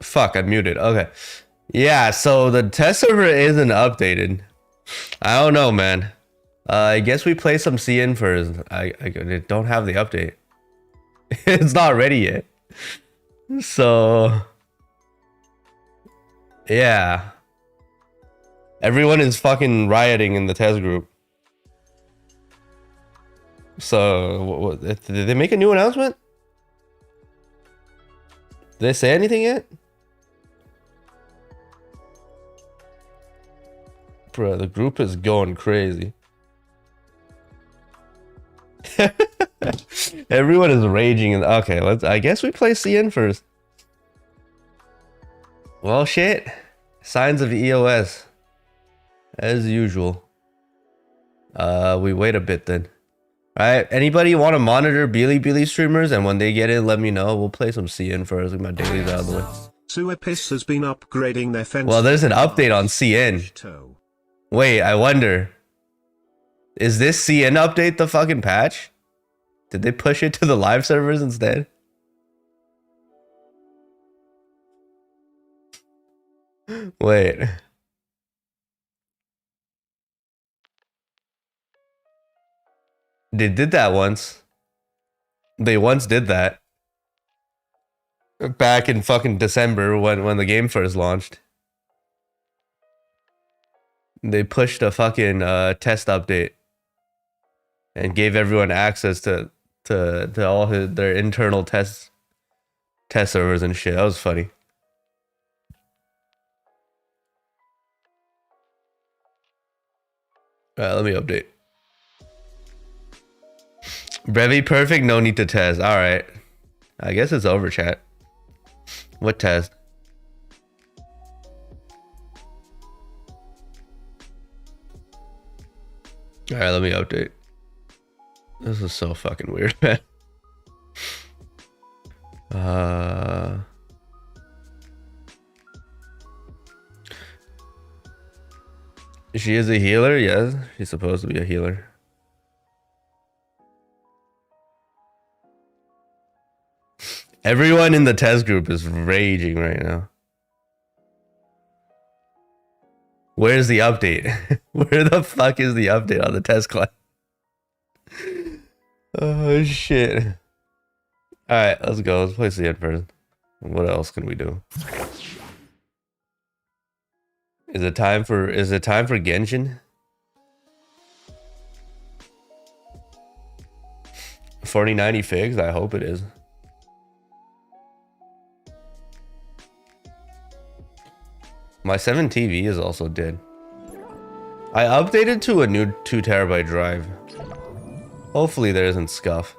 Fuck, I muted. Okay. Yeah, so the test server isn't updated. I don't know, man. I guess we play some CN first. I don't have the update. It's not ready yet. So yeah. Everyone is fucking rioting in the test group. So did they make a new announcement? Did they say anything yet? Bro, the group is going crazy. Everyone is raging. Okay, I guess we play CN first. Well, shit. Signs of EOS. As usual. We wait a bit then. Alright, anybody want to monitor Bilibili streamers? And when they get in, let me know. We'll play some CN first. Get my dailies out of the way. Suepis has been upgrading their fence. Well, there's an update on CN. Wait, I wonder. Is this CN update the fucking patch? Did they push it to the live servers instead? Wait. They did that once. They once did that. Back in fucking December when the game first launched. They pushed a fucking test update and gave everyone access to all their internal test servers and shit. That was funny. Alright, let me update. Brevey perfect, no need to test. Alright. I guess it's over, chat. What test? Alright, let me update. This is so fucking weird, man. She is a healer? Yes, she's supposed to be a healer. Everyone in the test group is raging right now. Where's the update? Where the fuck is the update on the test client? Oh shit. Alright, let's go. Let's play the end first. What else can we do? Is it time for Genshin? 4090 figs? I hope it is. My 7 TV is also dead. I updated to a new 2 terabyte drive. Hopefully there isn't scuff.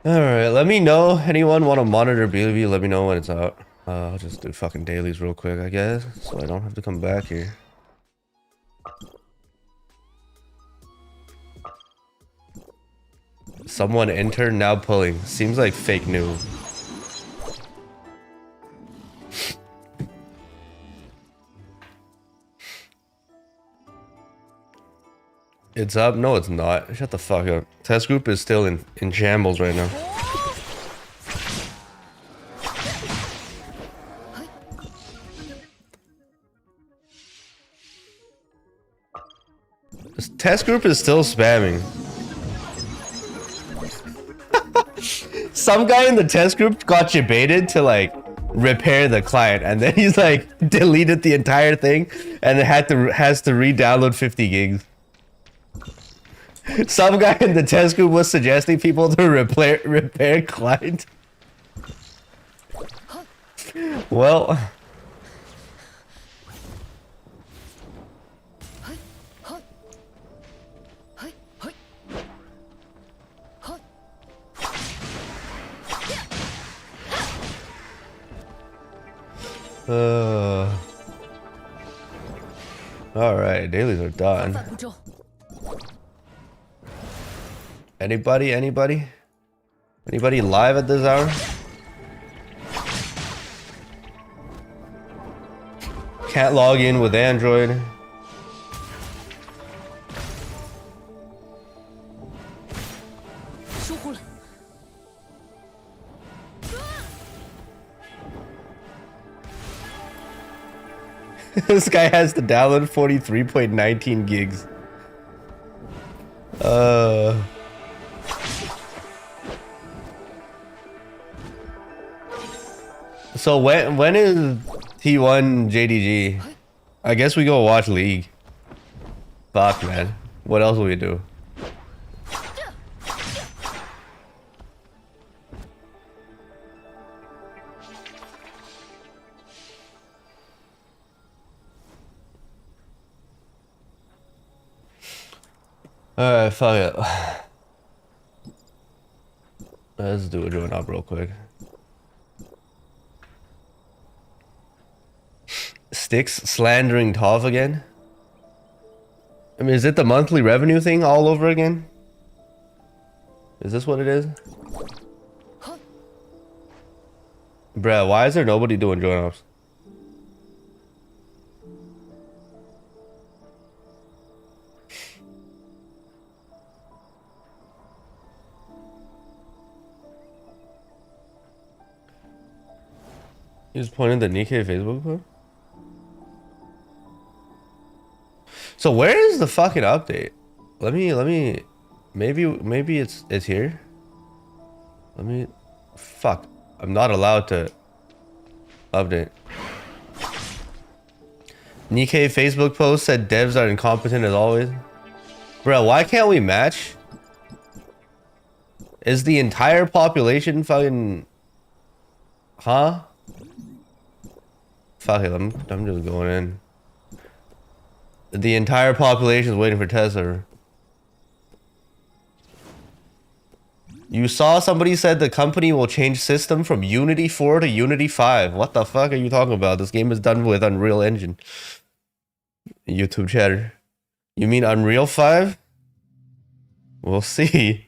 Alright, let me know. Anyone want to monitor Bilibili? Let me know when it's out. I'll just do fucking dailies real quick, I guess, so I don't have to come back here. Someone entered, now pulling. Seems like fake news. It's up? No, it's not. Shut the fuck up. Test group is still in shambles right now. This test group is still spamming. Some guy in the test group got debated to like repair the client, and then he's like deleted the entire thing and it has to re-download 50 gigs. Some guy in the test group was suggesting people to repair client. Well, all right, dailies are done. Anybody live at this hour? Can't log in with Android. This guy has to download 43.19 gigs. So when is T1 JDG? I guess we go watch League. Fuck, man. What else will we do? Alright, fuck it. Let's do a join up real quick. Sticks slandering Toph again? I mean, is it the monthly revenue thing all over again? Is this what it is? Bruh, why is there nobody doing join ups? You just pointed the Nikkei Facebook post? So where is the fucking update? Let me maybe it's here. Fuck. I'm not allowed to update. Nikkei Facebook post said devs are incompetent as always. Bro, why can't we match? Is the entire population fucking... Huh? Fuck it, I'm just going in. The entire population is waiting for testserver. You saw somebody said the company will change system from Unity 4 to Unity 5. What the fuck are you talking about? This game is done with Unreal Engine. YouTube chatter. You mean Unreal 5? We'll see.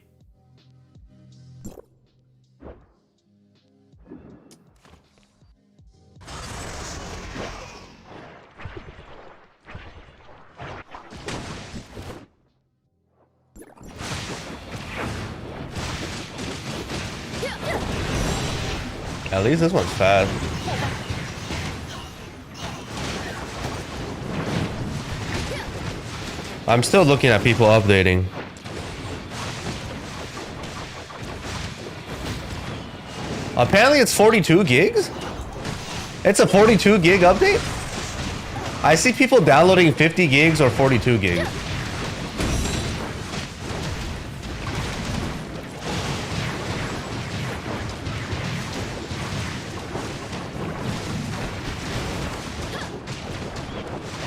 At least this one's fast. I'm still looking at people updating. Apparently it's 42 gigs? It's a 42 gig update? I see people downloading 50 gigs or 42 gigs.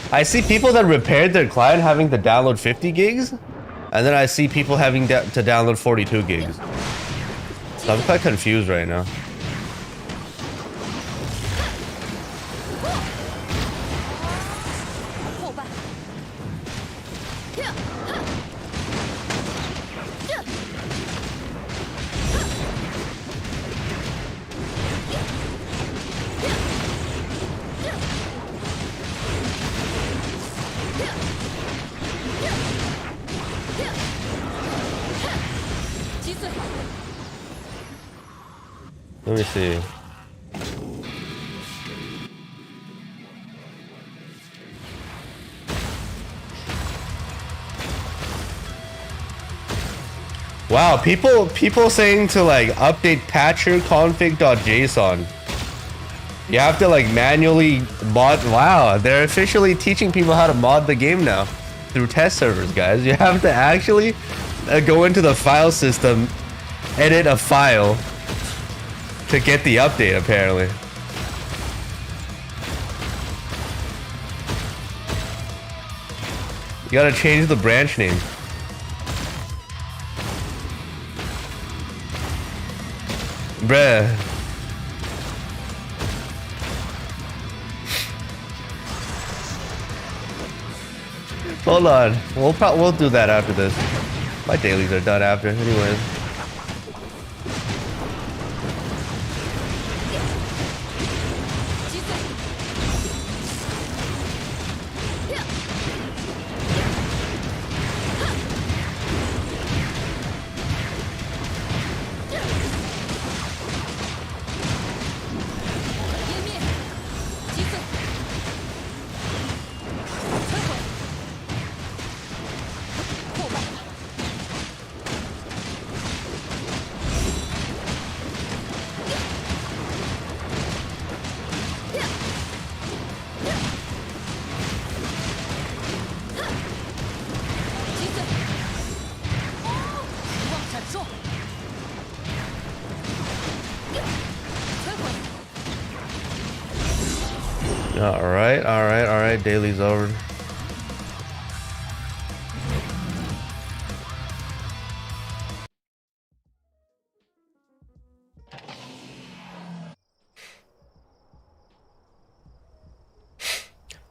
I see people that repaired their client having to download 50 gigs, and then I see people having to download 42 gigs. So I'm quite confused right now. Let me see. Wow, people saying to like update patcher config.json. You have to like manually mod. Wow, they're officially teaching people how to mod the game now through test servers, guys. You have to actually go into the file system, edit a file to get the update, apparently. You gotta change the branch name. Bruh. Hold on. We'll do that after this. My dailies are done after, anyways. Alright. Daily's over.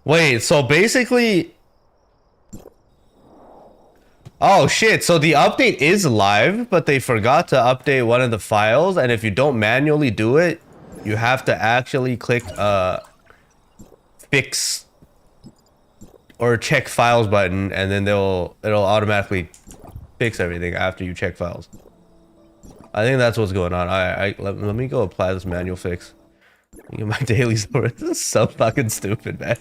Wait, so basically... Oh shit, so the update is live, but they forgot to update one of the files, and if you don't manually do it, you have to actually click fix or check files button, and then it'll automatically fix everything after you check files. I think that's what's going on. Let me go apply this manual fix. Get my dailies over. This is so fucking stupid, man.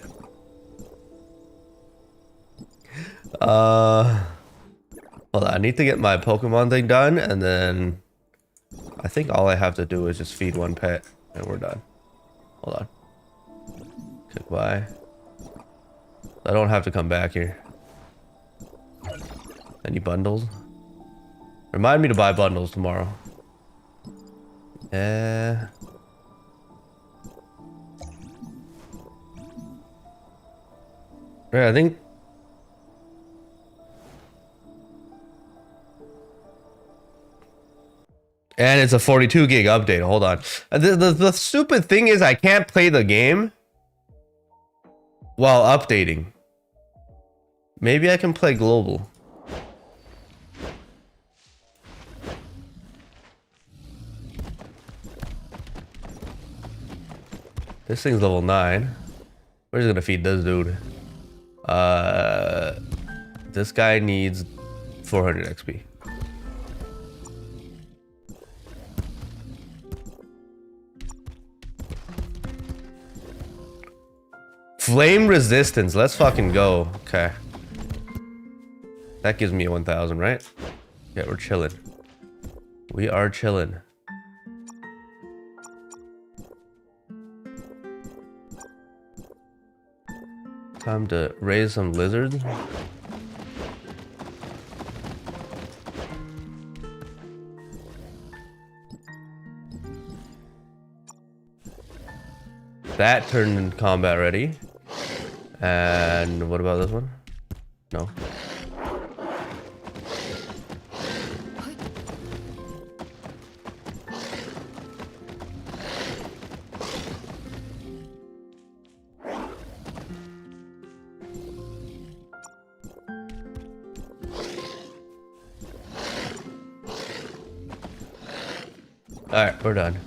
Hold on, I need to get my Pokemon thing done, and then I think all I have to do is just feed one pet, and we're done. Hold on. Click buy. I don't have to come back here. Any bundles? Remind me to buy bundles tomorrow. Yeah. Yeah, I think. And it's a 42 gig update. Hold on. The stupid thing is I can't play the game while updating. Maybe I can play global. This thing's level 9. We're just gonna feed this dude. This guy needs 400 XP. Flame resistance. Let's fucking go. Okay. That gives me a 1000, right? Yeah, we're chilling. We are chilling. Time to raise some lizards. That turned in combat ready. And what about this one? No. Alright, we're done.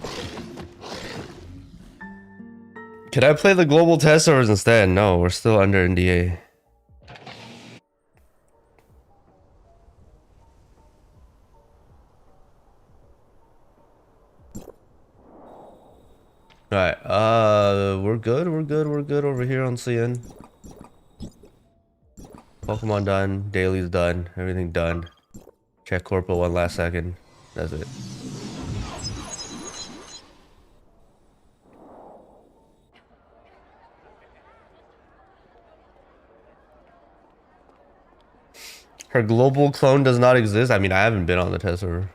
Can I play the global test servers instead? No, we're still under NDA. Alright, we're good over here on CN. Pokemon done, daily's done, everything done. Check Corporal 1 last second. That's it. Her global clone does not exist. I mean, I haven't been on the test server.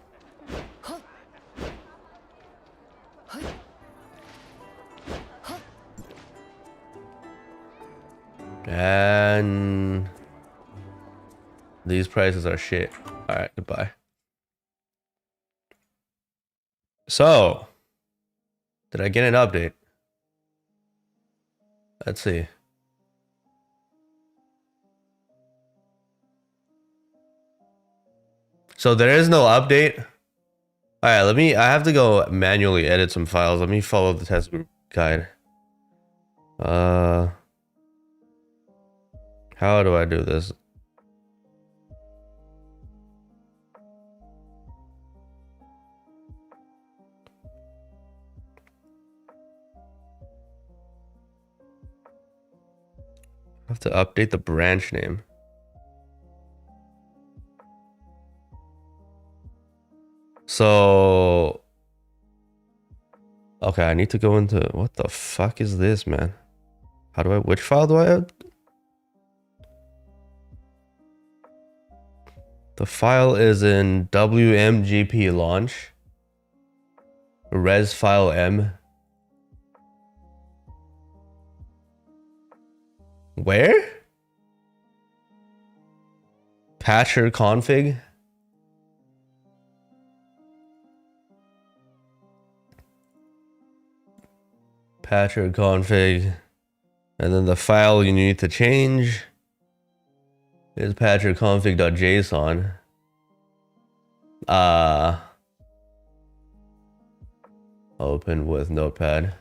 And these prices are shit. All right, goodbye. So, did I get an update? Let's see. So there is no update. All right, I have to go manually edit some files. Let me follow the test group guide. How do I do this? I have to update the branch name. So, okay, I need to go into, what the fuck is this, man? Which file do I add? The file is in WMGP launch. Res file M. Where? Patcher config. Patcher config. And then the file you need to change is patcherconfig.json. Open with notepad.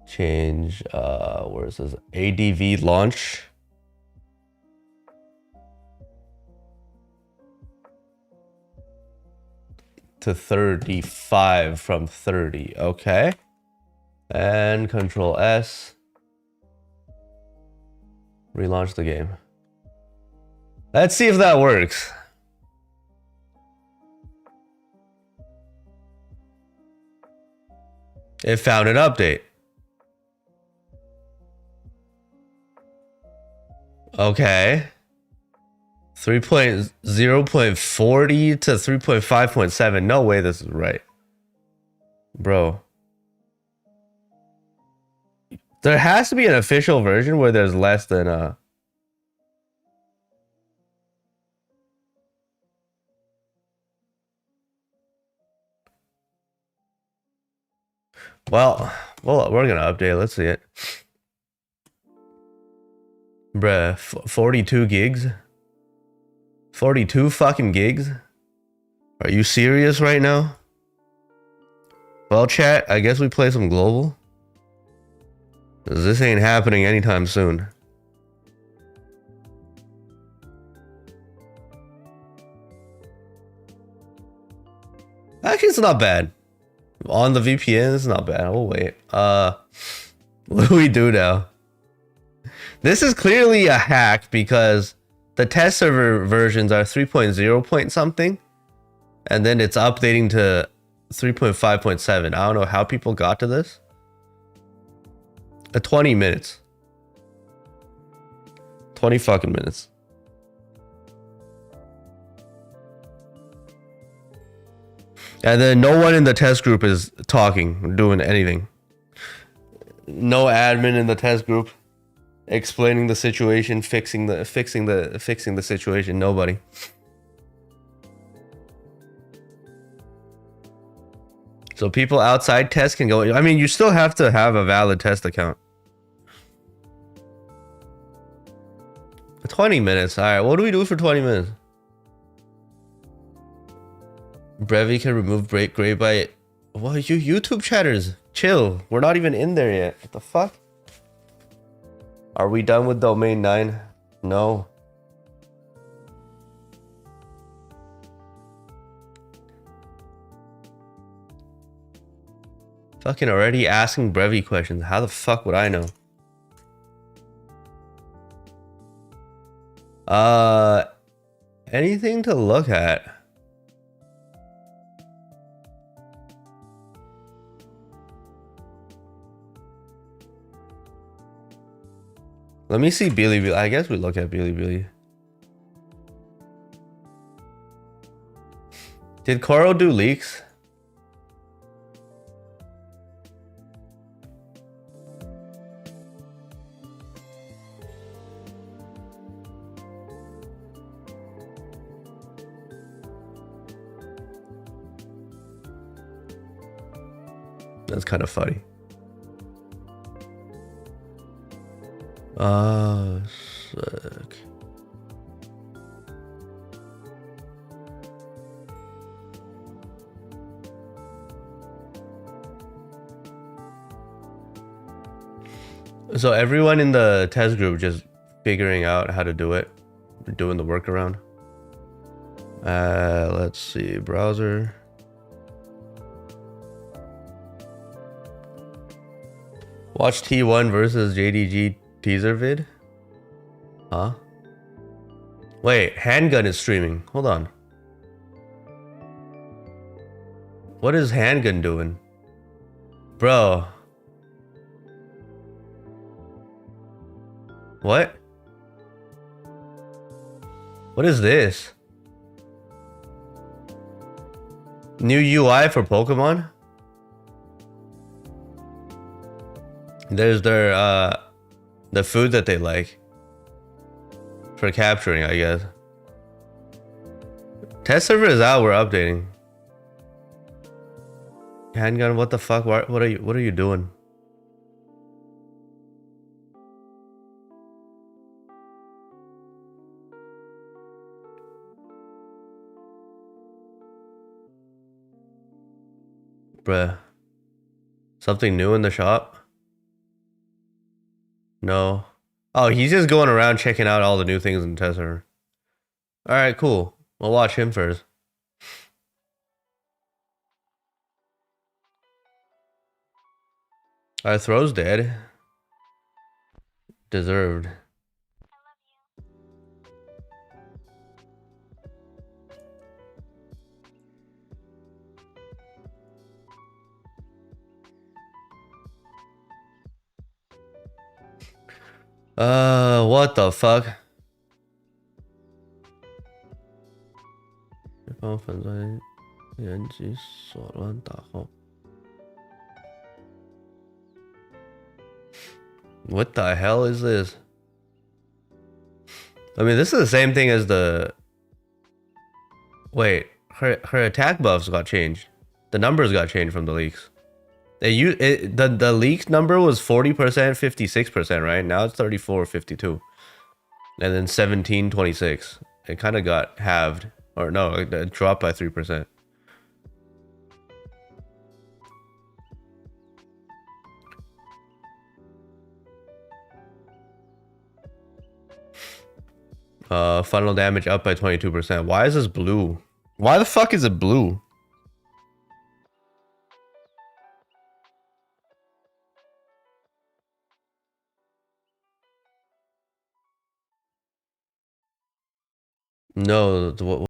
Change, where is this? ADV launch. To 35 from 30, okay. And Control S. Relaunch the game. Let's see if that works. It found an update. Okay. 3.0.40 to 3.5.7. No way this is right. Bro. There has to be an official version where there's less than well, we're gonna update. Let's see it. Bruh, 42 gigs? 42 fucking gigs? Are you serious right now? Well, chat, I guess we play some global. 'Cause this ain't happening anytime soon. Actually, it's not bad. On the VPN, it's not bad. We'll wait. What do we do now? This is clearly a hack because the test server versions are 3.0 point something. And then it's updating to 3.5.7. I don't know how people got to this. 20 minutes. 20 fucking minutes. And then no one in the test group is talking, doing anything. No admin in the test group explaining the situation, fixing the situation. Nobody. So people outside test can go. I mean, you still have to have a valid test account. 20 minutes. All right, what do we do for 20 minutes? Brevey can remove gray by. What, you YouTube chatters? Chill. We're not even in there yet. What the fuck? Are we done with domain 9? No. Fucking already asking Brevey questions. How the fuck would I know? Anything to look at? Let me see Bilibili. I guess we look at Bilibili. Did Koro do leaks? That's kind of funny. Oh, sick. So everyone in the test group just figuring out how to do it, doing the workaround. Let's see, browser. Watch T1 versus JDG teaser vid? Huh? Wait, Handgun is streaming. Hold on. What is Handgun doing? Bro. What? What is this? New UI for Pokemon? There's their The food that they like. For capturing, I guess. Test server is out, we're updating. Handgun, what the fuck? What are you doing? Bruh. Something new in the shop? No. Oh, he's just going around checking out all the new things in the test server. Alright, cool. We'll watch him first. Our throw's dead. Deserved. What the fuck? What the hell is this? I mean, this is the same thing as the... Wait, her attack buffs got changed. The numbers got changed from the leaks. The leaked number was 40%, 56%, right? Now it's 34, 52. And then 17, 26. It kind of got halved. Or no, it dropped by 3%. Funnel damage up by 22%. Why is this blue? Why the fuck is it blue? No, what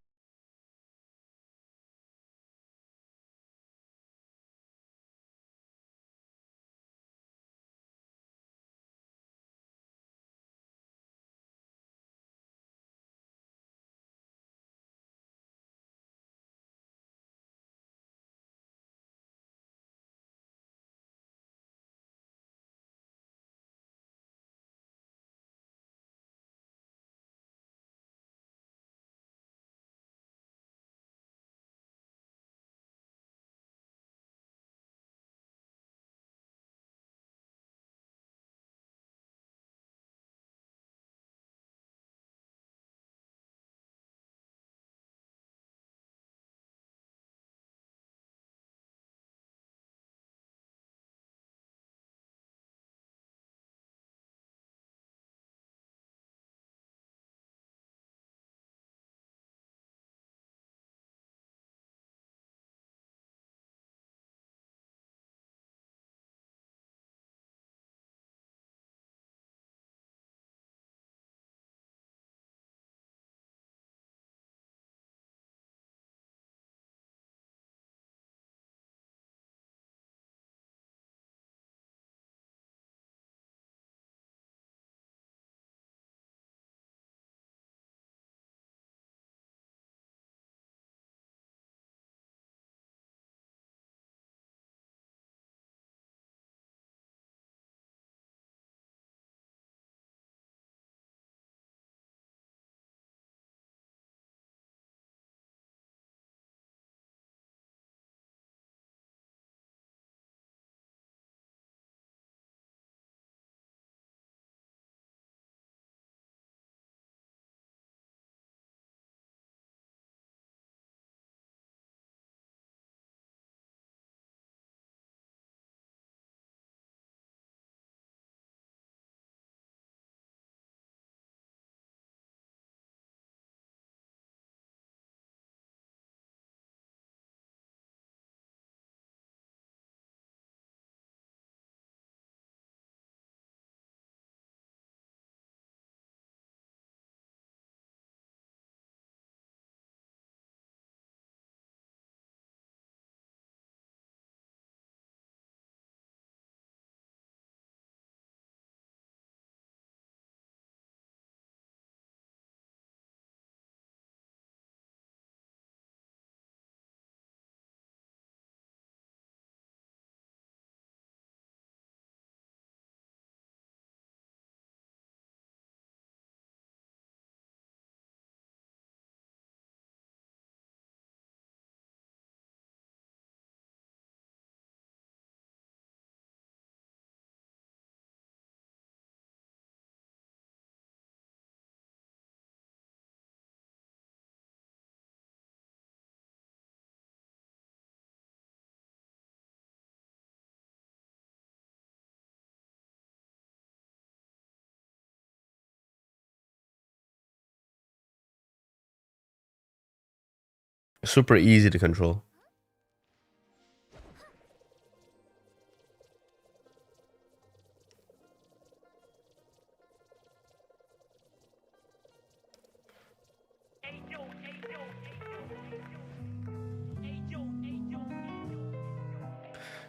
Super easy to control.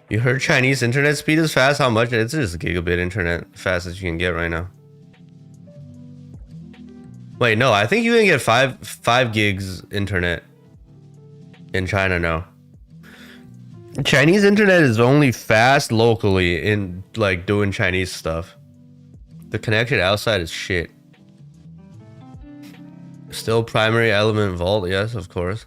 You heard Chinese internet speed is fast? How much? It's just gigabit internet, fastest you can get right now. Wait, no, I think you can get 5 gigs internet in China now. Chinese internet is only fast locally in like doing Chinese stuff. The connection outside is shit. Still primary element vault, yes, of course.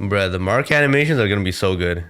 Bruh, the mark animations are gonna be so good.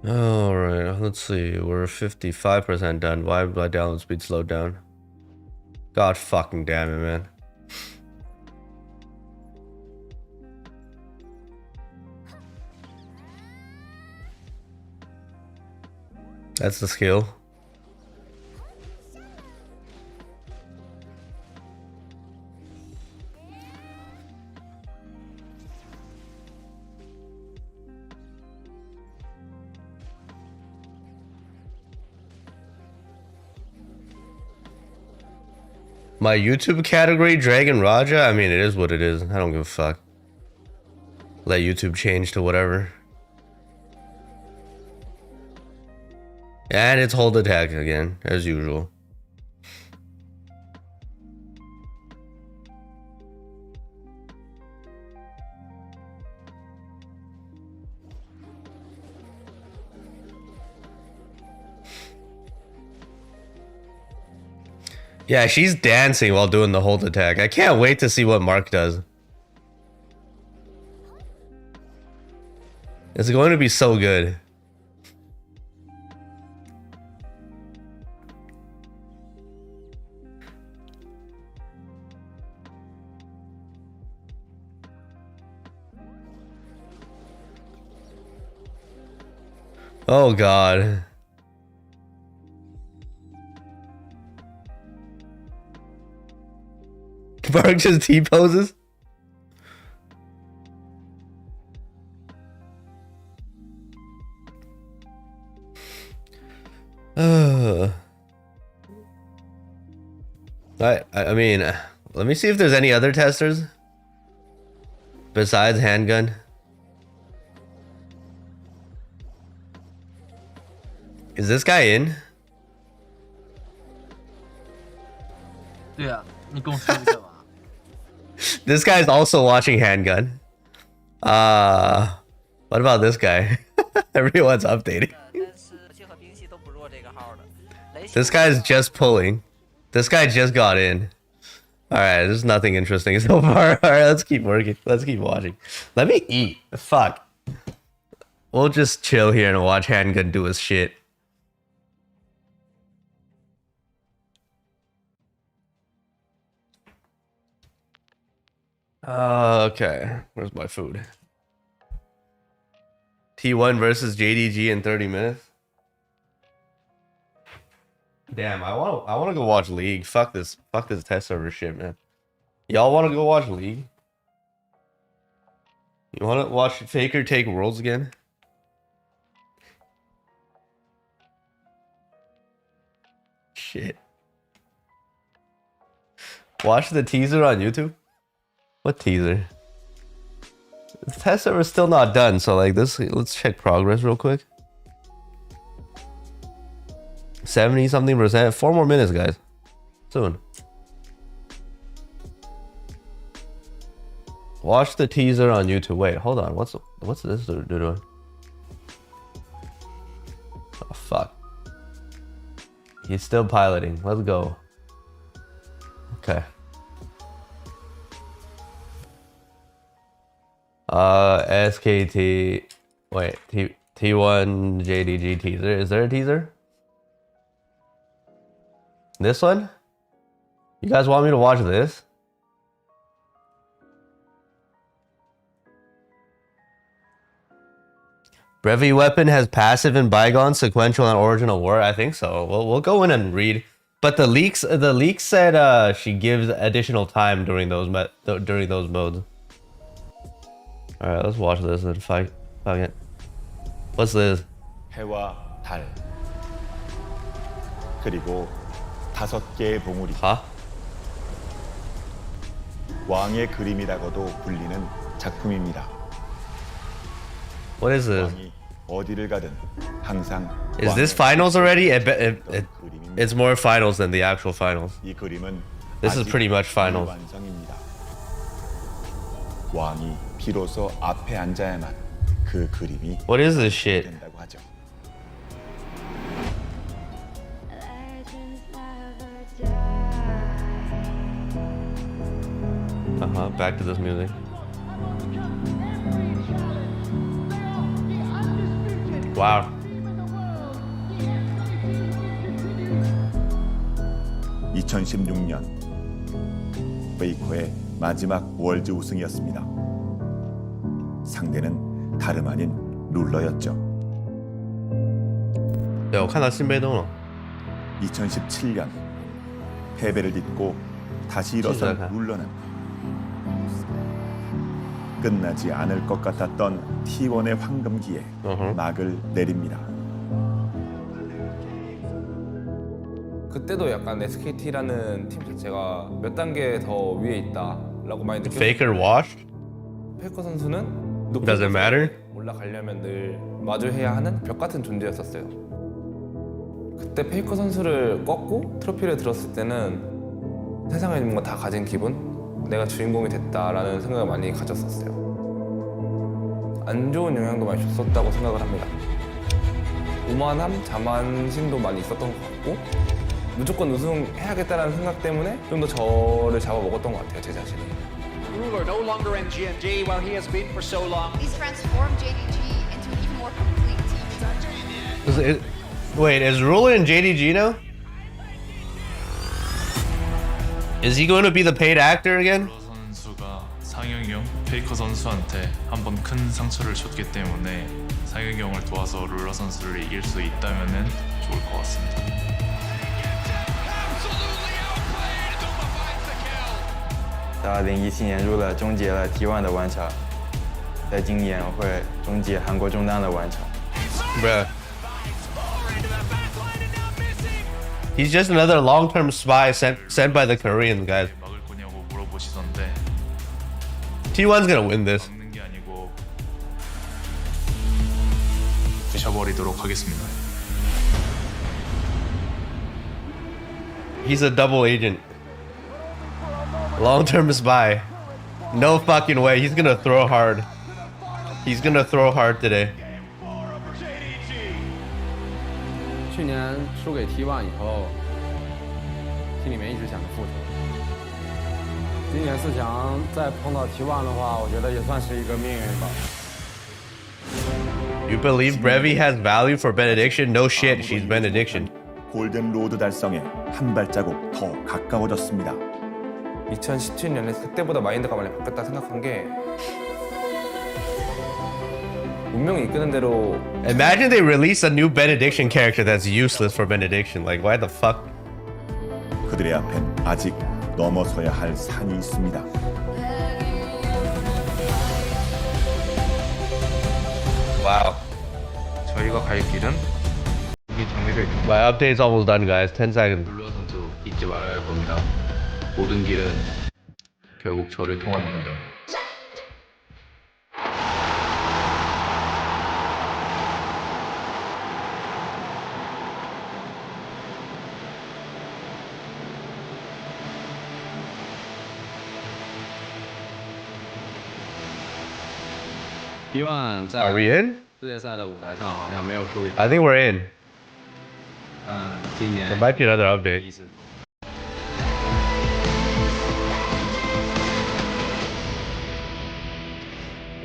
Alright, let's see. We're 55% done. Why did my download speed slow down? God fucking damn it, man. That's the skill. My YouTube category, Dragon Raja? I mean, it is what it is. I don't give a fuck. Let YouTube change to whatever. And it's hold attack again, as usual. Yeah, she's dancing while doing the hold attack. I can't wait to see what Mark does. It's going to be so good. Oh god. Mark just T-poses? I mean, let me see if there's any other testers besides handgun. Is this guy in? Yeah, 你跟我说一下吧。 This guy's also watching handgun. What about this guy? Everyone's updating. This guy's just pulling. This guy just got in. Alright, there's nothing interesting so far. Alright, let's keep working. Let's keep watching. Let me eat. Fuck. We'll just chill here and watch handgun do his shit. Okay, where's my food? T1 versus JDG in 30 minutes. Damn, I want to go watch League. Fuck this test server shit, man. Y'all want to go watch League? You want to watch Faker take Worlds again? Shit. Watch the teaser on YouTube. What teaser? The test server's still not done, so like this, let's check progress real quick. 70 something %. 4 more minutes, guys. Soon. Watch the teaser on YouTube. Wait, hold on. What's this dude doing? Oh fuck. He's still piloting. Let's go. Okay. SKT. Wait, T1 JDG teaser. Is there a teaser? This one? You guys want me to watch this? Brevey weapon has passive in Bygone, sequential, and original war. I think so. We'll go in and read. But the leaks said she gives additional time during those modes. All right, let's watch this and fight it. What's this? 해와 달 그리고 5개의 봉우리. Huh? 왕의 그림이라고도 불리는 작품입니다. What is this? 왕이 어디를 가든 항상 Is this finals already? It's more finals than the actual finals. 이 그림은 This is pretty much finals. 완성입니다. 왕이 비로소 앞에 앉아야만 그 그림이 What is this shit? 된다고 하죠. Back to this music. Wow. (2016년) 베이커의 마지막 월드 우승이었습니다. 상대는 다름 아닌 룰러였죠. 야, 我看到新被动了. 2017년 패배를 딛고 다시 일어선 룰러는 끝나지 않을 것 같았던 T1의 황금기에 막을 내립니다. 그때도 약간 SKT라는 팀 자체가 몇 단계 더 위에 있다라고 많이 느꼈어요. Faker washed? 페이커 선수는 높은 Does it matter? 올라가려면 늘 마주해야 하는 벽 같은 존재였었어요. 그때 페이커 선수를 꺾고 트로피를 들었을 때는 세상에 있는 거 다 가진 기분? 내가 주인공이 됐다라는 생각을 많이 가졌었어요. 안 좋은 영향도 많이 줬었다고 생각을 합니다. 오만함, 자만심도 많이 있었던 것 같고 무조건 우승해야겠다는 생각 때문에 좀 더 저를 잡아먹었던 것 같아요, 제 자신이. Ruler no longer in G&G while he has been for so long. He's transformed JDG into an even more complete team. Wait, is Ruler in JDG now? Is he going to be the paid actor again? 선수가 상영이 형 페이커 선수한테 한번 큰 상처를 줬기 때문에 상영이 형을 도와서 룰러 선수를 이길 수 있다면은 좋을 것 같습니다. 在2017年入了终结了 T1 的晚场，在今年会终结韩国中单的晚场。 Bruh. He's just another long-term spy sent by the Koreans, guys. 막을 거냐고 물어보시던데 T1's gonna win this. 막는 게 아니고 부셔버리도록 하겠습니다. He's a double agent. Long-term spy. No fucking way. He's gonna throw hard. He's gonna throw hard today. 去年输给 T1 以后，心里面一直想着复仇。今年4强再碰到 T1 的话，我觉得也算是一个命运吧。 You believe Brevey has value for Benediction? No shit, she's Benediction. 골든 로드 달성에 한 발자국 더 가까워졌습니다. 2017년에 그때보다 마인드가 많이 바뀌었다 생각한 게 운명이 이끄는 대로 Imagine they release a new Benediction character that's useless for Benediction. Like, why the fuck? 그들의 앞엔 아직 넘어서야 할 산이 있습니다. Wow. 저희가 갈 길은 이게 정해져 있는 My update's almost done, guys. 10 seconds. 룰러 선수 잊지 말아야 할 겁니다. 모든 길은 결국 저를 통하는 거죠. T1 在 Are we in? 世界赛的舞台上好像没有输赢。 I think we're in. 今年 There might be another update. 意思。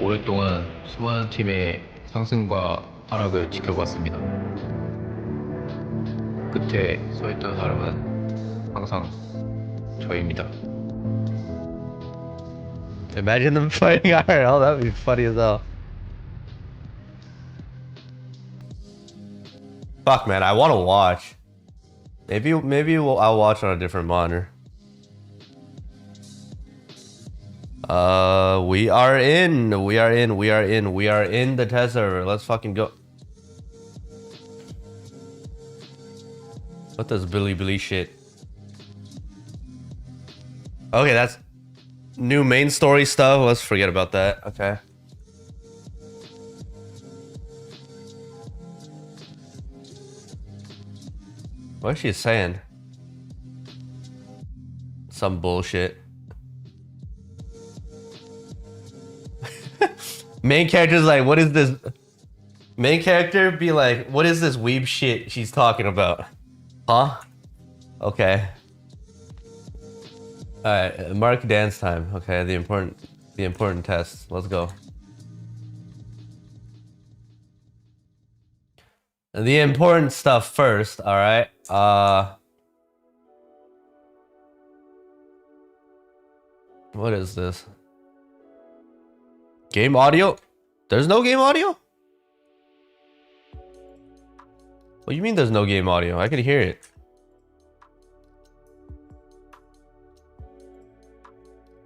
오랫동안 수많은 팀의 상승과 하락을 지켜봤습니다. 끝에 서있던 사람은 항상 저입니다. Imagine them fighting IRL. That'd be funny as hell. Fuck, man, I want to watch. Maybe I'll watch on a different monitor. We are in the test server. Let's fucking go. What does Billy shit? Okay, that's new main story stuff. Let's forget about that. Okay. What is she saying? Some bullshit. Main character's like, what is this? Main character be like, what is this weeb shit she's talking about? Huh? Okay. Alright, mark dance time. Okay, the important test. Let's go. The important stuff first, alright? What is this? Game audio? There's no game audio? What do you mean there's no game audio? I can hear it.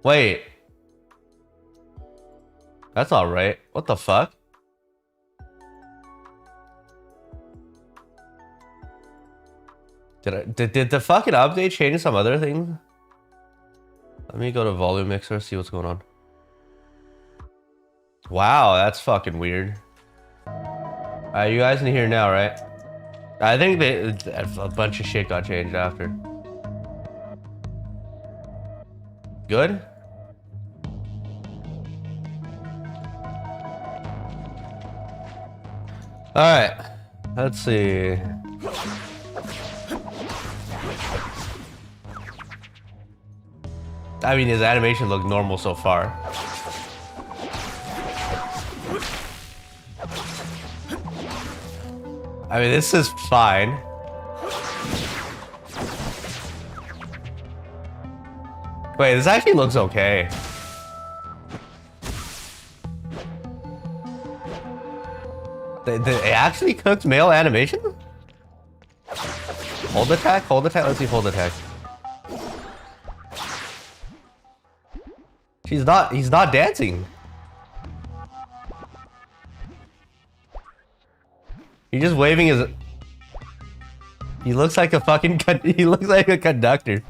Wait. That's alright. What the fuck? Did the fucking update change some other things? Let me go to volume mixer, see what's going on. Wow, that's fucking weird. Alright, you guys can hear now, right? I think a bunch of shit got changed after. Good? Alright, let's see. I mean, his animation looked normal so far. I mean, this is fine. Wait, this actually looks okay. They actually cooked male animation? Hold attack? Hold attack? Let's see hold attack. He's not dancing. He's just waving his... He looks like a fucking... He looks like a conductor.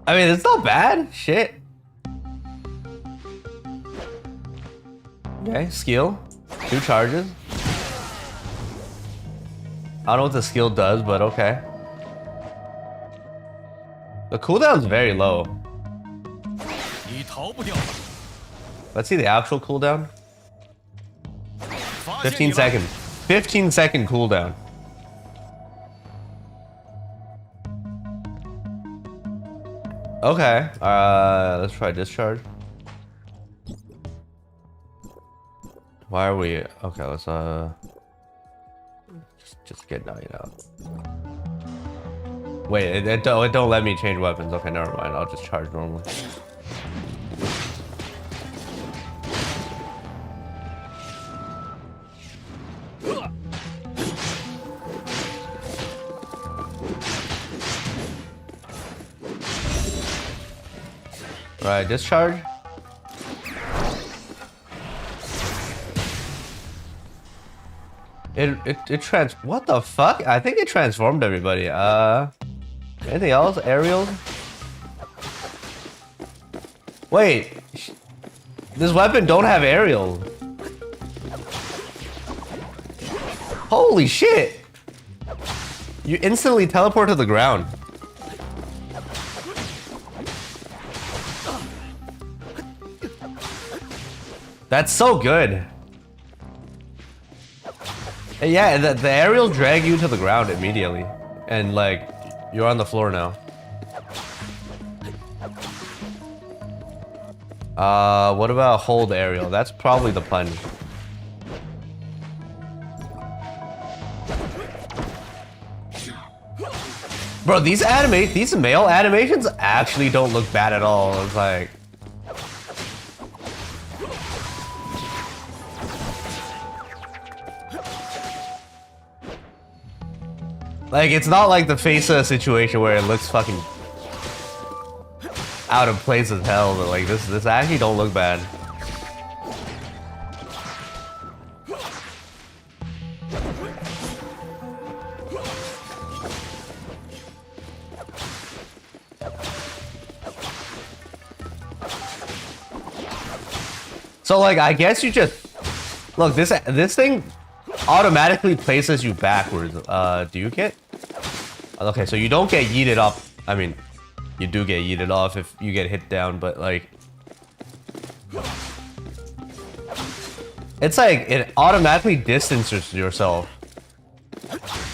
I mean, it's not bad. Shit. Okay, skill. 2 charges. I don't know what the skill does, but okay. The cooldown's very low. Let's see the actual cooldown. 15 seconds. 15-second cooldown. Okay. Let's try discharge. Why are we... Okay, let's just get 9 out. Wait, it don't let me change weapons. Okay, never mind. I'll just charge normally. Right, discharge. What the fuck? I think it transformed everybody. Anything else? Aerials? Wait. This weapon don't have aerials. Holy shit. You instantly teleport to the ground. That's so good. And yeah, the aerial drag you to the ground immediately. And like, you're on the floor now. What about hold aerial? That's probably the punch. Bro, these male animations actually don't look bad at all. It's like... Like, it's not like the Faisa situation where it looks fucking out of place as hell, but like this actually don't look bad. So like, I guess you just look, this thing automatically places you backwards. Do you get? Okay, so you don't get yeeted up. I mean, you do get yeeted off if you get hit down, but like, it's like it automatically distances yourself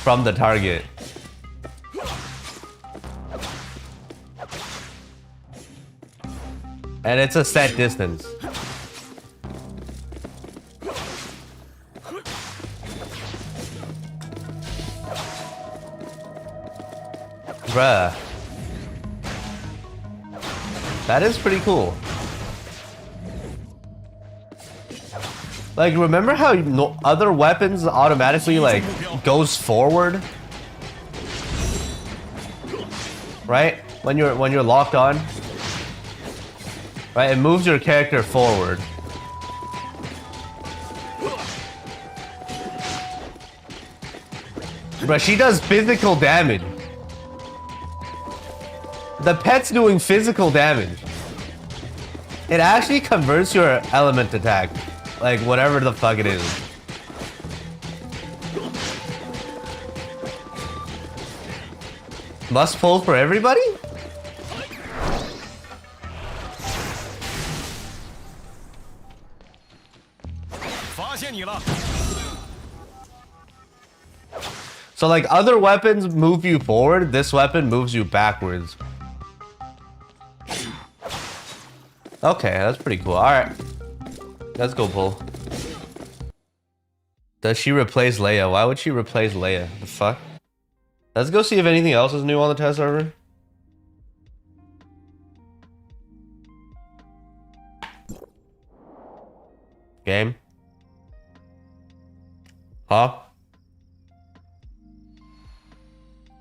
from the target. And it's a set distance. Bruh. That is pretty cool. Like, remember how other weapons automatically like goes forward? Right? When you're locked on. Right? It moves your character forward. Bruh, she does physical damage. The pet's doing physical damage. It actually converts your element attack. Like, whatever the fuck it is. Must pull for everybody? So like, other weapons move you forward, this weapon moves you backwards. Okay, that's pretty cool. Alright. Let's go pull. Does she replace Leia? Why would she replace Leia? The fuck? Let's go see if anything else is new on the test server. Game? Huh?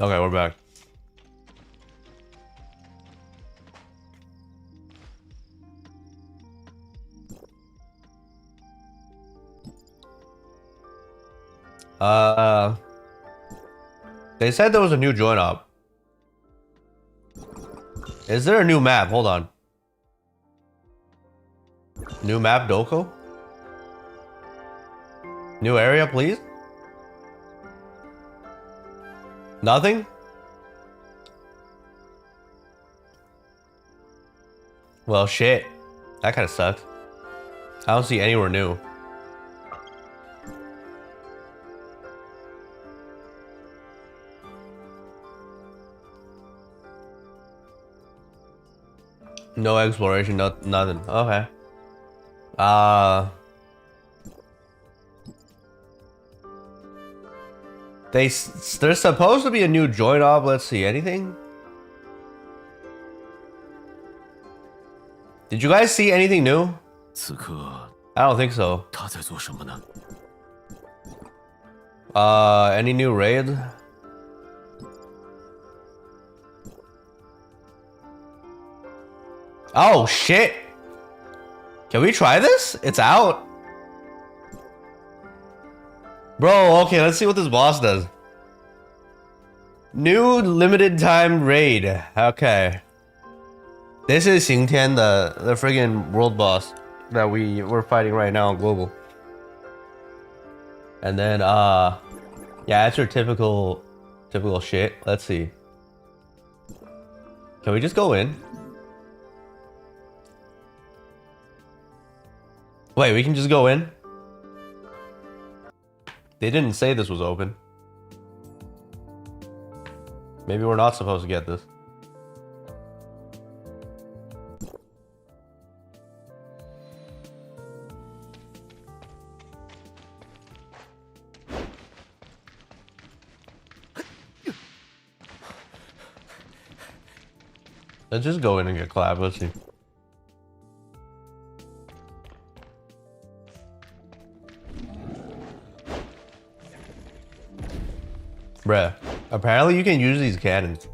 Okay, we're back. They said there was a new join up. Is there a new map? Hold on. New map, Doko? New area, please? Nothing? Well, shit. That kind of sucks. I don't see anywhere new. No exploration, nothing. Okay. There's supposed to be a new join op. Let's see, anything? Did you guys see anything new? I don't think so. Any new raids? Oh shit! Can we try this? It's out. Bro, okay, let's see what this boss does. New limited time raid. Okay. This is Xingtian, the friggin' world boss that we're fighting right now on global. And then yeah, it's your typical Typical shit. Let's see. Can we just go in? Wait, we can just go in? They didn't say this was open. Maybe we're not supposed to get this. Let's just go in and get collab. Let's see. Bruh. Apparently you can use these cannons.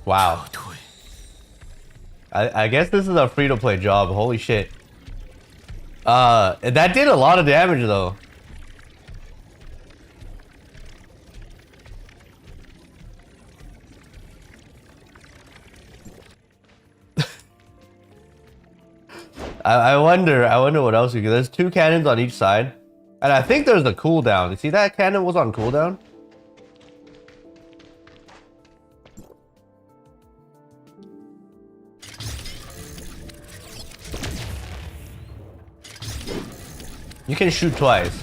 Wow. I guess this is a free-to-play job. Holy shit. That did a lot of damage though. I wonder what else you can. There's 2 cannons on each side. And I think there's a cooldown. You see that cannon was on cooldown? You can shoot twice.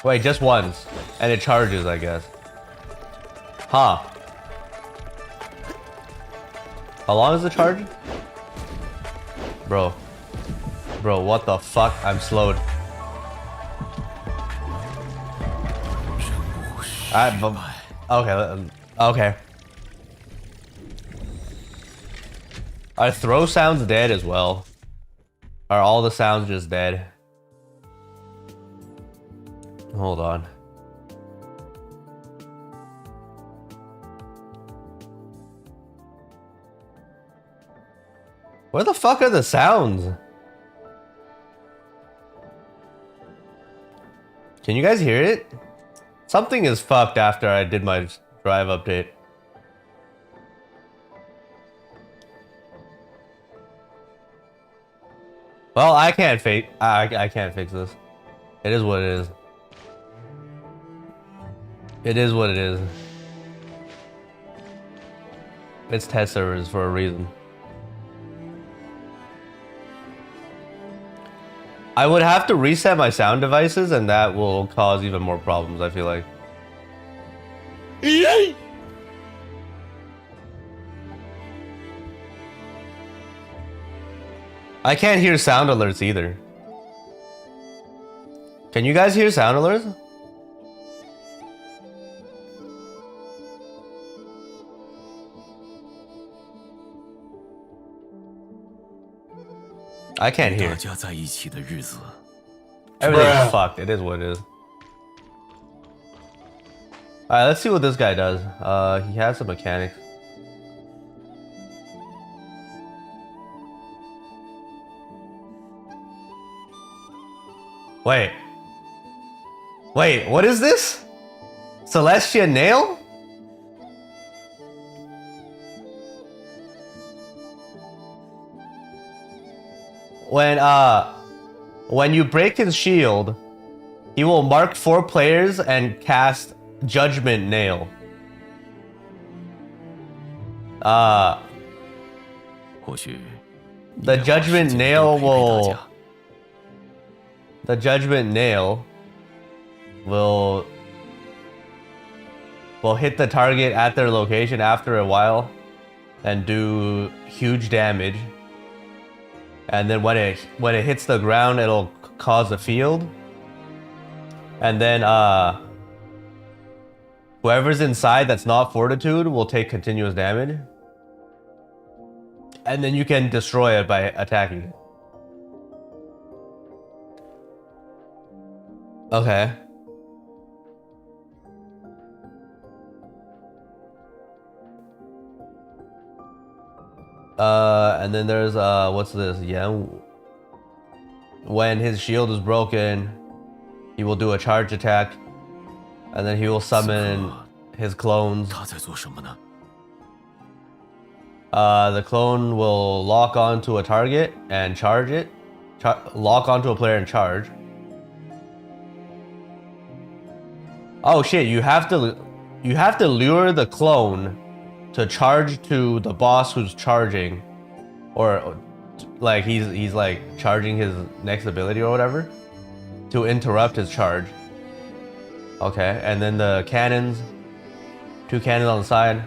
Wait, just once. And it charges, I guess. Huh. How long is the charge? Bro, what the fuck? I'm slowed. Okay. Are throw sounds dead as well? Are all the sounds just dead? Hold on. Where the fuck are the sounds? Can you guys hear it? Something is fucked after I did my drive update. Well, I can't fix. I can't fix this. It is what it is. It is what it is. It's test servers for a reason. I would have to reset my sound devices, and that will cause even more problems, I feel like. I can't hear sound alerts either. Can you guys hear sound alerts? I can't hear. Everything's fucked. It is what it is. Alright, let's see what this guy does. He has some mechanics. Wait, what is this? Celestia nail? When you break his shield, he will mark 4 players and cast Judgment Nail. The Judgment Nail will... The Judgment Nail will hit the target at their location after a while and do huge damage. And then when it hits the ground, it'll cause a field. And then whoever's inside that's not fortitude will take continuous damage. And then you can destroy it by attacking it. Okay. And then there's what's this? Yeah. When his shield is broken, he will do a charge attack, and then he will summon his clones. The clone will lock onto a target and charge it. Lock onto a player and charge. Oh shit, you have to lure the clone to charge to the boss who's charging, or like he's like charging his next ability or whatever, to interrupt his charge. Okay, and then the cannons, 2 cannons on the side.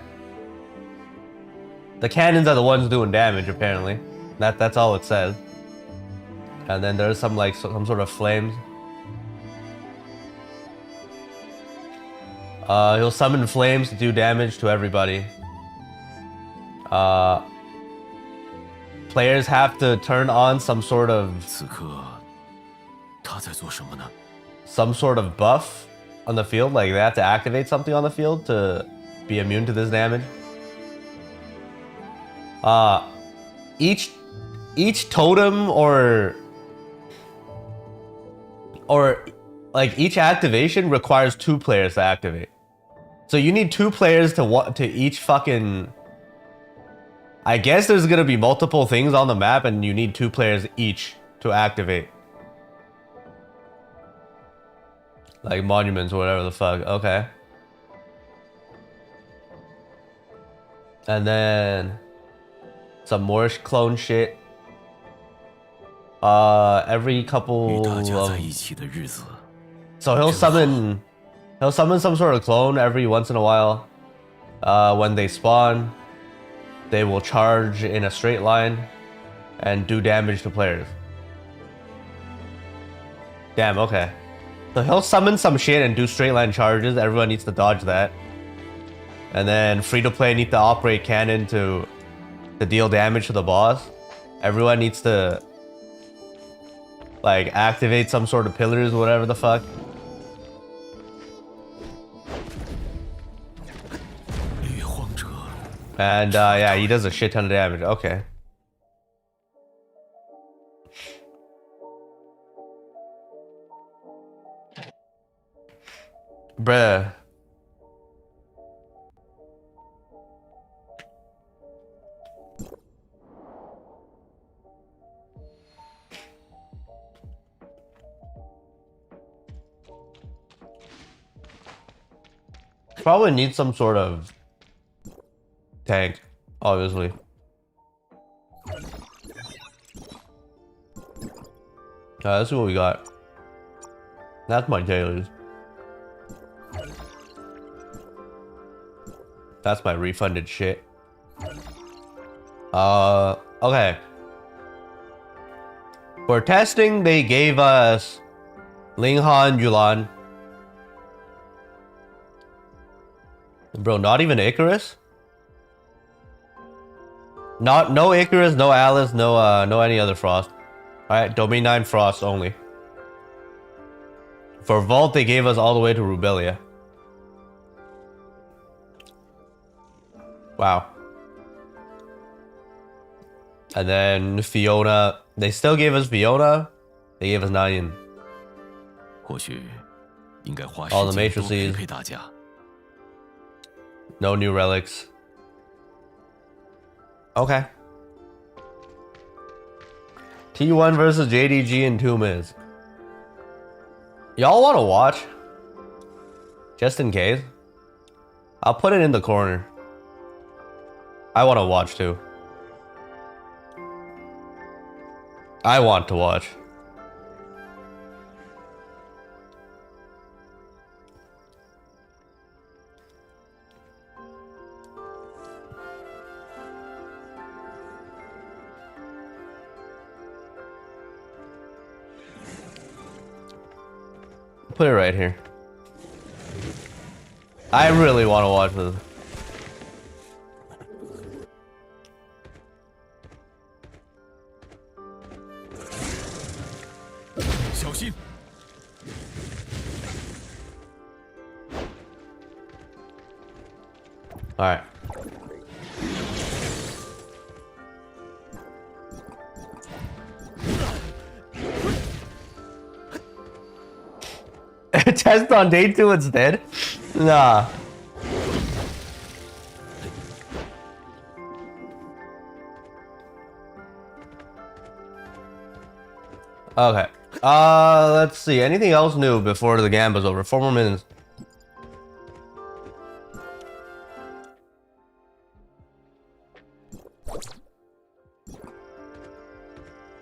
The cannons are the ones doing damage apparently. That's all it says. And then there's some like some sort of flames. He'll summon flames to do damage to everybody. Players have to turn on some sort of buff on the field, like they have to activate something on the field to be immune to this damage. Each totem or like each activation requires 2 players to activate. So you need 2 players to each fucking. I guess there's gonna be multiple things on the map, and you need 2 players each to activate. Like monuments or whatever the fuck. Okay. And then some more clone shit. Every couple of... So he'll summon some sort of clone every once in a while. When they spawn, they will charge in a straight line and do damage to players. Damn, okay. So he'll summon some shit and do straight line charges. Everyone needs to dodge that. And then free-to-play need to operate cannon to deal damage to the boss. Everyone needs to like activate some sort of pillars or whatever the fuck. And yeah, he does a shit ton of damage. Okay. Bruh. Probably need some sort of tank, obviously. Let's see what we got. That's my tailors. That's my refunded shit. Okay. For testing, they gave us Linghan Yulan. Bro, not even Icarus? No Icarus, no Alice, no any other Frost. Alright, Domain 9 Frost only. For Vault, they gave us all the way to Rubelia. Wow. And then Fiona. They still gave us Fiona. They gave us Nayan. All the matrices. No new relics. Okay. T1 versus JDG in 2 minutes. Y'all want to watch? Just in case. I'll put it in the corner. I want to watch too. I want to watch. Put it right here. I really want to watch this. All right. Test on day 2 instead? Nah. Okay. Let's see. Anything else new before the gamble's over? 4 more minutes.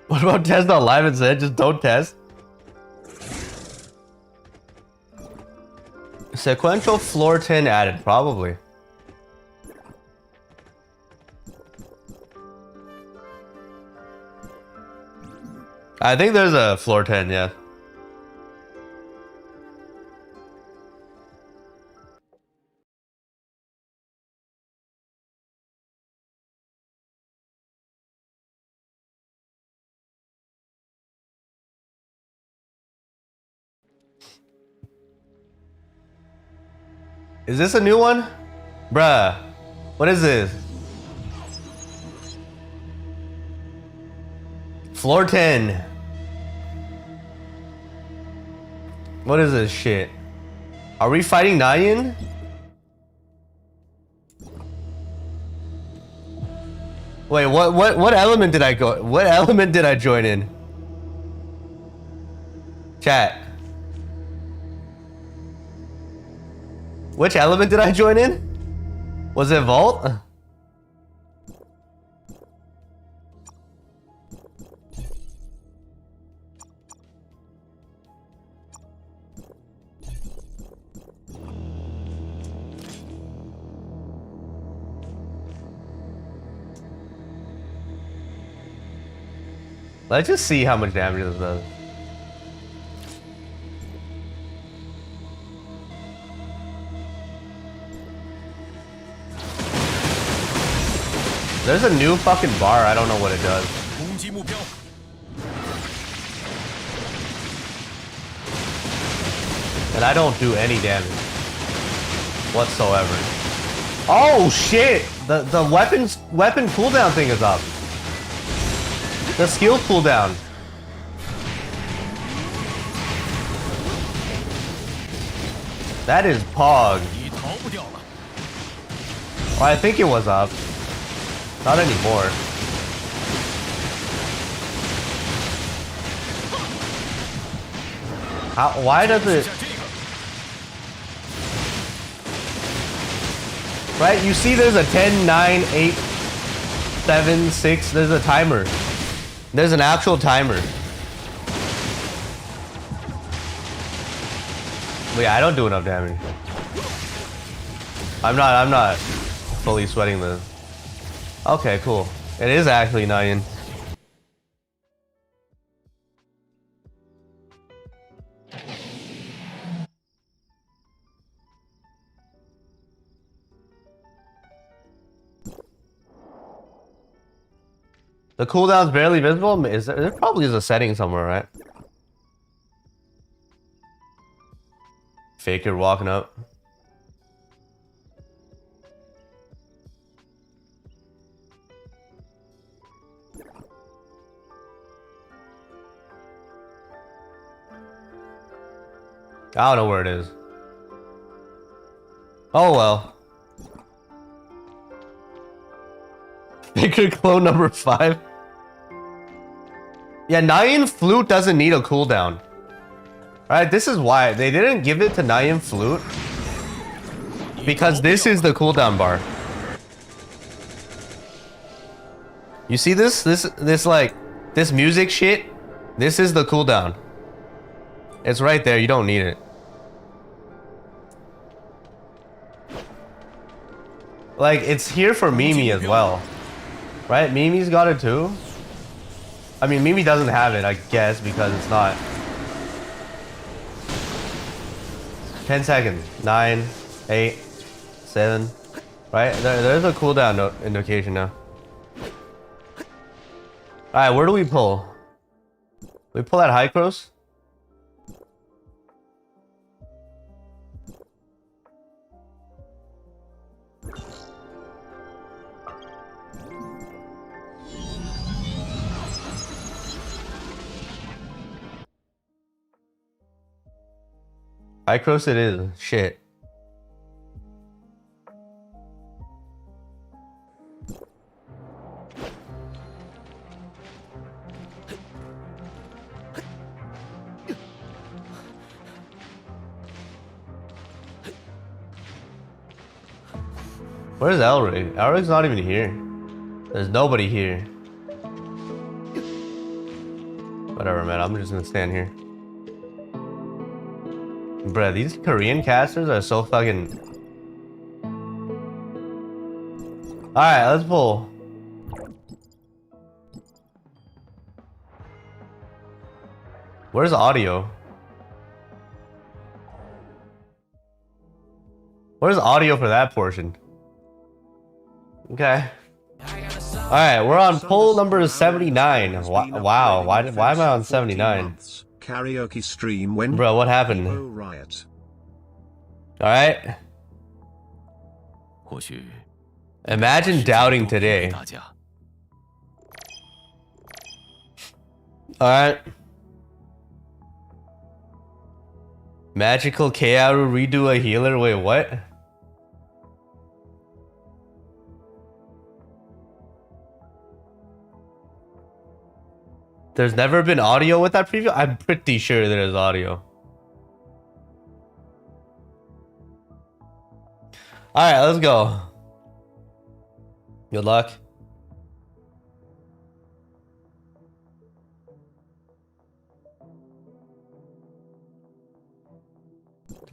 What about test on live instead? Just don't test. Sequential floor 10 added, probably. I think there's a floor 10, yeah. Is this a new one? Bruh. What is this? Floor 10. What is this shit? Are we fighting Nyan? Wait, what element did I go? What element did I join in? Chat. Which element did I join in? Was it Vault? Let's just see how much damage this does. There's a new fucking bar, I don't know what it does. And I don't do any damage whatsoever. Oh shit! The weapon cooldown thing is up. The skill cooldown. That is Pog. Well, I think it was up. Not anymore. Why does it... Right, you see there's a 10, 9, 8, 7, 6, there's a timer. There's an actual timer. Wait, I don't do enough damage. I'm not fully sweating this. Okay, cool. It is actually Nyan. The cooldown's barely visible. There probably is a setting somewhere, right? Faker walking up. I don't know where it is. Oh well. Faker clone number 5. Yeah, Nyan Flute doesn't need a cooldown. Alright, this is why. They didn't give it to Nyan Flute. Because this is the cooldown bar. You see this? This music shit? This is the cooldown. It's right there, you don't need it. Like, it's here for Mimi as well. Right? Mimi's got it too. I mean, Mimi doesn't have it, I guess, because it's not. 10 seconds. 9, 8, 7. Right? There's a cooldown indication now. Alright, where do we pull? We pull at High Cross? High Cross it is. Shit. Where's Elric? Elric's not even here. There's nobody here. Whatever, man. I'm just gonna stand here. Bruh, these Korean casters are so fucking... Alright, let's pull. Where's audio? Where's audio for that portion? Okay. Alright, we're on poll number 79. Wow, why am I on 79? Karaoke stream when Bro, what happened? riot. Alright. Imagine doubting today. Alright. Magical Kaoru redo a healer? Wait, what? There's never been audio with that preview? I'm pretty sure there's audio. Alright, let's go. Good luck.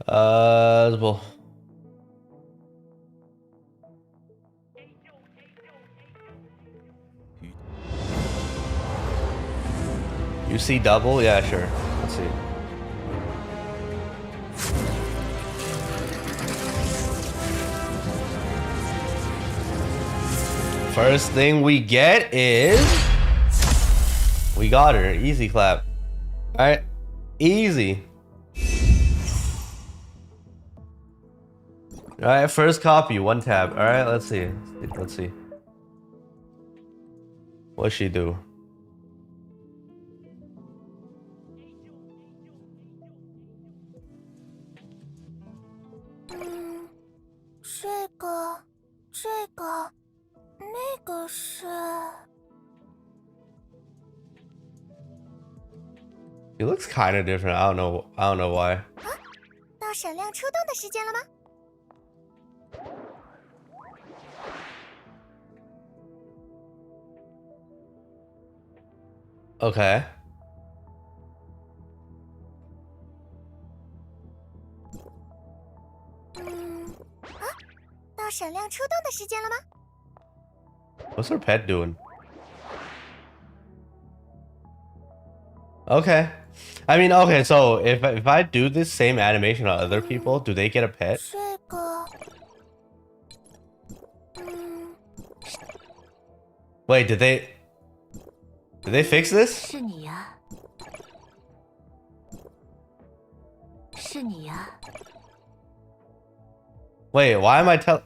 Let's go. You see double? Yeah, sure. Let's see. First thing we get is... We got her. Easy clap. Alright. Easy. Alright, first copy. One tab. Alright, let's see. Let's see. What's she do? He looks kind of different. I don't know why. 到闪亮出动的时间了吗？ Okay. What's her pet doing? Okay. I mean, okay, so if I do this same animation on other people, do they get a pet? Wait, did they fix this? 是你呀，是你呀。 Wait, why am I tell?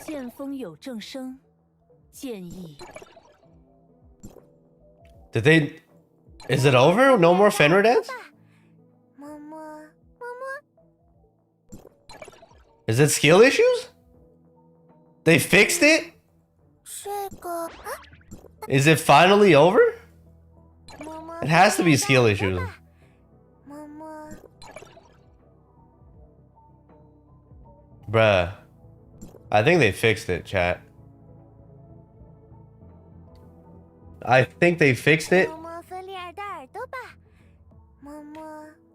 见风有正声，建议。 Did they? Is it over? No more Fenrir dance? 么么么么。 Is it skill issues? They fixed it? 这个。 Is it finally over? 么么。 It has to be skill issues. 么么。 Bruh. I think they fixed it, chat. I think they fixed it. 摸摸芬利尔的耳朵吧，摸摸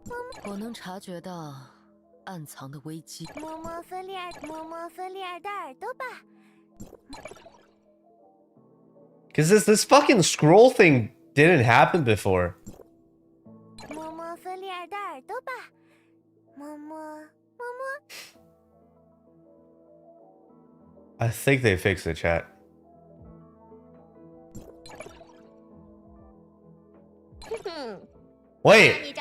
摸摸。我能察觉到暗藏的危机。摸摸芬利尔的耳朵吧。 Cause this fucking scroll thing didn't happen before. 摸摸芬利尔的耳朵吧，摸摸摸摸。 I think they fixed it, chat. Wait.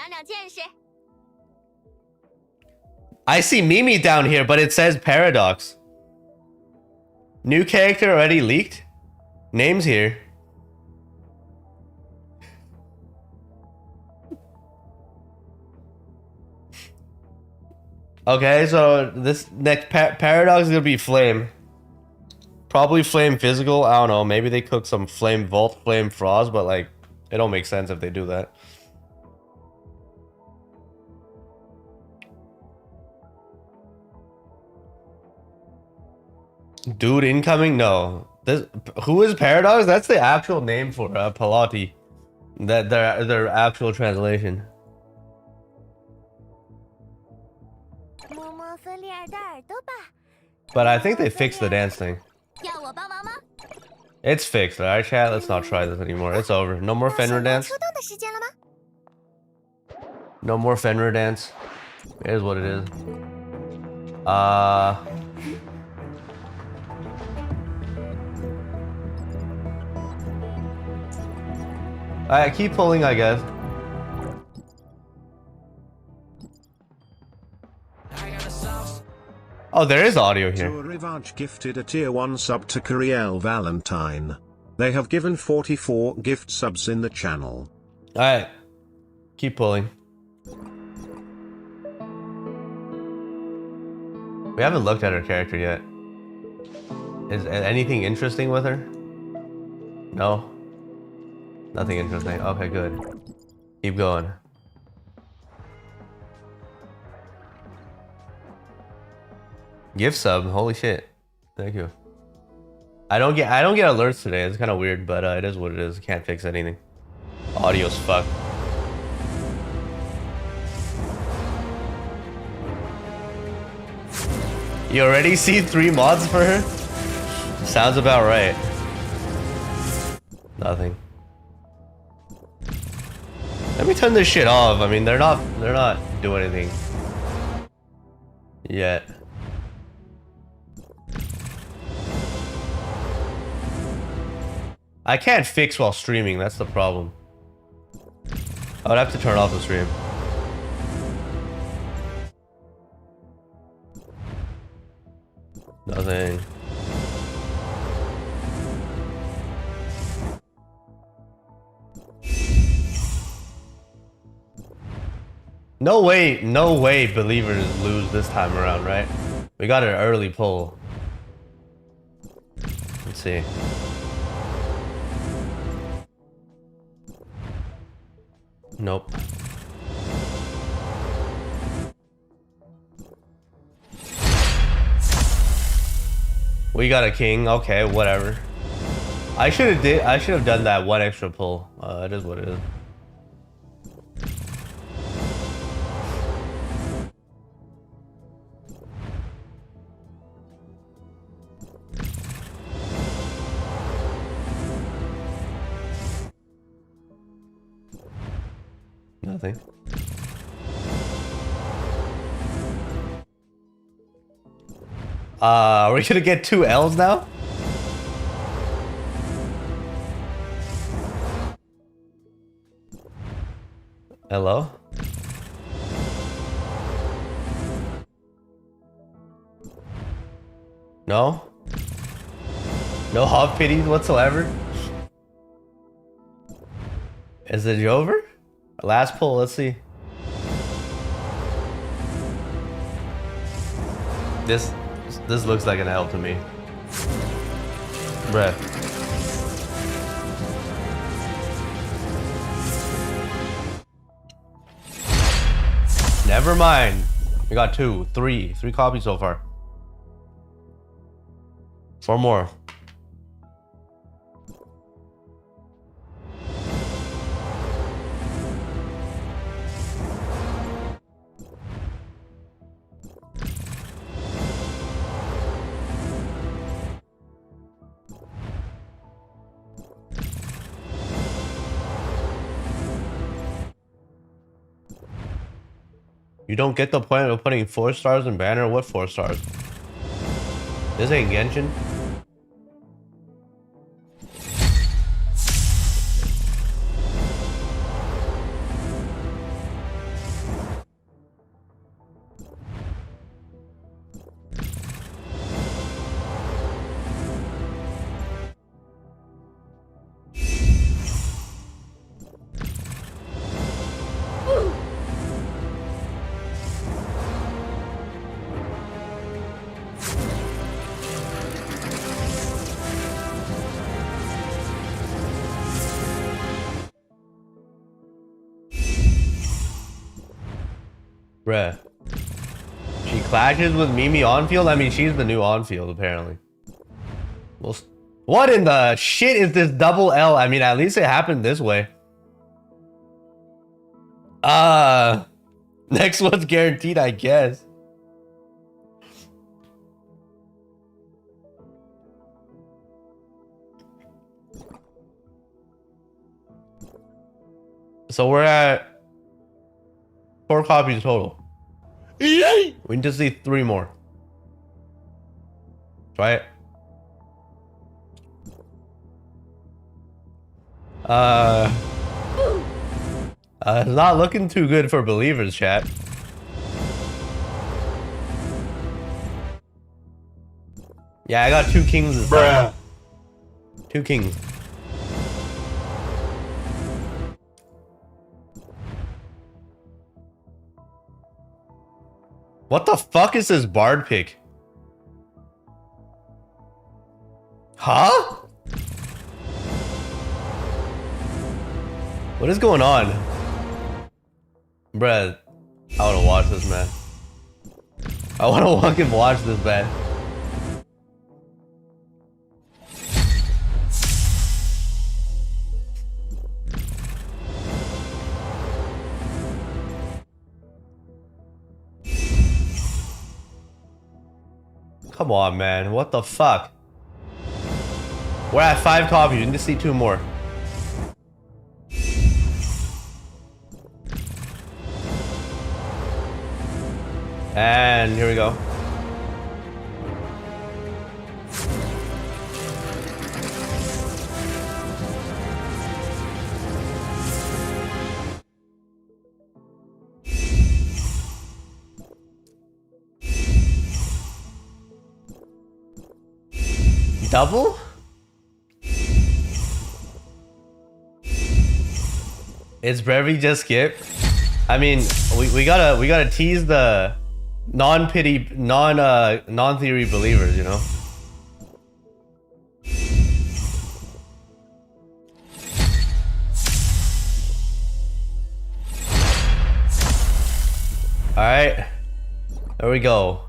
I see Mimi down here, but it says Paradox. New character already leaked? Names here. Okay, so this next Paradox is gonna be Flame. Probably Flame Physical. I don't know. Maybe they cooked some Flame Vault, Flame Frost, but like, it don't make sense if they do that. Dude incoming? No. This who is Paradox? That's the actual name for Palati. That their actual translation. But I think they fixed the dance thing. It's fixed. Alright, chat. Let's not try this anymore. It's over. No more Fenrir dance. No more Fenrir dance. It is what it is. I keep pulling, I guess. Oh, there is audio here. Rivage gifted a tier 1 sub to Curiel Valentine. They have given 44 gift subs in the channel. Alright. Keep pulling. We haven't looked at her character yet. Is anything interesting with her? No? Nothing interesting. Okay, good. Keep going. Gift sub, holy shit. Thank you. I don't get alerts today. It's kind of weird, but it is what it is. Can't fix anything. Audio's fucked. You already see 3 mods for her? Sounds about right. Nothing. Let me turn this shit off. I mean, they're not doing anything yet. I can't fix while streaming. That's the problem. I would have to turn off the stream. Nothing. No way believers lose this time around, right? We got an early pull. Let's see. Nope. We got a king. Okay, whatever. I should have done that 1 extra pull. It is what it is. Nothing. Are we gonna get 2 L's now? Hello? No? No hog pities whatsoever? Is it over? Last pull, let's see. This looks like an L to me. Bruh. Never mind. We got 2, 3 copies so far. 4 more. You don't get the point of putting 4 stars in banner? What 4 stars? This ain't Genshin. Bruh. She clashes with Mimi on field? I mean, she's the new on field, apparently. Well, what in the shit is this double L? I mean, at least it happened this way. Next one's guaranteed, I guess. So we're at 4 copies total. We need to see 3 more. Try it. It's not looking too good for believers, chat. Yeah, I got 2 kings this time. 2 kings. What the fuck is this bard pick? Huh? What is going on? Bruh, I wanna watch this, man. I wanna fucking watch this, man. Come on, man. What the fuck? We're at 5 copies. We need to see 2 more. And here we go. Double? It's brevey just skip. I mean, we gotta tease the non-pity, non-theory believers, you know? Alright. There we go.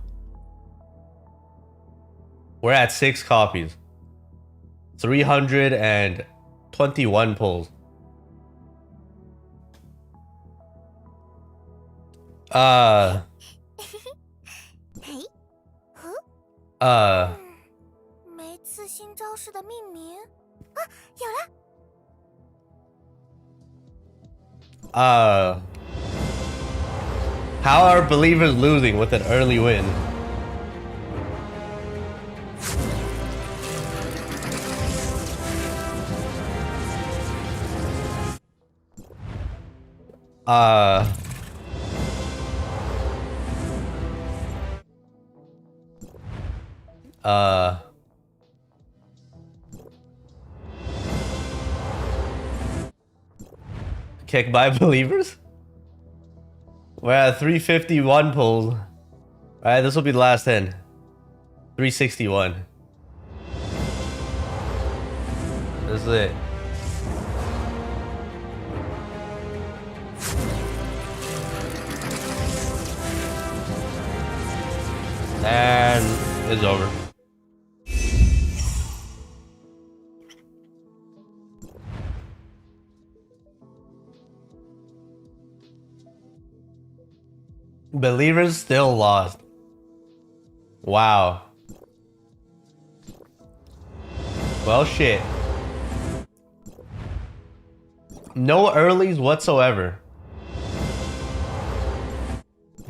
We're at 6 copies. 321 pulls. How are believers losing with an early win? Kick by believers? We're at 351 pulls. Alright, this will be the last 10. 361. This is it. And it's over. Believers still lost. Wow. Well, shit. No earlies whatsoever.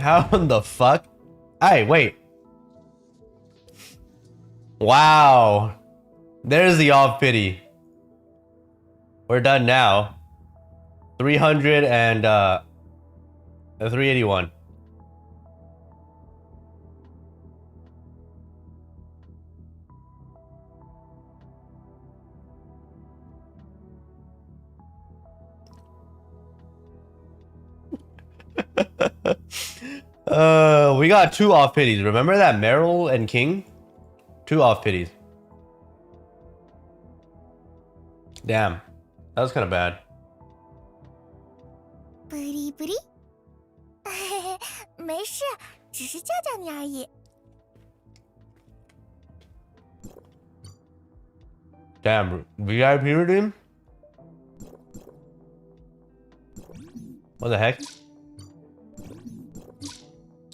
How in the fuck? Hey, wait. Wow. There's the off pity. We're done now. 300 and 381. We got 2 off pities. Remember that Meryl and King? 2 off pities. Damn. That was kind of bad. Pretty, pretty. 没事，只是叫叫你而已。Damn, VIP redeem? What the heck?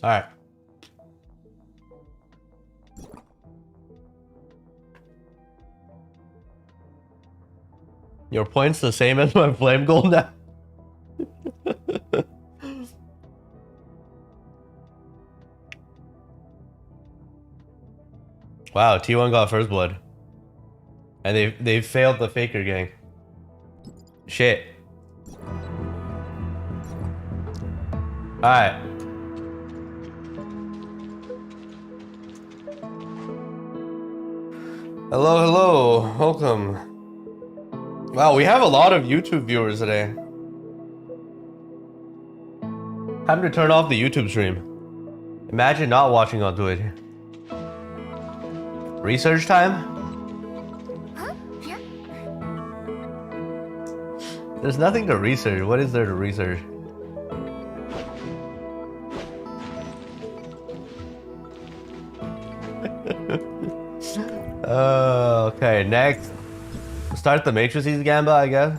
Alright. Your point's the same as my flame gold now? Wow, T1 got first blood. And they failed the Faker gang. Shit. Alright. Hello, hello. Welcome. Wow, we have a lot of YouTube viewers today. Time to turn off the YouTube stream. Imagine not watching on Twitch. Research time? There's nothing to research. What is there to research? Okay, next. Start the Matrices Gamba, I guess.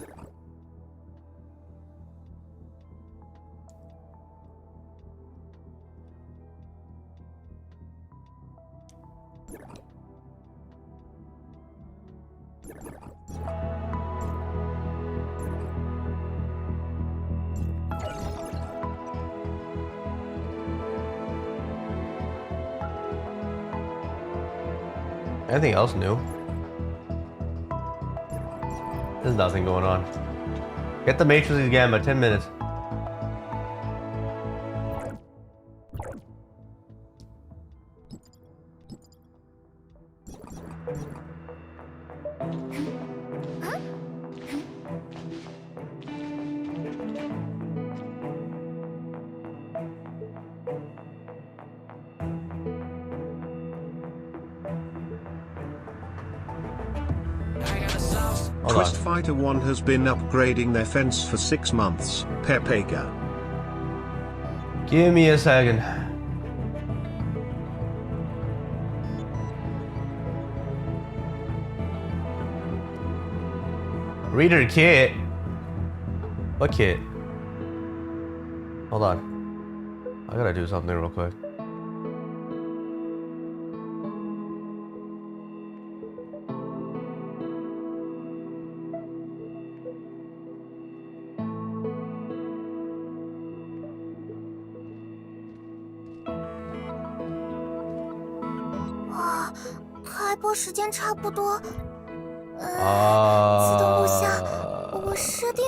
Anything else new? There's nothing going on. Get the Matrices Gamba, 10 minutes. Twist Fighter 1 has been upgrading their fence for 6 months. Pepega. Give me a second. Reader kit? What kit? Hold on. I gotta do something real quick.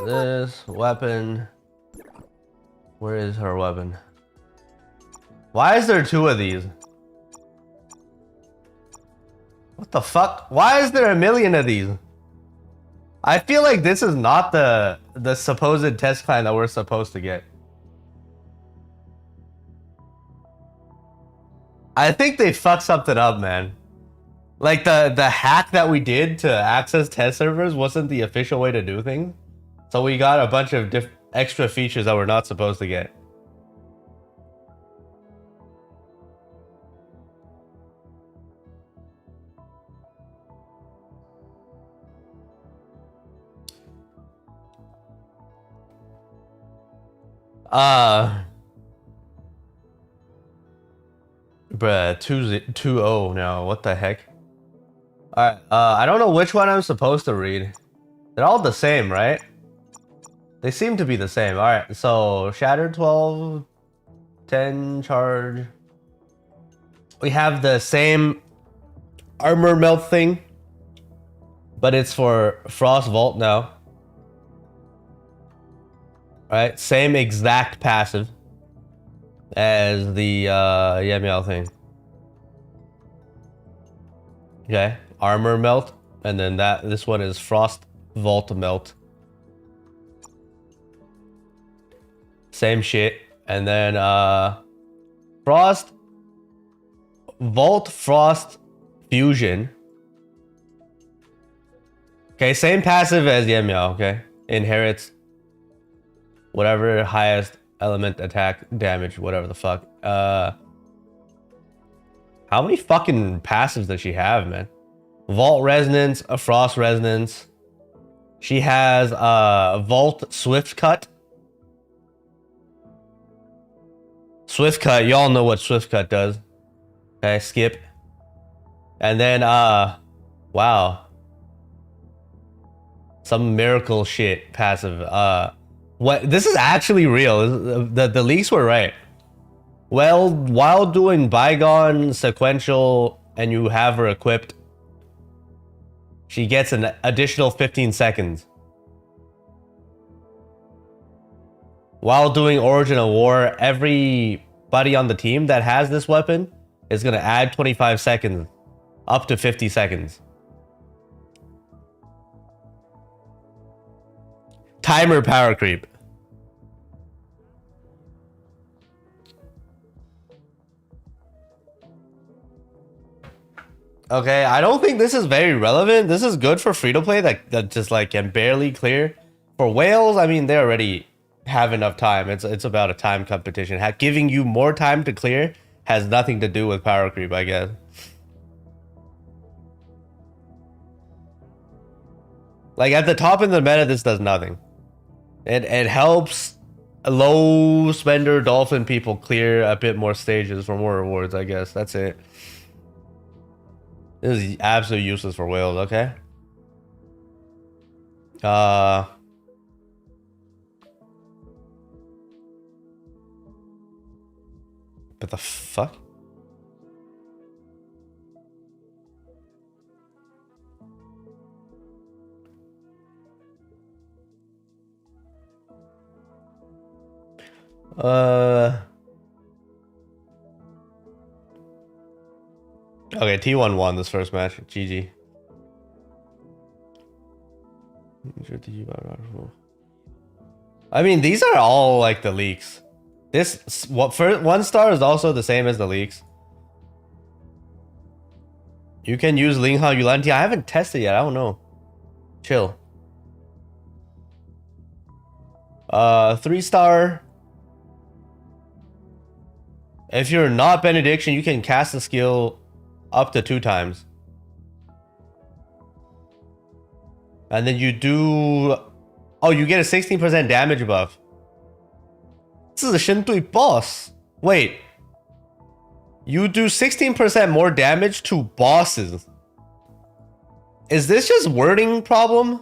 This weapon. Where is her weapon? Why is there 2 of these? What the fuck? Why is there a million of these? I feel like this is not the supposed test clan that we're supposed to get. I think they fucked something up, man. Like the hack that we did to access test servers wasn't the official way to do things. So we got a bunch of extra features that we're not supposed to get. Bruh, 2-0 now. What the heck? Alright, I don't know which one I'm supposed to read. They're all the same, right? They seem to be the same. Alright, so Shatter 12, 10 charge. We have the same armor melt thing, but it's for Frost Vault now. Right, same exact passive as the Yemiel thing. Okay, armor melt, and then this one is Frost Vault melt. Same shit, and then Frost Vault Frost Fusion. Okay, same passive as Yemiel. Okay, inherits whatever highest element attack damage, whatever the fuck. How many fucking passives does she have, man? Vault Resonance, a Frost Resonance. She has Vault Swift Cut. Swift Cut, y'all know what Swift Cut does. Okay, skip. And then wow. Some miracle shit passive. What, this is actually real. The leaks were right. Well, while doing Bygone sequential and you have her equipped, she gets an additional 15 seconds. While doing Origin of War, everybody on the team that has this weapon is going to add 25 seconds, up to 50 seconds. Timer power creep. Okay, I don't think this is very relevant. This is good for free-to-play that just like can barely clear. For whales, I mean, they already have enough time. It's about a time competition. Giving you more time to clear has nothing to do with power creep, I guess. Like at the top in the meta, this does nothing. It helps low spender dolphin people clear a bit more stages for more rewards, I guess. That's it. This is absolutely useless for whales, okay? What the fuck? Okay, T1 won this first match. GG. I mean, these are all like the leaks. This first 1 star is also the same as the leaks. You can use Linghao Yulanti. I haven't tested yet. I don't know. Chill. 3 star. If you're not Benediction, you can cast the skill up to 2 times. And then you do... Oh, you get a 16% damage buff. This is a Shintui boss. Wait. You do 16% more damage to bosses. Is this just wording problem?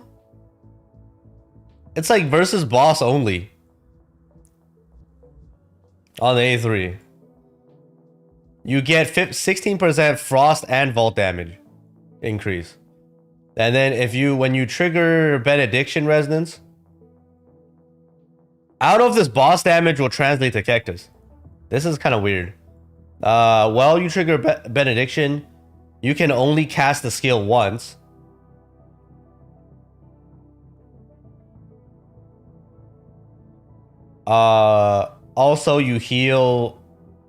It's like versus boss only. On the A3. You get 16% frost and vault damage increase. And then when you trigger Benediction Resonance, out of this boss damage will translate to Cactus. This is kind of weird. While you trigger Benediction, you can only cast the skill once. Also you heal...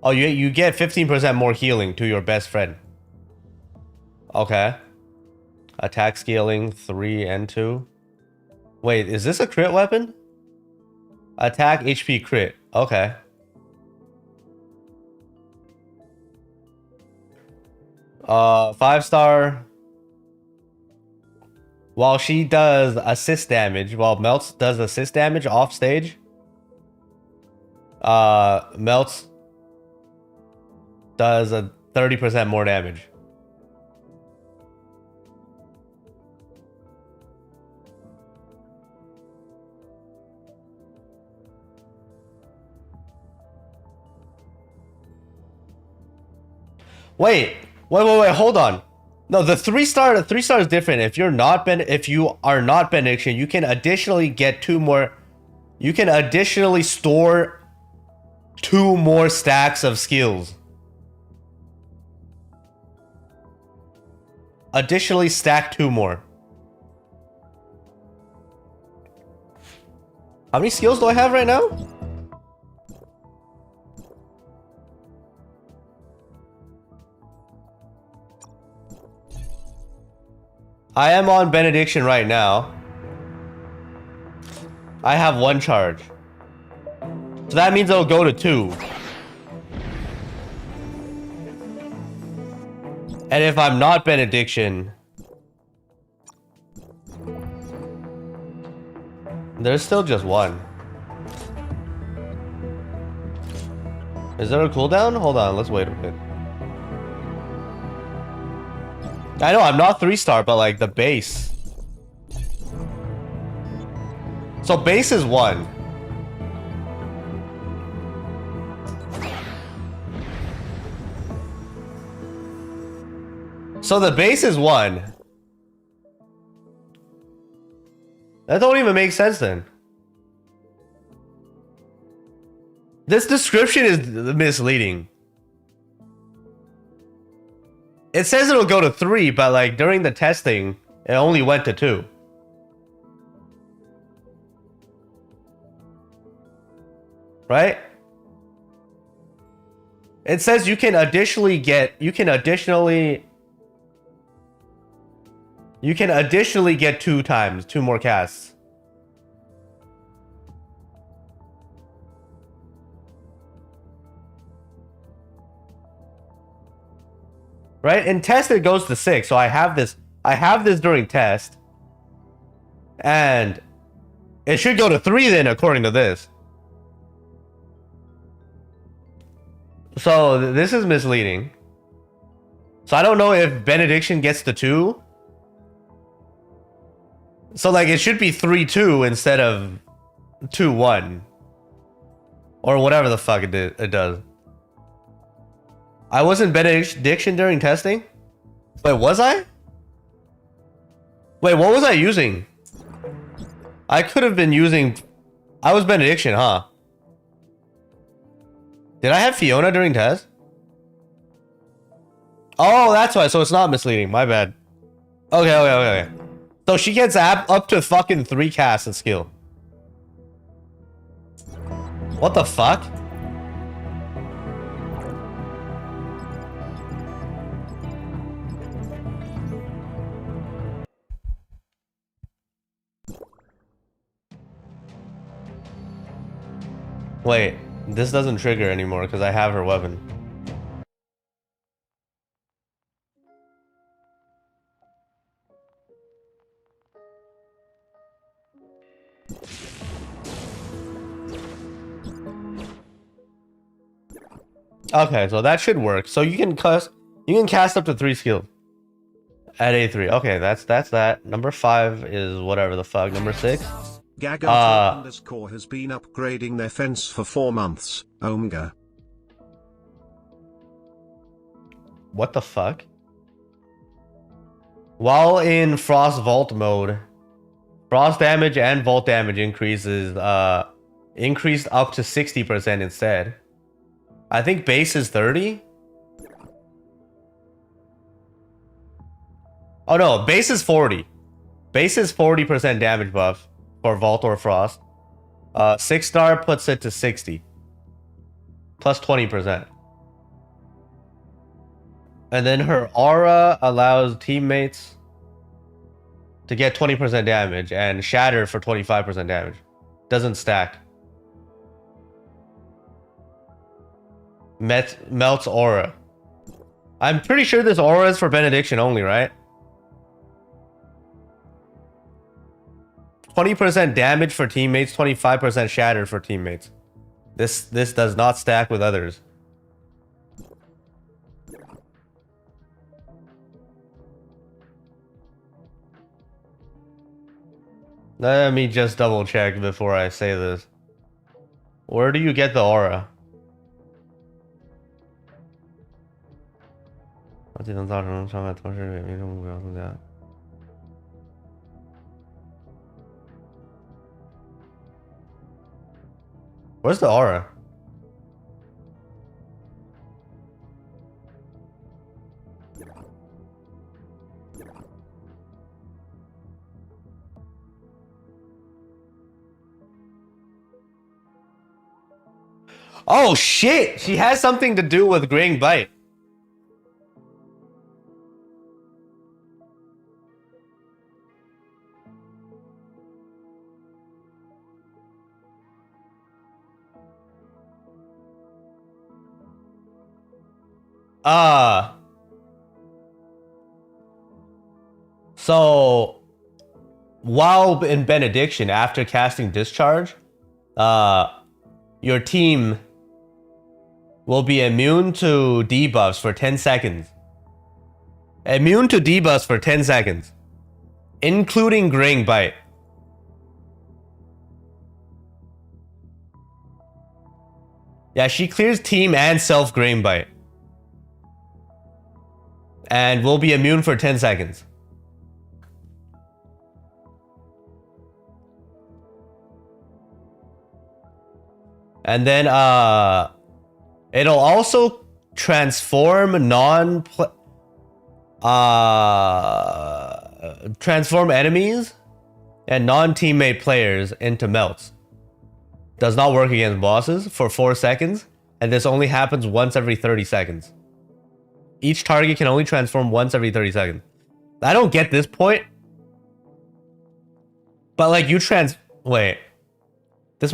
Oh, you get 15% more healing to your best friend. Okay. Attack scaling 3 and 2. Wait, is this a crit weapon? Attack HP crit. Okay. Five star. While she does assist damage, while Melts does assist damage off stage, Melts does a 30% more damage. Wait, hold on. No, the 3 star is different. If you are not Benediction, you can additionally get 2 more. You can additionally store 2 more stacks of skills. Additionally stack 2 more. How many skills do I have right now? I am on Benediction right now. I have 1 charge. So that means it'll go to 2. And if I'm not Benediction, There's still just one. Is there a cooldown? Hold on, let's wait a bit. I know I'm not 3-star, but like the base. So base is 1. So the base is 1. That don't even make sense then. This description is misleading. It says it'll go to 3, but like during the testing, it only went to 2. Right? It says you can additionally get 2 times, 2 more casts. Right? In test it goes to 6. So I have this during test. And it should go to 3 then according to this. So this is misleading. So I don't know if benediction gets to 2. So like it should be 3-2 instead of 2-1. Or whatever the fuck it does. I wasn't benediction during testing? Wait, was I? Wait, what was I using? I could have been using... I was benediction, huh? Did I have Fiona during test? Oh, that's why. So it's not misleading. My bad. Okay. So she gets up to fucking 3 casts in skill. What the fuck? Wait, this doesn't trigger anymore because I have her weapon. Okay, so that should work. So you can cast up to 3 skills at A3. Okay, that's that. Number 5 is whatever the fuck. Number 6. Gacha underscore has been upgrading their fence for 4 months. Omega. What the fuck? While in Frost Vault mode, Frost damage and Vault damage increased up to 60% instead. I think base is 30. Oh no, base is 40. Base is 40% damage buff for Vault or Frost. 6-star puts it to 60. Plus 20%. And then her aura allows teammates to get 20% damage and shatter for 25% damage. Doesn't stack. Melts aura. I'm pretty sure this aura is for benediction only, right? 20% damage for teammates, 25% shatter for teammates. This does not stack with others. Let me just double check before I say this. Where do you get the aura? Where's the aura? Oh shit! She has something to do with Graying Bite. So while in Benediction, after casting Discharge, your team will be immune to debuffs for 10 seconds. Immune to debuffs for 10 seconds, including Graying Bite. Yeah, she clears team and self Graying Bite. And will be immune for 10 seconds. And then it'll also transform transform enemies and non-teammate players into melts. Does not work against bosses for 4 seconds, and this only happens once every 30 seconds. Each target can only transform once every 30 seconds. I don't get this point. But like wait. This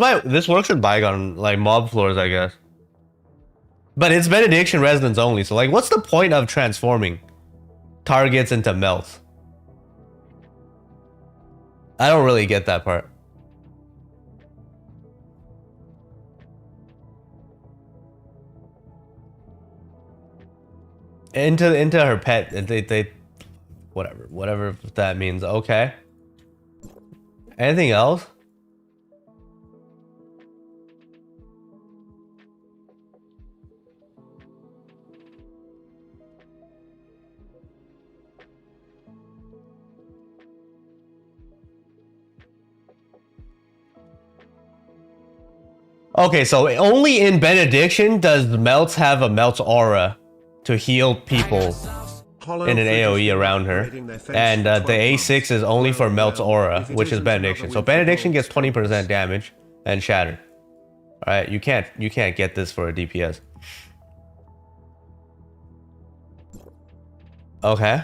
works with Bygone, like mob floors, I guess. But it's Benediction residents only, so like what's the point of transforming targets into melts? I don't really get that part. Into her pet, they whatever that means. Okay. Anything else? Okay, so only in Benediction does Melts have a Melts aura to heal people in an AoE around her. And the A6 is only for Melts aura, which is Benediction. So Benediction gets 20% damage and Shatter. Alright, you can't get this for a DPS. Okay.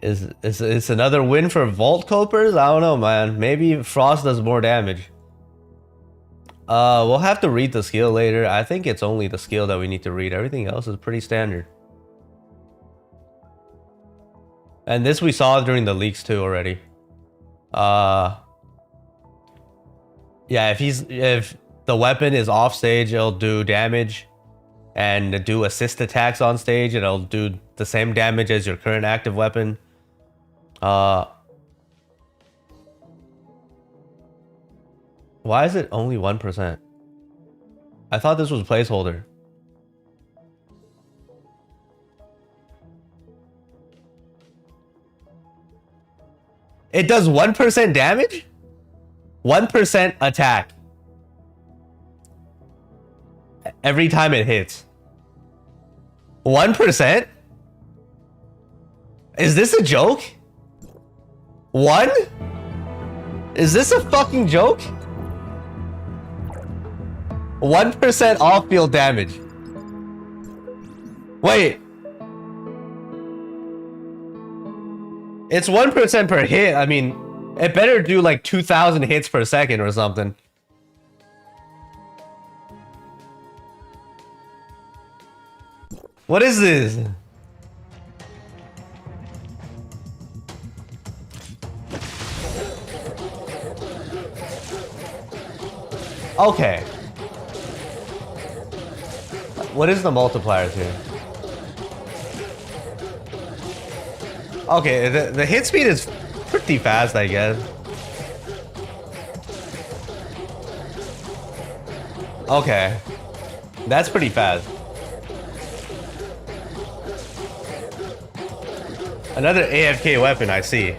Is another win for Vault Copers? I don't know, man. Maybe Frost does more damage. We'll have to read the skill later. I think it's only the skill that we need to read. Everything else is pretty standard. And this we saw during the leaks too already. Yeah, if the weapon is off stage, it'll do damage and do assist attacks on stage, and it'll do the same damage as your current active weapon. Why is it only 1%? I thought this was placeholder. It does 1% damage? 1% attack. Every time it hits. 1%? Is this a joke? 1? Is this a fucking joke? 1% off-field damage. Wait. It's 1% per hit. I mean, it better do like 2,000 hits per second or something. What is this? Okay. What is the multipliers here? Okay, the hit speed is pretty fast, I guess. Okay. That's pretty fast. Another AFK weapon, I see.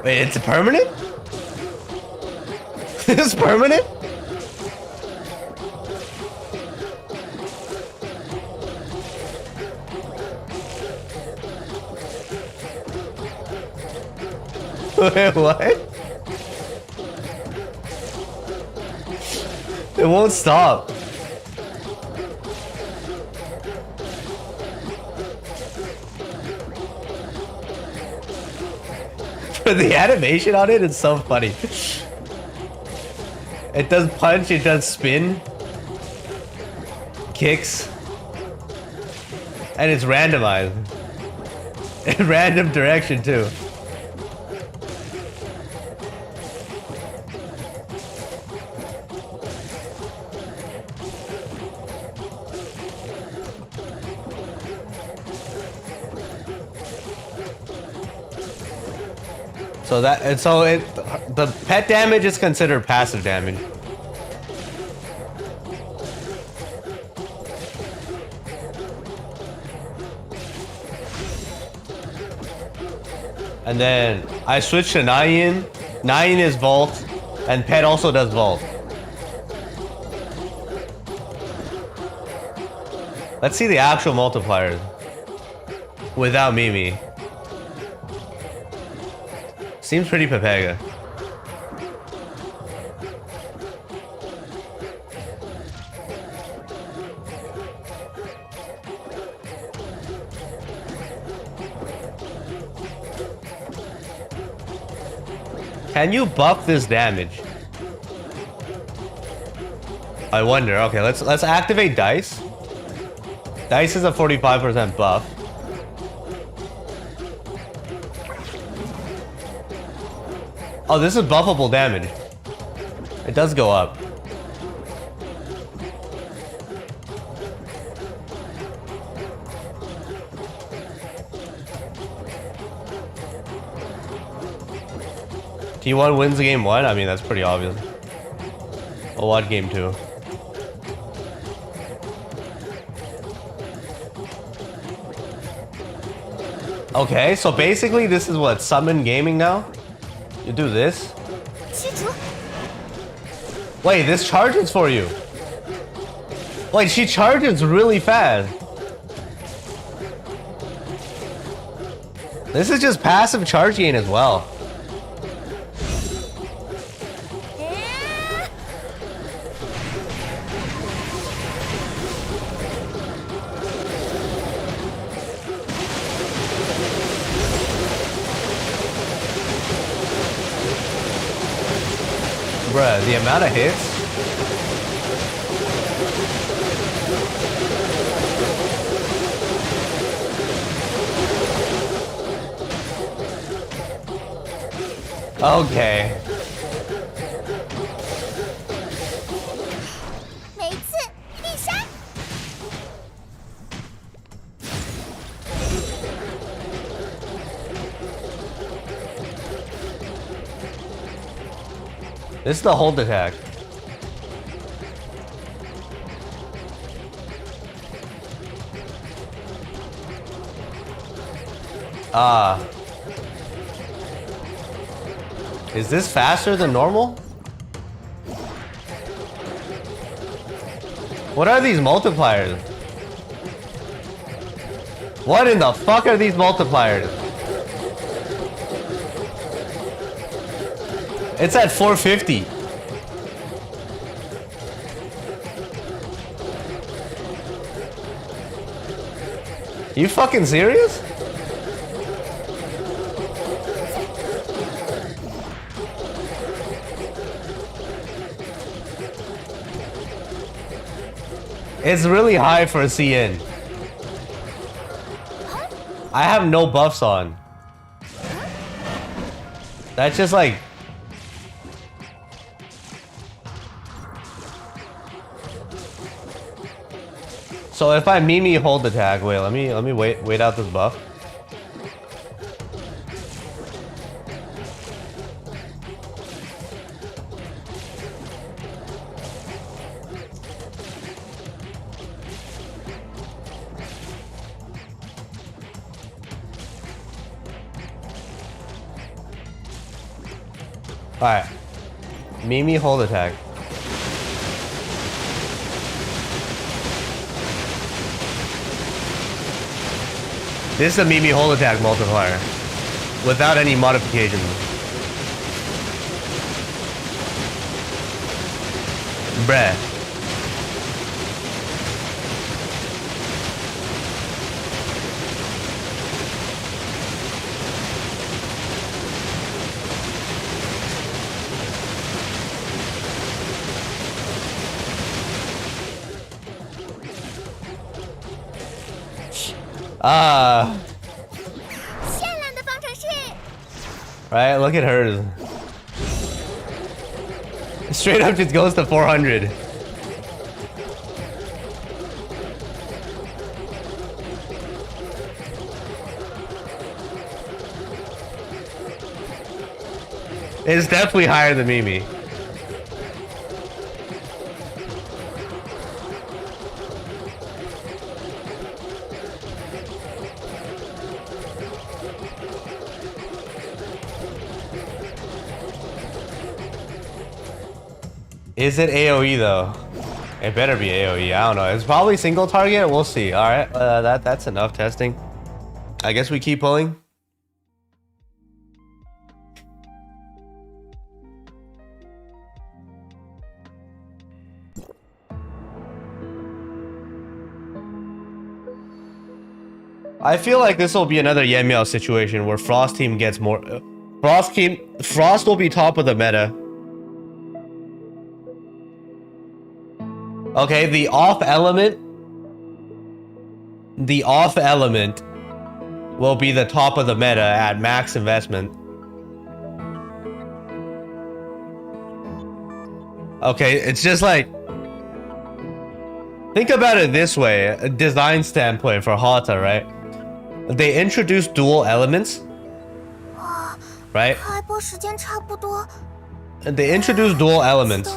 Wait, it's permanent? It's permanent? Wait, what? It won't stop. For the animation on it, it's so funny. It does punch, it does spin, kicks, and it's randomized. In random direction too. So the pet damage is considered passive damage. And then I switched to Nyan. Nyan is Vault, and Pet also does Vault. Let's see the actual multipliers without Mimi. Seems pretty Pepega. Can you buff this damage? I wonder. Okay, let's activate Dice. Dice is a 45% buff. Oh, this is buffable damage. It does go up. T1 wins the game 1? I mean, that's pretty obvious. We'll watch game 2. Okay, so basically this is what? Summon gaming now? You do this? Wait, this charges for you. Wait, she charges really fast. This is just passive charge gain as well. Bruh, the amount of hits. Okay. This is the hold attack. Is this faster than normal? What are these multipliers? What in the fuck are these multipliers? It's at 450. You fucking serious? It's really high for a CN. I have no buffs on. That's just like... So if I Mimi hold attack, wait, let me wait out this buff. Alright. Mimi hold attack. This is a Mimi hold attack multiplier. Without any modifications. Bruh. Right, look at hers. Straight up just goes to 400. It's definitely higher than Mimi. Is it AoE though? It better be AoE. I don't know. It's probably single target. We'll see. All right, that's enough testing. I guess we keep pulling. I feel like this will be another Yan Miao situation where Frost team gets more. Frost will be top of the meta. Okay, the off element will be the top of the meta at max investment. Okay, it's just like, think about it this way, a design standpoint for Hata, right? They introduced dual elements, right? They introduced dual elements.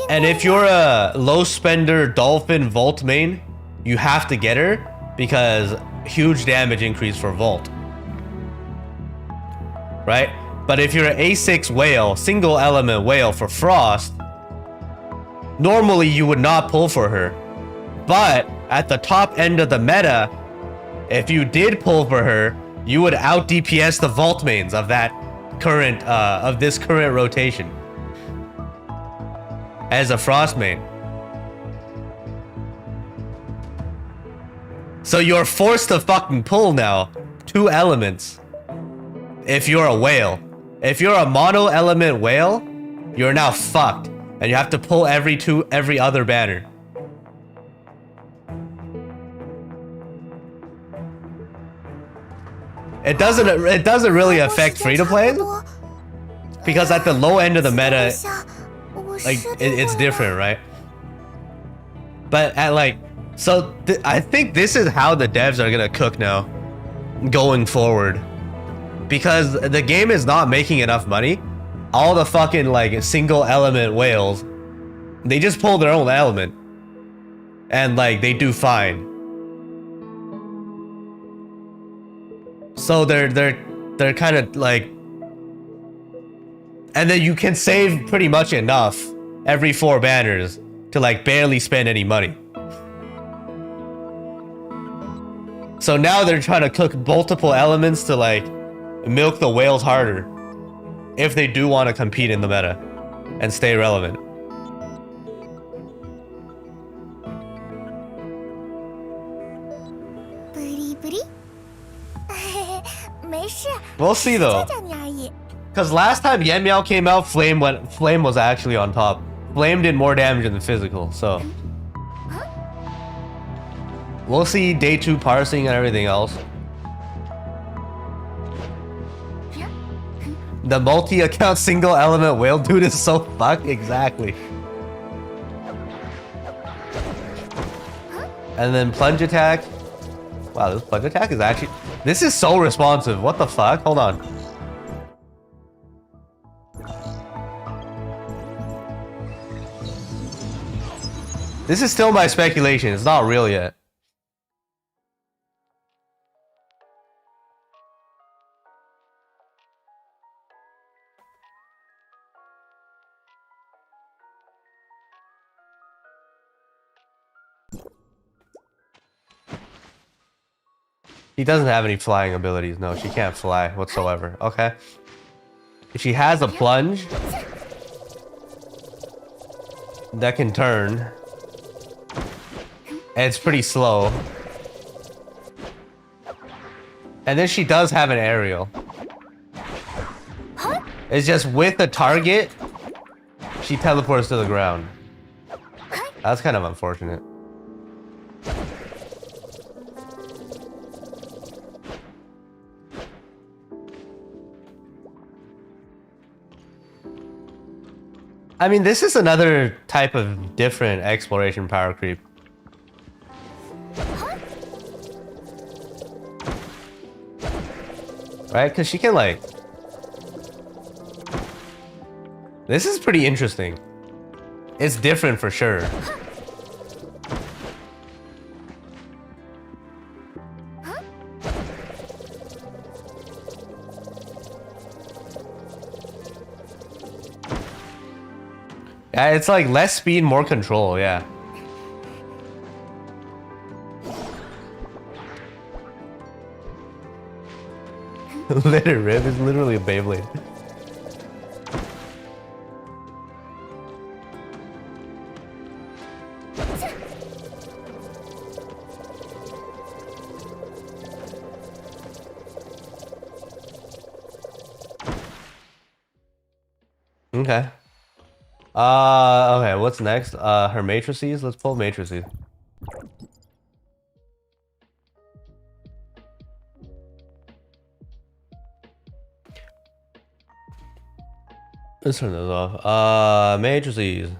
And if you're a low spender Dolphin Vault main, you have to get her because huge damage increase for Vault. Right? But if you're an A6 whale, single element whale for Frost, normally you would not pull for her. But at the top end of the meta, if you did pull for her, you would out DPS the Vault mains of that current of this current rotation. As a Frost main. So you're forced to fucking pull now 2 elements if you're a whale. If you're a mono element whale, you're now fucked and you have to pull every other banner. It doesn't really affect free to play because at the low end of the meta, like it's different, right? But at like, so I think this is how the devs are gonna cook now going forward, because the game is not making enough money. All the fucking like single element whales, they just pull their own element and like they do fine. So they're kind of like, and then you can save pretty much enough every 4 banners to like barely spend any money. So now they're trying to cook multiple elements to like milk the whales harder if they do want to compete in the meta and stay relevant. We'll see though. Because last time Yan Miao came out, Flame was actually on top. Flame did more damage than physical, so we'll see day 2 parsing and everything else. The multi-account single element whale dude is so fucked. Exactly. And then plunge attack. Wow, this plunge attack is actually... This is so responsive. What the fuck? Hold on. This is still my speculation. It's not real yet. She doesn't have any flying abilities. No, she can't fly whatsoever. Okay. She has a plunge that can turn. And it's pretty slow. And then she does have an aerial. It's just with the target, she teleports to the ground. That's kind of unfortunate. I mean, this is another type of different exploration power creep. Right? Because she can like... This is pretty interesting. It's different for sure. Yeah, it's like less speed, more control, yeah. Let it rip is literally a Beyblade. Okay. Okay, what's next? Her matrices? Let's pull matrices. Let's turn those off. Matrices.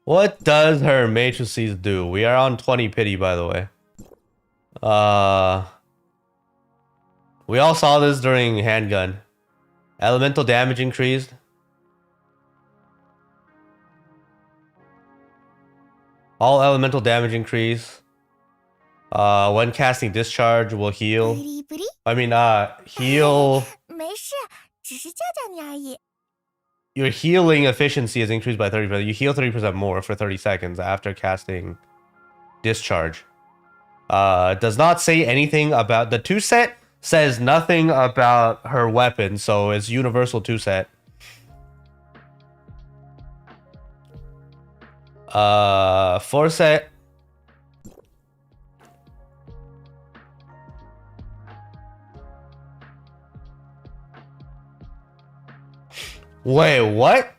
What does her matrices do? We are on 20 pity, by the way. We all saw this during handgun. Elemental damage increased. All elemental damage increase. When casting discharge will heal. I mean, heal. Your healing efficiency is increased by 30%. You heal 30% more for 30 seconds after casting discharge. Does not say anything about the 2-set. Says nothing about her weapon, so it's universal 2-set. 4-set. Wait, what?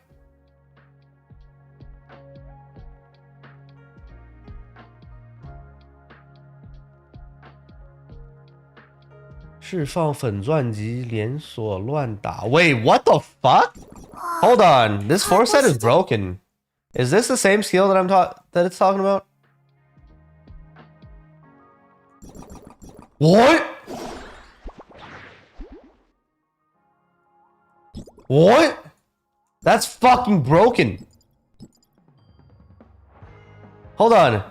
Wait, what the fuck? Hold on, this 4-set is broken. Is this the same skill that it's talking about? What? What? That's fucking broken. Hold on.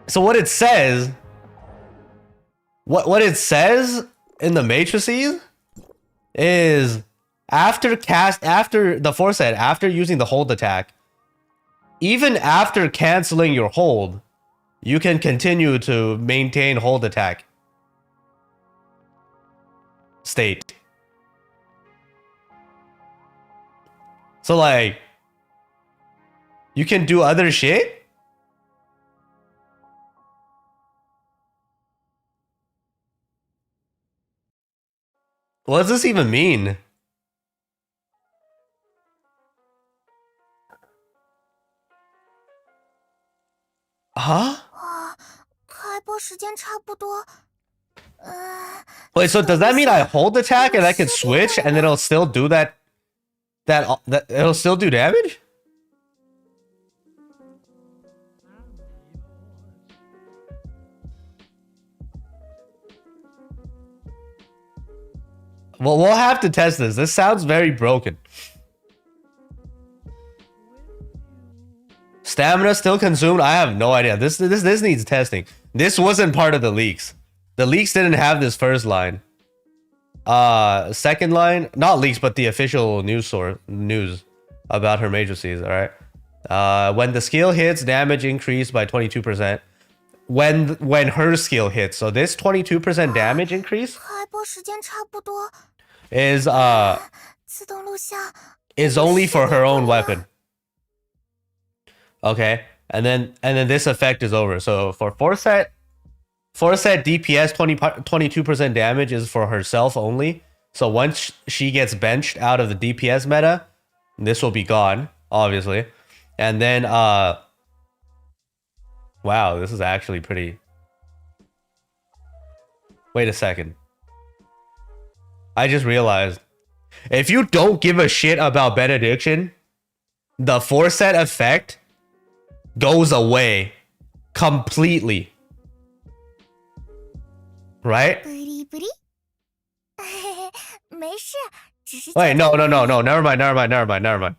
So what it says... What it says in the matrices is after the 4-set, after using the hold attack, even after canceling your hold, you can continue to maintain hold attack state. So like, you can do other shit? What does this even mean? Huh? Wait, so does that mean I hold attack and I can switch and it'll still do that it'll still do damage? Well, we'll have to test this. This sounds very broken. Stamina still consumed? I have no idea. This needs testing. This wasn't part of the leaks. The leaks didn't have this first line. Second line, not leaks, but the official news about her matrices, all right? When the skill hits, damage increased by 22%. When her skill hits. So this 22% damage increase is only for her own weapon. Okay, and then this effect is over. So for 4-set DPS, 22% damage is for herself only. So once she gets benched out of the DPS meta, this will be gone, obviously. And then wow, this is actually pretty Wait a second. I just realized. If you don't give a shit about benediction, the 4-set effect goes away completely. Right? Wait, no. Never mind.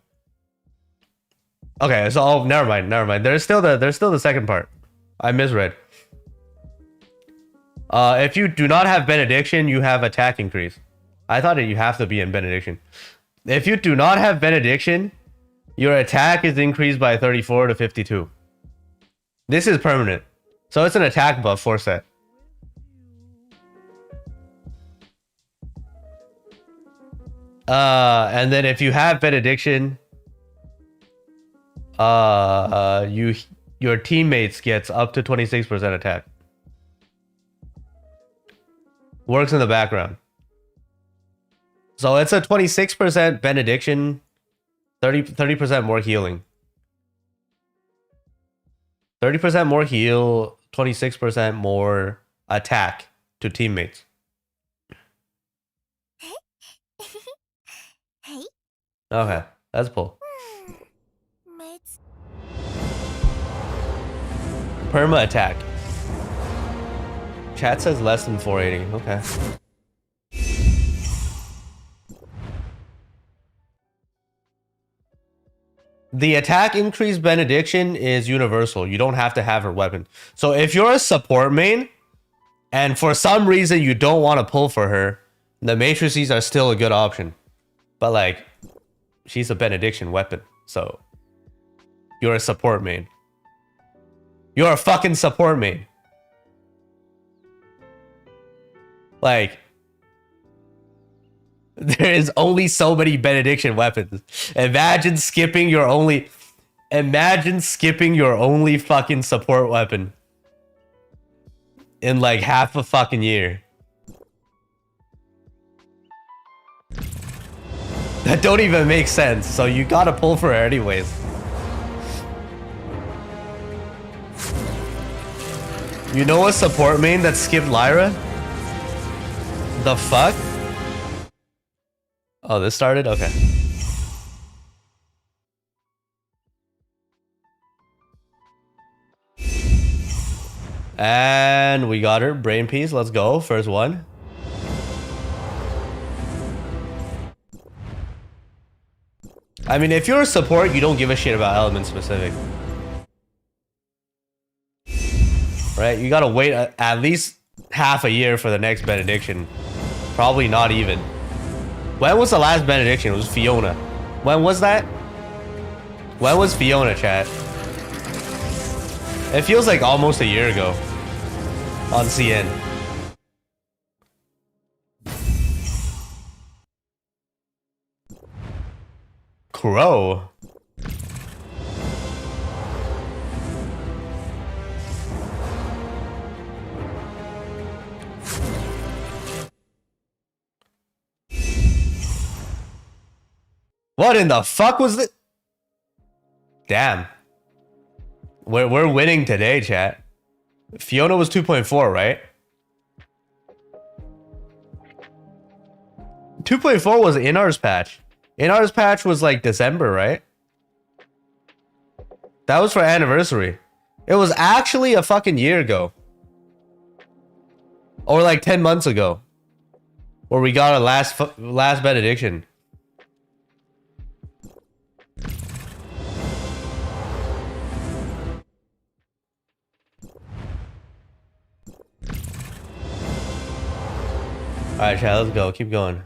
Okay, so never mind. There's still the second part. I misread. If you do not have benediction, you have attack increase. I thought that you have to be in benediction. If you do not have benediction, your attack is increased by 34 to 52. This is permanent. So it's an attack buff 4-set. And then if you have benediction, your teammates gets up to 26% attack. Works in the background. So it's a 26% benediction, 30% more healing. 30% more heal, 26% more attack to teammates. Okay, that's cool. Perma attack. Chat says less than 480. Okay. The attack increase benediction is universal. You don't have to have her weapon. So if you're a support main and for some reason you don't want to pull for her, the matrices are still a good option. But like, she's a benediction weapon. So you're a support main. You're a fucking support main. Like, there is only so many benediction weapons. Imagine skipping your only fucking support weapon in like half a fucking year. That don't even make sense. So you gotta pull for her anyways. You know a support main that skipped Lyra? The fuck? Oh, this started? Okay. And we got her. Brain piece. Let's go. First one. I mean, if you're a support, you don't give a shit about element specific. Right? You gotta wait at least half a year for the next benediction. Probably not even. When was the last benediction? It was Fiona. When was that? When was Fiona, chat? It feels like almost a year ago. On CN. Crow. What in the fuck was this? Damn. We're winning today, chat. Fiona was 2.4, right? 2.4 was Inar's patch. Inar's patch was like December, right? That was for anniversary. It was actually a fucking year ago. Or like 10 months ago. Where we got our last benediction. Alright, chat, let's go. Keep going.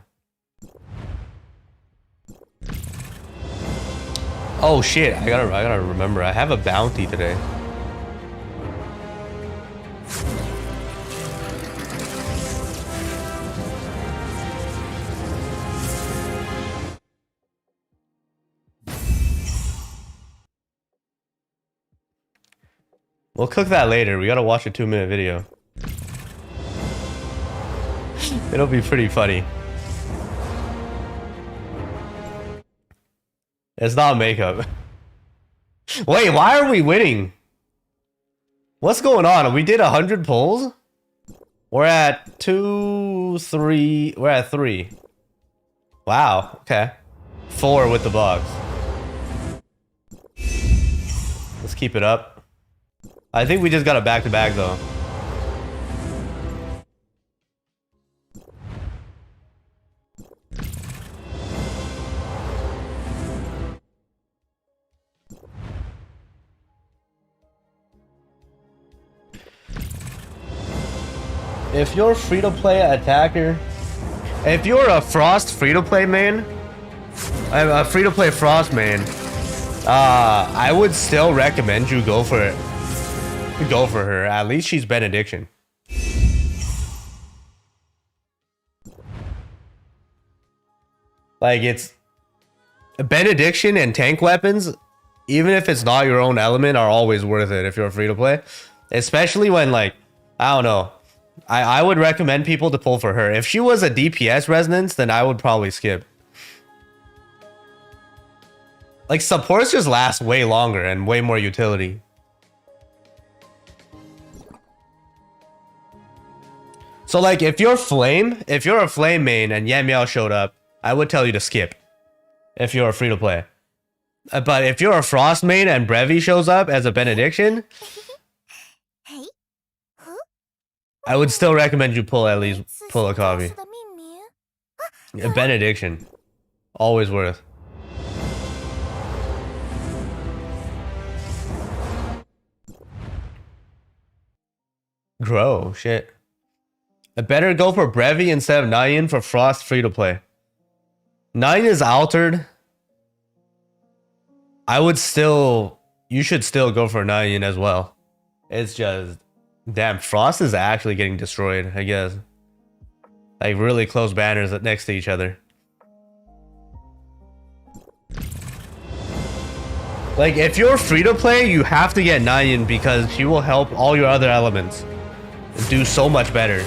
Oh shit, I gotta remember. I have a bounty today. We'll cook that later. We gotta watch a 2-minute video. It'll be pretty funny. It's not makeup. Wait, why are we winning? What's going on? We did 100 pulls? We're at 2, 3. We're at 3. Wow. Okay. 4 with the box. Let's keep it up. I think we just got a back-to-back though. If you're free-to-play attacker, if you're a Frost free-to-play main, a free-to-play Frost main, I would still recommend you go for it. Go for her. At least she's Benediction. Like, it's Benediction and tank weapons, even if it's not your own element, are always worth it if you're free-to-play. Especially when, like, I don't know. I would recommend people to pull for her. If she was a DPS resonance, then I would probably skip. Like, supports just last way longer and way more utility. So, like, if you're a flame main and Yan Miao showed up, I would tell you to skip. If you're a free-to-play. But if you're a Frost main and Brevey shows up as a Benediction, I would still recommend you at least pull a copy. A Benediction. Always worth. Grow, shit. I better go for Brevey instead of Nyan for Frost free to play. Nyan is altered. You should still go for Nyan as well. It's just, damn, Frost is actually getting destroyed, I guess. Like, really close banners next to each other. Like, if you're free to play, you have to get Nyan because she will help all your other elements do so much better.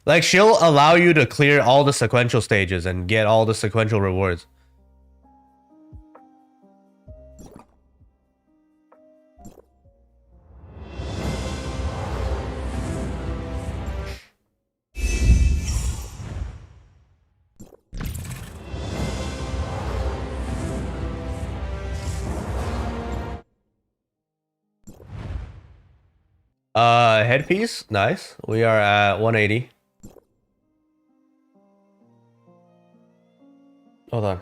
Like, she'll allow you to clear all the sequential stages and get all the sequential rewards. Headpiece, nice. We are at 180. Hold on.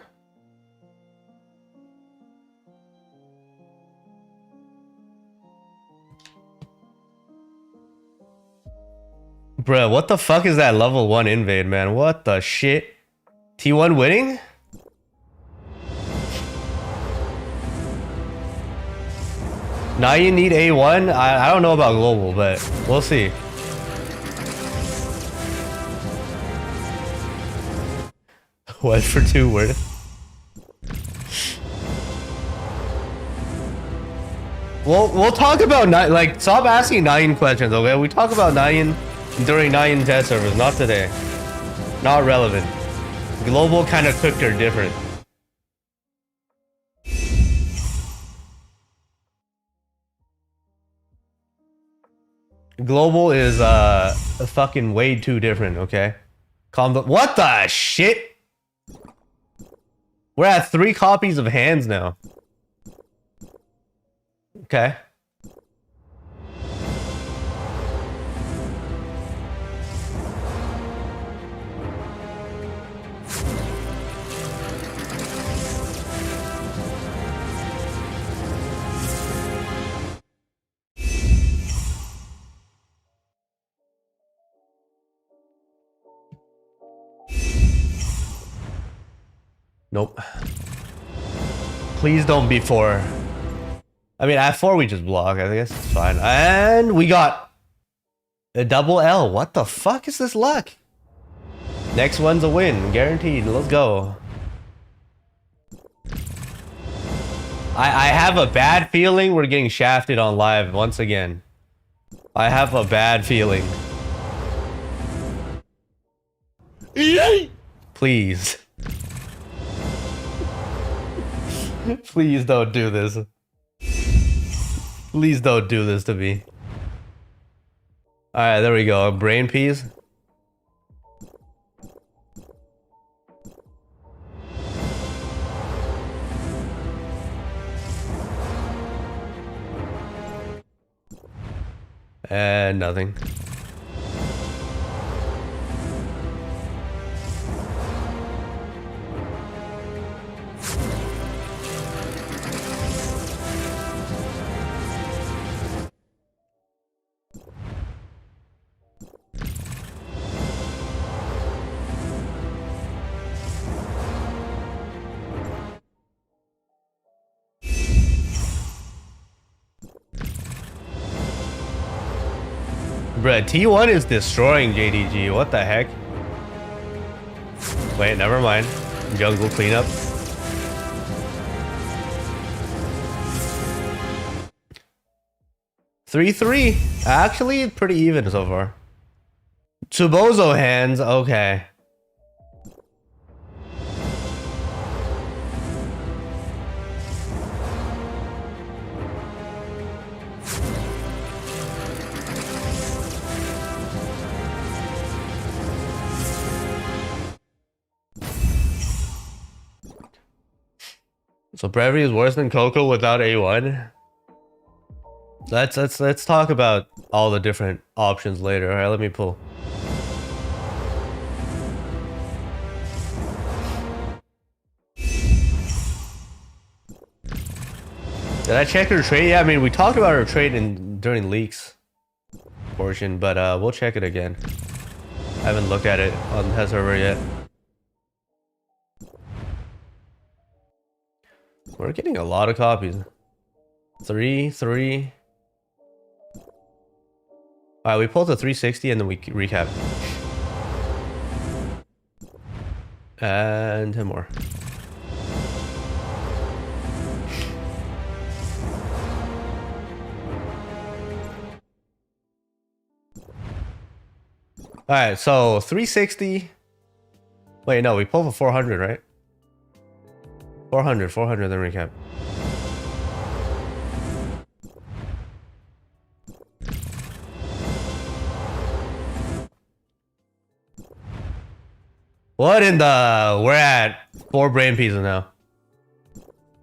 Bruh, what the fuck is that level 1 invade, man? What the shit? T1 winning? Now you need A1? I don't know about global, but we'll see. What for 2 worth? We'll talk about like, stop asking 9 questions, okay? We talk about 9 during 9 test servers, not today. Not relevant. Global kind of cooked her different. Global is fucking way too different, okay? What the shit? We're at 3 copies of hands now. Okay. Nope. Please don't be 4. I mean, at 4 we just block. I guess it's fine. And we got a double L. What the fuck is this luck? Next one's a win. Guaranteed. Let's go. I have a bad feeling we're getting shafted on live once again. I have a bad feeling. Please. Please don't do this. Please don't do this to me. Alright, there we go. Brain piece. And nothing. Bruh, T1 is destroying JDG. What the heck? Wait, never mind. Jungle cleanup. Three. Actually, pretty even so far. Tsubozo hands. Okay. So brevey is worse than Coco without A1. Let's talk about all the different options later. All right, let me pull. Did I check her trade? Yeah, I mean we talked about her trade during leaks portion, but we'll check it again. I haven't looked at it on the test server yet. We're getting a lot of copies. Three. Alright, we pulled the 360 and then we recap. And 10 more. Alright, so 360. Wait, no, we pulled for 400, right? 400, then recap. What in the... We're at 4 brain pieces now.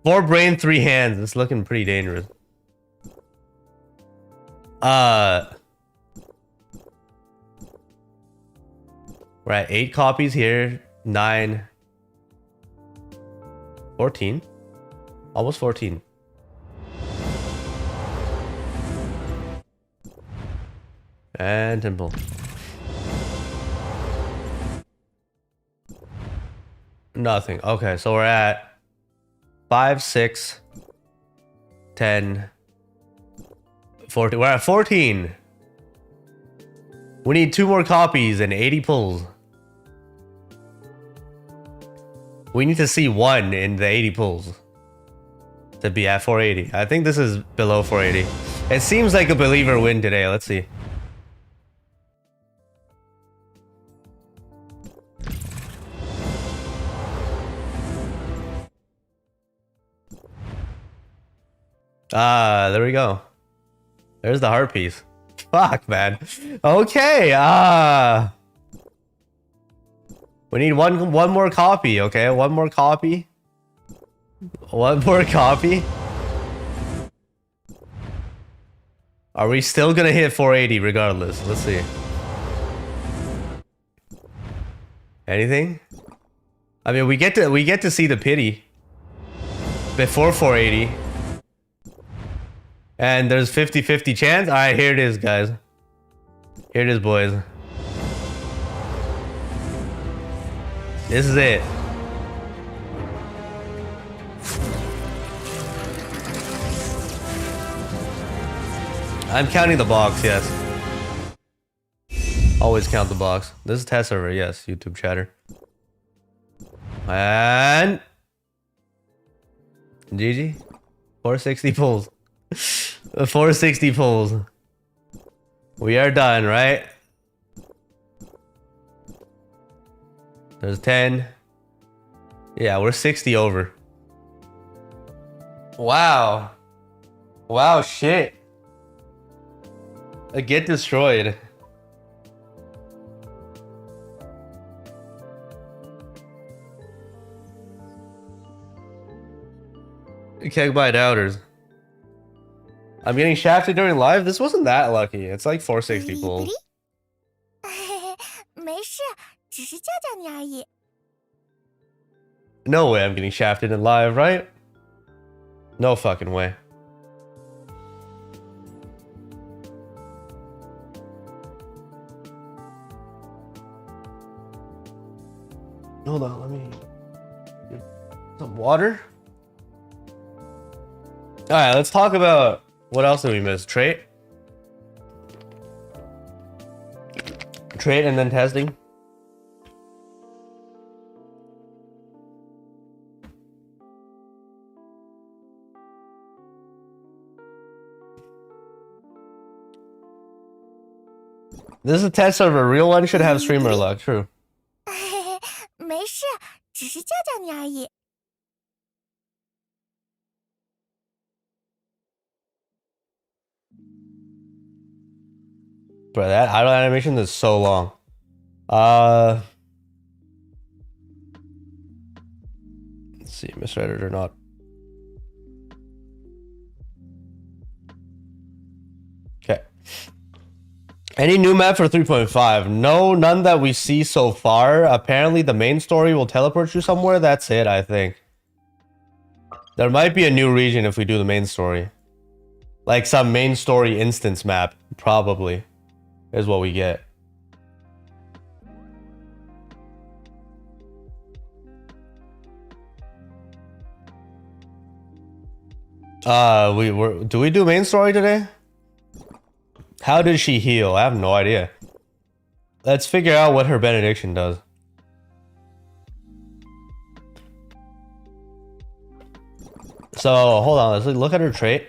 4 brain, 3 hands. It's looking pretty dangerous. We're at 8 copies here. 9. 14. Almost 14. And temple. Nothing. Okay, so we're at 5, 6, 10, 14. We're at 14. We need 2 more copies and 80 pulls. We need to see 1 in the 80 pulls to be at 480. I think this is below 480. It seems like a believer win today. Let's see. There we go. There's the heart piece. Fuck, man. Okay, we need one more copy, okay? One more copy. One more copy. Are we still gonna hit 480 regardless? Let's see. Anything? I mean, we get to see the pity before 480. And there's 50-50 chance. All right, here it is, guys. Here it is, boys. This is it. I'm counting the box, yes. Always count the box. This is test server, yes, YouTube chatter. And GG. 460 pulls. 460 pulls. We are done, right? There's 10. Yeah, we're 60 over. Wow. Wow, shit. Get destroyed. Keg by doubters. I'm getting shafted during live? This wasn't that lucky. It's like 460 pulls. 没事，只是叫叫你而已。 No way I'm getting shafted in live, right? No fucking way. Hold on, let me get some water. Alright, let's talk about what else did we miss? Trait? Trait and then testing. This is a test server. Real one should have streamer luck. True. 没事，只是叫叫你而已。 Bro, that idle animation is so long. Let's see, misread or not. Okay. Any new map for 3.5? No, none that we see so far. Apparently the main story will teleport you somewhere. That's it, I think. There might be a new region if we do the main story. Like some main story instance map, probably, is what we get. Do we do main story today? How did she heal? I have no idea. Let's figure out what her benediction does. So, hold on. Let's look at her trait.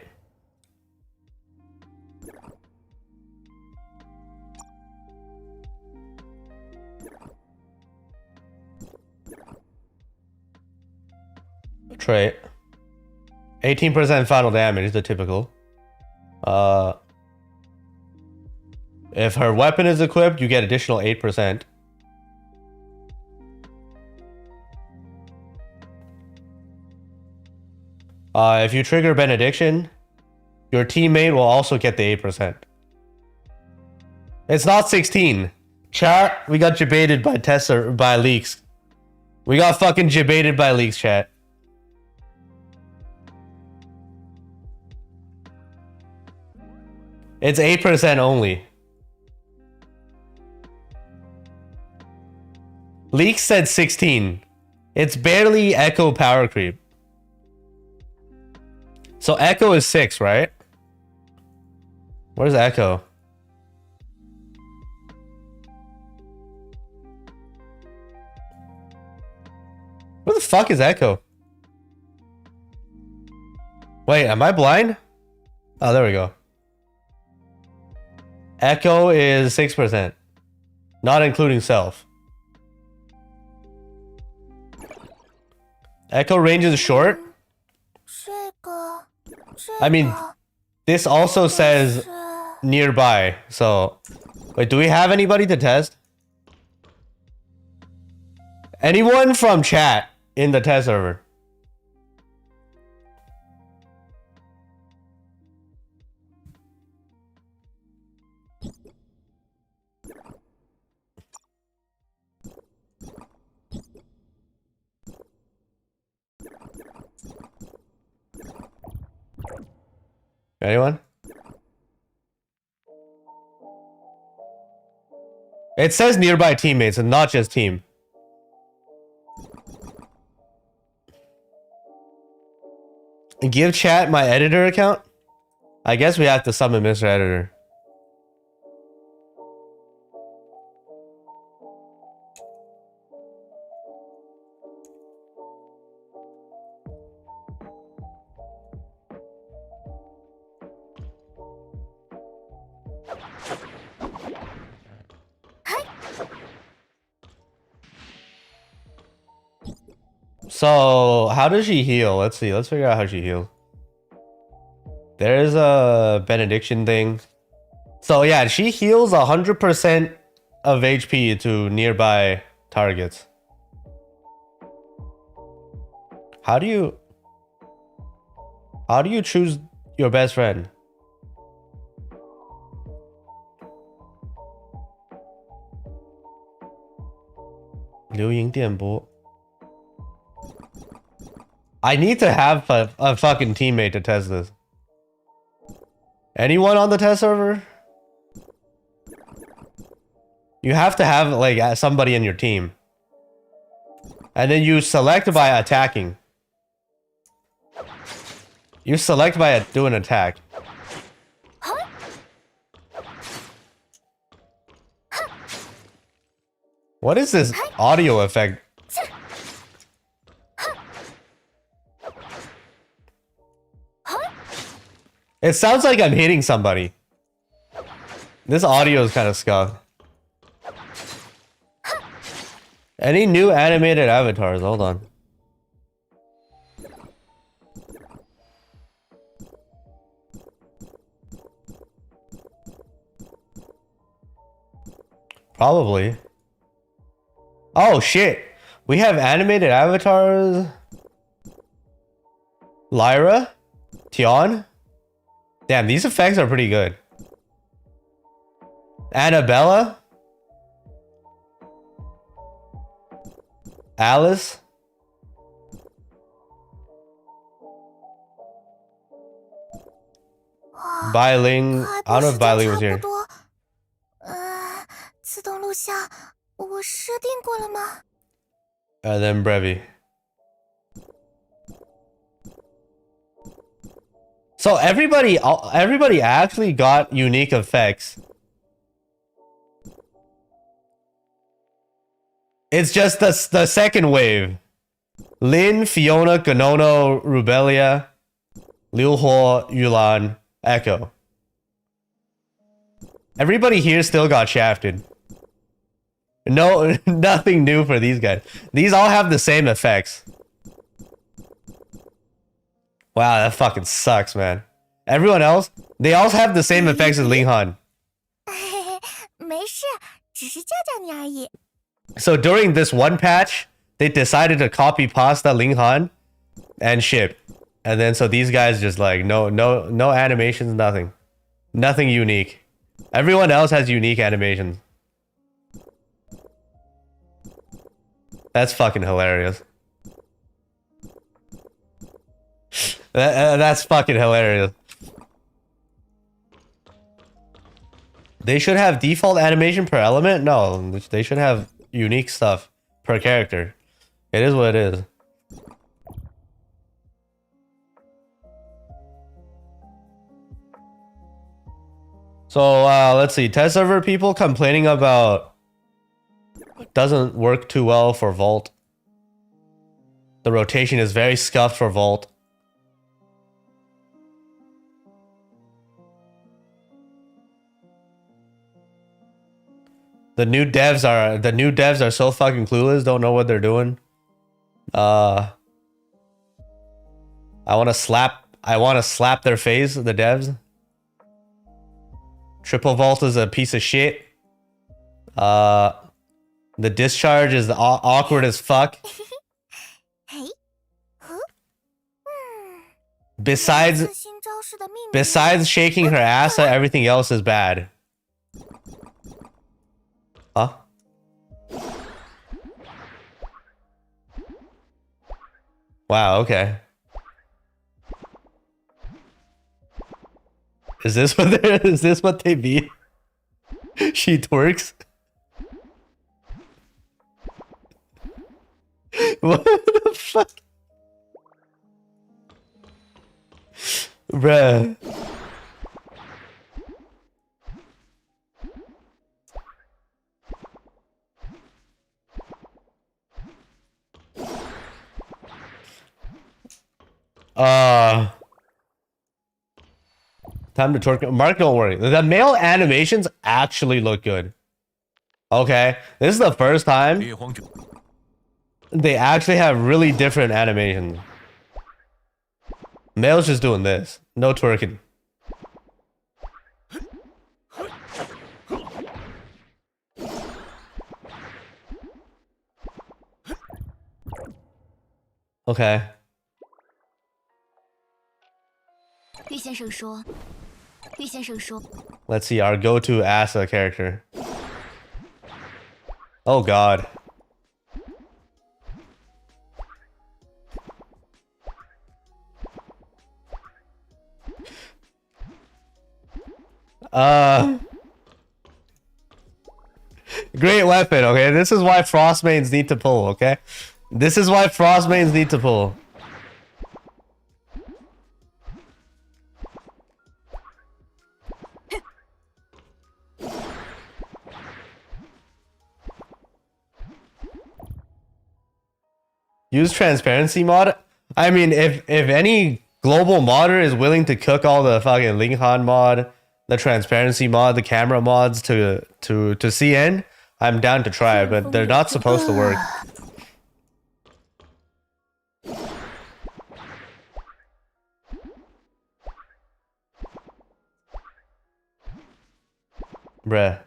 Trait. 18% final damage, the typical. If her weapon is equipped, you get additional 8%. If you trigger benediction, your teammate will also get the 8%. It's not 16. Chat, we got jebaited by by leaks. We got fucking jebaited by leaks, chat. It's 8% only. Leaks said 16. It's barely Echo power creep. So Echo is 6, right? Where's Echo? Where the fuck is Echo? Wait, am I blind? Oh, there we go. Echo is 6%. Not including self. Echo range is short. I mean, this also says nearby. So, wait, do we have anybody to test? Anyone from chat in the test server? Anyone? It says nearby teammates and not just team. Give chat my editor account? I guess we have to summon Mr. Editor. So, how does she heal? Let's see. Let's figure out how she heals. There's a benediction thing. So yeah, she heals 100% of HP to nearby targets. How do you choose your best friend? I need to have a fucking teammate to test this. Anyone on the test server? You have to have like somebody in your team. And then you select by attacking. You select by doing attack. What is this audio effect? It sounds like I'm hitting somebody. This audio is kind of scuffed. Any new animated avatars? Hold on. Probably. Oh shit. We have animated avatars. Lyra? Tion? Damn, these effects are pretty good. Annabella? Alice? Bailing. I don't know if Bailing was here. 自动录像，我设定过了吗？ And then brevey. So everybody actually got unique effects. It's just the second wave. Lin, Fiona, Ganono, Rubelia, Liu Huo, Yulan, Echo. Everybody here still got shafted. No, nothing new for these guys. These all have the same effects. Wow, that fucking sucks, man. Everyone else, they all have the same effects as Ling Han. 没事，只是叫叫你而已。 So during this one patch, they decided to copy pasta Ling Han and ship. And then so these guys just like no animations, nothing. Nothing unique. Everyone else has unique animations. That's fucking hilarious. That's fucking hilarious. They should have default animation per element? No, they should have unique stuff per character. It is what it is. So let's see. Test server people complaining about doesn't work too well for Vault. The rotation is very scuffed for Vault. The new devs are so fucking clueless, don't know what they're doing. I want to slap their face, the devs. Triple Vault is a piece of shit. The discharge is awkward as fuck. Besides shaking her ass, everything else is bad. Huh? Wow, okay. Is this what they be? She twerks? What the fuck? Bruh. Time to twerk. Mark, don't worry. The male animations actually look good. Okay, this is the first time they actually have really different animations. Male's just doing this. No twerking. Okay. 玉先生说，玉先生说， Let's see our go-to Asa character. Oh God. Great weapon, okay? This is why frost mains need to pull, okay? This is why frost mains need to pull. Use transparency mod? I mean, if any global modder is willing to cook all the fucking Linghan mod, the transparency mod, the camera mods to CN, I'm down to try, but they're not supposed to work. Bruh.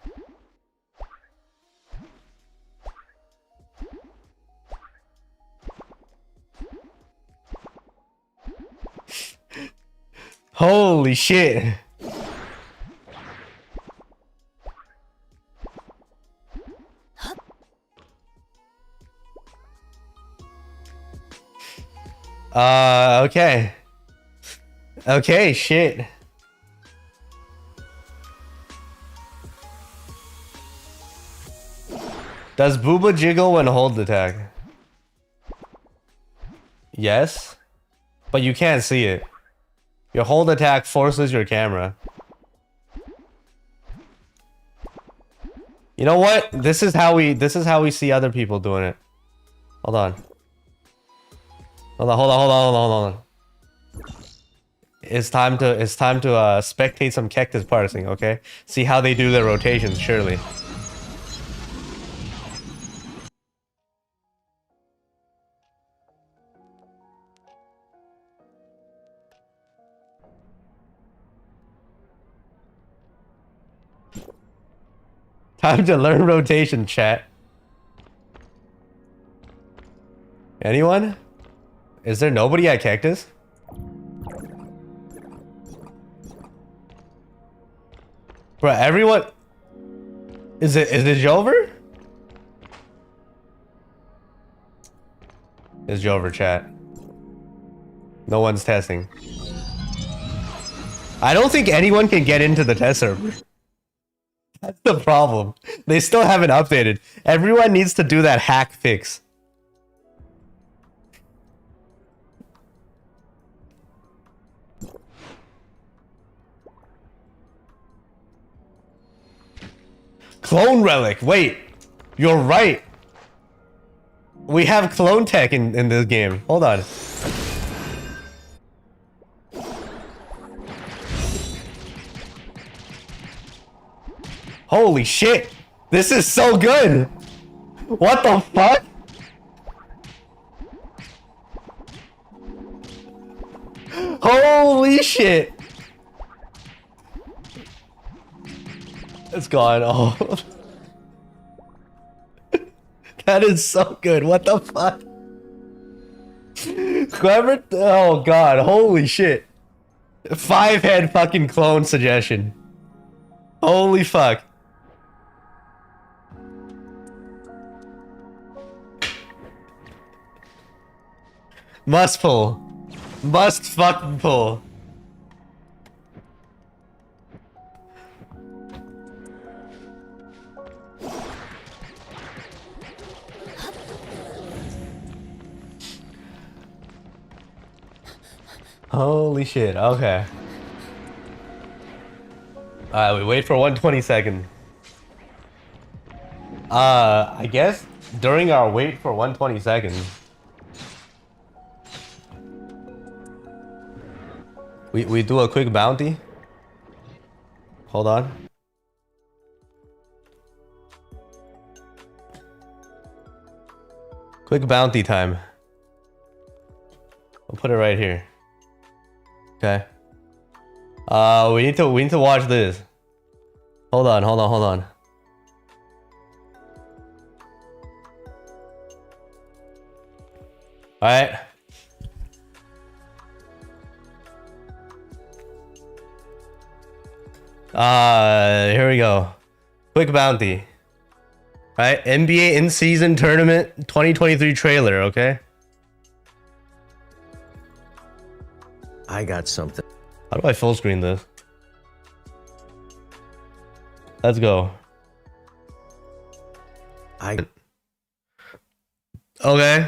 Holy shit. Okay. Okay, shit. Does Booba jiggle when hold attack? Yes. But you can't see it. Your hold attack forces your camera. You know what? This is how we see other people doing it. Hold on. Hold on. It's time to spectate some cactus parsing, okay? See how they do their rotations, surely. Time to learn rotation, chat. Anyone? Is there nobody at Cactus? Bro, everyone... Is it Jover? It's Jover, chat. No one's testing. I don't think anyone can get into the test server. That's the problem. They still haven't updated. Everyone needs to do that hack fix. Clone relic. Wait. You're right. We have clone tech in this game. Hold on. Holy shit! This is so good! What the fuck? Holy shit! It's gone. Oh. That is so good. What the fuck? Whoever... Oh god. Holy shit. 5-head fucking clone suggestion. Holy fuck. Must pull. Must fucking pull. Holy shit, okay. We wait for 120 seconds. I guess during our wait for 120 seconds, we do a quick bounty. Hold on. Quick bounty time. I'll put it right here. Okay. We need to watch this. Hold on. All right. Here we go. Quick bounty. Right, NBA in-season tournament 2023 trailer, okay? I got something. How do I full screen this? Let's go. Okay.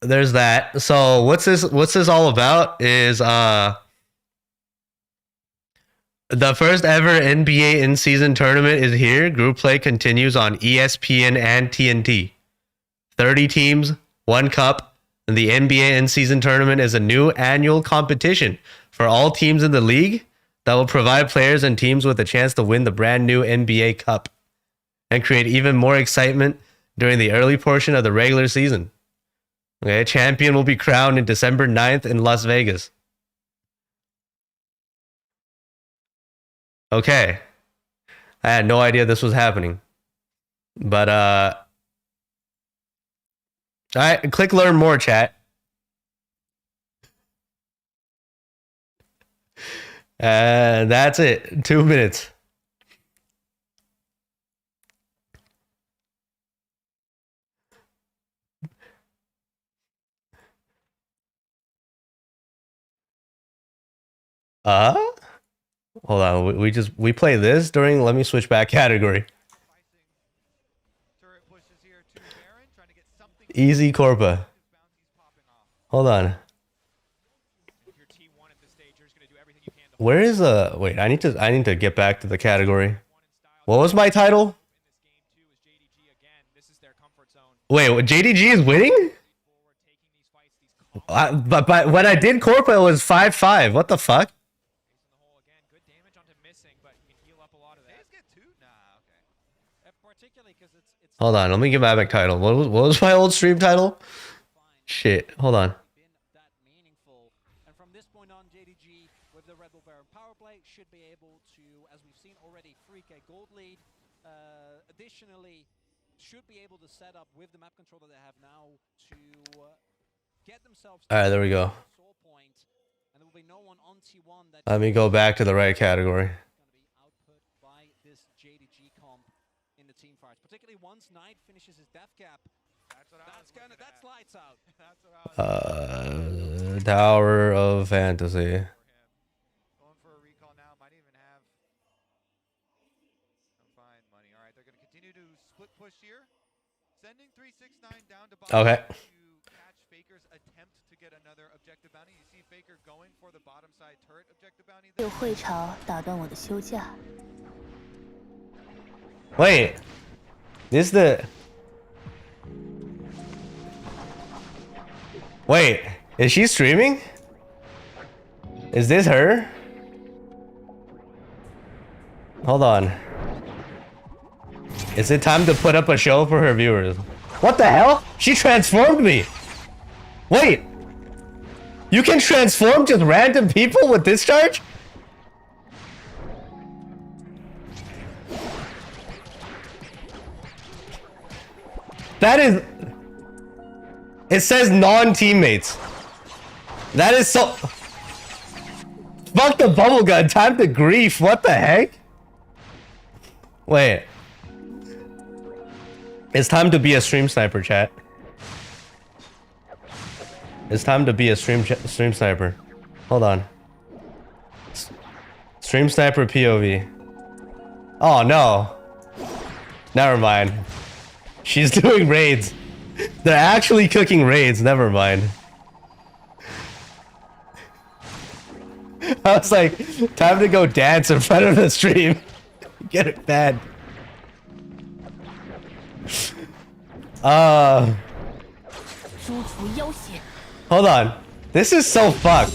There's that. So what's this all about is the first ever NBA in-season tournament is here. Group play continues on ESPN and TNT. 30 teams, 1 cup. And the NBA in-season tournament is a new annual competition for all teams in the league that will provide players and teams with a chance to win the brand new NBA Cup and create even more excitement during the early portion of the regular season. Okay, champion will be crowned in December 9th in Las Vegas. Okay. I had no idea this was happening. But all right, click learn more, chat. And that's it. 2 minutes. Hold on. We play this during. Let me switch back category. Easy Corpa. Hold on. Where is wait, I need to get back to the category. What was my title? Wait, JDG is winning? But when I did Corpa, it was 5-5. What the fuck? Hold on, let me get my back title. What was my old stream title? Shit, hold on. Additionally, should be able to set up with the map controller they have now to get themselves. All right, there we go. Let me go back to the right category. Particularly once Knight finishes his death cap. That's lights out. Tower of Fantasy. Going for a recall now, might even have some fine money. All right, they're going to continue to split push here. Sending 369 down to bottom. Okay. To catch Faker's attempt to get another objective bounty. You see Faker going for the bottom side turret objective bounty. Wait. This the... Wait, is she streaming? Is this her? Hold on. Is it time to put up a show for her viewers? What the hell? She transformed me! Wait! You can transform just random people with discharge? That is... It says non-teammates. That is so... Fuck the bubble gun. Time to grief. What the heck? Wait. It's time to be a stream sniper, chat. It's time to be a stream sniper. Hold on. Stream sniper POV. Oh, no. Never mind. She's doing raids. They're actually cooking raids. Never mind. I was like, time to go dance in front of the stream. Get it bad. Hold on. This is so fucked.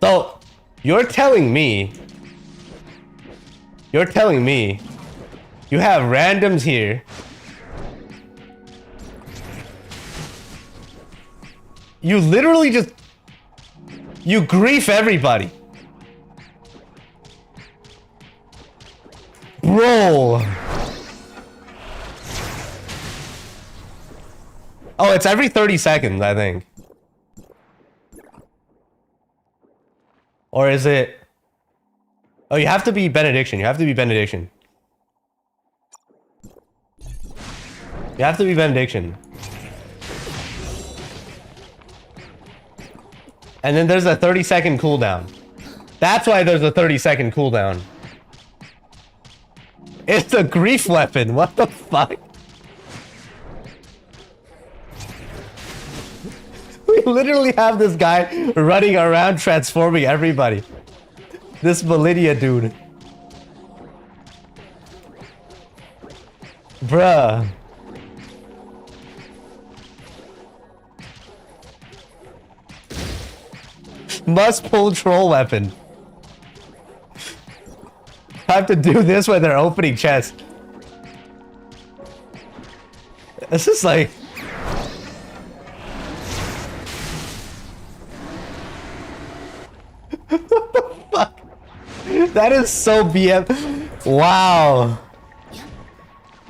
So, you're telling me you have randoms here. You literally just... You grief everybody. Bro. Oh, it's every 30 seconds, I think. Or is it... Oh, you have to be benediction. You have to be benediction. You have to be benediction. And then there's a 30-second cooldown. That's why there's a 30-second cooldown. It's a grief weapon. What the fuck? We literally have this guy running around transforming everybody. This Validia dude. Bruh. Must pull troll weapon. Have to do this when they're opening chests. This is like... What the fuck? That is so BM. Wow.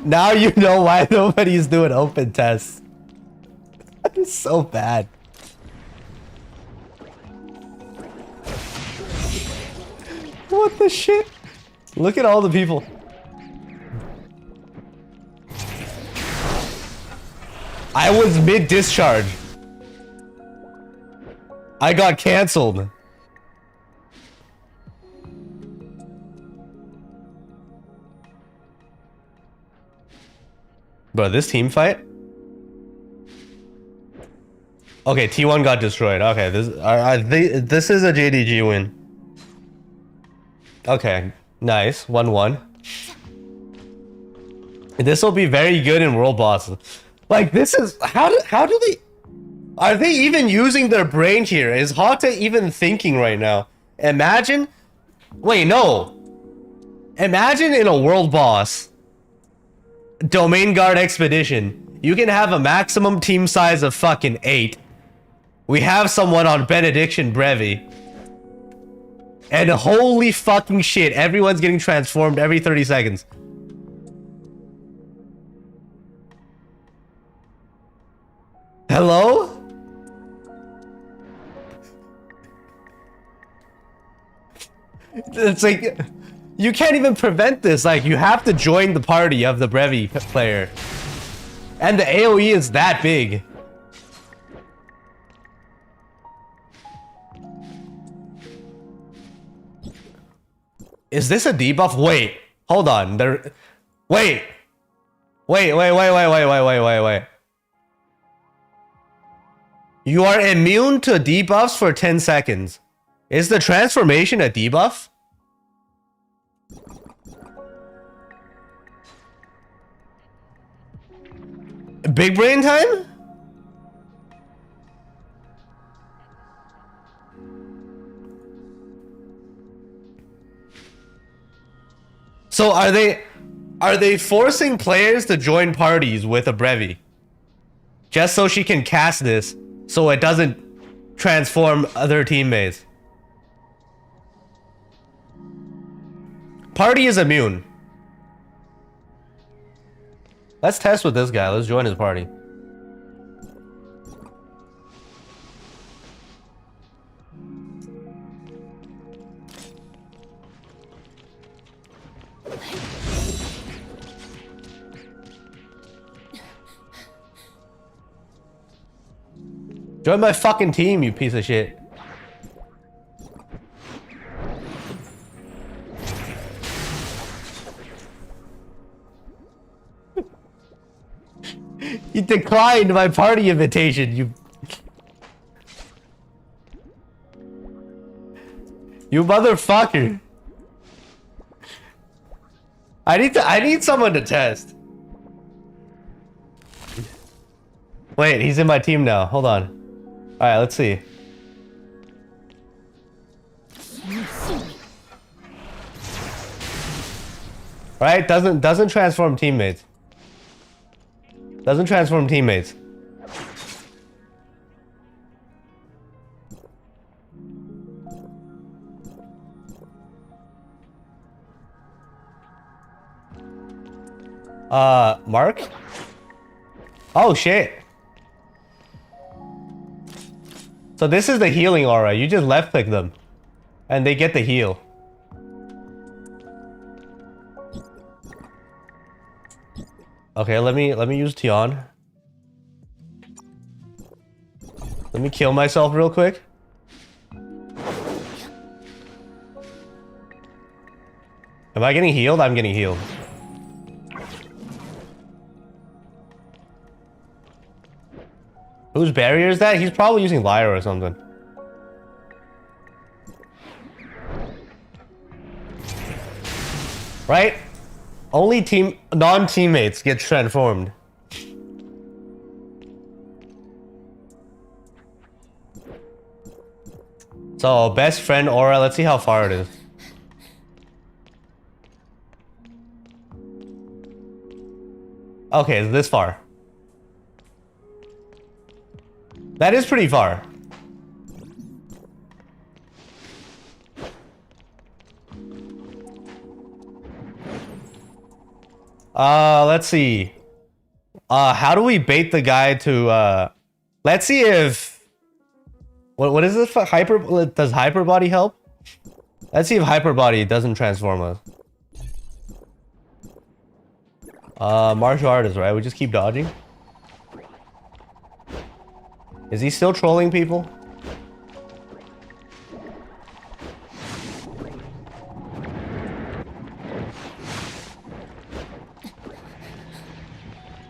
Now you know why nobody's doing open tests. That is so bad. What the shit? Look at all the people. I was mid-discharge. I got cancelled. Bro, this team fight? Okay, T1 got destroyed. Okay, this is a JDG win. Okay, nice. 1-1. This will be very good in world bosses. Like, this is... How do they... Are they even using their brain here? Is Hata even thinking right now? Imagine... Wait, no. Imagine in a world boss... Domain Guard Expedition. You can have a maximum team size of fucking 8. We have someone on Benediction Brevey. And holy fucking shit, everyone's getting transformed every 30 seconds. Hello? It's like... You can't even prevent this. Like, you have to join the party of the Brevey player. And the AoE is that big. Is this a debuff? Wait. Hold on. Wait. Wait. You are immune to debuffs for 10 seconds. Is the transformation a debuff? Big brain time? So are they forcing players to join parties with a Brevey? Just so she can cast this so it doesn't transform other teammates. Party is immune. Let's test with this guy. Let's join his party. Join my fucking team, you piece of shit. You declined my party invitation, you motherfucker. I need someone to test. Wait, he's in my team now. Hold on. All right, let's see. Right? Doesn't transform teammates. Doesn't transform teammates. Mark? Oh shit. So this is the healing aura. You just left click them and they get the heal. Okay, let me use Tion. Let me kill myself real quick. Am I getting healed? I'm getting healed. Whose barrier is that? He's probably using Lyra or something. Right? Only non-teammates get transformed. So, best friend aura, let's see how far it is. Okay, this far. That is pretty far. Let's see. How do we bait the guy to, let's see if... What is this for? Does hyper body help? Let's see if hyper body doesn't transform us. Martial artist, right? We just keep dodging. Is he still trolling people?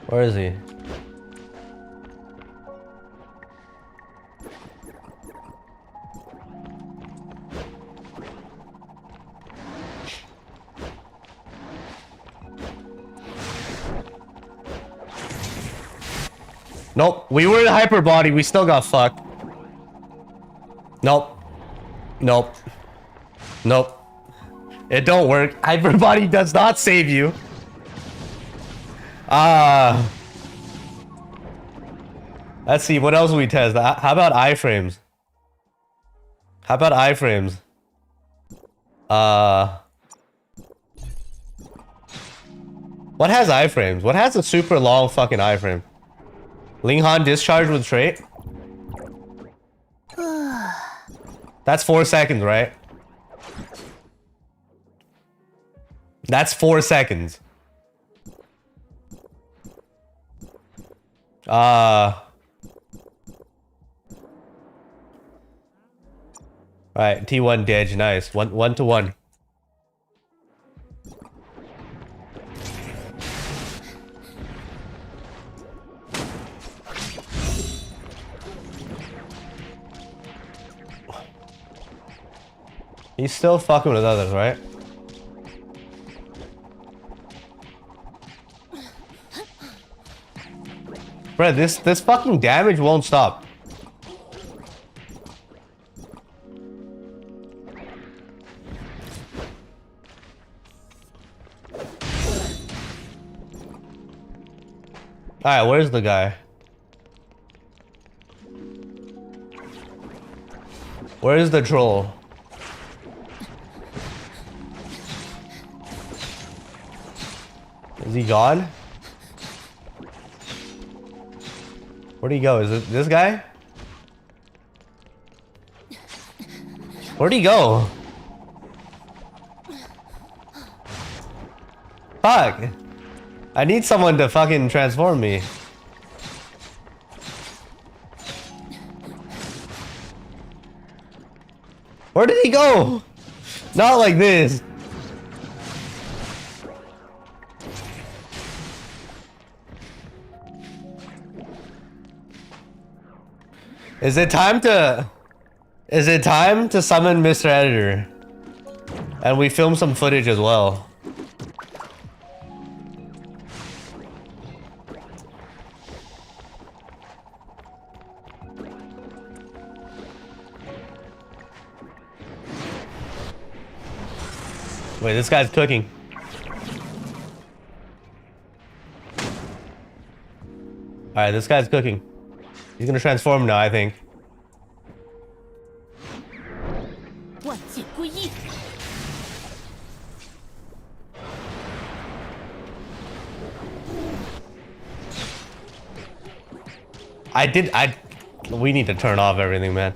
Where is he? Nope, we were in hyper body, we still got fucked. Nope. Nope. Nope. It don't work. Hyper body does not save you. Let's see, what else we test? How about iframes? How about iframes? What has iframes? What has a super long fucking iframe? Linghan discharge with trait? That's 4 seconds, right? That's 4 seconds. Alright, T1 Dej, nice. One to one. He's still fucking with others, right? Bruh, this fucking damage won't stop. Alright, where's the guy? Where's the troll? Is he gone? Where'd he go? Is it this guy? Where'd he go? Fuck! I need someone to fucking transform me. Where did he go? Not like this. Is it time to summon Mr. Editor? And we film some footage as well. Wait, this guy's cooking. Alright, this guy's cooking. He's gonna transform now, I think. We need to turn off everything, man.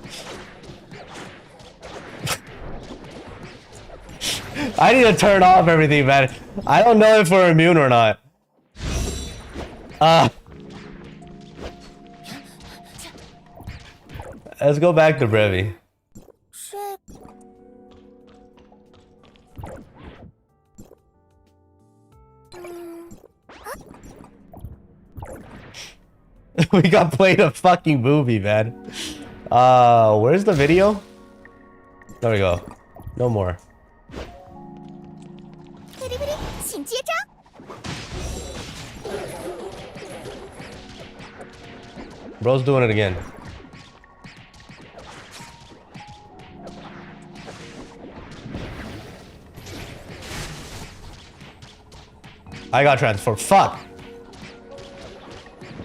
I need to turn off everything, man. I don't know if we're immune or not. Let's go back to brevey. We got played a fucking movie, man. Where's the video? There we go. No more. Bro's doing it again. I got transformed. Fuck.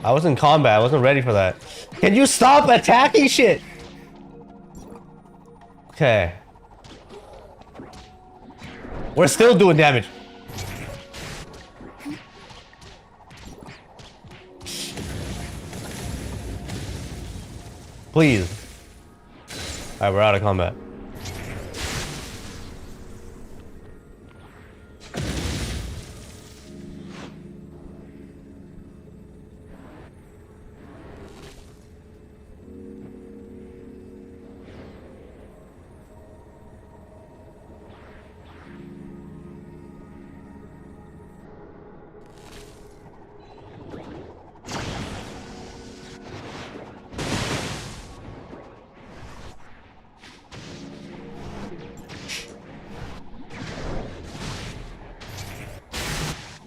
I was in combat. I wasn't ready for that. Can you stop attacking shit? Okay. We're still doing damage. Please. Alright, we're out of combat.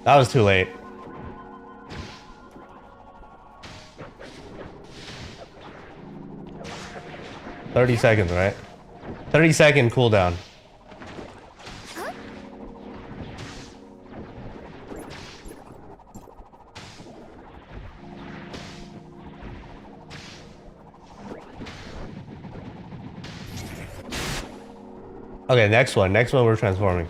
That was too late. $30 seconds, right? 30-second cooldown. Okay, next one. Next one we're transforming.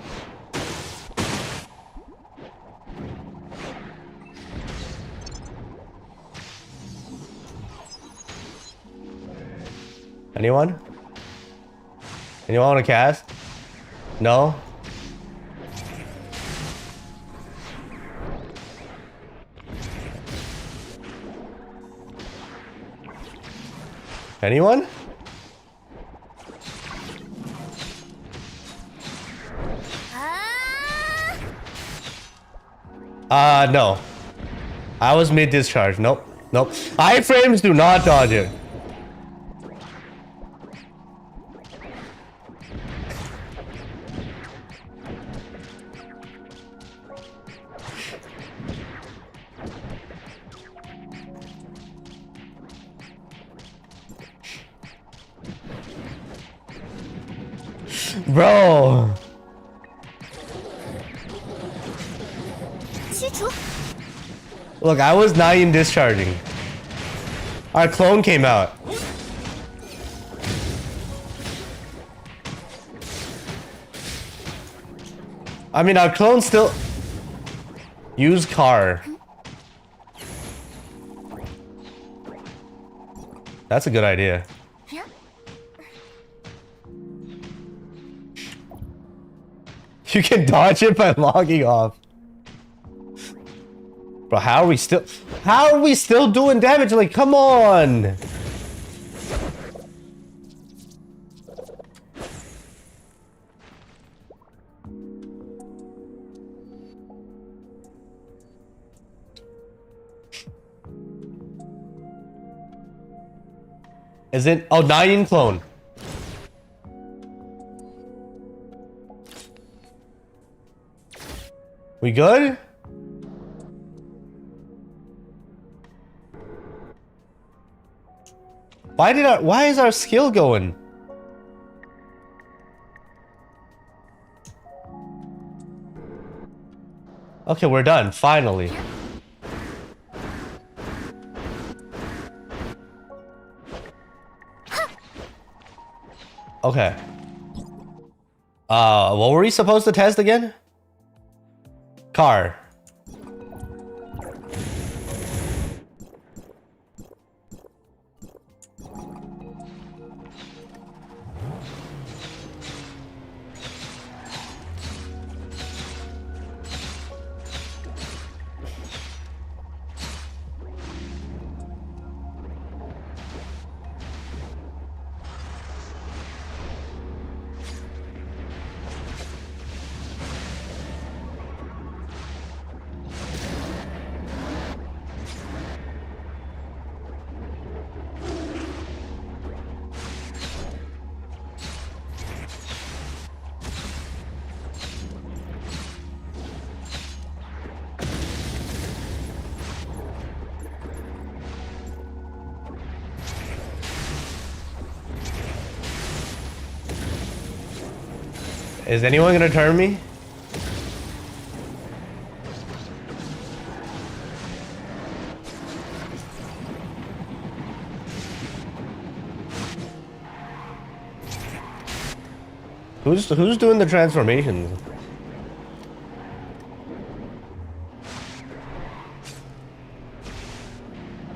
Anyone? Anyone want to cast? No? Anyone? No. I was mid-discharge. Nope. Nope. Iframes do not dodge it. Bro. Look, I was not even discharging. Our clone came out. I mean, our clone still... Use car. That's a good idea. You can dodge it by logging off. Bro, how are we still doing damage? Like, come on. Is it? Oh, 9 clone. We good? Why is our skill going? Okay, we're done, finally. Okay. What were we supposed to test again? Car. Is anyone gonna turn me? Who's doing the transformations?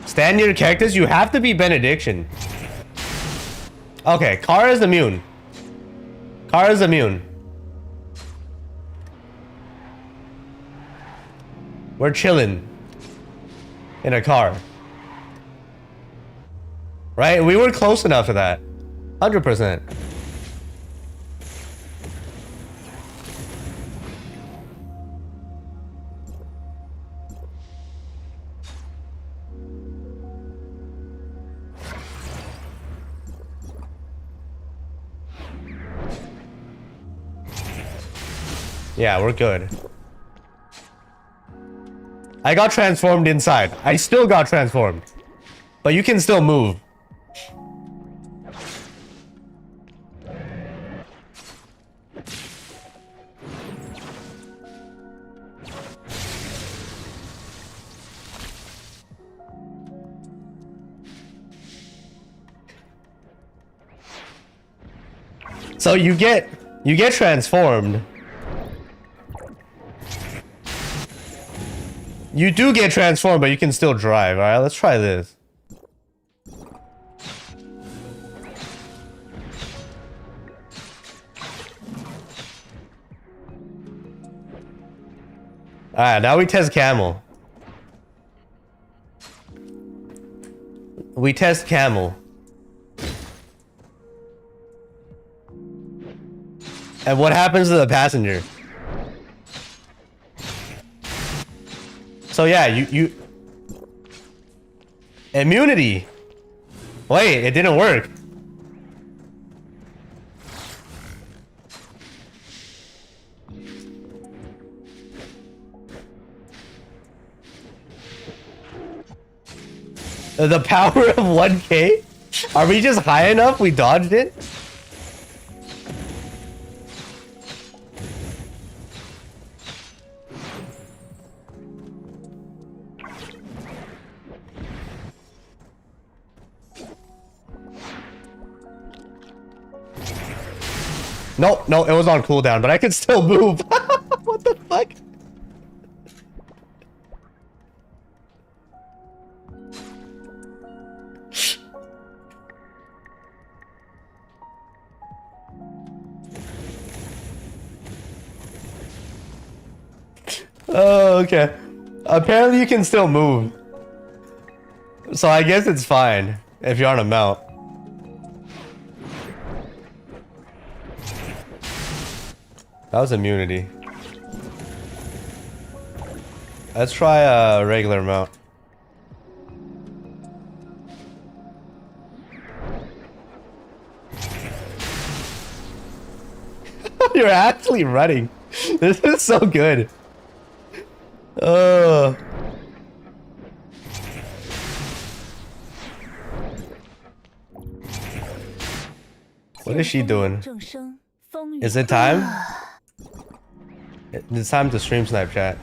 Stand near cactus? You have to be benediction. Okay, Kara's immune. Kara's immune. We're chilling in a car. Right? We were close enough to that. 100%. Yeah, we're good. I got transformed inside. I still got transformed. But you can still move. So you get transformed. You do get transformed, but you can still drive. All right, let's try this. All right, now we test camel. We test camel. And what happens to the passenger? So yeah, you immunity. Wait, it didn't work. The power of 1K? Are we just high enough? We dodged it? No, it was on cooldown, but I could still move. What the fuck? Oh, okay. Apparently you can still move. So I guess it's fine if you're on a mount. That was immunity. Let's try a regular mount. You're actually running. This is so good. What is she doing? Is it time? It's time to stream Snapchat.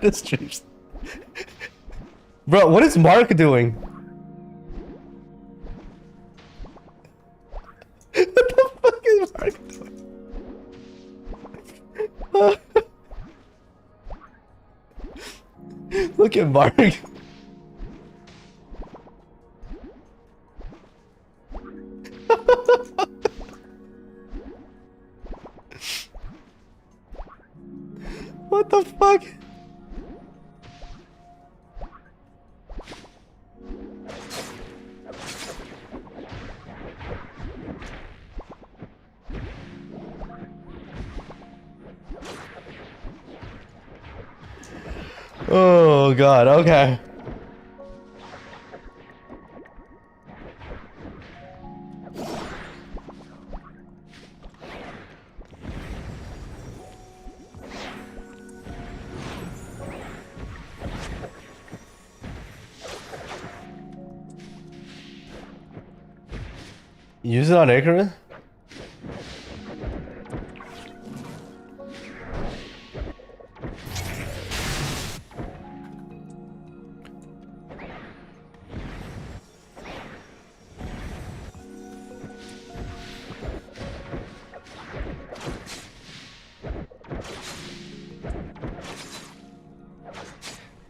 The streams. Bro, what is Mark doing? What the fuck is Mark doing? Look at Mark. What the fuck? Oh god, okay. Use it on Icarus?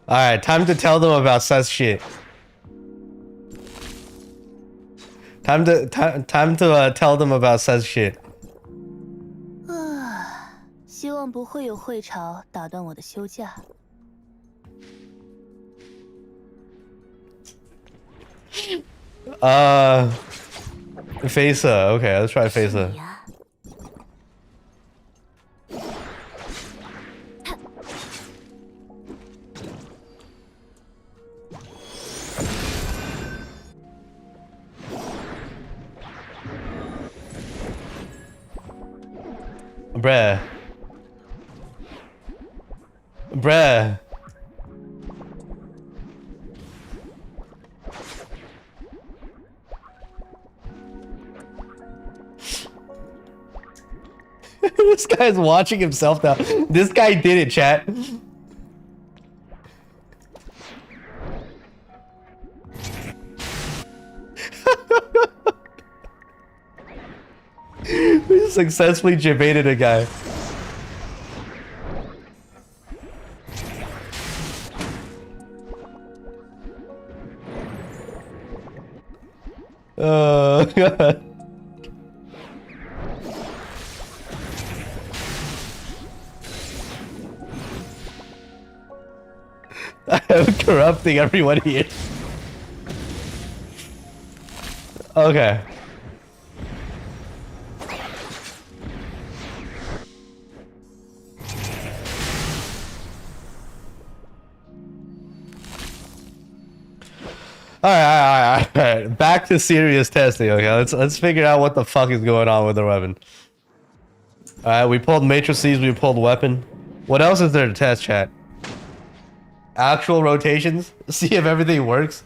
Alright, time to tell them about Seth's shit. Time to tell them about Seth's shit. 希望不会有会潮打断我的休假。Facer. Okay, let's try Facer. Bruh. Bruh. This guy's watching himself now. This guy did it, chat. We successfully debated a guy. God. I'm corrupting everyone here. Okay. All right. Back to serious testing. Okay, let's figure out what the fuck is going on with the weapon. All right, we pulled matrices, we pulled weapon. What else is there to test, chat? Actual rotations. See if everything works.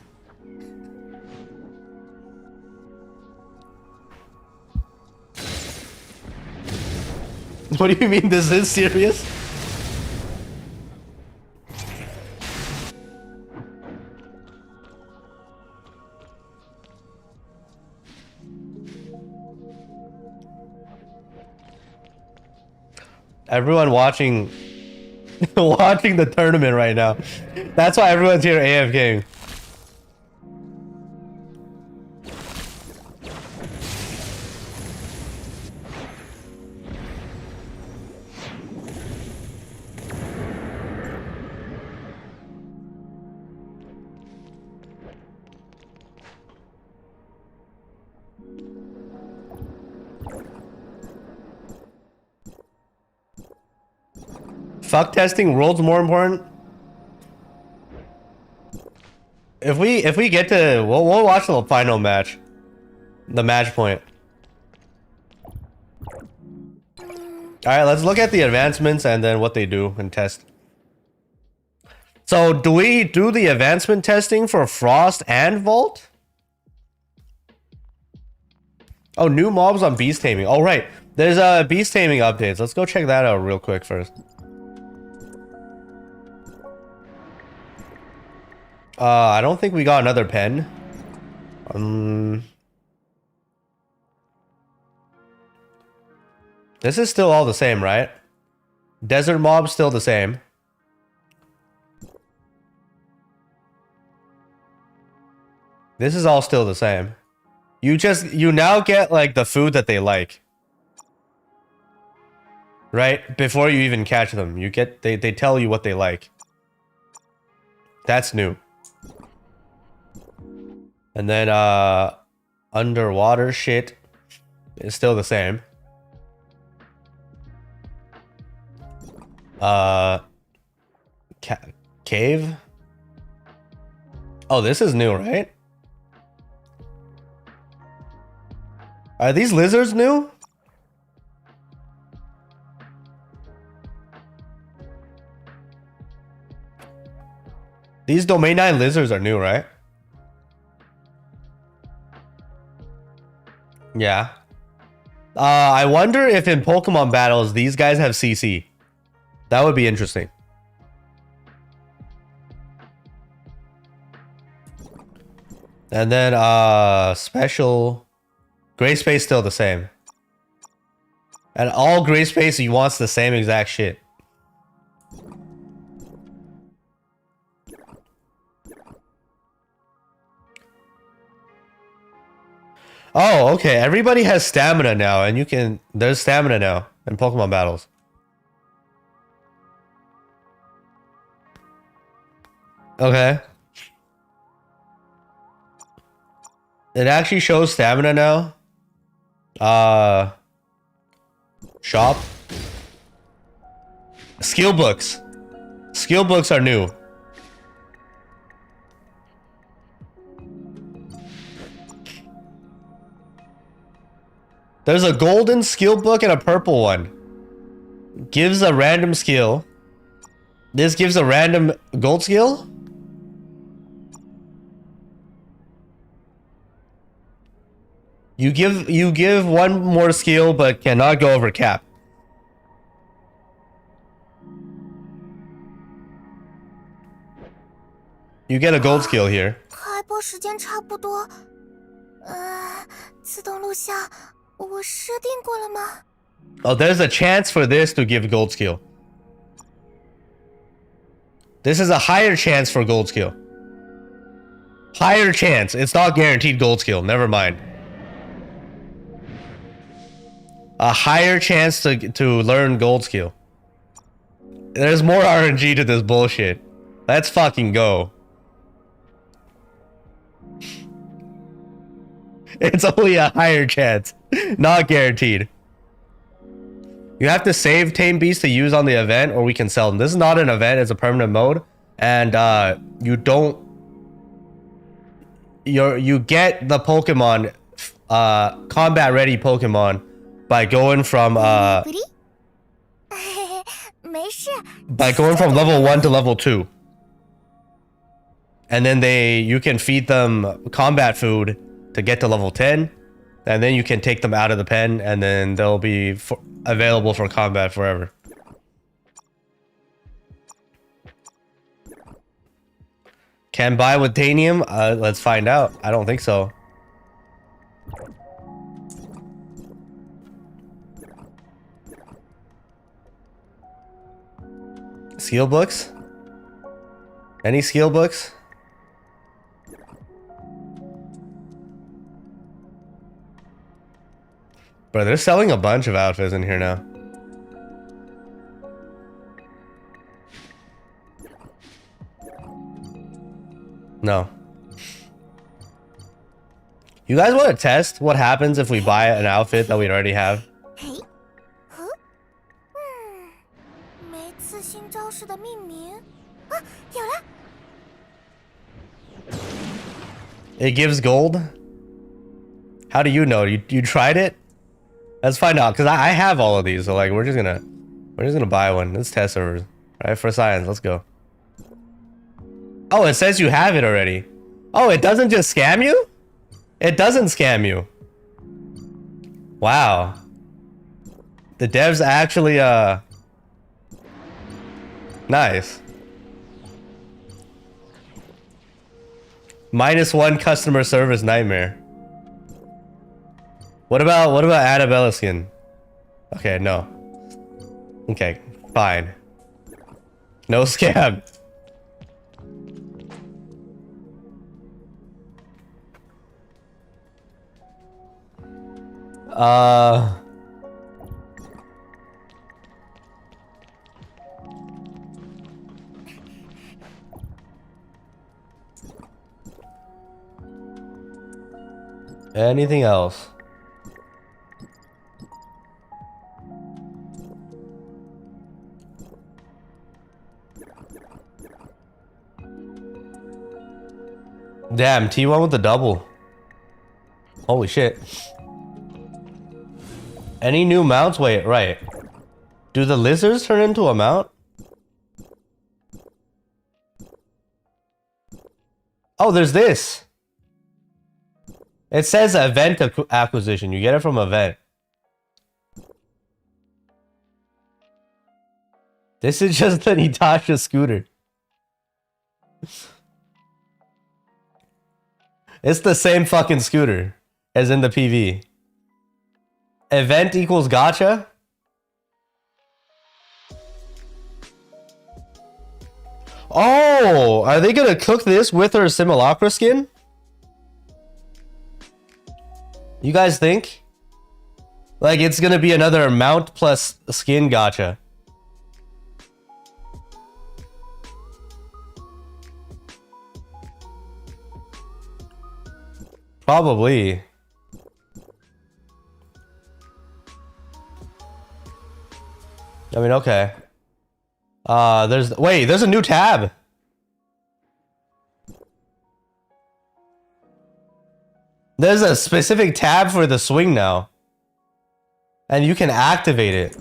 What do you mean this is serious? Everyone watching watching the tournament right now. That's why everyone's here AFKing. Fuck testing, world's more important. If we get to, we'll watch the final match, the match point. All right, let's look at the advancements and then what they do and test. So, do we do the advancement testing for Frost and Vault? Oh, new mobs on beast taming. Oh, right. There's beast taming updates. Let's go check that out real quick first. I don't think we got another pen. This is still all the same, right? Desert mob still the same. This is all still the same. You now get like the food that they like. Right? Before you even catch them, you get they tell you what they like. That's new. And then underwater shit is still the same. cave. Oh, this is new, right? Are these lizards new? These domain 9 lizards are new, right? Yeah. I wonder if in Pokemon battles these guys have CC. That would be interesting. And then special gray space still the same. And all gray space he wants the same exact shit. Oh, okay. Everybody has stamina now, and you can... There's stamina now in Pokemon battles. Okay. It actually shows stamina now. Shop. Skill books. Skill books are new. There's a golden skill book and a purple one. Gives a random skill. This gives a random gold skill? You give one more skill but cannot go over cap. You get a gold skill here. 开播时间差不多。自动录像，我设定过了吗？ Oh, there's a chance for this to give gold skill. This is a higher chance for gold skill. Higher chance. It's not guaranteed gold skill. Never mind. A higher chance to learn gold skill. There's more RNG to this bullshit. Let's fucking go. It's only a higher chance. Not guaranteed. You have to save tame beasts to use on the event, or we can sell them. This is not an event, it's a permanent mode. And you get the Pokemon, combat ready Pokemon by going from level 1 to level 2. And then you can feed them combat food to get to level 10. And then you can take them out of the pen, and then they'll be available for combat forever. Can buy with Tanium? Let's find out. I don't think so. Skill books? Any skill books? Bro, they're selling a bunch of outfits in here now. No. You guys want to test what happens if we buy an outfit that we already have? It gives gold? How do you know? You tried it? Let's find out, because I have all of these, so like we're just gonna buy one. Let's test servers. Alright, for science, let's go. Oh, it says you have it already. Oh, it doesn't just scam you? It doesn't scam you. Wow. The devs actually nice. -1 customer service nightmare. What about Annabella skin? Okay, no. Okay, fine. No scam. Anything else? Damn, T1 with the double. Holy shit. Any new mounts? Wait, right. Do the lizards turn into a mount? Oh, there's this. It says event acquisition. You get it from event. This is just the Natasha scooter. It's the same fucking scooter as in the PV. Event equals gacha? Oh, are they gonna cook this with her simulacra skin? You guys think? Like it's gonna be another mount plus skin gacha. Probably. I mean, okay. There's a new tab. There's a specific tab for the swing now. And you can activate it.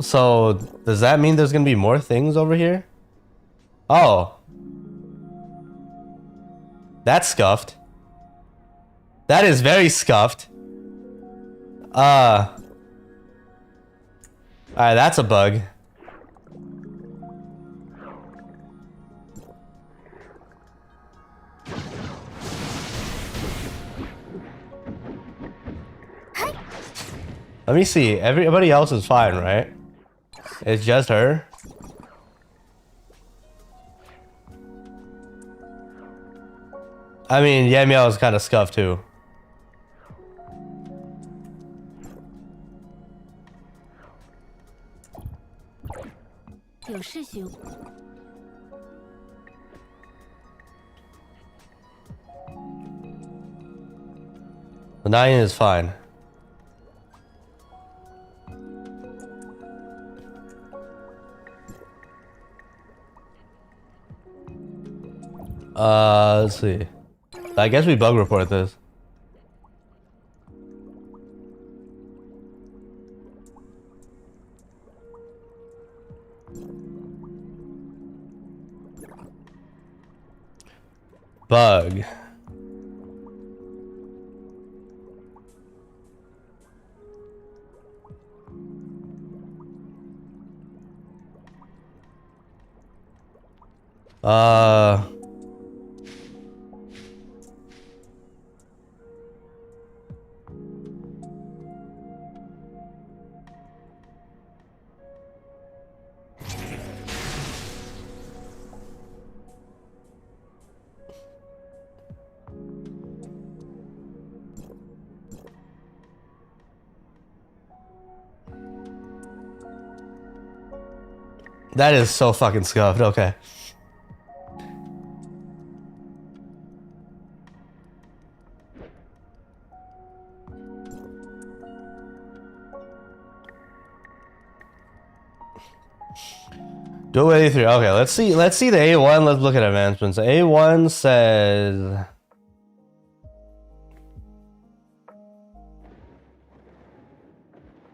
So does that mean there's gonna be more things over here? Oh. That's scuffed. That is very scuffed. Alright, that's a bug. Let me see. Everybody else is fine, right? It's just her. I mean, Yamiao is kind of scuffed too. The 9 is fine. Let's see. I guess we bug report this. Bug. That is so fucking scuffed. Okay. Do A3. Okay, let's see the A1. Let's look at advancements. A1 says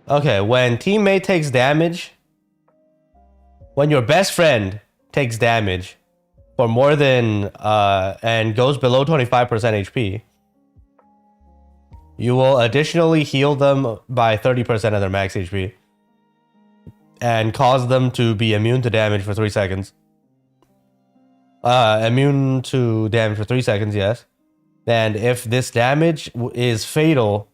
okay, when teammate takes damage, when your best friend takes damage for more than and goes below 25% HP, you will additionally heal them by 30% of their max HP and cause them to be immune to damage for 3 seconds. Immune to damage for 3 seconds, yes. And if this damage is fatal,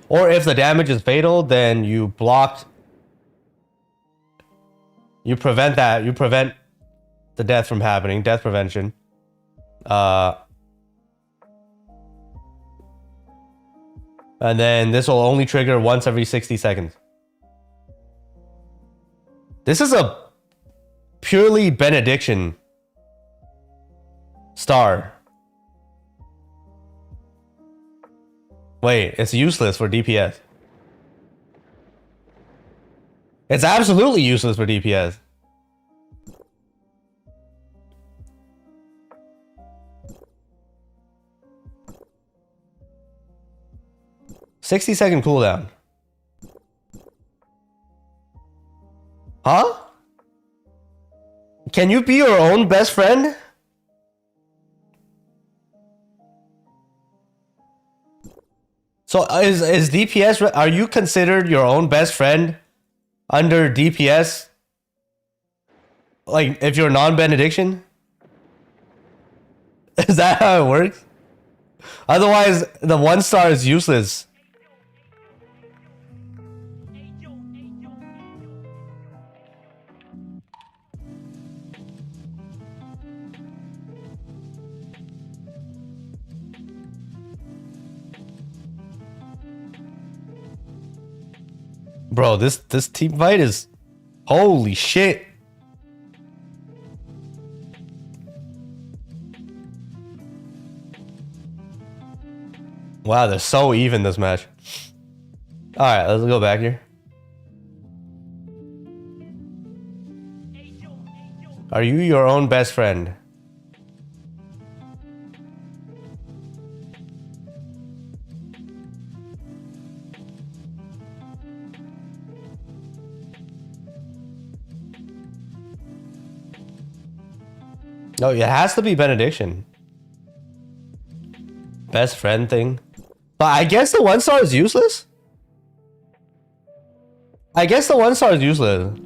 or if the damage is fatal, then you block. You prevent that. You prevent the death from happening. Death prevention. And then this will only trigger once every 60 seconds. This is a purely benediction star. Wait, it's useless for DPS. It's absolutely useless for DPS. "60-second cooldown." Huh? Can you be your own best friend? So is DPS, are you considered your own best friend under DPS? Like if you're non-benediction? Is that how it works? Otherwise, the 1-star is useless. Bro, this team fight is holy shit. Wow, they're so even this match. All right, let's go back here. Are you your own best friend? No, it has to be benediction. Best friend thing. But I guess the 1-star is useless? I guess the 1-star is useless.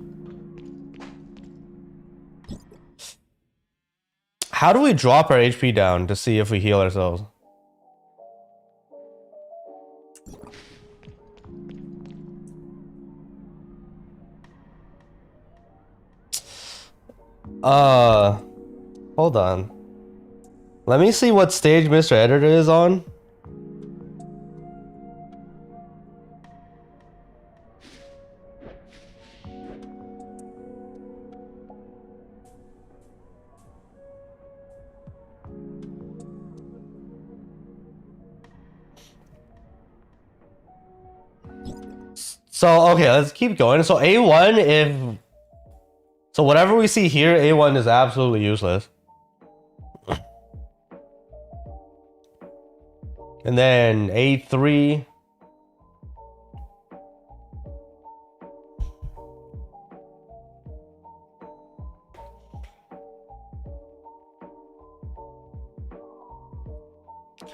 How do we drop our HP down to see if we heal ourselves? Hold on. Let me see what stage Mr. Editor is on. So, okay, let's keep going. So A1, if... So whatever we see here, A1 is absolutely useless. And then A3.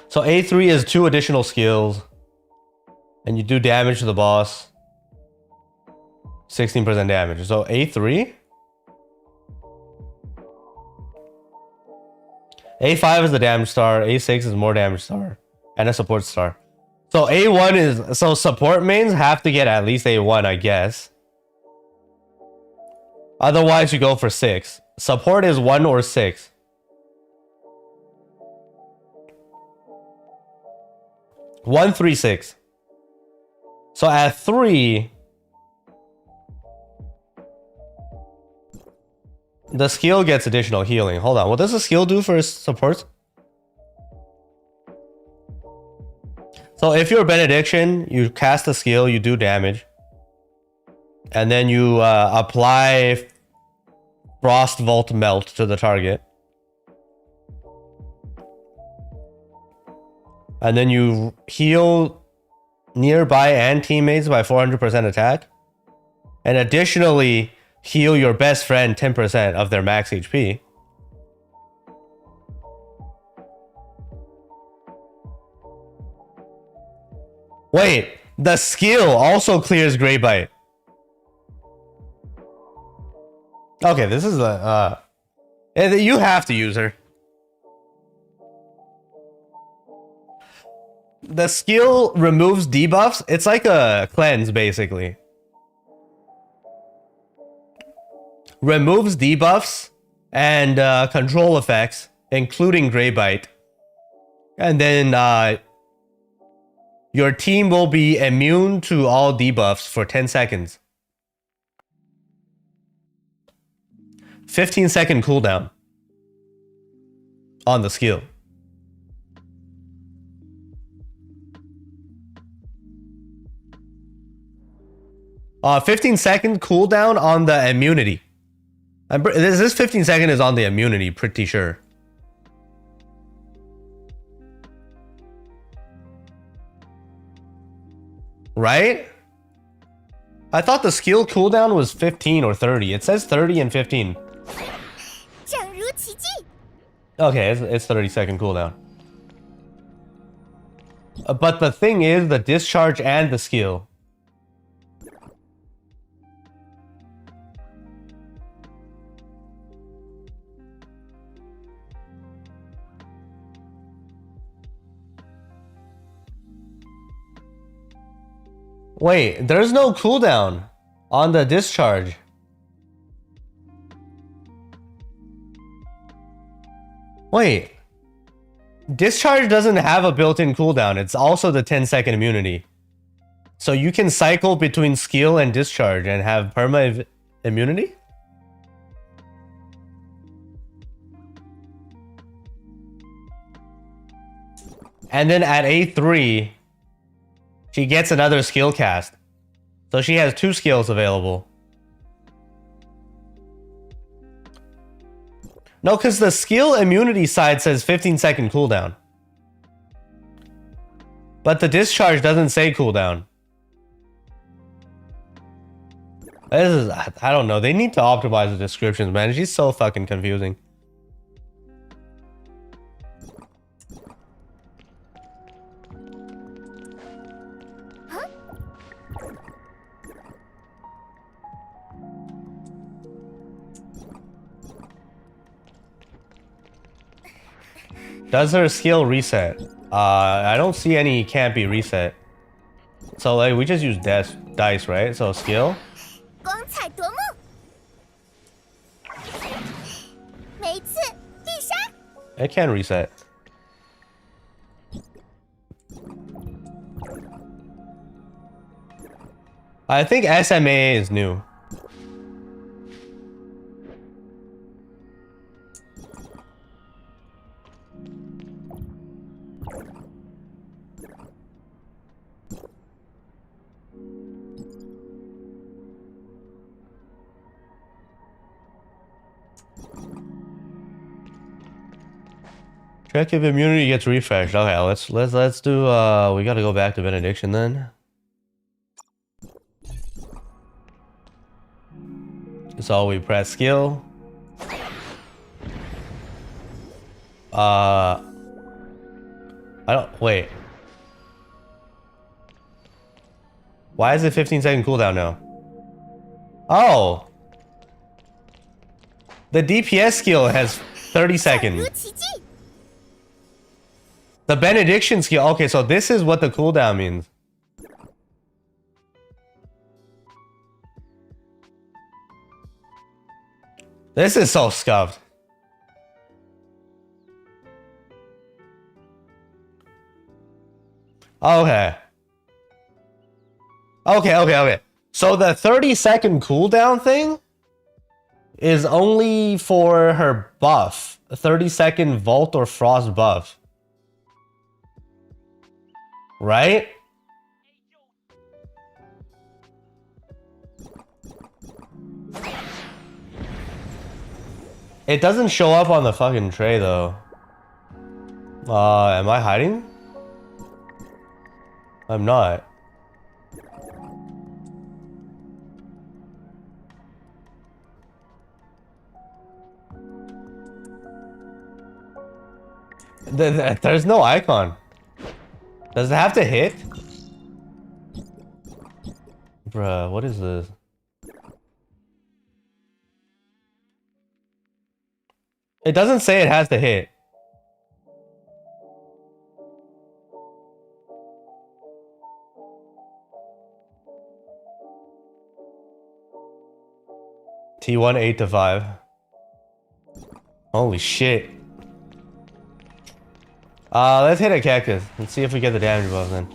So A3 is 2 additional skills. And you do damage to the boss. 16% damage. So A3? A5 is the damage star. A6 is more damage star. And a support star. So A1 is... So support mains have to get at least A1, I guess. Otherwise, you go for 6. Support is 1 or 6. One, 3, 6. So at 3... The skill gets additional healing. Hold on. What does the skill do for support? So if you're Benediction, you cast a skill, you do damage. And then you apply Frost Volt Melt to the target. And then you heal nearby and teammates by 400% attack. And additionally, heal your best friend 10% of their max HP. Wait, the skill also clears Grey Bite. Okay, this is a... you have to use her. The skill removes debuffs. It's like a cleanse, basically. Removes debuffs and control effects, including Grey Bite. And then your team will be immune to all debuffs for 10 seconds. 15-second cooldown on the skill. 15-second cooldown on the immunity. This 15-second is on the immunity, pretty sure. Right? I thought the skill cooldown was 15 or 30. It says 30 and 15. Okay, it's 30-second cooldown. But the thing is, the discharge and the skill. Wait, there's no cooldown on the discharge. Wait. Discharge doesn't have a built-in cooldown. It's also the 10-second immunity. So you can cycle between skill and discharge and have perma immunity? And then at A3, she gets another skill cast. So she has 2 skills available. No, because the skill immunity side says 15-second cooldown. But the discharge doesn't say cooldown. This is, I don't know. They need to optimize the descriptions, man. She's so fucking confusing. Does her skill reset? I don't see any can't be reset. So like we just use dice, right? So skill. It can reset. I think SMA is new. Check if immunity gets refreshed. Okay, let's do we gotta go back to benediction then. So we press skill. I don't wait. Why is it 15-second cooldown now? Oh. The DPS skill has 30 seconds. The benediction skill. Okay, so this is what the cooldown means. This is so scuffed. Okay. Okay. So the 30-second cooldown thing is only for her buff. A 30-second Volt or Frost buff. Right? It doesn't show up on the fucking tray though. Am I hiding? I'm not. There's no icon. Does it have to hit? Bruh, what is this? It doesn't say it has to hit. T1 8 to 5. Holy shit. Let's hit a cactus. Let's see if we get the damage buff then.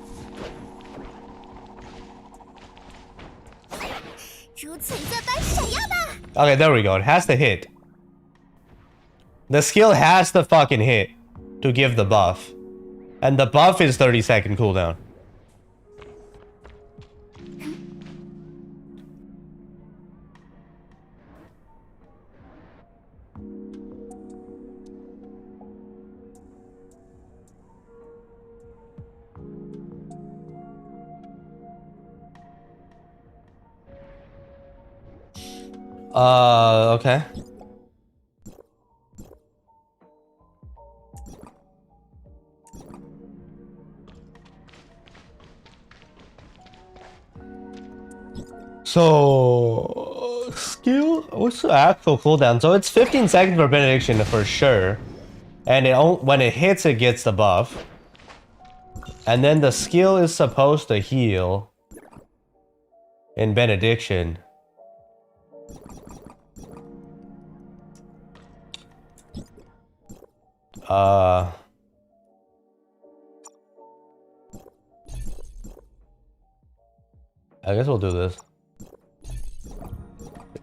Okay, there we go. It has to hit. The skill has to fucking hit to give the buff. And the buff is 30-second cooldown. Okay. So skill, what's the actual cooldown? So it's 15 seconds for benediction for sure, and when it hits, it gets the buff. And then the skill is supposed to heal in benediction. I guess we'll do this.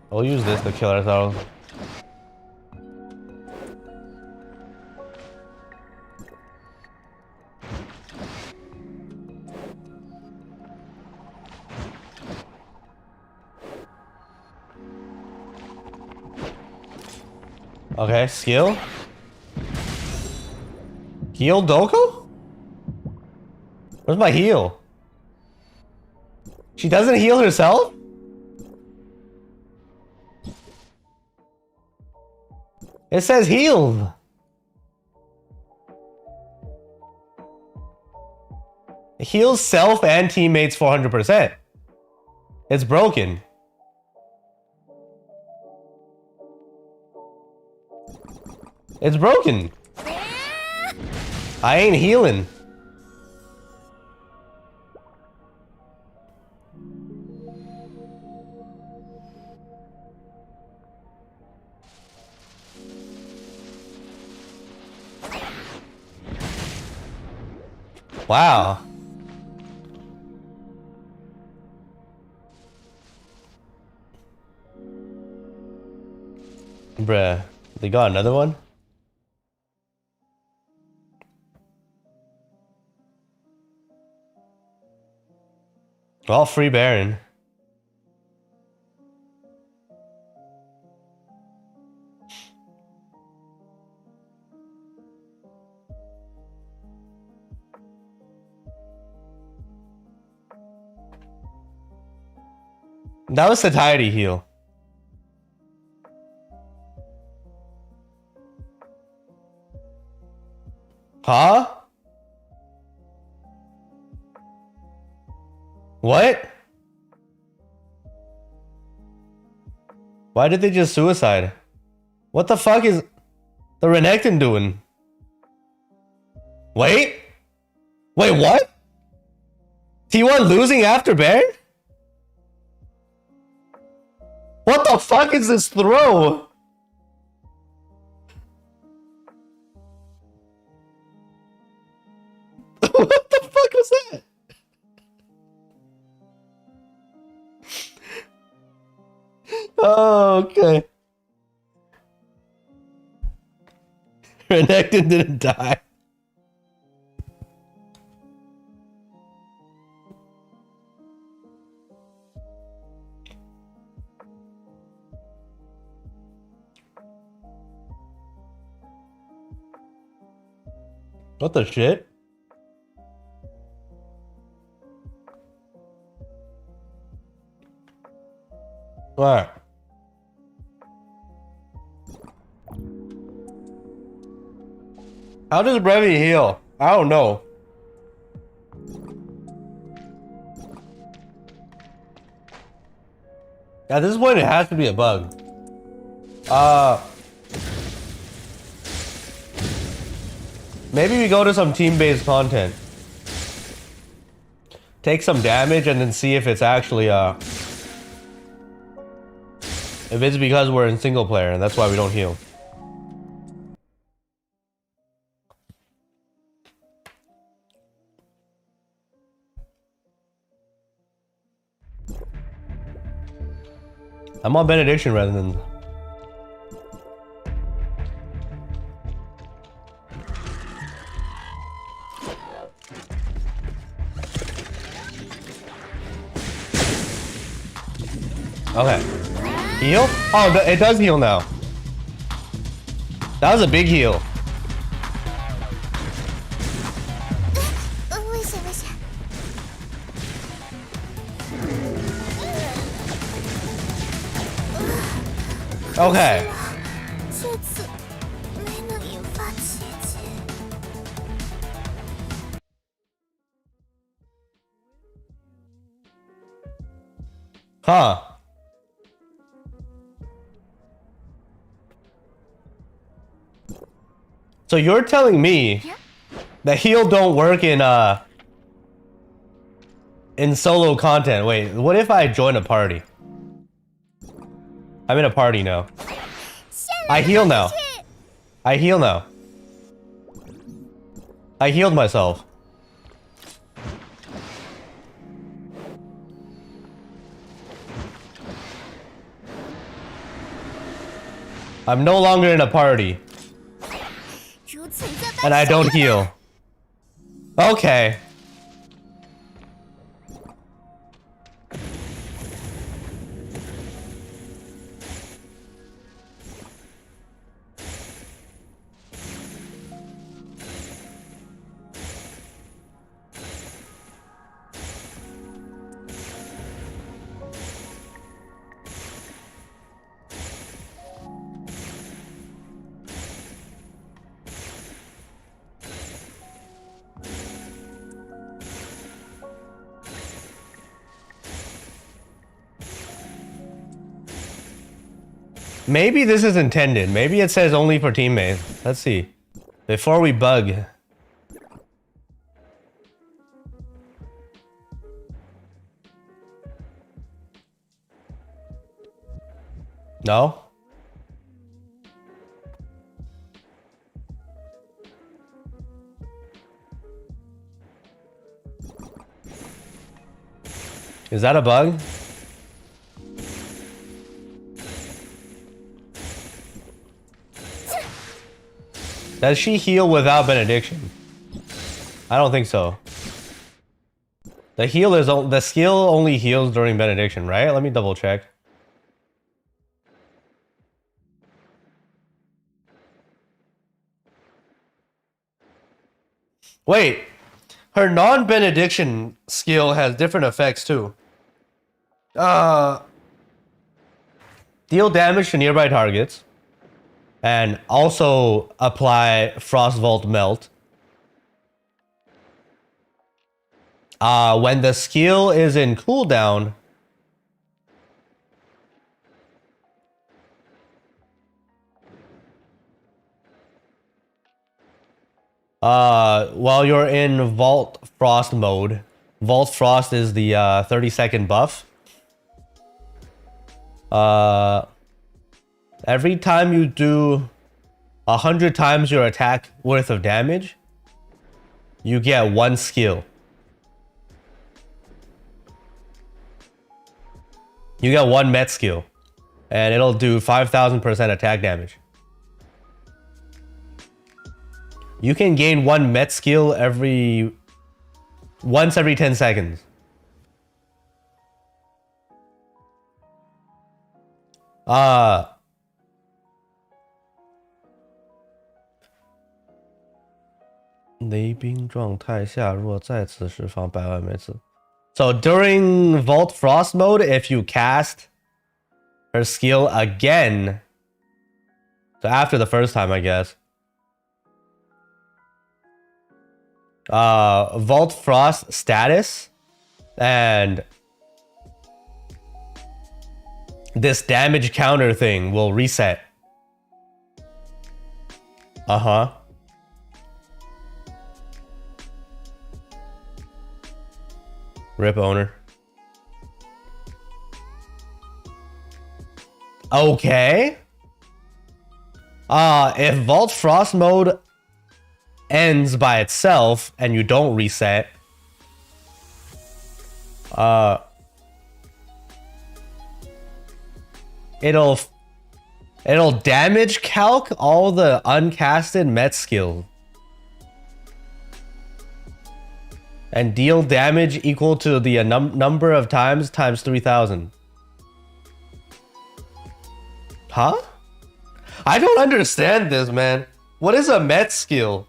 We'll use this to kill ourselves. Okay, skill. Heal Doku? Where's my heal? She doesn't heal herself? It says healed. It heals self and teammates 400%. It's broken. It's broken. I ain't healing. Wow. Bruh, they got another one? Well, free Baron. That was satiety heal. Huh? What? Why did they just suicide? What the fuck is the Renekton doing? Wait? Wait, what? T1 losing after Baron? What the fuck is this throw? What the fuck was that? Oh, okay. Renekton didn't die. What the shit? What? How does brevey heal? I don't know. At this point, it has to be a bug. Maybe we go to some team-based content. Take some damage and then see if it's actually if it's because we're in single player and that's why we don't heal. I'm on benediction rather than... Okay. Heal? Oh, it does heal now. That was a big heal. Okay. 这次没能引发奇迹。Huh. So you're telling me that heal don't work in solo content. Wait, what if I join a party? I'm in a party now. I heal now. I heal now. I healed myself. I'm no longer in a party. And I don't heal. Okay. Maybe this is intended. Maybe it says only for teammates. Let's see. Before we bug. No? Is that a bug? Does she heal without benediction? I don't think so. The skill only heals during benediction, right? Let me double check. Wait, her non-benediction skill has different effects too. Deal damage to nearby targets. And also apply Frostvault Melt. When the skill is in cooldown, while you're in Vault Frost mode, Vault Frost is the 30-second buff. Every time you do 100 times your attack worth of damage, you get one skill. You get one met skill, and it'll do 5,000% attack damage. You can gain one met skill once every 10 seconds. So during Vault Frost mode, if you cast her skill again, so after the first time, I guess, Vault Frost status and this damage counter thing will reset. Rip owner. Okay. If Vault Frost mode ends by itself and you don't reset, it'll damage calc all the uncasted met skill and deal damage equal to the number of times 3,000. Huh? I don't understand this, man. What is a met skill?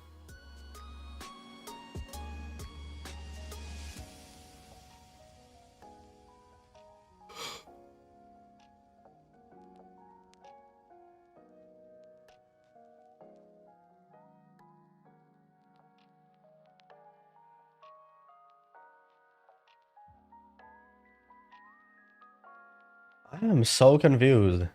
I am so confused.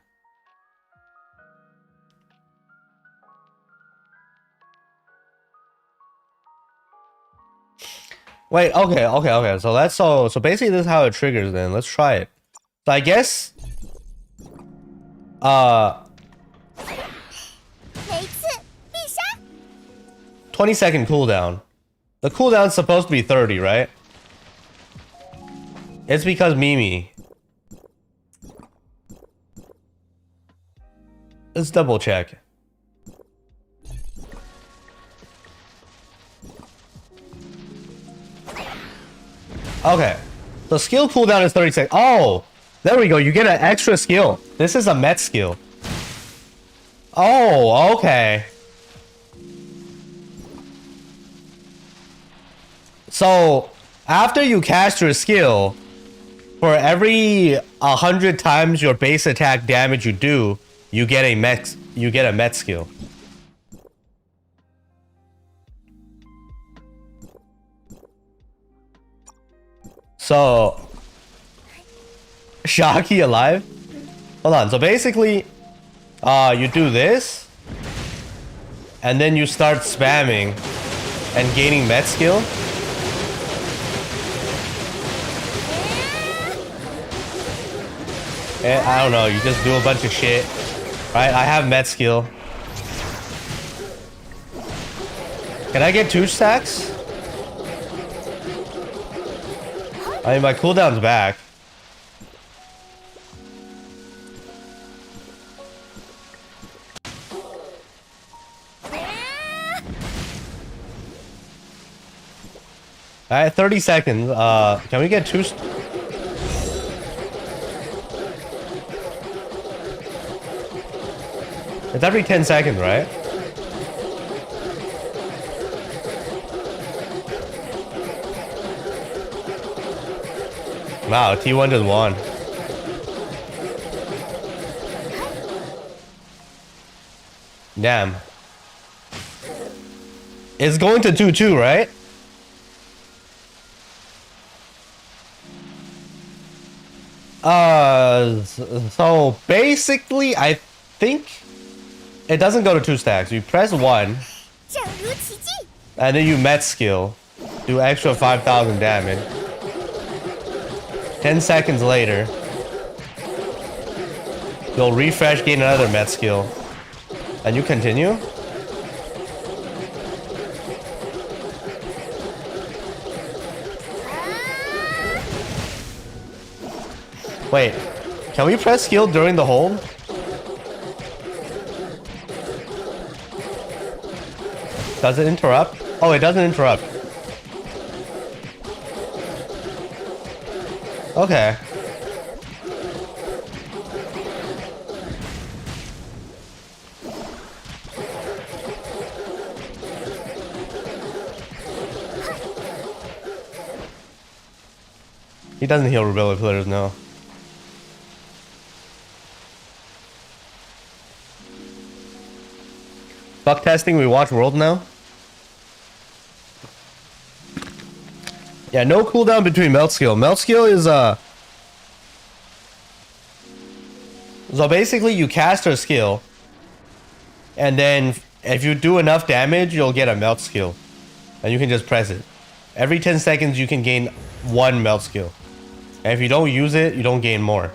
Wait, okay. So that's so basically this is how it triggers then. Let's try it. So I guess 20-second cooldown. The cooldown's supposed to be 30, right? It's because Mimi. Let's double check. Okay. The skill cooldown is 30 seconds. Oh! There we go. You get an extra skill. This is a met skill. Oh, okay. So, after you cast your skill, for every 100 times your base attack damage you do, you get a met skill. So, Shaki alive? Hold on. So basically, you do this, and then you start spamming and gaining met skill. And I don't know, you just do a bunch of shit. Right? I have met skill. Can I get 2 stacks? I mean, my cooldown's back. Alright, 30 seconds. Can we get 2? It's every 10 seconds, right? Wow, T1 just won. Damn. It's going to 2-2, right? So basically, I think it doesn't go to 2 stacks. You press 1, and then you met skill, do extra 5,000 damage. 10 seconds later, you'll refresh, gain another met skill, and you continue. Wait, can we press skill during the hold? Does it interrupt? Oh, it doesn't interrupt. Okay. He doesn't heal rebellion players, no. Fuck testing, we watch World now? Yeah, no cooldown between melt skill. Melt skill is so basically you cast her skill, and then if you do enough damage, you'll get a melt skill, and you can just press it. Every 10 seconds you can gain 1 melt skill, and if you don't use it, you don't gain more.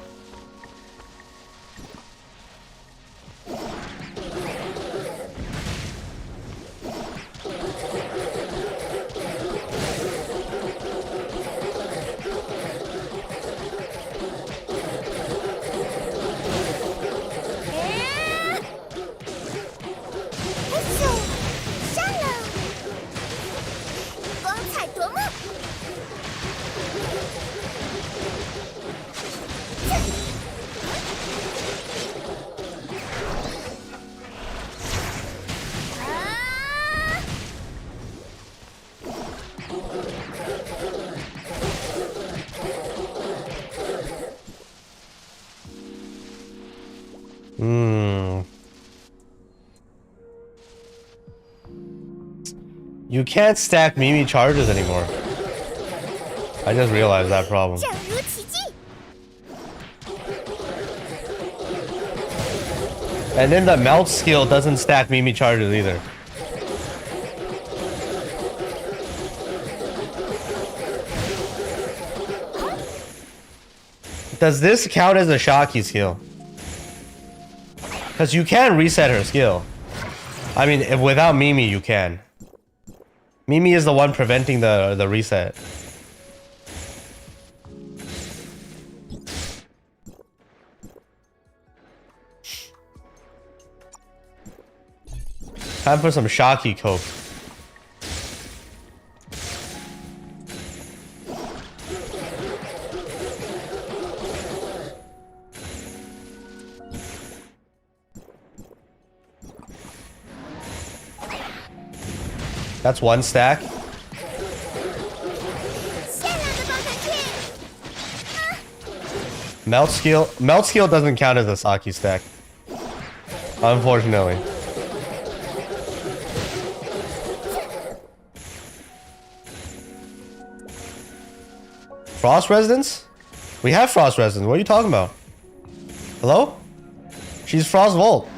You can't stack Mimi charges anymore. I just realized that problem. And then the melt skill doesn't stack Mimi charges either. Does this count as a Shaki skill? Because you can reset her skill. I mean, without Mimi, you can. Mimi is the one preventing the reset. Time for some Shaki coke. That's one stack. Melt skill doesn't count as a Saki stack, unfortunately. Frost Resonance? We have Frost Resonance. What are you talking about? Hello? She's Frost Volt.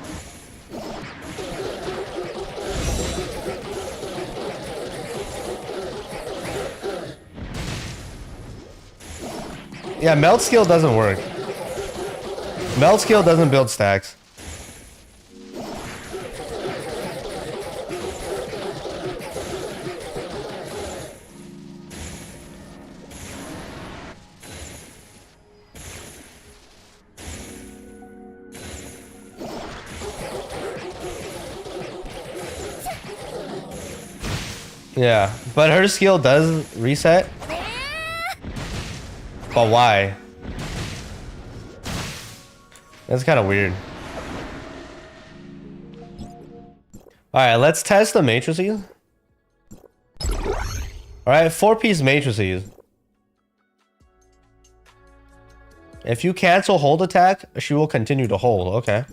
Yeah, melt skill doesn't work. Melt skill doesn't build stacks. Yeah, but her skill does reset. But why? That's kind of weird. Alright, let's test the matrices. Alright, 4-piece matrices. If you cancel hold attack, she will continue to hold. Okay.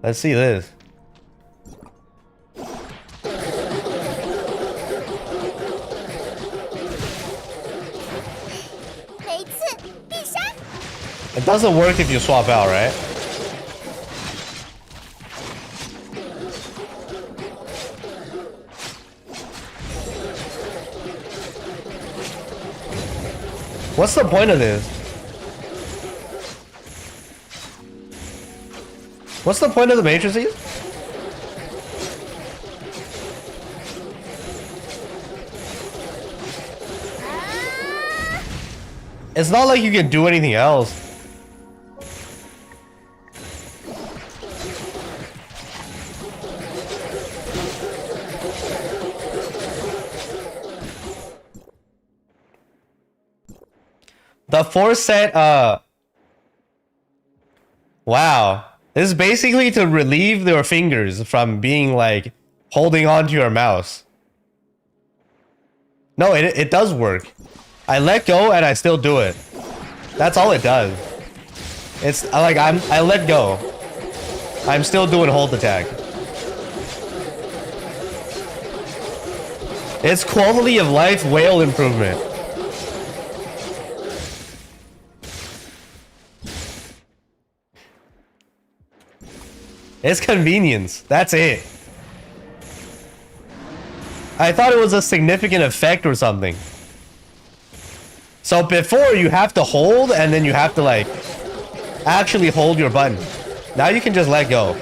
Let's see this. It doesn't work if you swap out, right? What's the point of this? What's the point of the matrices? It's not like you can do anything else. The 4-set, wow. This is basically to relieve your fingers from being like holding on to your mouse. No, it does work. I let go and I still do it. That's all it does. It's like I let go. I'm still doing hold attack. It's quality of life whale improvement. It's convenience. That's it. I thought it was a significant effect or something. So before you have to hold and then you have to like actually hold your button. Now you can just let go.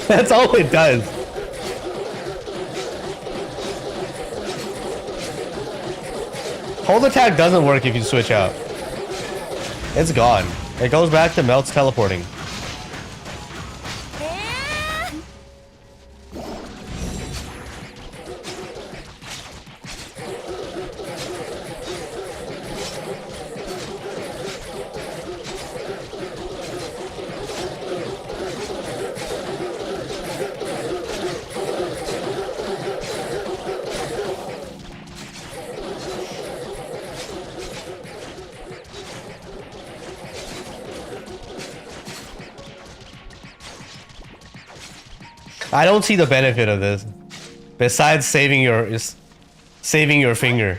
That's all it does. Hold attack doesn't work if you switch out. It's gone. It goes back to Melt's teleporting. I don't see the benefit of this, besides saving your finger.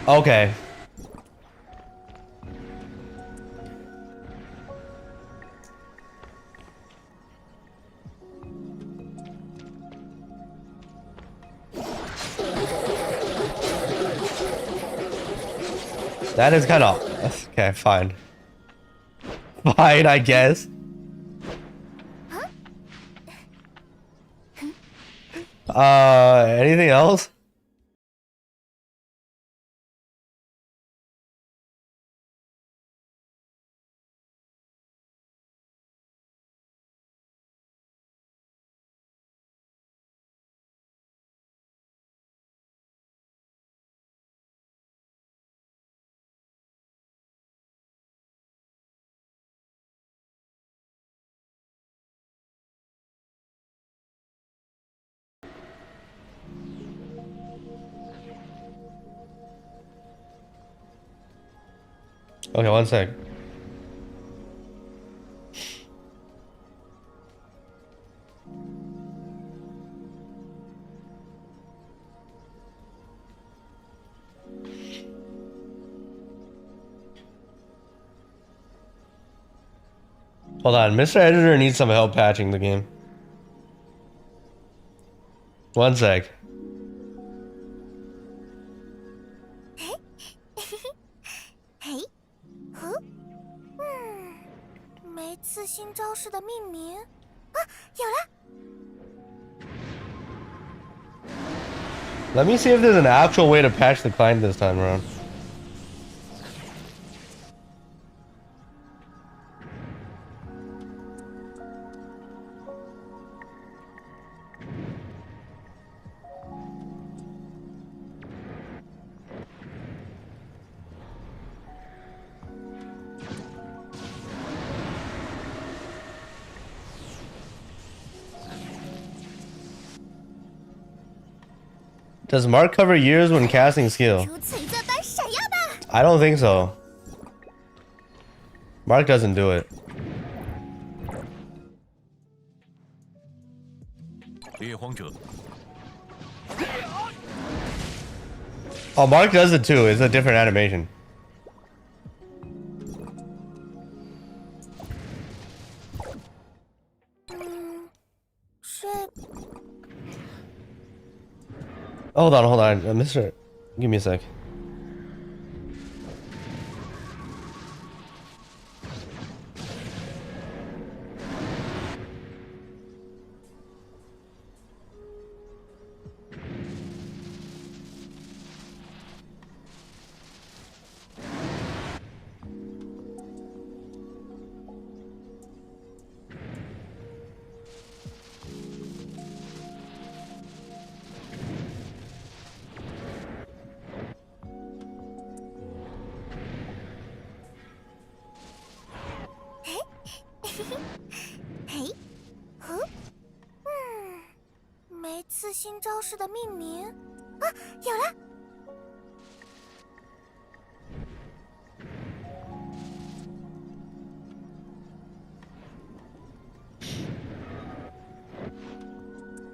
Okay. That is kind of okay. Fine. Fine, I guess. Anything else? Okay, one sec. Hold on, Mr. Editor needs some help patching the game. One sec. 没刺新招式的命名啊，有了！ Let me see if there's an actual way to patch the client this time around. Does Mark cover years when casting skill? I don't think so. Mark doesn't do it. Oh, Mark does it too. It's a different animation. Hold on, Mr. Give me a sec.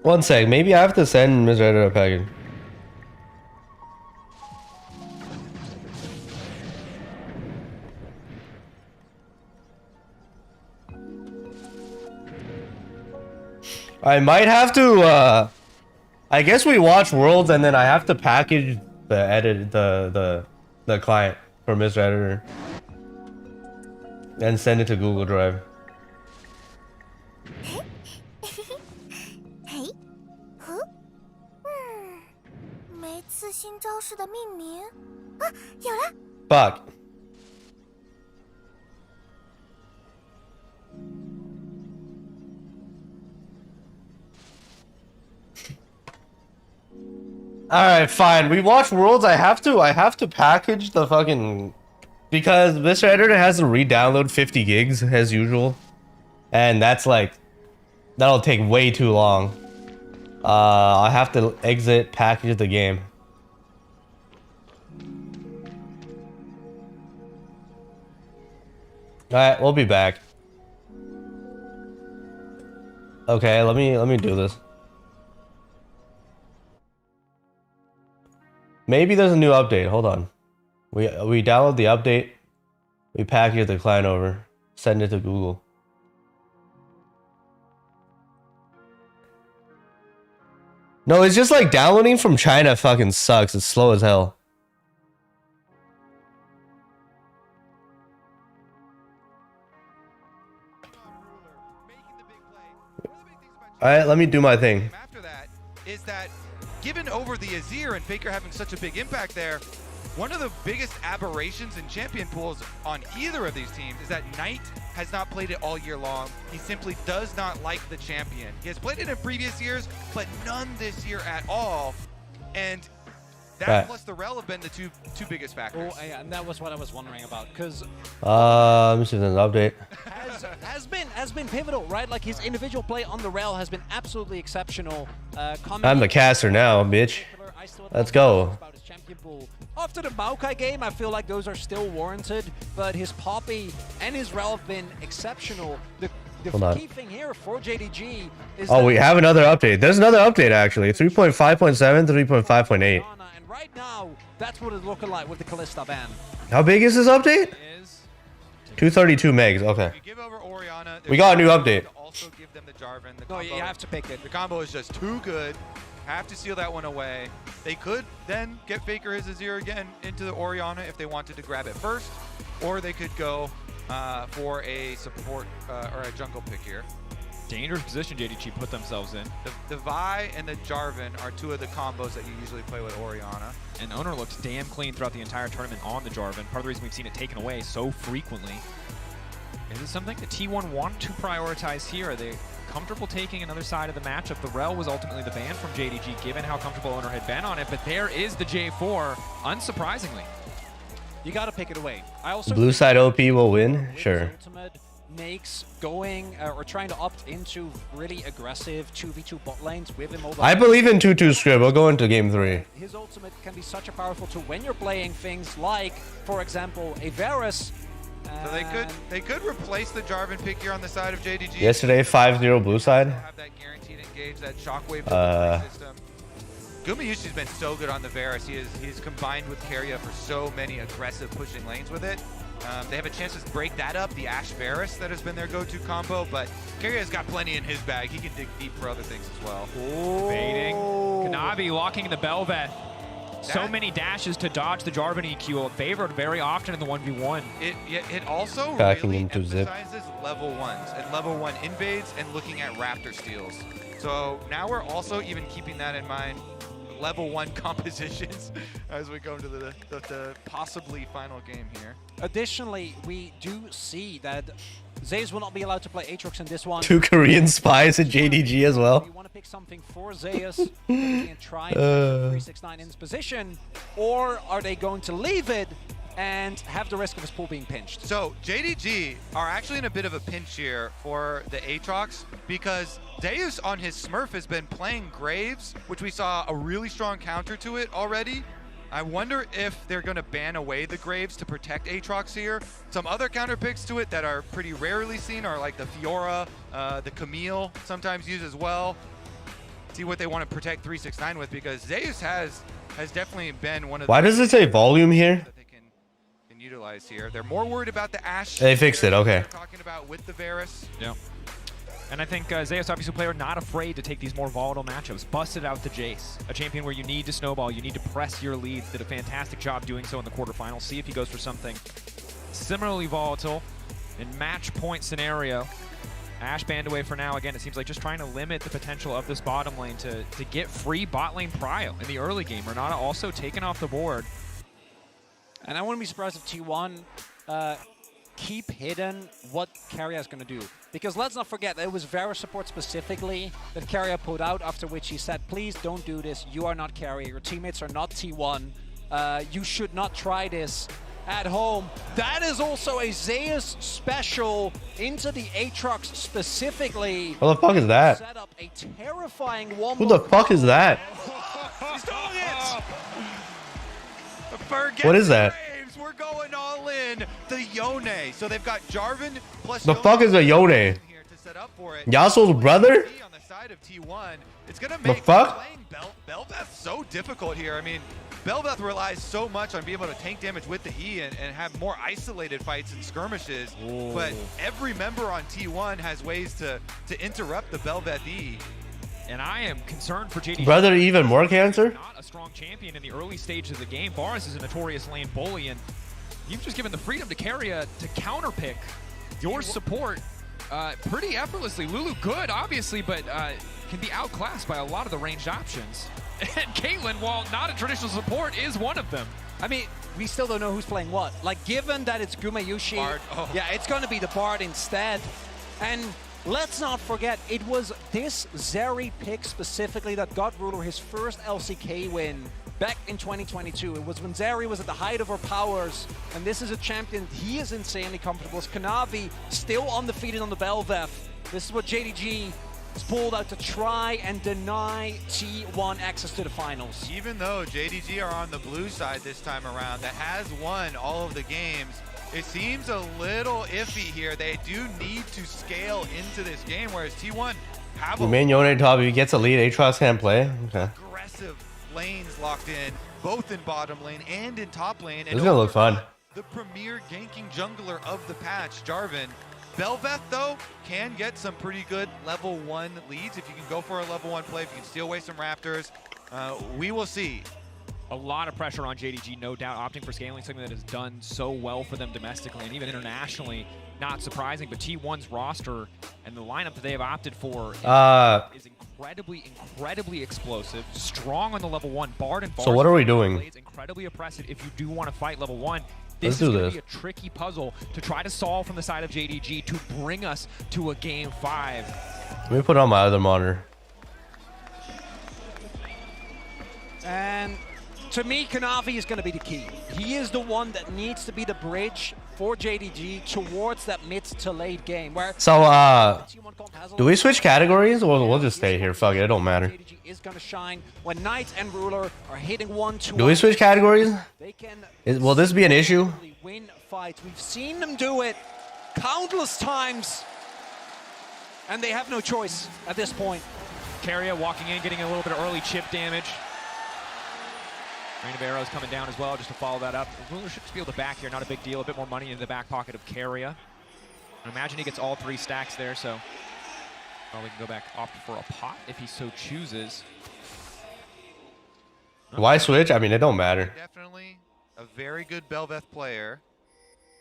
One sec, maybe I have to send Mr. Editor a package. I might have to I guess we watch Worlds and then I have to package the client for Mr. Editor and send it to Google Drive. Fuck. Alright, fine. We watch Worlds. I have to package the fucking, because Mr. Editor has to re-download 50 gigs as usual. And that's like, that'll take way too long. I have to exit, package the game. Alright, we'll be back. Okay, let me do this. Maybe there's a new update. Hold on. We download the update. We package the client over. Send it to Google. No, it's just like downloading from China fucking sucks. It's slow as hell. Alright, let me do my thing. After that is that given over the Azir and Faker having such a big impact there, one of the biggest aberrations in champion pools on either of these teams is that Knight has not played it all year long. He simply does not like the champion. He has played it in previous years, but none this year at all. And that plus the rel have been the two biggest factors. Oh, yeah, and that was what I was wondering about, because let me see if there's an update. has been pivotal, right? Like his individual play on the rel has been absolutely exceptional. I'm the caster now, bitch. Let's go. After the Maokai game, I feel like those are still warranted, but his Poppy and his rel have been exceptional. The key thing here for JDG is we have another update. There's another update actually. 3.5.7, 3.5.8. And right now, that's what it's looking like with the Kalista ban. How big is this update? 232 megs. Okay. We got a new update. Also give them the Jarvan. No, you have to pick it. The combo is just too good. Have to seal that one away. They could then get Faker his Azir again into the Orianna if they wanted to grab it first, or they could go for a support or a jungle pick here. Dangerous position JDG put themselves in. The Vi and the Jarvan are two of the combos that you usually play with Orianna. And Owner looks damn clean throughout the entire tournament on the Jarvan. Part of the reason we've seen it taken away so frequently. Is it something the T1 want to prioritize here? Are they comfortable taking another side of the matchup? The rel was ultimately the ban from JDG given how comfortable Owner had been on it, but there is the J4, unsurprisingly. You gotta pick it away. I also Blue side OP will win? Sure. Makes going or trying to opt into really aggressive 2v2 bot lanes with him. I believe in 2-2 script. We'll go into game 3. His ultimate can be such a powerful tool when you're playing things like, for example, a Varus. So they could replace the Jarvan pick here on the side of JDG. Yesterday 5-0 blue side. Have that guaranteed engage, that shockwave system. Gumayushi's been so good on the Varus. He's combined with Keria for so many aggressive pushing lanes with it. They have a chance to break that up, the Ashe Varus that has been their go-to combo, but Keria's got plenty in his bag. He can dig deep for other things as well. Baiting. Kanavi locking the Bel'Veth. So many dashes to dodge the Jarvan EQ, favored very often in the 1v1. It also Backing really into zip. emphasizes level 1s and level 1 invades and looking at Raptor steals. So now we're also even keeping that in mind. Level 1 compositions as we go into the possibly final game here. Additionally, we do see that Zeus will not be allowed to play Aatrox in this one. 2 Korean spies at JDG as well. You want to pick something for Zeus and try and put 369 in his position, or are they going to leave it and have the risk of his pool being pinched? So JDG are actually in a bit of a pinch here for the Aatrox because Zeus on his Smurf has been playing Graves, which we saw a really strong counter to it already. I wonder if they're going to ban away the Graves to protect Aatrox here. Some other counter picks to it that are pretty rarely seen are like the Fiora, the Camille sometimes used as well. See what they want to protect 369 with, because Zeus has definitely been one of the... Why does it say volume here? ...that they can utilize here. They're more worried about the Ashe. They fixed it, okay. Talking about with the Varus. Yeah. And I think Zeus, obviously a player not afraid to take these more volatile matchups. Busted out the Jace, a champion where you need to snowball, you need to press your leads. Did a fantastic job doing so in the quarterfinals. See if he goes for something similarly volatile in match point scenario. Ashe banned away for now. Again, it seems like just trying to limit the potential of this bottom lane to get free bot lane prio in the early game. Renata also taken off the board. And I wouldn't be surprised if T1 keep hidden what Keria is going to do. Because let's not forget, it was Varus support specifically that Keria put out, after which he said, please don't do this. You are not Keria. Your teammates are not T1. You should not try this at home. That is also a Zeus special into the Aatrox specifically. What the fuck is that? Set up a terrifying one. Who the fuck is that? He's doing it! What is that? Braves, we're going all in. The Yone. So they've got Jarvan plus... The fuck is a Yone? ...here to set up for it. Yasuo's brother? On the side of T1, it's gonna The make fuck? playing Bel'Veth so difficult here. I mean, Bel'Veth relies so much on being able to tank damage with the E and have more isolated fights and skirmishes. Ooh. But every member on T1 has ways to interrupt the Bel'Veth E. And I am concerned for JD. Brother, even more cancer? Not a strong champion in the early stages of the game. Varus is a notorious lane bully, and you've just given the freedom to Carria to counterpick your support pretty effortlessly. Lulu good, obviously, but can be outclassed by a lot of the ranged options. And Caitlyn, while not a traditional support, is one of them. I mean, we still don't know who's playing what. Like, given that it's Gumayushi, yeah, it's going to be the Bard instead. And let's not forget, it was this Zeri pick specifically that got Ruler his first LCK win back in 2022. It was when Zeri was at the height of her powers, and this is a champion he is insanely comfortable with. Kanavi still undefeated on the Bel'Veth. This is what JDG is pulled out to try and deny T1 access to the finals. Even though JDG are on the blue side this time around, that has won all of the games, it seems a little iffy here. They do need to scale into this game, whereas T1 have Main Yone top, if he gets a lead, Aatrox can't play. Okay. aggressive lanes locked in, both in bottom lane and in top lane. This is gonna look fun. The premier ganking jungler of the patch, Jarvan. Bel'Veth, though, can get some pretty good level 1 leads if you can go for a level 1 play, if you can steal away some Raptors. We will see. A lot of pressure on JDG, no doubt, opting for scaling, something that has done so well for them domestically and even internationally. Not surprising, but T1's roster and the lineup that they have opted for is incredibly explosive, strong on the level 1. Bard and Bard. So what are we doing? It's incredibly oppressive if you do want to fight level 1. Let's This do is going this. to be a tricky puzzle to try to solve from the side of JDG to bring us to a game 5. Let me put on my other monitor. And to me, Kanavi is going to be the key. He is the one that needs to be the bridge for JDG towards that mid to late game. Where So, do we switch categories or we'll just stay here? Fuck it, it don't matter. JDG is going to shine when Knight and Ruler are hitting 1-2. Do we switch categories? They can Will this be an issue? win fights. We've seen them do it countless times, and they have no choice at this point. Carria walking in, getting a little bit of early chip damage. Rain of Arrows coming down as well, just to follow that up. Ruler should just be able to back here, not a big deal. A bit more money in the back pocket of Carria. I imagine he gets all 3 stacks there, so probably can go back, opt for a pot if he so chooses. Why switch? I mean, it don't matter. Definitely a very good Bel'Veth player.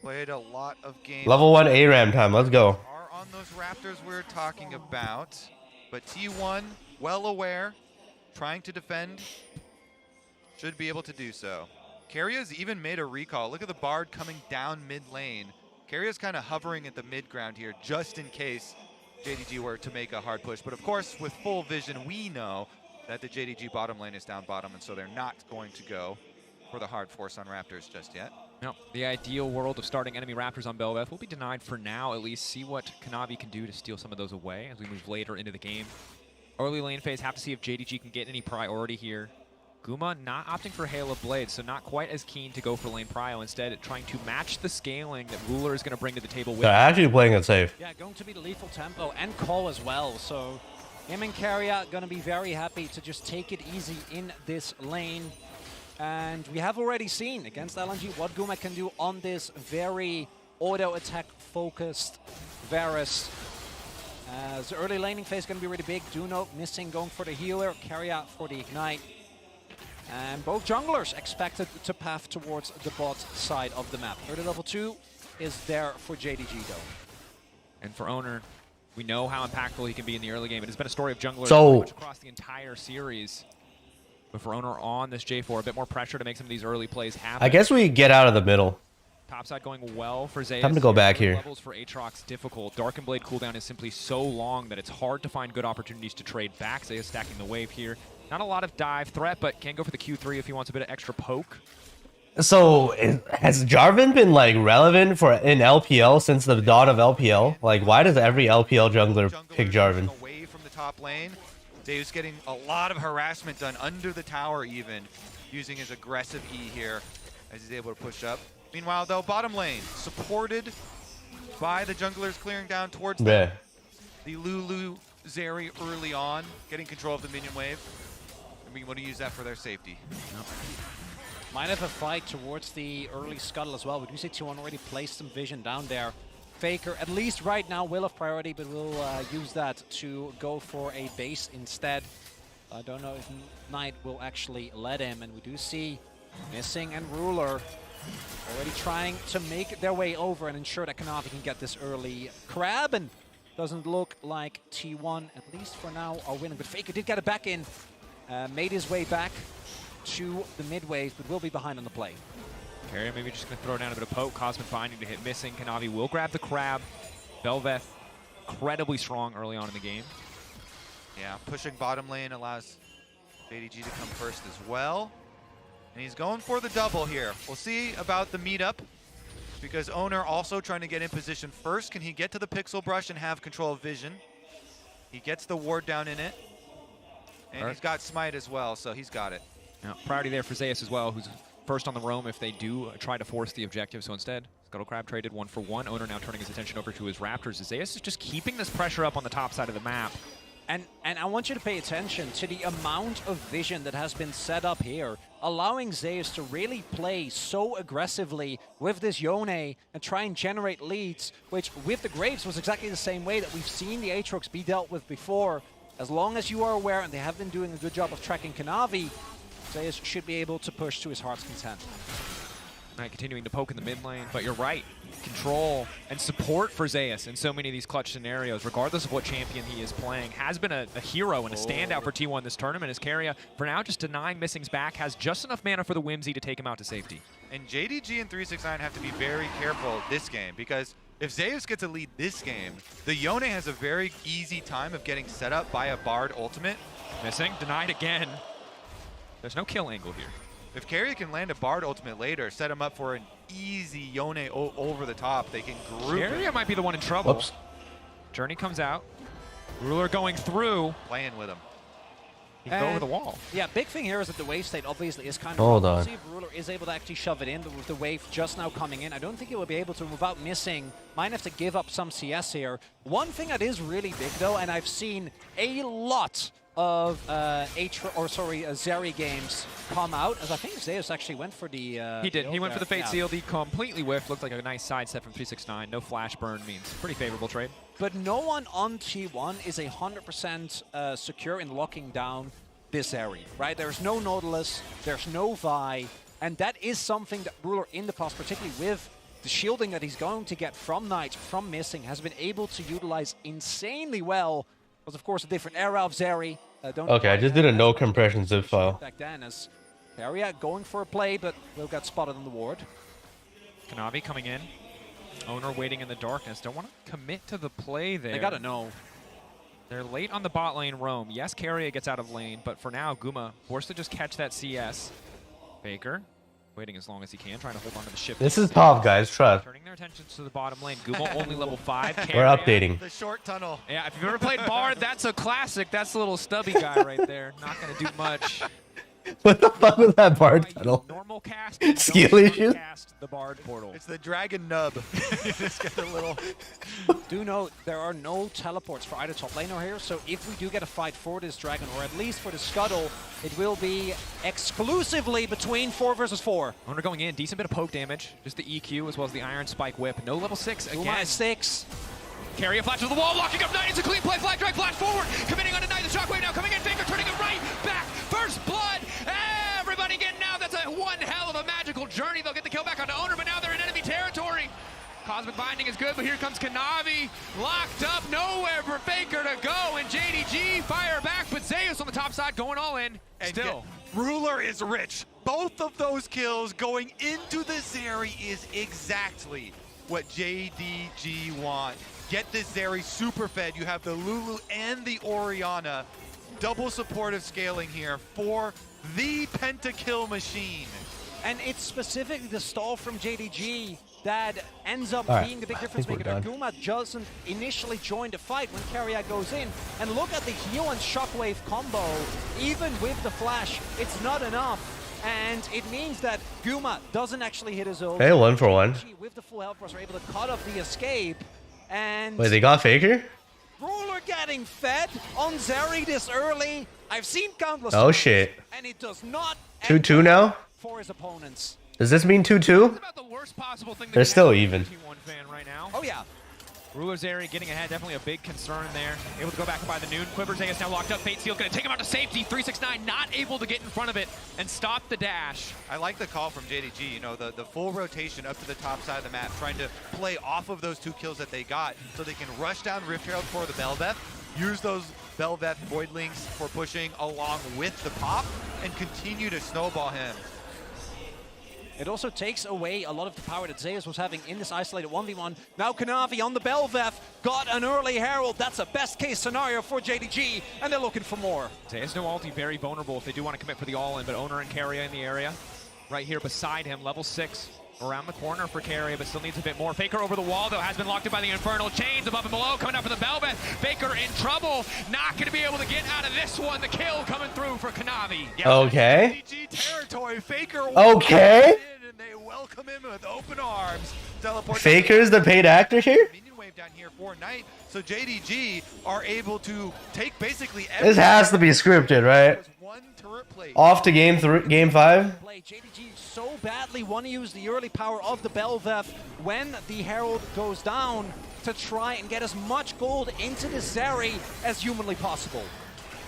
Played a lot of games. Level 1 ARAM time, let's go. Are on those Raptors we're talking about. But T1, well aware, trying to defend. Should be able to do so. Carria's even made a recall. Look at the Bard coming down mid lane. Carria's kind of hovering at the mid ground here just in case JDG were to make a hard push. But of course, with full vision, we know that the JDG bottom lane is down bottom, and so they're not going to go for the hard force on Raptors just yet. No, the ideal world of starting enemy Raptors on Bel'Veth will be denied for now, at least. See what Kanavi can do to steal some of those away as we move later into the game. Early lane phase, have to see if JDG can get any priority here. Guma not opting for Hail of Blades, so not quite as keen to go for lane prio. Instead, trying to match the scaling that Ruler is going to bring to the table with They're actually playing it safe. Yeah, going to be the lethal tempo and call as well. So him and Carria going to be very happy to just take it easy in this lane. And we have already seen against LNG what Guma can do on this very auto-attack focused Varus. As the early laning phase is going to be really big. Duno missing, going for the healer. Carria for the ignite. And both junglers expected to path towards the bot side of the map. Early level 2 is there for JDG though. And for Owner, we know how impactful he can be in the early game. It has been a story of junglers So, pretty much across the entire series. But for Owner on this J4, a bit more pressure to make some of these early plays happen. I guess we get out of the middle. Topside going well for Zeus. Time to go back here. Levels for Aatrox difficult. Dark and Blade cooldown is simply so long that it's hard to find good opportunities to trade back. Zeus stacking the wave here. Not a lot of dive threat, but can go for the Q3 if he wants a bit of extra poke. So, has Jarvan been like relevant for in LPL since the dawn of LPL? Like, why does every LPL jungler pick Jarvan? Away from the top lane. Zeus getting a lot of harassment done under the tower even, using his aggressive E here as he's able to push up. Meanwhile, though, bottom lane supported by the junglers clearing down towards them. the Lulu Zeri early on, getting control of the minion wave. And we want to use that for their safety. Might have a fight towards the early scuttle as well. We do see T1 already placed some vision down there. Faker, at least right now, will have priority, but we'll use that to go for a base instead. I don't know if Knight will actually let him, and we do see Missing and Ruler already trying to make their way over and ensure that Kanavi can get this early crab, and doesn't look like T1, at least for now, are winning. But Faker did get it back in, made his way back to the mid wave, but will be behind on the play. Carrier maybe just going to throw down a bit of poke. Cosmic Binding to hit Missing. Kanavi will grab the crab. Belveth, incredibly strong early on in the game. Yeah, pushing bottom lane allows JDG to come first as well. And he's going for the double here. We'll see about the meetup, because Owner also trying to get in position first. Can he get to the Pixel Brush and have control of vision? He gets the ward down in it. And he's got Smite as well, so he's got it. Now, priority there for Zeus as well, who's first on the roam if they do try to force the objective. So instead, Scuttle Crab traded 1 for 1. Owner now turning his attention over to his Raptors. Zeus is just keeping this pressure up on the top side of the map. And I want you to pay attention to the amount of vision that has been set up here, allowing Zeus to really play so aggressively with this Yone and try and generate leads, which with the Graves was exactly the same way that we've seen the Aatrox be dealt with before. As long as you are aware, and they have been doing a good job of tracking Kanavi, Zeus should be able to push to his heart's content. Knight continuing to poke in the mid lane, but you're right. Control and support for Zeus in so many of these clutch scenarios, regardless of what champion he is playing, has been a hero and a standout for T1 this tournament. As Carrier, for now, just denying Missing's back, has just enough mana for the Whimsy to take him out to safety. And JDG and 369 have to be very careful this game, because if Zeus gets a lead this game, the Yone has a very easy time of getting set up by a Bard ultimate. Missing, denied again. There's no kill angle here. If Carrier can land a Bard ultimate later, set him up for an easy Yone over the top, they can group Carrier might be the one in trouble. Whoops. Journey comes out. Ruler going through. Playing with him. He can go over the wall. Yeah, big thing here is that the wave state obviously is kind of... Hold on. See if Ruler is able to actually shove it in, but with the wave just now coming in, I don't think he will be able to without Missing. Might have to give up some CS here. One thing that is really big though, and I've seen a lot of Zeri games come out, as I think Zeus actually went for the... He did. He went for the Fate yeah. Seal. He completely whiffed. Looked like a nice sidestep from 369. No flash burn means pretty favorable trade. But no one on T1 is 100% secure in locking down this area, right? There's no Nautilus, there's no Vi, and that is something that Ruler in the past, particularly with the shielding that he's going to get from Knight, from Missing, has been able to utilize insanely well. It was, of course, a different era of Zeri. Okay, I just did a no compression zip file. Back then, as Carrier going for a play, but will got spotted on the ward. Kanavi coming in. Owner waiting in the darkness. Don't want to commit to the play there. They gotta know. They're late on the bot lane roam. Yes, Carrier gets out of lane, but for now, Guma forced to just catch that CS. Baker waiting as long as he can, trying to hold on to the ship. This is tough, guys. Trust. Turning their attention to the bottom lane. Guma only level 5. We're updating. The short tunnel. Yeah, if you've ever played Bard, that's a classic. That's the little stubby guy right there. Not going to do much. What the fuck was that Bard tunnel? Normal cast. Skill issues? Cast the Bard portal. It's the dragon nub. Just get a little... Do note, there are no teleports for either top laner here, so if we do get a fight for this dragon, or at least for the scuttle, it will be exclusively between 4 versus 4. Owner going in, decent bit of poke damage. Just the EQ as well as the Iron Spike Whip. No level 6 again. Guma is 6. Carrier flash to the wall, locking up Knight. It's a clean play. Flag drag flash forward. Committing on Knight. The shockwave now coming in. Faker turning it right back. First blood. Everybody getting out. That's a one hell of a magical journey. They'll get the kill back onto Owner, but now they're in enemy territory. Cosmic Binding is good, but here comes Kanavi. Locked up. Nowhere for Faker to go. And JDG fire back, but Zeus on the top side going all in. And Still. Ruler is rich. Both of those kills going into the Zeri is exactly what JDG want. Get this Zeri super fed. You have the Lulu and the Orianna. Double supportive scaling here for the pentakill machine. And it's specifically the stall from JDG that ends up being the big difference maker. Guma doesn't initially join the fight when Carrier goes in. And look at the heal and shockwave combo. Even with the flash, it's not enough. And it means that Guma doesn't actually hit his ult. Hey, 1 for 1. With the full health brush, are able to cut off the escape. And wait, they got Faker? Ruler Ruler getting fed on Zeri this early. I've seen countless Oh times, shit. and it does not 2-2 now? for his opponents. Does this mean 2-2? About the worst possible thing They're still even. T1 fan right now. Oh yeah. Ruler's area getting ahead, definitely a big concern there. Able to go back by the noon. Quiver Zeus now locked up. Fate Seal gonna take him out to safety. 369 not able to get in front of it and stop the dash. I like the call from JDG, you know, the full rotation up to the top side of the map, trying to play off of those 2 kills that they got so they can rush down Rift Herald for the Bel'Veth, use those Bel'Veth Voidlings for pushing along with the pop, and continue to snowball him. It also takes away a lot of the power that Zeus was having in this isolated 1v1. Now Kanavi on the Bel'Veth got an early Herald. That's a best case scenario for JDG, and they're looking for more. Zeus no ulti, very vulnerable if they do want to commit for the all-in, but Owner and Carrier in the area. Right here beside him, level 6. Around the corner for Carrier, but still needs a bit more. Faker over the wall, though, has been locked in by the Infernal Chains above and below. Coming up for the Bel'Veth. Faker in trouble. Not going to be able to get out of this one. The kill coming through for Kanavi. Yeah, okay. JDG territory. Faker Okay. in, and they welcome him with open arms. Teleport Faker's the paid actor here? Minion wave down here for Knight. So JDG are able to take basically This has to be scripted, right? one turret play. Off to game 5. JDG so badly want to use the early power of the Bel'Veth when the Herald goes down to try and get as much gold into the Zeri as humanly possible.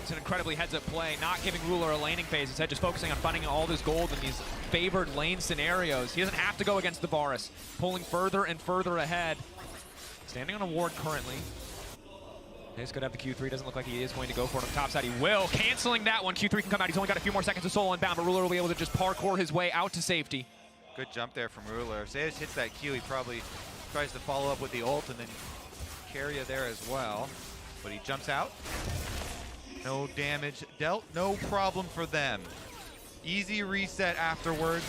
It's an incredibly heads-up play, not giving Ruler a laning phase. Instead, just focusing on finding all this gold in these favored lane scenarios. He doesn't have to go against the Varus, pulling further and further ahead. Standing on a ward currently. He's going to have the Q3. Doesn't look like he is going to go for it on the top side. He will. Canceling that one. Q3 can come out. He's only got a few more seconds of soul inbound, but Ruler will be able to just parkour his way out to safety. Good jump there from Ruler. If Zeus hits that Q, he probably tries to follow up with the ult and then carry it there as well. But he jumps out. No damage dealt. No problem for them. Easy reset afterwards.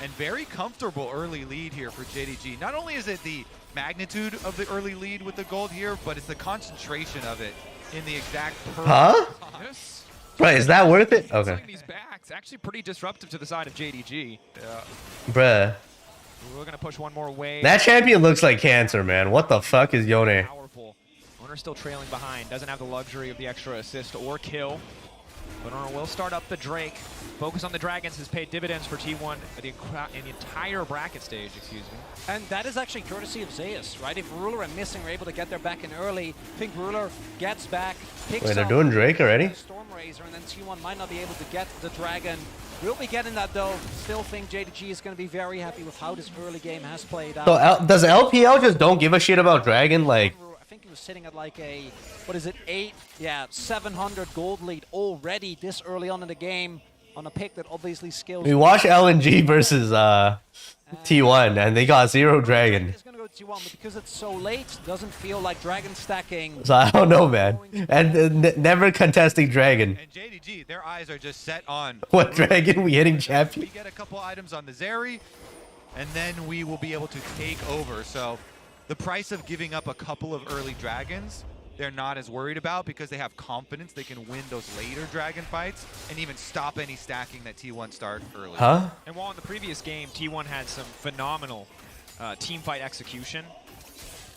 And very comfortable early lead here for JDG. Not only is it the magnitude of the early lead with the gold here, but it's the concentration of it in the exact Huh? Right, is that worth it? Okay. These backs actually pretty disruptive to the side of JDG. Yeah. Bruh. We're gonna push one more wave. That champion looks like cancer, man. What the fuck is Yone? Powerful. Owner still trailing behind. Doesn't have the luxury of the extra assist or kill. But Owner will start up the Drake. Focus on the Dragons has paid dividends for T1 in the entire bracket stage, excuse me. And that is actually courtesy of Zeus, right? If Ruler and Missing are able to get their back in early, I think Ruler gets back, picks Wait, they're up doing Drake already? Storm Razor, and then T1 might not be able to get the Dragon. We'll be getting that though. Still think JDG is going to be very happy with how this early game has played out. So does LPL just don't give a shit about Dragon? Like, I think he was sitting at like a, what is it, 700 gold lead already this early on in the game on a pick that obviously scales. we watched LNG versus T1 and they got 0 Dragon. It's going to go to T1, but because it's so late, doesn't feel like Dragon stacking. So I don't know, man. And never contesting Dragon. And JDG, their eyes are just set on What Dragon? We hitting champion? We get a couple items on the Zeri, and then we will be able to take over. So the price of giving up a couple of early dragons, they're not as worried about because they have confidence they can win those later dragon fights and even stop any stacking that T1 start early. Huh? And while in the previous game, T1 had some phenomenal team fight execution,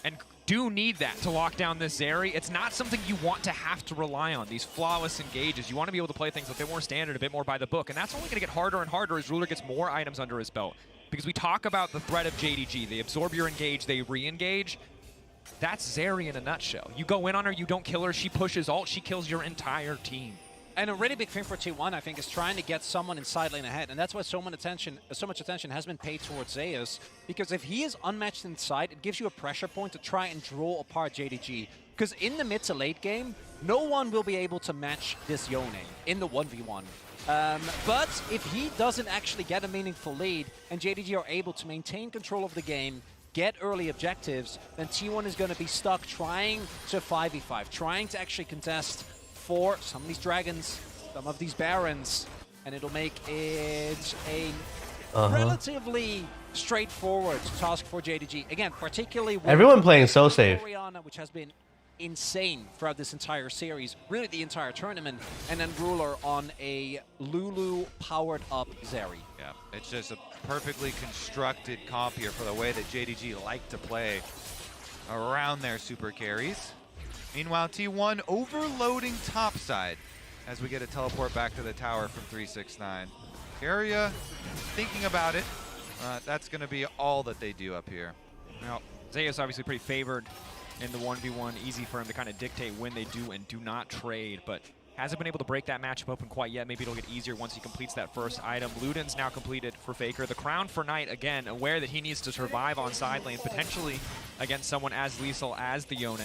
and do need that to lock down this Zeri. It's not something you want to have to rely on, these flawless engages. You want to be able to play things a bit more standard, a bit more by the book, and that's only going to get harder and harder as Ruler gets more items under his belt. Because we talk about the threat of JDG. They absorb your engage, they re-engage. That's Zeri in a nutshell. You go in on her, you don't kill her, she pushes ult, she kills your entire team. And a really big thing for T1, I think, is trying to get someone in side lane ahead. And that's why so much attention has been paid towards Zeus. Because if he is unmatched inside, it gives you a pressure point to try and draw apart JDG. Because in the mid to late game, no one will be able to match this Yone in the 1v1. But if he doesn't actually get a meaningful lead, and JDG are able to maintain control of the game, get early objectives, then T1 is going to be stuck trying to 5v5, trying to actually contest for some of these dragons, some of these barons, and it'll make it a relatively straightforward task for JDG. Again, particularly with Everyone playing so safe. Oriana, which has been insane throughout this entire series, really the entire tournament, and then Ruler on a Lulu powered up Zeri. Yeah, it's just a perfectly constructed comp here for the way that JDG like to play around their super carries. Meanwhile, T1 overloading topside as we get a teleport back to the tower from 369. Area thinking about it. That's going to be all that they do up here. Now, Zeus obviously pretty favored in the 1v1. Easy for him to kind of dictate when they do and do not trade, but hasn't been able to break that matchup open quite yet. Maybe it'll get easier once he completes that first item. Luden's now completed for Faker. The crown for Knight, again, aware that he needs to survive on side lane, potentially against someone as lethal as the Yone.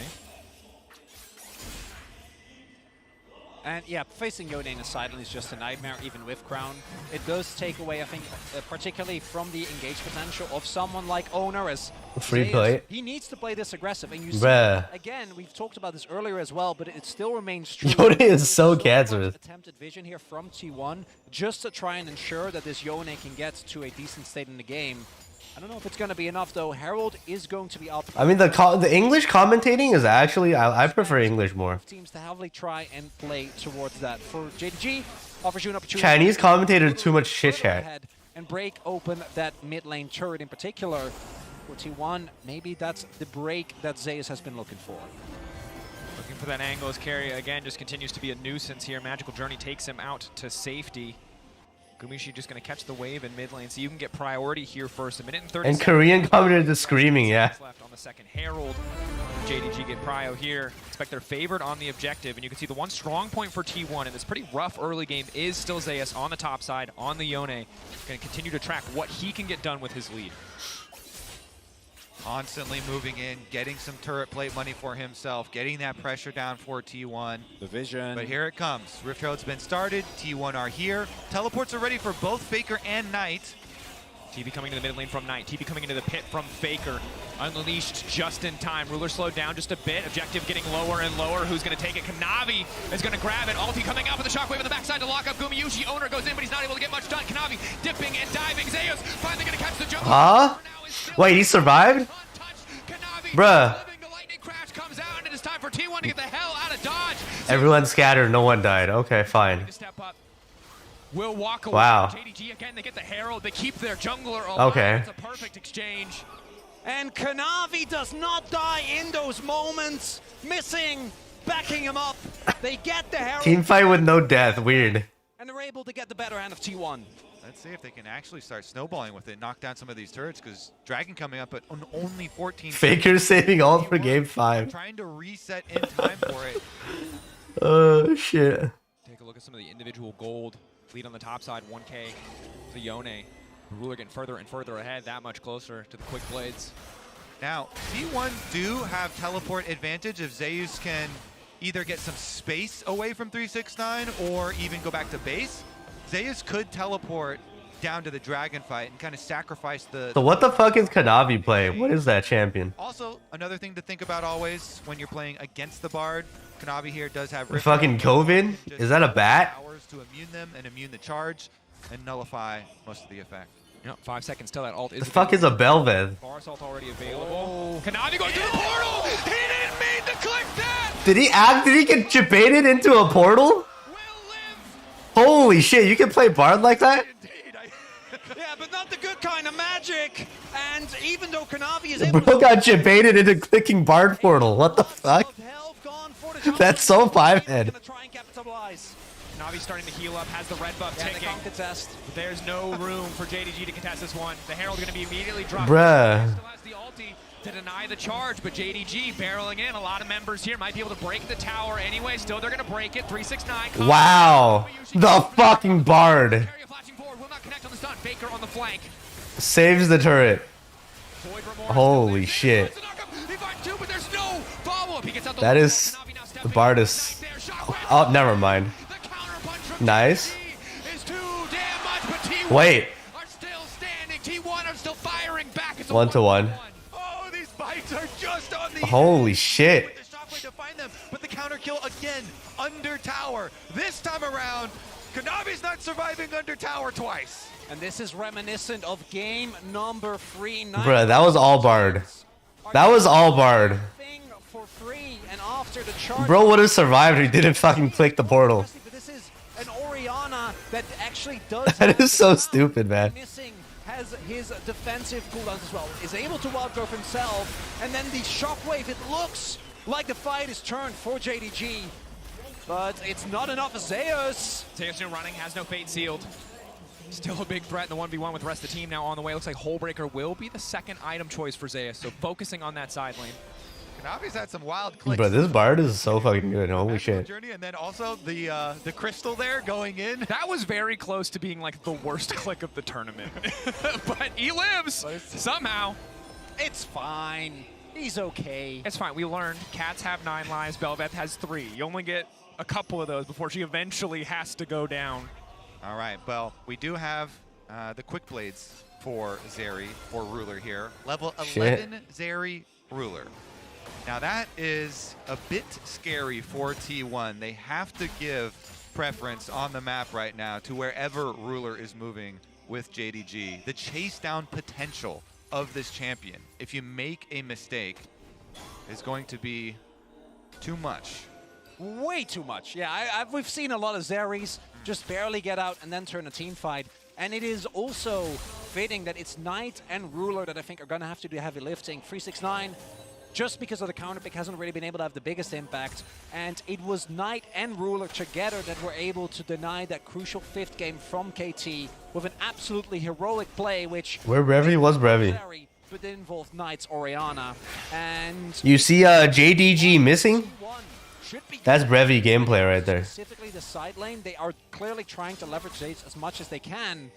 And yeah, facing Yone in a side lane is just a nightmare, even with Crown. It does take away, I think, particularly from the engage potential of someone like Owner as Free Zeus. play. He needs to play this aggressive, and you see, Bruh. again, we've talked about this earlier as well, but it still remains true. Yone is There's so much cancerous. attempted vision here from T1 just to try and ensure that this Yone can get to a decent state in the game. I don't know if it's going to be enough, though. Herald is going to be up. I mean, the English commentating is actually, I prefer English more. Teams to heavily try and play towards that. For JDG, offers you an opportunity. Chinese commentators too much shit chat. And break open that mid lane turret in particular. For T1, maybe that's the break that Zeus has been looking for. Looking for that angle as Carry, again, just continues to be a nuisance here. Magical Journey takes him out to safety. Gumishi just going to catch the wave in mid lane, so you can get priority here first. 1 minute and 30 And seconds. Korean commentators is screaming, yeah. Left on the second Herald. JDG get prio here. Expect they're favored on the objective, and you can see the one strong point for T1 in this pretty rough early game is still Zeus on the top side, on the Yone. Going to continue to track what he can get done with his lead. Constantly moving in, getting some turret plate money for himself, getting that pressure down for T1. The vision. But here it comes. Rift Herald's been started. T1 are here. Teleports are ready for both Faker and Knight. TB coming to the mid lane from Knight. TB coming into the pit from Faker. Unleashed just in time. Ruler slowed down just a bit. Objective getting lower and lower. Who's going to take it? Kanavi is going to grab it. Ulti coming out with the shockwave on the backside to lock up Gumayushi. Owner goes in, but he's not able to get much done. Kanavi dipping and diving. Zeus finally going to catch the jump. Huh? Wait, he survived? Bruh. The lightning crash comes out, and it is time for T1 to get the hell out of Dodge. Everyone scattered, no one died. Okay, fine. Step up. Will walk away. Wow. JDG again, they get the Herald. They keep their jungler alive. Okay. It's a perfect exchange. And Kanavi does not die in those moments. Missing, backing him up. They get the Herald. Team fight with no death, weird. And they're able to get the better hand of T1. Let's see if they can actually start snowballing with it, knock down some of these turrets, because Dragon coming up at only 14. Faker saving all for game 5. Trying to reset in time for it. Oh, shit. Take a look at some of the individual gold. Lead on the top side, 1K to Yone. Ruler getting further and further ahead, that much closer to the quick blades. Now, T1 do have teleport advantage if Zeus can either get some space away from 369 or even go back to base. Zeus could teleport down to the dragon fight and kind of sacrifice the... So what the fuck is Kanavi play? What is that champion? Also, another thing to think about always when you're playing against the Bard, Kanavi here does have... Rift Fucking COVID? Is that a bat? ...hours to immune them and immune the charge and nullify most of the effect. You know, 5 seconds till that ult is... The fuck is a Belveth? Bar assault already available. Kanavi going through the portal! He didn't mean to click that! Did he get jebaited into a portal? Holy shit, you can play Bard like that? Yeah, but not the good kind of magic. And even though Kanavi is able Bro got jebaited into clicking Bard portal. What the fuck? That's so 5-head. Navi starting to heal up, has the red buff ticking. Contest. There's no room for JDG to contest this one. The Herald going to be immediately dropped. Bruh. Still has the ulti to deny the charge, but JDG barreling in. A lot of members here might be able to break the tower anyway. Still, they're going to break it. 369. Wow. The fucking Bard. Flashing forward, will not connect on the stun. Faker on the flank. Saves the turret. Holy shit. That is... The Bard is... Oh, never mind. Nice. Wait. 1-to-1. Oh, these bites are just on the Holy shit. to find them, but the counter kill again under tower. This time around, Kanavi's not surviving under tower twice. And this is reminiscent of game number 3. Bruh, that was all Bard. That was all Bard. For free, and after the charge, Bro would have survived if he didn't fucking click the portal. but this is an Orianna that actually does. That is so stupid, man. Missing has his defensive cooldowns as well. Is able to outgrowth himself, and then the shockwave. It looks like the fight is turned for JDG. But it's not enough for Zeus. Zeus new running, has no fate sealed. Still a big threat in the 1v1 with the rest of the team now on the way. Looks like Hullbreaker will be the second item choice for Zeus, so focusing on that side lane. Kanavi's had some wild clicks. Bro, this Bard is so fucking good. Holy shit. Journey, and then also the crystal there going in. That was very close to being like the worst click of the tournament. But he lives somehow. It's fine. He's okay. It's fine. We learned cats have 9 lives. Belveth has 3. You only get a couple of those before she eventually has to go down. All right, well, we do have the quick blades for Zeri, or Ruler here. Level 11 Zeri Ruler. Now that is a bit scary for T1. They have to give preference on the map right now to wherever Ruler is moving with JDG. The chase down potential of this champion, if you make a mistake, is going to be too much. Way too much. Yeah, we've seen a lot of Zeris just barely get out and then turn a team fight. And it is also fitting that it's Knight and Ruler that I think are going to have to do heavy lifting. 369, just because of the counter pick, hasn't really been able to have the biggest impact. And it was Knight and Ruler together that were able to deny that crucial 5th game from KT with an absolutely heroic play, which... Where brevey was brevey? But it involved Knight's Orianna. And... You see JDG missing? That's brevey gameplay right there. Specifically the side lane, they are clearly trying to leverage Zeus as much as they can.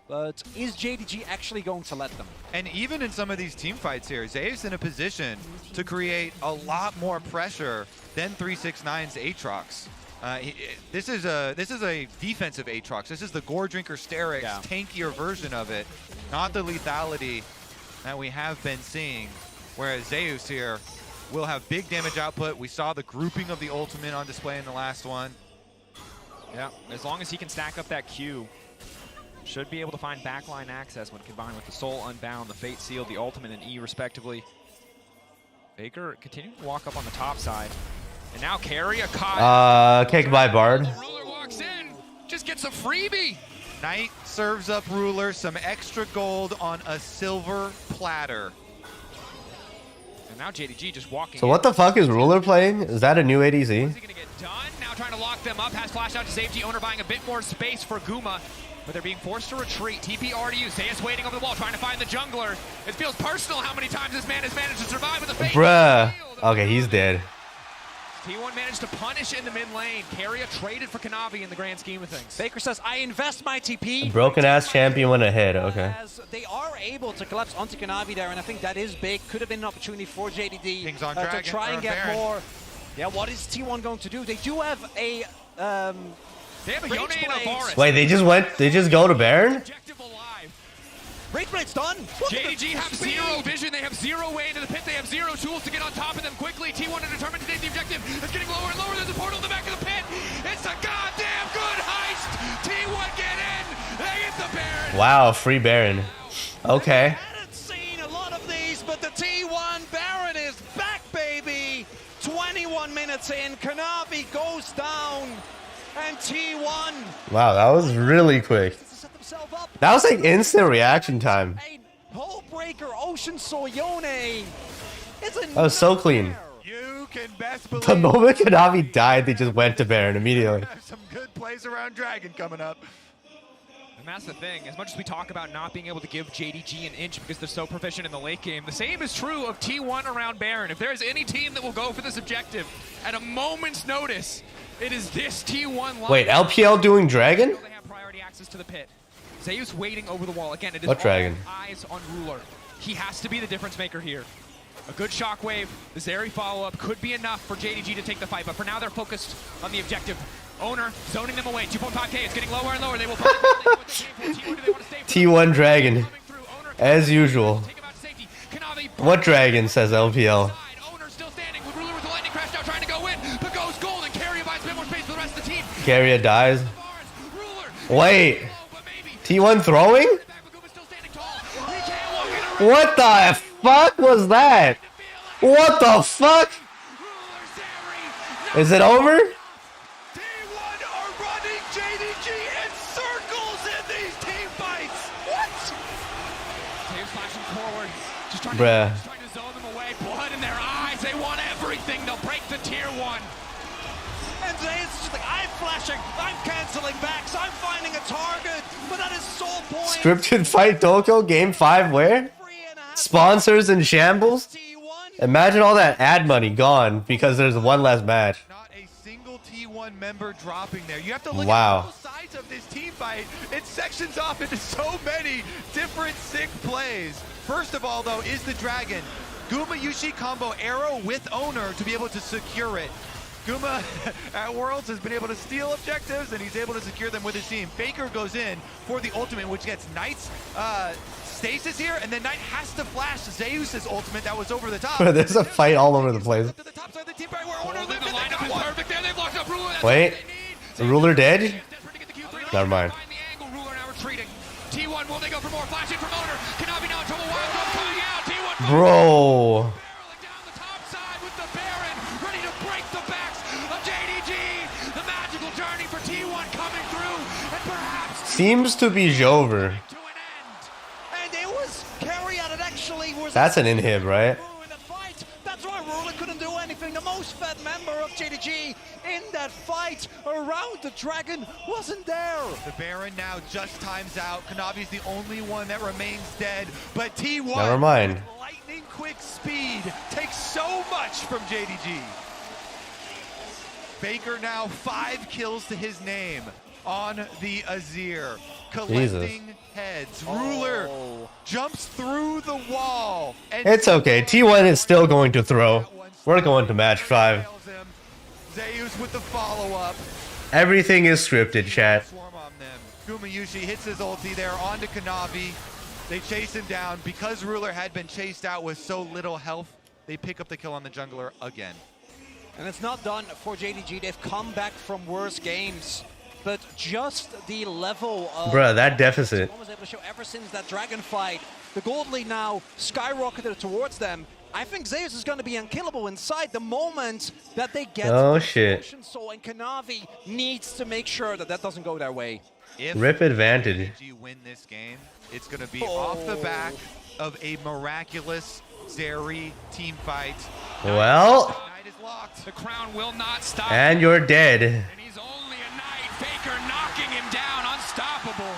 But is JDG actually going to let them? And even in some of these team fights here, Zeus in a position to create a lot more pressure than 369's Aatrox. This is a defensive Aatrox. This is the Gore Drinker Sterix, tankier version of it, not the lethality that we have been seeing. Whereas Zeus here will have big damage output. We saw the grouping of the ultimate on display in the last one. Yeah, as long as he can stack up that Q, should be able to find backline access when combined with the Soul Unbound, the Fate Seal, the ultimate, and E respectively. Baker continuing to walk up on the top side. And now Carrier caught. Kick by Bard. Ruler walks in, just gets a freebie. Knight serves up Ruler some extra gold on a silver platter. And now JDG just walking. So what the fuck is Ruler playing? Is that a new ADC? Is he gonna get done? Now trying to lock them up. Has flash out to safety. Owner buying a bit more space for Guma. But they're being forced to retreat. TP already used. Zeus waiting over the wall, trying to find the jungler. It feels personal how many times this man has managed to survive with a fake. Bruh. Okay, he's dead. T1 managed to punish in the mid lane. Carrier traded for Kanavi in the grand scheme of things. Baker says, I invest my TP. Broken ass champion went ahead. Okay. As they are able to collapse onto Kanavi there, and I think that is big. Could have been an opportunity for JDD to try and get more. Yeah, what is T1 going to do? They do have a they have a Yone and a Varus. Wait, they just go to Baron? Rage Blade's done. JDG have zero vision. They have zero way into the pit. They have zero tools to get on top of them quickly. T1 are determined to take the objective. It's getting lower and lower. There's a portal in the back of the pit. It's a goddamn good heist. T1 get in. They get the Baron. Wow, free Baron. Okay. I hadn't seen a lot of these, but the T1 Baron is back, baby. 21 minutes in. Kanavi goes down. And T1. Wow, that was really quick. That was like instant reaction time. Hullbreaker Ocean Soyone. That was so clean. You can best believe The moment Kanavi died, they just went to Baron immediately. some good plays around Dragon coming up. And that's the thing. As much as we talk about not being able to give JDG an inch because they're so proficient in the late game, the same is true of T1 around Baron. If there's any team that will go for this objective at a moment's notice, it is this T1 line. Wait, LPL doing Dragon? They have priority access to the pit. Zeus waiting over the wall. Again, it is What Dragon? eyes on Ruler. He has to be the difference maker here. A good shockwave, the Zeri follow-up could be enough for JDG to take the fight, but for now they're focused on the objective. Owner zoning them away. 2.5K is getting lower and lower. They will T1 Dragon. As usual. What Dragon, says LPL. Owner still standing with Ruler with the lightning crash now trying to go in. But goes gold and Carrier buys a bit more space for the rest of the team. Carrier dies. Wait. T1 throwing? What the fuck was that? What the fuck? Is it over? Bruh. Just trying to zone them away. Blood in their eyes They want everything. They'll break the tier 1. And Zeus is just like, I'm flashing, I'm canceling backs, I'm finding a target, but that is sole point. Scripted fight Tokyo game 5 where? Sponsors in shambles? Imagine all that ad money gone because there's one less match. Not a single T1 member dropping there. You have to look Wow. at both sides of this team fight. It sections off into so many different sick plays. First of all, though, is the Dragon. Guma Yushi combo arrow with owner to be able to secure it. Guma at Worlds has been able to steal objectives, and he's able to secure them with his team. Faker goes in for the ultimate, which gets Knight's stasis here, and then Knight has to flash Zeus's ultimate that was over the top. There's a fight all over the place. Wait, the ruler dead? Never mind. T1, will they go for more? Flashing from owner. Kanavi now in trouble. Wild Dog coming out. T1 Bro. down the top side with the Baron, ready to break the backs of JDG. The magical journey for T1 coming through, and perhaps Seems to be Jover. and it was carry out. It actually was. That's an inhib, right? In the fight. That's why Ruler couldn't do anything. The most fed member of JDG in that fight around the Dragon wasn't there. The Baron now just times out. Kanavi's the only one that remains dead, but T1 Never mind. with lightning quick speed takes so much from JDG. Faker now 5 kills to his name on the Azir, collecting heads. Ruler jumps through the wall. And It's okay. T1 is still going to throw. We're going to match 5. Zeus with the follow-up. Everything is scripted, chat. Swarm on them. Gumayushi hits his ulti there onto Kanavi. They chase him down. Because Ruler had been chased out with so little health, they pick up the kill on the jungler again. And it's not done for JDG. They've come back from worse games. But just the level of... Bruh, that deficit. was able to show ever since that Dragon fight. The gold lead now skyrocketed towards them. I think Zeus is going to be unkillable inside the moment that they get Oh, shit. Ocean Soul, and Kanavi needs to make sure that that doesn't go their way. If Rip advantage. JDG win this game, it's going to be off the back of a miraculous Zeri team fight. Well, Knight is locked. The crown will not stop. and you're dead. And he's only a knight. Faker knocking him down, unstoppable.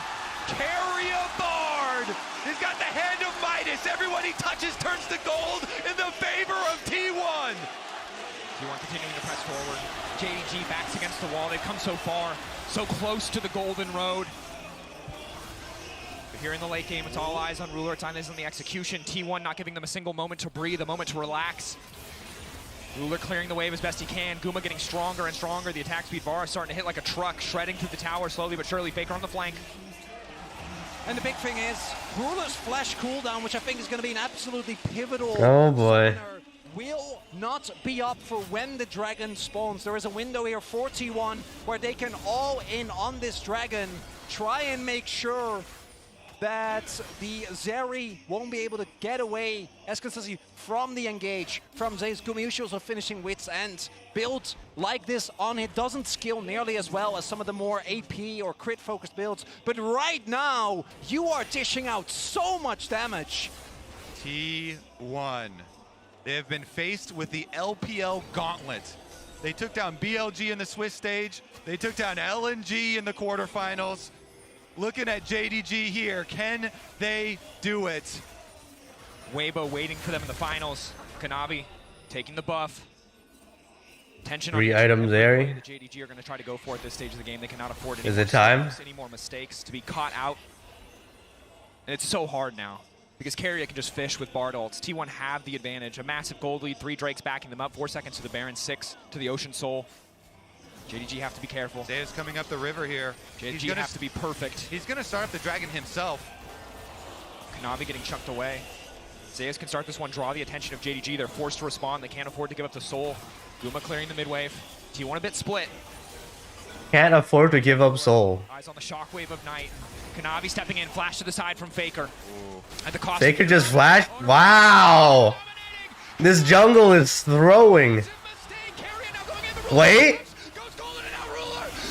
Carry aboard! He's got the hand of Midas. Everyone he touches turns to gold in the favor of T1. T1 continuing to press forward. JDG backs against the wall. They've come so far, so close to the golden road. But here in the late game, it's all eyes on Ruler. It's eyes on the execution. T1 not giving them a single moment to breathe, a moment to relax. Ruler clearing the wave as best he can. Guma getting stronger and stronger. The attack speed bar is starting to hit like a truck, shredding through the tower slowly but surely. Faker on the flank. And the big thing is, Ruler's flash cooldown, which I think is going to be an absolutely pivotal... Oh boy. will not be up for when the Dragon spawns. There is a window here for T1 where they can all in on this Dragon, try and make sure that the Zeri won't be able to get away as consistently from the engage from Zeus. Gumayushi also finishing Wit's End. Build like this on it doesn't skill nearly as well as some of the more AP or crit focused builds, but right now you are dishing out so much damage. T1. They have been faced with the LPL gauntlet. They took down BLG in the Swiss stage. They took down LNG in the quarterfinals. Looking at JDG here, can they do it? Weibo waiting for them in the finals. Kanavi taking the buff. Tension 3 on items there. The JDG are going to try to go for at this stage of the game. They cannot afford Is it time? any more mistakes to be caught out. And it's so hard now because Carrier can just fish with Bard ults. T1 have the advantage. A massive gold lead, 3 Drakes backing them up, 4 seconds to the Baron, 6 to the Ocean Soul. JDG have to be careful. Zeus coming up the river here. JDG have to be perfect. He's gonna start up the Dragon himself. Kanavi getting chunked away. Zeus can start this one, draw the attention of JDG. They're forced to respond. They can't afford to give up the soul. Guma clearing the mid-wave. T1 a bit split. Can't afford to give up soul. Eyes on the shockwave of Knight. Kanavi stepping in, flash to the side from Faker. At the cost Faker just flashed. Wow. This jungle is throwing. Wait.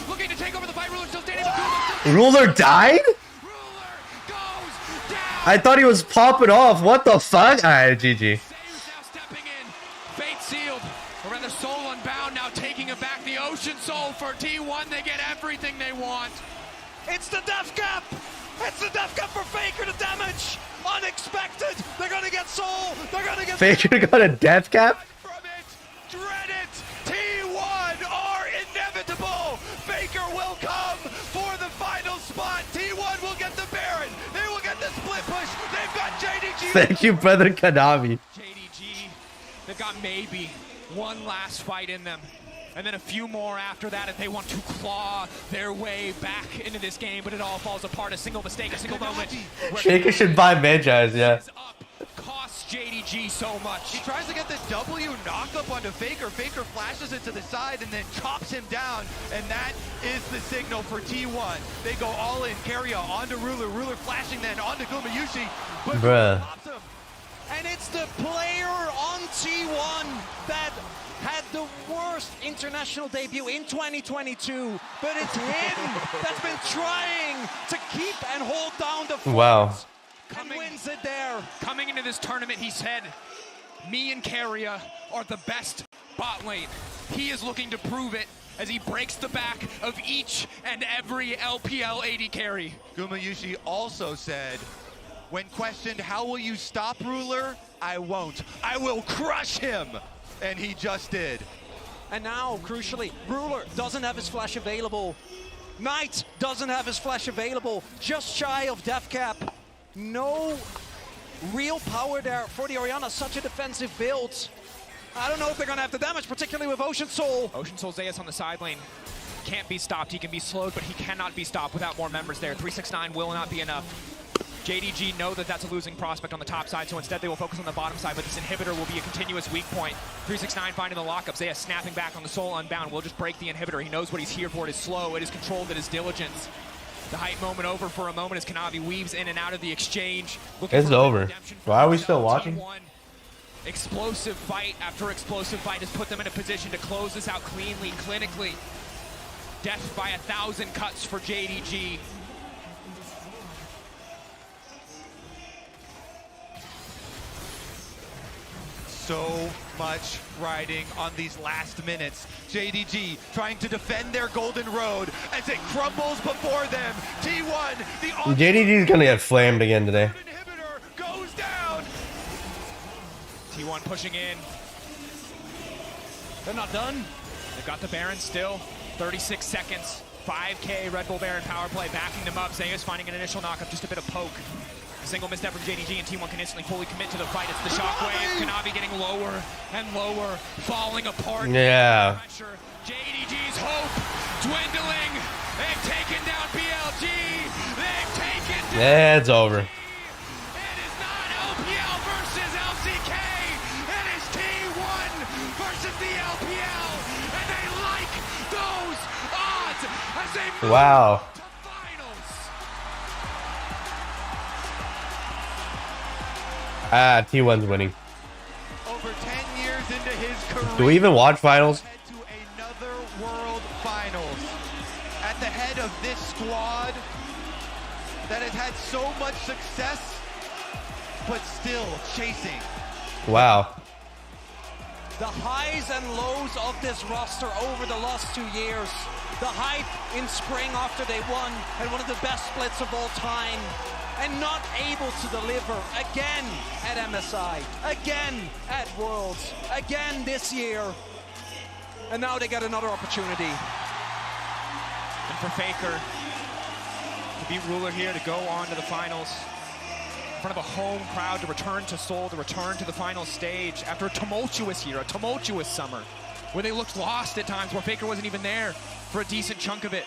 Looking to take over the fight. Ruler still standing. Ruler died? I thought he was popping off. What the fuck? Alright, GG. fate sealed. Or rather, Soul Unbound now taking it back. The Ocean Soul for T1. They get everything they want. It's the death cap! It's the death cap for Faker, the damage! Unexpected! They're gonna get Soul! They're gonna get Faker got a death cap? From it, dread it. T1 are inevitable. Faker will come for the final spot. T1 will get the Baron. They will get the split push. They've got JDG. Thank you, brother Konami. JDG, they've got maybe one last fight in them. And then a few more after that if they want to claw their way back into this game, but it all falls apart. A single mistake, a single moment. Faker should buy Manjais, yeah. Costs JDG so much. He tries to get the W knockup onto Faker. Faker flashes it to the side and then chops him down. And that is the signal for T1. They go all in. Keria onto Ruler. Ruler flashing then onto Gumayushi. But Bruh. And it's the player on T1 that had the worst international debut in 2022, but it's him that's been trying to keep and hold down the fort. Wow. And wins it there. Coming into this tournament, he said, me and Keria are the best bot lane. He is looking to prove it as he breaks the back of each and every LPL AD carry. Gumayushi also said, when questioned, how will you stop Ruler? I won't. I will crush him. And he just did. And now, crucially, Ruler doesn't have his flash available. Knight doesn't have his flash available. Just shy of death cap. No real power there for the Orianna. Such a defensive build. I don't know if they're going to have the damage, particularly with Ocean Soul. Ocean Soul Zeus on the side lane. Can't be stopped. He can be slowed, but he cannot be stopped without more members there. 369 will not be enough. JDG know that that's a losing prospect on the top side, so instead they will focus on the bottom side, but this inhibitor will be a continuous weak point. 369 finding the lockup. Zeus snapping back on the Soul Unbound. Will just break the inhibitor. He knows what he's here for. It is slow. It is controlled. It is diligence. The hype moment over for a moment as Kanavi weaves in and out of the exchange. It's over. Why are we still watching? Explosive fight after explosive fight has put them in a position to close this out cleanly, clinically. Death by 1,000 cuts for JDG. So much riding on these last minutes. JDG trying to defend their golden road as it crumbles before them. T1, the JDG's gonna get flamed again today. inhibitor goes down. T1 pushing in. They're not done. They've got the Baron still. 36 seconds. 5K Red Bull Baron power play backing them up. Zeus finding an initial knockup, just a bit of poke. A single misstep from JDG and T1 can instantly fully commit to the fight. It's the shockwave. Kanavi getting lower and lower, falling apart. Yeah. JDG's hope dwindling. They've taken down BLG. They've taken down. Yeah, it's over. It is not LPL versus LCK. It is T1 versus the LPL. And they like those odds as they move Wow. to finals. Ah, T1's winning. Over 10 years into his career. Do we even watch finals? Head to another World Finals. At the head of this squad that has had so much success, but still chasing. Wow. The highs and lows of this roster over the last 2 years. The hype in spring after they won, and one of the best splits of all time. And not able to deliver again at MSI, again at Worlds, again this year. And now they get another opportunity. And for Faker to beat Ruler here, to go on to the finals in front of a home crowd, to return to Seoul, to return to the final stage after a tumultuous year, a tumultuous summer, where they looked lost at times, where Faker wasn't even there for a decent chunk of it,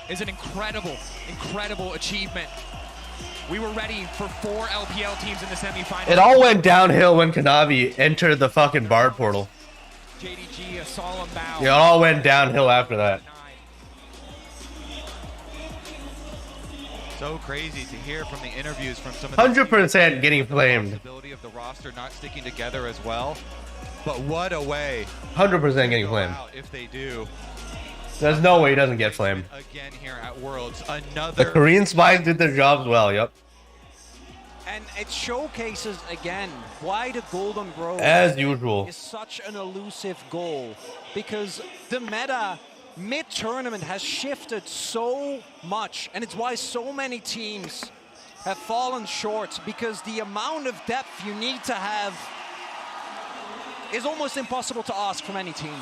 is an incredible, incredible achievement. We were ready for 4 LPL teams in the semifinals. It all went downhill when Kanavi entered the fucking bar portal. JDG, a solemn bow. It all went downhill after that. So crazy to hear from the interviews from some of 100% getting flamed. possibility of the roster not sticking together as well. But what a way 100% getting flamed. if they do. There's no way he doesn't get flamed. Again here at Worlds, The another Korean spies did their jobs well, yep. And it showcases again why the Golden Grove as usual is such an elusive goal, because the meta mid-tournament has shifted so much, and it's why so many teams have fallen short, because the amount of depth you need to have is almost impossible to ask from any team.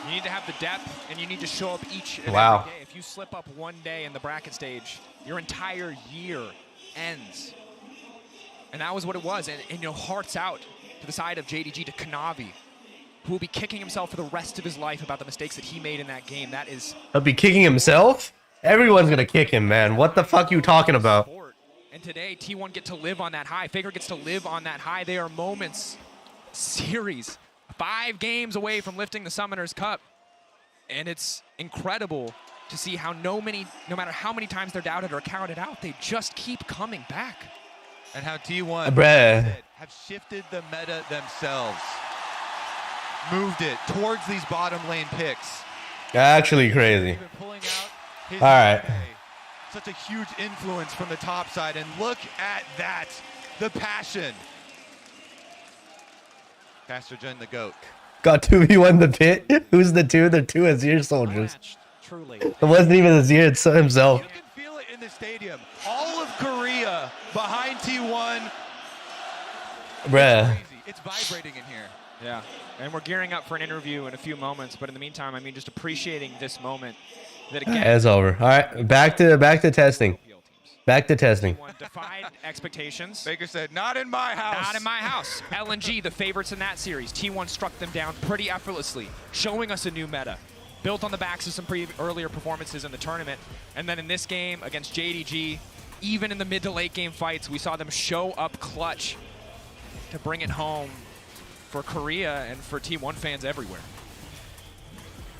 You need to have the depth, and you need to show up each and Wow. every day. If you slip up one day in the bracket stage, your entire year ends. And that was what it was. And you know, hearts out to the side of JDG, to Kanavi, who will be kicking himself for the rest of his life about the mistakes that he made in that game. That is... He'll be kicking himself? Everyone's gonna kick him, man. What the fuck you talking about? And today, T1 get to live on that high. Faker gets to live on that high. They are moments, series, 5 games away from lifting the Summoner's Cup. And it's incredible to see how no matter how many times they're doubted or counted out, they just keep coming back. And how T1 have shifted the meta themselves. Moved it towards these bottom lane picks. Actually crazy. Even pulling out his Alright. Such a huge influence from the top side, and look at that, the passion. Pastor Jen the GOAT. Got 2v1 the pit. Who's the two? The two Azir soldiers. Truly. It wasn't even Azir himself. You can feel it in the stadium. All of Korea behind T1. Bruh. It's vibrating in here. Yeah, and we're gearing up for an interview in a few moments, but in the meantime, I mean, just appreciating this moment. That again, It's over. All right, back to testing. Back to testing. Defied expectations. Baker said, "Not in my house." Not in my house. LNG, the favorites in that series. T1 struck them down pretty effortlessly, showing us a new meta, built on the backs of some earlier performances in the tournament. And then in this game against JDG, even in the mid to late game fights, we saw them show up clutch to bring it home for Korea and for T1 fans everywhere.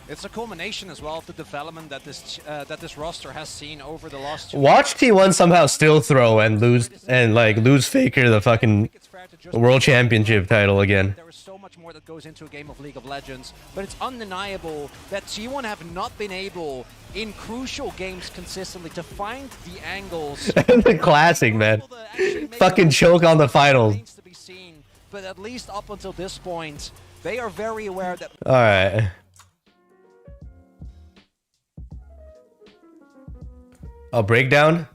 It's a culmination as well of the development that this roster has seen over the last 2 Watch T1 somehow still throw and lose Faker the fucking world championship title again. There is so much more that goes into a game of League of Legends, but it's undeniable that T1 have not been able in crucial games consistently to find the angles. The classic, man. Fucking choke on the finals. To be seen, but at least up until this point, they are very aware that. All right. A breakdown.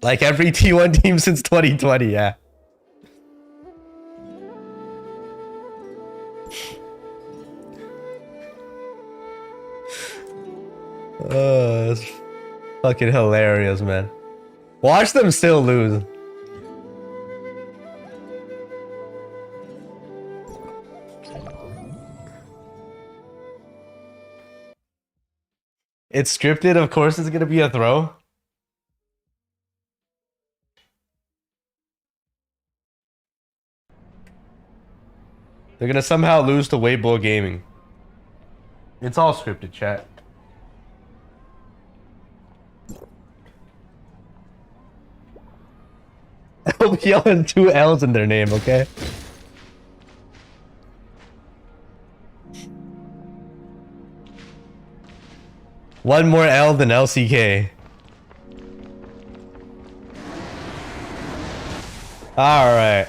Like every T1 team since 2020, yeah. That's fucking hilarious, man. Watch them still lose. It's scripted, of course it's gonna be a throw. They're gonna somehow lose to Weibo Gaming. It's all scripted, chat. LPL and 2 L's in their name, okay? One more L than LCK. Alright.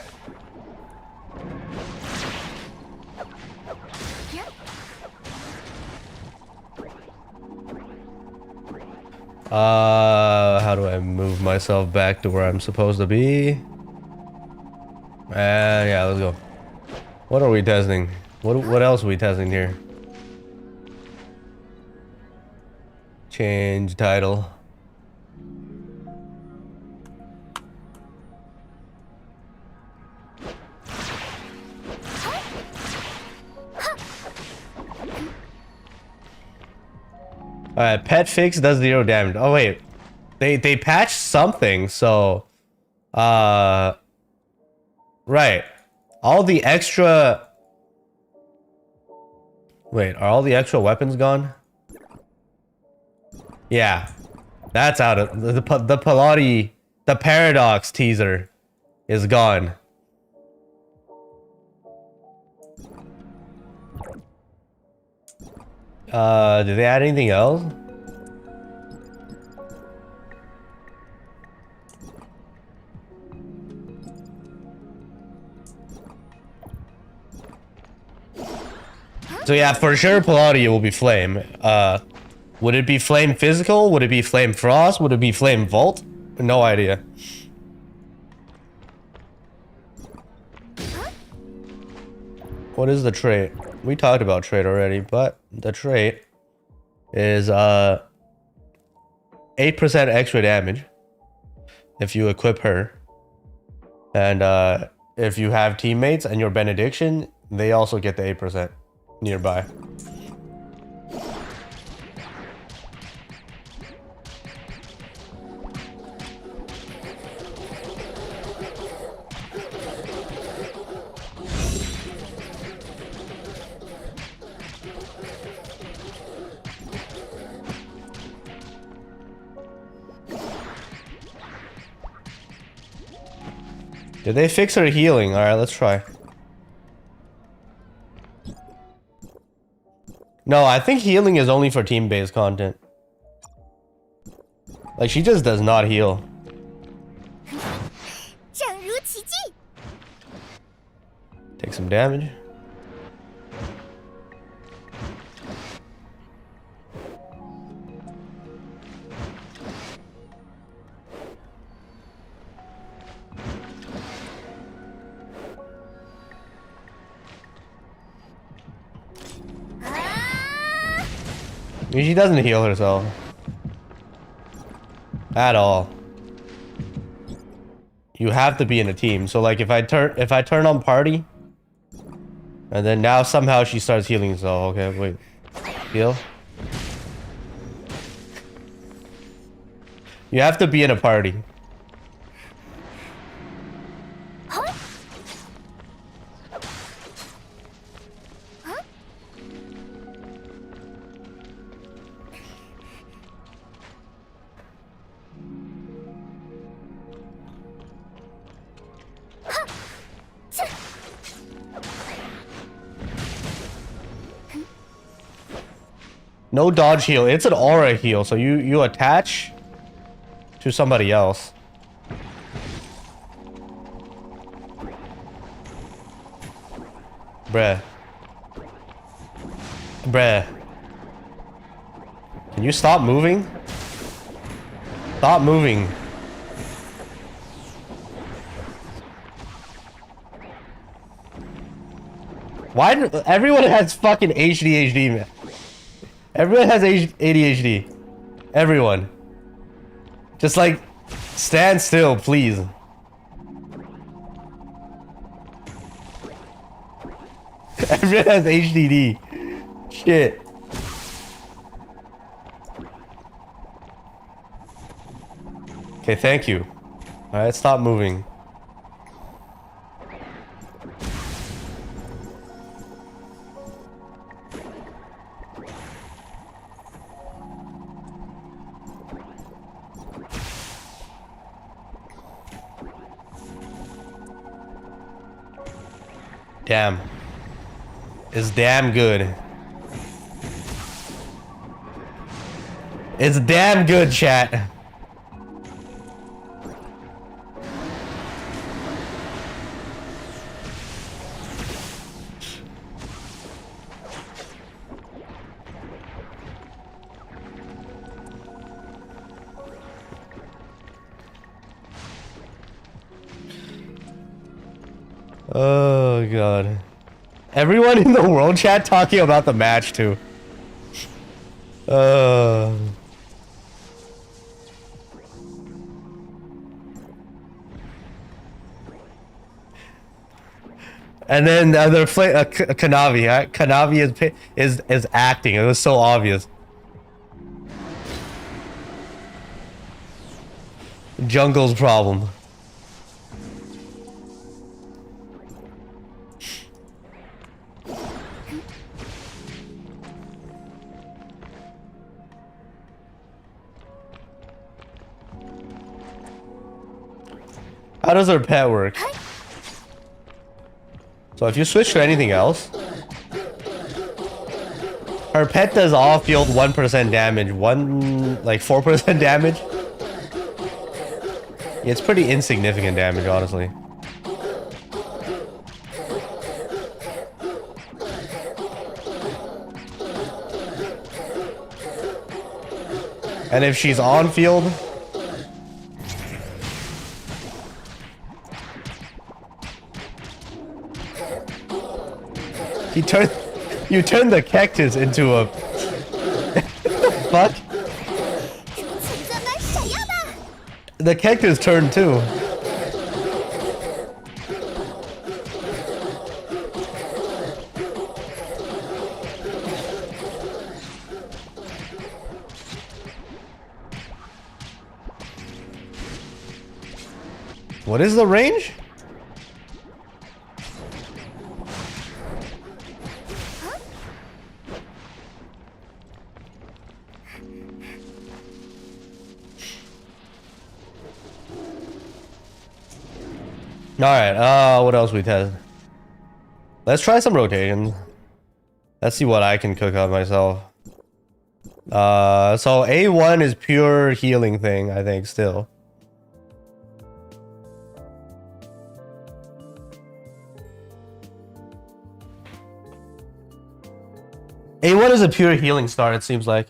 How do I move myself back to where I'm supposed to be? Yeah, let's go. What are we testing? What else are we testing here? Change title. Alright, pet fix does 0 damage. Oh wait. They patched something, so right. All the extra. Wait, are all the extra weapons gone? Yeah. That's out of the Pilati, the Paradox teaser is gone. Did they add anything else? So yeah, for sure Palladia will be flame. Would it be flame physical? Would it be flame frost? Would it be flame vault? No idea. What is the trait? We talked about trait already, but the trait is 8% extra damage if you equip her. And if you have teammates and your benediction, they also get the 8% nearby. Did they fix her healing? Alright, let's try. No, I think healing is only for team-based content. Like, she just does not heal. Take some damage. She doesn't heal herself at all. You have to be in a team. So like if I turn on party, and then now somehow she starts healing herself. Okay, wait, heal. You have to be in a party. No dodge heal. It's an aura heal, so you attach to somebody else. Bruh. Bruh. Can you stop moving? Stop moving. Why do everyone has fucking ADHD, man? Everyone has ADHD. Everyone. Just like, stand still, please. Everyone has HDD. Shit. Okay, thank you. Alright, stop moving. Damn. It's damn good. It's damn good, chat. Oh god. Everyone in the world chat talking about the match too. And then the other Kanavi. Kanavi is acting. It was so obvious. Jungle's problem. How does her pet work? So if you switch to anything else, Her pet does all field 1% damage, 4% damage. It's pretty insignificant damage, honestly. And if she's on field, you turn the cactus into a fuck. The cactus turned too. What is the range? Alright, what else we test? Let's try some rotations. Let's see what I can cook up myself. So A1 is pure healing thing, I think, still. A1 is a pure healing star, it seems like.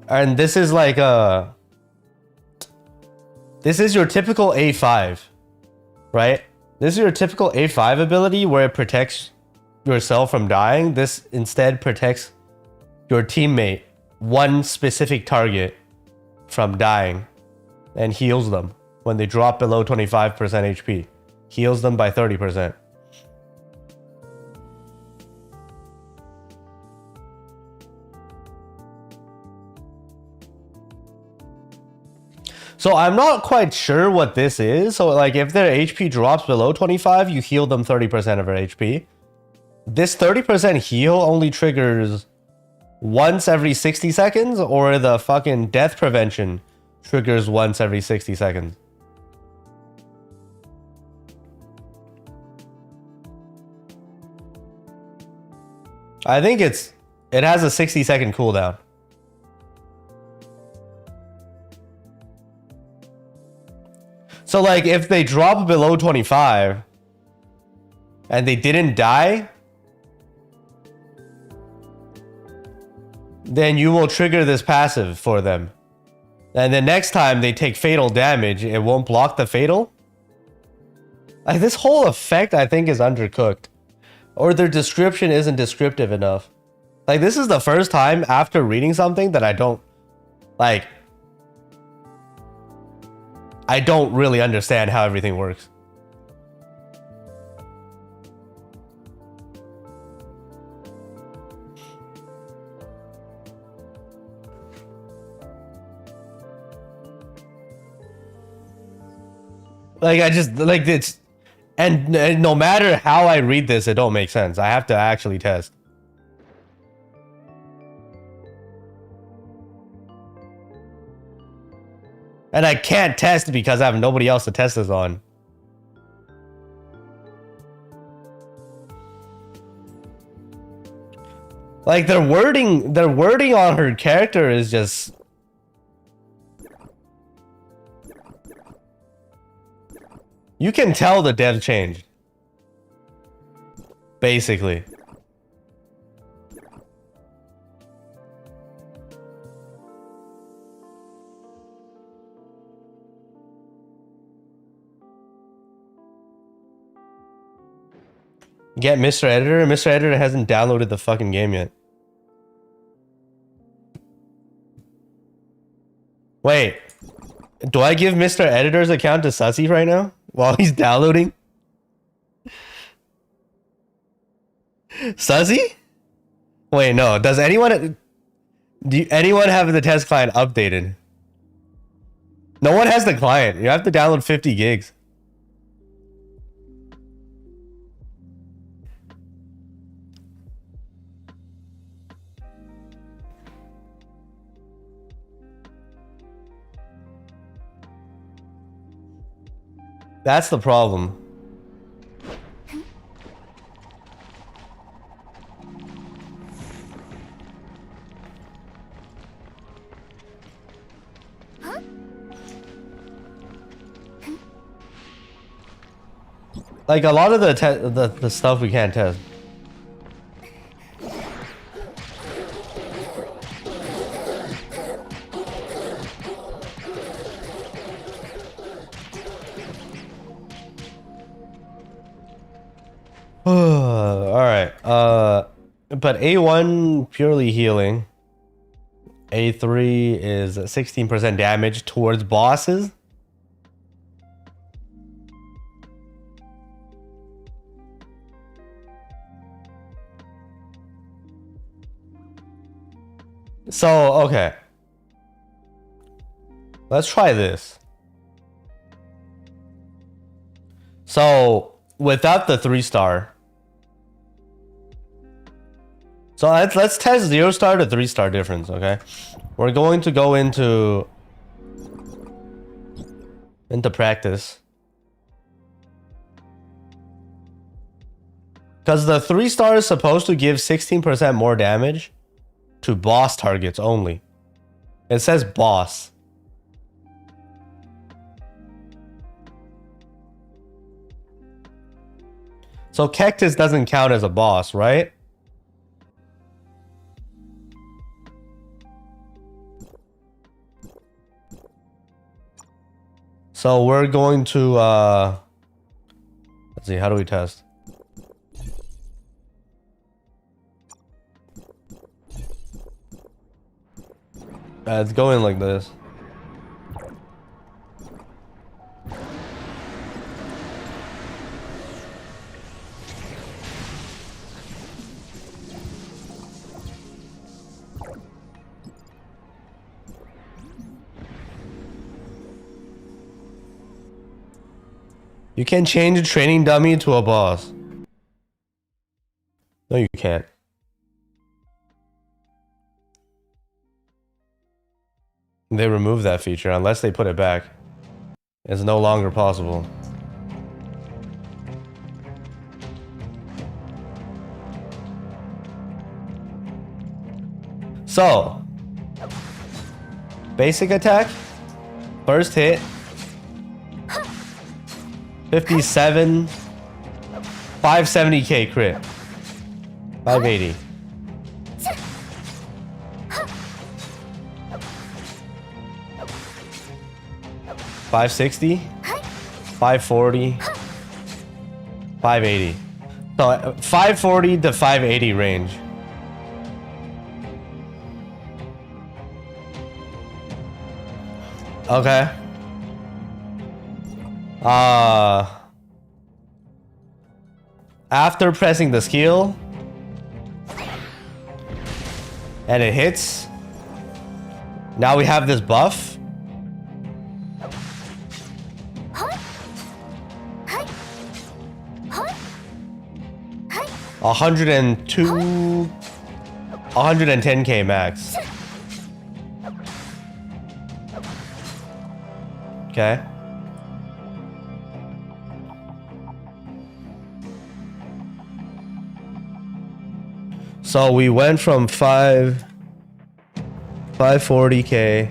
And this is like this is your typical A5, right? This is your typical A5 ability where it protects yourself from dying. This instead protects your teammate, one specific target, from dying and heals them when they drop below 25% HP. Heals them by 30%. So I'm not quite sure what this is. So like if their HP drops below 25, you heal them 30% of their HP. This 30% heal only triggers once every 60 seconds, or the fucking death prevention triggers once every 60 seconds. I think it has a 60-second cooldown. So like if they drop below 25 and they didn't die, then you will trigger this passive for them. And the next time they take fatal damage, it won't block the fatal. Like this whole effect I think is undercooked. Or their description isn't descriptive enough. Like this is the first time after reading something that I don't really understand how everything works. Like I just like it's and no matter how I read this, it don't make sense. I have to actually test. And I can't test because I have nobody else to test this on. Like their wording on her character is just you can tell the dev changed. Basically. Get Mr. Editor? Mr. Editor hasn't downloaded the fucking game yet. Wait. Do I give Mr. Editor's account to Sussy right now? While he's downloading? Sussy? Wait, no. Does anyone... anyone have the test client updated? No one has the client. You have to download 50 gigs. That's the problem. Like a lot of the stuff we can't test. Alright, but A1 purely healing. A3 is 16% damage towards bosses. So, okay. Let's try this. So, without the 3-star. So let's test 0-star to 3-star difference, okay? We're going to go into practice. Because the 3-star is supposed to give 16% more damage to boss targets only. It says boss. So Cactus doesn't count as a boss, right? So we're going to let's see, how do we test? It's going like this. You can change a training dummy to a boss. No, you can't. They removed that feature unless they put it back. It's no longer possible. So, basic attack, first hit, 57, 570k crit, 580. $560, $540, $580. So $540 to $580 range. Okay. After pressing the skill and it hits, now we have this buff. 110k max. Okay. So we went from 540k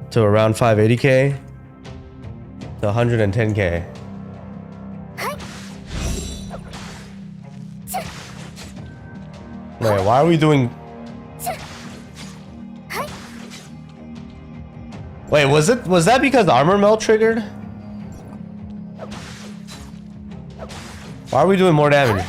to around 580k to 110k. Wait, why are we doing... Wait, was that because armor melt triggered? Why are we doing more damage?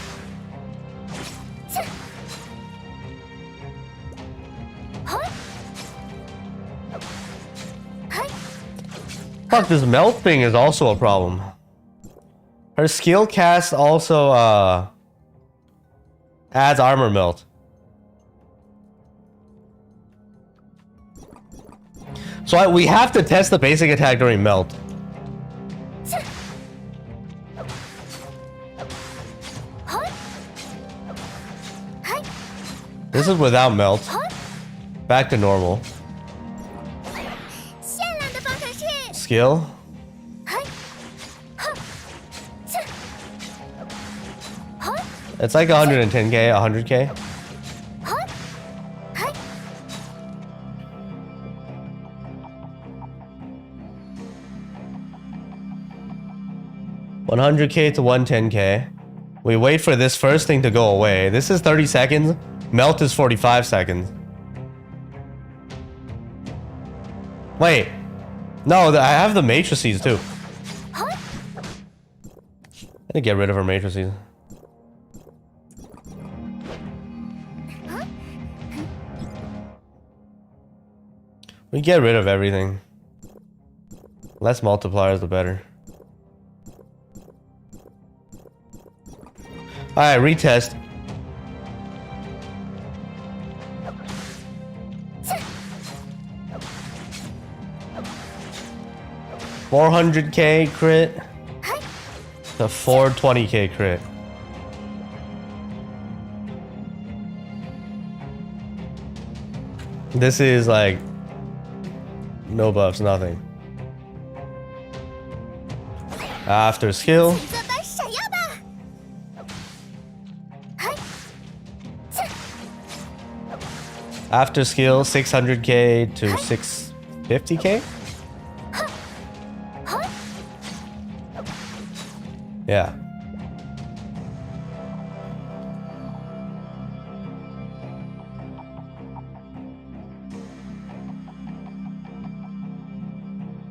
Fuck, this melt thing is also a problem. Her skill cast also adds armor melt. So we have to test the basic attack during melt. This is without melt. Back to normal. Skill. It's like 110k, 100k. Huh? Huh? 100k to 110k. We wait for this first thing to go away. This is 30 seconds. Melt is 45 seconds. Wait. No, I have the matrices too. Huh? I need to get rid of our matrices. We get rid of everything. Less multipliers, the better. Alright, retest. $400k crit to 420k crit. This is like no buffs, nothing. After skill. After skill, 600k to 650k? Yeah.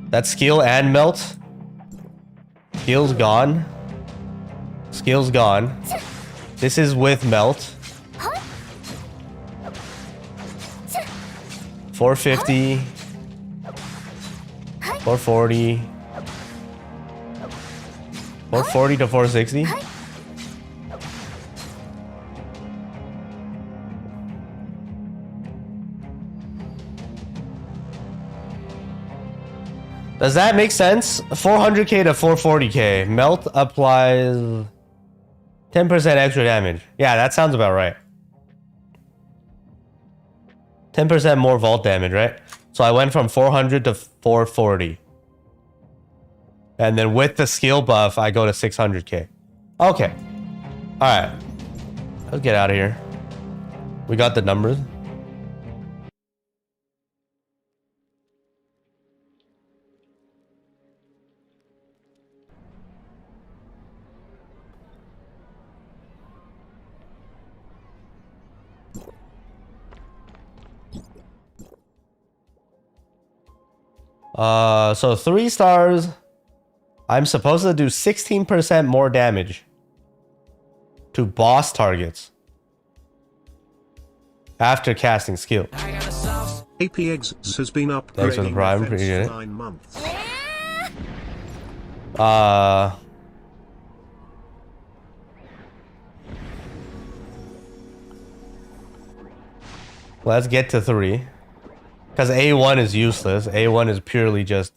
That's skill and melt. Skill's gone. Skill's gone. This is with melt. 450. 440. 440 to 460. Does that make sense? 400k to 440k. Melt applies 10% extra damage. Yeah, that sounds about right. 10% more vault damage, right? So I went from 400 to 440. And then with the skill buff, I go to 600k. Okay. Alright. Let's get out of here. We got the numbers. So 3 stars. I'm supposed to do 16% more damage to boss targets after casting skill. APX has been upgrading. Thanks for the prime, appreciate it. 9 months. Let's get to 3. Because A1 is useless. A1 is purely just...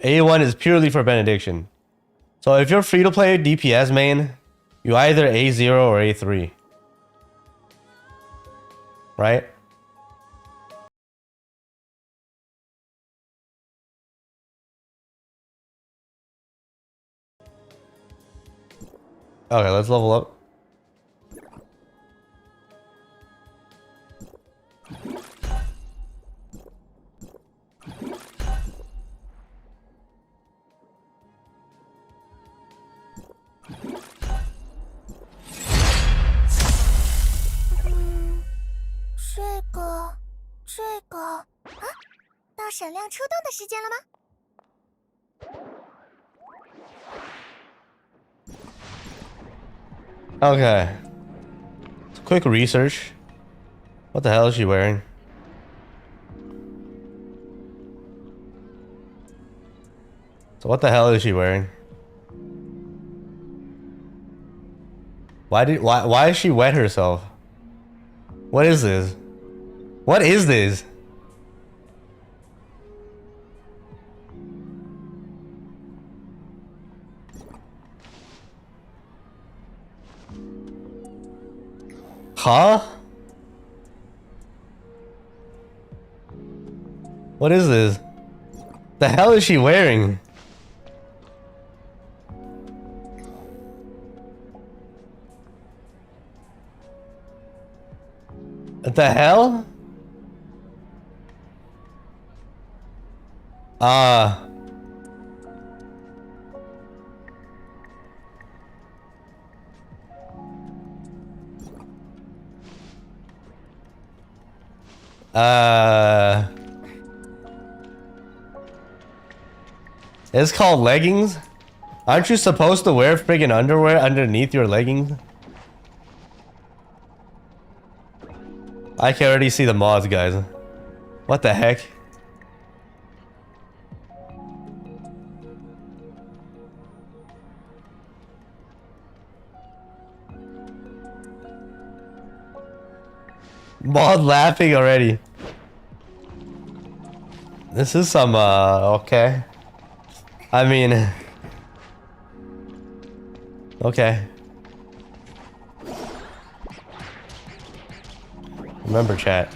A1 is purely for benediction. So if you're free to play DPS main, you either A0 or A3. Right? Okay, let's level up. Okay. Quick research. What the hell is she wearing? So what the hell is she wearing? Why is she wet herself? What is this? What is this? Huh? What is this? The hell is she wearing? What the hell? It's called leggings? Aren't you supposed to wear friggin' underwear underneath your leggings? I can already see the mods, guys. What the heck? Mod laughing already. This is some, okay. I mean... Okay. Remember, chat.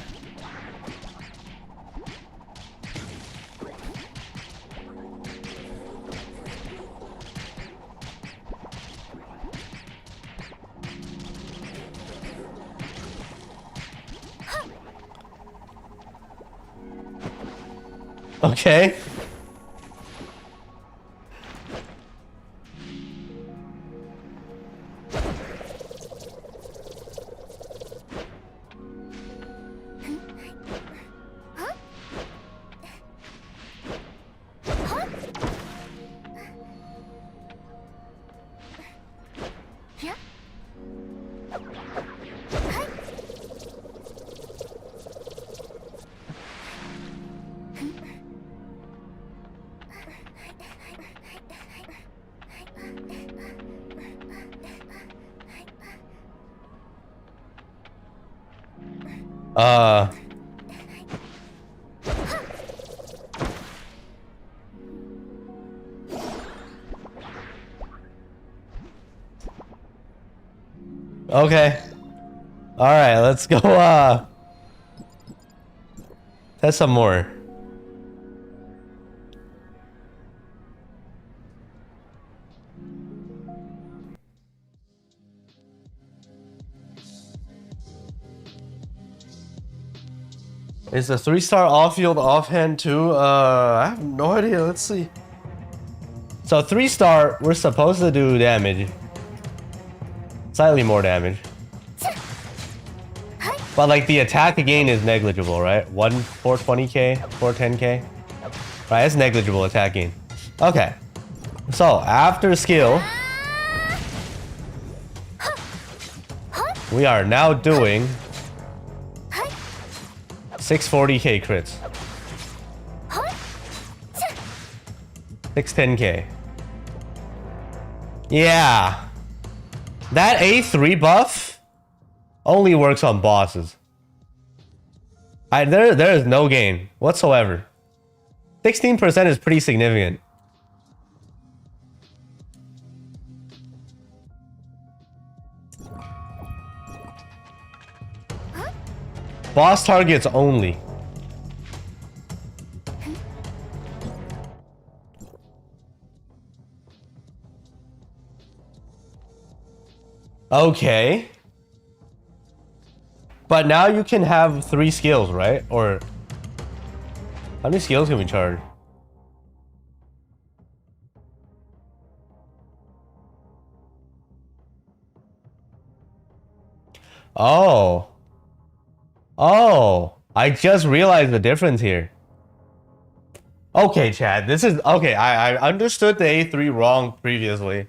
Okay. Okay. Alright, let's go, test some more. Is the 3-star off-field offhand too? I have no idea. Let's see. So 3-star, we're supposed to do damage. Slightly more damage. But like the attack gain is negligible, right? 420k, 410k. Right, it's negligible attack gain. Okay. So after skill, we are now doing 640k crits. 610k. Yeah. That A3 buff only works on bosses. There is no gain whatsoever. 16% is pretty significant. Boss targets only. Okay. But now you can have 3 skills, right? Or how many skills can we charge? Oh. Oh, I just realized the difference here. Okay, Chad, this is okay. I understood the A3 wrong previously.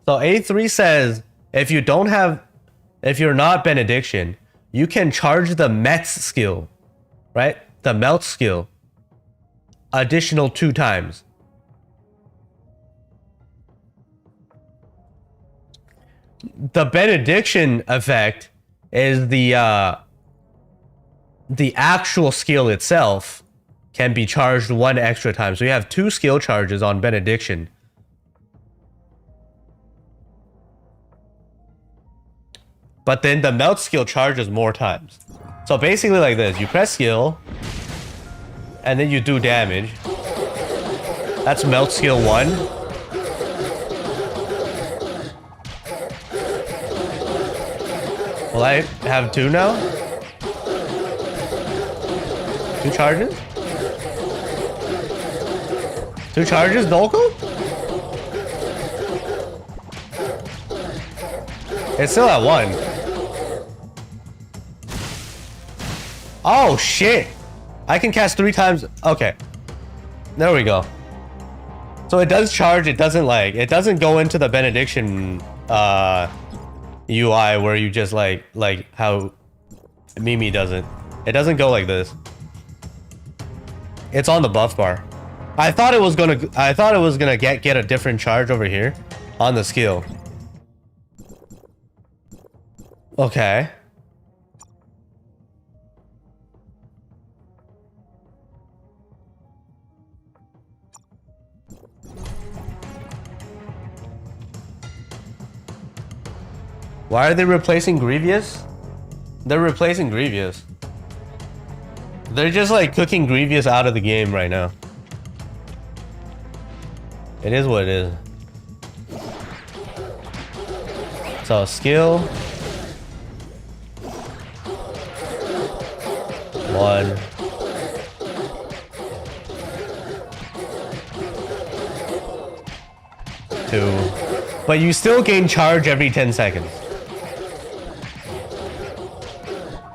So A3 says if you're not Benediction, you can charge the Mets skill, right? The melt skill additional 2 times. The Benediction effect is the actual skill itself can be charged 1 extra time. So you have 2 skill charges on Benediction. But then the melt skill charges more times. So basically like this, you press skill, and then you do damage. That's melt skill 1. Will I have 2 now? 2 charges? 2 charges, Dolko? It's still at 1. Oh shit! I can cast 3 times. Okay. There we go. So it does charge, it doesn't like, it doesn't go into the benediction UI where you just like how Mimi does it. It doesn't go like this. It's on the buff bar. I thought it was gonna get a different charge over here on the skill. Okay. Why are they replacing Grievous? They're replacing Grievous. They're just like cooking Grievous out of the game right now. It is what it is. So skill 1. But you still gain charge every 10 seconds.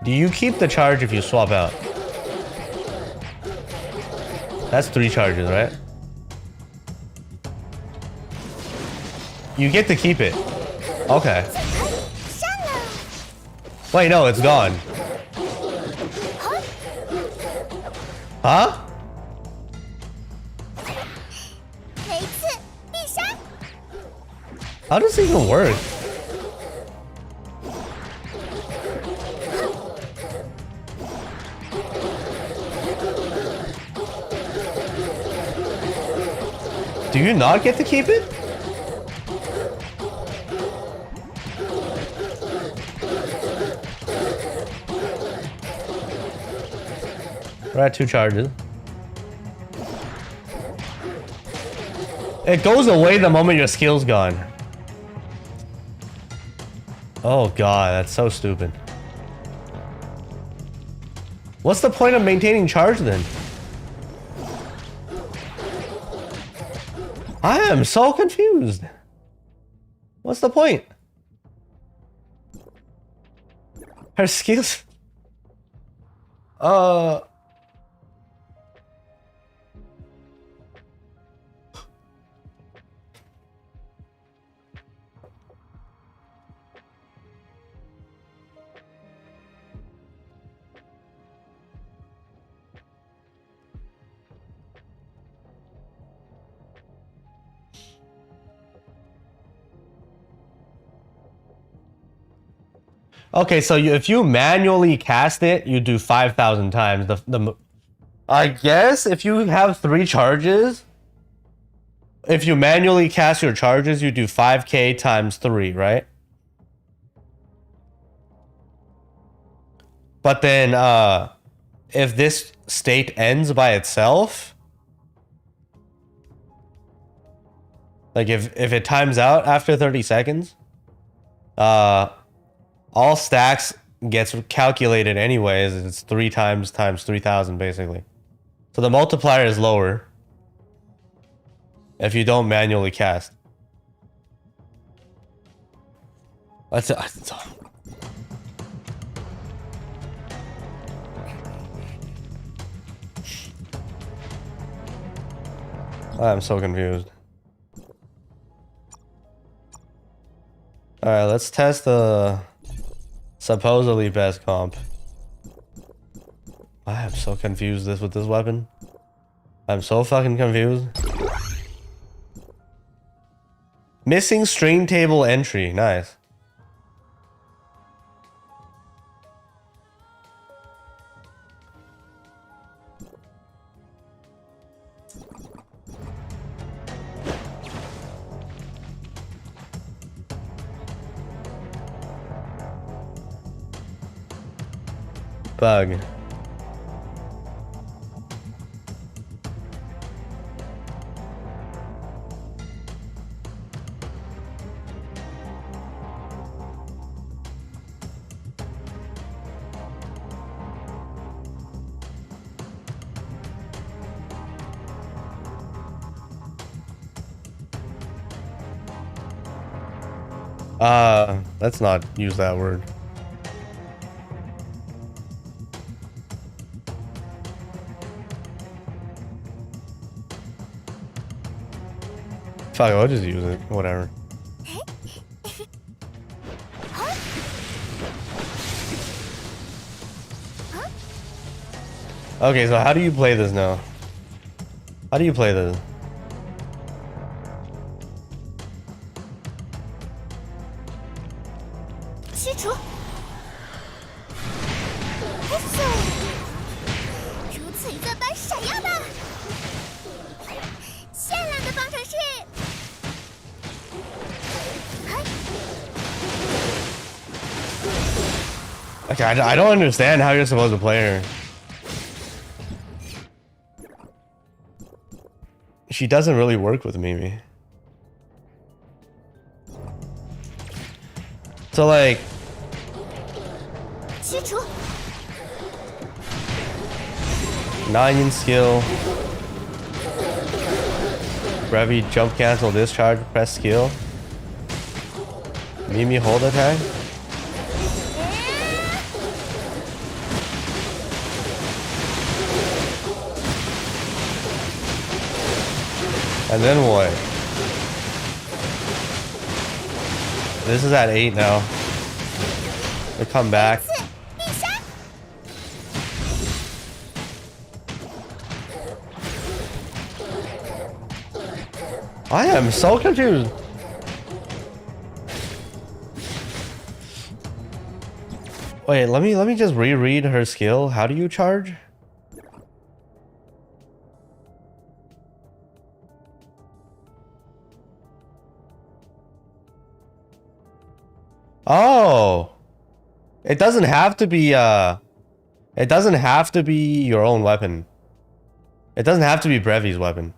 Do you keep the charge if you swap out? That's 3 charges, right? You get to keep it. Okay. Wait, no, it's gone. Huh? How does it even work? Do you not get to keep it? We're at 2 charges. It goes away the moment your skill's gone. Oh god, that's so stupid. What's the point of maintaining charge then? I am so confused. What's the point? Her skills... Okay, so if you manually cast it, you do 5,000 times. I guess if you have 3 charges, if you manually cast your charges, you do 5k times 3, right? But then, if this state ends by itself, like if it times out after 30 seconds, all stacks gets calculated anyways. It's 3 times 3,000 basically. So the multiplier is lower if you don't manually cast. I am so confused. Alright, let's test the supposedly best comp. I am so confused with this weapon. I'm so fucking confused. Missing string table entry. Nice. Bug. Let's not use that word. Fuck, I'll just use it. Whatever. Okay, so how do you play this now? How do you play this? Okay, I don't understand how you're supposed to play her. She doesn't really work with Mimi. So like... 9 skill. Brevey jump cancel discharge, press skill. Mimi hold attack. And then what? This is at 8 now. They come back. I am so confused. Wait, let me just reread her skill. How do you charge? Oh, it doesn't have to be it doesn't have to be your own weapon. It doesn't have to be Brevey's weapon.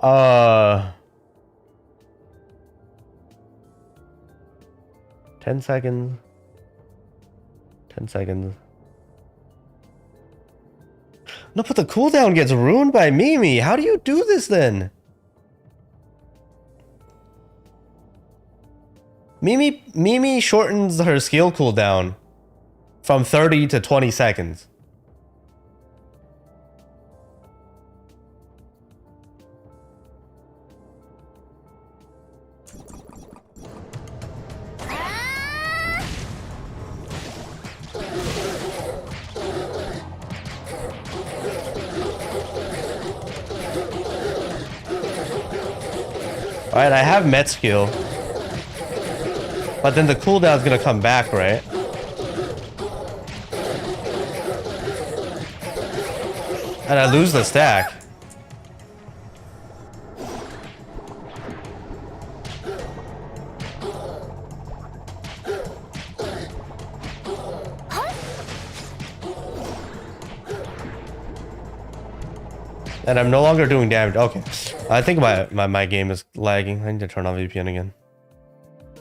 Uh, 10 seconds. 10 seconds. No, but the cooldown gets ruined by Mimi. How do you do this then? Mimi shortens her skill cooldown from 30 to 20 seconds. Alright, I have Met skill. But then the cooldown's gonna come back, right? And I lose the stack. And I'm no longer doing damage. Okay. I think my game is lagging. I need to turn on VPN again.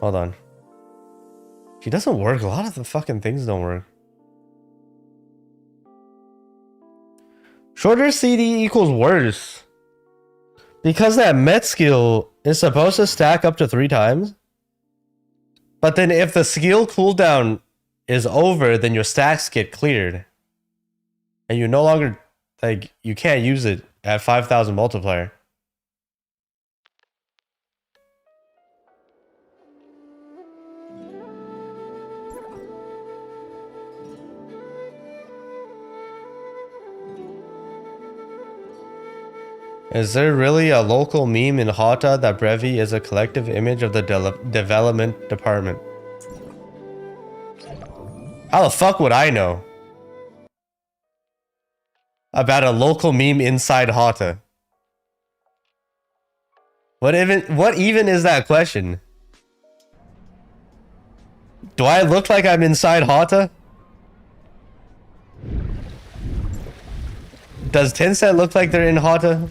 Hold on. She doesn't work. A lot of the fucking things don't work. Shorter CD equals worse. Because that Met skill is supposed to stack up to 3 times. But then if the skill cooldown is over, then your stacks get cleared. And you no longer, like, you can't use it at 5,000 multiplier. Is there really a local meme in Hota that Brevey is a collective image of the development department? How the fuck would I know about a local meme inside Hota? What even is that question? Do I look like I'm inside Hota? Does Tencent look like they're in Hota?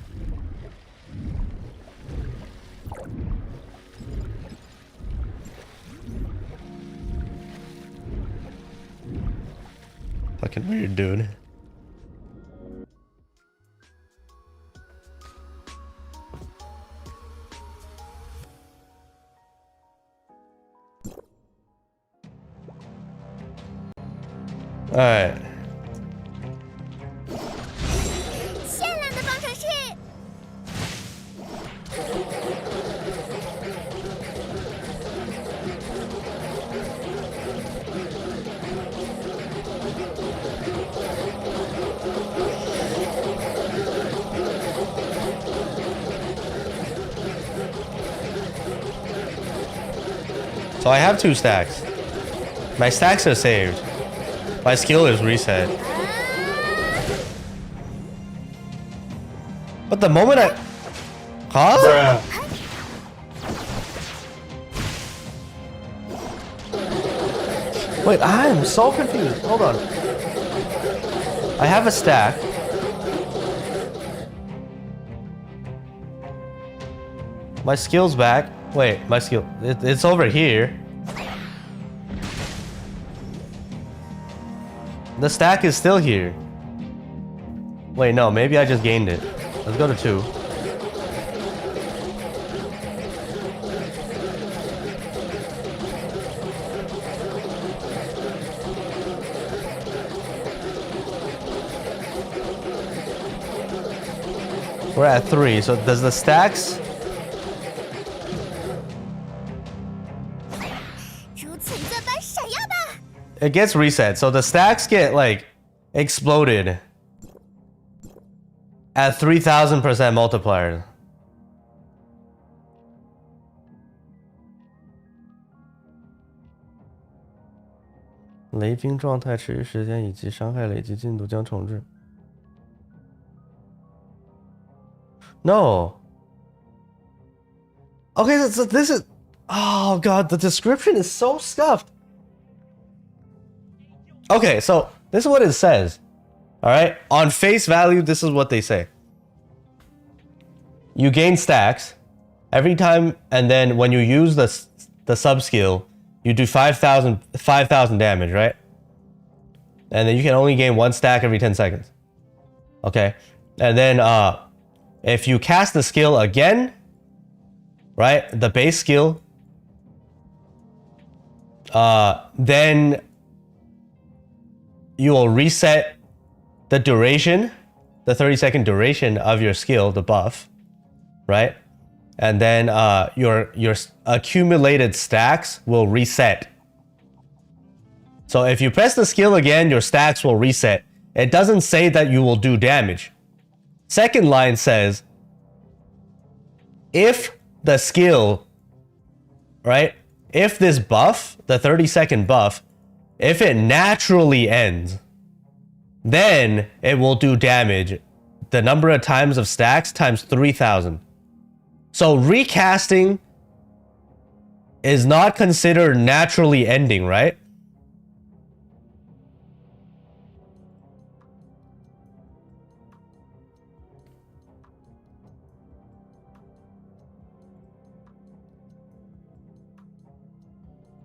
Fucking weird, dude. All right. So I have 2 stacks. My stacks are saved. My skill is reset. But the moment I... Huh? Wait, I am so confused. Hold on. I have a stack. My skill's back. Wait, my skill... It's over here. The stack is still here. Wait, no, maybe I just gained it. Let's go to 2. We're at 3, so does the stacks... It gets reset, so the stacks get like exploded at 3000% multiplier.雷兵状态持续时间以及伤害累积进度将重置。No. Okay, so this is... Oh god, the description is so scuffed. Okay, so this is what it says. Alright? On face value, this is what they say. You gain stacks every time, and then when you use the sub skill, you do 5,000 damage, right? And then you can only gain 1 stack every 10 seconds. Okay? And then if you cast the skill again, right? The base skill, then you will reset the duration, the 30-second duration of your skill, the buff, right? And then your accumulated stacks will reset. So if you press the skill again, your stacks will reset. It doesn't say that you will do damage. Second line says, if the skill, right? If this buff, the 30-second buff, if it naturally ends, then it will do damage. The number of times of stacks times 3000. So recasting is not considered naturally ending, right?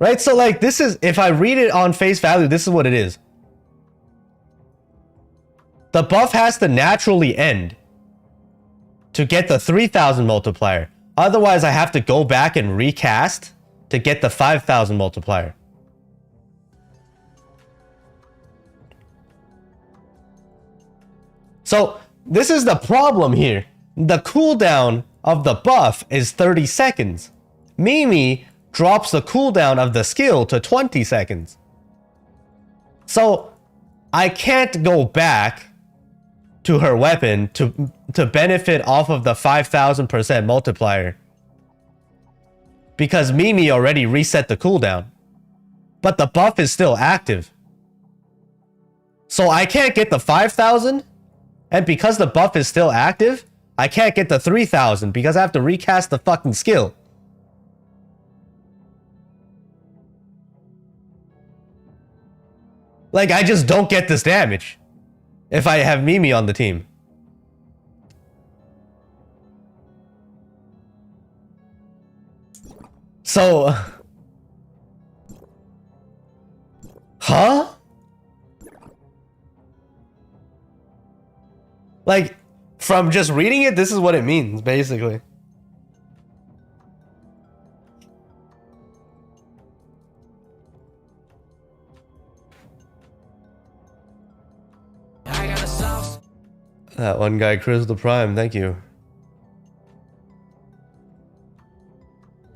Right, so like this is, if I read it on face value, this is what it is. The buff has to naturally end to get the 3000 multiplier. Otherwise, I have to go back and recast to get the 5000 multiplier. So this is the problem here. The cooldown of the buff is 30 seconds. Mimi drops the cooldown of the skill to 20 seconds. So I can't go back to her weapon to benefit off of the 5000% multiplier, because Mimi already reset the cooldown, but the buff is still active. So I can't get the 5000, and because the buff is still active, I can't get the 3000 because I have to recast the fucking skill. Like, I just don't get this damage if I have Mimi on the team. So... Huh? Like, from just reading it, this is what it means, basically. That one guy, Chris the Prime, thank you.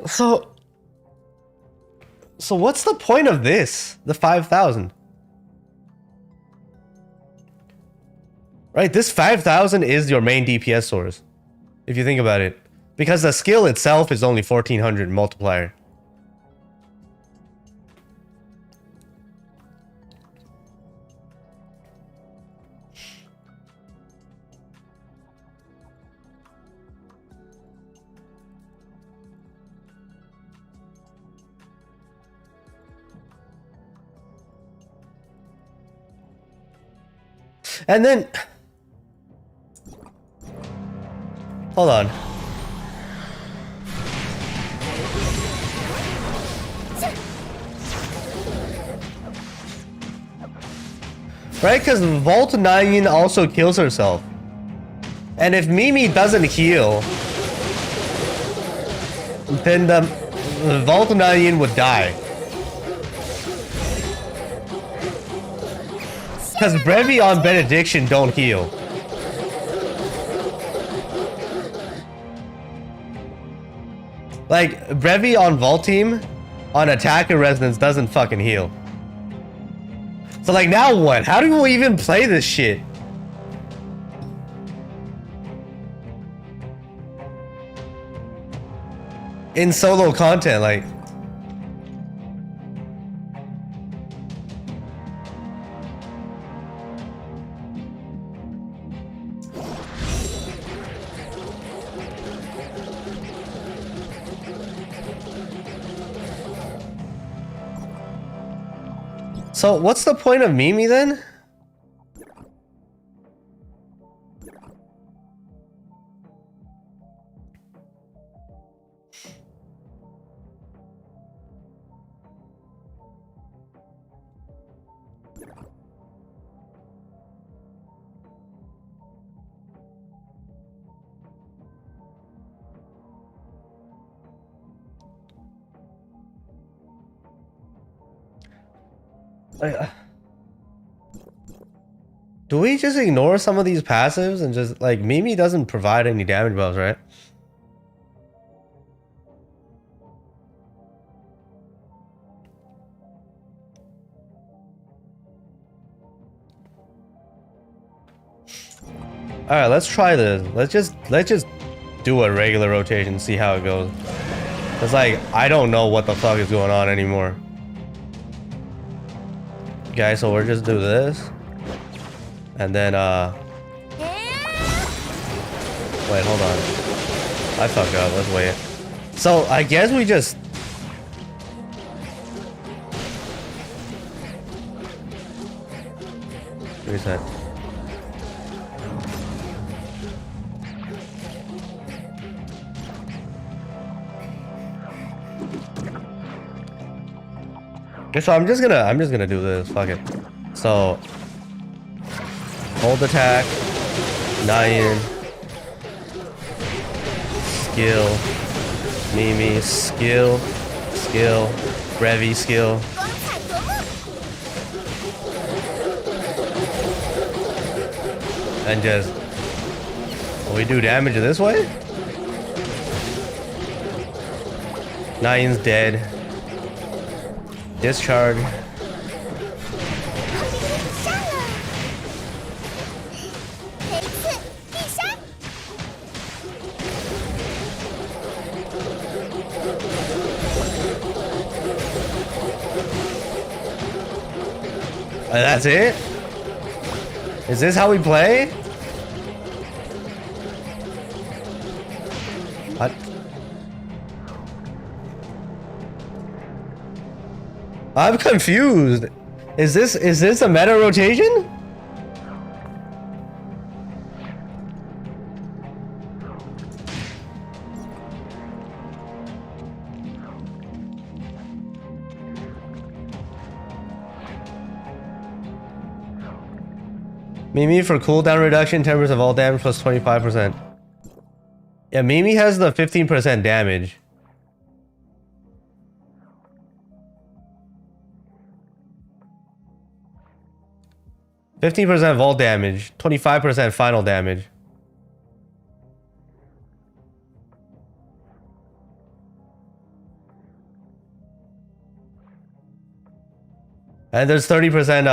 So what's the point of this? The 5,000? Right, this 5,000 is your main DPS source, if you think about it. Because the skill itself is only 1,400 multiplier. And then... Hold on. Right, because Vault 9 also kills herself. And if Mimi doesn't heal, then the Vault 9 would die. Because brevey on benediction don't heal. Like, brevey on Vault team, on attack and resonance doesn't fucking heal. So like, now what? How do we even play this shit? In solo content, like... So, what's the point of Mimi then? Do we just ignore some of these passives and just like Mimi doesn't provide any damage buffs, right? All right, let's try this. Let's just do a regular rotation, see how it goes. It's like I don't know what the fuck is going on anymore. Okay, so we'll just do this. And then, wait, hold on. I fucked up, let's wait. So, I guess we just... Reset. Okay, so I'm just gonna do this, fuck it. So... Hold attack, 9, skill, Mimi, skill, brevey skill. And just, will we do damage this way? 9's dead. Discharge. That's it? Is this how we play? What? I'm confused. Is this a meta rotation? Mimi for cooldown reduction, 10% all damage plus 25%. Yeah, Mimi has the 15% damage. %15 vault damage, 25% final damage. And there's 30%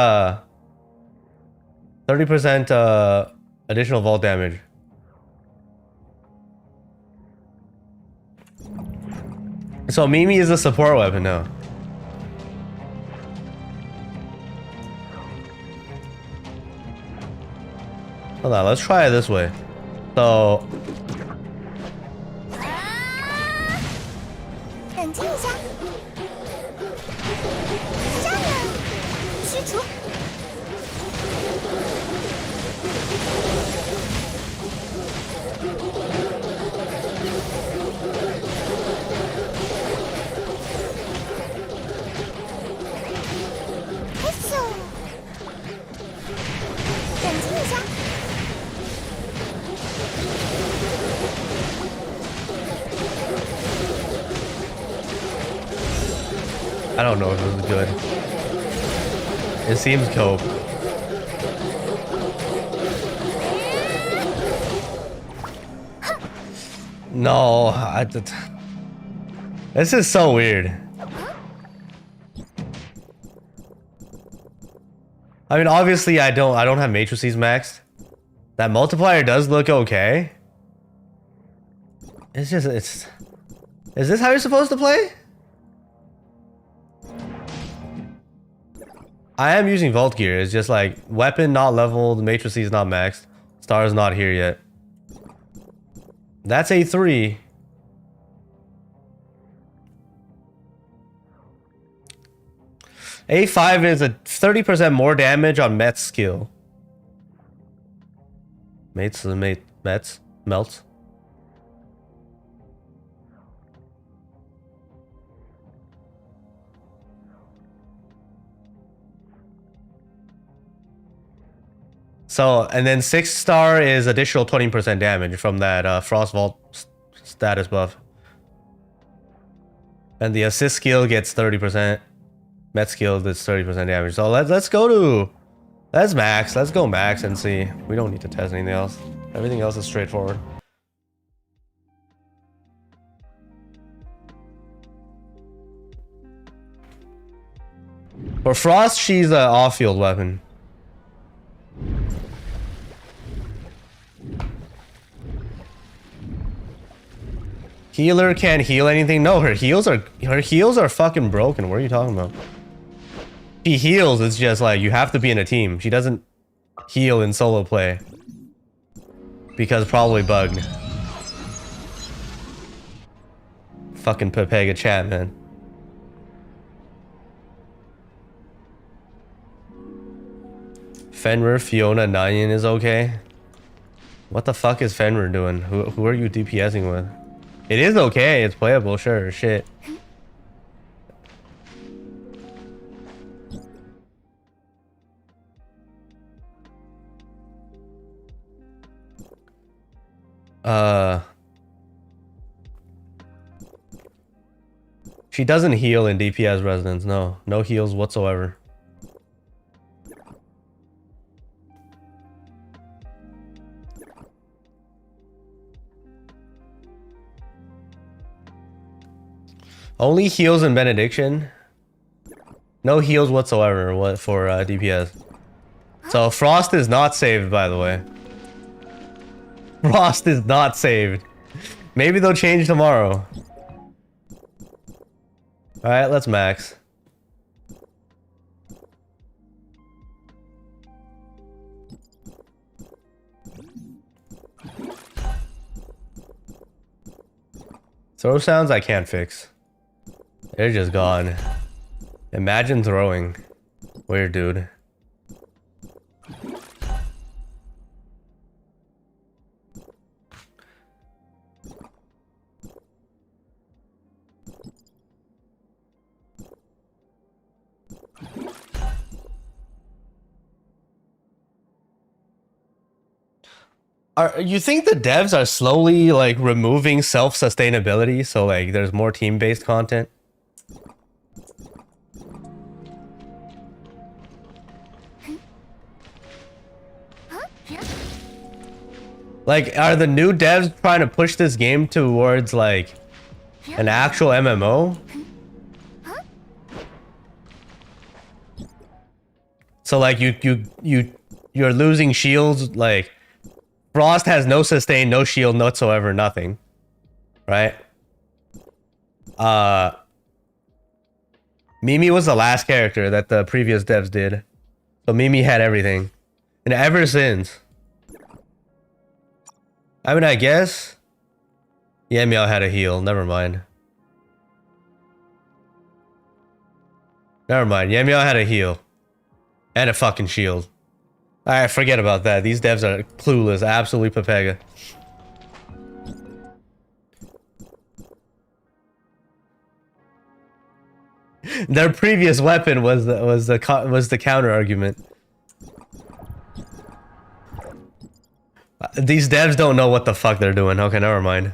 additional vault damage. So Mimi is a support weapon now. Hold on, let's try it this way. So 冷静一下，加油，驱除。嘿咻，冷静一下。 I don't know if it was good. It seems cope. No, this is so weird. I mean, obviously, I don't have matrices maxed. That multiplier does look okay. It's just is this how you're supposed to play? I am using Vault Gear. It's just like weapon not leveled, matrices not maxed, stars not here yet. That's A3. A5 is a 30% more damage on Met's skill. Met's melts. So, and then 6-star is additional 20% damage from that Frost Vault status buff. And the assist skill gets 30%. Met skill gets 30% damage. So let's go max. Let's go max and see. We don't need to test anything else. Everything else is straightforward. For Frost, she's an off-field weapon. Healer can't heal anything. No, her heals are fucking broken. What are you talking about? She heals, it's just like you have to be in a team. She doesn't heal in solo play. Because probably bugged. Fucking Pepega chat, man. Fenrir, Fiona, Nyan is okay. What the fuck is Fenrir doing? Who are you DPSing with? It is okay, it's playable, sure, shit. She doesn't heal in DPS Resonance, no. No heals whatsoever. Only heals in Benediction. No heals whatsoever for DPS. So Frost is not saved, by the way. Frost is not saved. Maybe they'll change tomorrow. Alright, let's max. Throw sounds I can't fix. They're just gone. Imagine throwing. Weird, dude. you think the devs are slowly like removing self-sustainability, so like there's more team-based content? Like, are the new devs trying to push this game towards like an actual MMO? So like you're losing shields, like Frost has no sustain, no shield whatsoever, nothing. Right? Mimi was the last character that the previous devs did. So Mimi had everything. And ever since, I mean, I guess Yamiao had a heal. Never mind. Never mind. Yamiao had a heal. And a fucking shield. Alright, forget about that. These devs are clueless. Absolutely Pepega. Their previous weapon was the counter argument. These devs don't know what the fuck they're doing. Okay, never mind.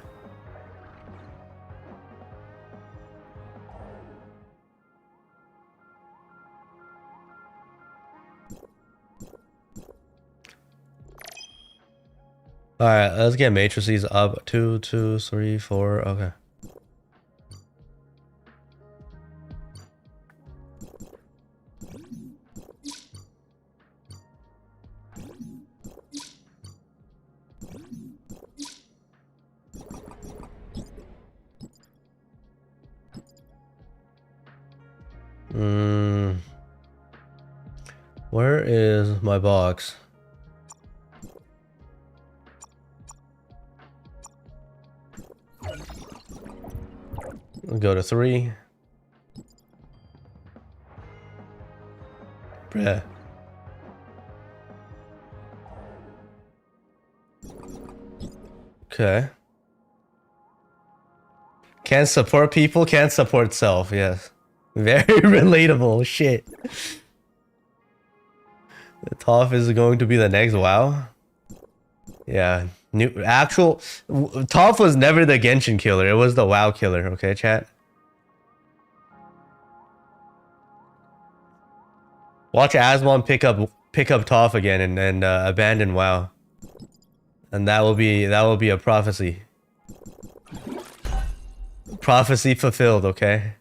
Alright, let's get matrices up. 2, 2, 3, 4. Okay. Where is my box? We'll go to 3. Bruh. Okay. Can't support people, can't support self, yes. Very relatable shit. Toph is going to be the next WoW. Yeah. Toph was never the Genshin killer, it was the WoW killer, okay, chat? Watch Asmon pick up Toph again and abandon WoW. And that will be a prophecy. Prophecy fulfilled, okay?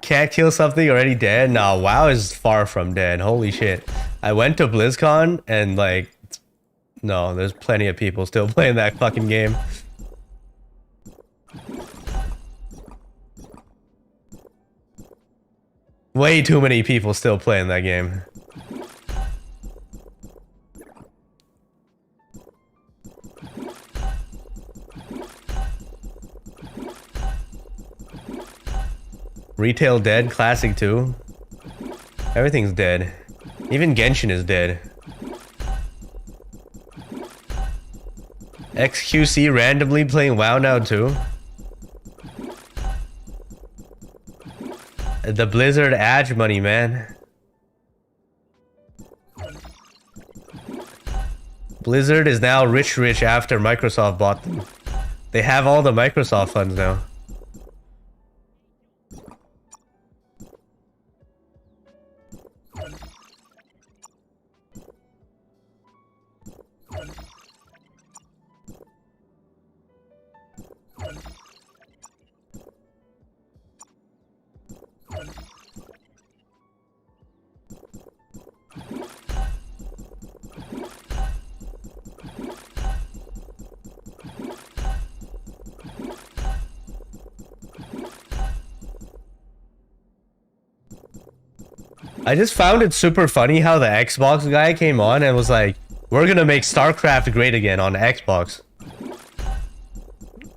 Can't kill something already dead? Nah, WoW is far from dead. Holy shit. I went to BlizzCon and like... No, there's plenty of people still playing that fucking game. Way too many people still playing that game. Retail dead, classic too. Everything's dead. Even Genshin is dead. XQC randomly playing WoW now too. The Blizzard Edge money, man. Blizzard is now rich after Microsoft bought them. They have all the Microsoft funds now. I just found it super funny how the Xbox guy came on and was like, we're gonna make StarCraft great again on Xbox.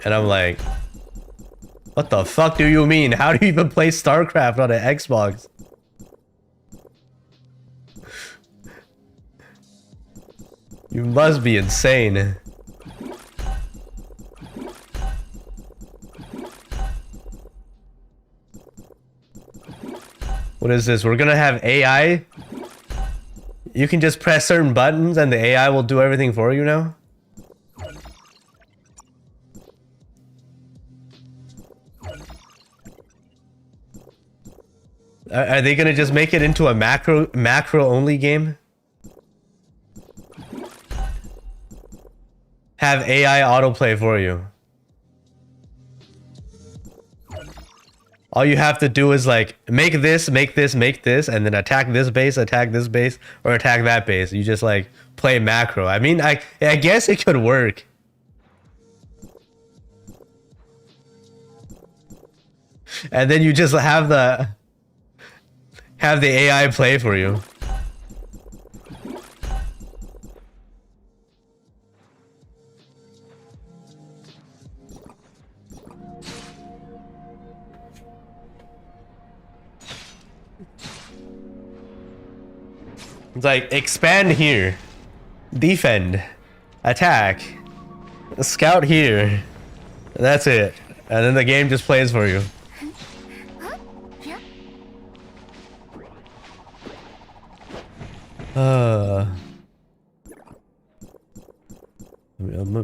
And I'm like, what the fuck do you mean? How do you even play StarCraft on an Xbox? You must be insane. What is this? We're gonna have AI? You can just press certain buttons and the AI will do everything for you now? Are they gonna just make it into a macro only game? Have AI autoplay for you. All you have to do is like make this, make this, make this, and then attack this base, or attack that base. You just like play macro. I mean, I guess it could work. And then you just have the AI play for you. It's like expand here, defend, attack, scout here. That's it. And then the game just plays for you.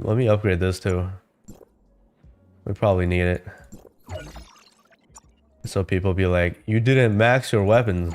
Let me upgrade this too. We probably need it. So people be like, you didn't max your weapons.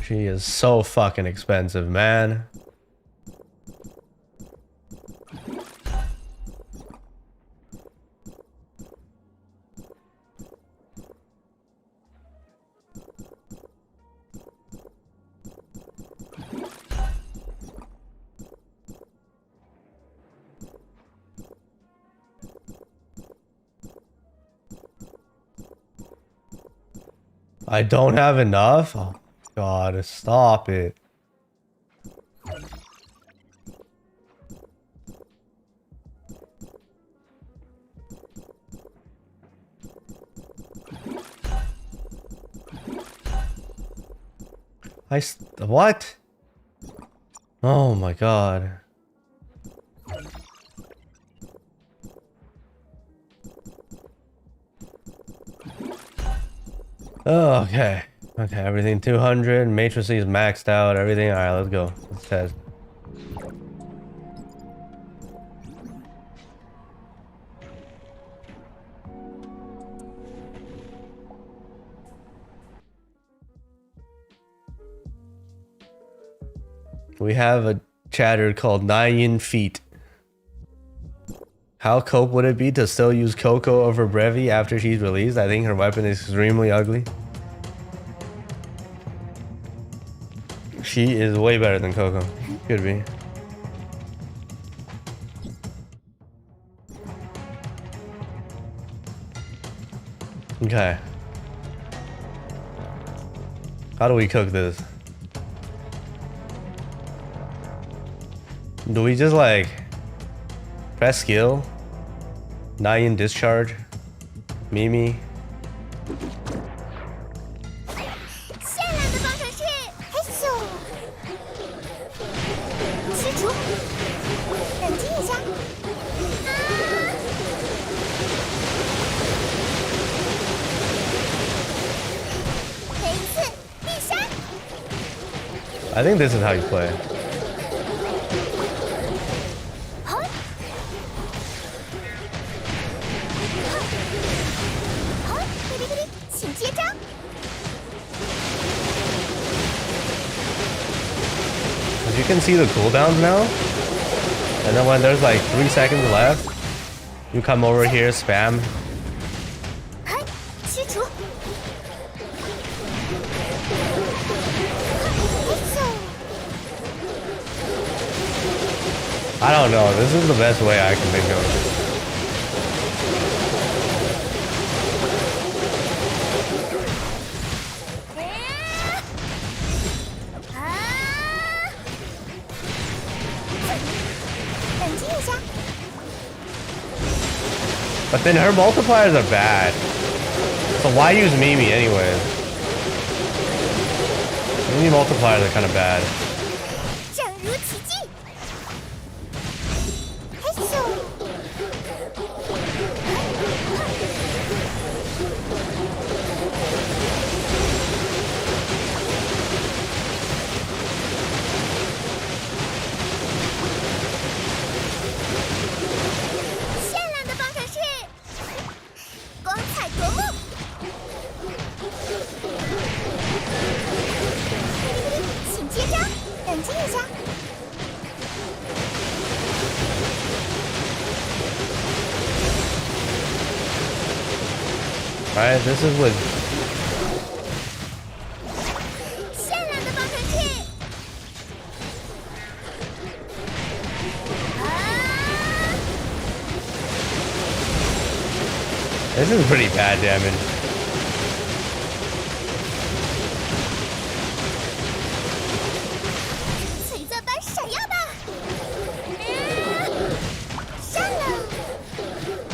She is so fucking expensive, man. I don't have enough? Oh God, stop it. What? Oh my God. Oh, okay. Okay, everything 200, matrices maxed out, everything. All right, let's go. Let's test. We have a chatter called 9 feet. How cope would it be to still use Coco over Brevey after she's released? I think her weapon is extremely ugly. She is way better than Coco. Could be. Okay. How do we cook this? Do we just like press skill? Nyan discharge? Mimi? I think this is how you play. You can see the cooldowns now, and then when there's like 3 seconds left, you come over here, spam. I don't know, this is the best way I can think of. But then her multipliers are bad. So why use Mimi anyways? Mimi multipliers are kind of bad. Alright, this is with this is pretty bad damage.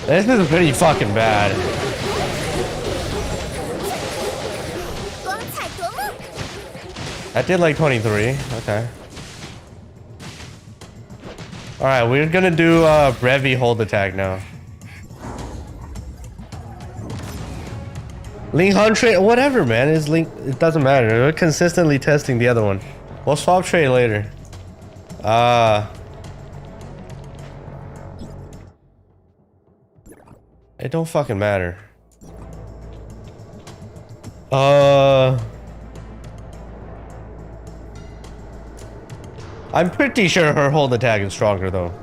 This is pretty fucking bad. I did like 23. Okay. Alright, we're gonna do brevey hold attack now. Ling Han trade, whatever, man. It's Link. It doesn't matter. We're consistently testing the other one. We'll swap trade later. It don't fucking matter. I'm pretty sure her hold attack is stronger though.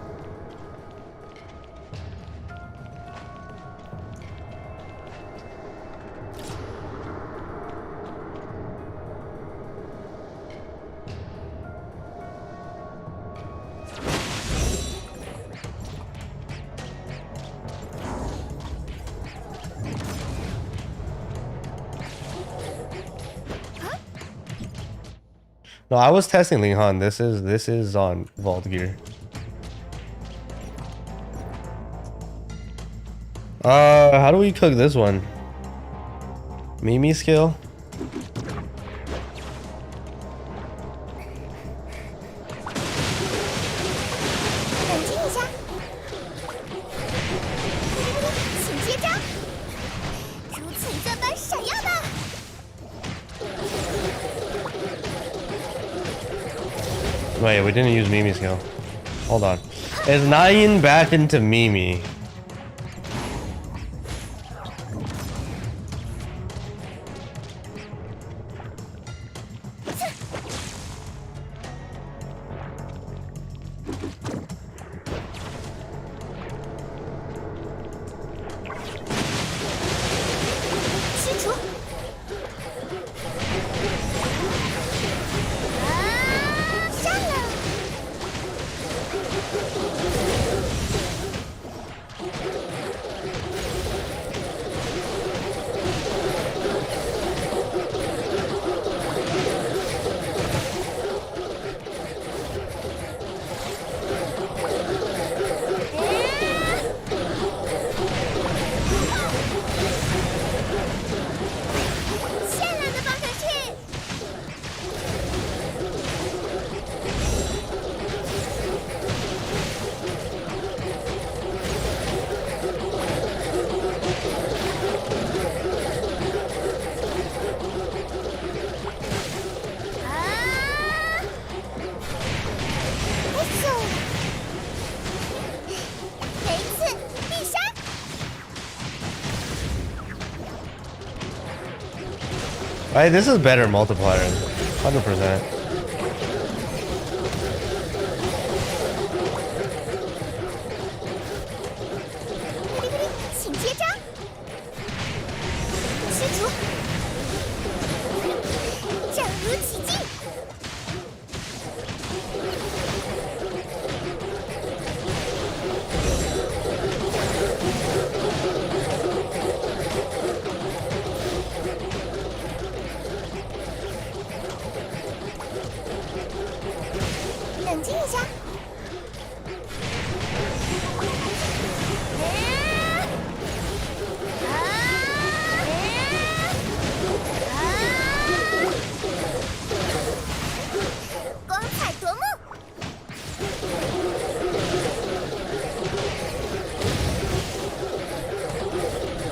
No, I was testing Ling Han. This is on Vault Gear. How do we cook this one? Mimi skill? Wait, we didn't use Mimi skill. Hold on. Is Nayin back into Mimi? Right, this is better multiplier, 100%.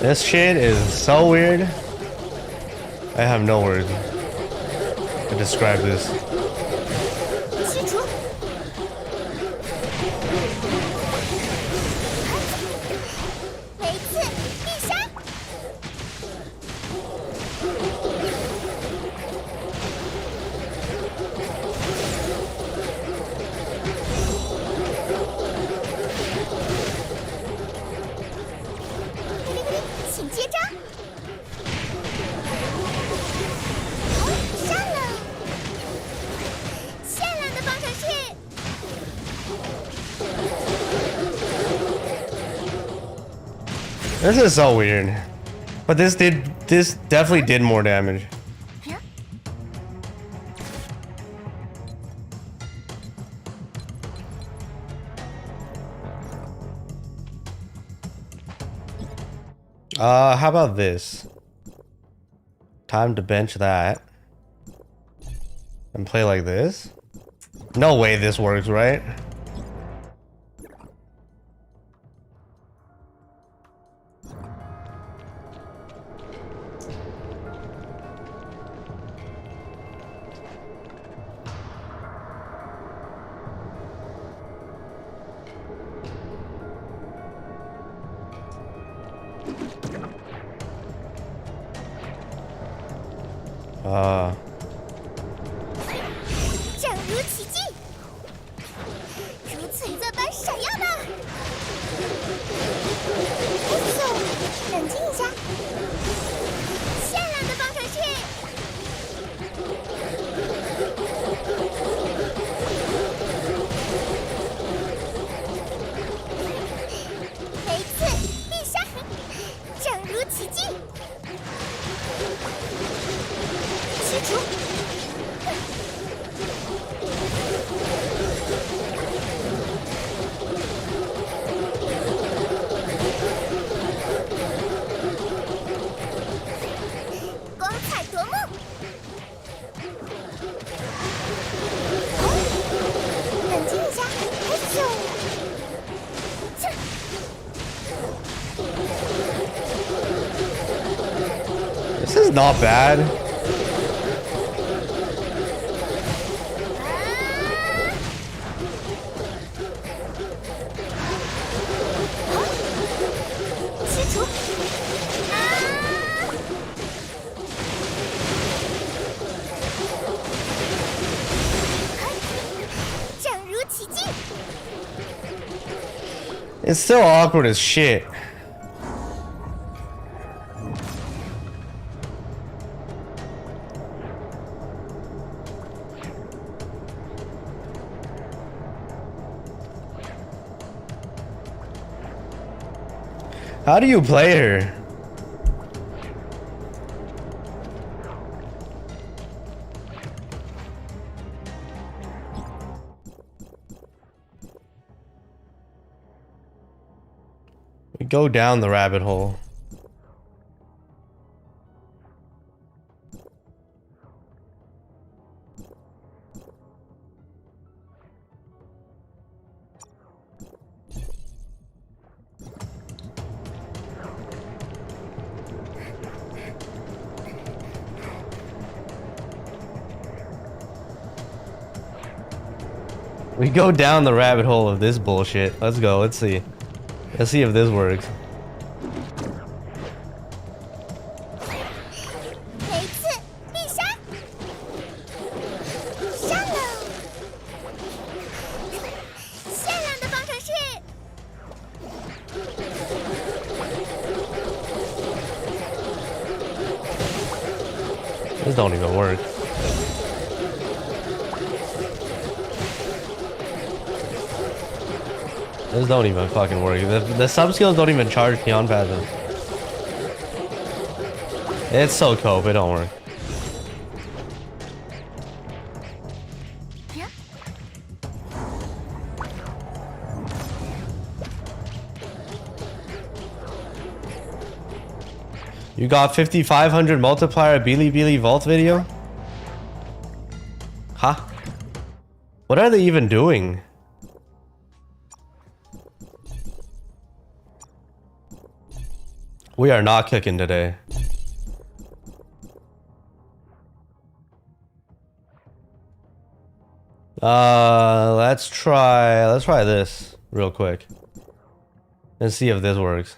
This shit is so weird. I have no words to describe this. This is so weird. But this definitely did more damage. How about this? Time to bench that. And play like this? No way this works, right? This is not bad. It's still awkward as shit. How do you play her? We go down the rabbit hole. We go down the rabbit hole of this bullshit. Let's go. Let's see. Let's see if this works. This don't even work. This don't even fucking work. The sub skills don't even charge beyond passive. It's so cope, it don't work. You got 5,500 multiplier Bilibili vault video? Huh? What are they even doing? We are not kicking today. Let's try this real quick and see if this works.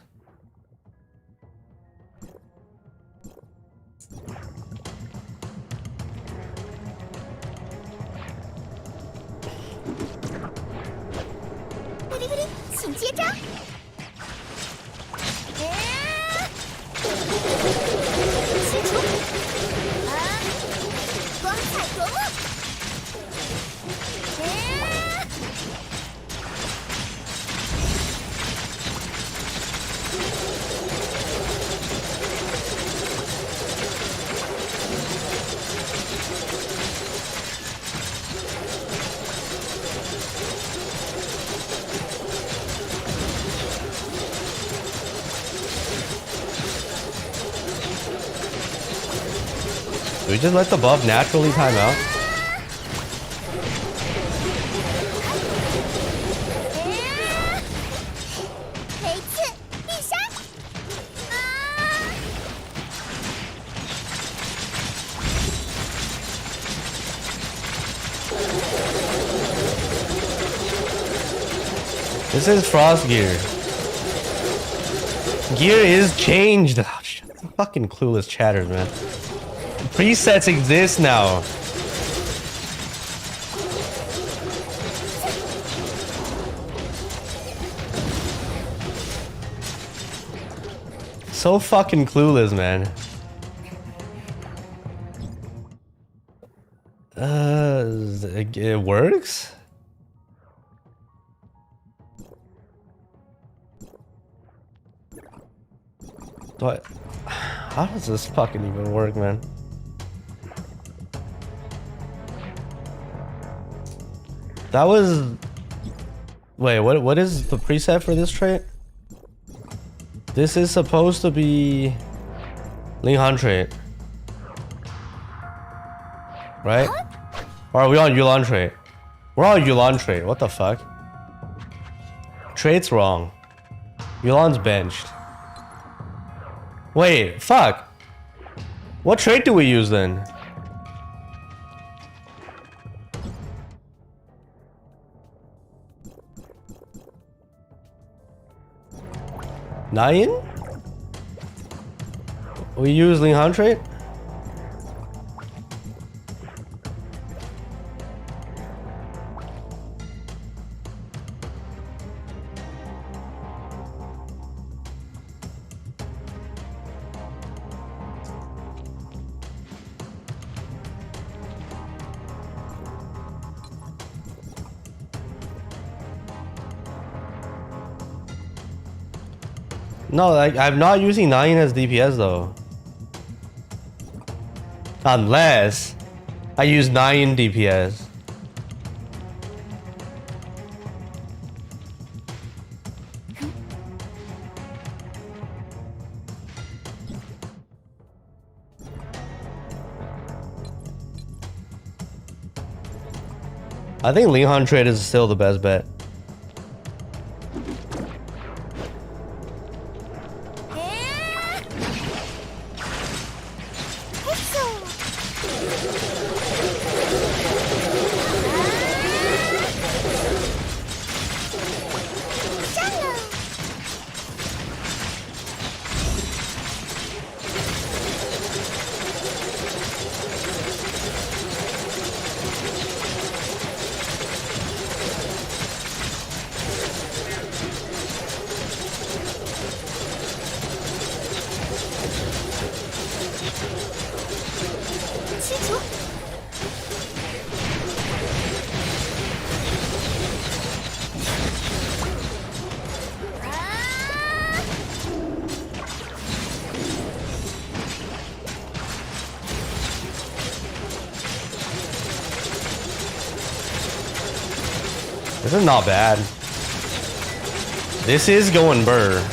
Do we just let the buff naturally time out? This is Frost gear. Gear is changed. Oh, fucking clueless chatters, man. Presets exist now. So fucking clueless, man. It works? What? How does this fucking even work, man? That was... Wait, what is the preset for this trait? This is supposed to be... Linghan trait. Right? Or are we on Yulan trait? We're on Yulan trait, what the fuck? Trait's wrong. Yulan's benched. Wait, fuck. What trait do we use then? Nyan? We use Linghan trait? No, like, I'm not using 9 as DPS though. Unless I use 9 DPS. I think Linghan trade is still the best bet. This is not bad. This is going burr.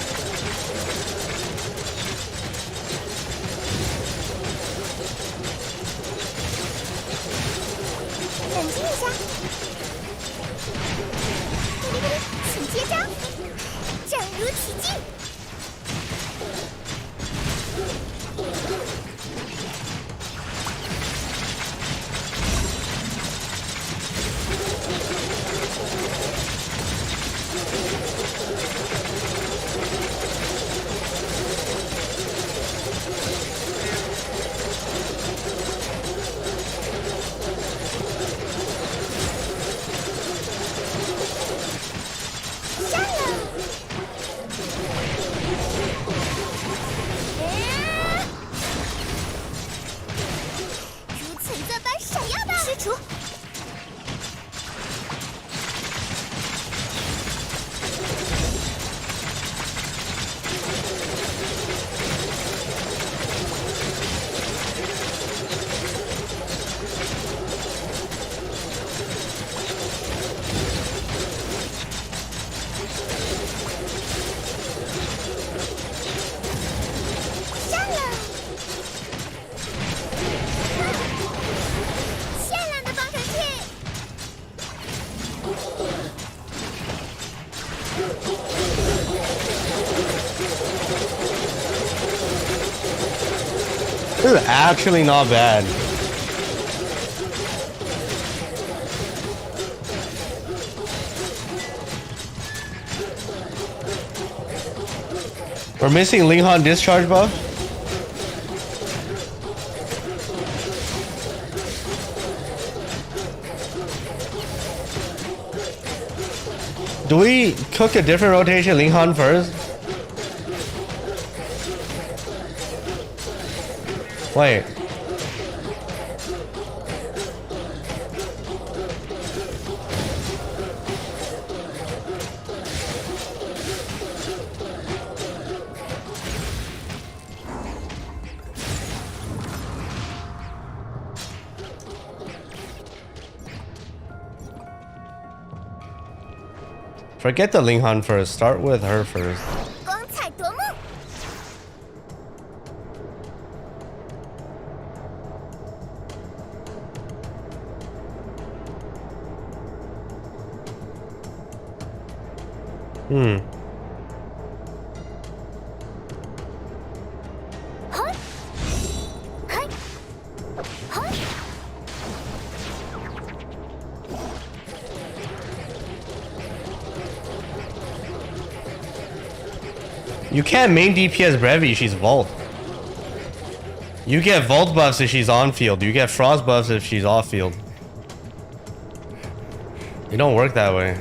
This is actually not bad. We're missing Linghan discharge buff. Do we cook a different rotation Linghan first? Wait. Forget the Linghan first. Start with her first. You can't main DPS brevey, she's Vault. You get Vault buffs if she's on field. You get Frost buffs if she's off field. It don't work that way.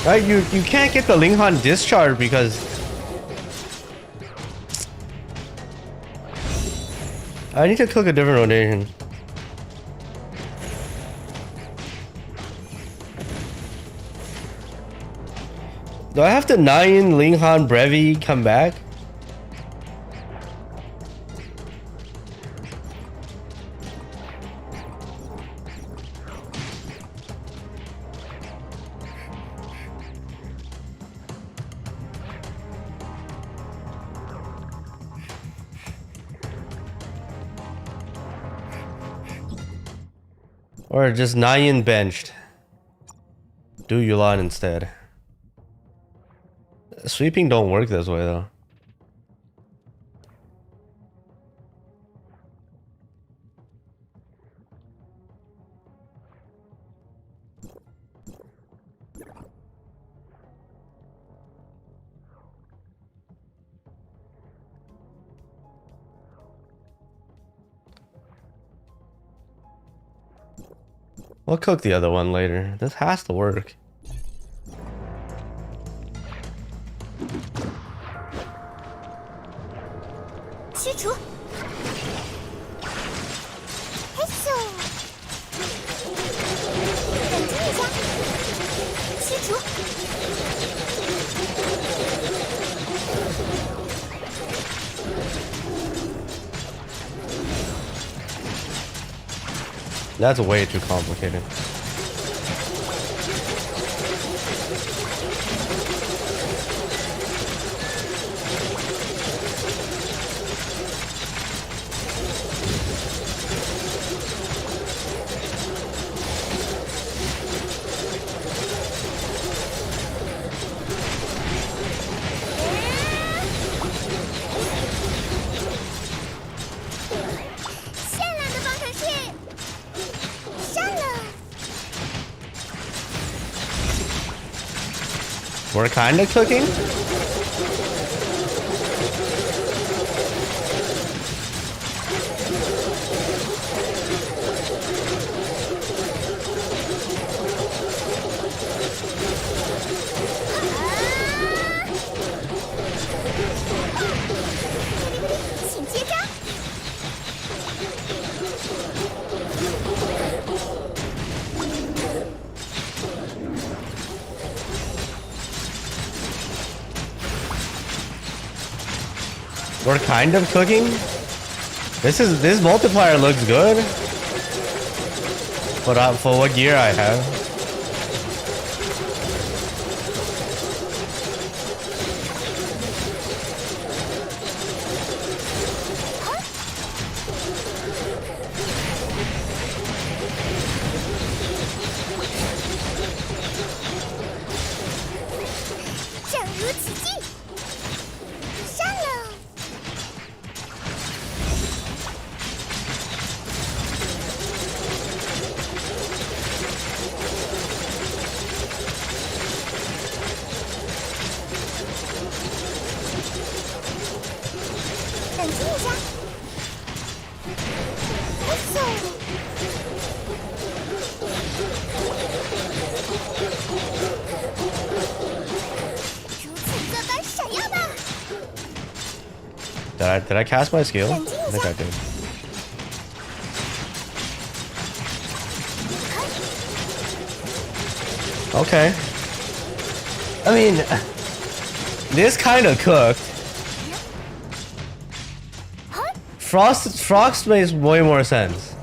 Right, you can't get the Linghan discharge because I need to cook a different rotation. Do I have to 9 Linghan brevey come back? Or just Nyan benched. Do Yulan instead. Sweeping don't work this way though. We'll cook the other one later. This has to work. That's way too complicated. We're kind of cooking. We're kind of cooking. This multiplier looks good. But for what gear I have. Did I cast my skill? I think I did. Okay. I mean, this kind of cooked. Frost makes way more sense.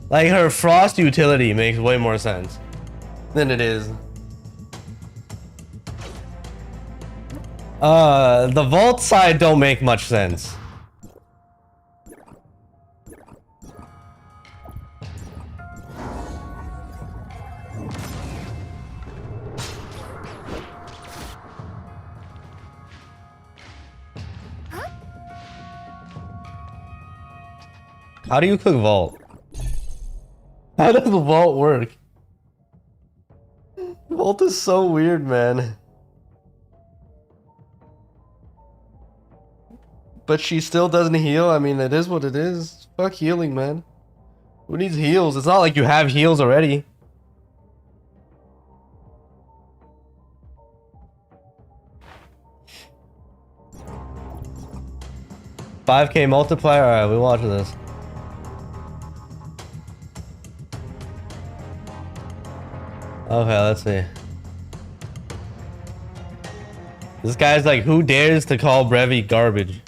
Like her frost utility makes way more sense than it is. The vault side don't make much sense. How do you cook vault? How does the vault work? Vault is so weird, man. But she still doesn't heal? I mean, it is what it is. Fuck healing, man. Who needs heals? It's not like you have heals already. $5K multiplier? Alright, we watch this. Okay, let's see. This guy's like, who dares to call brevey garbage?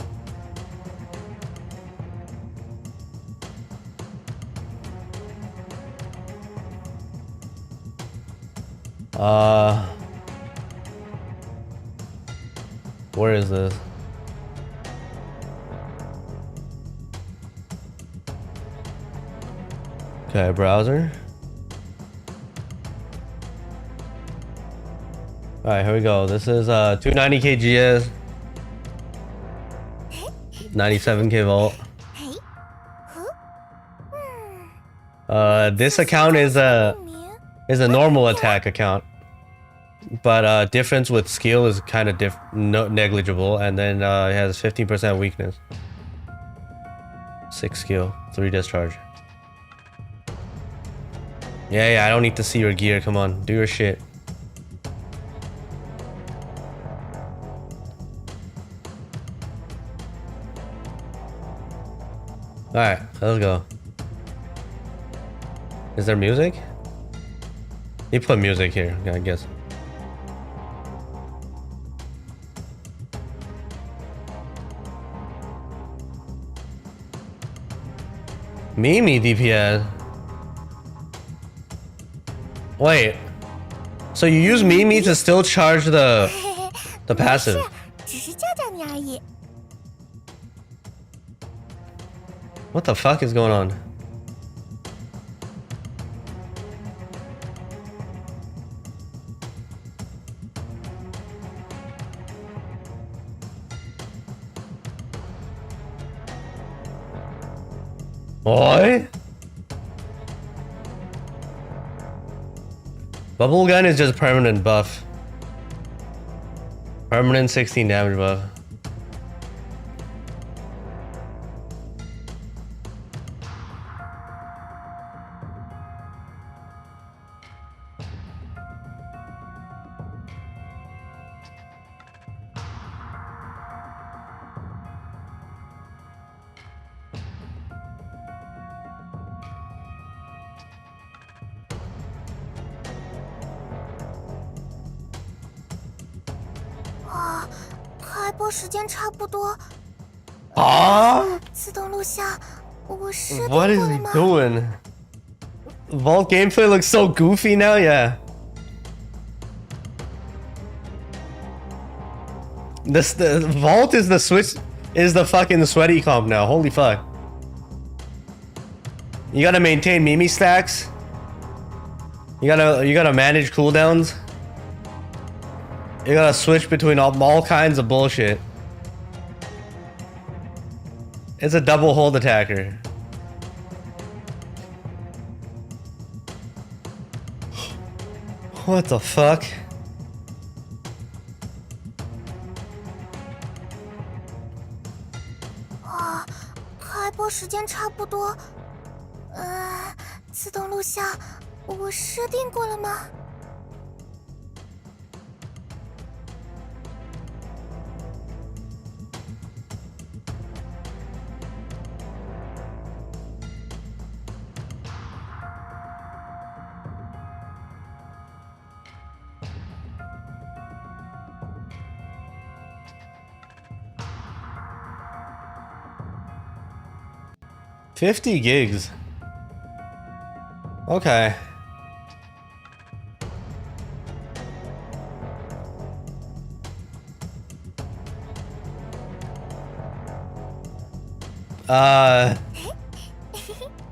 Where is this? Okay, browser. Alright, here we go. This is 290k GS, 97k vault. This account is a normal attack account, but difference with skill is kind of negligible, and then it has 15% weakness, 6 skill, 3 discharge. Yeah, I don't need to see your gear. Come on, do your shit. Alright, let's go. Is there music? You put music here, I guess. Mimi DPS. Wait. So you use Mimi to still charge the passive. What the fuck is going on? Oi? Bubble gun is just permanent buff. Permanent 16 damage buff. Ah? 自动录像，我设定 What is 过 he 了吗？ doing? Vault gameplay looks so goofy now, yeah. The Vault is the switch is the fucking sweaty comp now. Holy fuck. You gotta maintain Mimi stacks. You gotta manage cooldowns. You gotta switch between all kinds of bullshit. It's a double hold attacker. What the fuck? Ah, 开播时间差不多。自动录像，我设定过了吗？ 50 gigs. Okay.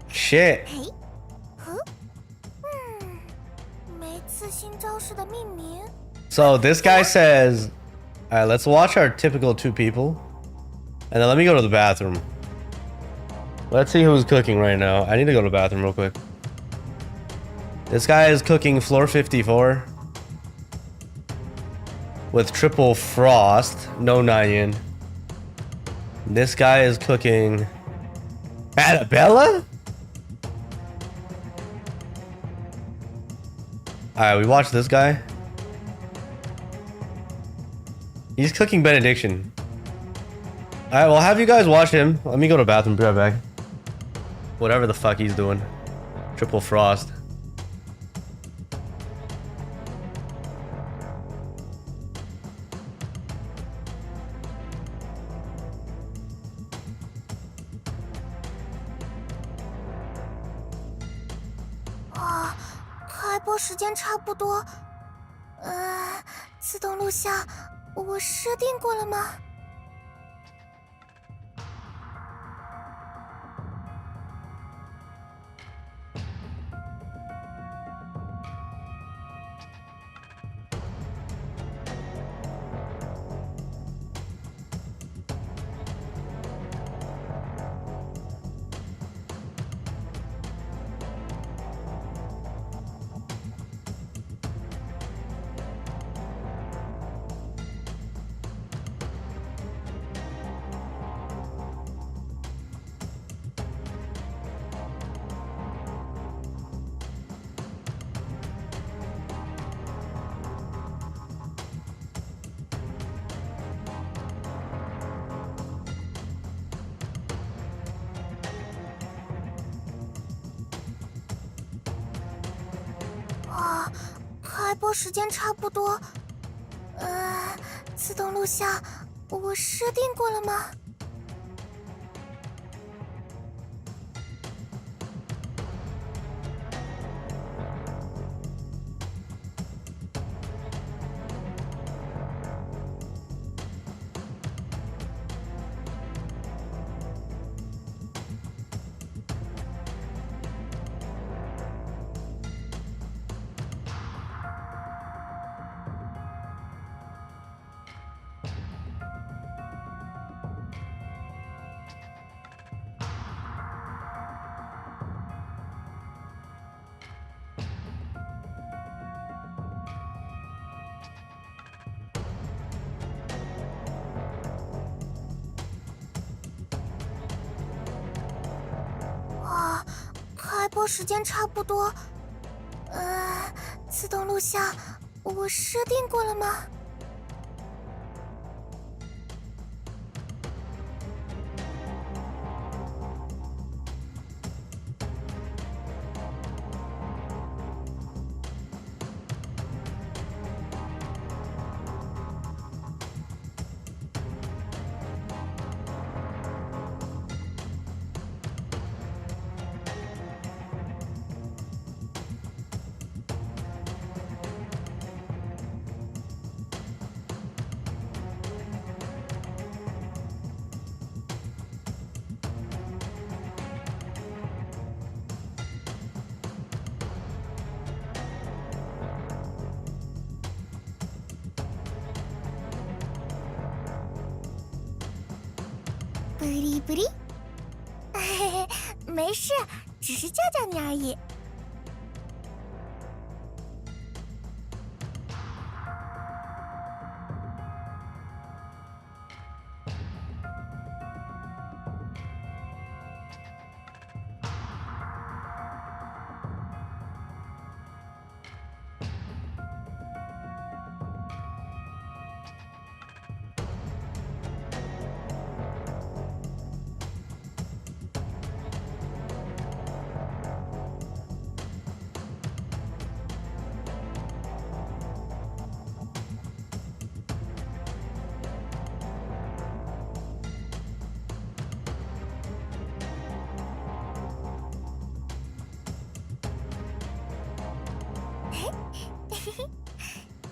Shit. 每次新招式的命名。 So this guy says, all right, let's watch our typical 2 people. And then let me go to the bathroom. Let's see who's cooking right now. I need to go to the bathroom real quick. This guy is cooking floor 54 with triple frost, no Nyan. This guy is cooking Annabella? Alright, we watch this guy. He's cooking Benediction. Alright, well, have you guys watch him. Let me go to the bathroom, be right back. Whatever the fuck he's doing. Triple frost. Ah, 开播时间差不多。自动录像，我设定过了吗？ 开播时间差不多。自动录像，我设定过了吗？ 开播时间差不多。自动录像，我设定过了吗？ 开不离不离。嘿嘿，没事，只是叫叫你而已。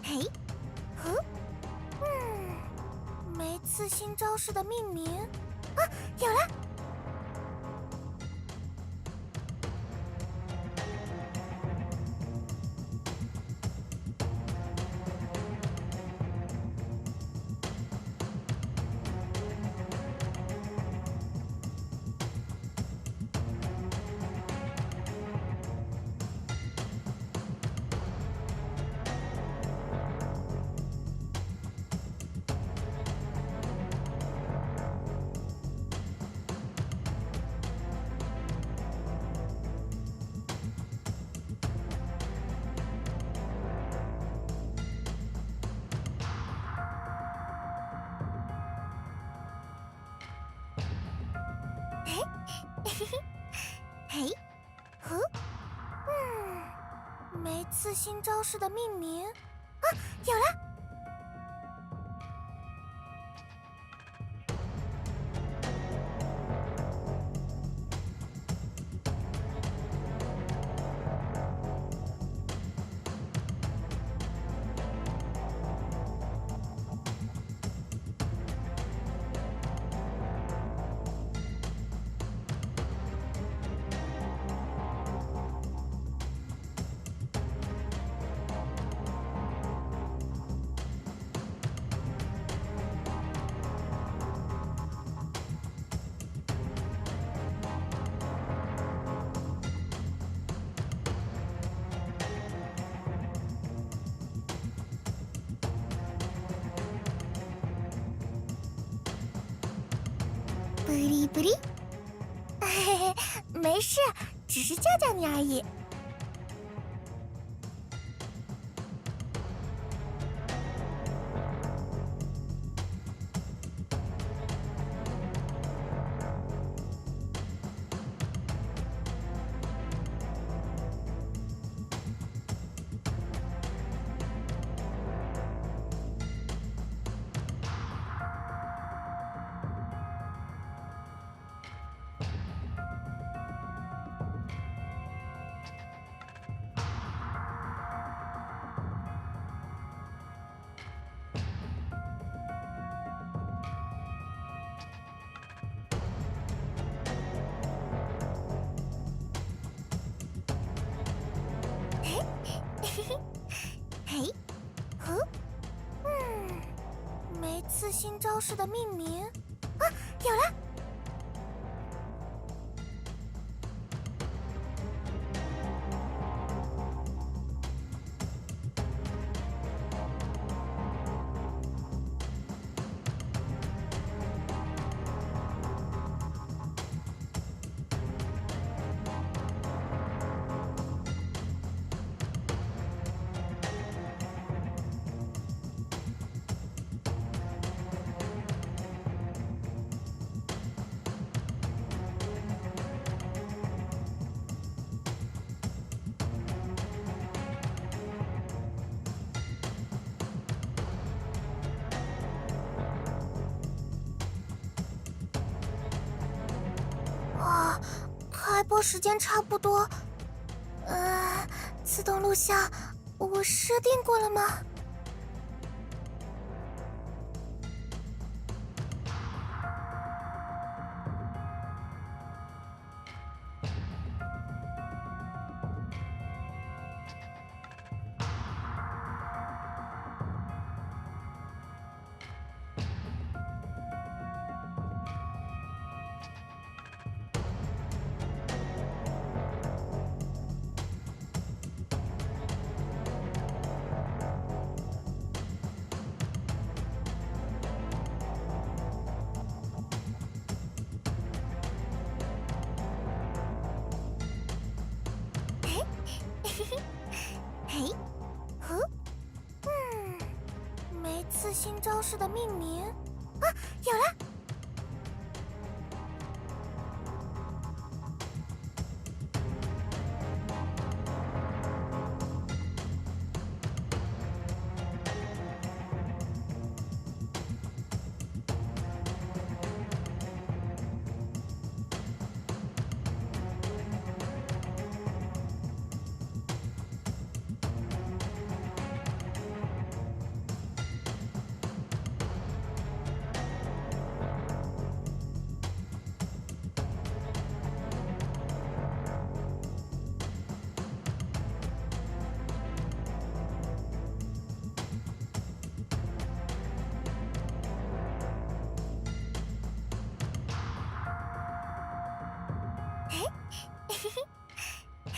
嘿，每次新招式的命名啊，有了。嘿，每次新招式的命名啊，有了。不离不离，嘿嘿，没事，只是叫叫你而已。嘿，每次新招式的命名啊，有了。哇，开播时间差不多。自动录像，我设定过了吗？嘿，呵，每次新招式的命名啊，有了。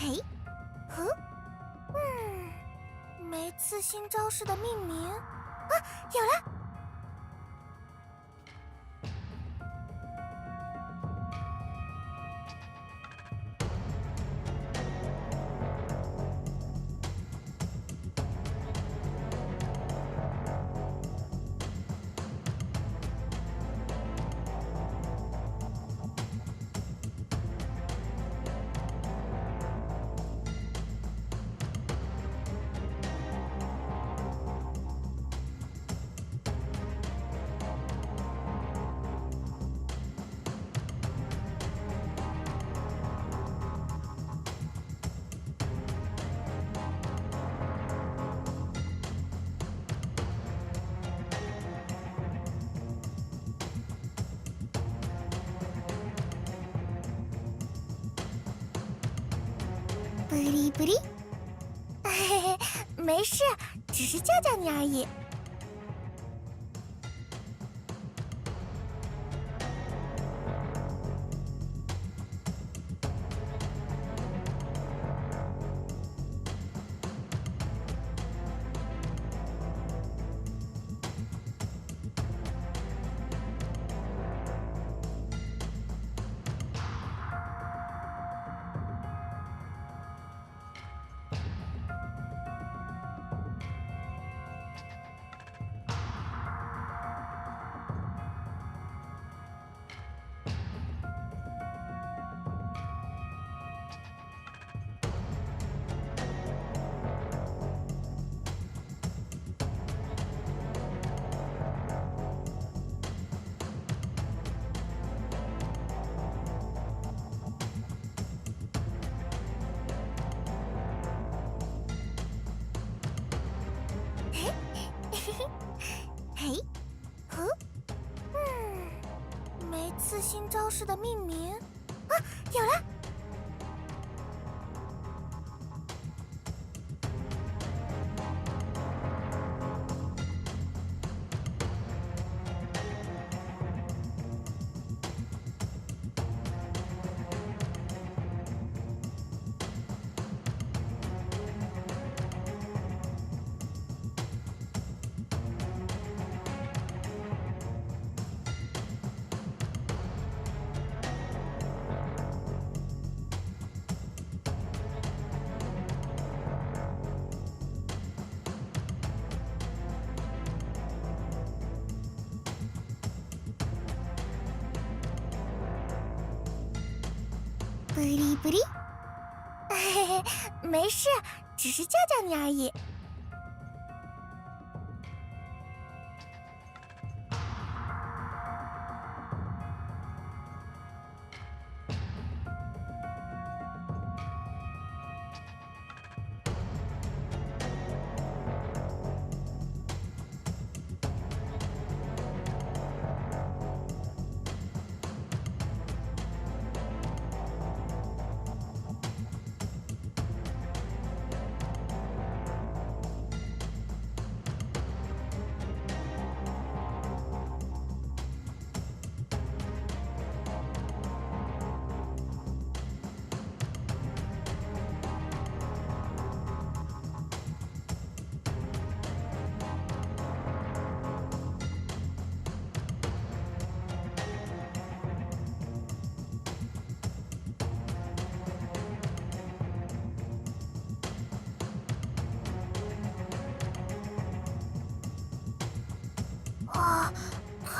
嘿，呵，每次新招式的命名啊，有了。不离不离，嘿嘿，没事，只是叫叫你而已。嘿，呵，每次新招式的命名啊，有了。不离不离，嘿嘿，没事，只是叫叫你而已。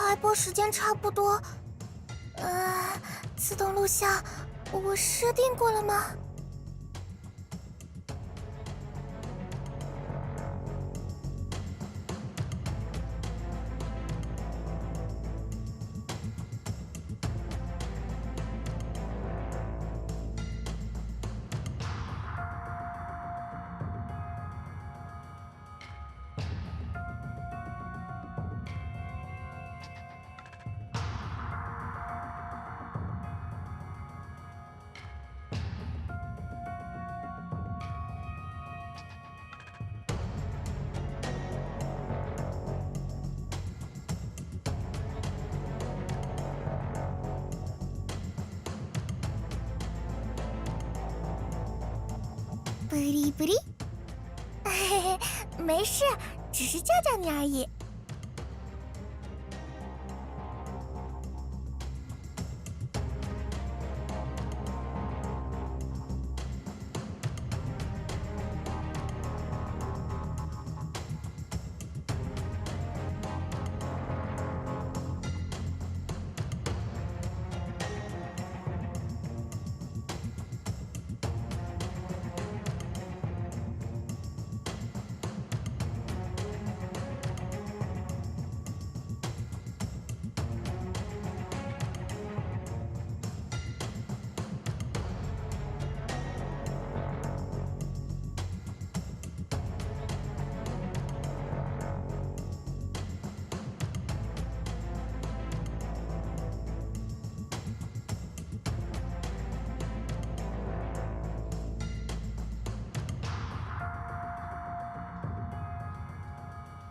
开播时间差不多。自动录像，我设定过了吗？不离不离，嘿嘿，没事，只是叫叫你而已。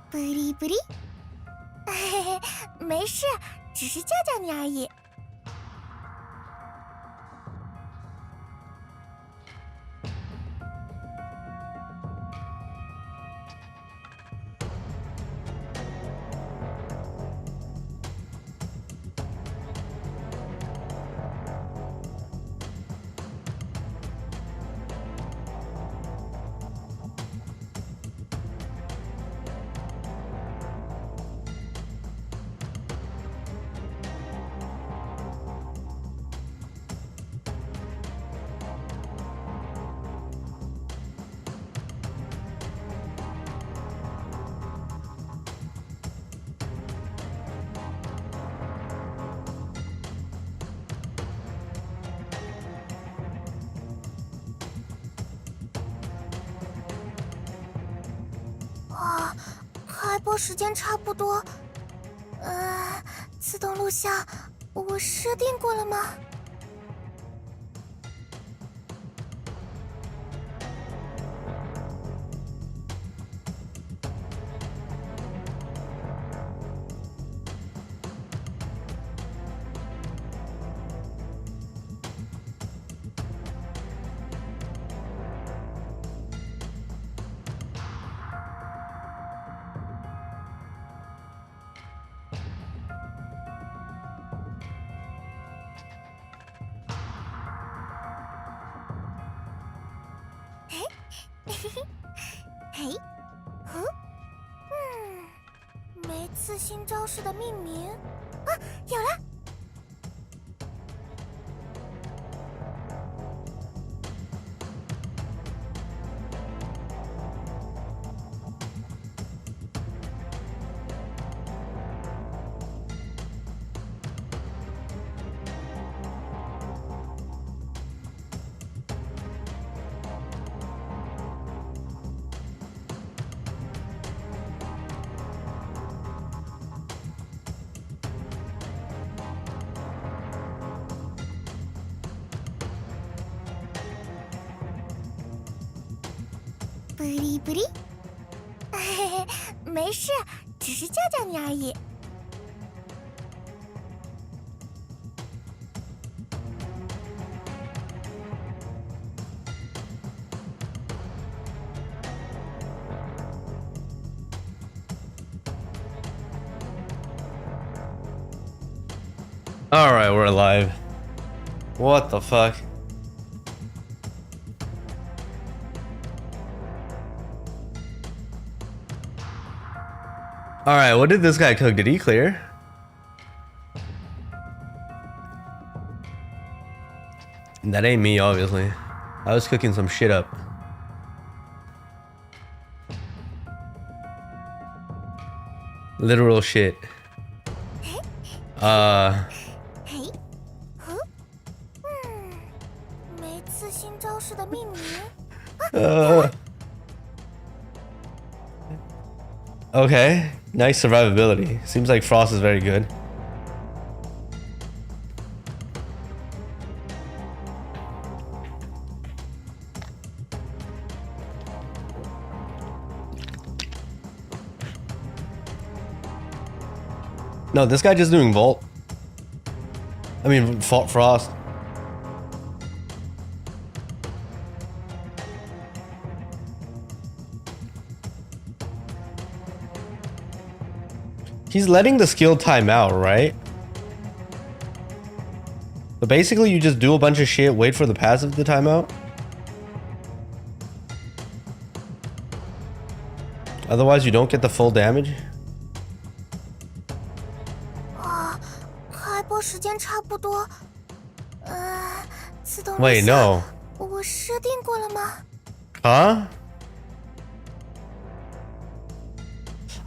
不离不离，嘿嘿，没事，只是叫叫你而已。开播时间差不多。自动录像，我设定过了吗？嘿，没次新招式的命名啊，有了。不离不离，嘿嘿，没事，只是叫叫你而已。All right, we're alive. What the fuck? All right, what did this guy cook? Did he clear? That ain't me, obviously. I was cooking some shit up. Literal shit. Okay, nice survivability. Seems like Frost is very good. No, this guy just doing Vault. I mean, Frost. He's letting the skill time out, right? But basically, you just do a bunch of shit, wait for the passive to time out. Otherwise, you don't get the full damage. Wait, no. Huh?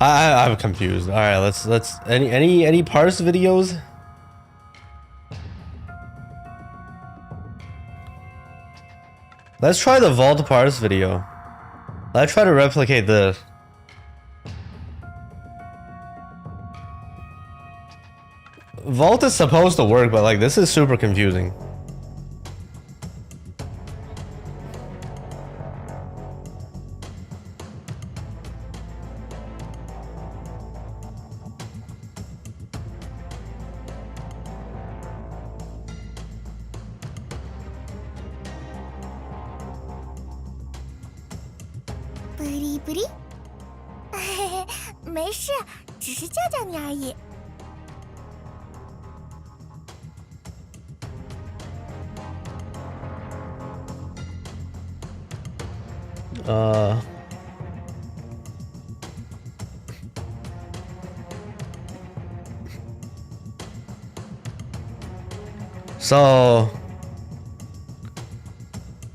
I'm confused. All right, let's any parse videos. Let's try the vault parse video. Let's try to replicate this. Vault is supposed to work, but like this is super confusing.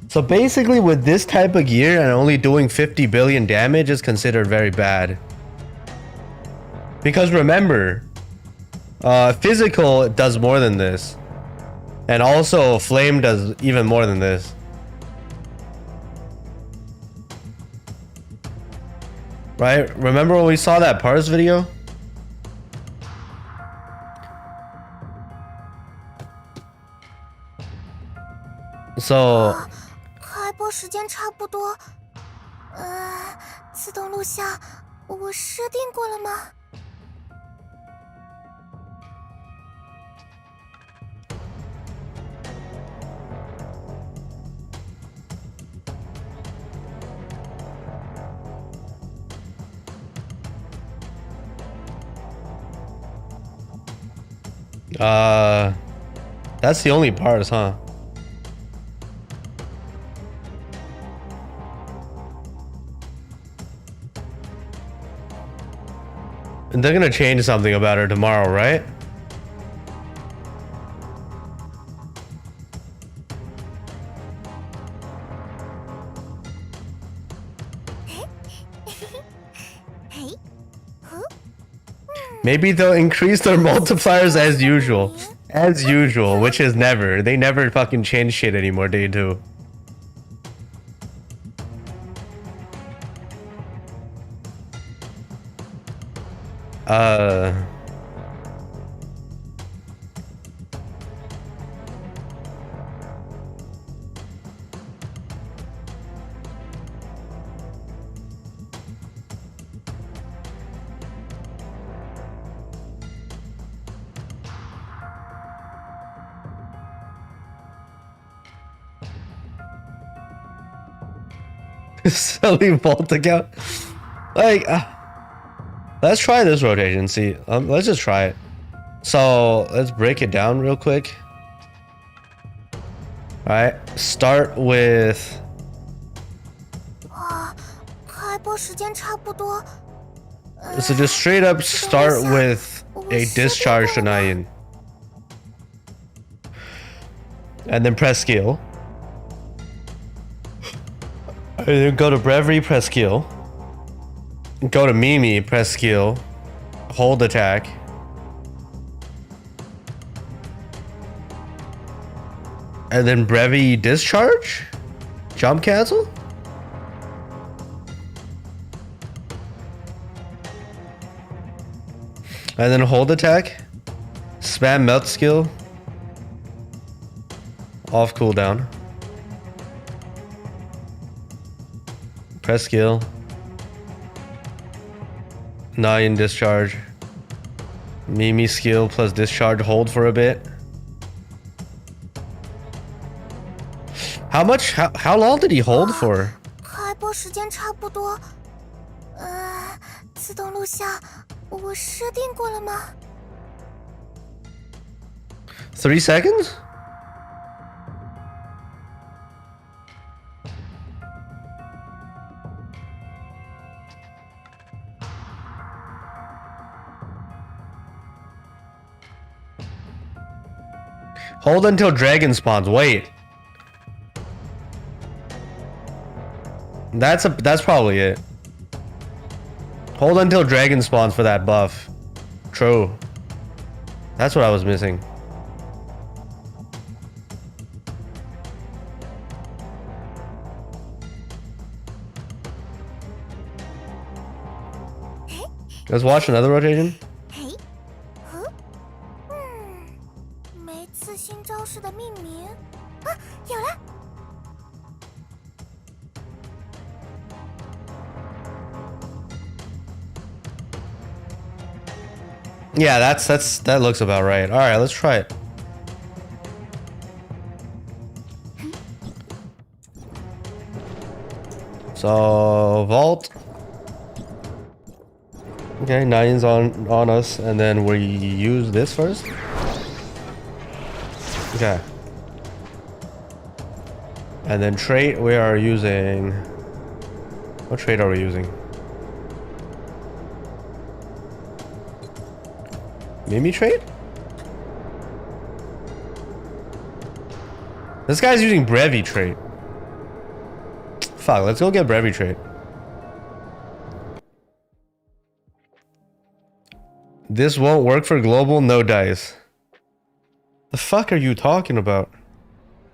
So basically with this type of gear and only doing 50 billion damage is considered very bad. Because remember, physical does more than this. And also flame does even more than this. Right? Remember when we saw that parse video? So 开播时间差不多。自动录像，我设定过了吗？ That's the only parts, huh? And they're gonna change something about her tomorrow, right? Maybe they'll increase their multipliers as usual. As usual, which is never. They never fucking change shit anymore, day 2. Selling vault account. Like, let's try this rotation. See, let's just try it. So let's break it down real quick. All right, start with. So just straight up start with a discharge to Nayan. And then press skill. And then go to brevey, press skill. Go to Mimi, press skill. Hold attack. And then brevey discharge? Jump cancel? And then hold attack. Spam melt skill. Off cooldown. Press skill. 9 discharge. Mimi skill plus discharge, hold for a bit. How long did he hold for? 开播时间差不多。自动录像，我设定过了吗？ 3 seconds? Hold until dragon spawns. Wait. That's probably it. Hold until dragon spawns for that buff. True. That's what I was missing. Let's watch another rotation. 每次新招式的命名啊，有了。 Yeah, that looks about right. All right, let's try it. So vault. Okay, 9's on us, and then we use this first. Okay. And then trait we are using. What trait are we using? Mimi trait? This guy's using brevey trait. Fuck, let's go get brevey trait. This won't work for global, no dice. The fuck are you talking about?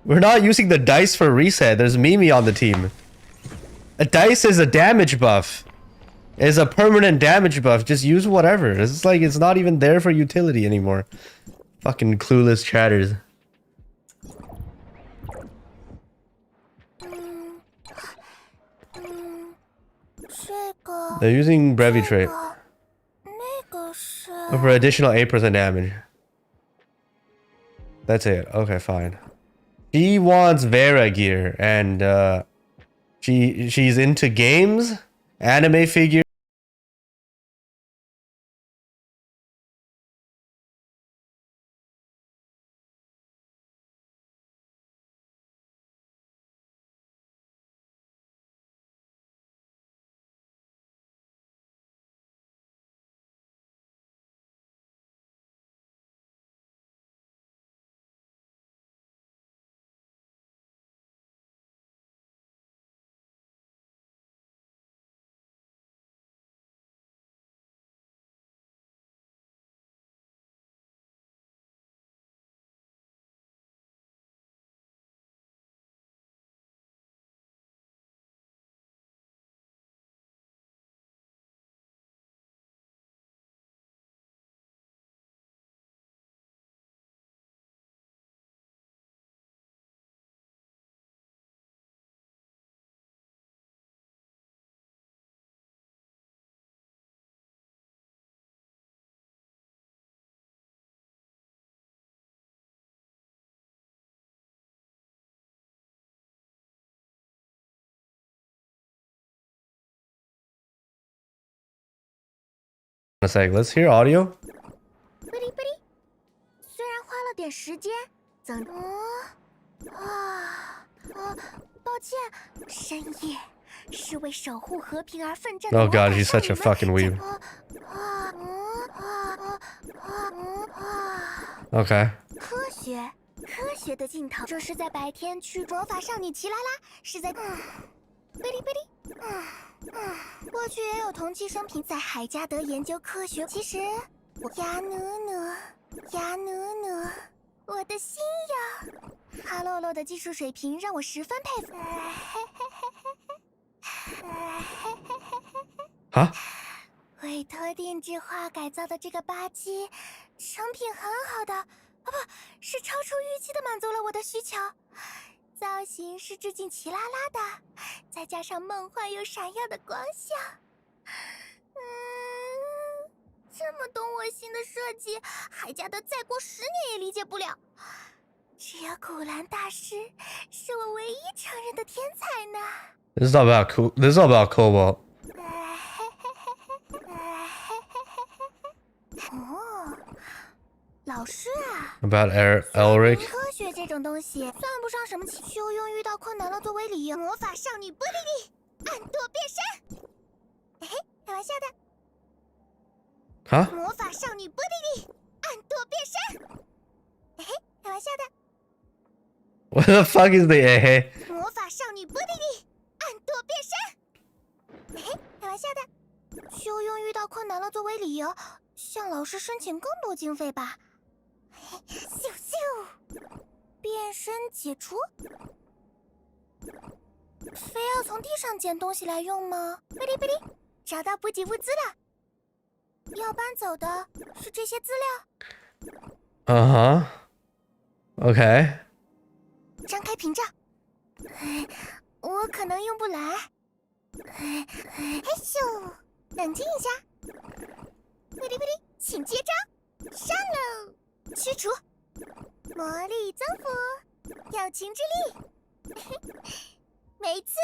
We're not using the dice for reset. There's Mimi on the team. A dice is a damage buff. It's a permanent damage buff. Just use whatever. It's like it's not even there for utility anymore. Fucking clueless chatters. They're using brevey trait. For additional 8% damage. That's it. Okay, fine. She wants Vera gear, and she's into games, anime figures. A sec, let's hear audio. 虽然花了点时间，抱歉，深夜是为守护和平而奋战的。 Oh god, he's such a fucking weeb. Okay. 科学学的尽头。这是在白天去魔法少女奇拉拉，是在贝利贝利。过去也有同期生平在海加德研究科学。其实我呀努努，我的心呀，哈洛洛的技术水平让我十分佩服。啊？委托定制化改造的这个吧唧，成品很好的，不是超出预期的满足了我的需求。造型是致敬奇拉拉的，再加上梦幻又闪耀的光效，这么懂我心的设计，海加德再过10年也理解不了。只有古兰大师是我唯一承认的天才呢。This is all about cool. This is all about Cobalt. 哦，老师啊 About Elric. 科学这种东西算不上什么奇就用遇到困难了作为理由。魔法少女波莉莉，暗舵变身。开玩笑的。Huh? 魔法少女波莉莉，暗舵变身。开玩笑的。What the fuck is the eh? 魔法少女波莉莉，暗舵变身。开玩笑的。就用遇到困难了作为理由，向老师申请更多经费吧。咻咻，变身解除。非要从地上捡东西来用吗？贝利贝利，找到补给物资了。要搬走的是这些资料。Okay. 张开屏障。我可能用不来。嘿咻，冷静一下。贝利贝利，请接招。上喽！驱除，魔力增幅，友情之力，每次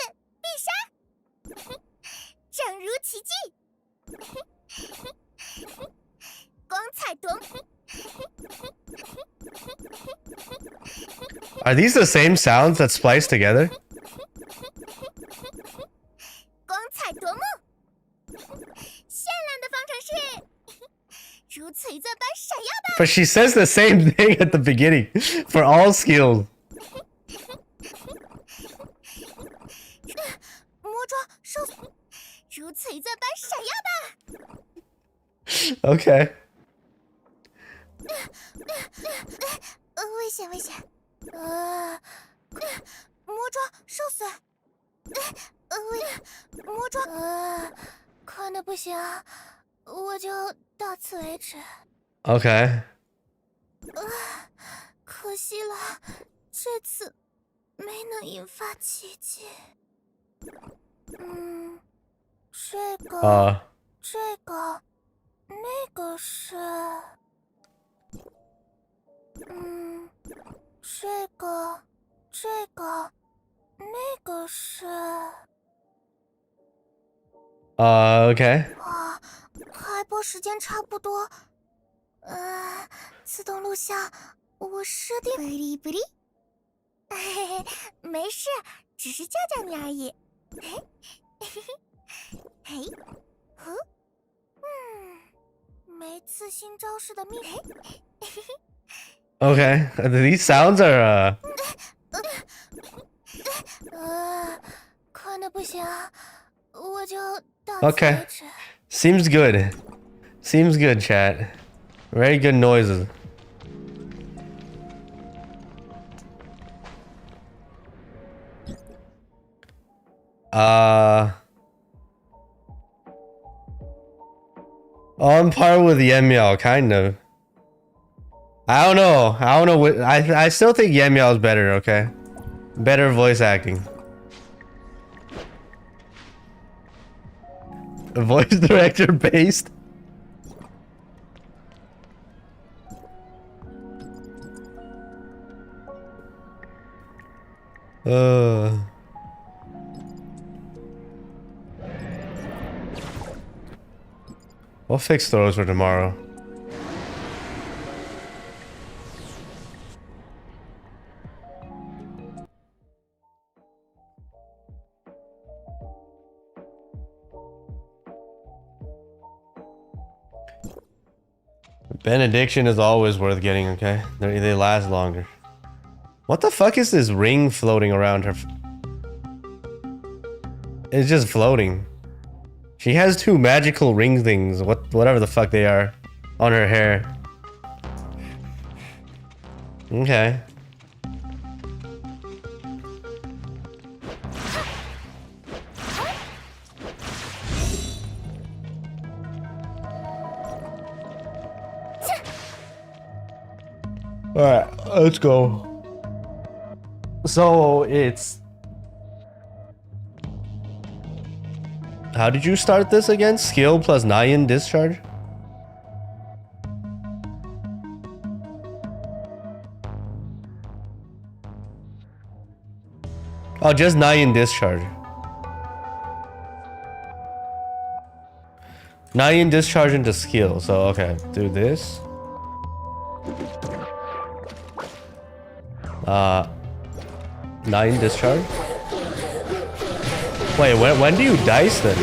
必杀，正如奇迹，光彩夺目。Are these the same sounds that splice together? 光彩夺目，绚烂的方程式。如璀璨般闪耀吧！ But she says the same thing at the beginning for all skills. 魔装收，如璀璨般闪耀吧！ Okay. 危险危险！魔装受损！魔装困得不行，我就到此为止。Okay. 可惜了，这次没能引发奇迹。这个，那个是，这个，那个是。Okay. 开播时间差不多。自动录像，我设定。不离不离。没事，只是叫叫你而已。没刺新招式的命。Okay. These sounds are 困得不行，我就到此为 Okay. 止。Seems good. Seems good, chat. Very good noises. On par with Yemiao, kind of. I don't know. I still think Yemiao is better, okay? Better voice acting. Voice director based. We'll fix those for tomorrow. Benediction is always worth getting, okay? They last longer. What the fuck is this ring floating around her? It's just floating. She has 2 magical ring things, whatever the fuck they are, on her hair. Okay. Alright, let's go. So it's... How did you start this again? Skill plus Nyan discharge? Oh, just Nyan discharge. Nyan discharge into skill. So okay, do this. Nyan discharge. Wait, when do you dice then?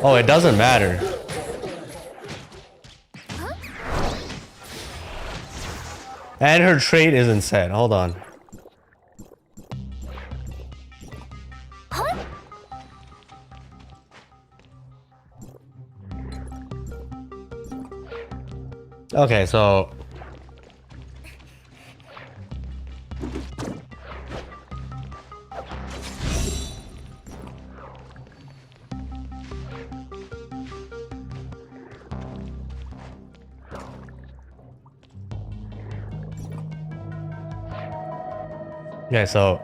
Oh, it doesn't matter. And her trait isn't set. Hold on. Okay, so... Okay, so...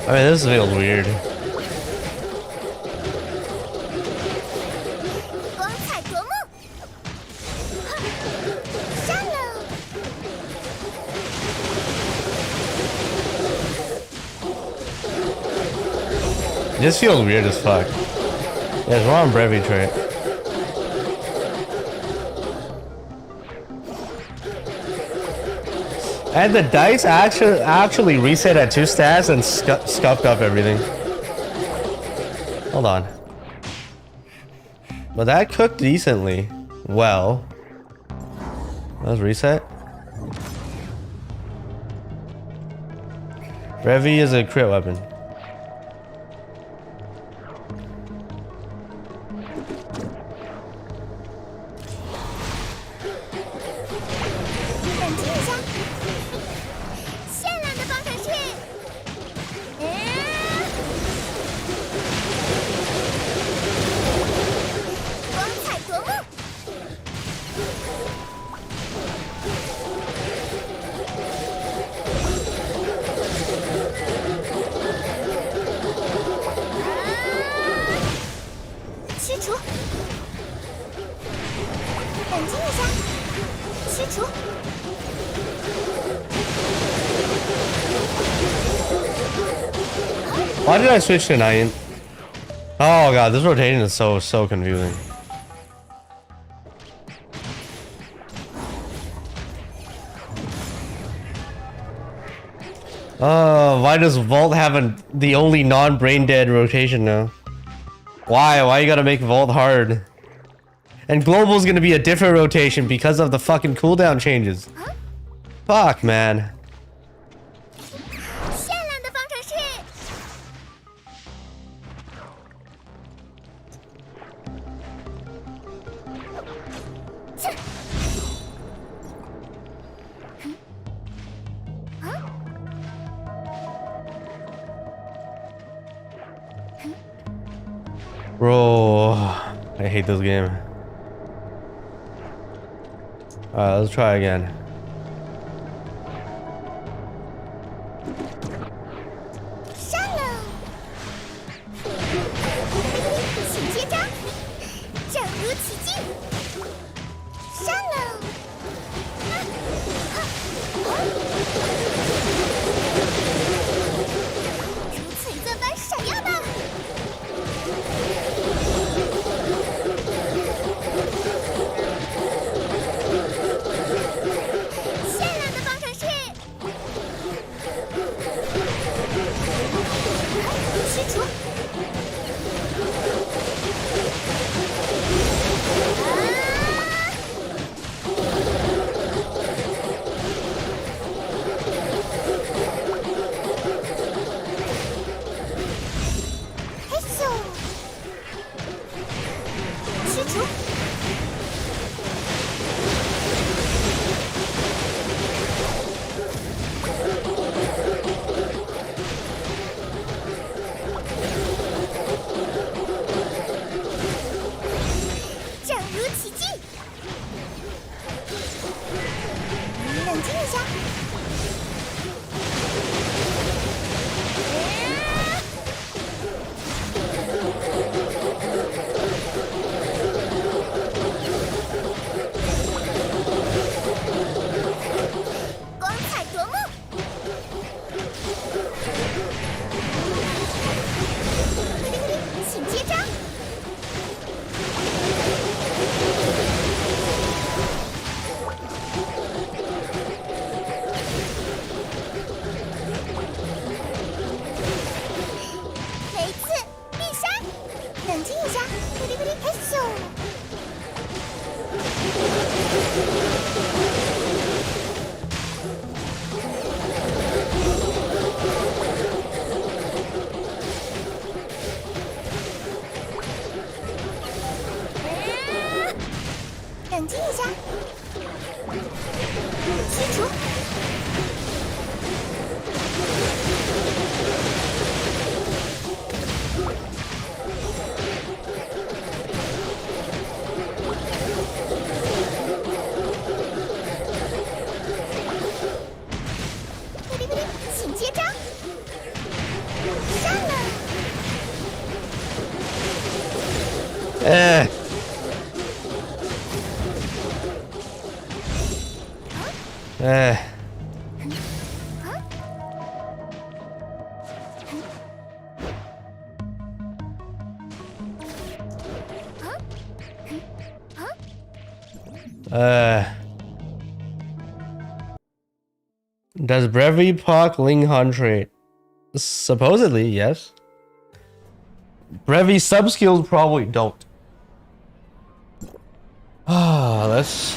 I mean, this feels weird. This feels weird as fuck. Yeah, it's wrong brevey trait. And the dice actually reset at 2 stats and scuffed up everything. Hold on. But that cooked decently. Well. That was reset. Brevey is a crit weapon. Why did I switch to 9? Oh god, this rotation is so confusing. Why does Vault have the only non-brain dead rotation now? Why you gotta make Vault hard? And Global's gonna be a different rotation because of the fucking cooldown changes. Fuck, man. Bro, I hate this game. Alright, let's try again. Does brevey proc Ling Han trait? Supposedly, yes. Brevey sub skills probably don't. Ah, let's.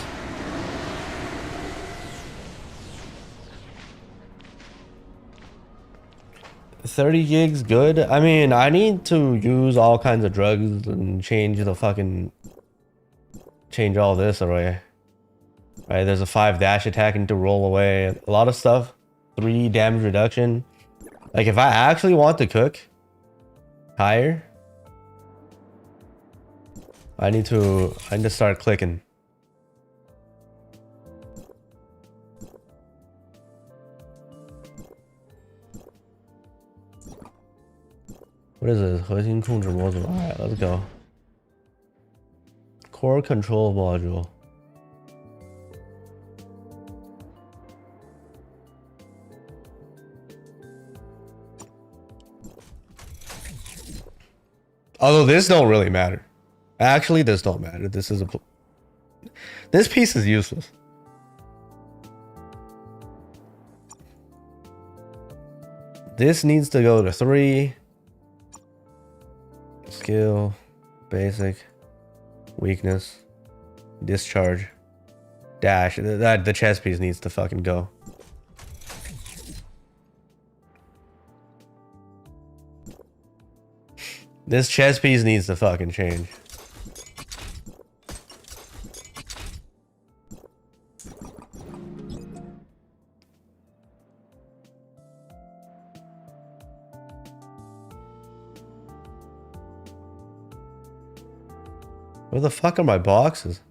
$30 gigs, good. I mean, I need to use all kinds of drugs and change all this array. Right, there's a 5 dash attack and to roll away. A lot of stuff. 3 damage reduction. Like, if I actually want to cook higher, I need to start clicking. What is this? 核心控制模组. Alright, let's go. Core control module. Although this don't really matter. Actually, this don't matter. This piece is useless. This needs to go to 3. Skill, basic, weakness, discharge, dash. The chess piece needs to fucking go. This chess piece needs to fucking change. Where the fuck are my boxes?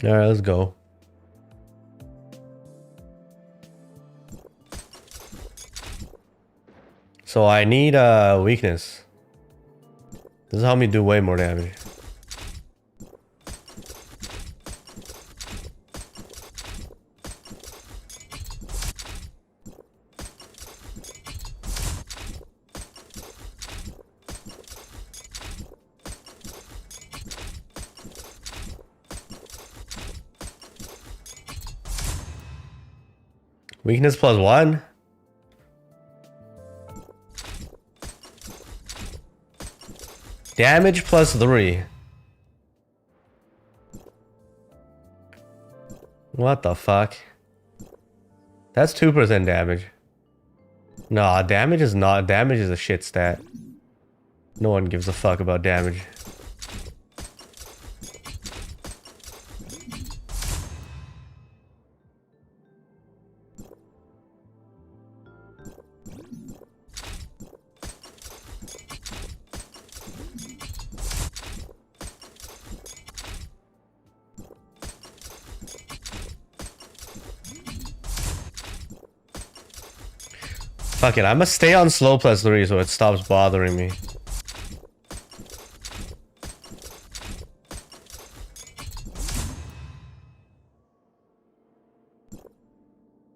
Alright, let's go. So I need weakness. This will help me do way more damage. Weakness +1? Damage +3. What the fuck? That's 2% damage. Nah, damage is not. Damage is a shit stat. No one gives a fuck about damage. Fuck it, I must stay on slow +3 so it stops bothering me.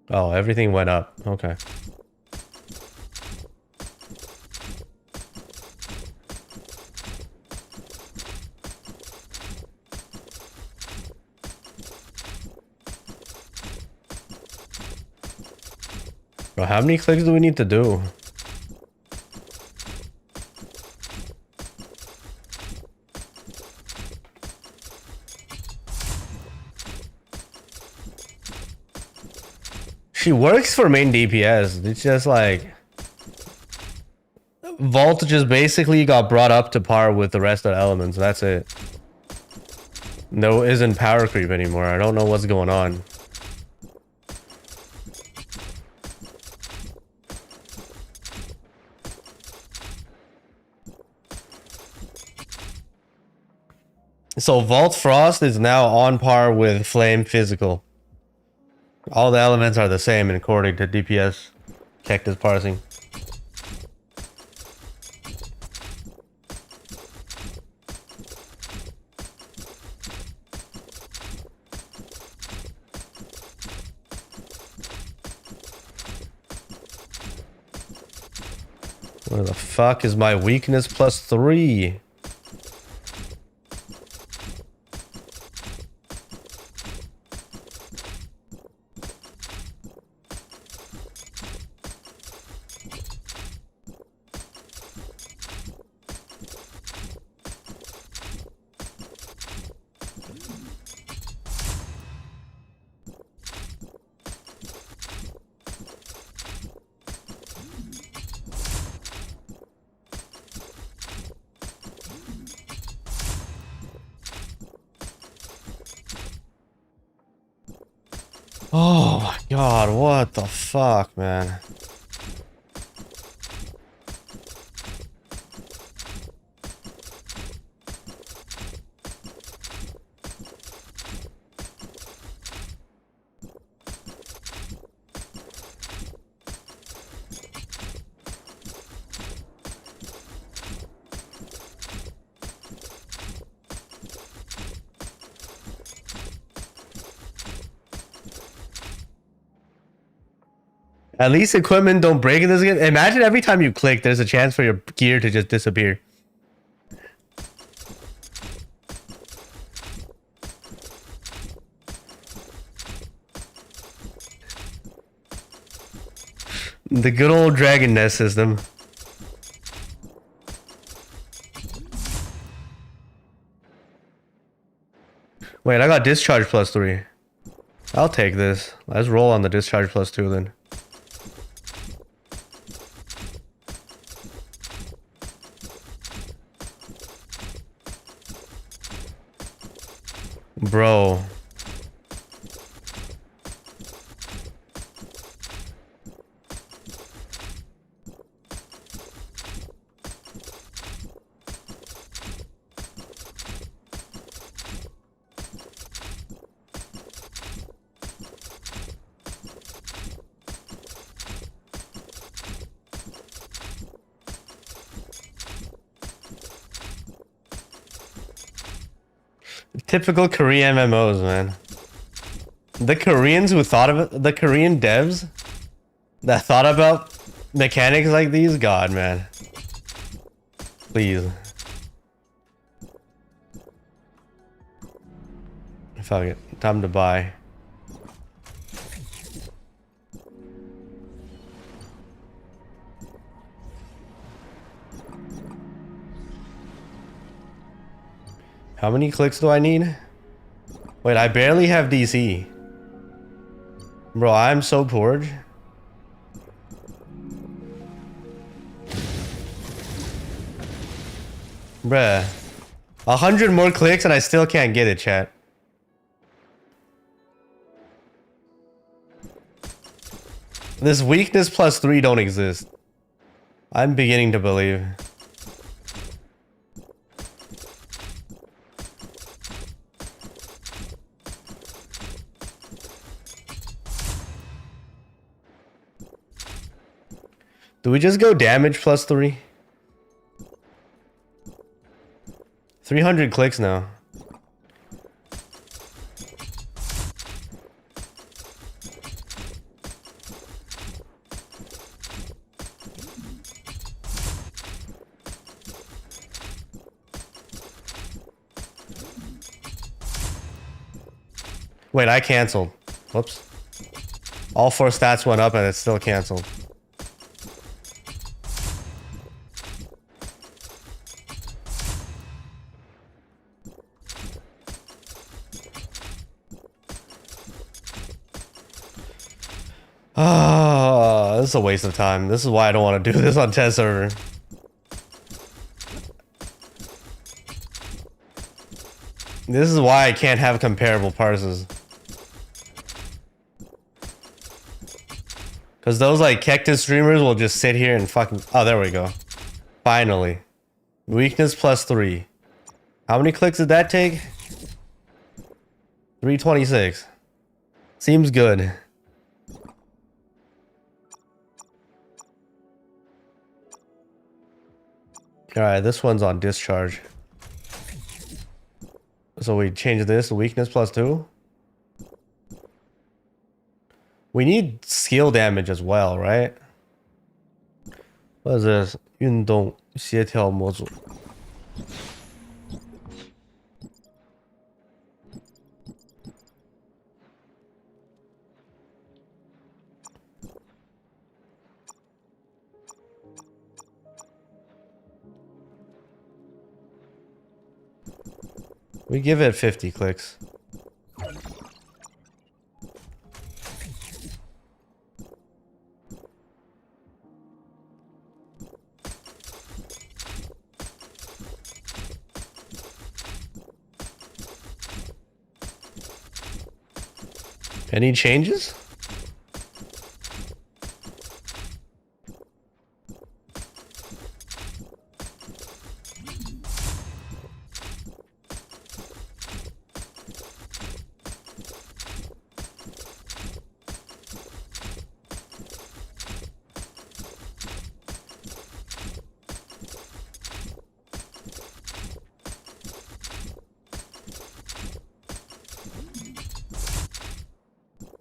Oh, everything went up. Okay. Bro, how many clicks do we need to do? She works for main DPS. It's just like Vault just basically got brought up to par with the rest of the elements. That's it. No, isn't power creep anymore. I don't know what's going on. So Vault Frost is now on par with Flame Physical. All the elements are the same according to DPS Cactus parsing. Where the fuck is my weakness +3? Oh my god, what the fuck, man? At least equipment don't break in this game. Imagine every time you click, there's a chance for your gear to just disappear. The good old Dragon Nest system. Wait, I got discharge +3. I'll take this. Let's roll on the discharge +2 then. Bro. Typical Korean MMOs, man. The Koreans who thought of it, the Korean devs that thought about mechanics like these, God, man. Please. Fuck it. Time to buy. How many clicks do I need? Wait, I barely have DC. Bro, I'm so poor. Bruh. 100 more clicks and I still can't get it, chat. This weakness plus 3 don't exist. I'm beginning to believe. Do we just go damage plus 3? 300 clicks now. Wait, I canceled. Whoops. All 4 stats went up and it's still canceled. Oh, this is a waste of time. This is why I don't want to do this on test server. This is why I can't have comparable parses. Because those like Cactus streamers will just sit here and fucking... Oh, there we go. Finally. Weakness plus 3. How many clicks did that take? 326. Seems good. Alright, this one's on discharge. So we change this, weakness plus 2. We need skill damage as well, right? What is this? 运动协调模组. We give it 50 clicks. Any changes?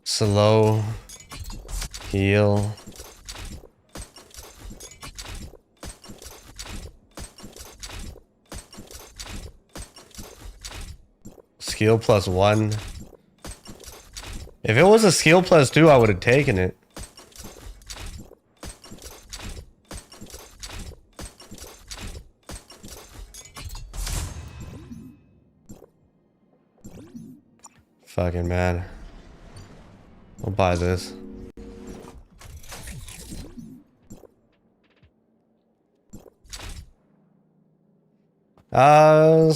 Slow, heal. Skill plus 1. If it was a skill plus 2, I would have taken it. Fucking man. I'll buy this.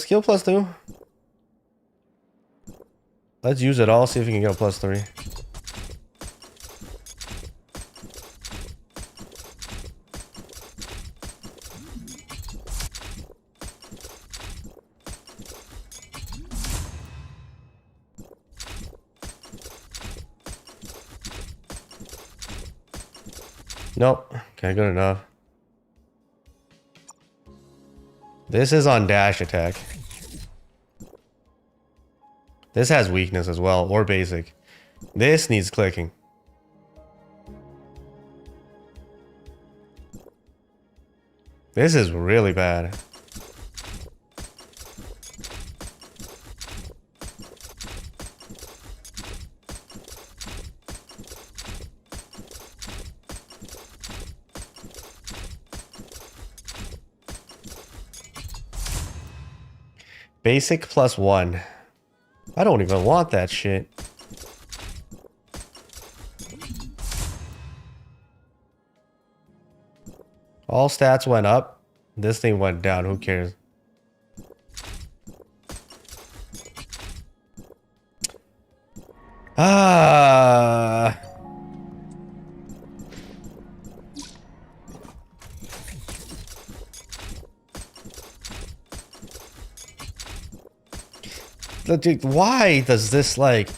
Skill plus 2. Let's use it all, see if we can get a plus 3. Nope. Okay, good enough. This is on dash attack. This has weakness as well, or basic. This needs clicking. This is really bad. Basic +1. I don't even want that shit. All stats went up. This thing went down. Who cares? Ah. Dude, why does this like...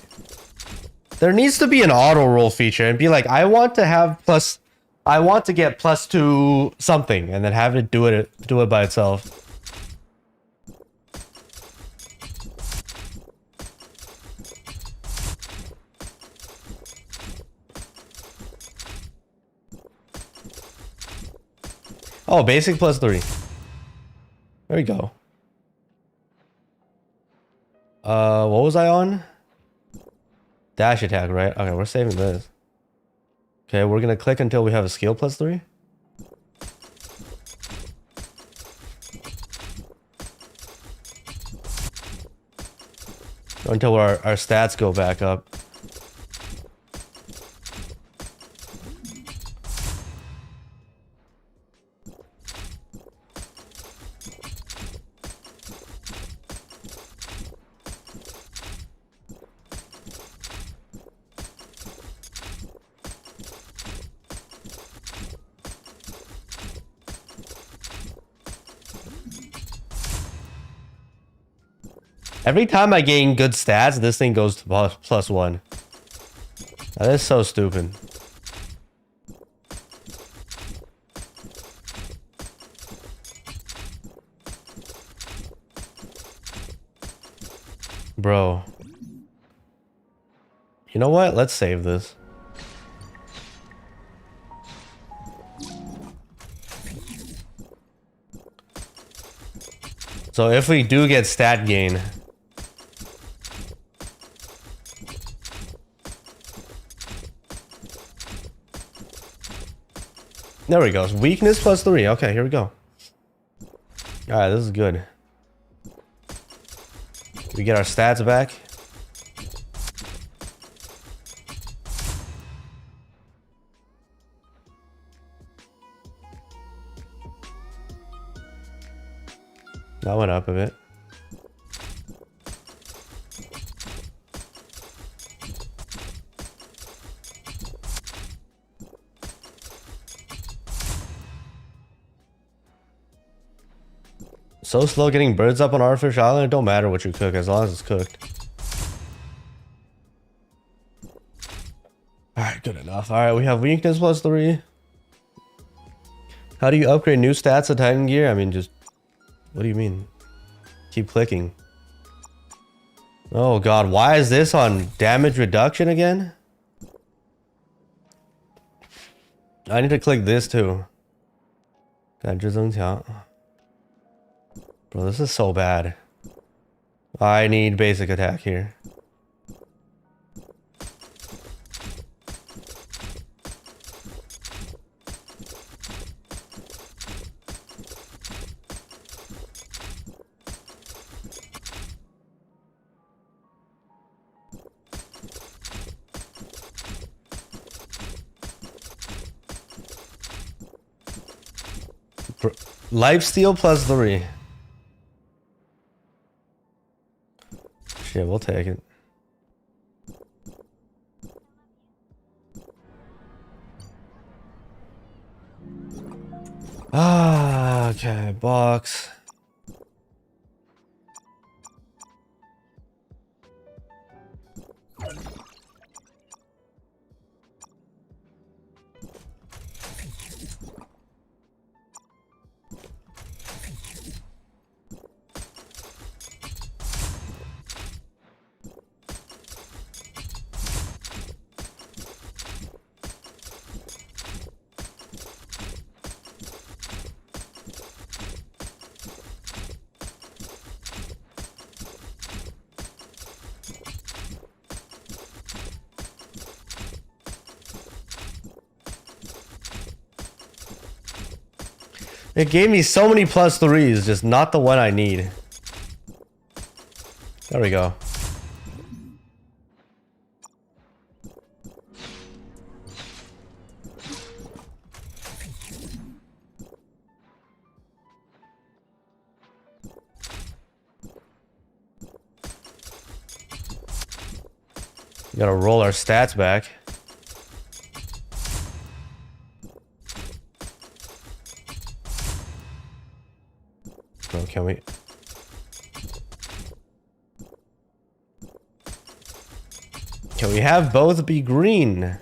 There needs to be an auto roll feature and be like, I want to have plus... I want to get +2 something and then have it do it by itself. Oh, basic +3. There we go. What was I on? Dash attack, right? Okay, we're saving this. Okay, we're gonna click until we have a skill +3. Until our stats go back up. Every time I gain good stats, this thing goes to +1. That is so stupid. Bro. You know what? Let's save this. So if we do get stat gain... There we go. Weakness +3. Okay, here we go. Alright, this is good. We get our stats back. That went up a bit. So slow getting birds up on Artificial Island. It don't matter what you cook as long as it's cooked. Alright, good enough. Alright, we have weakness +3. How do you upgrade new stats to Titan gear? I mean, just... What do you mean? Keep clicking. Oh god, why is this on damage reduction again? I need to click this too. 感知增强. Bro, this is so bad. I need basic attack here. Lifesteal +3. Shit, we'll take it. Ah, okay, box. It gave me so many +3s, just not the one I need. There we go. Gotta roll our stats back. Oh, can we? Can we have both be green?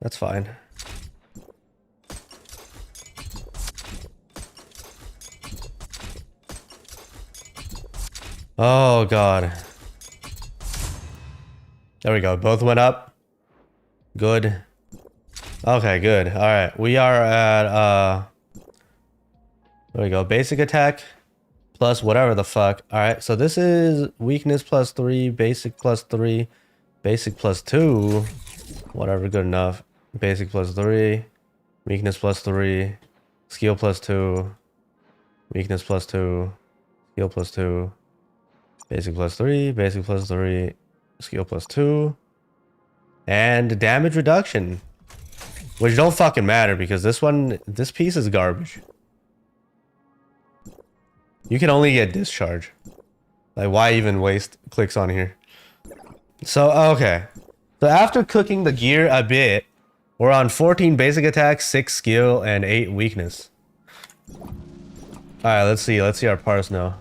That's fine. Oh god. There we go. Both went up. Good. Okay, good. Alright. We are at there we go. Basic attack plus whatever the fuck. Alright, so this is weakness +3, basic +3, basic +2. Whatever, good enough. Basic +3, weakness +3, skill +2, weakness +2, skill +2. Basic +3, basic +3, skill +2, and damage reduction, which don't fucking matter because this piece is garbage. You can only get discharge. Like, why even waste clicks on here? So, okay. So after cooking the gear a bit, we're on 14 basic attack, 6 skill, and 8 weakness. Alright, let's see our parts now.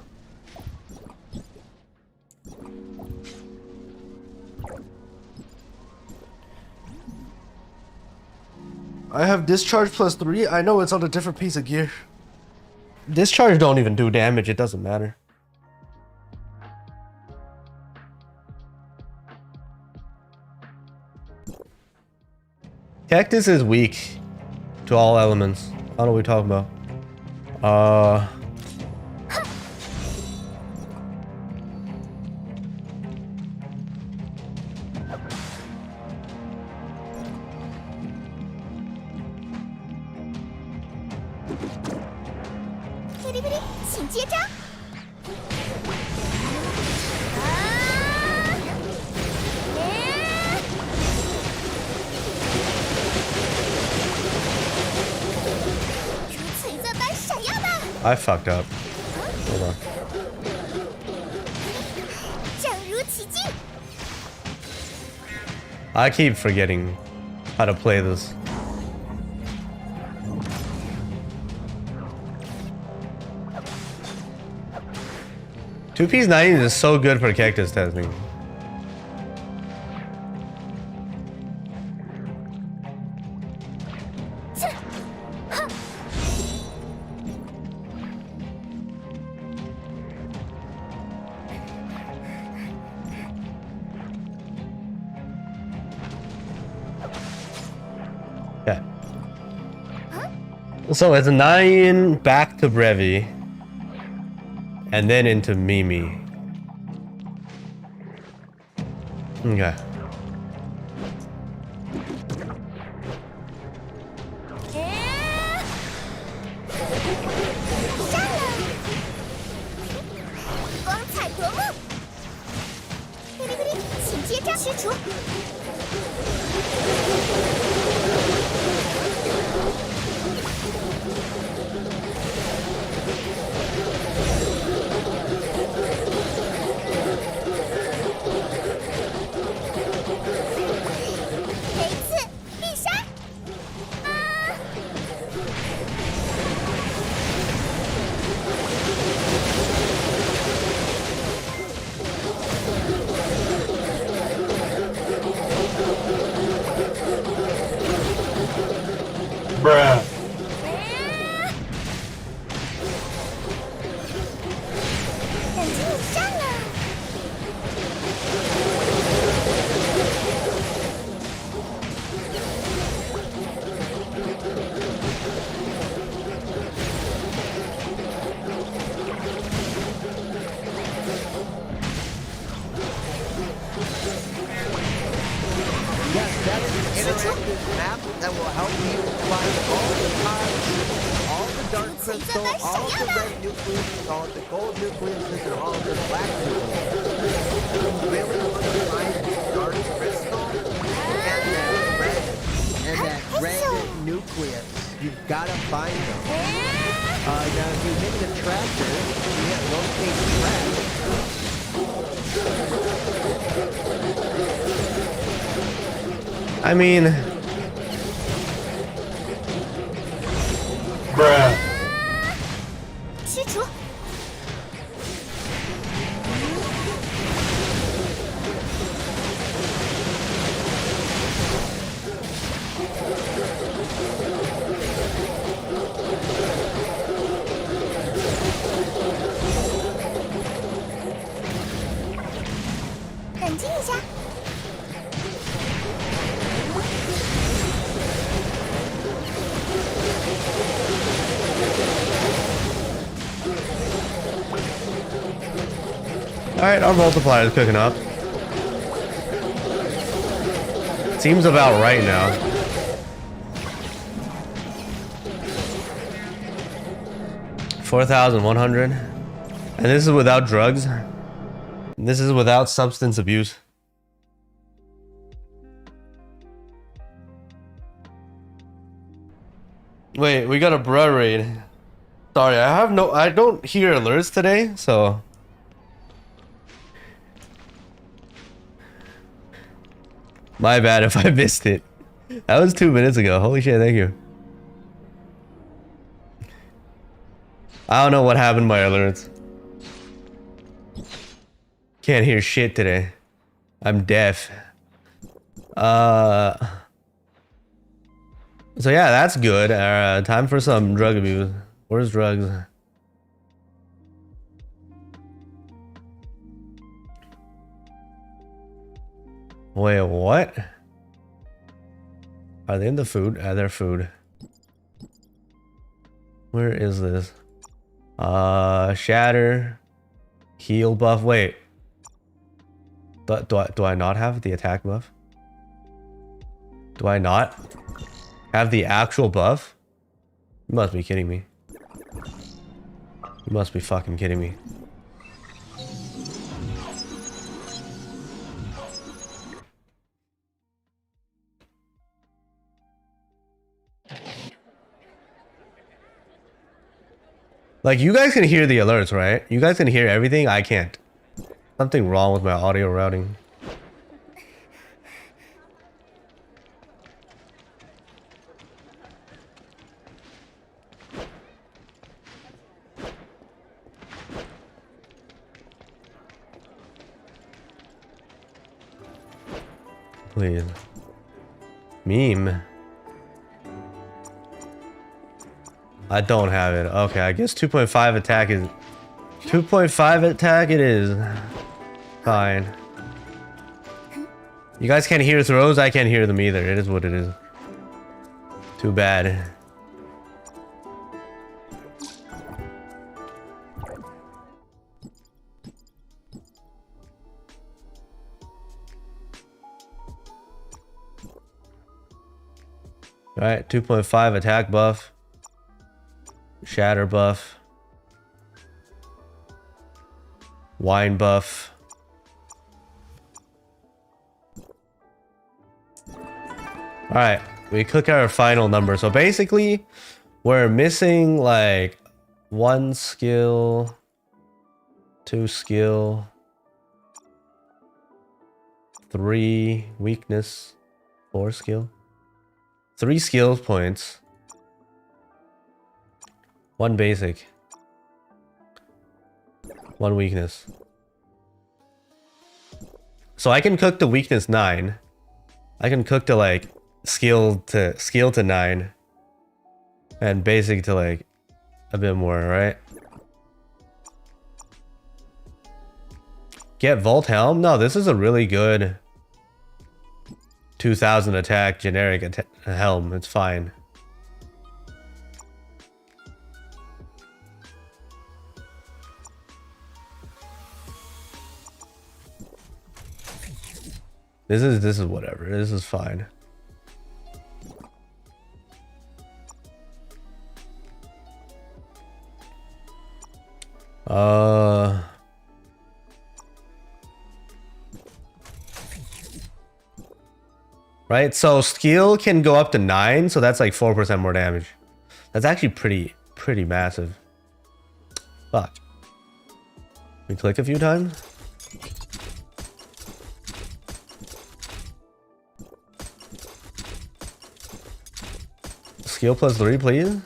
I have discharge +3. I know it's on a different piece of gear. Discharge don't even do damage. It doesn't matter. Cactus is weak to all elements. I don't know what we're talking about. I fucked up. Hold on. I keep forgetting how to play this. Two piece 90 is so good for cactus testing. Okay. So it's 9 back to brevey. And then into Mimi. Okay. Bruh. That is an interactive map that will help you find all the cards, all the dark crystal, all of the red nucleus, all of the gold nucleuses, and all of the black nucleuses. If you really want to find the dark crystal and that red nucleus, you've got to find them. Now, if you hit the tracker, you hit locate track. I mean, bruh. 驱除。冷静一下。 Alright, our multiplier is cooking up. Seems about right now. $4,100. And this is without drugs. This is without substance abuse. Wait, we got a bruh raid. Sorry, I don't hear alerts today, so. My bad if I missed it. That was 2 minutes ago. Holy shit, thank you. I don't know what happened to my alerts. Can't hear shit today. I'm deaf. So yeah, that's good. Time for some drug abuse. Where's drugs? Wait, what? Are they in the food? They're food. Where is this? Shatter. Heal buff. Wait. But do I not have the attack buff? Do I not have the actual buff? You must be kidding me. You must be fucking kidding me. Like, you guys can hear the alerts, right? You guys can hear everything. I can't. Something wrong with my audio routing. Please. Meme. I don't have it. Okay, I guess 2.5 attack is... 2.5 attack it is. Fine. You guys can't hear throws? I can't hear them either. It is what it is. Too bad. Alright, 2.5 attack buff. Shatter buff. Wine buff. Alright, we click our final number. So basically, we're missing like 1 skill, 2 skill, 3 weakness, 4 skill, 3 skills points, 1 basic, 1 weakness. So I can cook the weakness 9. I can cook to like skill to 9. And basic to like a bit more, right? Get Vault Helm? No, this is a really good 2000 attack generic helm. It's fine. This is whatever. This is fine. Right, so skill can go up to 9, so that's like 4% more damage. That's actually pretty massive. Fuck. We click a few times. Skill plus 3, please.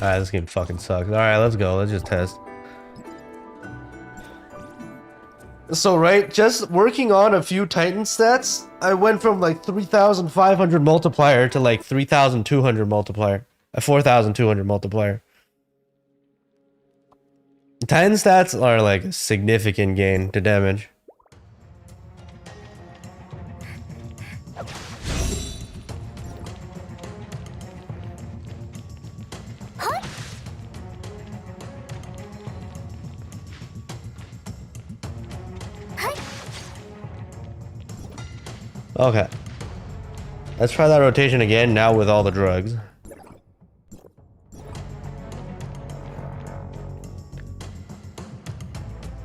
Alright, this game fucking sucks. Alright, let's go. Let's just test. So, right, just working on a few Titan stats, I went from like 3,500 multiplier to like 3,200 multiplier. A 4,200 multiplier. Titan stats are like a significant gain to damage. Okay. Let's try that rotation again, now with all the drugs.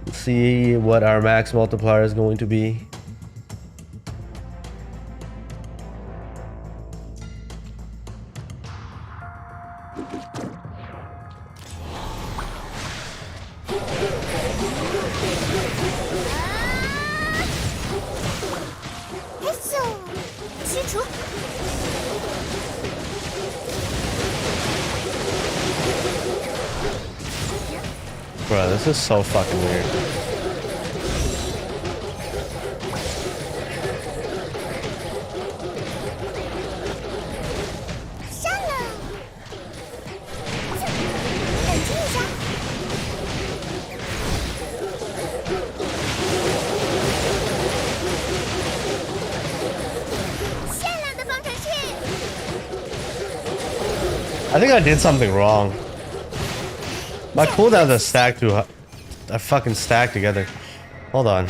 Let's see what our max multiplier is going to be. Bro, this is so fucking weird. I think I did something wrong. My cooldowns are stacked too high. I fucking stacked together. Hold on.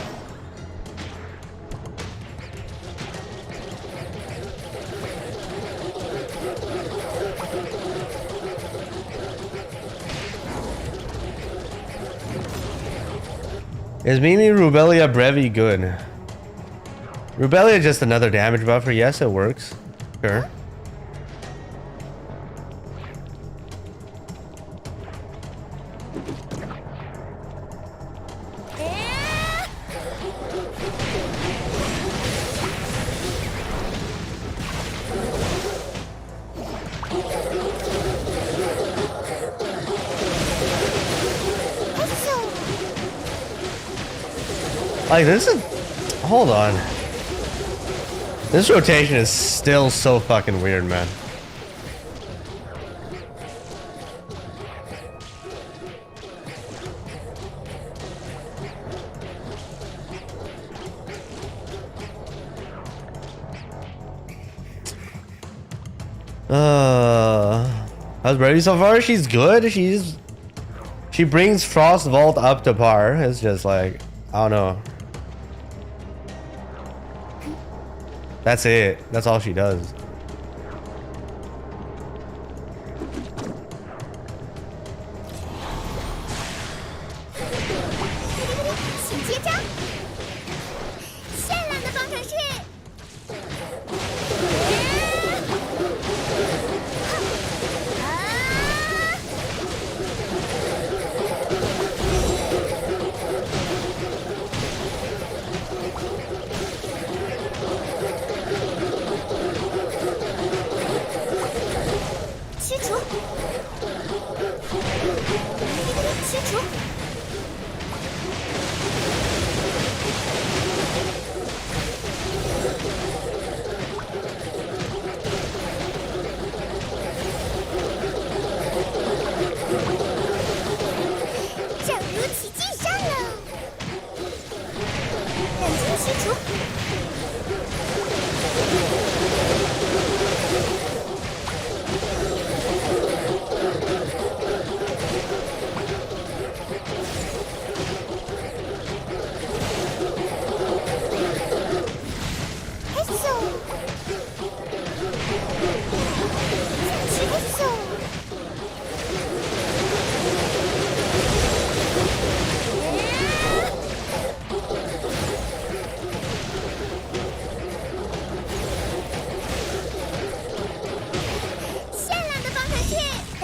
Is Mimi Rubelia Brevey good? Rubelia is just another damage buffer. Yes, it works. Sure. Like, this is... Hold on. This rotation is still so fucking weird, man. How's Brevey so far? She's good. She brings Frost Vault up to par. It's just like, I don't know. That's it. That's all she does.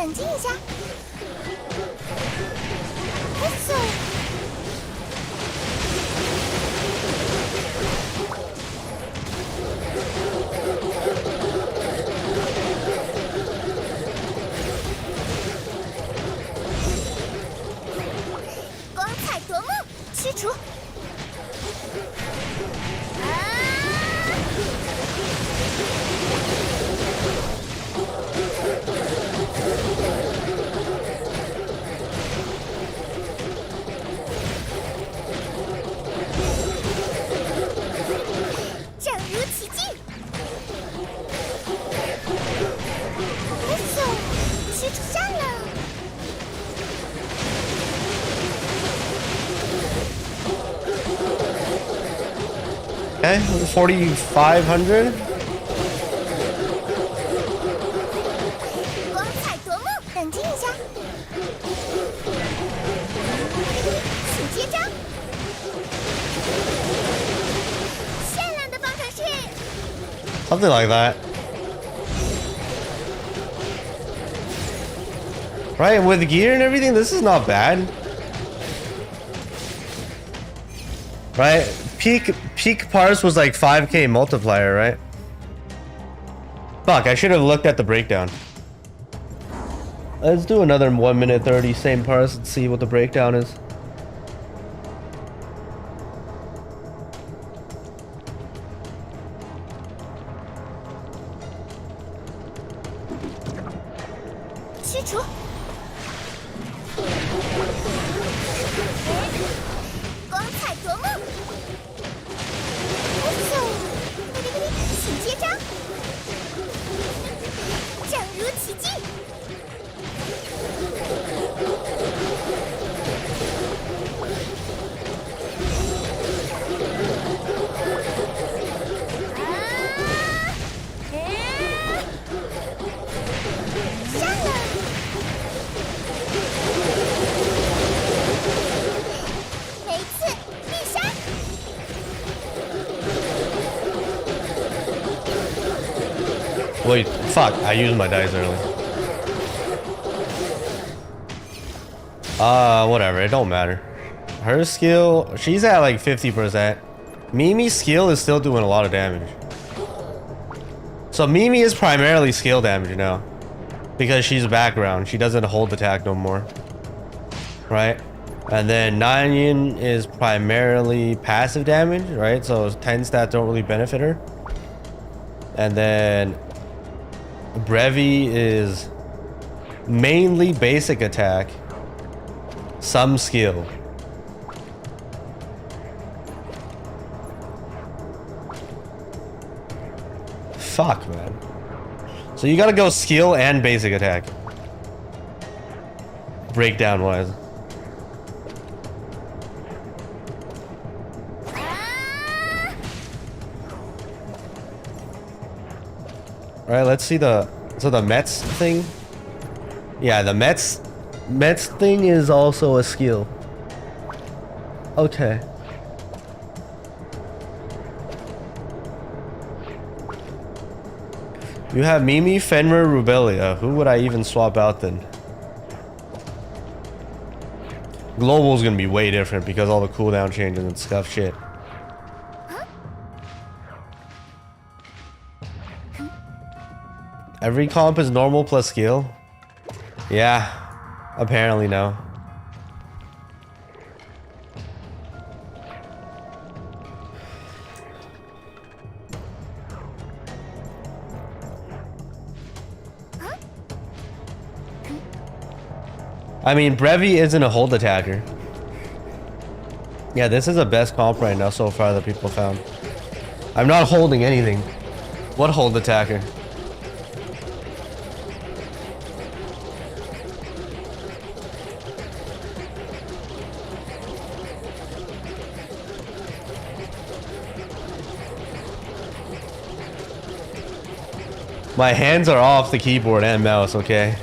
冷静一下。嘿咻！光彩夺目，驱除。正如其境。嘿咻，驱除上了。Okay, 4,500. 光彩夺目，冷静一下。请接招。绚烂的方程式。 Something like that. Right, with gear and everything, this is not bad. Right? Peak parse was like 5k multiplier, right? Fuck, I should have looked at the breakdown. Let's do another 1 minute 30 same parse and see what the breakdown is. Wait, fuck, I used my dice early. Whatever, it don't matter. Her skill, she's at like 50%. Mimi's skill is still doing a lot of damage. So Mimi is primarily skill damage now. Because she's background, she doesn't hold attack no more. Right? And then Nanyan is primarily passive damage, right? So 10 stats don't really benefit her. And then Brevey is mainly basic attack, some skill. Fuck, man. So you gotta go skill and basic attack. Breakdown wise. Alright, let's see the Mets thing. Yeah, the Mets thing is also a skill. Okay. You have Mimi, Fenrir, Rubelia. Who would I even swap out then? Global's gonna be way different because all the cooldown changes and stuff shit. Every comp is normal plus skill? Yeah, apparently no. I mean, Brevey isn't a hold attacker. Yeah, this is the best comp right now so far that people found. I'm not holding anything. What hold attacker? My hands are off the keyboard and mouse, okay?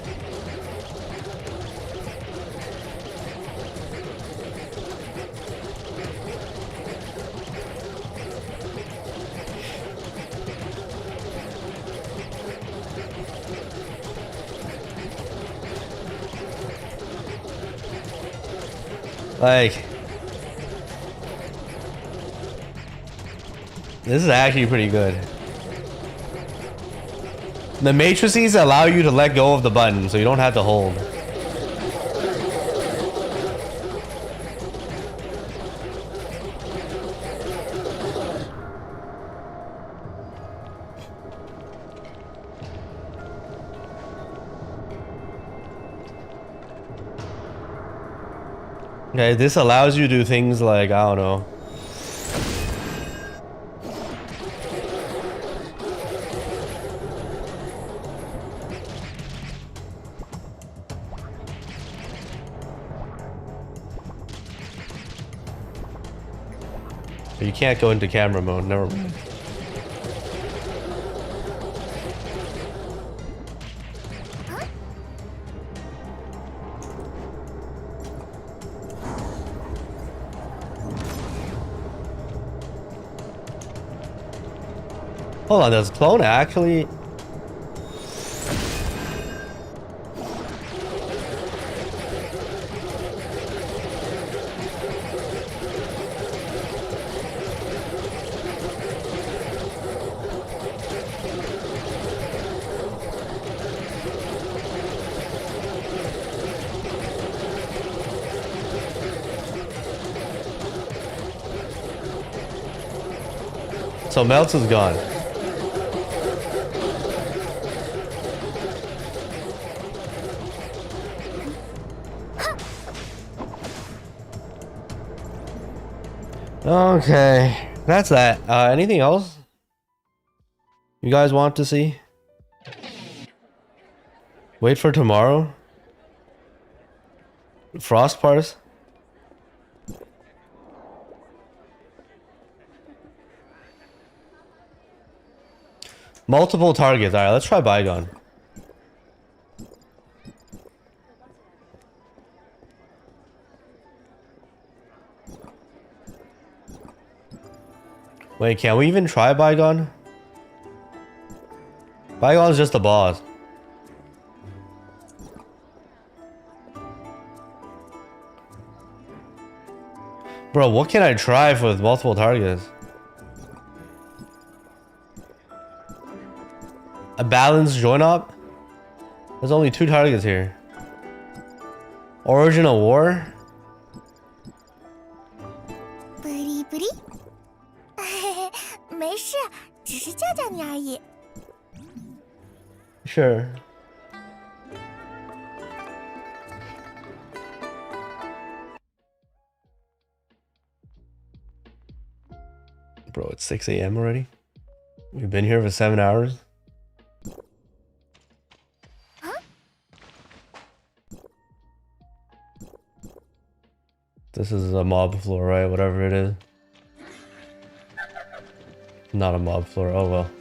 Like, this is actually pretty good. The matrices allow you to let go of the button, so you don't have to hold. Okay, this allows you to do things like, I don't know. You can't go into camera mode, never mind. Hold on, does clone actually... So Melts is gone. Okay, that's that. Anything else you guys want to see? Wait for tomorrow? Frost parse? Multiple targets. Alright, let's try Bygone. Wait, can we even try Bygone? Bygone's just a boss. Bro, what can I try with multiple targets? A balanced join up? There's only 2 targets here. Origin of War? Buddy, buddy. 没事，只是叫叫你而已。 Sure. Bro, it's 6 AM already? We've been here for 7 hours? This is a mob floor, right? Whatever it is. Not a mob floor, oh well.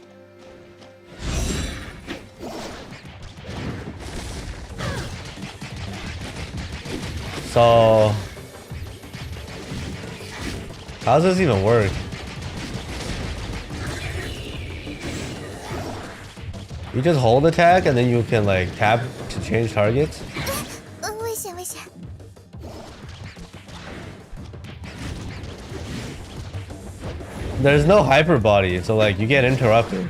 So... how does this even work? You just hold attack and then you can like tap to change targets? 危险危险！ There's no hyper body, so like you get interrupted.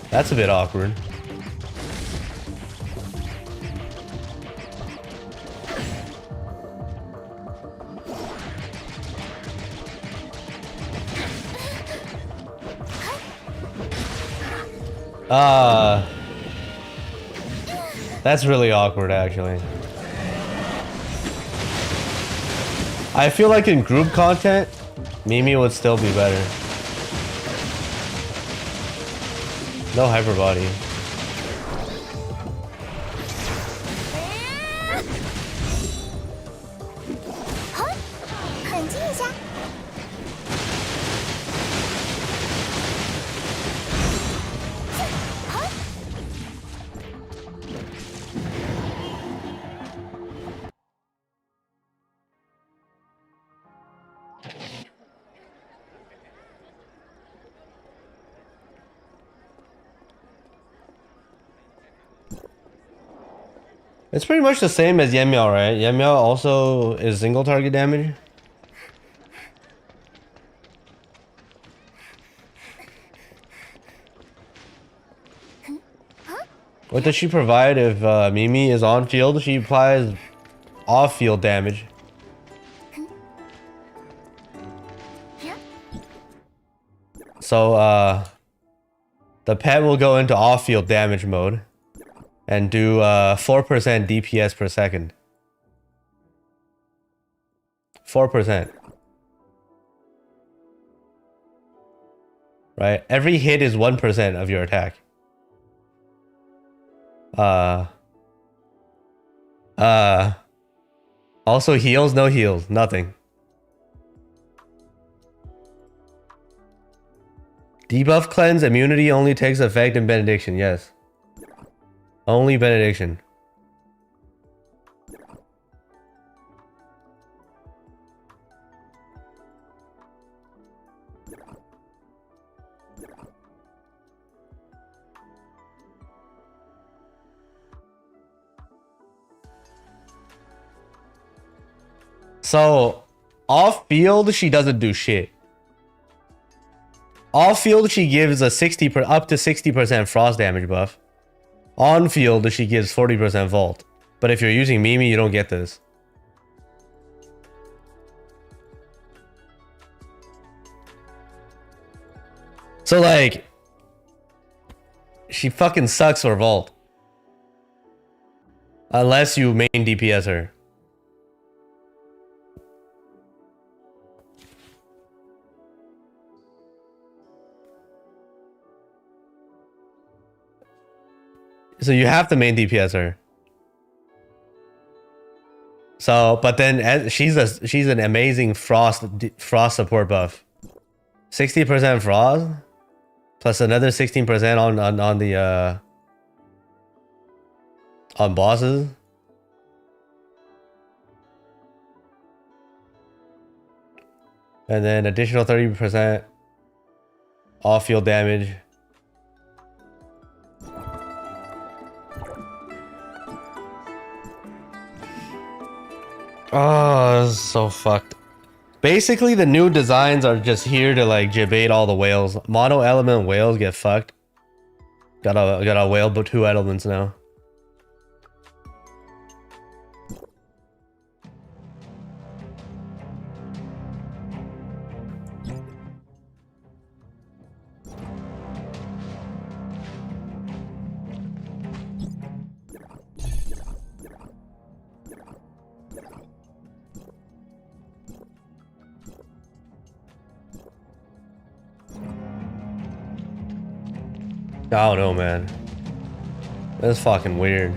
That's a bit awkward. That's really awkward actually. I feel like in group content, Mimi would still be better. No hyper body. It's pretty much the same as Yemiao, right? Yemiao also is single target damage. What does she provide if Mimi is on field? She applies off field damage. So the pet will go into off field damage mode and do 4% DPS per second. 4%. Right? Every hit is 1% of your attack. Also heals, no heals, nothing. Debuff cleanse immunity only takes effect in benediction, yes. Only benediction. So, off field, she doesn't do shit. Off field, she gives a up to 60% frost damage buff. On field, she gives 40% vault. But if you're using Mimi, you don't get this. So like, she fucking sucks for vault. Unless you main DPS her. So you have to main DPS her. So, but then she's an amazing frost support buff. 60% frost plus another 16% on the on bosses. And then additional 30% off field damage. Oh, this is so fucked. Basically, the new designs are just here to like debate all the whales. Mono element whales get fucked. Got a whale but 2 elements now. I don't know, man. That's fucking weird.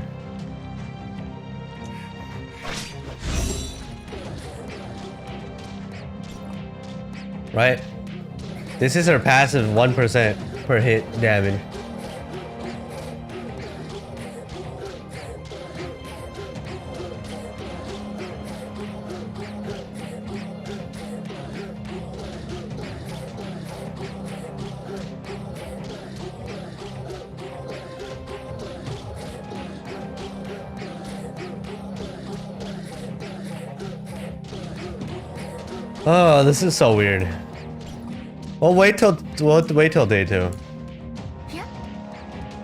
Right? This is her passive 1% per hit damage. Oh, this is so weird. We'll wait till day 2.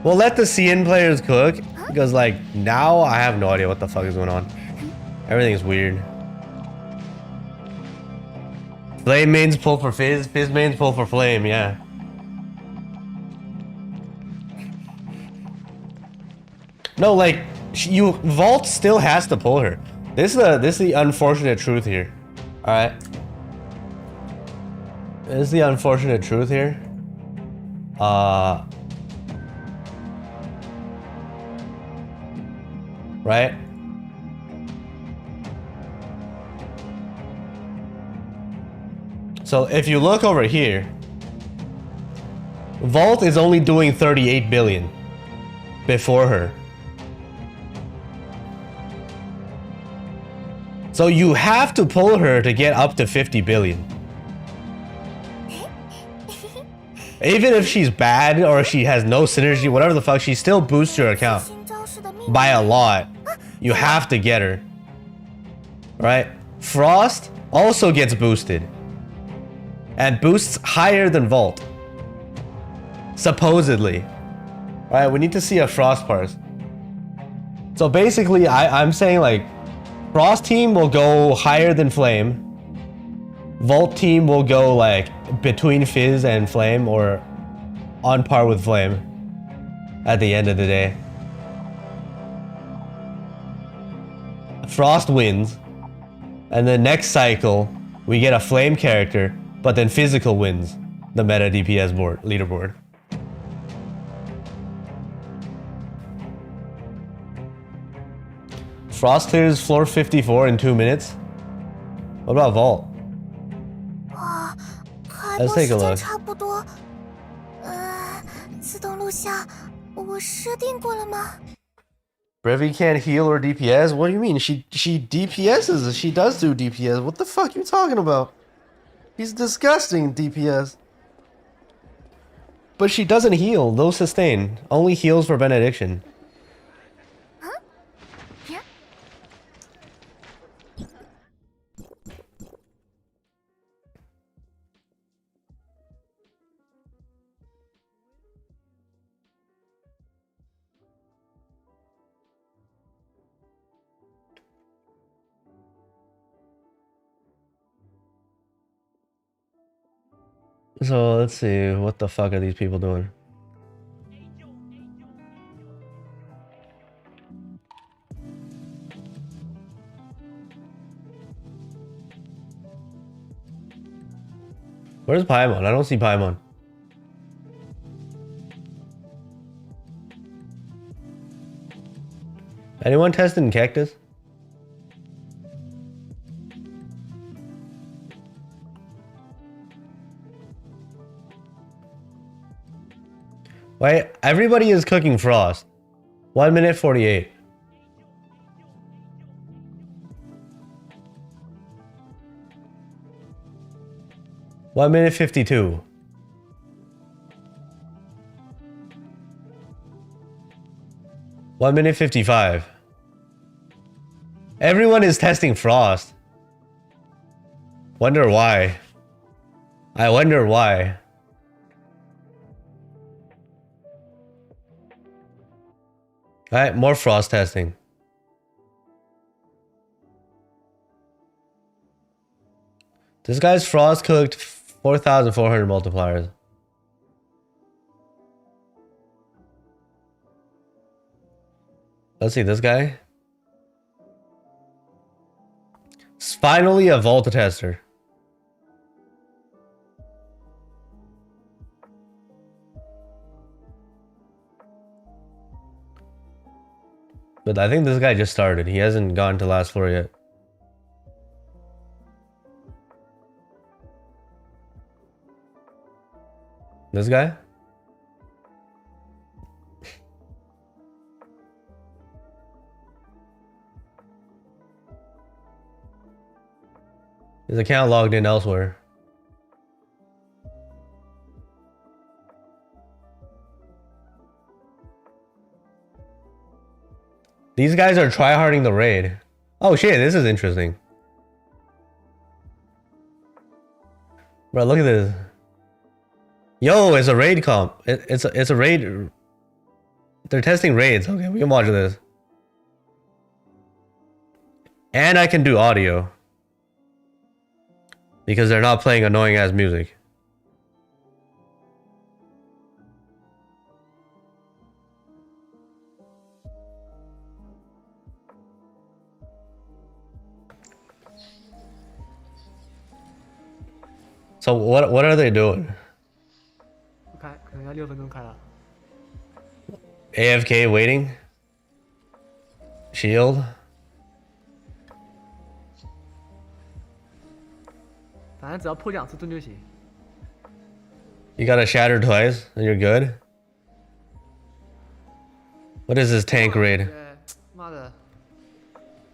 We'll let the CN players cook because like now I have no idea what the fuck is going on. Everything is weird. Flame mains pull for Fizz, Fizz mains pull for Flame, yeah. No, like Vault still has to pull her. This is the unfortunate truth here. All right. This is the unfortunate truth here. Right? So if you look over here, Vault is only doing 38 billion before her. So you have to pull her to get up to 50 billion. Even if she's bad or she has no synergy, whatever the fuck, she still boosts your account by a lot. You have to get her. Right? Frost also gets boosted. And boosts higher than Vault. Supposedly. Alright, we need to see a Frost parse. So basically, I'm saying like, Frost team will go higher than Flame. Vault team will go like between Fizz and Flame or on par with Flame at the end of the day. Frost wins. And the next cycle, we get a Flame character, but then Physical wins the meta DPS board leaderboard. Frost clears floor 54 in 2 minutes. What about Vault? Let's take a look. Brevey can't heal or DPS? What do you mean? She DPSs. She does do DPS. What the fuck you talking about? He's disgusting DPS. But she doesn't heal. No sustain. Only heals for Benediction. So let's see, what the fuck are these people doing? Where's Paimon? I don't see Paimon. Anyone testing Cactus? Wait, everybody is cooking Frost. 1 minute 48. One minute 52. One minute 55. Everyone is testing Frost. Wonder why. I wonder why. Alright, more Frost testing. This guy's Frost cooked 4,400 multipliers. Let's see, this guy. It's finally a Volta tester. But I think this guy just started. He hasn't gone to last floor yet. This guy? His account logged in elsewhere. These guys are tryharding the raid. Oh shit, this is interesting. Bro, look at this. Yo, it's a raid comp. It's a raid. They're testing raids. Okay, we can watch this. And I can do audio. Because they're not playing annoying ass music. So what are they doing? AFK waiting? Shield? You gotta shatter twice and you're good? What is this tank raid? 妈的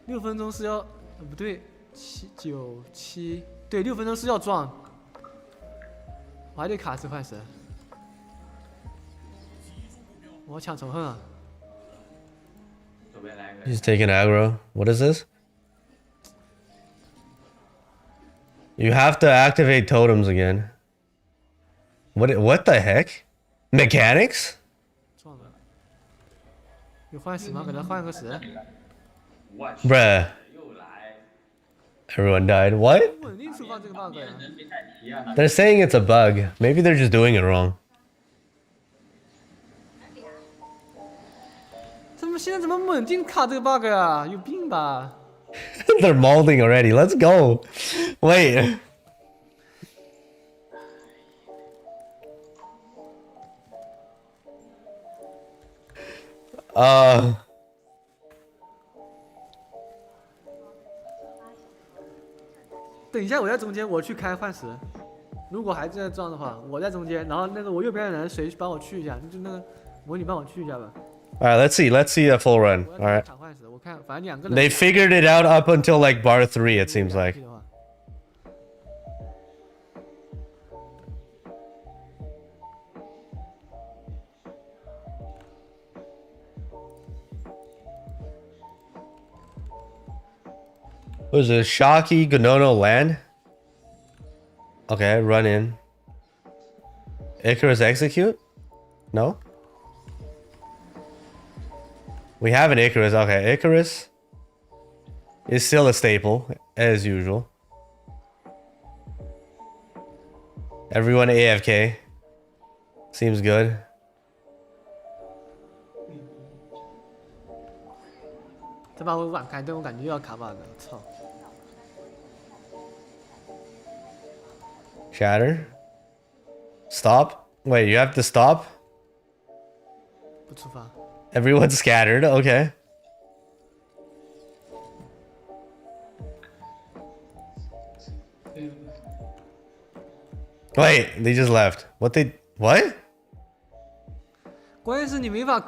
，6分钟是要不对，7、9、7，对，6分钟是要撞，我还得卡死快死，我抢仇恨啊！ He's taking aggro. What is this? You have to activate totems again. What the heck? Mechanics? 撞了。有换死吗？给他换个死。 Bruh. Everyone died. What? 稳定触发这个 bug 呀。 They're saying it's a bug. Maybe they're just doing it wrong. 他们现在怎么稳定卡这个 bug 呀？有病吧？ They're molding already. Let's go. Wait. Uh. 等一下，我在中间，我去开换石。如果还在撞的话，我在中间，然后那个我右边的人谁帮我去一下？就那个模拟帮我去一下吧。 Alright, let's see. Let's see a full run. Alright. 卡换石，我看反正两个人。 They figured it out up until like bar 3, it seems like. Was it Shocky Gonono land? Okay, run in. Icarus execute? No? We have an Icarus. Okay, Icarus is still a staple, as usual. Everyone AFK. Seems good. Shatter. Stop. Wait, you have to stop? Everyone's scattered. Okay. Wait, they just left. What? 关键是你没法，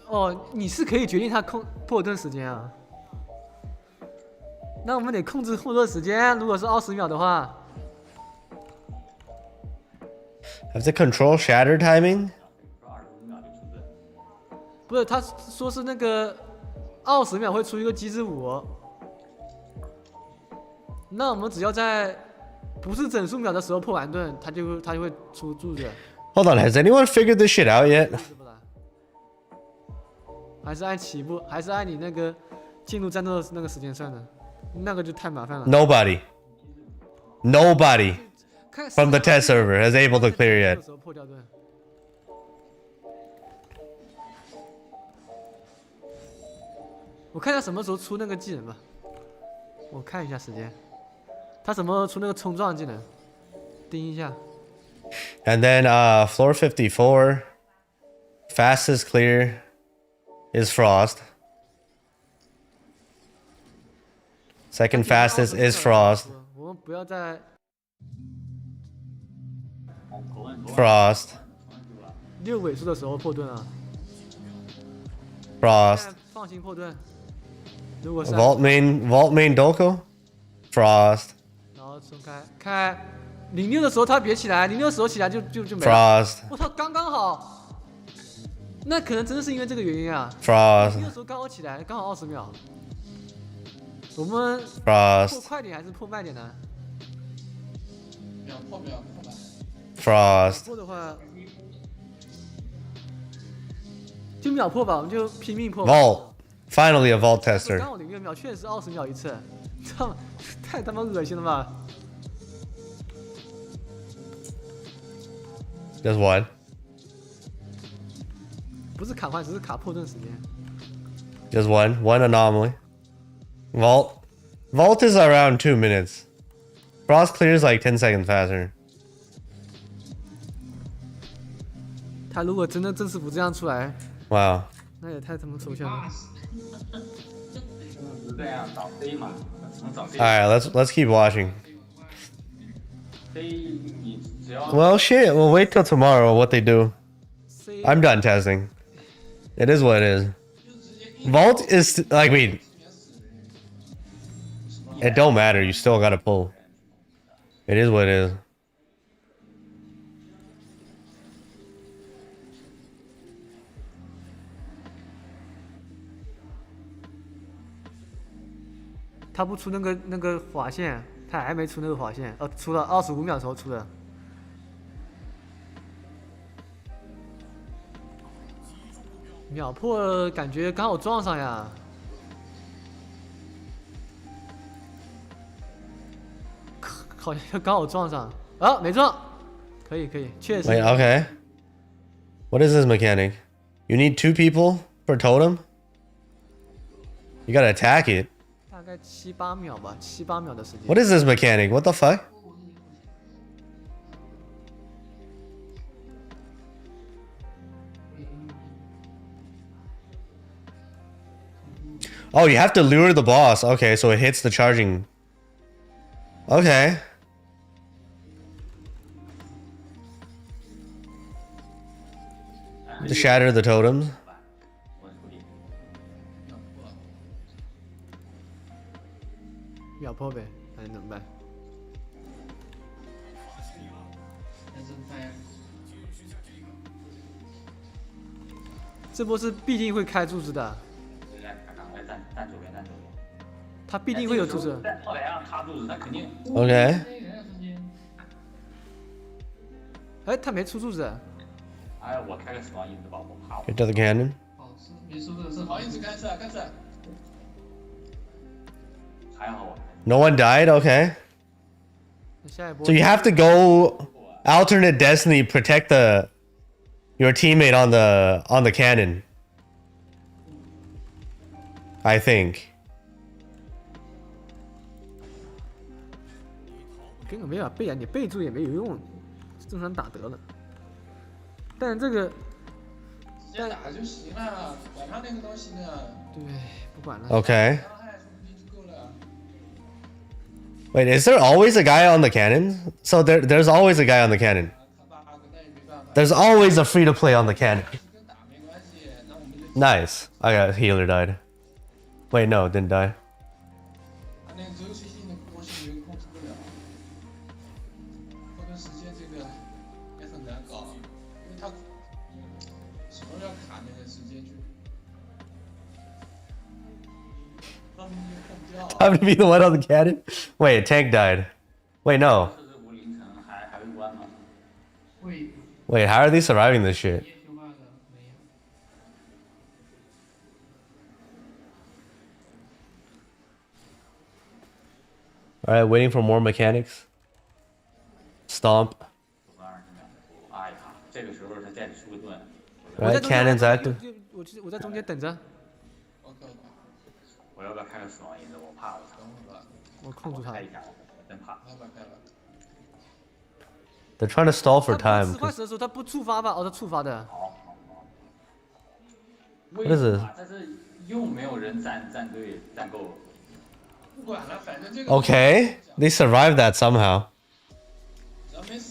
哦，你是可以决定他破盾时间啊。那我们得控制破盾时间，如果是20秒的话。 Have to control shatter timing? 不是，他说是那个20秒会出一个机制舞。那我们只要在不是整数秒的时候破完盾，他就会出柱子。Hold on, has anyone figured this shit out yet? 还是按起步，还是按你那个进入战斗的那个时间算的，那个就太麻烦了。Nobody from the test server has able to clear yet. 我看他什么时候出那个技能吧。我看一下时间，他什么时候出那个冲撞技能？盯一下。And then floor 54, fastest clear is Frost. Second fastest is Frost. 我们不要再 Frost. 6尾数的时候破盾啊。 Frost. 放心破盾。如果是 Vault main Doko. Frost. 然后重开，看06的时候他别起来，06的时候起来就没了。 Frost. 我操，刚刚好。那可能真的是因为这个原因啊。 Frost. 06的时候刚好起来，刚好20秒。我们 Frost. 破快点还是破慢点呢？ Frost. 破的话就秒破吧，我们就拼命破。 Vault. Finally a vault tester. 刚好06秒，确实是20秒一次，太他妈恶心了吧！ Just one. 不是卡换，只是卡破盾时间。 Just one anomaly. Vault is around 2 minutes. Frost clears like 10 seconds faster. 他如果真的正式不这样出来， Wow. 那也太他妈抽象了。 Alright, let's keep watching. Well, shit. We'll wait till tomorrow. What they do? I'm done testing. It is what it is. Vault is like it don't matter. You still gotta pull. It is what it is. 他不出那个划线，他还没出那个划线，出了25秒的时候出的。秒破感觉刚好撞上呀。好像刚好撞上啊，没撞，可以，确实。Wait, okay. What is this mechanic? You need 2 people per totem? You gotta attack it. 大概7、8秒吧，7、8秒的时间。What is this mechanic? What the fuck? Oh, you have to lure the boss. Okay, so it hits the charging. Okay. To shatter the totems. 秒破呗，还能怎么办？这波是必定会开柱子的。站左边。他必定会有柱子。在后来让插柱子，他肯定。Okay. 哎，他没出柱子。哎，我开个死亡因子吧，我怕。Get to the cannon. 没出柱子，死亡因子干事。还好我。No one died. Okay. So you have to go alternate destiny, protect your teammate on the cannon. I think. 根本没法备啊，你备注也没有用，正常打得了。但这个直接打就行了，管他那个东西呢。对，不管了。Okay. Wait, is there always a guy on the cannon? So there's always a guy on the cannon. There's always a free to play on the cannon. Nice. I got healer died. Wait, no, didn't die. I'm gonna be the one on the cannon? Wait, tank died. Wait, no. Wait, how are they surviving this shit? Alright, waiting for more mechanics. Stomp. Alright, cannon's active. 我在中间等着。我要不要开个死亡因子？我怕我操。我控制他。真怕。 They're trying to stall for time. 死坏死的时候他不触发吧？哦，他触发的。What is this? 但是又没有人站队站够。不管了，反正这个。Okay, they survived that somehow.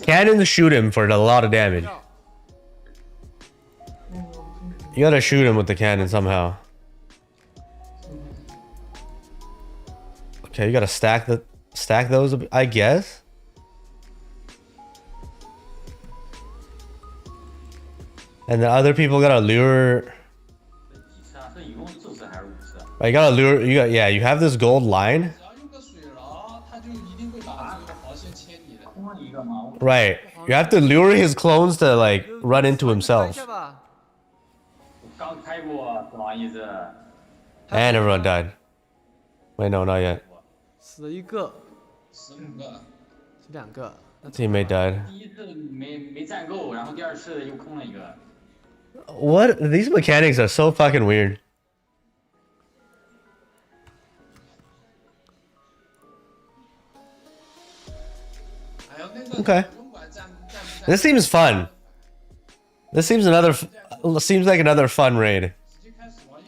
Cannons shoot him for a lot of damage. You gotta shoot him with the cannon somehow. Okay, you gotta stack those, I guess. And the other people gotta lure. Right, you gotta lure. You have this gold line. Right, you have to lure his clones to like run into himself. And everyone died. Wait, no, not yet. 死了一个，死2个。Teammate died. 第一次没站够，然后第二次又空了一个。 What? These mechanics are so fucking weird. Okay. This seems fun. This seems like another fun raid.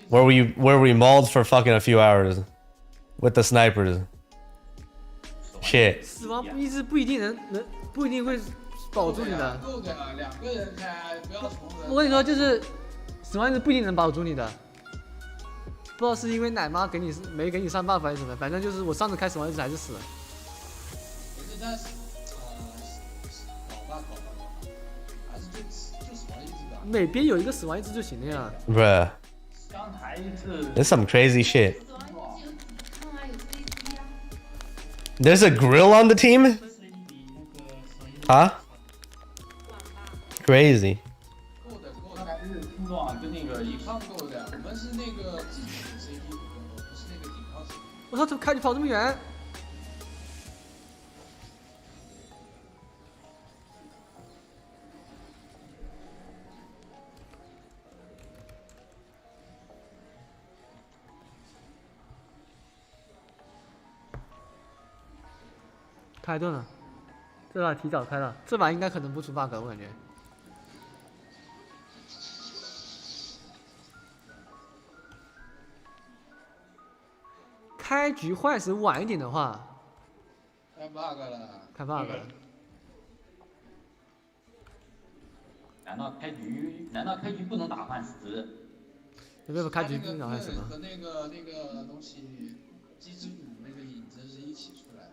Where we mauled for fucking a few hours with the snipers. Shit. 死亡意志不一定会保住你的。够的，2个人开，不要重人。我跟你说，就是死亡意志不一定能保住你的。不知道是因为奶妈没给你上 buff 还是什么，反正就是我上次开死亡意志还是死了。每边有一个死亡意志就行了呀。Bruh. 刚才一次。 This is some crazy shit. There's a grill on the team? Huh? Crazy. 日互动啊，跟那个以抗购的，我们是那个自己的 CP 互动，不是那个抵抗 CP。我操，怎么开局跑这么远？开盾了，这把提早开了，这把应该可能不出 bug， 我感觉。开局坏时晚一点的话，开 bug 了，开 bug 了。难道开局不能打幻石？有没有开局不能打幻石吗？和那个东西机制五那个影子是一起出来的。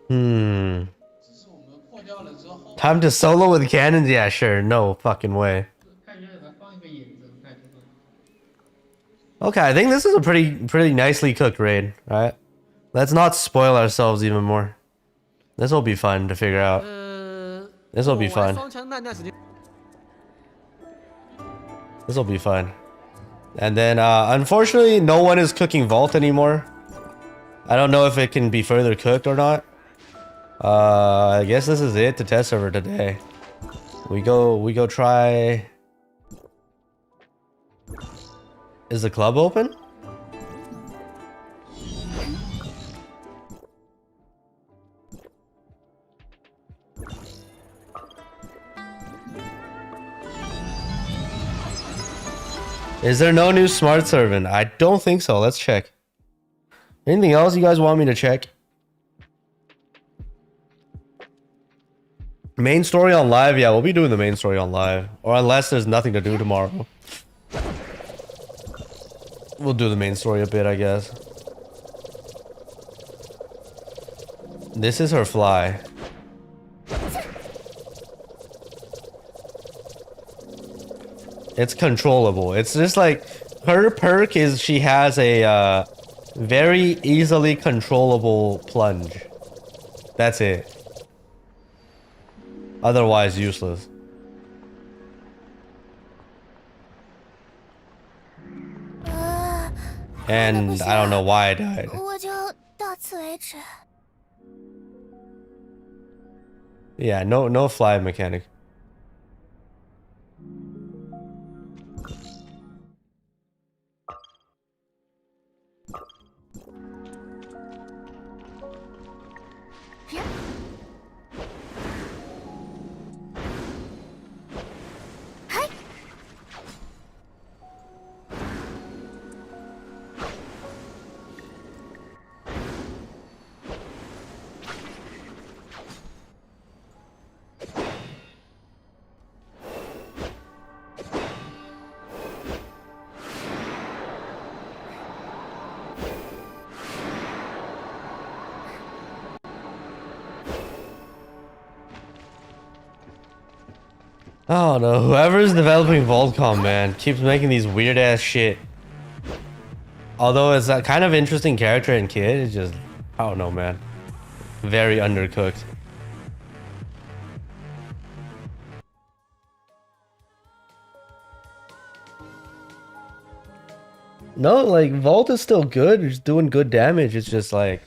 Hmm. 只是我们破掉了之后。Time to solo with cannons? Yeah, sure. No fucking way. 开局给它放一个影子，开局。Okay, I think this is a pretty nicely cooked raid, right? Let's not spoil ourselves even more. This will be fun to figure out. This will be fun. This will be fun. And then, unfortunately, no one is cooking Vault anymore. I don't know if it can be further cooked or not. I guess this is it to test server today. We go try. Is the club open? Is there no new smart servant? I don't think so. Let's check. Anything else you guys want me to check? Main story on live? Yeah, we'll be doing the main story on live. Or unless there's nothing to do tomorrow. We'll do the main story a bit, I guess. This is her fly. It's controllable. It's just like her perk is she has a very easily controllable plunge. That's it. Otherwise useless. And I don't know why I died. Yeah, no fly mechanic. I don't know. Whoever's developing Volcom, man, keeps making these weird ass shit. Although it's a kind of interesting character and kid, it's just, I don't know, man. Very undercooked. No, like, Vault is still good. It's doing good damage. It's just like...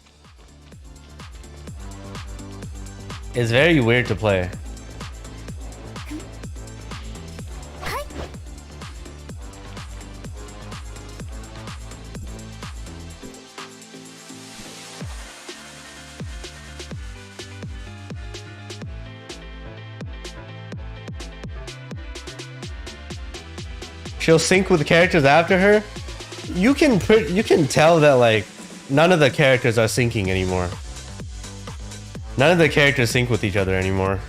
It's very weird to play. She'll sync with the characters after her. You can tell that like none of the characters are syncing anymore. None of the characters sync with each other anymore.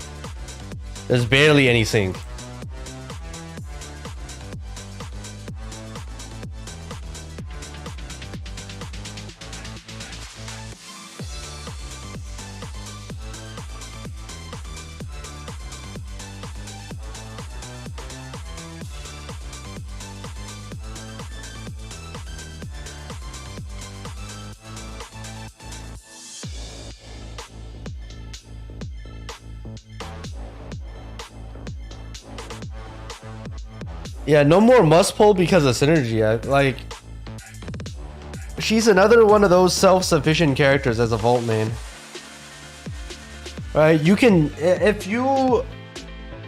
There's barely any sync. Yeah, no more must pull because of synergy. Like, she's another one of those self-sufficient characters as a vault main. Right? You can, if you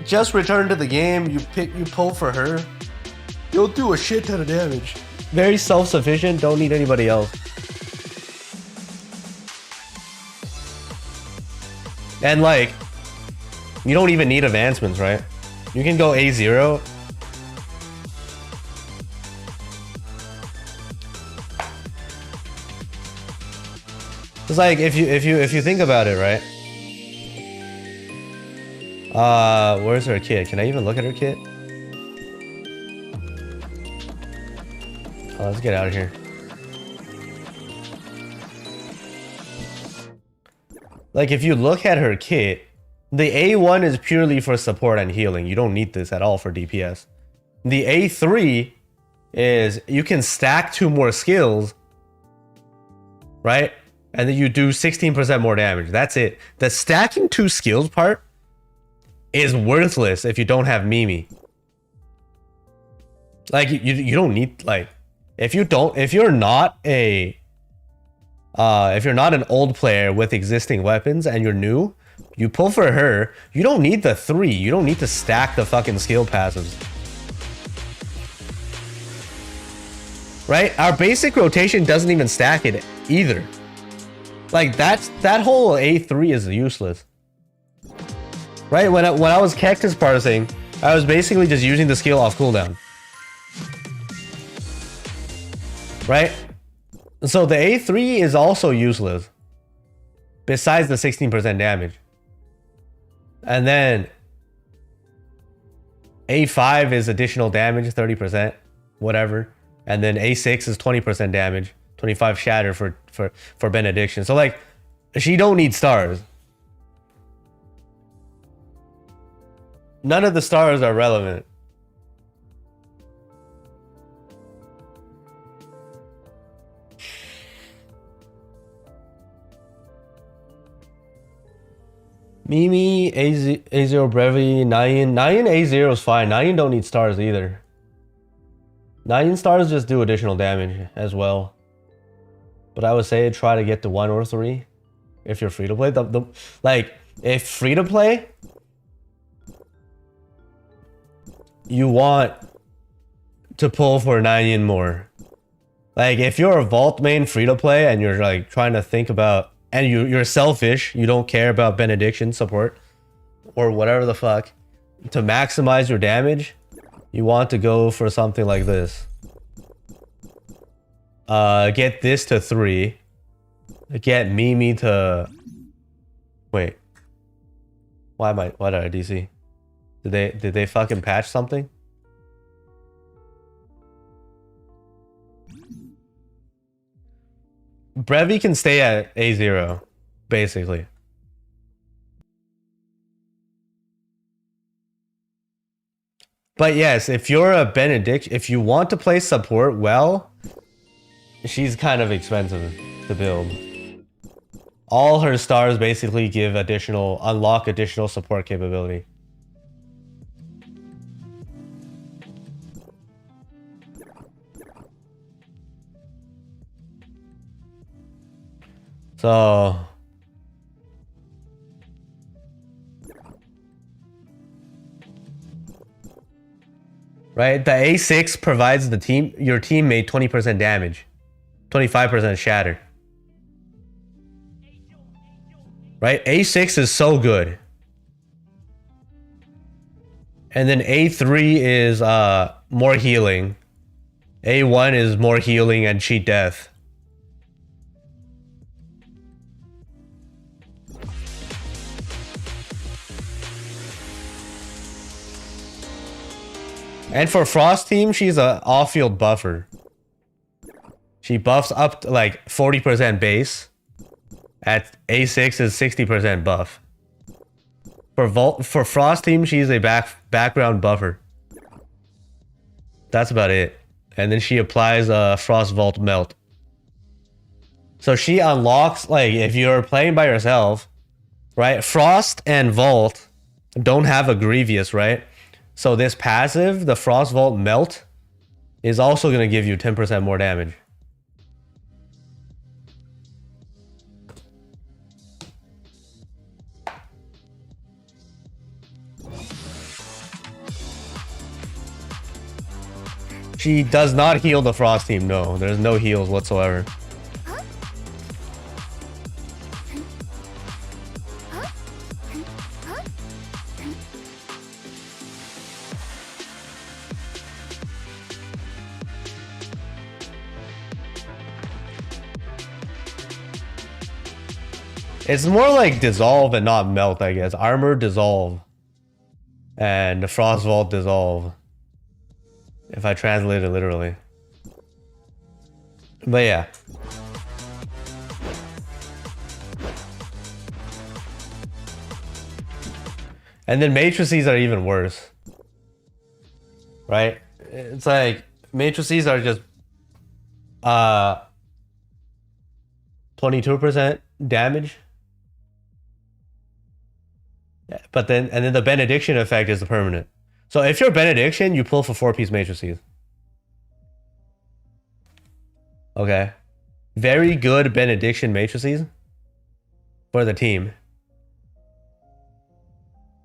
just return to the game, you pull for her, you'll do a shit ton of damage. Very self-sufficient, don't need anybody else. And like, you don't even need advancements, right? You can go A0. It's like if you think about it, right? Where's her kit? Can I even look at her kit? Oh, let's get out of here. Like, if you look at her kit, the A1 is purely for support and healing. You don't need this at all for DPS. The A3 is you can stack 2 more skills, right? And then you do 16% more damage. That's it. The stacking 2 skills part is worthless if you don't have Mimi. Like, you don't need, like, if you're not an old player with existing weapons and you're new, you pull for her, you don't need the 3. You don't need to stack the fucking skill passives. Right? Our basic rotation doesn't even stack it either. Like, that whole A3 is useless. Right? When I was cactus parsing, I was basically just using the skill off cooldown. Right? So the A3 is also useless. Besides the 16% damage. And then A5 is additional damage, 30%, whatever. And then A6 is 20% damage, 25 shatter for benediction. So like, she don't need stars. None of the stars are relevant. Mimi, A0 brevey, Nyan A0 is fine. Nyan don't need stars either. Nyan stars just do additional damage as well. But I would say try to get to 1 or 3 if you're free to play. Like, if free to play, you want to pull for Nyan more. Like, if you're a vault main free to play and you're like trying to think about, and you're selfish, you don't care about benediction support or whatever the fuck, to maximize your damage, you want to go for something like this. Get this to 3. Get Mimi to... Wait. Why did I DC? Did they fucking patch something? Brevey can stay at A0, basically. But yes, if you're a benediction, if you want to play support well, she's kind of expensive to build. All her stars basically give unlock additional support capability. So right, the A6 provides your teammate 20% damage, 25% shatter. Right, A6 is so good. And then A3 is more healing. A1 is more healing and cheat death. And for Frost team, she's an off-field buffer. She buffs up to like 40% base. At A6 is 60% buff. For Frost team, she's a background buffer. That's about it. And then she applies a Frost Vault Melt. So she unlocks, like, if you're playing by yourself, right? Frost and Vault don't have a Grievous, right? So this passive, the Frostvault Melt, is also going to give you 10% more damage. She does not heal the Frost team, no. There's no heals whatsoever. It's more like dissolve and not melt, I guess. Armor dissolve. And the Frostvault dissolve. If I translate it literally. But yeah. And then matrices are even worse. Right? It's like matrices are just 22% damage. But then the benediction effect is the permanent. So if you're benediction, you pull for 4-piece matrices. Okay. Very good benediction matrices for the team.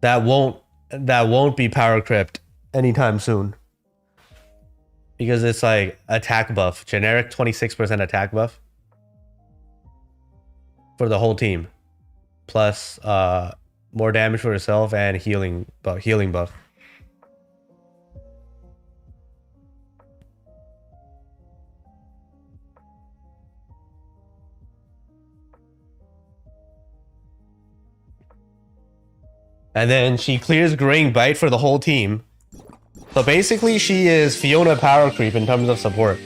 That won't be power crept anytime soon. Because it's like attack buff, generic 26% attack buff for the whole team. Plus more damage for yourself and healing buff. And then she clears Graying Bite for the whole team. So basically she is Fiona power creep in terms of support.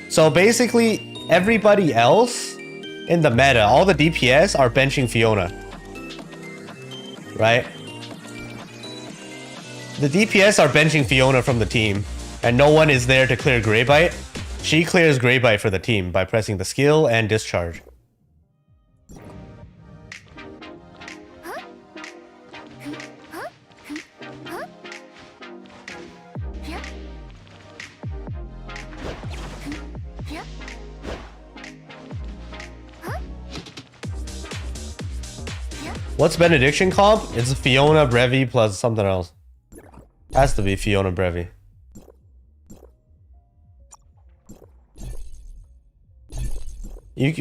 So basically everybody else in the meta, all the DPS are benching Fiona. Right? The DPS are benching Fiona from the team. And no one is there to clear Grey Bite. She clears Grey Bite for the team by pressing the skill and discharge. What's benediction comp? It's Fiona Brevey plus something else. Has to be Fiona Brevey.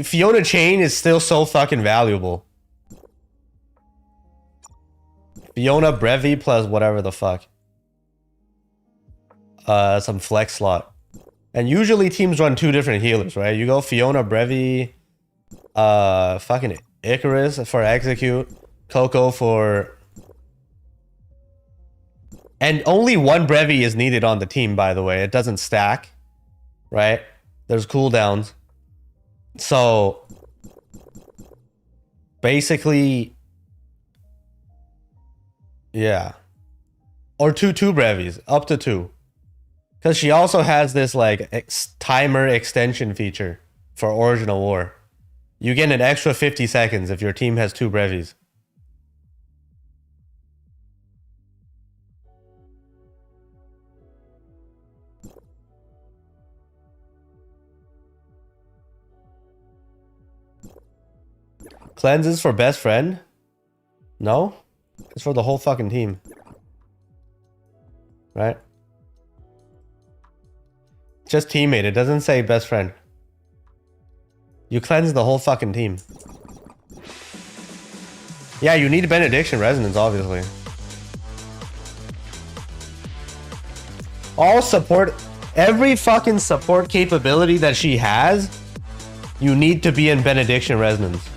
Fiona Chain is still so fucking valuable. Fiona Brevey plus whatever the fuck. Some flex slot. And usually teams run 2 different healers, right? You go Fiona Brevey, fucking Icarus for execute, Coco for... And only 1 Brevey is needed on the team, by the way. It doesn't stack, right? There's cooldowns. So, basically, yeah. Or two Brevies, up to 2. Because she also has this, like, timer extension feature for Original War. You get an extra 50 seconds if your team has 2 Brevies. Cleanses for best friend? No? It's for the whole fucking team. Right? Just teammate. It doesn't say best friend. You cleanse the whole fucking team. Yeah, you need benediction resonance, obviously. All support, every fucking support capability that she has, you need to be in benediction resonance.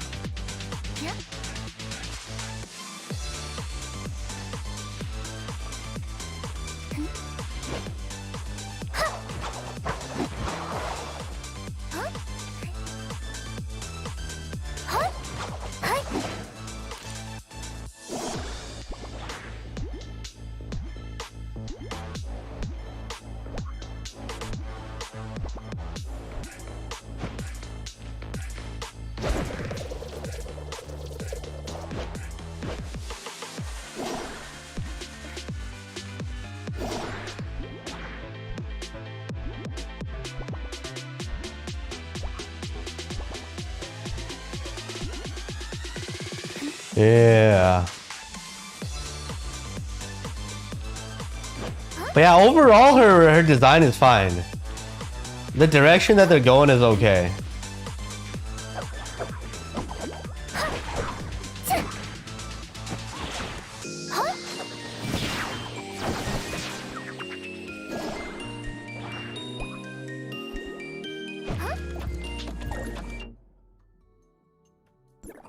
Yeah. But yeah, overall her design is fine. The direction that they're going is okay.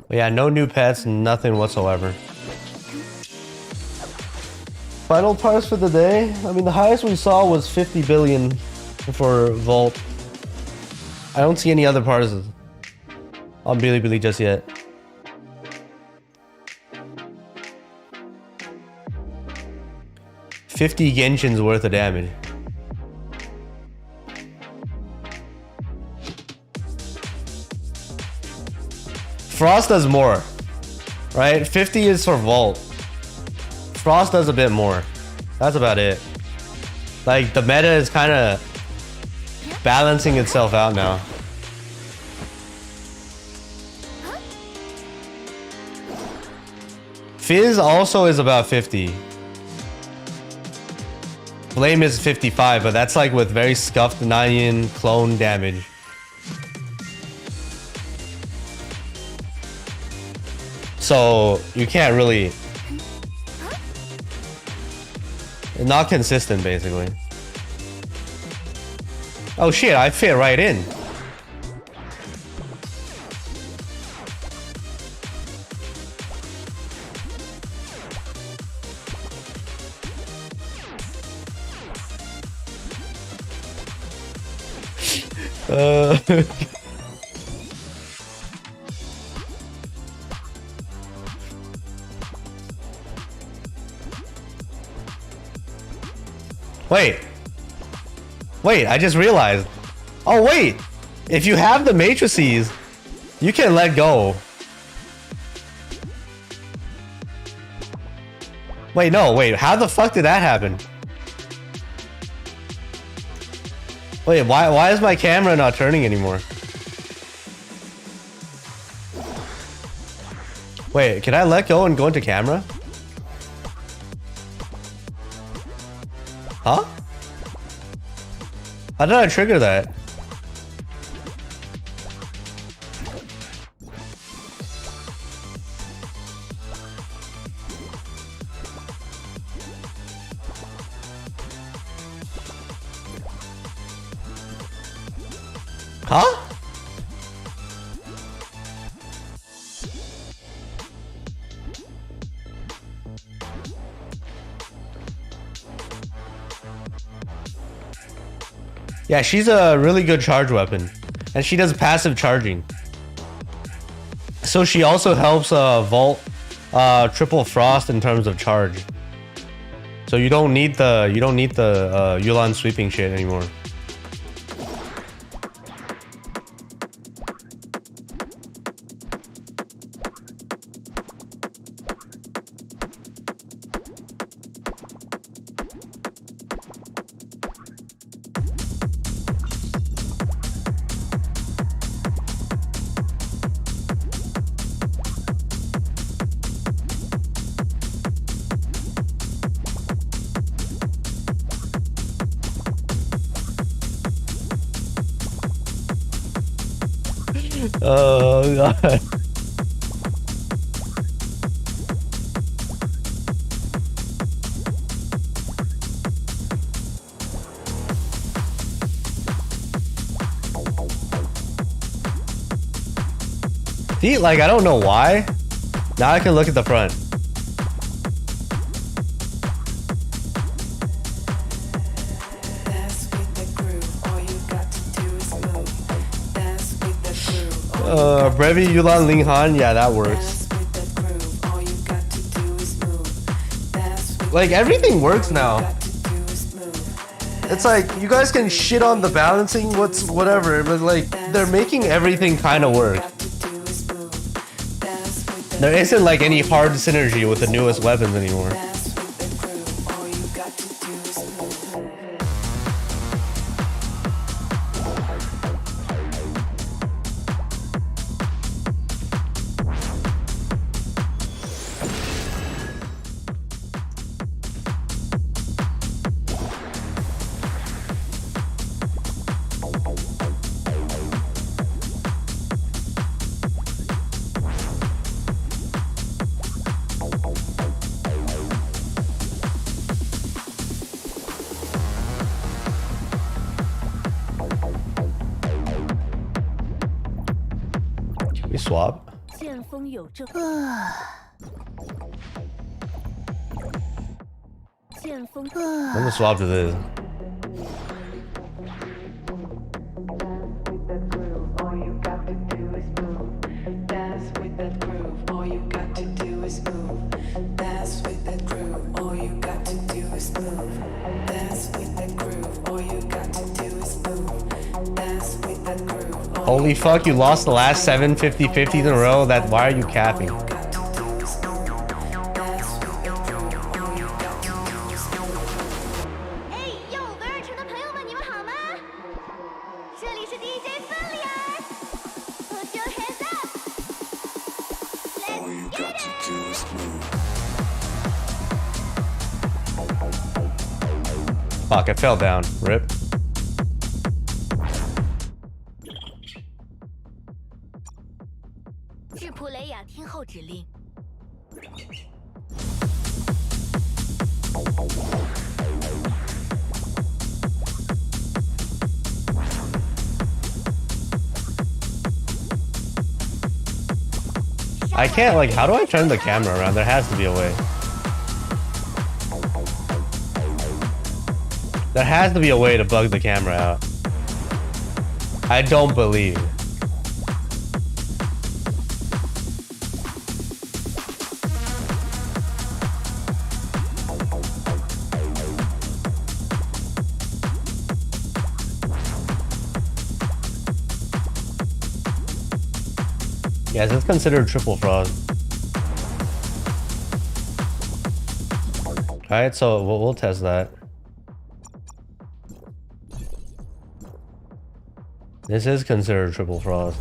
But yeah, no new pets, nothing whatsoever. Final parse for the day. I mean, the highest we saw was 50 billion for Vault. I don't see any other parses on Bilibili just yet. $50 Genshin's worth of damage. Frost does more, right? 50 is for Vault. Frost does a bit more. That's about it. Like, the meta is kind of balancing itself out now. Fizz also is about 50. Flame is 55, but that's like with very scuffed 9 clone damage. So you can't really... Not consistent, basically. Oh shit, I fit right in. Wait, I just realized. Oh wait, if you have the matrices, you can let go. Wait, no, wait, how the fuck did that happen? Wait, why is my camera not turning anymore? Wait, can I let go and go into camera? Huh? How did I trigger that? Huh? Yeah, she's a really good charge weapon, and she does passive charging. So she also helps Vault triple Frost in terms of charge. So you don't need the Yulan sweeping shit anymore. Oh god. See, like, I don't know why. Now I can look at the front. Brevey, Yulan, Linghan, yeah, that works. Like, everything works now. It's like, you guys can shit on the balancing, whatever, but like, they're making everything kind of work. There isn't like any hard synergy with the newest weapons anymore. swap? 剑锋有正。剑锋。 I'm gonna swap to this. Holy fuck, you lost the last 7 50-50s in a row. That why are you capping? Fuck, I fell down. Rip. I can't, like, how do I turn the camera around? There has to be a way. There has to be a way to bug the camera out. I don't believe. Yes, it's considered triple fraud. Alright, so we'll test that. This is considered triple fraud.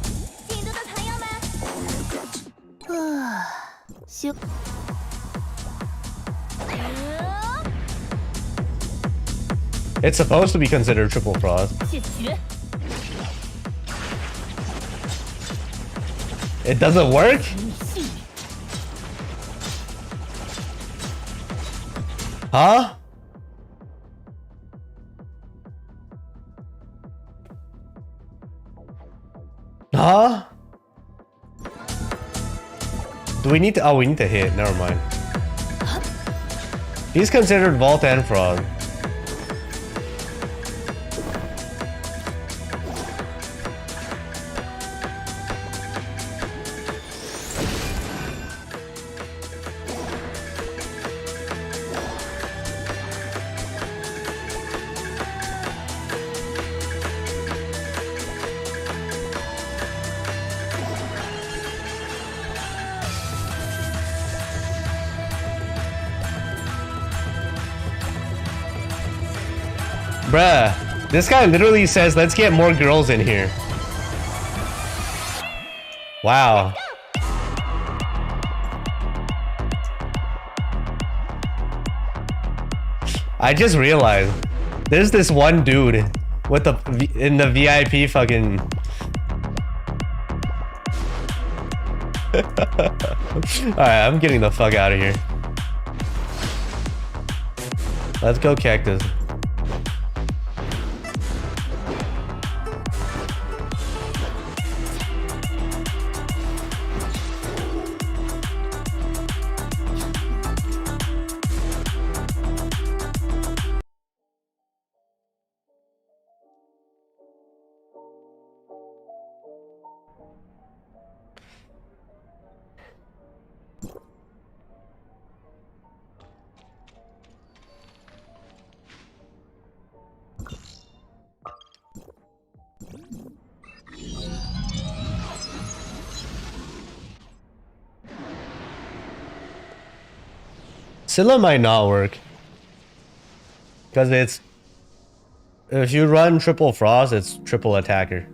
It's supposed to be considered triple fraud. It doesn't work? Huh? Huh? Do we need to? Oh, we need to hit. Never mind. He's considered vault and fraud. Bruh, this guy literally says, let's get more girls in here. Wow. I just realized there's this one dude with in the VIP fucking. Alright, I'm getting the fuck out of here. Let's go cactus. Scylla might not work. Because it's... If you run triple frost, it's triple attacker.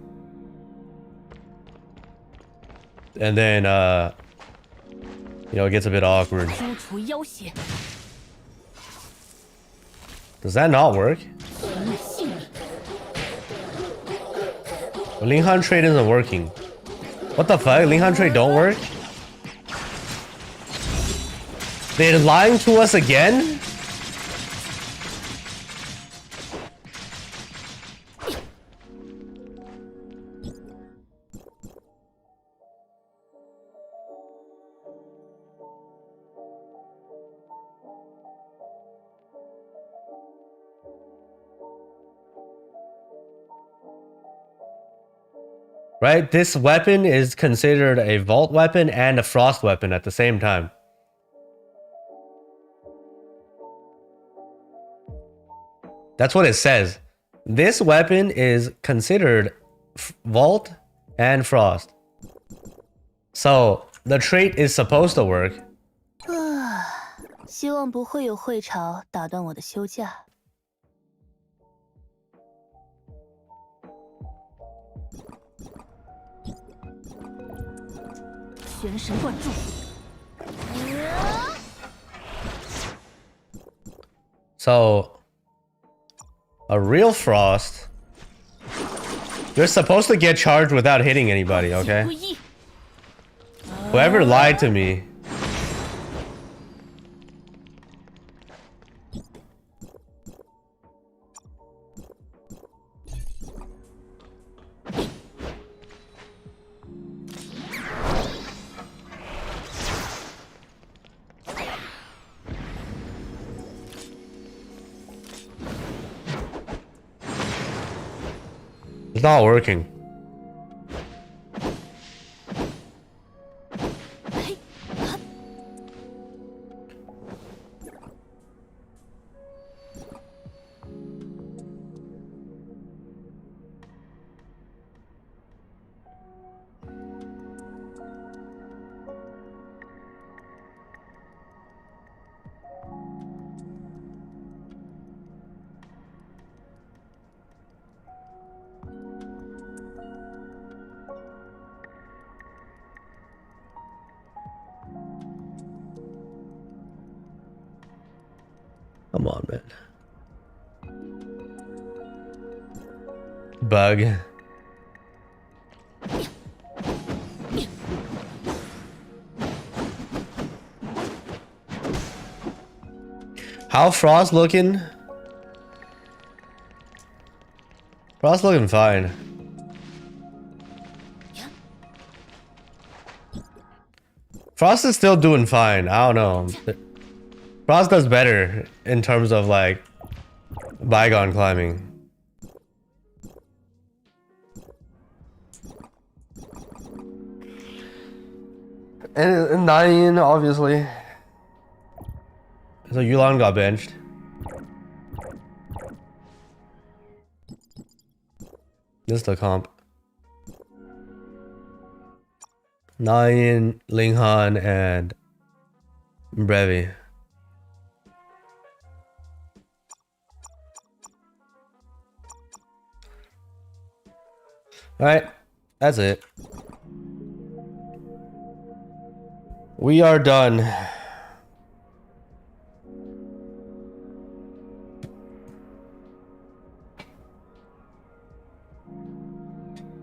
And then, you know, it gets a bit awkward. Does that not work? Linghan trade isn't working. What the fuck? Linghan trade don't work? They're lying to us again? right? This weapon is considered a vault weapon and a frost weapon at the same time. That's what it says. This weapon is considered vault and frost. So the trait is supposed to work. 希望不会有会潮打断我的休假。全神贯注。So a real frost, you're supposed to get charged without hitting anybody, okay? Whoever lied to me. It's not working. Come on, man. Bug. How Frost looking? Frost looking fine. Frost is still doing fine. I don't know. Frost does better in terms of like bygone climbing. And Nine, obviously. So Yulan got benched. This is the comp. Nine, Linghan, and Brevey. Alright, that's it. We are done.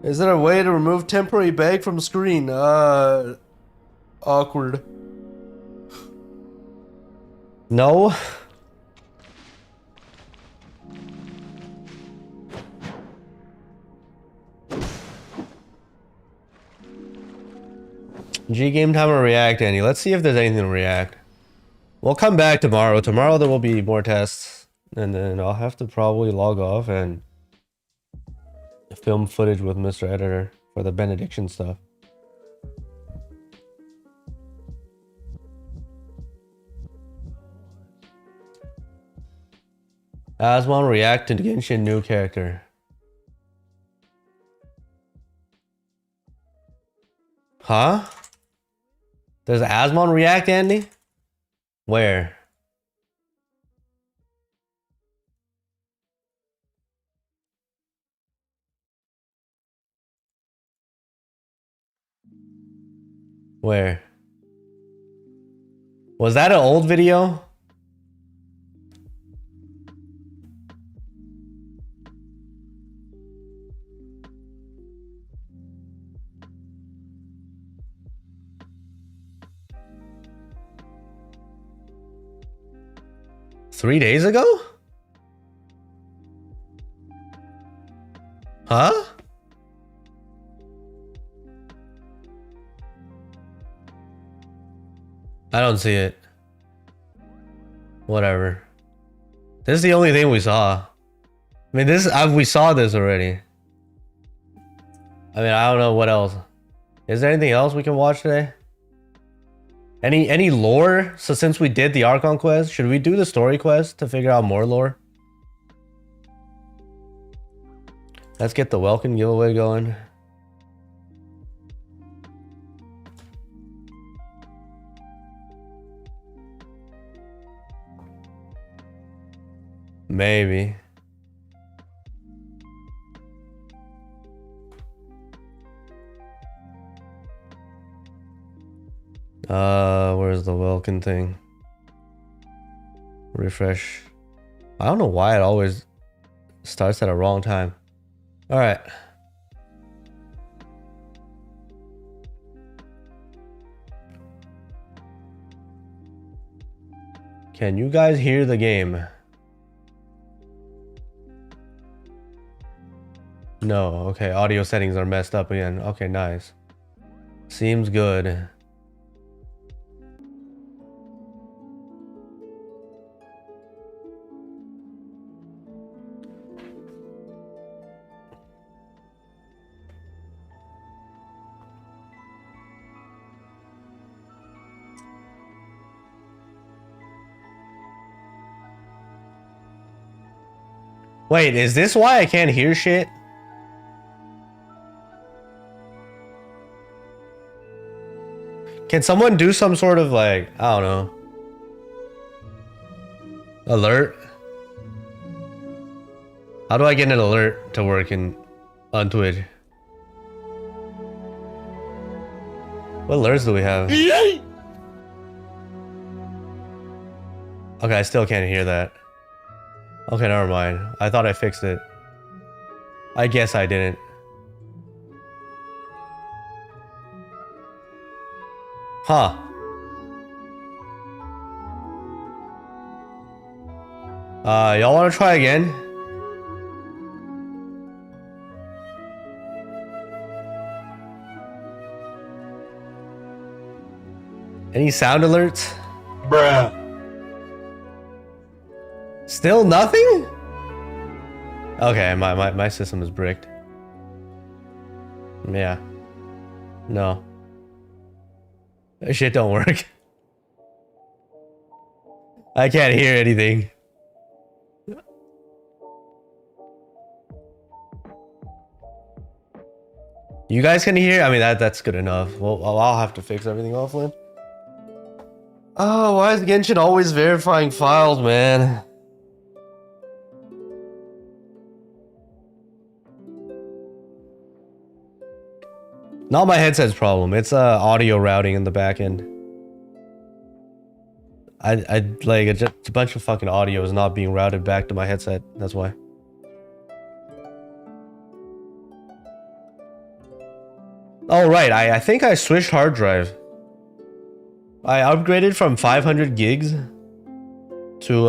Is there a way to remove temporary bag from screen? Awkward. No? G game time or react, Andy? Let's see if there's anything to react. We'll come back tomorrow. Tomorrow there will be more tests. And then I'll have to probably log off and film footage with Mr. Editor for the benediction stuff. Asmon react to Genshin new character. Huh? Does Asmon react, Andy? Where? Where? Was that an old video? Three days ago? Huh? I don't see it. Whatever. This is the only thing we saw. I mean, we saw this already. I mean, I don't know what else. Is there anything else we can watch today? Any lore? So since we did the Archon quest, should we do the story quest to figure out more lore? Let's get the welcome giveaway going. Maybe. Where's the welcome thing? Refresh. I don't know why it always starts at a wrong time. All right. Can you guys hear the game? No. Okay, audio settings are messed up again. Okay, nice. Seems good. Wait, is this why I can't hear shit? Can someone do some sort of like, I don't know, alert? How do I get an alert to work on Twitch? What alerts do we have? Okay, I still can't hear that. Okay, never mind. I thought I fixed it. I guess I didn't. Huh. Y'all want to try again? Any sound alerts? Bruh. Still nothing? Okay, my system is bricked. Yeah. No. That shit don't work. I can't hear anything. You guys can hear? I mean, that's good enough. Well, I'll have to fix everything offline. Oh, why is Genshin always verifying files, man? Not my headset's problem. It's audio routing in the back end. I like a bunch of fucking audio is not being routed back to my headset. That's why. Oh right, I think I switched hard drive. I upgraded from 500 gigs to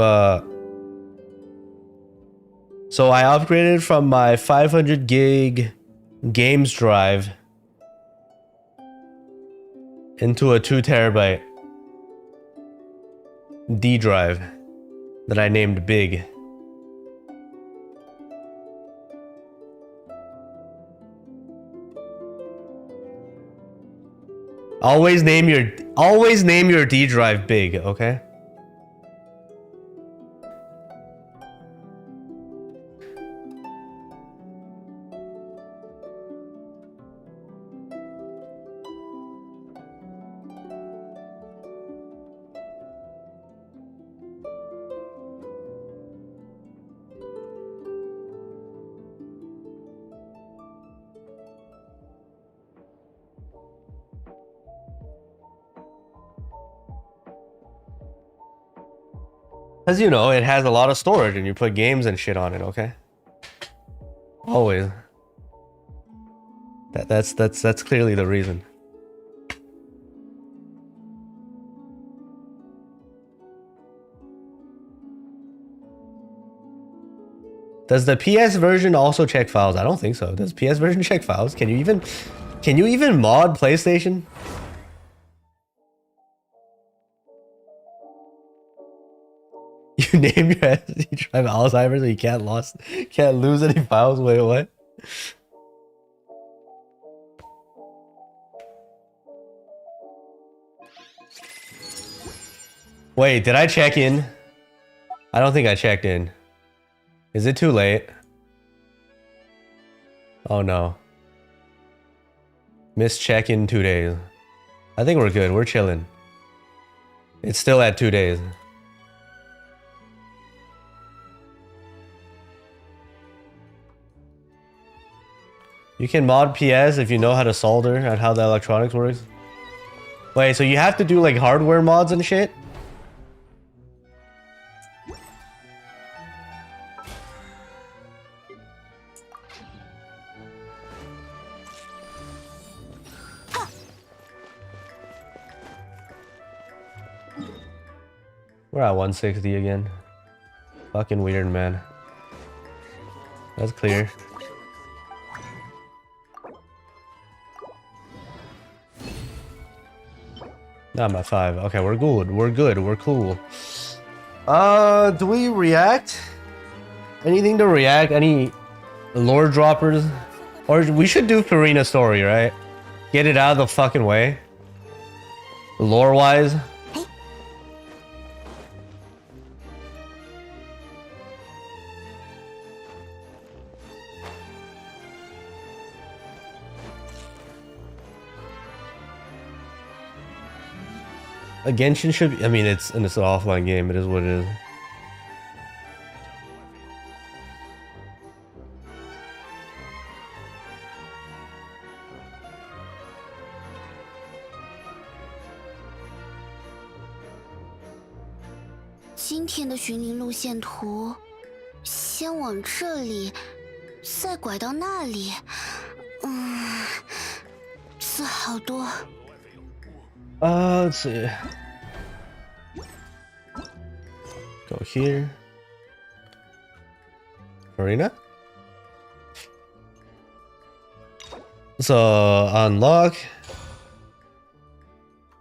so I upgraded from my 500 gig games drive into a 2 terabyte D drive that I named Big. Always name your D drive Big, okay? As you know, it has a lot of storage and you put games and shit on it, okay? Always. That's clearly the reason. Does the PS version also check files? I don't think so. Does PS version check files? Can you even mod PlayStation? You name your SD drive Alzheimer's so you can't lose any files. Wait, what? Wait, did I check in? I don't think I checked in. Is it too late? Oh no. Missed check-in 2 days. I think we're good. We're chilling. It's still at 2 days. You can mod PS if you know how to solder and how the electronics works. Wait, so you have to do like hardware mods and shit? We're at 160 again. Fucking weird, man. That's clear. No, I'm at 5. Okay, we're good. We're good. We're cool. Do we react? Anything to react? Any lore droppers? Or we should do Karina story, right? Get it out of the fucking way. Lore-wise. Genshin should be, I mean, it's an offline game. It is what it is.今天的寻灵路线图，先往这里，再拐到那里。字好多。Let's see. Go here. Arena. So unlock.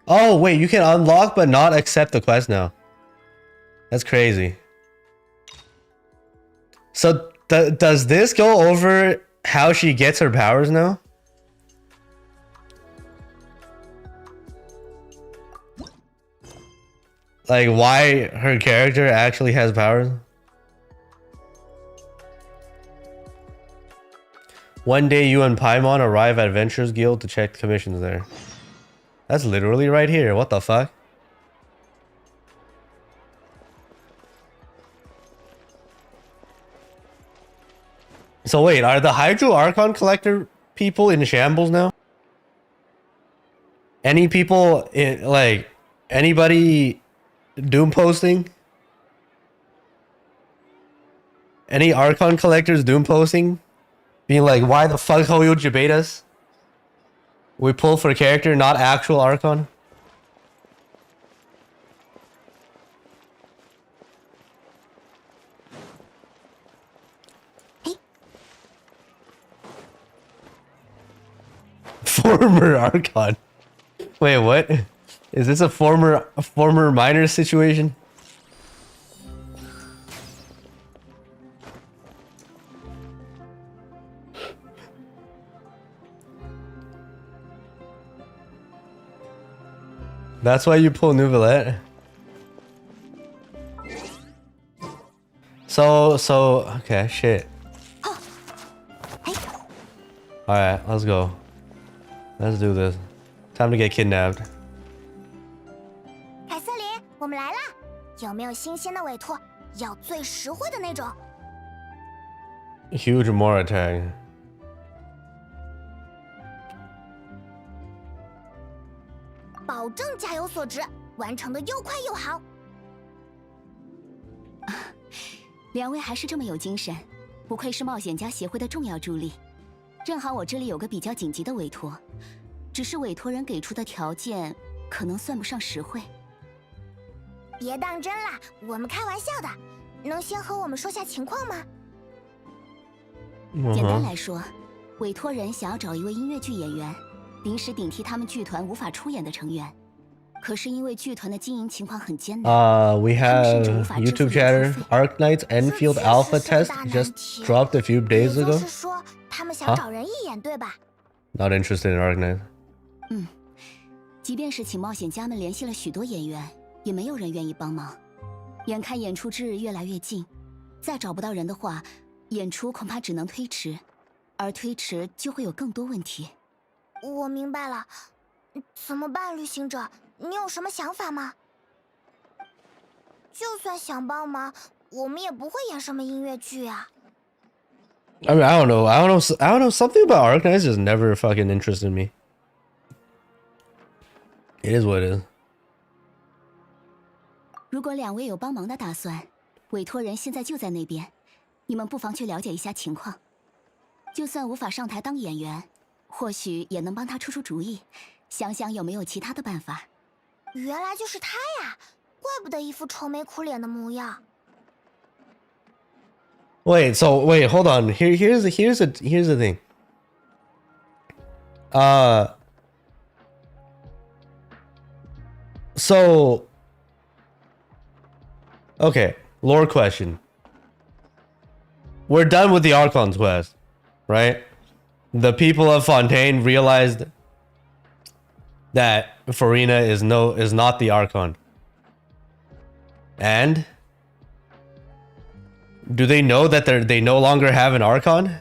Oh wait, you can unlock but not accept the quest now. That's crazy. So does this go over how she gets her powers now? Like why her character actually has powers? One day you and Paimon arrive at Adventurers Guild to check the commissions there. That's literally right here. What the fuck? So wait, are the Hydro Archon Collector people in shambles now? Any people in, like, anybody doom posting? Any Archon collectors doom posting? Being like, why the fuck Hoyo debate us? We pull for character, not actual Archon. Former Archon. Wait, what? Is this a former minor situation? That's why you pull Nouvellette. So okay, shit. Alright, let's go. Let's do this. Time to get kidnapped. 凯瑟琳，我们来了，有没有新鲜的委托？要最实惠的那种。Huge more attack. 保证价有所值，完成的又快又好。两位还是这么有精神，不愧是冒险家协会的重要助力。正好我这里有个比较紧急的委托，只是委托人给出的条件可能算不上实惠。别当真啦，我们开玩笑的。能先和我们说下情况吗？简单来说，委托人想要找一位音乐剧演员，临时顶替他们剧团无法出演的成员。可是因为剧团的经营情况很艰难。We have YouTube chatter. Arknight's Enfield Alpha test just dropped a few days ago. 就是说，他们想找人一演，对吧？ Not interested in Arknight. 即便是请冒险家们联系了许多演员，也没有人愿意帮忙。眼看演出之日越来越近，再找不到人的话，演出恐怕只能推迟，而推迟就会有更多问题。我明白了，怎么办，旅行者？你有什么想法吗？就算想帮忙，我们也不会演什么音乐剧啊。I mean, I don't know. Something about Arknights just never fucking interested me. It is what it is. 如果两位有帮忙的打算，委托人现在就在那边，你们不妨去了解一下情况。就算无法上台当演员，或许也能帮他出出主意，想想有没有其他的办法。原来就是他呀，怪不得一副愁眉苦脸的模样。Wait, hold on. Here's the thing. So okay, lore question. We're done with the Archon's quest, right? The people of Fontaine realized that Farina is not the Archon. And do they know that they no longer have an Archon?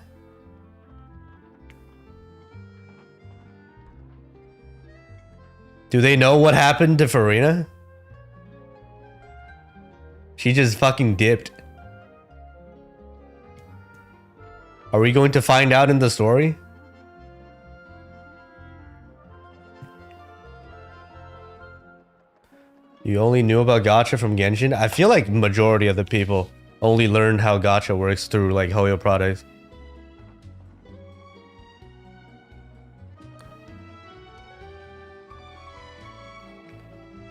Do they know what happened to Farina? She just fucking dipped. Are we going to find out in the story? You only knew about Gacha from Genshin? I feel like majority of the people only learned how Gacha works through like Hoyo products.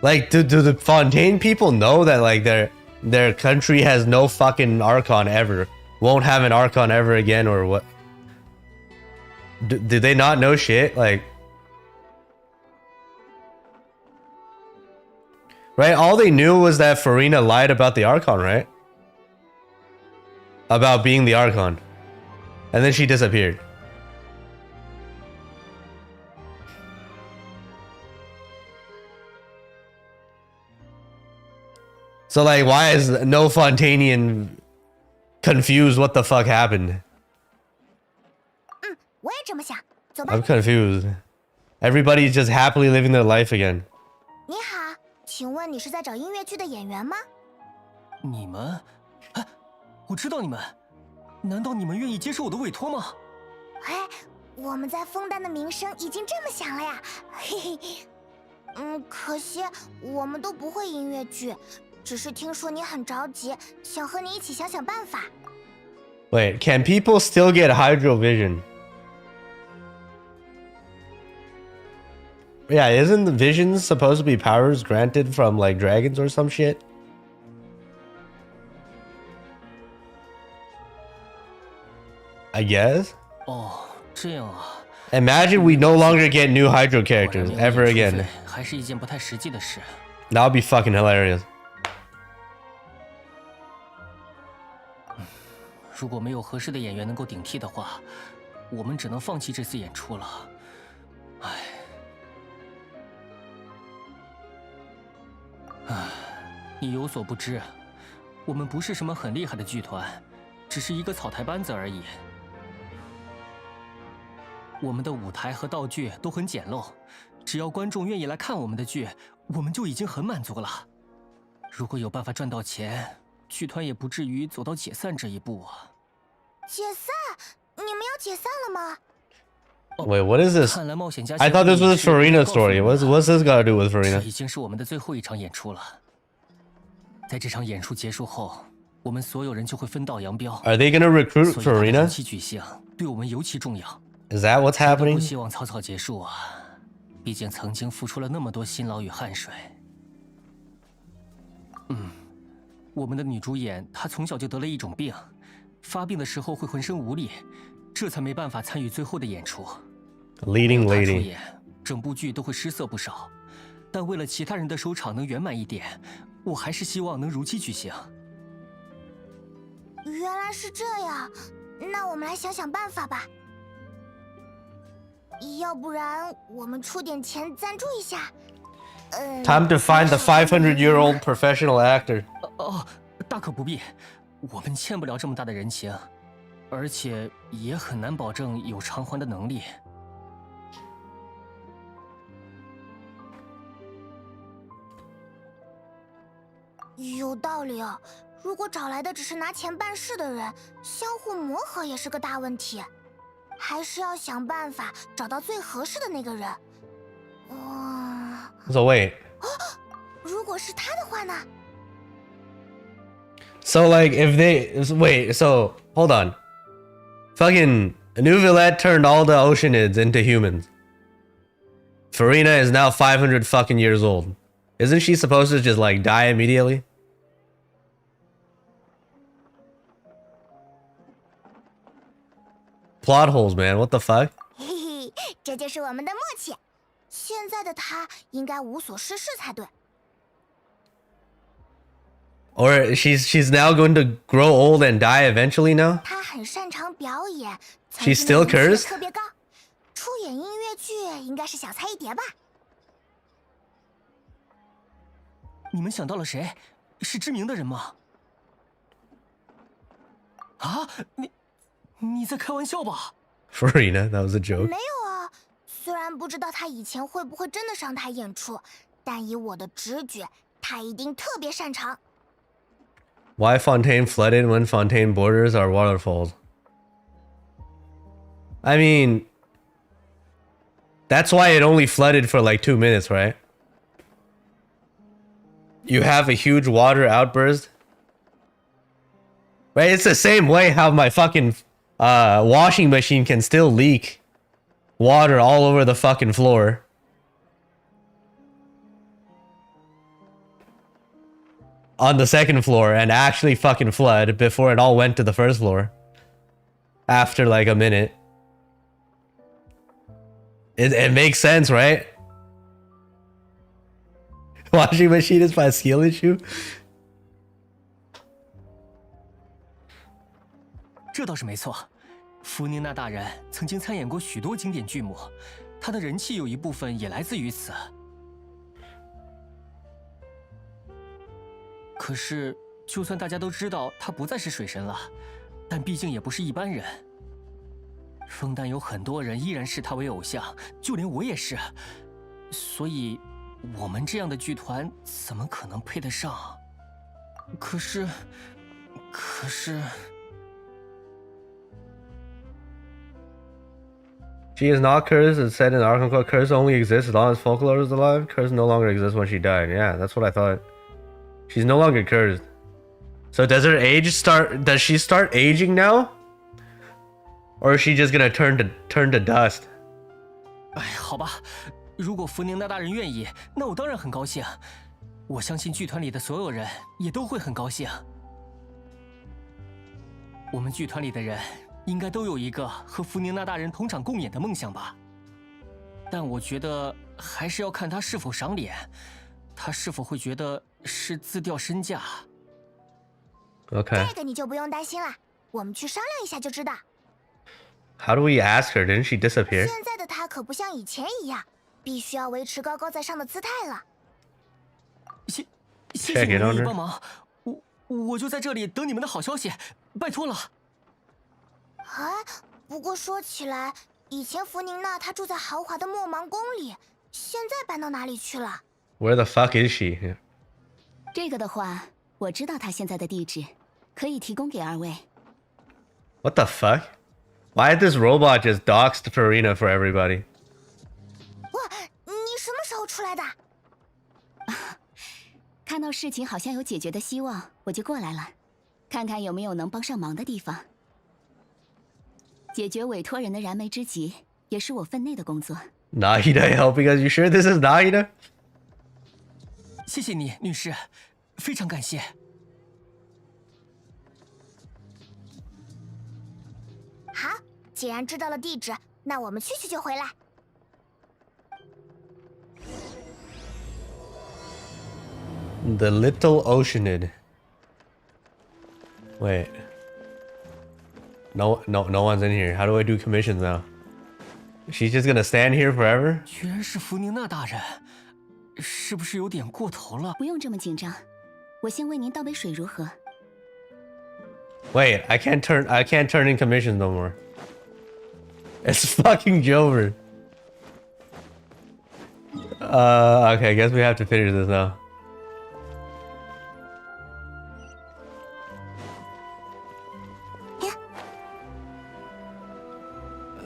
Like, do the Fontaine people know that like their country has no fucking Archon ever? Won't have an Archon ever again, or what? Did they not know shit? Like, right? All they knew was that Farina lied about the Archon, right? About being the Archon. And then she disappeared. So like, why is no Fontanian confused what the fuck happened? I'm confused. Everybody's just happily living their life again. 你好，请问你是在找音乐剧的演员吗？你们？哎，我知道你们。难道你们愿意接受我的委托吗？哎，我们在枫丹的名声已经这么响了呀！嘿嘿。可惜我们都不会音乐剧。 只是听说你很着急，想和你一起想想办法。Wait, can people still get hydro vision? Yeah, isn't the visions supposed to be powers granted from like dragons or some shit? I guess. 哦，这样啊。Imagine we no longer get new hydro characters ever again. 还是一件不太实际的事。That would be fucking hilarious. 如果没有合适的演员能够顶替的话，我们只能放弃这次演出了。唉，你有所不知，我们不是什么很厉害的剧团，只是一个草台班子而已。我们的舞台和道具都很简陋，只要观众愿意来看我们的剧，我们就已经很满足了。如果有办法赚到钱， 剧团也不至于走到解散这一步啊！解散？你们要解散了吗 ？Wait, what is this? 看来冒险家 I thought this was Farina's story. What's this got to do with Farina? 这已经是我们的最后一场演出了。在这场演出结束后，我们所有人就会分道扬镳。Are they gonna recruit Farina? 如期举行，对我们尤其重要。 Is that what's happening? 不希望草草结束啊！毕竟曾经付出了那么多辛劳与汗水。我们的女主演她从小就得了一种病，发病的时候会浑身无力，这才没办法参与最后的演出。Leading lady， 整部剧都会失色不少。但为了其他人的收场能圆满一点，我还是希望能如期举行。原来是这样，那我们来想想办法吧。要不然我们出点钱赞助一下， Time to find the 500-year-old professional actor. 哦，大可不必，我们欠不了这么大的人情，而且也很难保证有偿还的能力。有道理啊。如果找来的只是拿钱办事的人，相互磨合也是个大问题。还是要想办法找到最合适的那个人。So wait. 如果是他的话呢 So like if they wait, so hold on. Fucking Neuvillette turned all the Oceanids into humans. Farina is now 500 fucking years old. Isn't she supposed to just like die immediately? Plot holes, man. What the fuck? 嘿嘿，这就是我们的默契。现在的他应该无所事事才对。Or she's now going to grow old and die eventually now? 他很擅长表演， She's still cursed? 特别高。出演音乐剧应该是小菜一碟吧？你们想到了谁？是知名的人吗？啊，你在开玩笑吧 Farina, that was a joke. 没有啊，虽然不知道他以前会不会真的上台演出，但以我的直觉，他一定特别擅长。Why Fontaine flooded when Fontaine borders are waterfalls? I mean, that's why it only flooded for like 2 minutes, right? You have a huge water outburst. Right? It's the same way how my fucking washing machine can still leak water all over the fucking floor. On the second floor and actually fucking flood before it all went to the first floor. After like a minute. It makes sense, right? Washing machine is by skill issue? 这倒是没错，福宁娜大人曾经参演过许多经典剧目，他的人气有一部分也来自于此。可是，就算大家都知道他不再是水神了，但毕竟也不是一般人。枫丹有很多人依然视他为偶像，就连我也是。所以，我们这样的剧团怎么可能配得上？可是。 She is not cursed. It's said in the Arkansas, curse only exists as long as folklore is alive. Curse no longer exists when she died. Yeah, that's what I thought. She's no longer cursed. So does her age start? Does she start aging now? Or is she just gonna turn to dust? 哎，好吧，如果福宁娜大人愿意，那我当然很高兴。我相信剧团里的所有人也都会很高兴。我们剧团里的人。 应该都有一个和福宁娜大人同场共演的梦想吧，但我觉得还是要看他是否赏脸，他是否会觉得是自掉身价。Okay. 这个你就不用担心了，我们去商量一下就知道。How do we ask her? Didn't she disappear? 现在的她可不像以前一样，必须要维持高高在上的姿态了。谢谢你们愿意帮忙，我就在这里等你们的好消息，拜托了。 啊，不过说起来，以前福宁娜她住在豪华的墨芒宫里，现在搬到哪里去了 ？Where the fuck is she? 这个的话，我知道她现在的地址，可以提供给二位。What the fuck? Why did this robot just doxed Farina for everybody? 哇，你什么时候出来的？看到事情好像有解决的希望，我就过来了，看看有没有能帮上忙的地方。 解决委托人的燃眉之急，也是我分内的工作。Nahida helping us? You sure this is Nahida? 谢谢你，女士，非常感谢。好，既然知道了地址，那我们去就回来。The Little Oceanid. Wait. No one's in here. How do I do commissions now? She's just gonna stand here forever? 居然是福宁娜大人，是不是有点过头了？不用这么紧张，我先为您倒杯水如何？ Wait, I can't turn in commissions no more. It's fucking Jover. Okay, I guess we have to finish this now.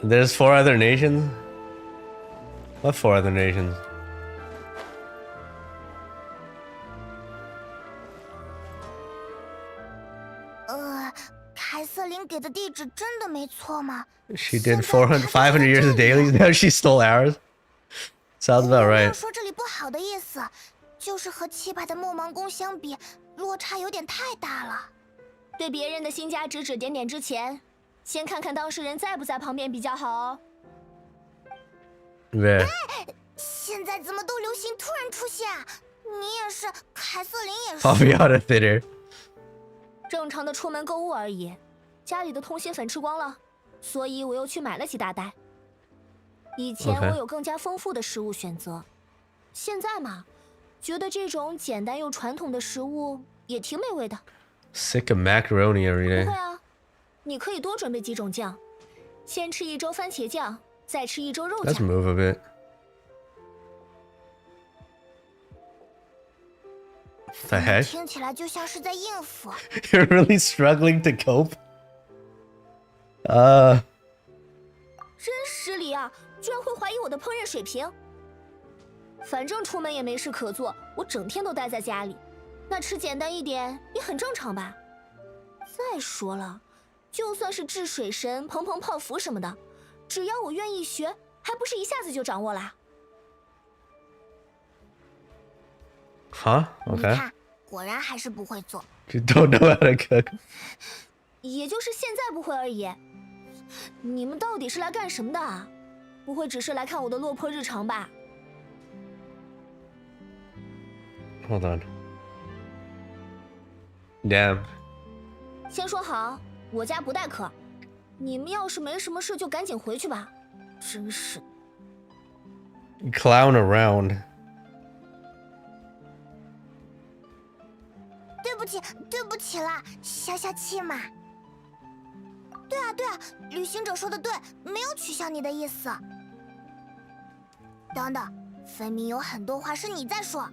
There's 4 other nations? What 4 other nations? 凯瑟琳给的地址真的没错吗？ She did 500 years of dailies. Now she stole ours. Sounds about 没有 right. 说这里不好的意思，就是和七百的梦盲宫相比，落差有点太大了。对别人的新家指指点点之前，先看看当事人在不在旁边比较好哦。Yeah. 现在怎么都流行突然出现？你也是，凯瑟琳也是。 Pop me out of theater. 正常的出门购物而已，家里的通心粉吃光了，所以我又去买了几大袋。以前 Okay. 我有更加丰富的食物选择，现在嘛，觉得这种简单又传统的食物也挺美味的。 Sick of macaroni every 不 day. 会啊，你可以多准备几种酱，先吃1周番茄酱，再吃1周肉 Let's 酱。 move a bit. The heck? 听起来就像是在应付。 You're really struggling to cope? 真失礼啊！居然会怀疑我的烹饪水平。反正出门也没事可做，我整天都待在家里，那吃简单一点也很正常吧。再说了，就算是治水神、膨膨泡芙什么的，只要我愿意学，还不是一下子就掌握啦？ Huh? 你 Okay. 看，果然还是不会做。 You don't know how to cook. 也就是现在不会而已。你们到底是来干什么的啊？不会只是来看我的落魄日常吧？ Hold on. Damn. 先说好，我家不待客。你们要是没什么事，就赶紧回去吧。真是。 Clown around. 对不起啦，消消气嘛。对啊，旅行者说的对，没有取笑你的意思。等等，分明有很多话是你在说。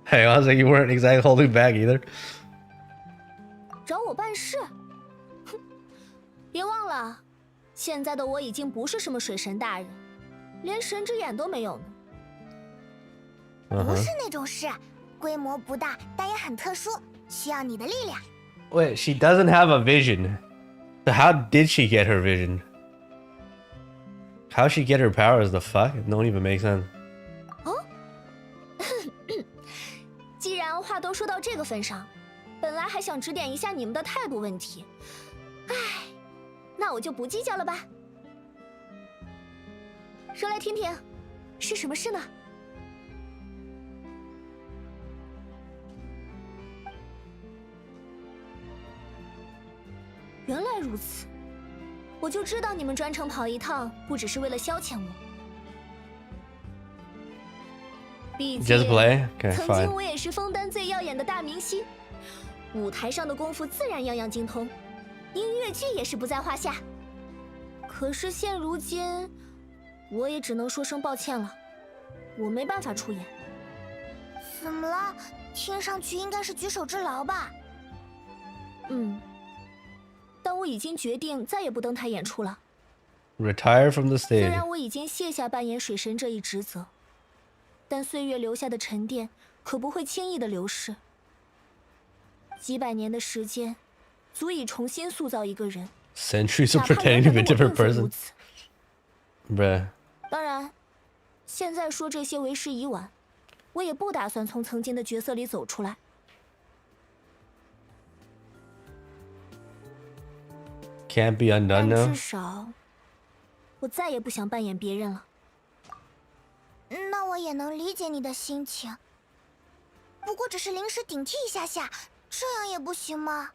Hey, I was like, you weren't exactly holding back either. 找我办事？哼，别忘了，现在的我已经不是什么水神大人，连神之眼都没有呢。不是那种事，规模不大，但也很特殊，需要你的力量。 Wait, she doesn't have a vision. So how did she get her vision? How she get her powers? The fuck? It don't even make sense. 哦，既然话都说到这个份上，本来还想指点一下你们的态度问题，唉，那我就不计较了吧。说来听听，是什么事呢？ 原来如此，我就知道你们专程跑一趟，不只是为了消遣我。毕竟， Just play? Okay, 曾 fine. 经我也是枫丹最耀眼的大明星，舞台上的功夫自然样样精通，音乐剧也是不在话下。可是现如今，我也只能说声抱歉了，我没办法出演。怎么了？听上去应该是举手之劳吧？嗯。 但我已经决定再也不登台演出了。Retire from the 虽 stage. 然我已经卸下扮演水神这一职责，但岁月留下的沉淀可不会轻易的流逝。几百年的时间，足以重新塑造一个人。 Centuries of pretending to be a different person. Bruh. 当然，现在说这些为时已晚，我也不打算从曾经的角色里走出来。 Can't be undone 但 now. 至少，我再也不想扮演别人了。那我也能理解你的心情，不过只是临时顶替一下下，这样也不行吗？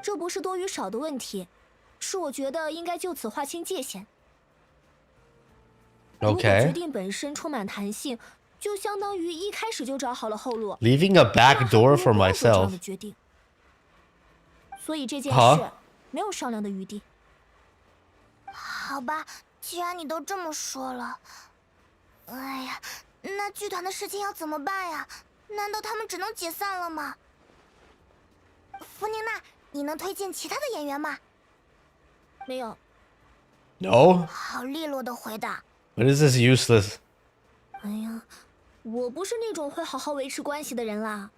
这不是多与少的问题，是我觉得应该就此划清界限。如果决定本身充满弹性，就相当于一开始就找好了后路。Leaving a back door for 这样 myself. 的决定，所以这件事没有商量的余地。好吧，既然你都这么说了，哎呀，那剧团的事情要怎么办呀？难道他们只能解散了吗？弗宁娜，你能推荐其他的演员吗？没有。No. 好利落的回答。What is this useless? 哎呀，我不是那种会好好维持关系的人啦，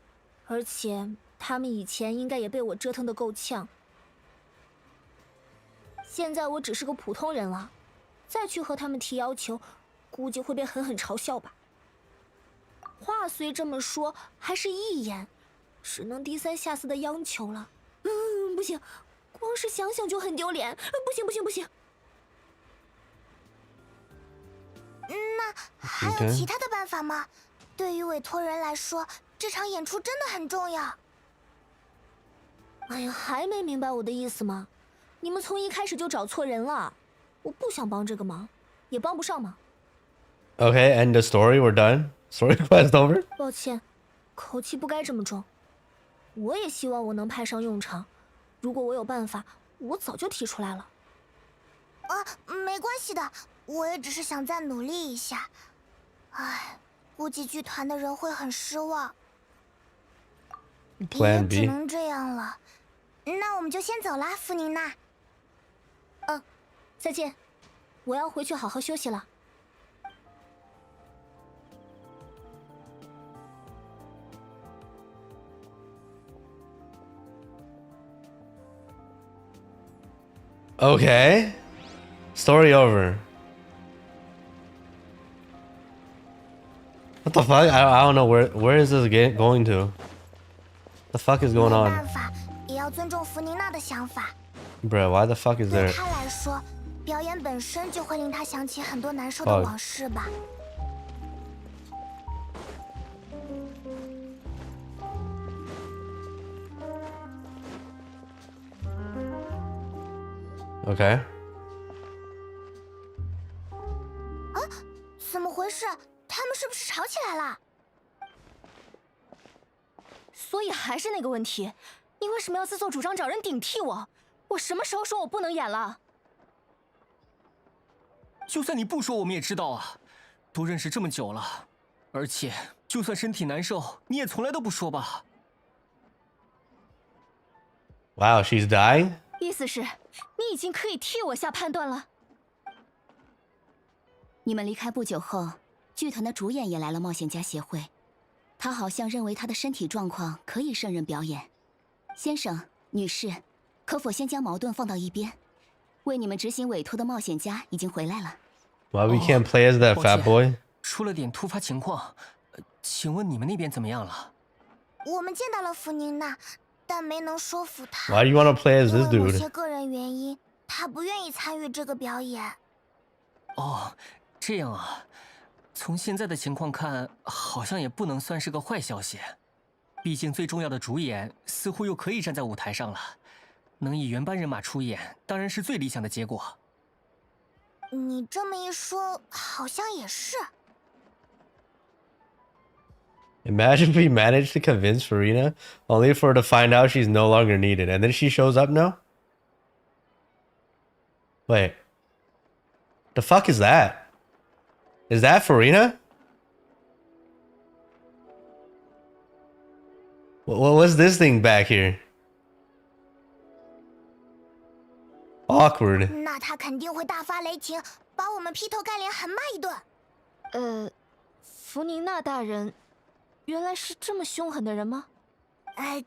而且他们以前应该也被我折腾得够呛。现在我只是个普通人了，再去和他们提要求，估计会被狠狠嘲笑吧。话虽这么说，还是一言，只能低三下四的央求了。不行，光是想想就很丢脸。不行。那还有其他的办法吗？对于委托人来说，这场演出真的很重要。哎呀，还没明白我的意思吗？你们从一开始就找错人了。我不想帮这个忙，也帮不上忙。Okay, end the story. We're done. Story quest over. 抱歉，口气不该这么重。我也希望我能派上用场。如果我有办法，我早就提出来了。没关系的，我也只是想再努力一下。唉，估计剧团的人会很失望。Plan 也只 B. 能这样了。那我们就先走啦，弗宁娜。再见，我要回去好好休息了。Okay. Story over. What the fuck? I don't know where is this going to? The fuck is going 没 on? 办法，也要尊重弗宁娜的想法。 Bruh, why the fuck is 对 there? 他来说，表演本身就会令他想起很多难受的往事吧。Okay. 怎么回事？他们是不是吵起来了？所以还是那个问题，你为什么要自作主张找人顶替我？我什么时候说我不能演了？就算你不说，我们也知道啊，都认识这么久了，而且就算身体难受，你也从来都不说吧。Wow, she's dying? 意思是，你已经可以替我下判断了。你们离开不久后，剧团的主演也来了冒险家协会。他好像认为他的身体状况可以胜任表演。先生、女士，可否先将矛盾放到一边？为你们执行委托的冒险家已经回来了。Why we can't play as that fat boy? 出了点突发情况，请问你们那边怎么样了？我们见到了弗宁娜，但没能说服她。 Why do you want to play as this 因为某 dude? 些个人原因，她不愿意参与这个表演。哦，这样啊。从现在的情况看，好像也不能算是个坏消息。毕竟最重要的主演似乎又可以站在舞台上了，能以原班人马出演，当然是最理想的结果。你这么一说，好像也是。 Imagine we managed to convince Farina only for her to find out she's no longer needed, and then she shows up now? Wait. The fuck is that? Is that Farina? What's this thing back here? Awkward. 那他肯定会大发雷霆，把我们劈头盖脸狠骂一顿。弗宁娜大人，原来是这么凶狠的人吗？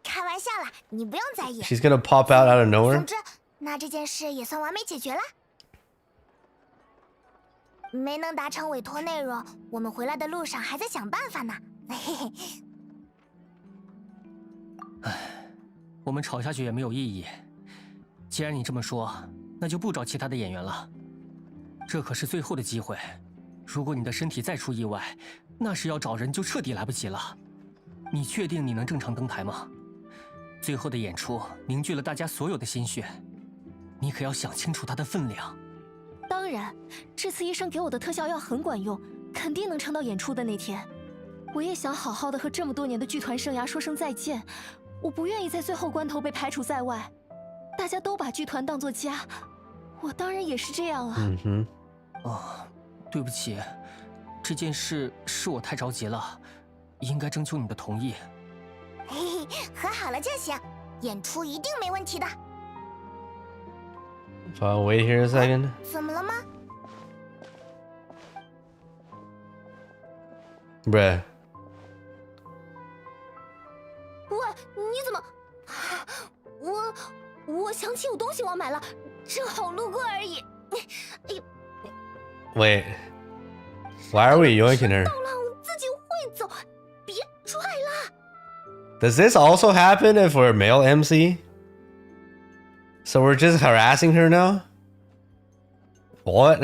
开玩笑啦，你不用在意。 She's gonna pop out of nowhere? 总之，那这件事也算完美解决了。没能达成委托内容，我们回来的路上还在想办法呢。嘿嘿。我们吵下去也没有意义。既然你这么说，那就不找其他的演员了。这可是最后的机会，如果你的身体再出意外，那时要找人就彻底来不及了。你确定你能正常登台吗？最后的演出凝聚了大家所有的心血，你可要想清楚它的分量。当然，这次医生给我的特效药很管用，肯定能撑到演出的那天。我也想好好的和这么多年的剧团生涯说声再见，我不愿意在最后关头被排除在外。大家都把剧团当作家，我当然也是这样啊。对不起，这件事是我太着急了，应该征求你的同意。嘿嘿，和好了就行，演出一定没问题的。Wait here a second. 怎么了吗？ Bruh. 喂，你怎么？我想起有东西忘买了，正好路过而已。哎呦！ Wait. Why are we yoinking her? 到了，我自己会走，别拽了。 Does this also happen if we're male MC? So we're just harassing her now? What?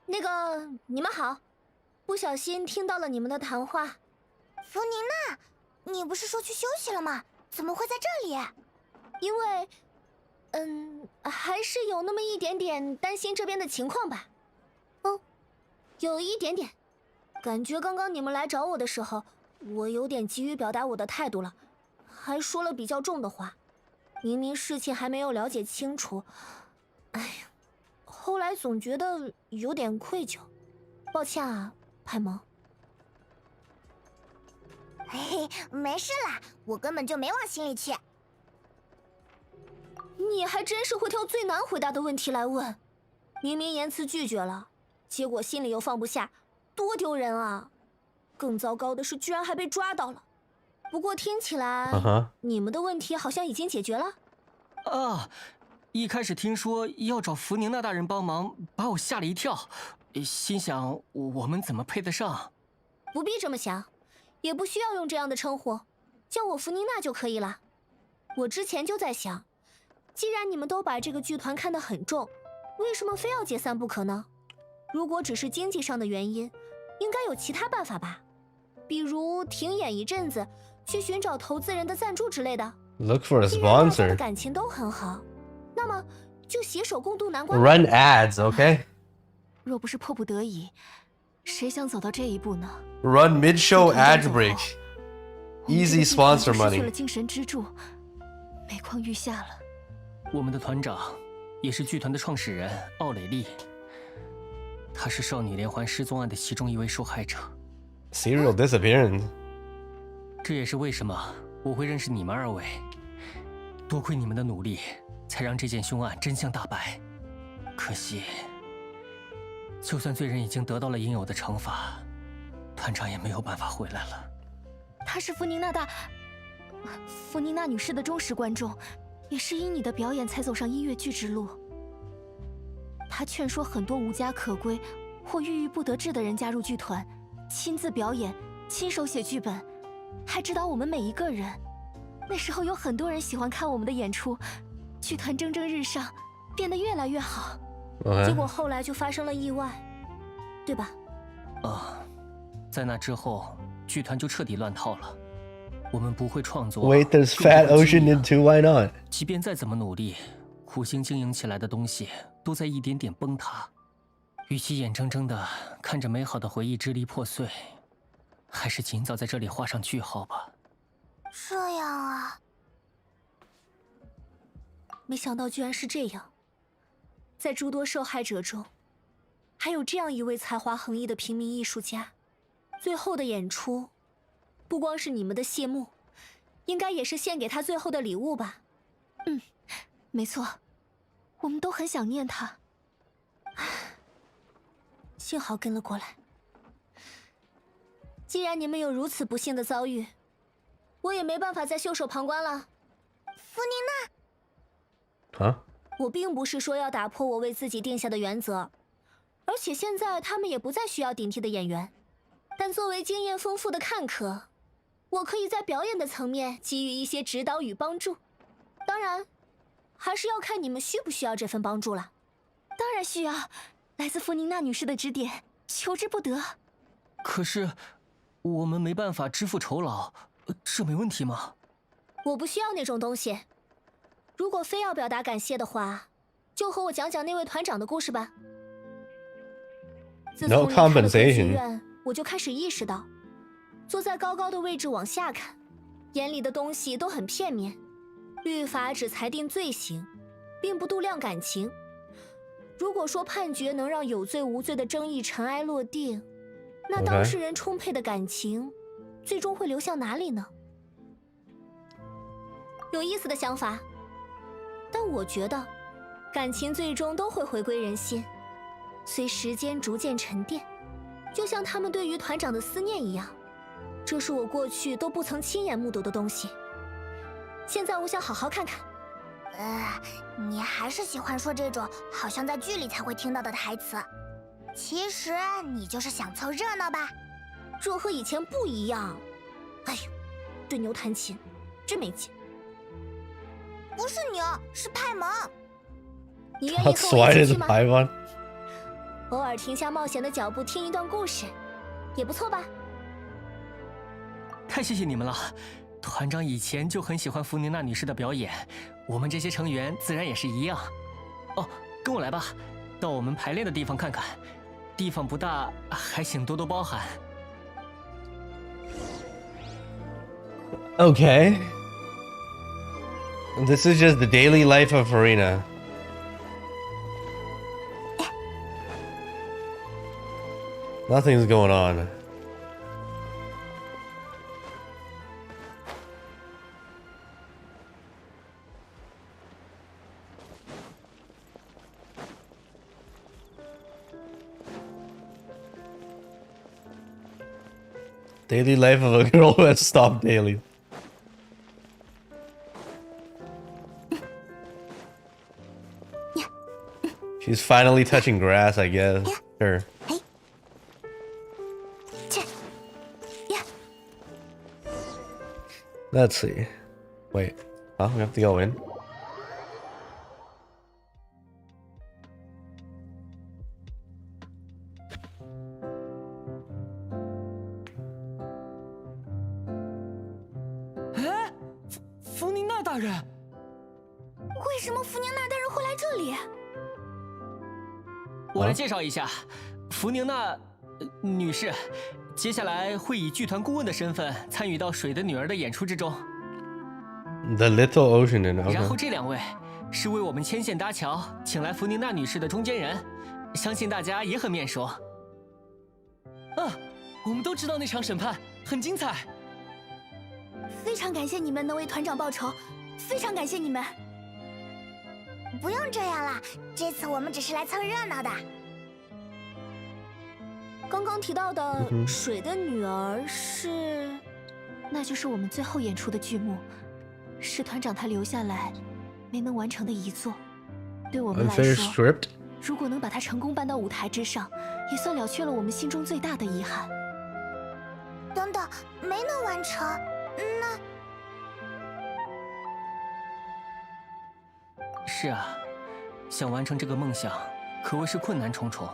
那个，你们好，不小心听到了你们的谈话。弗宁娜，你不是说去休息了吗？怎么会在这里？因为，还是有那么一点点担心这边的情况吧。有一点点，感觉刚刚你们来找我的时候，我有点急于表达我的态度了，还说了比较重的话。明明事情还没有了解清楚，哎呀，后来总觉得有点愧疚，抱歉啊，派蒙。嘿嘿，没事啦，我根本就没往心里去。你还真是会挑最难回答的问题来问，明明言辞拒绝了，结果心里又放不下，多丢人啊！更糟糕的是，居然还被抓到了。不过听起来，你们的问题好像已经解决了。啊，一开始听说要找弗宁娜大人帮忙，把我吓了一跳，心想我们怎么配得上？不必这么想，也不需要用这样的称呼，叫我弗宁娜就可以了。我之前就在想，既然你们都把这个剧团看得很重，为什么非要解散不可呢？如果只是经济上的原因，应该有其他办法吧，比如停演一阵子，去寻找投资人的赞助之类的。Look for a 既然大家的 sponsor. 感情都很好，那么就携手共度难关。 Run ads, okay? 若不是迫不得已，谁想走到这一步呢？ Run mid-show ad break. Easy sponsor 失去了 money. 精神支柱，每况愈下了。我们的团长，也是剧团的创始人奥蕾丽，他是少女连环失踪案的其中一位受害者。 Serial disappearance. 这也是为什么我会认识你们二位。多亏你们的努力，才让这件凶案真相大白。可惜，就算罪人已经得到了应有的惩罚，团长也没有办法回来了。她是弗宁娜女士的忠实观众，也是因你的表演才走上音乐剧之路。她劝说很多无家可归或郁郁不得志的人加入剧团，亲自表演，亲手写剧本，还指导我们每一个人。那时候有很多人喜欢看我们的演出，剧团蒸蒸日上，变得越来越好。结果后来就发生了意外，对吧？在那之后，剧团就彻底乱套了。我们不会创作。Wait, there's Fat Ocean in 2, why not? 即便再怎么努力，苦心经营起来的东西都在一点点崩塌。与其眼睁睁的看着美好的回忆支离破碎，还是尽早在这里画上句号吧。这样啊，没想到居然是这样。在诸多受害者中，还有这样一位才华横溢的平民艺术家。最后的演出，不光是你们的谢幕，应该也是献给他最后的礼物吧？没错，我们都很想念他。幸好跟了过来。既然你们有如此不幸的遭遇，我也没办法再袖手旁观了。弗宁娜，我并不是说要打破我为自己定下的原则，而且现在他们也不再需要顶替的演员。但作为经验丰富的看客，我可以在表演的层面给予一些指导与帮助。当然，还是要看你们需不需要这份帮助了。当然需要，来自弗宁娜女士的指点，求之不得。可是，我们没办法支付酬劳，这没问题吗？我不需要那种东西，如果非要表达感谢的话，就和我讲讲那位团长的故事吧。自从离开了歌剧院，我就开始意识到，坐在高高的位置往下看，眼里的东西都很片面。律法只裁定罪行，并不度量感情。如果说判决能让有罪无罪的争议尘埃落定，那当事人充沛的感情，最终会流向哪里呢？有意思的想法，但我觉得，感情最终都会回归人心，随时间逐渐沉淀，就像他们对于团长的思念一样。这是我过去都不曾亲眼目睹的东西。现在我想好好看看。你还是喜欢说这种好像在剧里才会听到的台词。其实你就是想凑热闹吧？这和以前不一样。哎呦，对牛弹琴，真没劲。不是牛，是派蒙。你愿意和我一起去吗？台湾。偶尔停下冒险的脚步，听一段故事，也不错吧？太谢谢你们了。团长以前就很喜欢弗宁娜女士的表演，我们这些成员自然也是一样。哦，跟我来吧，到我们排练的地方看看。地方不大，还请多多包涵。Okay. This is just the daily life of Farina. Nothing's going on. Daily life of a girl who has stopped daily. She's finally touching grass, I guess. Sure. Let's see. Wait. Oh, we have to go in.弗宁娜大人，为什么弗宁娜大人会来这里？我来介绍一下，弗宁娜女士，接下来会以剧团顾问的身份参与到《水的女儿》的演出之中。The Little Ocean in okay. 然后这两位是为我们牵线搭桥，请来弗宁娜女士的中间人，相信大家也很面熟。我们都知道那场审判很精彩。非常感谢你们能为团长报仇，非常感谢你们。不用这样啦，这次我们只是来凑热闹的。刚刚提到的《水的女儿》是，那就是我们最后演出的剧目，是团长他留下来没能完成的遗作。对我们来说，如果能把它成功搬到舞台之上，也算了却了我们心中最大的遗憾。等等，没能完成，那……是啊，想完成这个梦想，可谓是困难重重。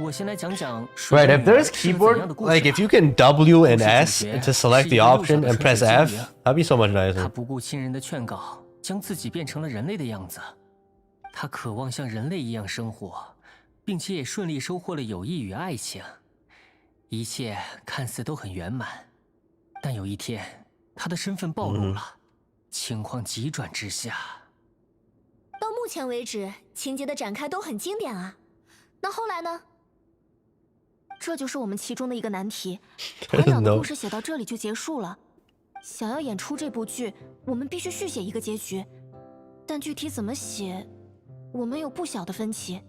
我先来讲讲。Right, if there's keyboard, like if you can W and S to select the option and press F, that'd be so much nicer. 他不顾亲人的劝告，将自己变成了人类的样子。他渴望像人类一样生活，并且也顺利收获了友谊与爱情，一切看似都很圆满。但有一天，他的身份暴露了，情况急转直下。到目前为止，情节的展开都很经典啊。那后来呢？这就是我们其中的一个难题。团长的故事写到这里就结束了。想要演出这部剧，我们必须续写一个结局，但具体怎么写，我们有不小的分歧。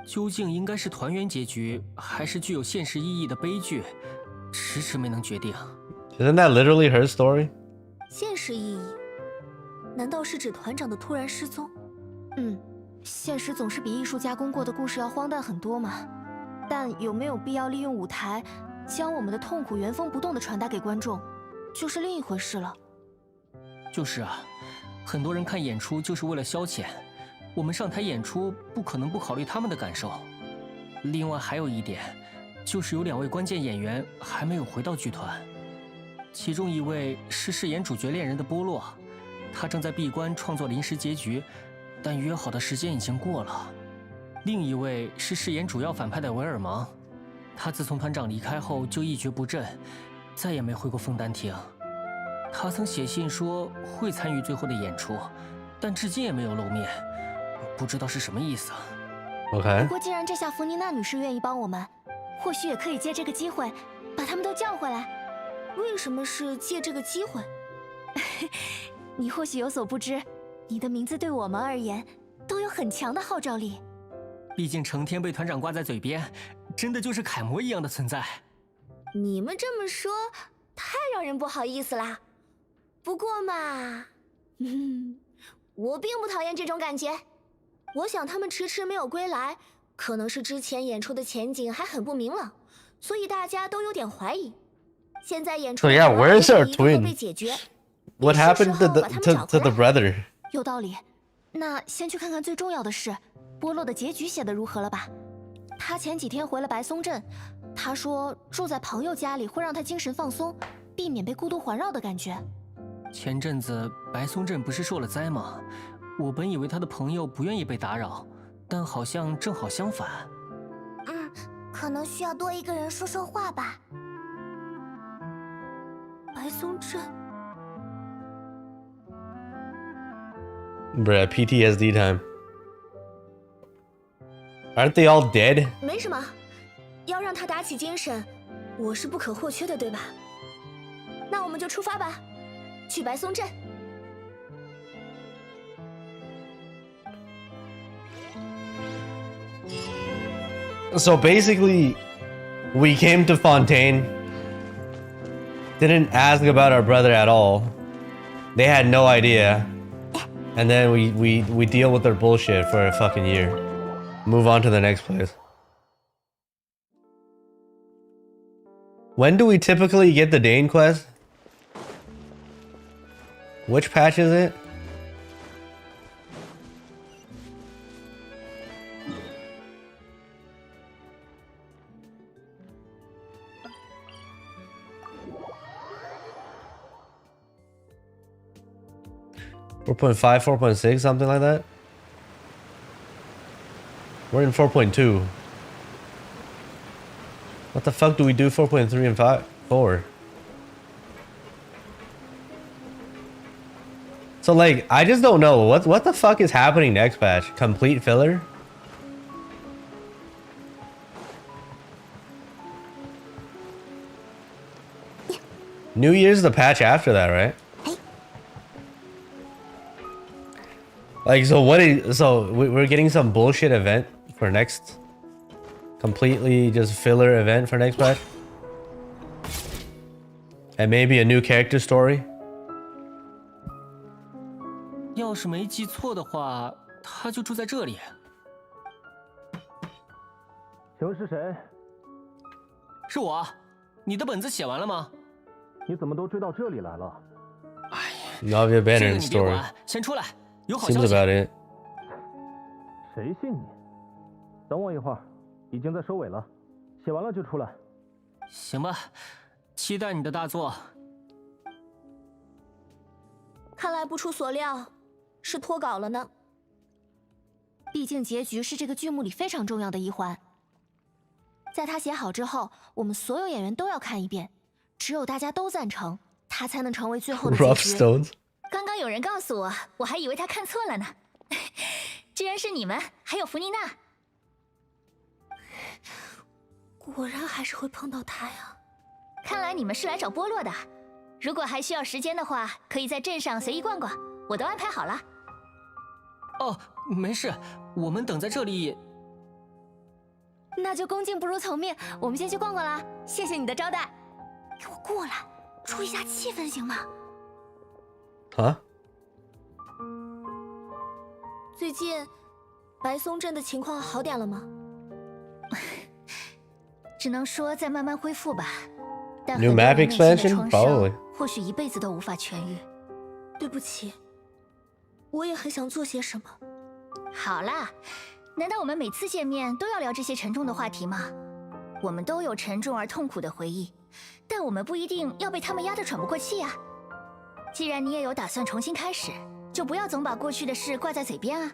究竟应该是团圆结局，还是具有现实意义的悲剧，迟迟没能决定。Isn't that literally her story? 现实意义？难道是指团长的突然失踪？现实总是比艺术加工过的故事要荒诞很多嘛。但有没有必要利用舞台，将我们的痛苦原封不动地传达给观众，就是另一回事了。就是啊，很多人看演出就是为了消遣，我们上台演出不可能不考虑他们的感受。另外还有一点，就是有2位关键演员还没有回到剧团，其中一位是饰演主角恋人的波洛，他正在闭关创作临时结局，但约好的时间已经过了。另一位是饰演主要反派的维尔芒，他自从团长离开后就一蹶不振，再也没回过枫丹亭。他曾写信说会参与最后的演出，但至今也没有露面，不知道是什么意思。OK。不过既然这下弗妮娜女士愿意帮我们，或许也可以借这个机会把他们都叫回来。为什么是借这个机会？你或许有所不知，你的名字对我们而言都有很强的号召力。毕竟成天被团长挂在嘴边，真的就是楷模一样的存在。你们这么说，太让人不好意思啦。不过嘛，我并不讨厌这种感觉。我想他们迟迟没有归来，可能是之前演出的前景还很不明朗，所以大家都有点怀疑。现在演出 So yeah, where is our 被 twin? 解决。What happened to the brother? 有道理。那先去看看最重要的是，波洛的结局写得如何了吧？他前几天回了白松镇，他说住在朋友家里会让他精神放松，避免被孤独环绕的感觉。前阵子白松镇不是受了灾吗？我本以为他的朋友不愿意被打扰，但好像正好相反。可能需要多一个人说说话吧。白松镇。Bruh, PTSD time. Aren't they all dead? 没什么，要让他打起精神，我是不可或缺的，对吧？那我们就出发吧，去白松镇。So basically, we came to Fontaine, didn't ask about our brother at all. They had no idea. And then we deal with their bullshit for a fucking year. Move on to the next place. When do we typically get the Dane quest? Which patch is it? .5, 4.6, something like that. We're in 4.2. What the fuck do we do 4.3 and 4? So like, I just don't know what the fuck is happening next patch. Complete filler? New Year's the patch after that, right? Like, so what is, so we're getting some bullshit event for next, completely just filler event for next patch? And maybe a new character story? 要是没记错的话，他就住在这里。请问是谁？是我。你的本子写完了吗？你怎么都追到这里来了？ Not the abandoned story. 先出来。 Seems about it. 谁信你？等我一会儿，已经在收尾了，写完了就出来。行吧，期待你的大作。看来不出所料，是脱稿了呢。毕竟结局是这个剧目里非常重要的一环。在他写好之后，我们所有演员都要看一遍，只有大家都赞成，他才能成为最后的结局。刚刚有人告诉我，我还以为他看错了呢。居然是你们，还有弗妮娜。果然还是会碰到他呀。看来你们是来找波洛的。如果还需要时间的话，可以在镇上随意逛逛，我都安排好了。哦，没事，我们等在这里。那就恭敬不如从命，我们先去逛逛啦。谢谢你的招待。给我过来，注意一下气氛行吗？ 啊？最近，白松镇的情况好点了吗？只能说在慢慢恢复吧。但 New map expansion, probably. 或许一辈子都无法痊愈。对不起，我也很想做些什么。好啦，难道我们每次见面都要聊这些沉重的话题吗？我们都有沉重而痛苦的回忆，但我们不一定要被他们压得喘不过气呀。既然你也有打算重新开始，就不要总把过去的事挂在嘴边啊。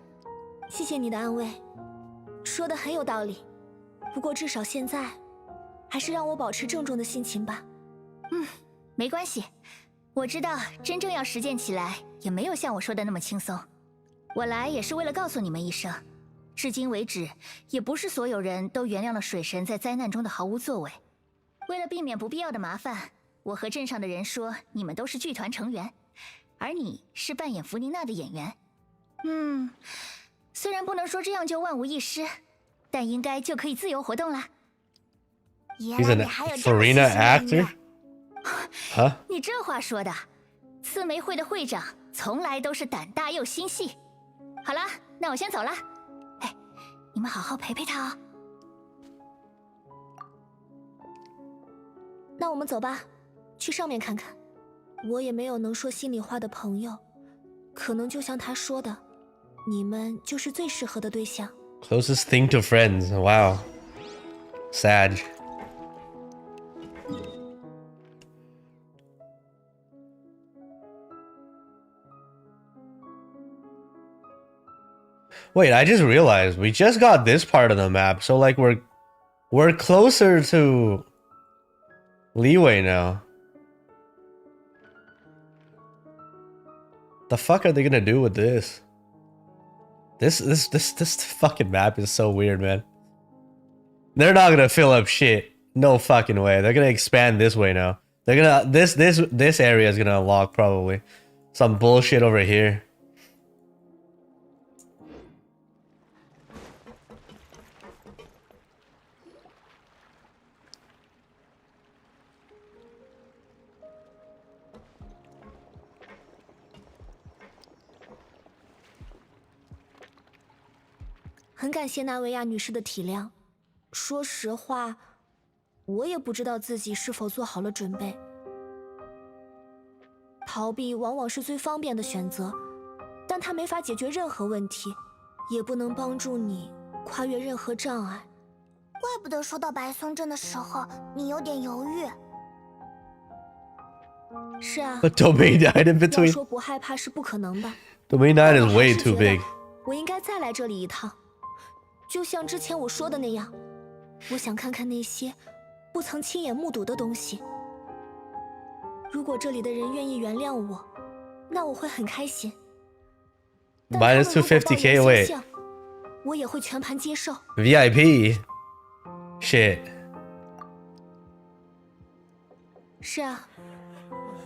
谢谢你的安慰，说的很有道理。不过至少现在，还是让我保持郑重的心情吧。没关系，我知道真正要实践起来，也没有像我说的那么轻松。我来也是为了告诉你们一声，至今为止，也不是所有人都原谅了水神在灾难中的毫无作为。为了避免不必要的麻烦，我和镇上的人说，你们都是剧团成员，而你是扮演弗妮娜的演员。虽然不能说这样就万无一失，但应该就可以自由活动啦。He's an Farina actor? Huh? 你这话说的，刺梅会的会长从来都是胆大又心细。好了，那我先走了。哎，你们好好陪陪他哦。那我们走吧，去上面看看。我也没有能说心里话的朋友，可能就像他说的，你们就是最适合的对象。Closest thing to friends. Wow. Sad. Wait, I just realized we just got this part of the map, so like we're closer to Leeway now. The fuck are they gonna do with this? This fucking map is so weird, man. They're not gonna fill up shit. No fucking way. They're gonna expand this way now. They're gonna this area is gonna unlock probably some bullshit over here. 很感谢纳维亚女士的体谅。说实话，我也不知道自己是否做好了准备。逃避往往是最方便的选择，但它没法解决任何问题，也不能帮助你跨越任何障碍。怪不得说到白松镇的时候，你有点犹豫。是啊， But Domain 9 in 要 between. 说不害怕是不可能的。Domain 9 is way too big. 我应该再来这里一趟，就像之前我说的那样，我想看看那些不曾亲眼目睹的东西。如果这里的人愿意原谅我，那我会很开心。 Minus 250k. Wait. 我也会全盘接受。 VIP. Shit. 是啊，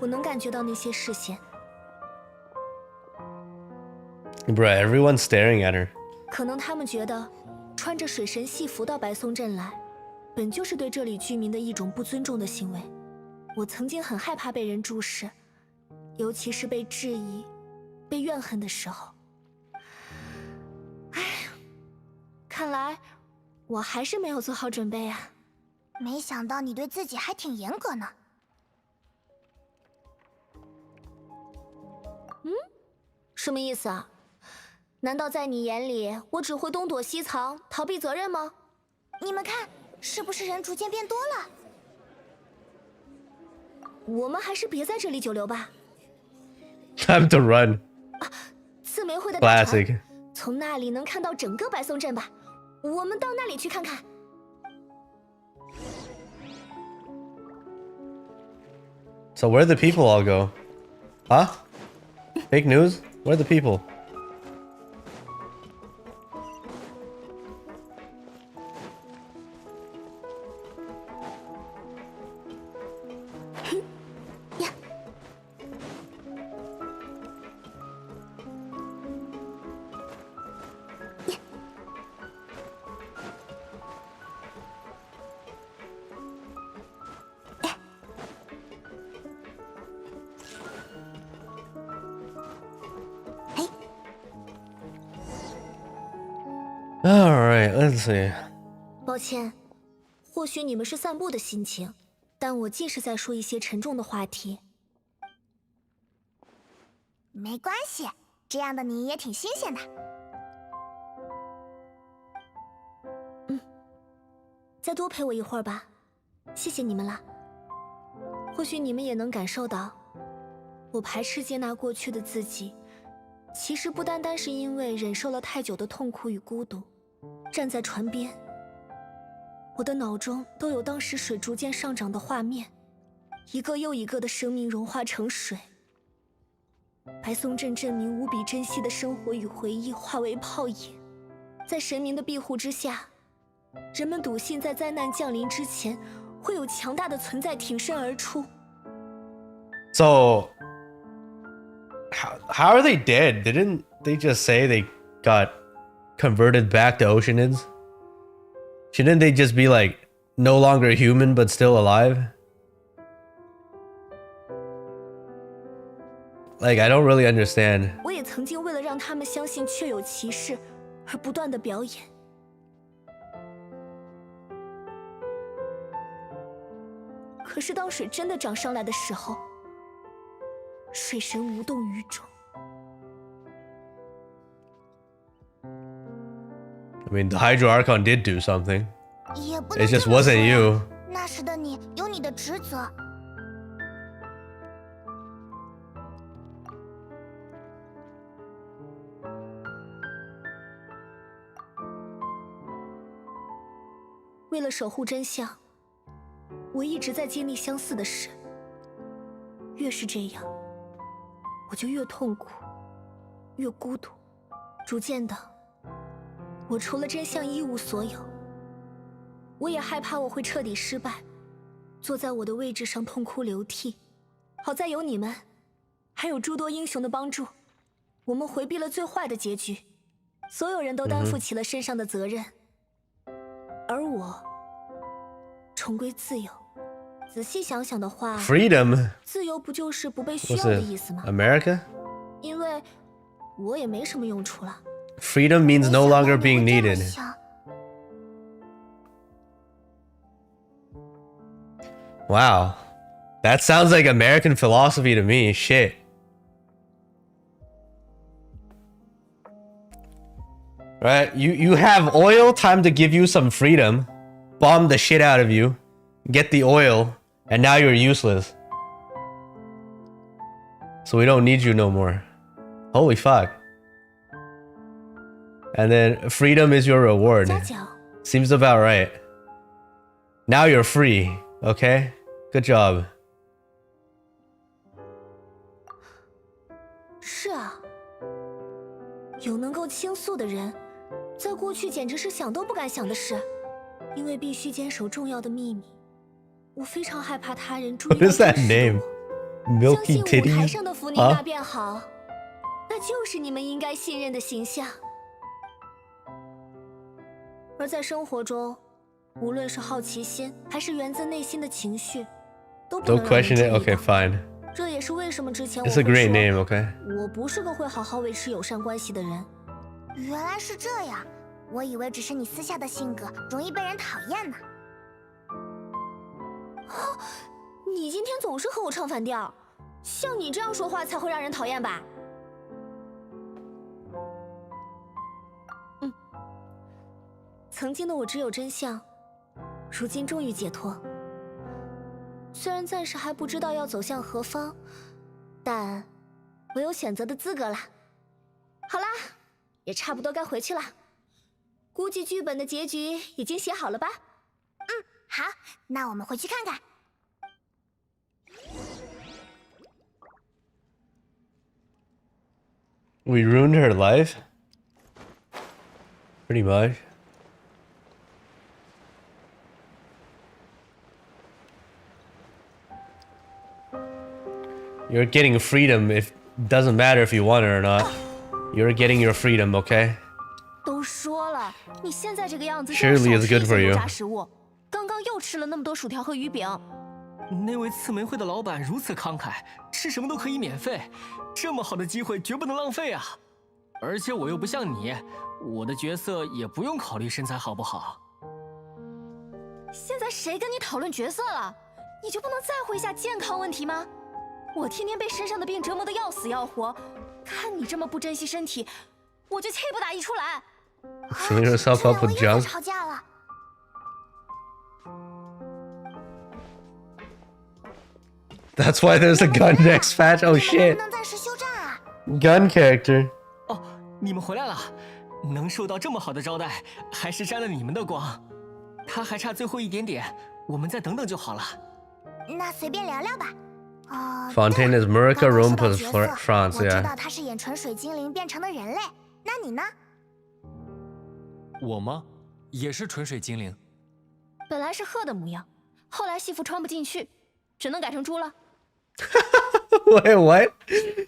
我能感觉到那些视线。 Bruh, everyone's staring at her. 可能他们觉得穿着水神戏服到白松镇来，本就是对这里居民的一种不尊重的行为。我曾经很害怕被人注视，尤其是被质疑、被怨恨的时候。哎，看来我还是没有做好准备啊。没想到你对自己还挺严格呢。什么意思啊？难道在你眼里，我只会东躲西藏、逃避责任吗？你们看，是不是人逐渐变多了？我们还是别在这里久留吧。 Time to run. 刺梅会的大船 Classic. 从那里能看到整个白松镇吧？我们到那里去看看。 So where'd the people all go? Huh? Fake news? Where are the people? Alright, let's see. 抱歉，或许你们是散步的心情，但我既是在说一些沉重的话题。没关系，这样的你也挺新鲜的。再多陪我一会儿吧，谢谢你们了。或许你们也能感受到，我排斥接纳过去的自己，其实不单单是因为忍受了太久的痛苦与孤独。站在船边，我的脑中都有当时水逐渐上涨的画面，一个又一个的生命融化成水，白松镇镇民无比珍惜的生活与回忆化为泡影。在神明的庇护之下，人们笃信在灾难降临之前，会有强大的存在挺身而出。So, how are they dead? Didn't they just say they got converted back to Oceanids? Shouldn't they just be like no longer human but still alive? Like, I don't really understand. 我也曾经为了让他们相信确有其事，而不断的表演。可是当水真的涨上来的时候，水神无动于衷。I mean, the Hydro Archon did do something. 也不能 It just 这么说 wasn't 呀 you. 那时的你有你的职责。为了守护真相，我一直在经历相似的事。越是这样，我就越痛苦，越孤独。逐渐的，我除了真相一无所有。我也害怕我会彻底失败，坐在我的位置上痛哭流涕。好在有你们，还有诸多英雄的帮助，我们回避了最坏的结局。所有人都担负起了身上的责任，而我重归自由。仔细想想的话 Freedom? 自由不就是不被需 What's 要的意思吗？ America? 因为我也没什么用处了。 Freedom means no longer being needed. Wow. That sounds like American philosophy to me. Shit. Right? You have oil, time to give you some freedom. Bomb the shit out of you. Get the oil. And now you're useless. So we don't need you no more. Holy fuck. And then freedom is your reward. Seems about right. Now you're free. Okay? Good job. 是啊，有能够倾诉的人，在过去简直是想都不敢想的事，因为必须坚守重要的秘密。我非常害怕他人注意 What 到 is that 真实的 name? 我。 Milky 相信舞台 Titties? 上的福尼娜便好，那就是你们应该信任的形象。而在生活中，无论是好奇心，还是源自内心的情绪，都不能 Don't 让人 question 注 it? 意 Okay, 到。 fine. 这也是为什么之前我 It's 会 a great 说 name, okay? 我不是个会好好维持友善关系的人。原来是这样，我以为只是你私下的性格容易被人讨厌呢。你今天总是和我唱反调，像你这样说话才会让人讨厌吧？曾经的我只有真相，如今终于解脱。虽然暂时还不知道要走向何方，但我有选择的资格啦。好啦，也差不多该回去了。估计剧本的结局已经写好了吧？好，那我们回去看看。 We ruined her life? Pretty much. You're getting freedom if doesn't matter if you want it or not. You're getting your freedom, okay? 都说了，你现在这个样子， Surely it's good for you. 炸食物，刚刚又吃了那么多薯条和鱼饼。那位刺梅会的老板如此慷慨，吃什么都可以免费，这么好的机会绝不能浪费啊！而且我又不像你，我的角色也不用考虑身材好不好。现在谁跟你讨论角色了？你就不能在乎一下健康问题吗？我天天被身上的病折磨得要死要活，看你这么不珍惜身体，我就气不打一处来。 Clean yourself up with junk. 吵架了。 Bro, That's why there's a gun next patch. Oh shit. Gun character. 哦，你们回来了，能受到这么好的招待，还是沾了你们的光。他还差最后一点点，我们再等等就好了。那随便聊聊吧。Fontaine is Murica, Rome plus 我 France. 知道 Yeah. 他是演纯水精灵变成的人类，那你呢？我吗？也是纯水精灵。本来是鹤的模样，后来戏服穿不进去，只能改成猪了。Wait, what?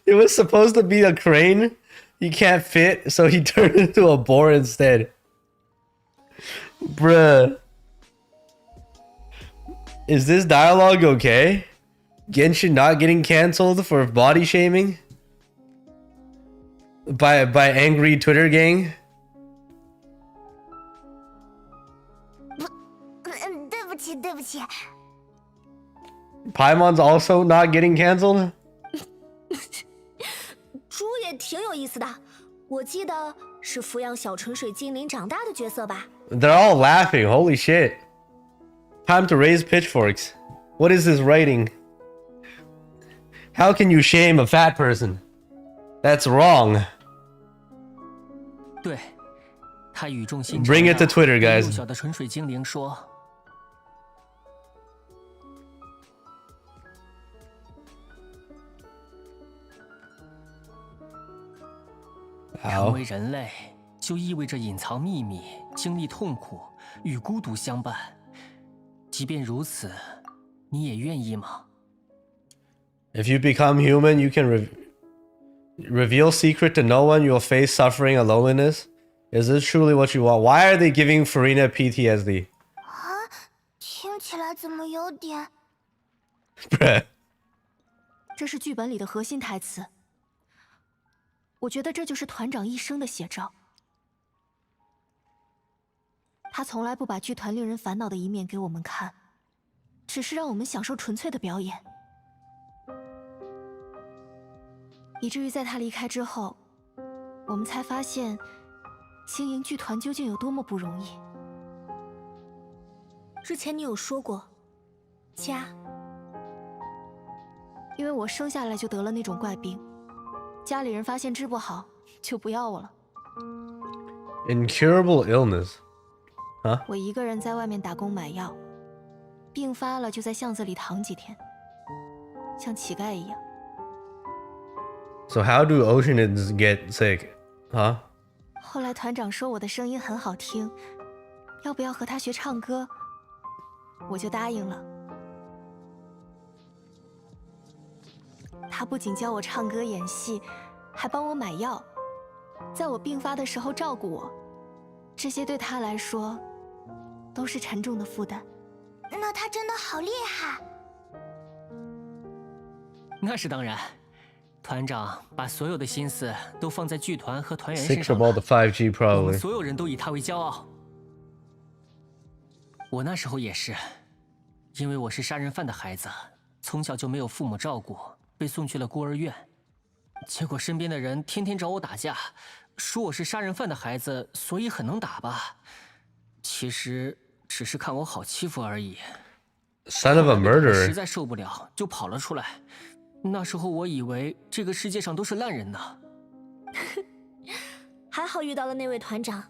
It was supposed to be a crane. He can't fit, so he turned into a boar instead. Bruh. Is this dialogue okay? Genshin not getting cancelled for body shaming? By angry Twitter gang? 对不起。Paimon's also not getting cancelled? 猪也挺有意思的，我记得是抚养小纯水精灵长大的角色吧。 They're all laughing. Holy shit. Time to raise pitchforks. What is this writing? How can you shame a fat person? That's wrong. 对，他语重心长。 Bring it to Twitter, guys. 幼小的纯水精灵说。 成为人类，就意味着隐藏秘密、经历痛苦、与孤独相伴。即便如此，你也愿意吗？ If you become human, you can reveal secret to no one. You'll face suffering and loneliness. Is this truly what you want? Why are they giving Farina PTSD? 听起来怎么有点？Bruh. 这是剧本里的核心台词。 我觉得这就是团长一生的写照。他从来不把剧团令人烦恼的一面给我们看，只是让我们享受纯粹的表演。以至于在他离开之后，我们才发现，经营剧团究竟有多么不容易。之前你有说过，家，因为我生下来就得了那种怪病。 家里人发现治不好，就不要我了。Incurable illness, huh? 我一个人在外面打工买药，病发了就在巷子里躺几天，像乞丐一样。So how do Oceanids get sick, huh? 后来团长说我的声音很好听，要不要和他学唱歌？我就答应了。 他不仅教我唱歌演戏，还帮我买药，在我病发的时候照顾我，这些对他来说都是沉重的负担。那他真的好厉害。那是当然，团长把所有的心思都放在剧团和团员 Six 身上 about the 5G 我 probably. 们所有人都以他为骄傲。我那时候也是，因为我是杀人犯的孩子，从小就没有父母照顾。 被送去了孤儿院，结果身边的人天天找我打架，说我是杀人犯的孩子，所以很能打吧。其实只是看我好欺负而已。Son of a murderer. 实在受不了，就跑了出来。那时候我以为这个世界上都是烂人呢。还好遇到了那位团长。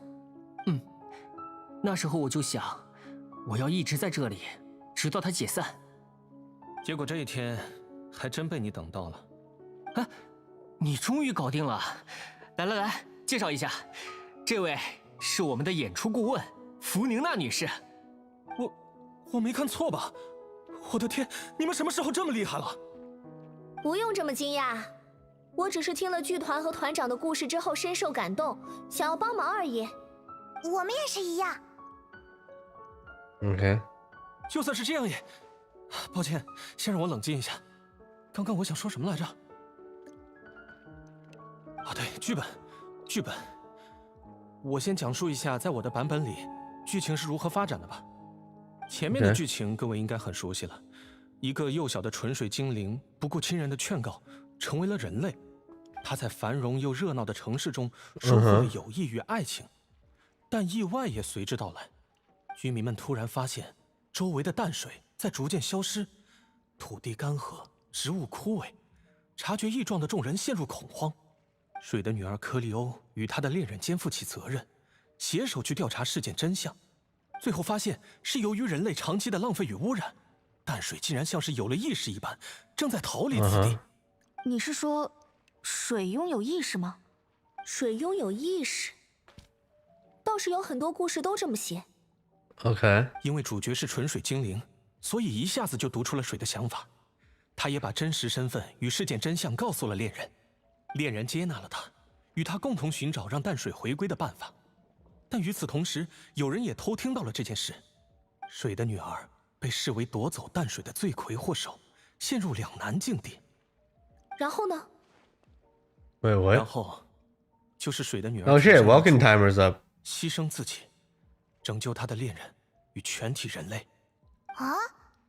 那时候我就想，我要一直在这里，直到他解散。结果这一天。 还真被你等到了，啊！你终于搞定了！来，介绍一下，这位是我们的演出顾问福宁娜女士。我没看错吧？我的天，你们什么时候这么厉害了？不用这么惊讶，我只是听了剧团和团长的故事之后深受感动，想要帮忙而已。我们也是一样。Okay. 就算是这样也，抱歉，先让我冷静一下。 刚刚我想说什么来着？啊，对，剧本。我先讲述一下，在我的版本里，剧情是如何发展的吧。前面的剧情各位应该很熟悉了。一个幼小的纯水精灵，不顾亲人的劝告，成为了人类。他在繁荣又热闹的城市中，收获了友谊与爱情。但意外也随之到来。居民们突然发现，周围的淡水在逐渐消失，土地干涸。植物枯萎，察觉异状的众人陷入恐慌。水的女儿科利欧与她的恋人肩负起责任，携手去调查事件真相。最后发现是由于人类长期的浪费与污染，淡水竟然像是有了意识一般，正在逃离此地。你是说，水拥有意识吗？水拥有意识，倒是有很多故事都这么写。OK， 因为主角是纯水精灵，所以一下子就读出了水的想法。他也把真实身份与事件真相告诉了恋人，恋人接纳了他，与他共同寻找让淡水回归的办法。但与此同时，有人也偷听到了这件事。水的女儿被视为夺走淡水的罪魁祸首，陷入两难境地。然后呢？ Wait, what? 然后就是水的女儿 Oh shit, welcome timer's up. 牺牲自己，拯救她的恋人与全体人类。啊？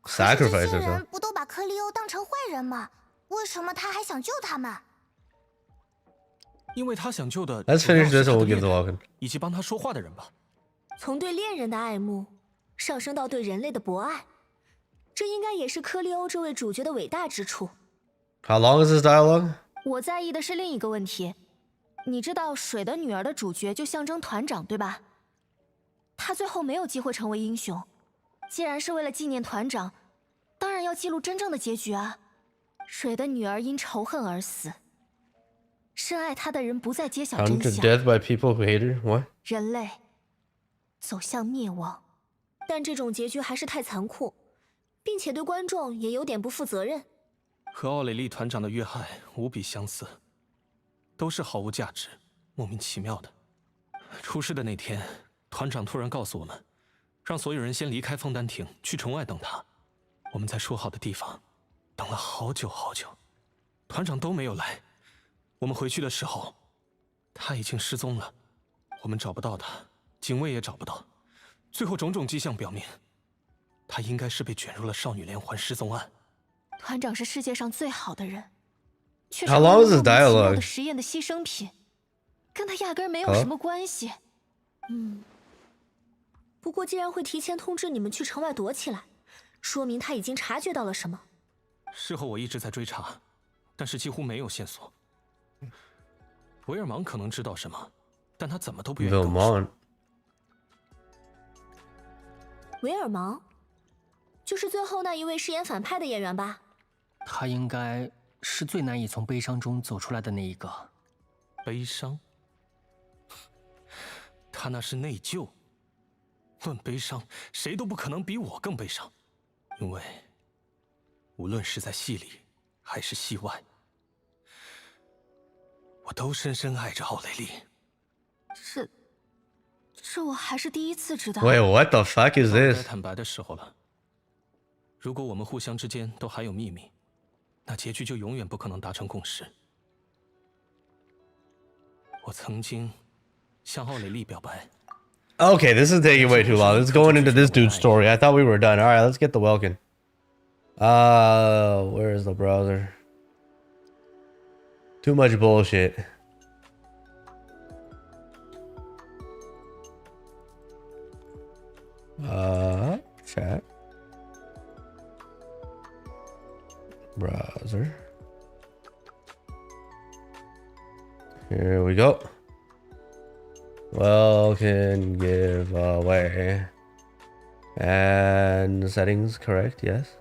Sacrifice 这些 herself. 人不都把克利欧当成坏人吗？为什么他还想救他们？因为他想救的 Let's finish this and we'll give the welcome. 以及帮他说话的人吧。从对恋人的爱慕上升到对人类的博爱，这应该也是科利欧这位主角的伟大之处。 How long is this dialogue? 我在意的是另一个问题，你知道水的女儿的主角就象征团长对吧？他最后没有机会成为英雄，既然是为了纪念团长，当然要记录真正的结局啊。水的女儿因仇恨而死，深爱她的人不再揭晓 Found 真 to 相， death by people who hate her? What? 人类走向灭亡。但这种结局还是太残酷，并且对观众也有点不负责任。 和奥雷利团长的遇害无比相似，都是毫无价值、莫名其妙的。出事的那天，团长突然告诉我们，让所有人先离开枫丹亭，去城外等他。我们在说好的地方等了好久好久，团长都没有来。我们回去的时候，他已经失踪了，我们找不到他，警卫也找不到。最后种种迹象表明，他应该是被卷入了少女连环失踪案。 团长是世界上最好的人，却 How 成 long 为 is 莫 this 名其妙 dialogue? 的实验的牺牲品，跟他压根儿没有 Huh? 什么关系。不过既然会提前通知你们去城外躲起来，说明他已经察觉到了什么。事后我一直在追查，但是几乎没有线索。维尔芒可能知道什么，但他怎么都不愿意跟我说。维尔芒，就是最后那一位饰演反派的演员吧？ 他应该是最难以从悲伤中走出来的那一个。悲伤？他那是内疚。论悲伤，谁都不可能比我更悲伤，因为无论是在戏里还是戏外，我都深深爱着奥雷利。这我还是第一次知道。 Wait, what the fuck is 该 this? 坦白的时候了。如果我们互相之间都还有秘密，那结局就永远不可能达成共识。我曾经向奥雷利表白。 Okay, this is taking way too long. Let's go into this dude's story. I thought we were done. All right, let's get the welcome. Where is the browser? Too much bullshit. Chat. Browser. Here we go. Welcome giveaway. And settings correct, yes.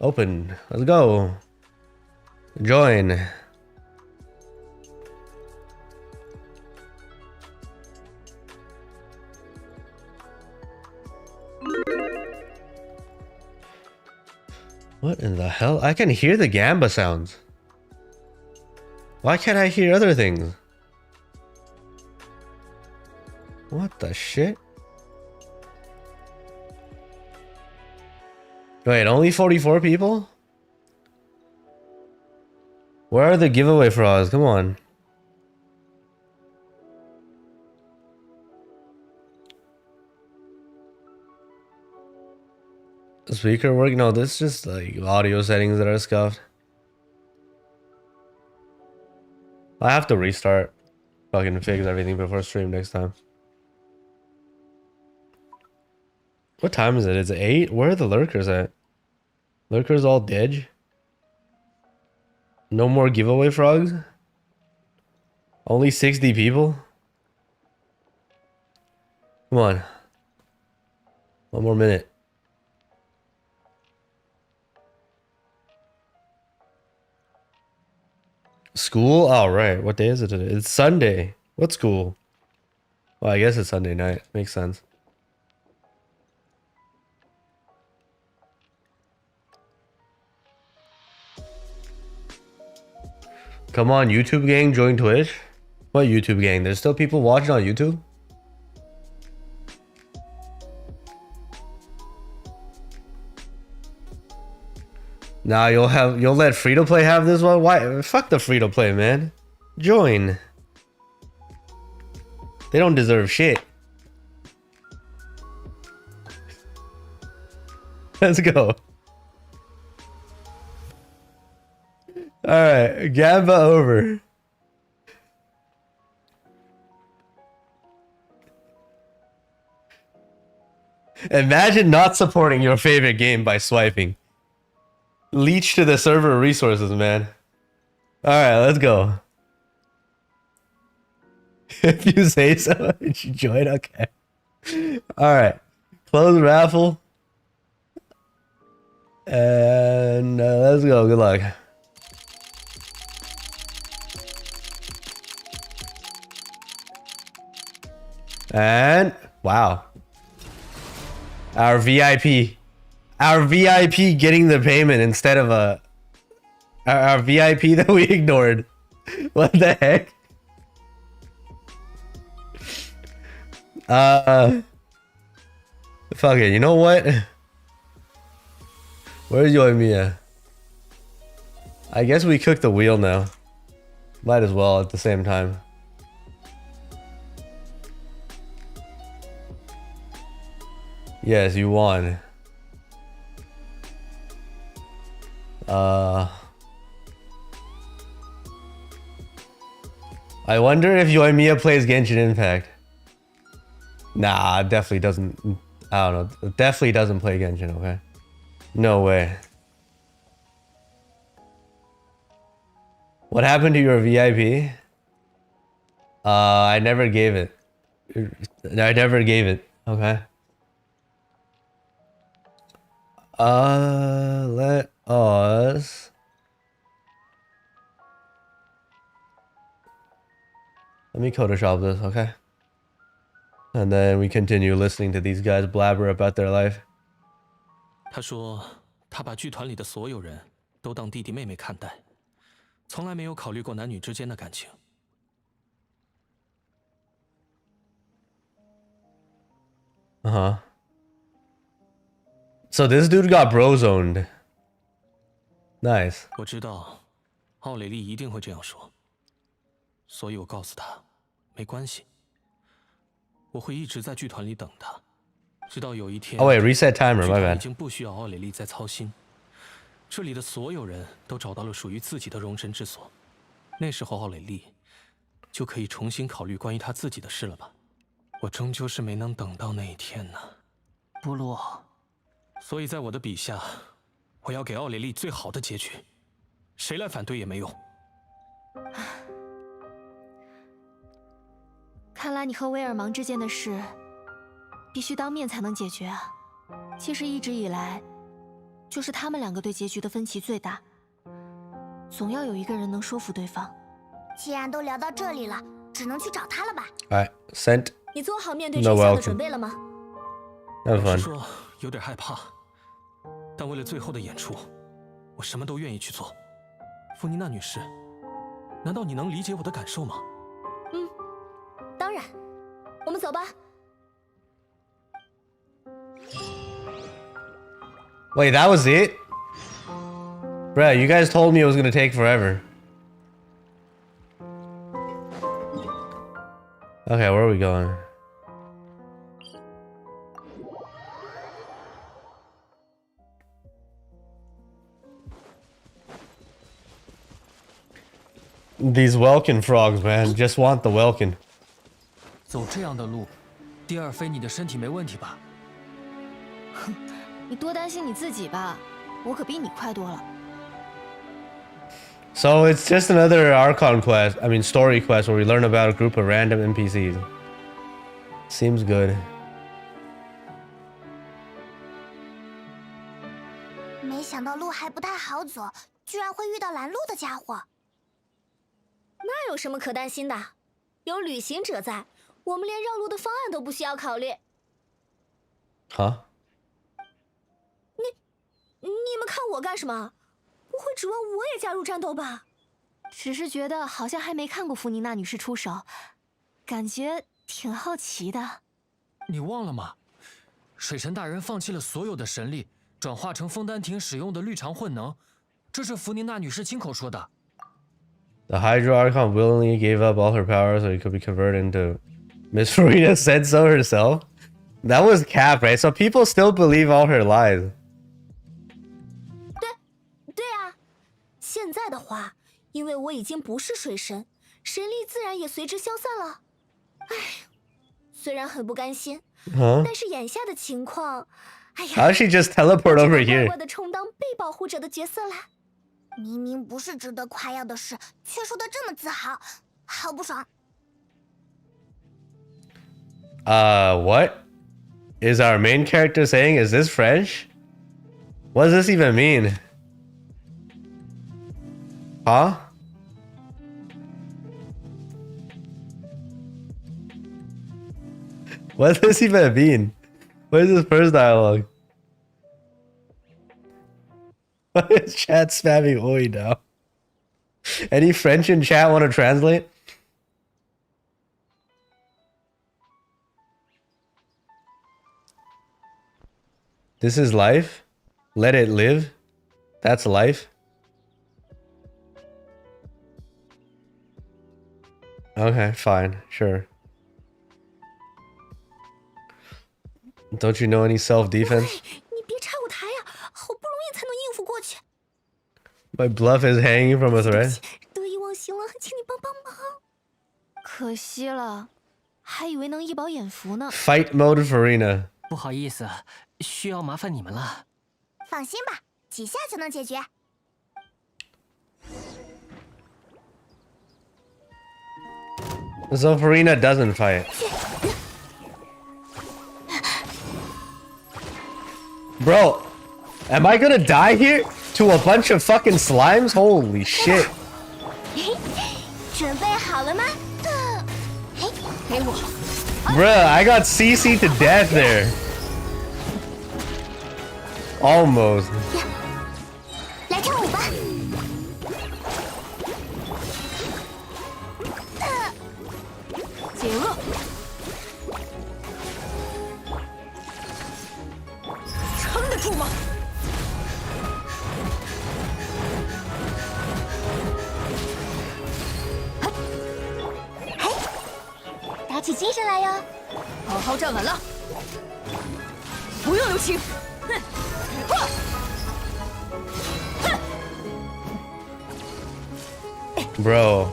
Open. Let's go. Join. What in the hell? I can hear the gamba sounds. Why can't I hear other things? What the shit? Wait, only 44 people? Where are the giveaway frauds? Come on. Speaker work? No, this is just like audio settings that are scuffed. I have to restart. Fucking fix everything before stream next time. What time is it? It's 8? Where are the lurkers at? Lurkers all dead? No more giveaway frogs? Only 60 people? Come on. One more minute. School? All right. What day is it today? It's Sunday. What school? Well, I guess it's Sunday night. Makes sense. Come on, YouTube gang, join Twitch. What YouTube gang? There's still people watching on YouTube? Nah, you'll let free to play have this one? Why? Fuck the free to play, man. Join. They don't deserve shit. Let's go. Alright, Gamba over. Imagine not supporting your favorite game by swiping. Leech to the server resources, man. Alright, let's go. If you say so, you should join. Okay. Alright. Close raffle. And let's go. Good luck. And wow. Our VIP getting the payment instead of our VIP that we ignored. What the heck? Fuck it. You know what? Where's Yoimiya? I guess we cooked the wheel now. Might as well at the same time. Yes, you won. I wonder if Yoimiya plays Genshin Impact. Nah, definitely doesn't. I don't know. Definitely doesn't play Genshin, okay? No way. What happened to your VIP? I never gave it. I never gave it, okay? Let us... Let me Photoshop this, okay? And then we continue listening to these guys blabber about their life. 他说，他把剧团里的所有人都当弟弟妹妹看待，从来没有考虑过男女之间的感情。So this dude got bro zoned. Nice. 我知道，奥蕾丽一定会这样说，所以我告诉他，没关系，我会一直在剧团里等他，直到有一天。Oh wait, reset timer. My bad. 已经不需要奥蕾丽再操心，这里的所有人都找到了属于自己的容身之所，那时候奥蕾丽就可以重新考虑关于她自己的事了吧？我终究是没能等到那一天呢，不鲁。所以在我的笔下，我要给奥蕾丽最好的结局，谁来反对也没用。看来你和威尔芒之间的事，必须当面才能解决啊。其实一直以来，就是他们两个对结局的分歧最大，总要有一个人能说服对方。既然都聊到这里了，只能去找他了吧。Alright, sent. 你做好面对真相的准备了吗？Have fun. 说有点害怕，但为了最后的演出，我什么都愿意去做。芙妮娜女士，难道你能理解我的感受吗？嗯，当然。我们走吧。Wait, that was it? Bruh, you guys told me it was gonna take forever. Okay, where are we going? These Welkin frogs, man. Just want the Welkin. 走这样的路，第二非你的身体没问题吧？哼，你多担心你自己吧。我可比你快多了。So it's just another Archon quest, I mean story quest where we learn about a group of random NPCs. Seems good. 没想到路还不太好走，居然会遇到拦路的家伙。那有什么可担心的？有旅行者在，我们连绕路的方案都不需要考虑。Huh? 你们看我干什么？不会指望我也加入战斗吧？只是觉得好像还没看过弗妮娜女士出手，感觉挺好奇的。你忘了吗？水神大人放弃了所有的神力，转化成枫丹亭使用的绿长混能，这是弗妮娜女士亲口说的。The Hydro Archon willingly gave up all her power so he could be converted into. Miss Farina said so herself. That was cap, right? So people still believe all her lies. 对啊，现在的话，因为我已经不是水神，神力自然也随之消散了。唉，虽然很不甘心，但是眼下的情况，哎呀 How did she just teleport over here? 乖乖的充当被保护者的角色啦。明明不是值得夸耀的事，却说得这么自豪，好不爽。What is our main character saying? Is this French? What does this even mean? Huh? What does this even mean? What is this first dialogue? Why is chat spamming Oi now? Any French in chat want to translate? This is life? Let it live? That's life? Okay, fine, sure. Don't you know any self-defense? 你别拆我台呀，好不容易才能应付过去。My bluff is hanging from a thread. 得意忘形了，请你帮帮忙。可惜了，还以为能一饱眼福呢。Fight mode Farina. 不好意思，需要麻烦你们了。放心吧，几下就能解决。So Farina doesn't fight. Bro, am I gonna die here to a bunch of fucking slimes? Holy shit. 准备好了吗？给我。Bruh, I got CC to death there. Almost. 来跳舞吧。解厄。撑得住吗？打起精神来哟！好好站稳了，不用留情。哼，Bro.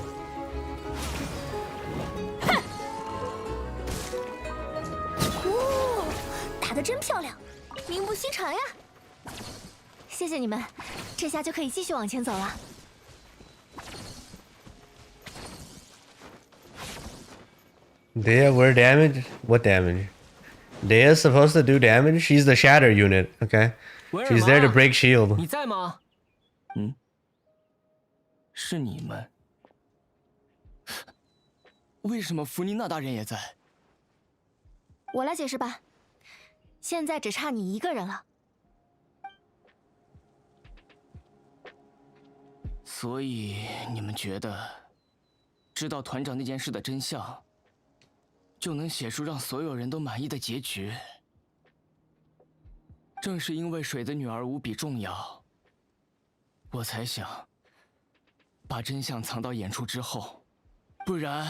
打得真漂亮，名不虚传呀！谢谢你们，这下就可以继续往前走了。 Dea, where damage? What damage? Dea's supposed to do damage? She's the shatter unit, okay? She's there to break shield. 你在吗？是你们？为什么弗妮娜大人也在？我来解释吧。现在只差你一个人了。所以你们觉得，知道团长那件事的真相？ 就能写出让所有人都满意的结局。正是因为水的女儿无比重要，我才想把真相藏到演出之后，不然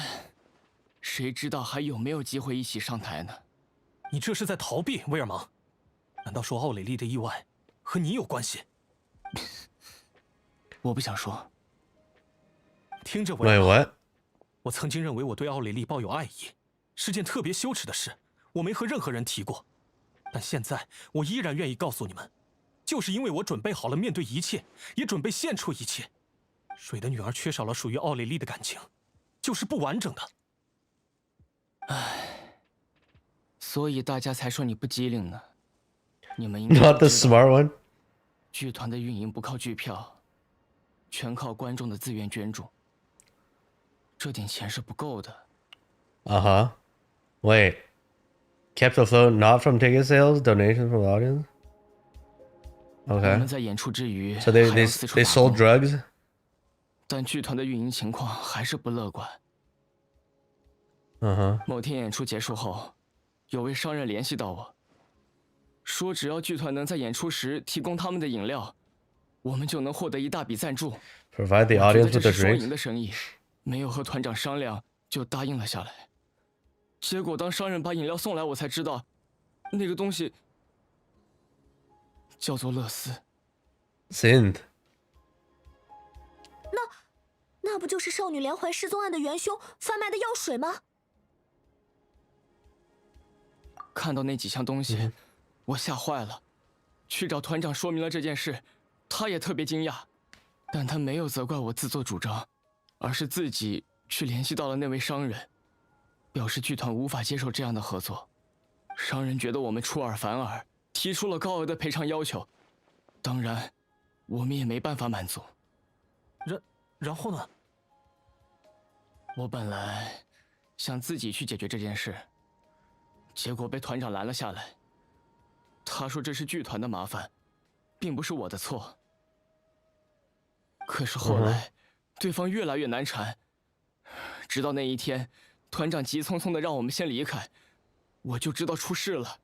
谁知道还有没有机会一起上台呢？你这是在逃避，威尔芒？难道说奥蕾丽的意外和你有关系？我不想说。听着，威尔芒， Wait, what? 我曾经认为我对奥蕾丽抱有爱意。 是件特别羞耻的事，我没和任何人提过。但现在，我依然愿意告诉你们，就是因为我准备好了面对一切，也准备献出一切。水的女儿缺少了属于奥蕾丽的感情，就是不完整的。唉，所以大家才说你不机灵呢。你们应该 Not the 知道 smart one. 剧团的运营不靠剧票，全靠观众的自愿捐助。这点钱是不够的。Uh-huh. Wait. Kept afloat not from ticket sales, donations from the audience? 我 Okay. 们在演出之余 So they 还要 they 四处 they 打 sold 工 drugs? 但剧团的运营情况还是不乐观。Uh-huh. 某天演出结束后，有位商人联系到我，说只要剧团能在演出时提供他们的饮料，我们就能获得一大笔赞助。 Provide the 我觉 audience 得这 with the 是双 drinks? 赢的生意，没有和团长商量就答应了下来。结果当商人把饮料送来，我才知道，那个东西叫做乐丝。 Synth. 那不就是少女连环失踪案的元凶贩卖的药水吗？看到那几箱东西，我吓坏了，去找团长说明了这件事，他也特别惊讶，但他没有责怪我自作主张，而是自己去联系到了那位商人，表示剧团无法接受这样的合作。商人觉得我们出尔反尔，提出了高额的赔偿要求，当然，我们也没办法满足。然后呢？我本来想自己去解决这件事，结果被团长拦了下来。他说这是剧团的麻烦，并不是我的错。可是后来，对方越来越难缠，直到那一天，团长急匆匆的让我们先离开，我就知道出事了。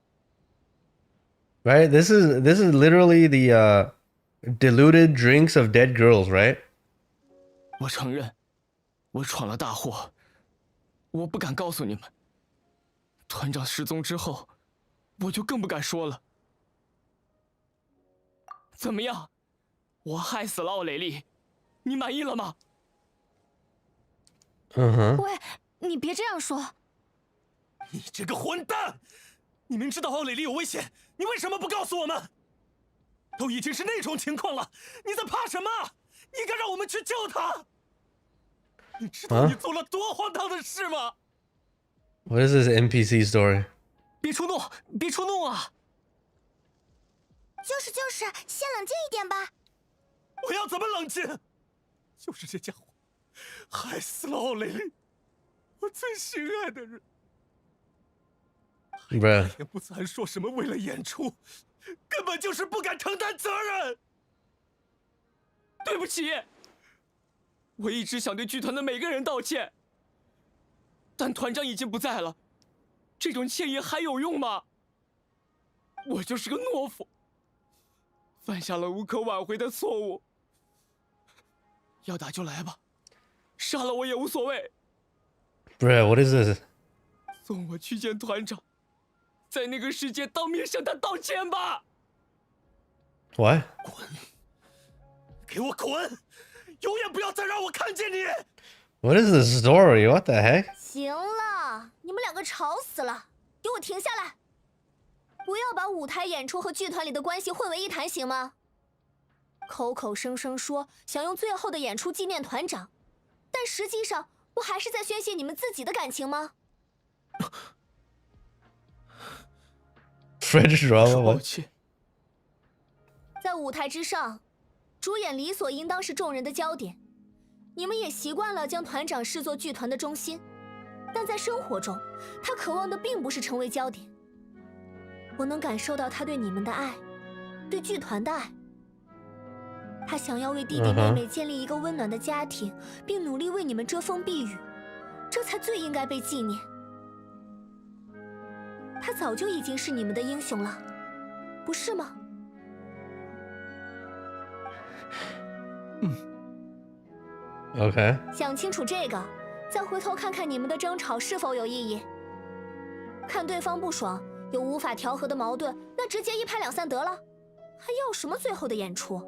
Right? This is literally the diluted drinks of dead girls, right? 我承认，我闯了大祸，我不敢告诉你们。团长失踪之后，我就更不敢说了。怎么样？我害死了奥蕾丽，你满意了吗？喂，你别这样说。你这个混蛋！你明知道奥蕾丽有危险，你为什么不告诉我们？都已经是那种情况了，你在怕什么？你该让我们去救她！你知道你做了多荒唐的事吗？ What is this NPC story? 别触怒，别触怒啊！就是，先冷静一点吧。我要怎么冷静？就是这家伙，害死了奥蕾丽，我最心爱的人。 Bruh. 也不曾说什么为了演出，根本就是不敢承担责任。对不起，我一直想对剧团的每个人道歉，但团长已经不在了，这种歉意还有用吗？我就是个懦夫，犯下了无可挽回的错误。要打就来吧，杀了我也无所谓。Bruh, what is this? 送我去见团长。 在那个世界当面向他道歉吧！ What? 滚！给我滚！永远不要再让我看见你！ What is this story? What the heck? 行了，你们两个吵死了，给我停下来！不要把舞台演出和剧团里的关系混为一谈，行吗？口口声声说想用最后的演出纪念团长，但实际上不还是在宣泄你们自己的感情吗？ French drama. 抱歉。在舞台之上，主演理所应当是众人的焦点。你们也习惯了将团长视作剧团的中心，但在生活中，他渴望的并不是成为焦点。我能感受到他对你们的爱，对剧团的爱。他想要为弟弟妹妹建立一个温暖的家庭，并努力为你们遮风避雨，这才最应该被纪念。 他早就已经是你们的英雄了，不是吗？Okay. 想清楚这个，再回头看看你们的争吵是否有意义。看对方不爽，有无法调和的矛盾，那直接一拍两散得了，还要什么最后的演出？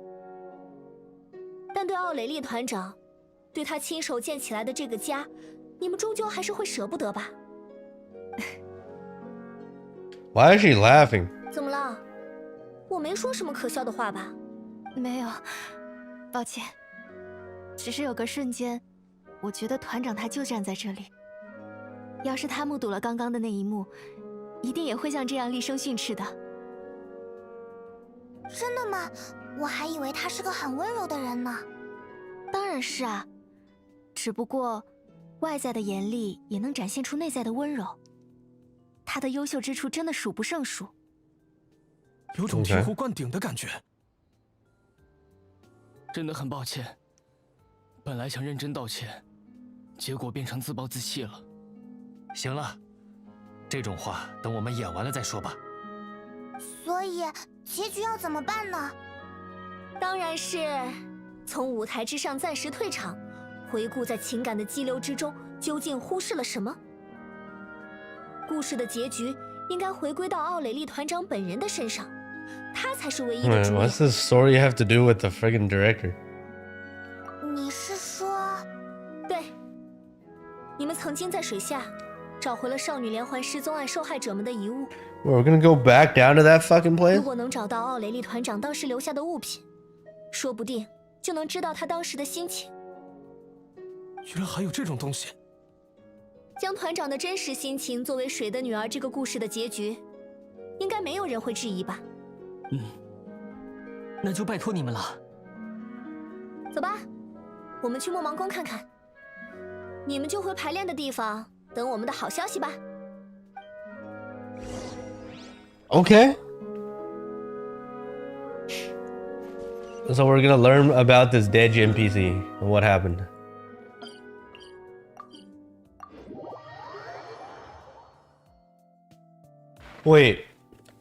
但对奥蕾丽团长，对他亲手建起来的这个家，你们终究还是会舍不得吧？ Why is she laughing? 怎么了？我没说什么可笑的话吧？没有，抱歉，只是有个瞬间，我觉得团长他就站在这里。要是他目睹了刚刚的那一幕，一定也会像这样厉声训斥的。真的吗？我还以为他是个很温柔的人呢。当然是啊，只不过外在的严厉也能展现出内在的温柔。他的优秀之处真的数不胜数，有种醍醐灌顶的感觉。真的很抱歉，本来想认真道歉，结果变成自暴自弃了。行了，这种话等我们演完了再说吧。所以结局要怎么办呢？当然是从舞台之上暂时退场，回顾在情感的激流之中究竟忽视了什么。故事的结局应该回归到奥蕾丽团长本人的身上，他才是唯一的主演。 What's this story have to do with the friggin' director? 你是说？对，你们曾经在水下找回了少女连环失踪案受害者们的遗物。We're gonna go back down to that fucking place? 如果能找到奥蕾丽团长当时留下的物品，说不定就能知道他当时的心情。居然还有这种东西！将团长的真实心情作为《水的女儿》这个故事的结局，应该没有人会质疑吧？那就拜托你们了。走吧，我们去莫芒宫看看。你们就回排练的地方等我们的好消息吧。Okay. So we're gonna learn about this dead NPC and what happened. Wait,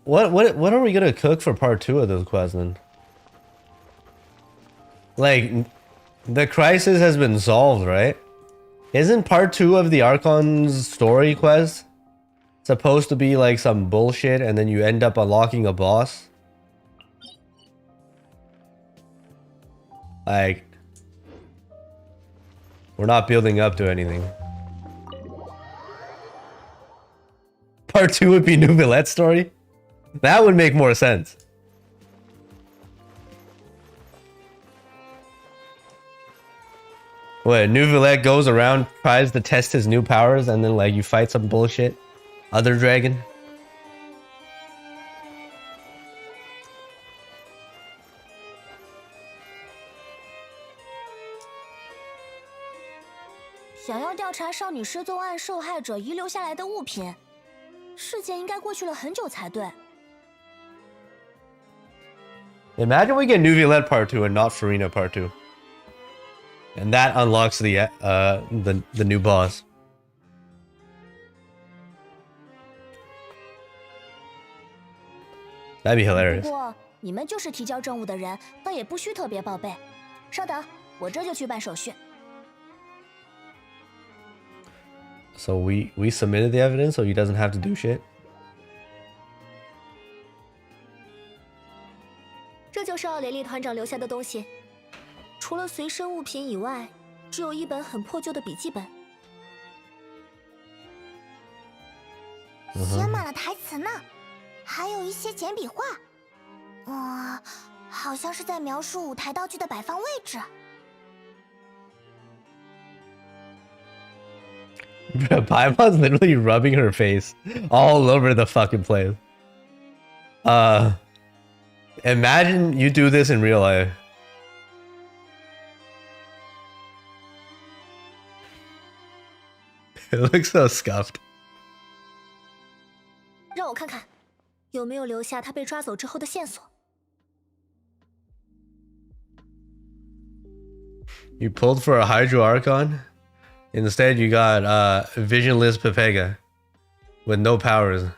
what are we gonna cook for part 2 of this quest then? Like, the crisis has been solved, right? Isn't part 2 of the Archon's story quest supposed to be like some bullshit and then you end up unlocking a boss? Like, we're not building up to anything. Part 2 would be New Villette's story? That would make more sense. What, New Villette goes around, tries to test his new powers, and then like you fight some bullshit other dragon? 想要调查少女失踪案受害者遗留下来的物品，事件应该过去了很久才对。Imagine we get New Villette Part 2 and not Farina Part 2. And that unlocks the new boss. That'd be hilarious. 不过你们就是提交证物的人，倒也不需特别报备。稍等，我这就去办手续。 So we submitted the evidence, so he doesn't have to do shit. 这就是奥蕾丽团长留下的东西，除了随身物品以外，只有一本很破旧的笔记本。写满了台词呢，还有一些简笔画。好像是在描述舞台道具的摆放位置。 Paimon's literally rubbing her face all over the fucking place. Imagine you do this in real life. It looks so scuffed. 让我看看，有没有留下他被抓走之后的线索。 You pulled for a Hydro Archon? Instead, you got Visionless Pepega with no powers.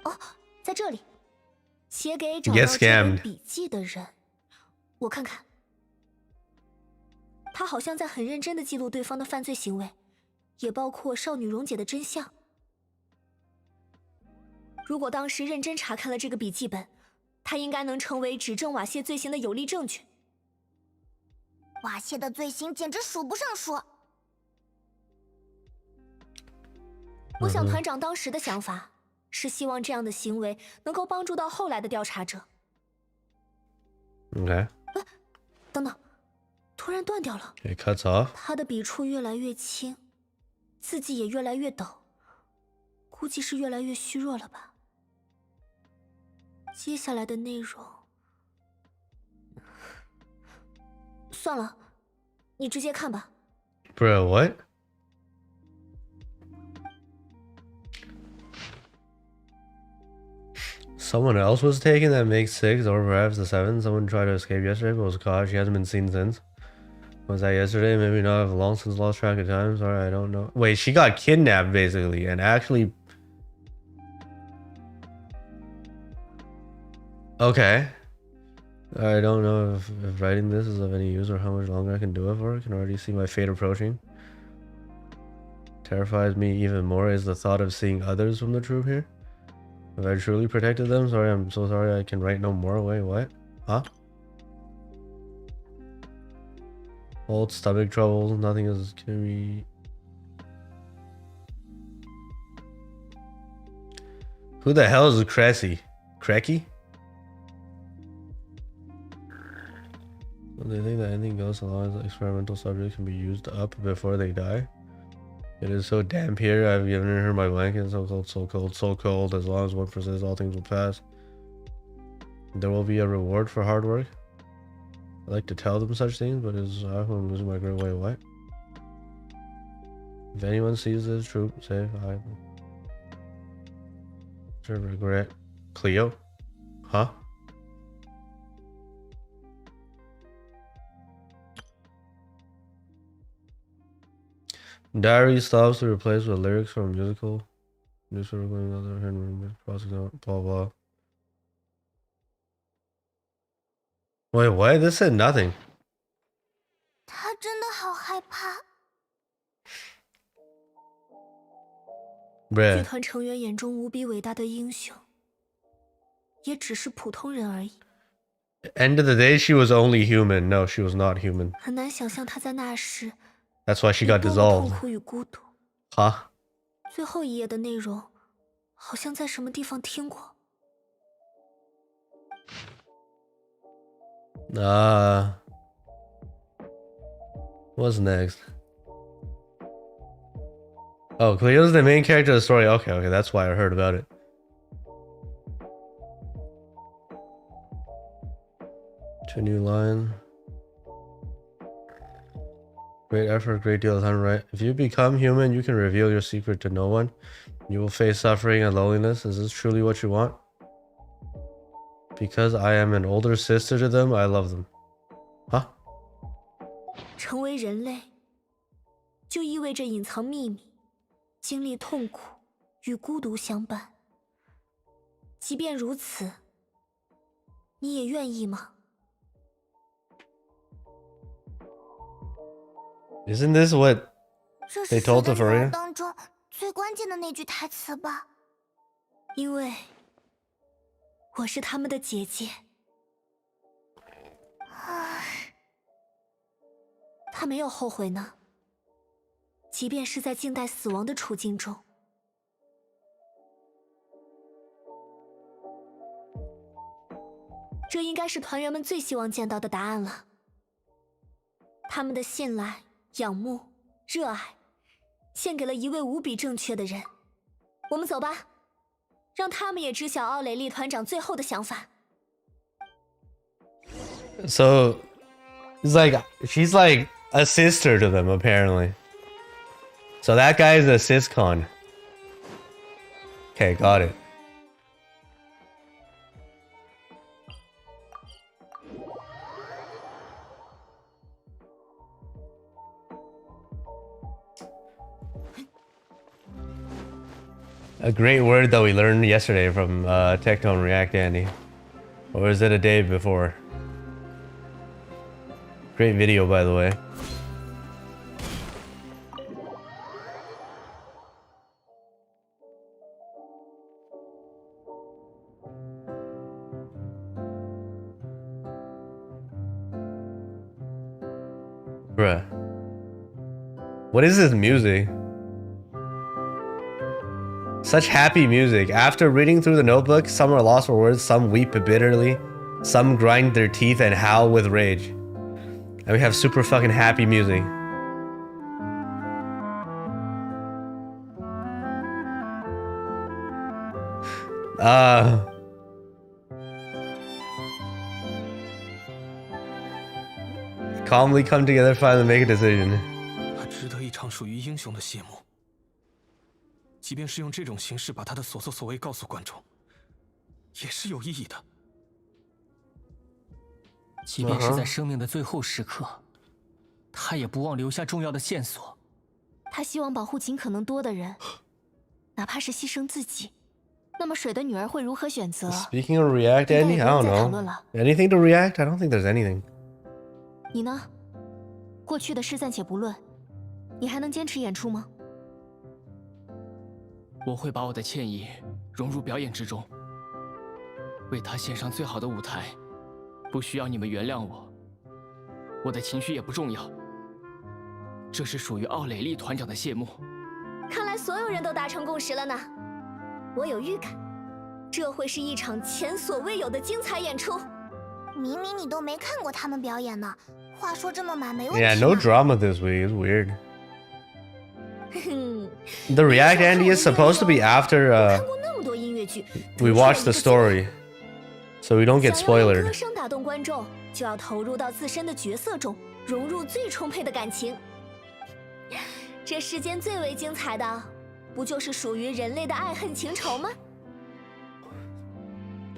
哦，在这里，写给找到 Get 这 scammed. 本笔记的人，我看看，他好像在很认真的记录对方的犯罪行为，也包括少女蓉姐的真相。如果当时认真查看了这个笔记本，他应该能成为指证瓦谢罪行的有力证据。 瓦谢的罪行简直数不胜数。我想团长当时的想法是希望这样的行为能够帮助到后来的调查者。Okay. 等等，突然断掉了。 It cuts off. 他的笔触越来越轻，字迹也越来越抖，估计是越来越虚弱了吧。接下来的内容，算了，你直接看吧。 Bro, what? Someone else was taken that makes 6 or perhaps the 7. Someone tried to escape yesterday but was caught. She hasn't been seen since. Was that yesterday? Maybe not. I've long since lost track of time. Sorry, I don't know. Wait, she got kidnapped basically and actually... Okay. I don't know if writing this is of any use or how much longer I can do it for. I can already see my fate approaching. Terrifies me even more is the thought of seeing others from the troop here. Have I truly protected them? Sorry, I'm so sorry I can write no more. Wait, what? Huh? Old stomach troubles, nothing is gonna be... Who the hell is Cressy? Crecky? They think that anything goes so long as the experimental subject can be used up before they die. It is so damp here. I've given her my blanket. So cold, so cold, so cold. As long as one persists, all things will pass. There will be a reward for hard work. I like to tell them such things, but it's I'm losing my great way. What? If anyone sees this troop, say I should regret. Cleo? Huh? Diary stops to replace with lyrics from a musical. Newspaper going other hand blah blah. Wait, what? This said nothing. 他真的好害怕。 Bruh. 剧团成员眼中无比伟大的英雄，也只是普通人而已。 End of the day, she was only human. No, she was not human. 很难想象他在那时 That's why she got 多么 dissolved. 痛苦与孤独。 Huh? 最后一页的内容，好像在什么地方听过。 What's next? Oh, Cleo's the main character of the story. Okay, okay, that's why I heard about it. To new line. Great effort, great deal of time, right? If you become human, you can reveal your secret to no one. You will face suffering and loneliness. Is this truly what you want? Because I am an older sister to them, I love them. Huh? 成为人类，就意味着隐藏秘密，经历痛苦与孤独相伴。即便如此，你也愿意吗？ Isn't this what 这 they 是 told 所 to 有内容 Faria? 当中最关键的那句台词吧？因为我是他们的姐姐。他没有后悔呢，即便是在静待死亡的处境中。这应该是团员们最希望见到的答案了。他们的信赖、仰慕、热爱，献给了一位无比正确的人。我们走吧，让他们也知晓奥蕾丽团长最后的想法。 So, it's like, she's like a sister to them, apparently. So that guy is a syscon. Okay, got it. A great word that we learned yesterday from Tectone React Andy. Or was it a day before? Great video, by the way. Bruh. What is this music? Such happy music. After reading through the notebook, some are lost for words, some weep bitterly, some grind their teeth and howl with rage. And we have super fucking happy music. Calmly come together, finally make a decision. 他值得一场属于英雄的谢幕。即便是用这种形式把他的所作所为告诉观众，也是有意义的。即便是在生命的最后时刻，他也不忘留下重要的线索。他希望保护尽可能多的人，哪怕是牺牲自己。那么水的女儿会如何选择 Speaking of react, Andy, I don't know. Anything to react? I don't think there's anything. 你呢？过去的事暂且不论，你还能坚持演出吗？我会把我的歉意融入表演之中，为他献上最好的舞台。不需要你们原谅我，我的情绪也不重要。这是属于奥蕾丽团长的谢幕。看来所有人都达成共识了呢。我有预感，这会是一场前所未有的精彩演出。明明你都没看过他们表演呢，话说这么满没问题。Yeah, no drama this week. It's weird. The react, Andy, is supposed to be after we watch the story, so we don't get spoiled. 歌声打动观众，就要投入到自身的角色中，融入最充沛的感情。这世间最为精彩的，不就是属于人类的爱恨情仇吗？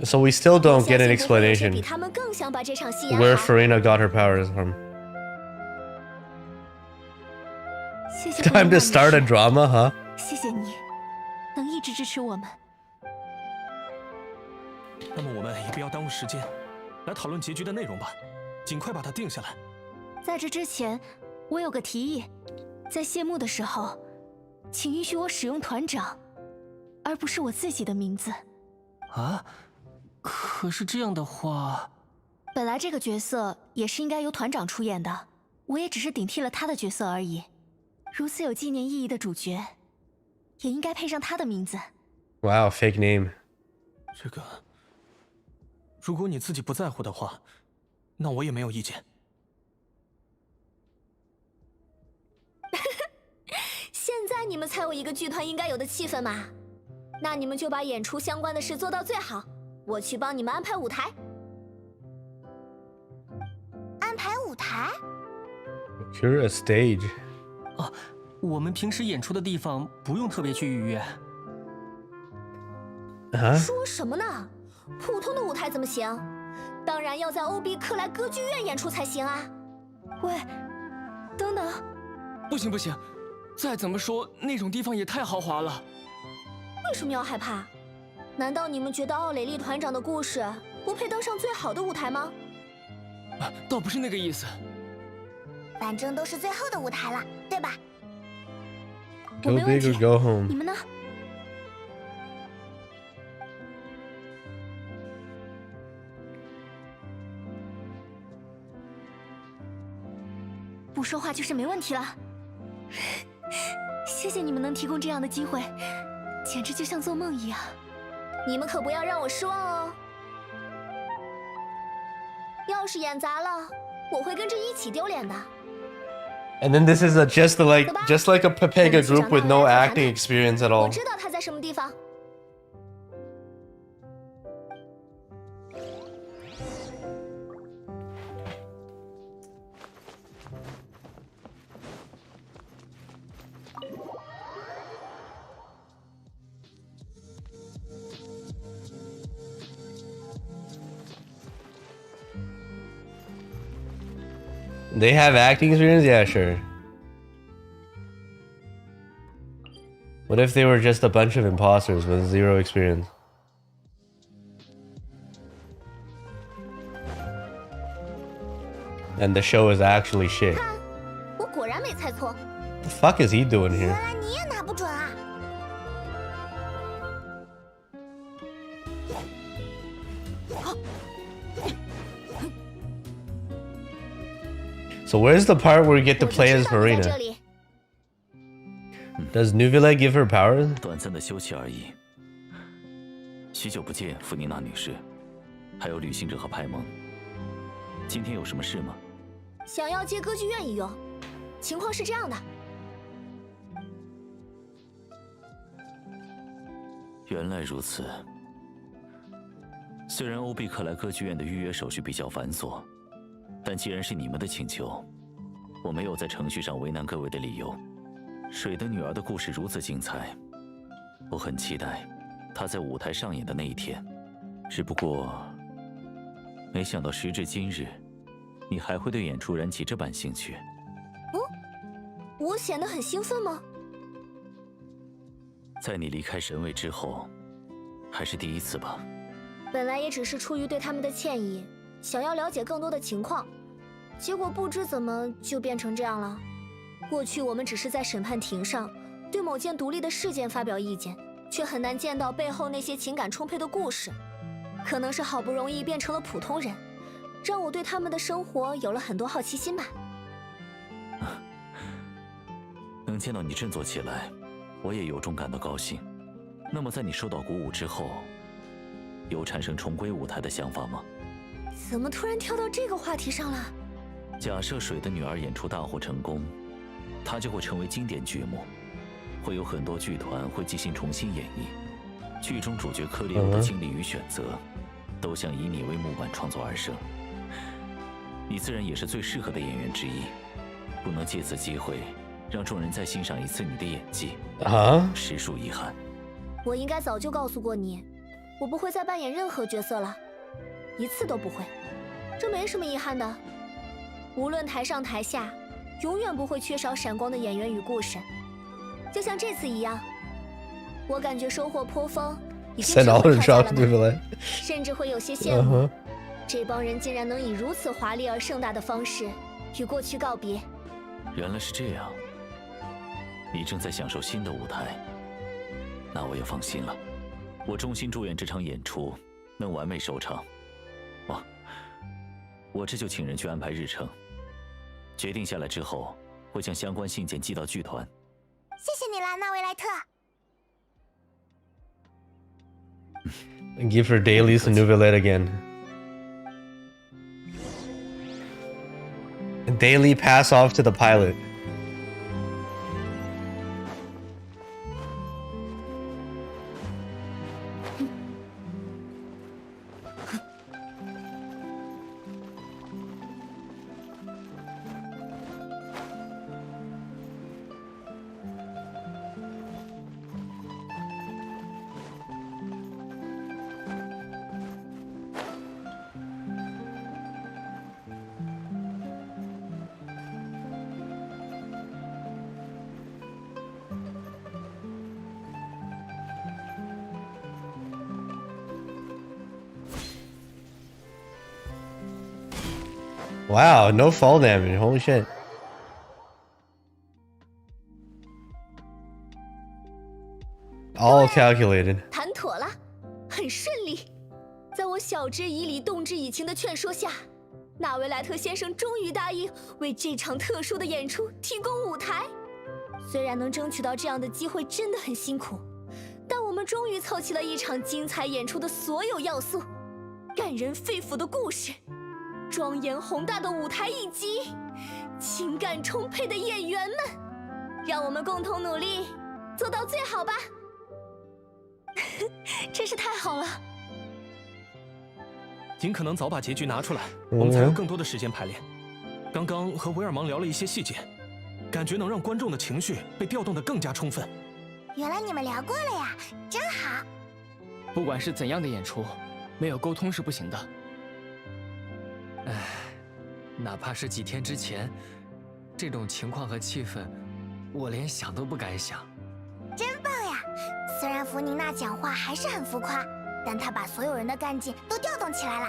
So we still don't get an explanation 比他们更想把这场戏演好。 where Farina got her powers from. 谢谢 Time to start a drama, huh? 谢谢你，能一直支持我们。那么我们也不要耽误时间，来讨论结局的内容吧，尽快把它定下来。在这之前，我有个提议，在谢幕的时候，请允许我使用团长，而不是我自己的名字。啊？可是这样的话，本来这个角色也是应该由团长出演的，我也只是顶替了他的角色而已。如此有纪念意义的主角，也应该配上他的名字。Wow, fake name. 这个，如果你自己不在乎的话，那我也没有意见。现在你们才有一个剧团应该有的气氛嘛？那你们就把演出相关的事做到最好。我去帮你们安排舞台。安排舞台 Cure a stage. 啊，我们平时演出的地方不用特别去预约。说什么呢？普通的舞台怎么行？当然要在欧比克莱歌剧院演出才行啊！喂，等等，不行不行，再怎么说那种地方也太豪华了。为什么要害怕？难道你们觉得奥蕾丽团长的故事不配登上最好的舞台吗？倒不是那个意思。反正都是最后的舞台了，对吧？ Go big or go home. 你们呢？不说话就是没问题了。谢谢你们能提供这样的机会，简直就像做梦一样。你们可不要让我失望哦！要是演砸了，我会跟着一起丢脸的。 And then this is just like a Pepega group with no acting experience at all. 我知道他在什么地方。They have acting experience? Yeah, sure. What if they were just a bunch of imposters with zero experience? And the show is actually shit. 我果然没猜错。 The fuck is he doing here? 原来你也拿不准啊！ So where's the part where we get to play as Farina? Does Nuvile give her powers? 短暂的休息而已。许久不见，弗妮娜女士，还有旅行者和派蒙。今天有什么事吗？想要借歌剧院一用，情况是这样的。原来如此。虽然欧碧克莱歌剧院的预约手续比较繁琐，但既然是你们的请求，我没有在程序上为难各位的理由。水的女儿的故事如此精彩，我很期待她在舞台上演的那一天。只不过，没想到时至今日，你还会对演出燃起这般兴趣。我显得很兴奋吗？在你离开神位之后，还是第一次吧。本来也只是出于对他们的歉意，想要了解更多的情况，结果不知怎么就变成这样了。过去我们只是在审判庭上对某件独立的事件发表意见，却很难见到背后那些情感充沛的故事。可能是好不容易变成了普通人，让我对他们的生活有了很多好奇心吧。能见到你振作起来，我也由衷感到高兴。那么在你受到鼓舞之后，有产生重归舞台的想法吗？怎么突然跳到这个话题上了？假设水的女儿演出大获成功，她就会成为经典剧目，会有很多剧团会即兴重新演绎。剧中主角克利欧的经历与选择，都像以你为木板创作而生。你自然也是最适合的演员之一，不能借此机会让众人再欣赏一次你的演技，实属遗憾。我应该早就告诉过你，我不会再扮演任何角色了，一次都不会。这没什么遗憾的。无论台上台下，永远不会缺少闪光的演员与故事。就像这次一样，我感觉收获颇丰，已经成为挑战了呢，甚至会有些羡慕。这帮人竟然能以如此华丽而盛大的方式与过去告别。原来是这样，你正在享受新的舞台，那我也放心了。我衷心祝愿这场演出能完美收场。我这就请人去安排日程，决定下来之后，会将相关信件寄到剧团。谢谢你啦，纳维莱特。Give her dailies to Nuvile again. Daily pass off to the pilot. Wow, no fall damage. Holy shit. calculated. 谈妥了，很顺利。在我晓之以理、动之以情的劝说下，纳维莱特先生终于答应为这场特殊的演出提供舞台。虽然能争取到这样的机会真的很辛苦，但我们终于凑齐了一场精彩演出的所有要素：感人肺腑的故事，庄严宏大的舞台一击，情感充沛的演员们。让我们共同努力，做到最好吧！真是太好了。尽可能早把结局拿出来，我们才有更多的时间排练。刚刚和维尔芒聊了一些细节，感觉能让观众的情绪被调动得更加充分。原来你们聊过了呀，真好。不管是怎样的演出，没有沟通是不行的。唉，哪怕是几天之前，这种情况和气氛，我连想都不敢想。真棒呀！虽然弗宁娜讲话还是很浮夸，但她把所有人的干劲都调动起来了。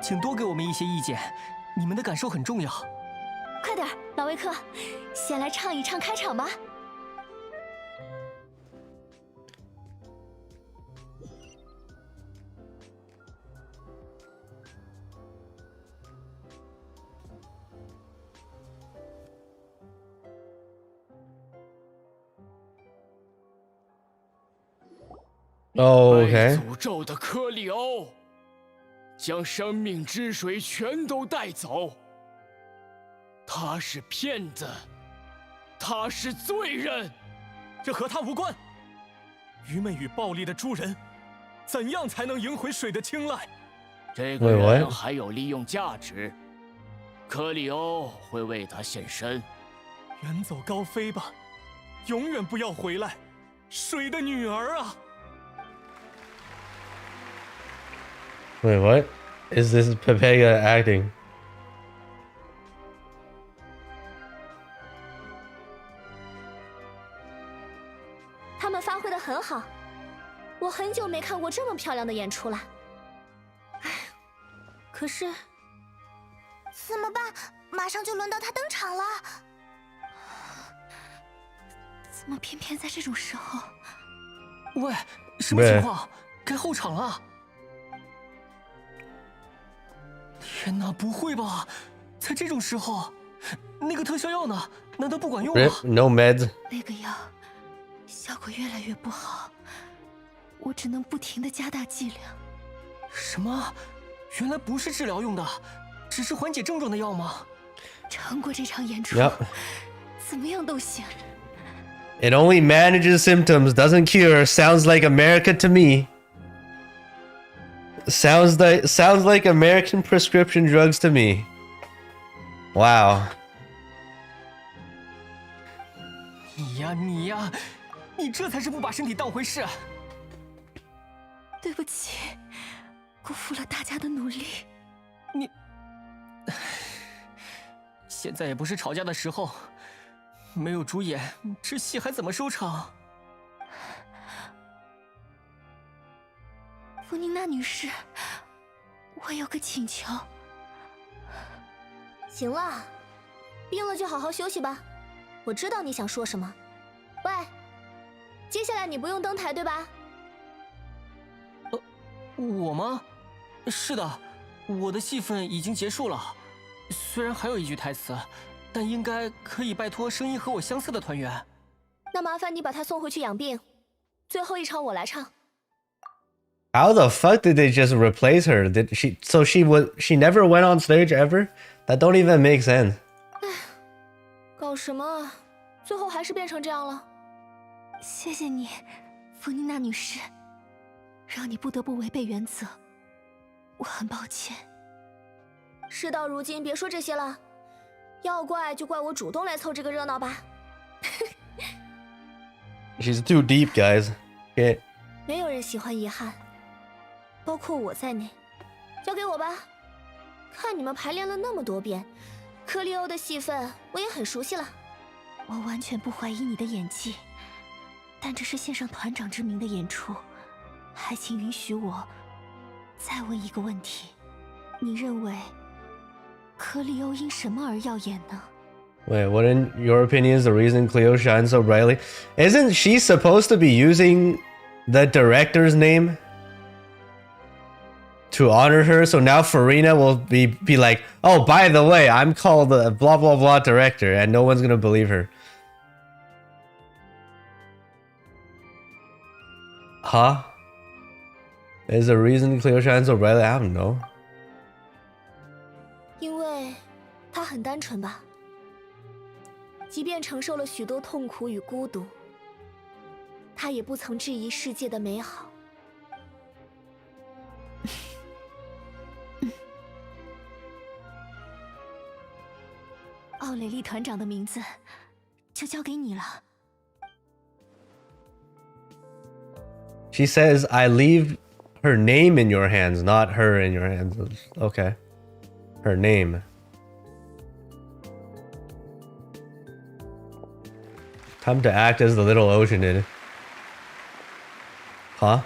请多给我们一些意见，你们的感受很重要。快点，老维克，先来唱一唱开场吧。Oh, 被 okay. 诅咒的科里欧，将生命之水全都带走。他是骗子，他是罪人，这和他无关。愚昧与暴力的诸人，怎样才能赢回水的青睐？这个人还有利用价值，科里欧会为他献身。远走高飞吧，永远不要回来，水的女儿啊！ Wait, what? Is this Pepega acting? 他们发挥得很好，我很久没看过这么漂亮的演出了。唉，可是怎么办？马上就轮到他登场了。怎么偏偏在这种时候？喂，什么情况？该后场了！天哪，不会吧？在这种时候，那个特效药呢？难道不管用吗 ？No meds。那个药效果越来越不好，我只能不停地加大剂量。什么？原来不是治疗用的，只是缓解症状的药吗？撑过这场演出，怎么样都行。It only manages symptoms, doesn't cure. Sounds like America to me. Sounds like American prescription drugs to me. Wow. 你呀，你这才是不把身体当回事。对不起，辜负了大家的努力。你，现在也不是吵架的时候。没有主演，这戏还怎么收场？弗宁娜女士，我有个请求。行了，病了就好好休息吧。我知道你想说什么。喂，接下来你不用登台对吧？我吗？是的，我的戏份已经结束了，虽然还有一句台词。但应该可以拜托声音和我相似的团员。那麻烦你把他送回去养病，最后一场我来唱。How the fuck did they just replace her? Did she never went on stage ever? That don't even make sense. 搞什么？最后还是变成这样了。谢谢你，弗妮娜女士，让你不得不违背原则，我很抱歉。事到如今，别说这些了。要怪就怪我主动来凑这个热闹吧。She's too deep, guys. Okay. 没有人喜欢遗憾，包括我在内。交给我吧。看你们排练了那么多遍，克利欧的戏份我也很熟悉了。我完全不怀疑你的演技，但这是献上团长之名的演出，还请允许我再问一个问题：你认为？科利欧因什么而耀眼呢？ Wait, what in your opinion is the reason Cleo shines so brightly? Isn't she supposed to be using the director's name to honor her? So now Farina will be like, oh, by the way, I'm called the blah blah blah director, and no one's gonna believe her. Huh? Is the reason Cleo shines so brightly? I don't know. 因为他很单纯吧，即便承受了许多痛苦与孤独，他也不曾质疑世界的美好。奥雷利团长的名字就交给你了。She says, I leave her name in your hands, not her in your hands. Okay. Her name. Time to act as the little ocean did. Huh?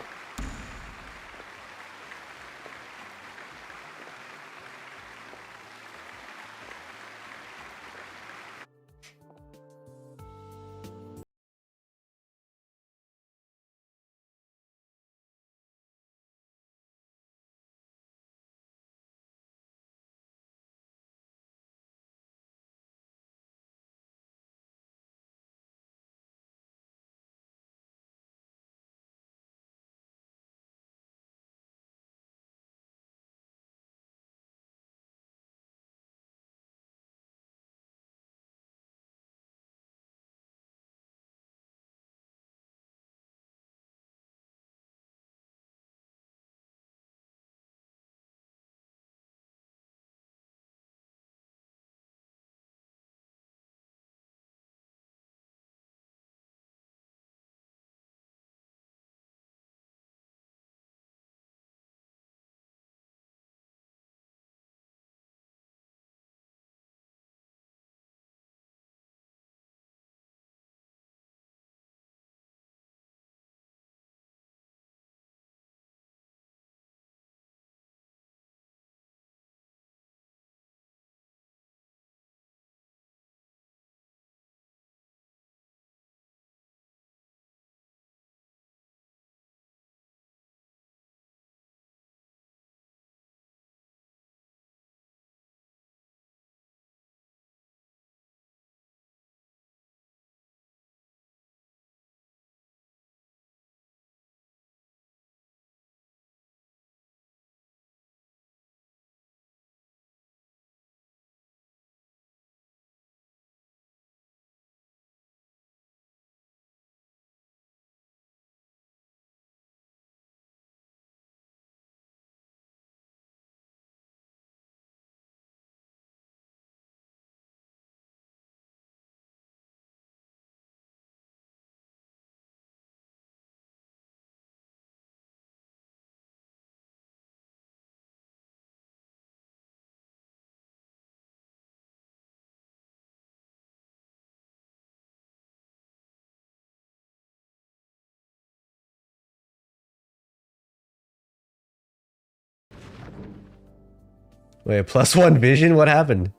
Wait, +1 vision? What happened?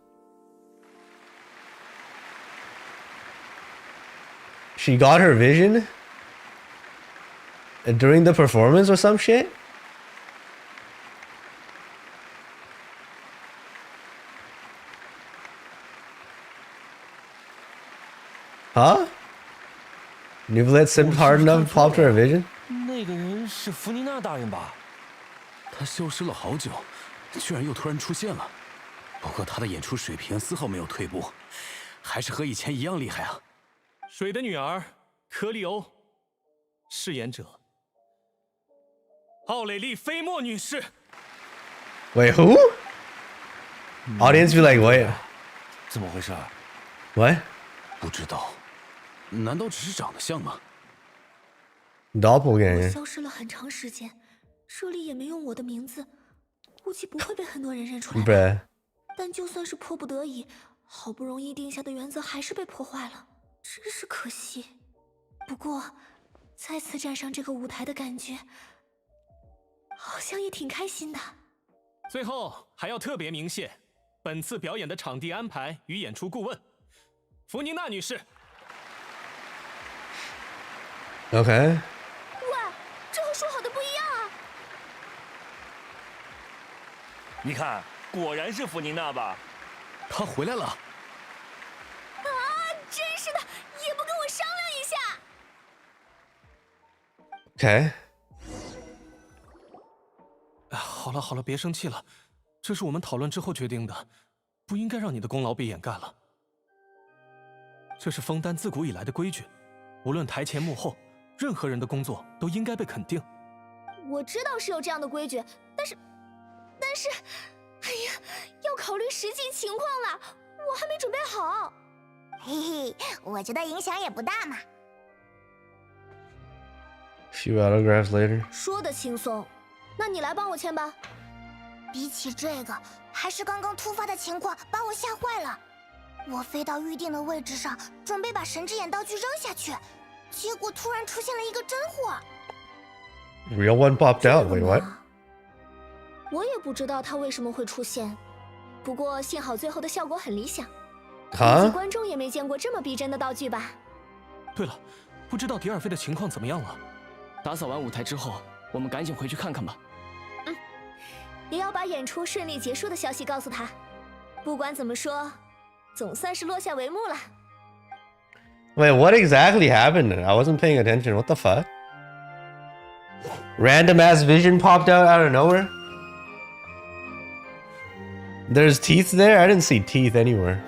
She got her vision? During the performance or some shit? Huh? Nuvelet sipped hard enough popped her a vision? 那个人是弗妮娜大人吧？他消失了好久，居然又突然出现了。不过他的演出水平丝毫没有退步，还是和以前一样厉害啊！水的女儿，科利欧，饰演者奥蕾丽·菲莫女士。Wait, who? Audience be like, wait. 怎么回事 What? 不知道，难道只是长得像吗？ Doppelganger. 我消失了很长时间，这里也没用我的名字，估计不会被很多人认出来。 Bruh. 但就算是迫不得已，好不容易定下的原则还是被破坏了，真是可惜。不过，再次站上这个舞台的感觉，好像也挺开心的。最后还要特别鸣谢本次表演的场地安排与演出顾问弗妮娜女士。 Okay. 喂，这和说好的不一样啊！你看，果然是弗妮娜吧？她回来了。啊，真是的，也不跟我商量一下。 Okay. 好了好了，别生气了，这是我们讨论之后决定的，不应该让你的功劳被掩盖了。这是枫丹自古以来的规矩，无论台前幕后。 任何人的工作都应该被肯定。我知道是有这样的规矩，但是，哎呀，要考虑实际情况了，我还没准备好。嘿嘿，我觉得影响也不大嘛。Few autographs later. 说的轻松，那你来帮我签吧。比起这个，还是刚刚突发的情况把我吓坏了。我飞到预定的位置上，准备把神之眼道具扔下去。 结果突然出现了一个真货 Real one popped out. Wait, what? 我也不知道他为什么会出现，不过幸好最后的效果很理想。啊？观众也没见过这么逼真的道具吧？对了，不知道迪尔菲的情况怎么样了？打扫完舞台之后，我们赶紧回去看看吧。嗯，也要把演出顺利结束的消息告诉他。不管怎么说，总算是落下帷幕了。 Wait, what exactly happened? I wasn't paying attention. What the fuck? Random ass vision popped out of nowhere? There's teeth there? I didn't see teeth anywhere.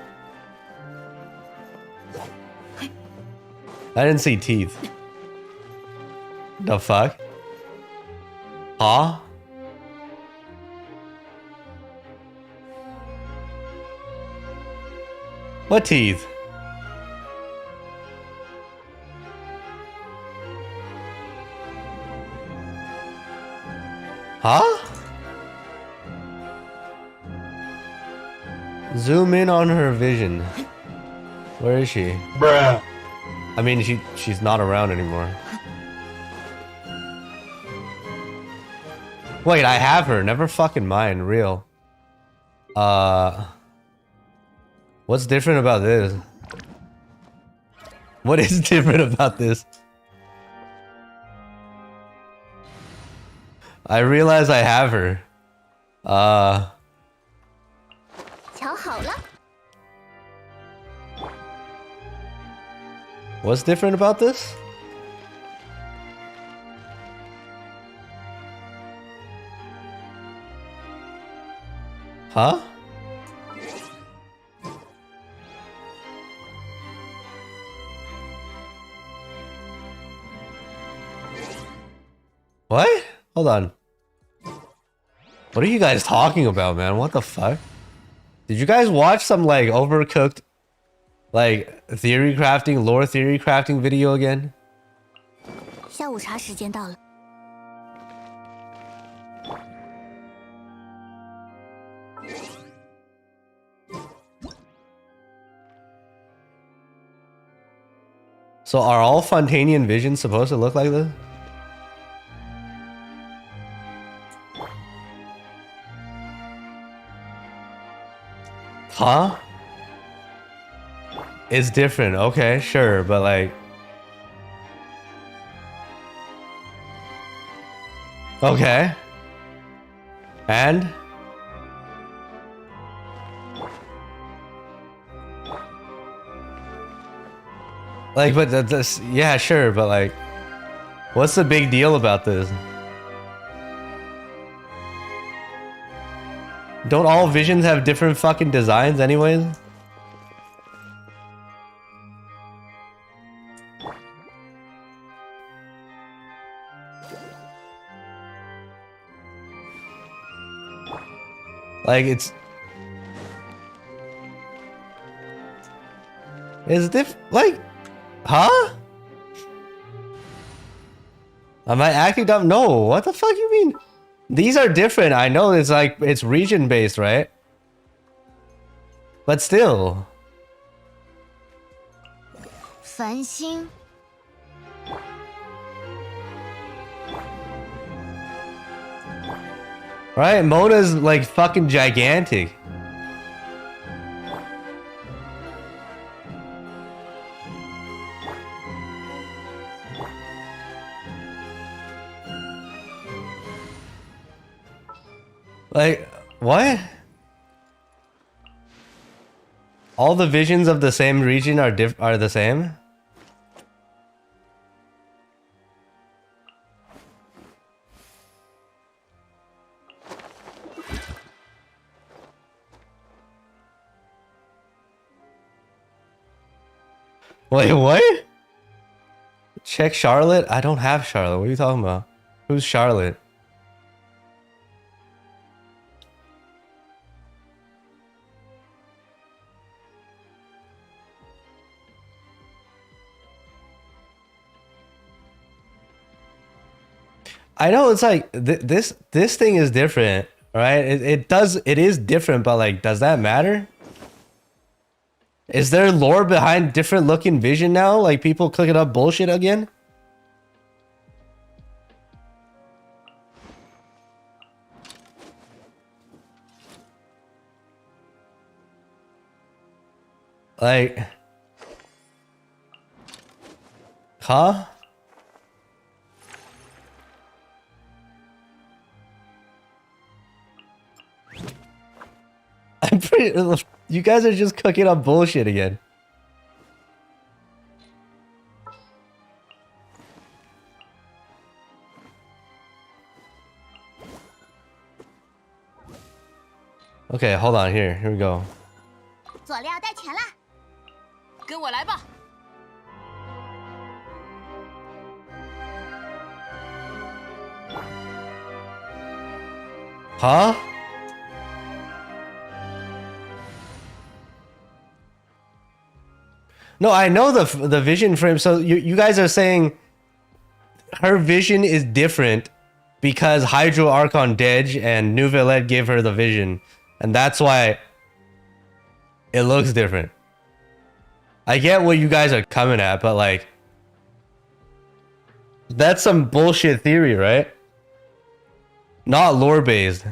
I didn't see teeth. The fuck? Huh? What teeth? Huh? Zoom in on her vision. Where is she? Bruh. I mean, she's not around anymore. Wait, I have her. Never fucking mind. Real. What's different about this? What is different about this? I realize I have her. 瞧好了。 What's different about this? Huh? What? Hold on. What are you guys talking about, man? What the fuck? Did you guys watch some like overcooked like theory crafting, lore theory crafting video again? 下午茶时间到了。 So are all Fontanian visions supposed to look like this? Huh? It's different. Okay, sure, but like. Okay. And? Like, but that's, yeah, sure, but like, what's the big deal about this? Don't all visions have different fucking designs anyways? Like, it's like, huh? Am I acting dumb? No, what the fuck you mean? These are different. I know it's like, it's region based, right? But still. 繁星 Right? Mona's like fucking gigantic. Like, what? All the visions of the same region are the same? Wait, what? Check Charlotte? I don't have Charlotte. What are you talking about? Who's Charlotte? I know it's like this thing is different, right? It is different, but like, does that matter? Is there lore behind different looking vision now? Like people clicking up bullshit again? Like, huh? I'm pretty. You guys are just cooking up bullshit again. Okay, hold on. Here we go. 佐料带全了，跟我来吧。 Huh? No, I know the vision frame. So you guys are saying her vision is different because Hydro Archon Dej and Neuvillette gave her the vision, and that's why it looks different. I get what you guys are coming at, but like, that's some bullshit theory, right? Not lore based.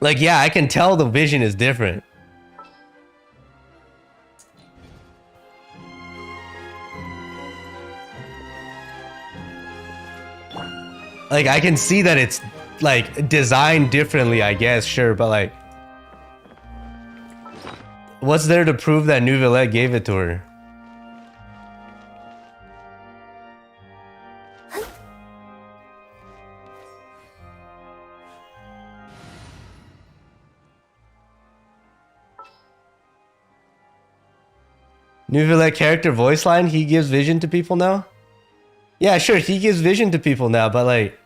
Like, yeah, I can tell the vision is different. Like, I can see that it's, like, designed differently, I guess, sure, but, like... What's there to prove that Neuvillette gave it to her? Neuvillette character voice line, he gives vision to people now? Yeah, sure, he gives vision to people now, but, like...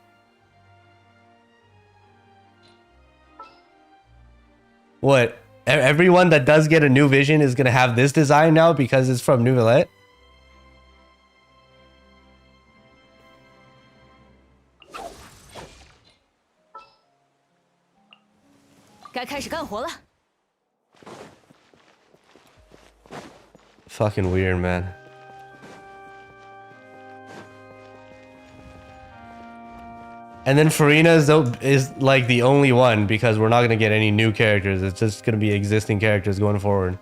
What? Everyone that does get a new vision is gonna have this design now because it's from Neuvillette? Fucking weird, man. And then Farina is like the only one because we're not gonna get any new characters. It's just gonna be existing characters going forward.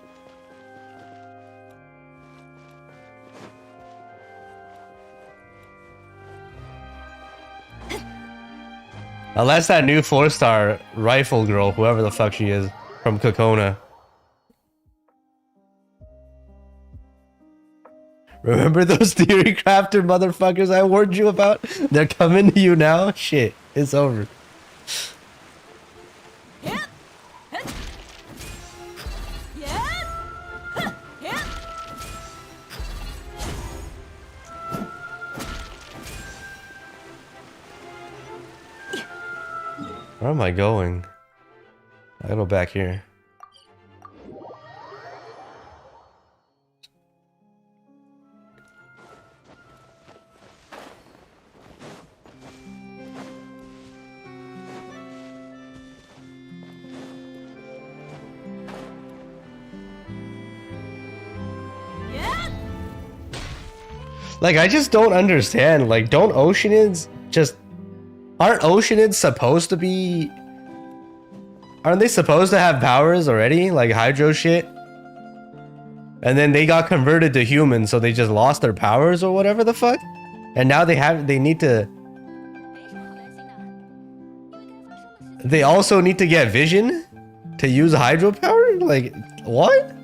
Unless that new 4-star rifle girl, whoever the fuck she is, from Kokona. Remember those theory crafter motherfuckers I warned you about? They're coming to you now? Shit, it's over. Where am I going? I gotta go back here. Like, I just don't understand. Like, don't Oceanids just... Aren't Oceanids supposed to be... Aren't they supposed to have powers already? Like hydro shit? And then they got converted to humans, so they just lost their powers or whatever the fuck? And now they need to... They also need to get vision to use hydropower? Like, what?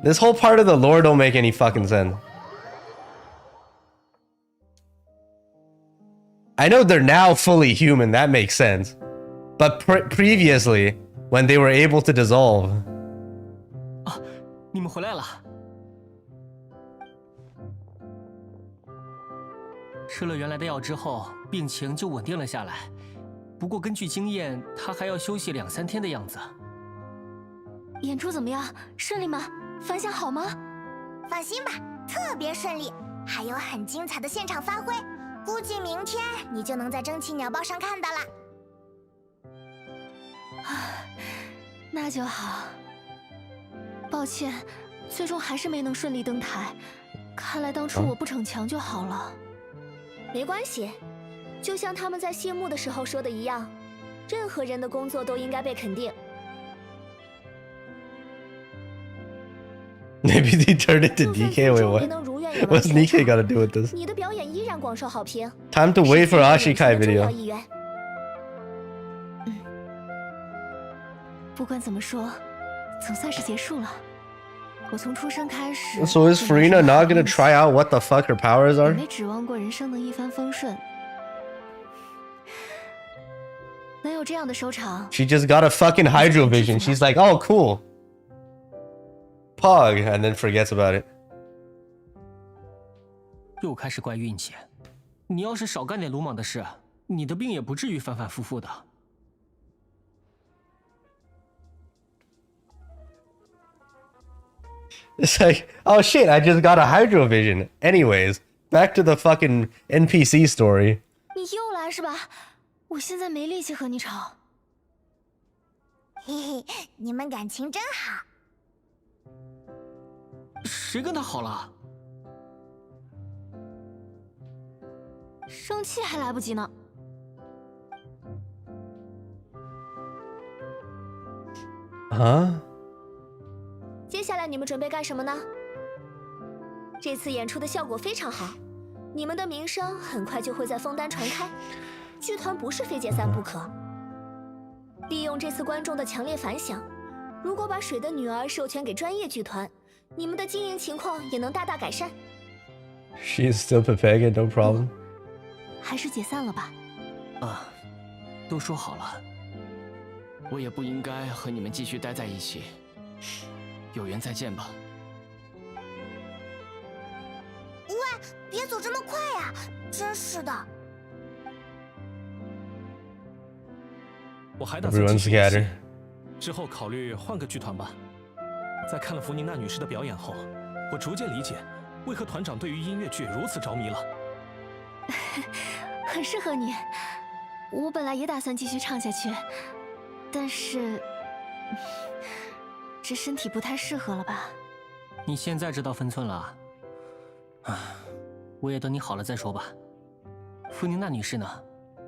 This whole part of the lore don't make any fucking sense. I know they're now fully human, that makes sense. But previously, when they were able to dissolve... 你们回来了。吃了原来的药之后，病情就稳定了下来。不过根据经验，他还要休息2-3天的样子。演出怎么样？顺利吗？反响好吗？放心吧，特别顺利，还有很精彩的现场发挥。估计明天你就能在蒸汽鸟报上看到了。那就好。抱歉，最终还是没能顺利登台。看来当初我不逞强就好了。没关系，就像他们在谢幕的时候说的一样，任何人的工作都应该被肯定。Maybe they turned it to DK. Wait, what? What's DK got to do with this? 你的表演依然广受好评。 Time to wait for Ashikai video. 不管怎么说，总算是结束了。我从出生开始。So is Farina not gonna try out what the fuck her powers are? 没指望过人生能一帆风顺，能有这样的收场。 She just got a fucking hydro vision. She's like, oh, cool. Pog, and then forgets about it. 又开始怪运气。你要是少干点鲁莽的事，你的病也不至于反反复复的。It's like, oh shit, I just got a hydro vision. Anyways, back to the fucking NPC story. 你又来是吧？我现在没力气和你吵。嘿嘿，你们感情真好。谁跟他好了？生气还来不及呢。啊？接下来你们准备干什么呢？这次演出的效果非常好，你们的名声很快就会在枫丹传开，剧团不是非解散不可。利用这次观众的强烈反响，如果把水的女儿授权给专业剧团，你们的经营情况也能大大改善。She's still Pepega, no problem. 还是解散了吧。啊，都说好了，我也不应该和你们继续待在一起。有缘再见吧。喂，别走这么快呀！真是的。我还打算继续演戏，之后考虑换个剧团吧。在看了弗妮娜女士的表演后，我逐渐理解为何团长对于音乐剧如此着迷了。很适合你。我本来也打算继续唱下去，但是这身体不太适合了吧？你现在知道分寸了？啊，我也等你好了再说吧。弗宁娜女士呢？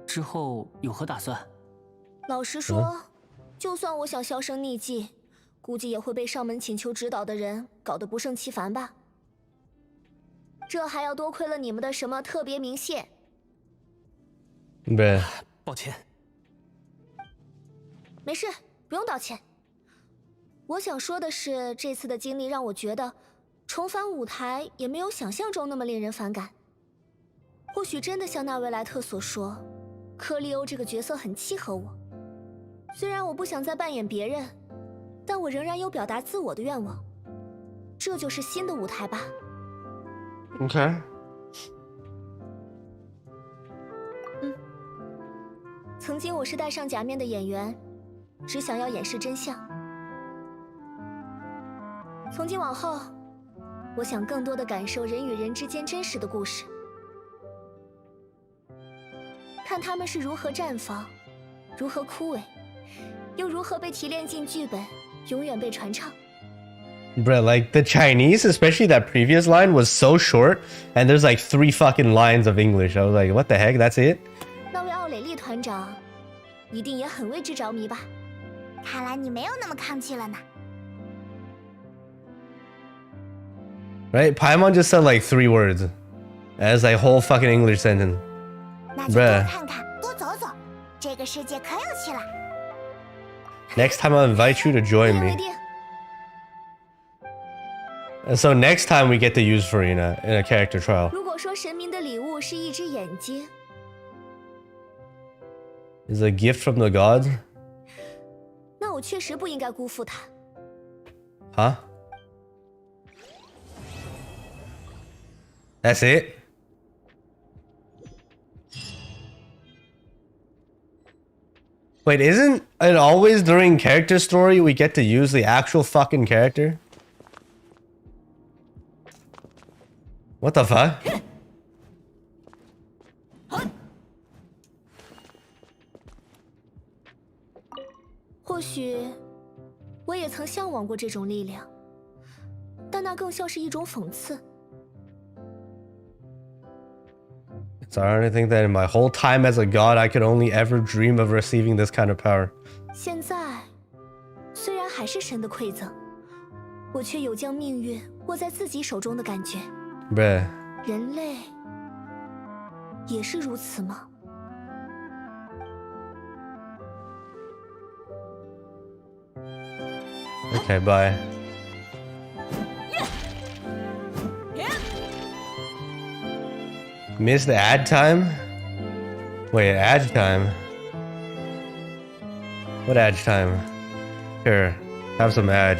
之后有何打算？老实说，就算我想销声匿迹，估计也会被上门请求指导的人搞得不胜其烦吧。这还要多亏了你们的什么特别鸣谢。对，抱歉。没事，不用道歉。我想说的是，这次的经历让我觉得，重返舞台也没有想象中那么令人反感。或许真的像那位莱特所说，科利欧这个角色很契合我。虽然我不想再扮演别人，但我仍然有表达自我的愿望。这就是新的舞台吧。OK。曾经我是戴上假面的演员，只想要掩饰真相。从今往后，我想更多的感受人与人之间真实的故事，看他们是如何绽放，如何枯萎，又如何被提炼进剧本，永远被传唱。Bruh, like the Chinese, especially that previous line, was so short, and there's like 3 fucking lines of English. I was like, what the heck? That's it? 那位奥蕾丽团长，一定也很为之着迷吧？看来你没有那么抗拒了呢。Right? Paimon just said like 3 words as a whole fucking English sentence. 那就多看看，多走走，这个世界可有趣了。Next time I'll invite you to join me. And so next time we get to use Farina in a character trial. 如果说神明的礼物是一只眼睛 Is a gift from the gods? 那我确实不应该辜负它。Huh? That's it? Wait, isn't it always during character story we get to use the actual fucking character? What the fuck? 或许我也曾向往过这种力量，但那更像是一种讽刺。It's ironic to think that in my whole time as a god, I could only ever dream of receiving this kind of power. 现在虽然还是神的馈赠，我却有将命运握在自己手中的感觉。Bruh. 人类也是如此吗？ Okay, bye. Missed the ad time? Wait, ad time? What ad time? Here, have some ad.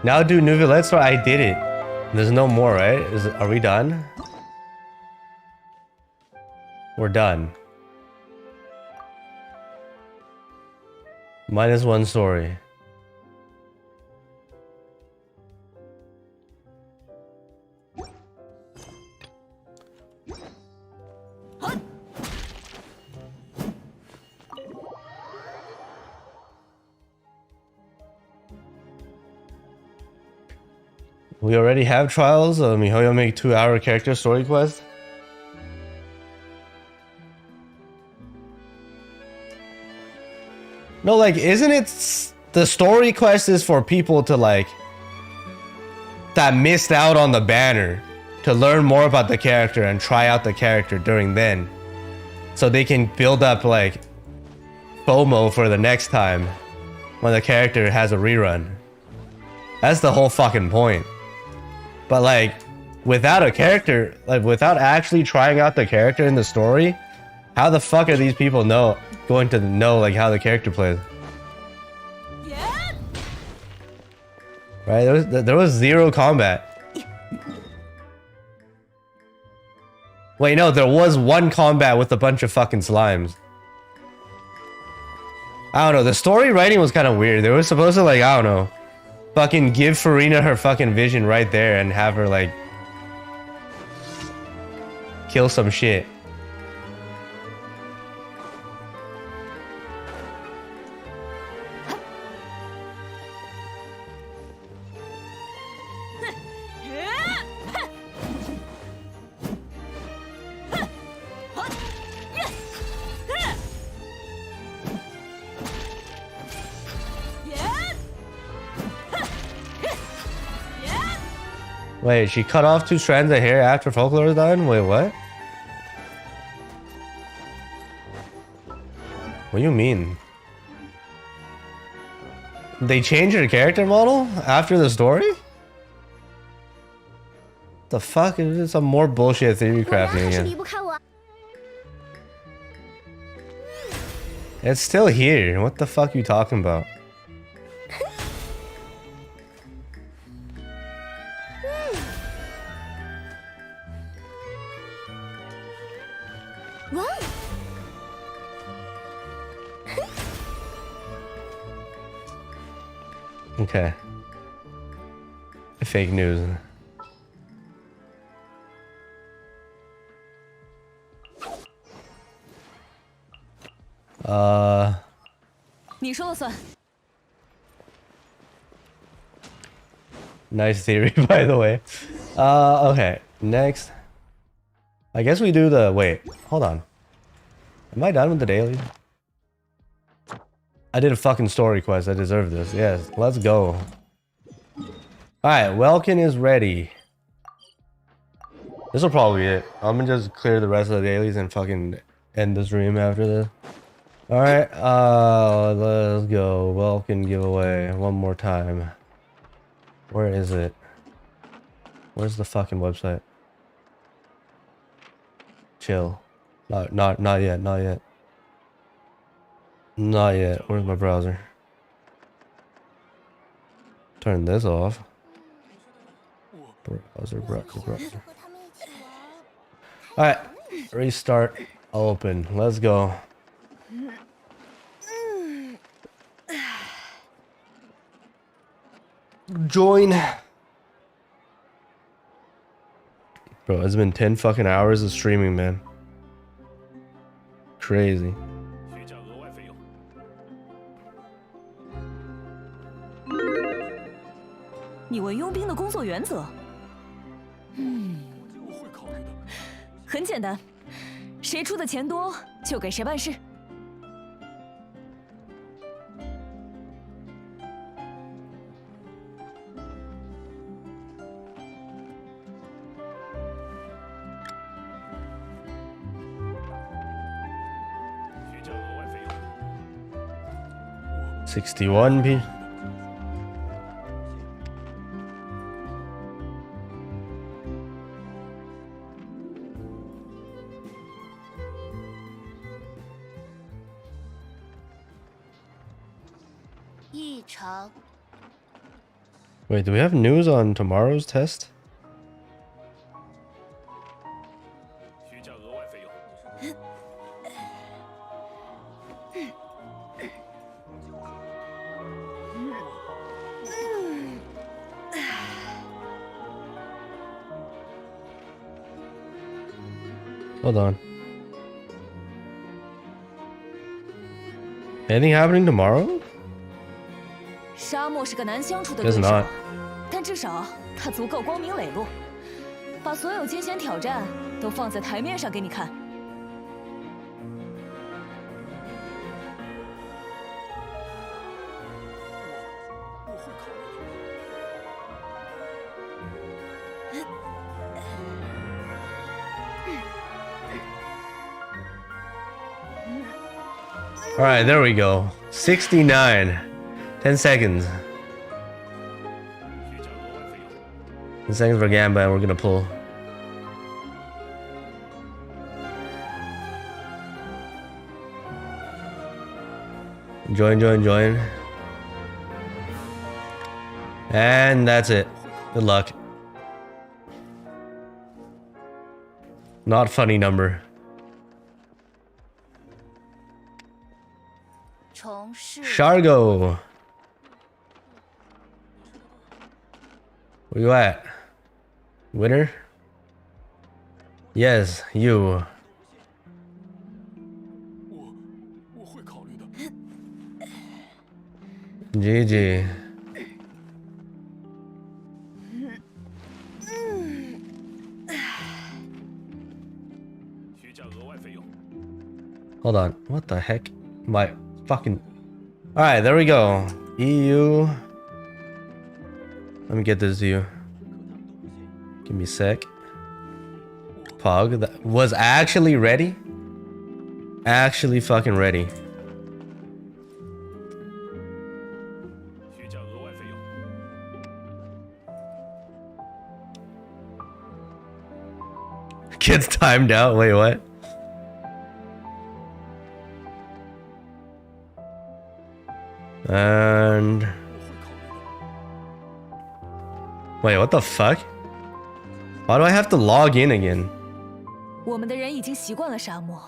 Now do Nouvelettes, or I did it. There's no more, right? Are we done? We're done. -1 story. We already have trials. Mihoyo make 2-hour character story quest. No, like, isn't it the story quest is for people to like that missed out on the banner to learn more about the character and try out the character during then, so they can build up like FOMO for the next time when the character has a rerun. That's the whole fucking point. But like, without a character, like without actually trying out the character in the story, how the fuck are these people going to know like how the character plays? Yeah. Right? There was 0 combat. Wait, no, there was 1 combat with a bunch of fucking slimes. I don't know. The story writing was kind of weird. They were supposed to like, I don't know, Fucking give Farina her fucking vision right there and have her like kill some shit. Wait, she cut off 2 strands of hair after Folklore is done? Wait, what? What do you mean? They changed her character model after the story? The fuck is this? Some more bullshit theory crafting again. It's still here. What the fuck are you talking about? Okay. Fake news. 你说了算。 Nice theory, by the way. Okay. Next. I guess we do the... Wait. Hold on. Am I done with the daily? I did a fucking story quest. I deserve this. Yes. Let's go. Alright. Welkin is ready. This will probably be it. I'm gonna just clear the rest of the dailies and fucking end the stream after this. Alright. Let's go. Welkin giveaway. One more time. Where is it? Where's the fucking website? Chill. Not yet, not yet. Not yet. Where's my browser? Turn this off. Browser. Alright. Restart. Open. Let's go. Join. Bro, it's been 10 fucking hours of streaming, man. Crazy. 你问佣兵的工作原则？很简单，谁出的钱多就给谁办事。 61 P. Wait, do we have news on tomorrow's test? Hold on. Anything happening tomorrow? 沙漠是个难相处的 Guess 对手 not.，但至少他足够光明磊落，把所有艰险挑战都放在台面上给你看。 All right, there we go. 69. 10 seconds. 10 seconds for Gamba, and we're gonna pull. Join. And that's it. Good luck. Not funny number. Shargo. Where you at? Winner? Yes, you. GG. Hold on. What the heck? My fucking... Alright, there we go. EU. Let me get this to you. Give me a sec. Pug that was actually ready. Actually fucking ready. Gets timed out. Wait, what? And wait, what the fuck? Why do I have to log in again? 我们的人已经习惯了沙漠，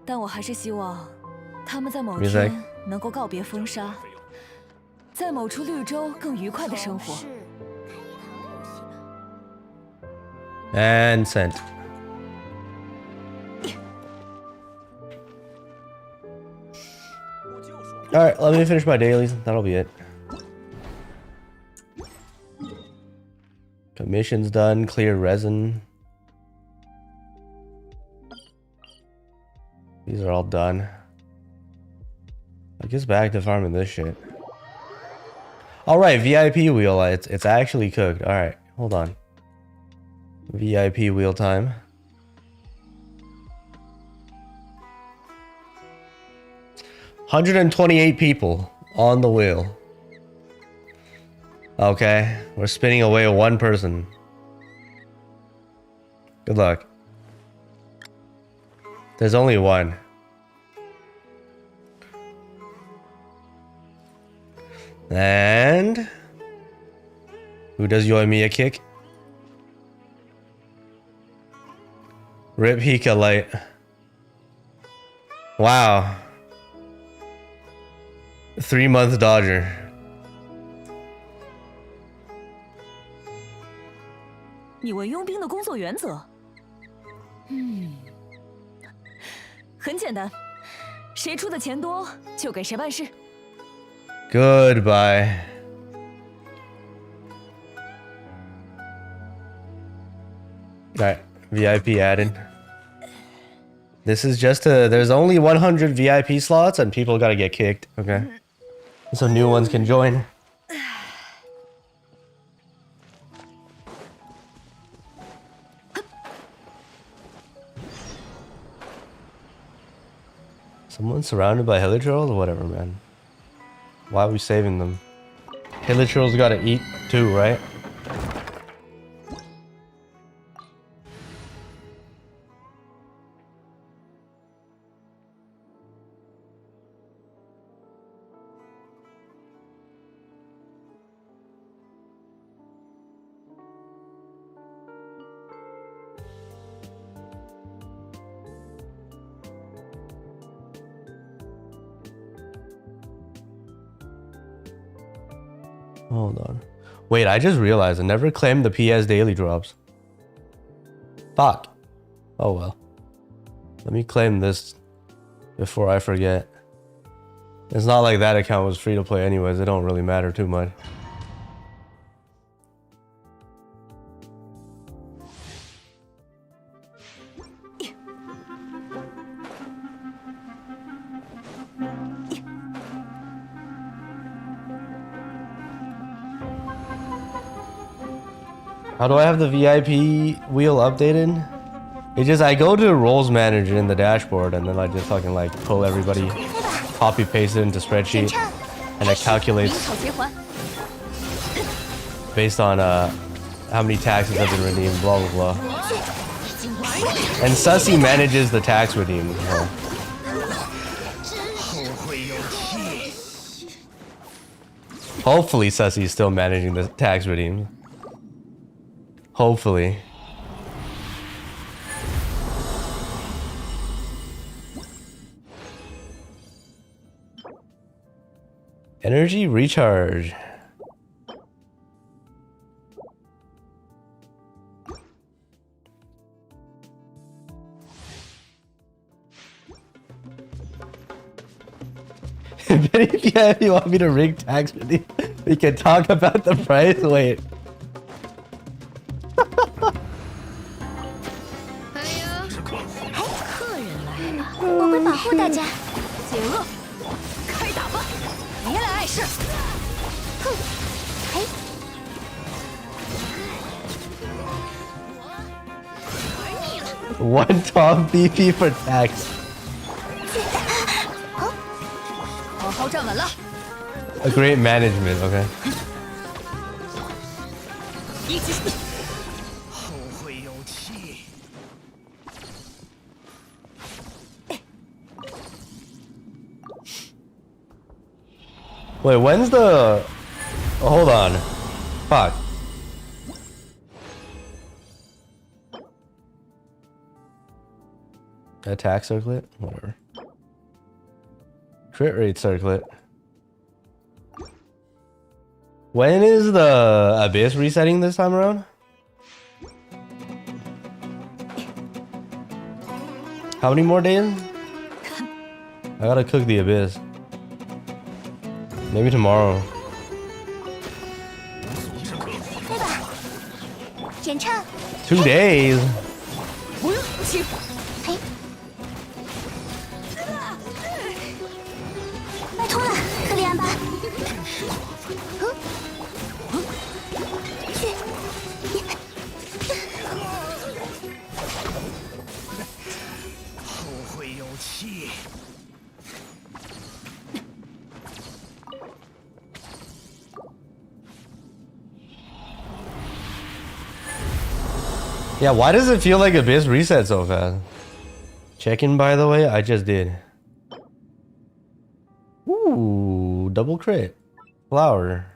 但我还是希望他们在某天能够告别风沙，在某处绿洲更愉快的生活。And sent. Alright, let me finish my dailies. That'll be it. Commission's done. Clear resin. These are all done. I guess back to farming this shit. Alright, VIP wheel. It's actually cooked. Alright, hold on. VIP wheel time. $128 people on the wheel. Okay, we're spinning away one person. Good luck. There's only one. And who does Yoimiya kick? Rip Hika Light. Wow. 3-month Dodger. "你问佣兵的工作原则？很简单，谁出的钱多就给谁办事。" Goodbye. Alright, VIP added. This is just there's only 100 VIP slots and people gotta get kicked, okay? So new ones can join. Someone's surrounded by hilichurls? Whatever, man. Why are we saving them? Hilichurls gotta eat too, right? Hold on. Wait, I just realized I never claimed the PS daily drops. Fuck. Oh well. Let me claim this before I forget. It's not like that account was free to play anyways. It don't really matter too much. How do I have the VIP wheel updated? It just, I go to roles manager in the dashboard and then I just fucking like pull everybody, copy paste it into spreadsheet, and it calculates based on how many taxes have been redeemed, blah blah blah. And Sussy manages the tax redeem. Well, hopefully Sussy's still managing the tax redeem. Hopefully. Energy recharge. If you want me to rig tax with you, we can talk about the price. Wait. 我会保护大家。解厄，开打吧！别来碍事。哼，哎。One top BP for tax. 好好站稳了。A great management, okay. 一起。 Wait, when's the... Oh, hold on. Fuck. Attack circlet? Whatever. Crit rate circlet. When is the Abyss resetting this time around? How many more days? I gotta cook the Abyss. Maybe tomorrow. 对吧？演唱。 2 days. 不用请。嘿。拜托了，克里安巴。去。后会有期。 Yeah, why does it feel like Abyss reset so fast? Check-in, by the way, I just did. Ooh, double crit. Flower.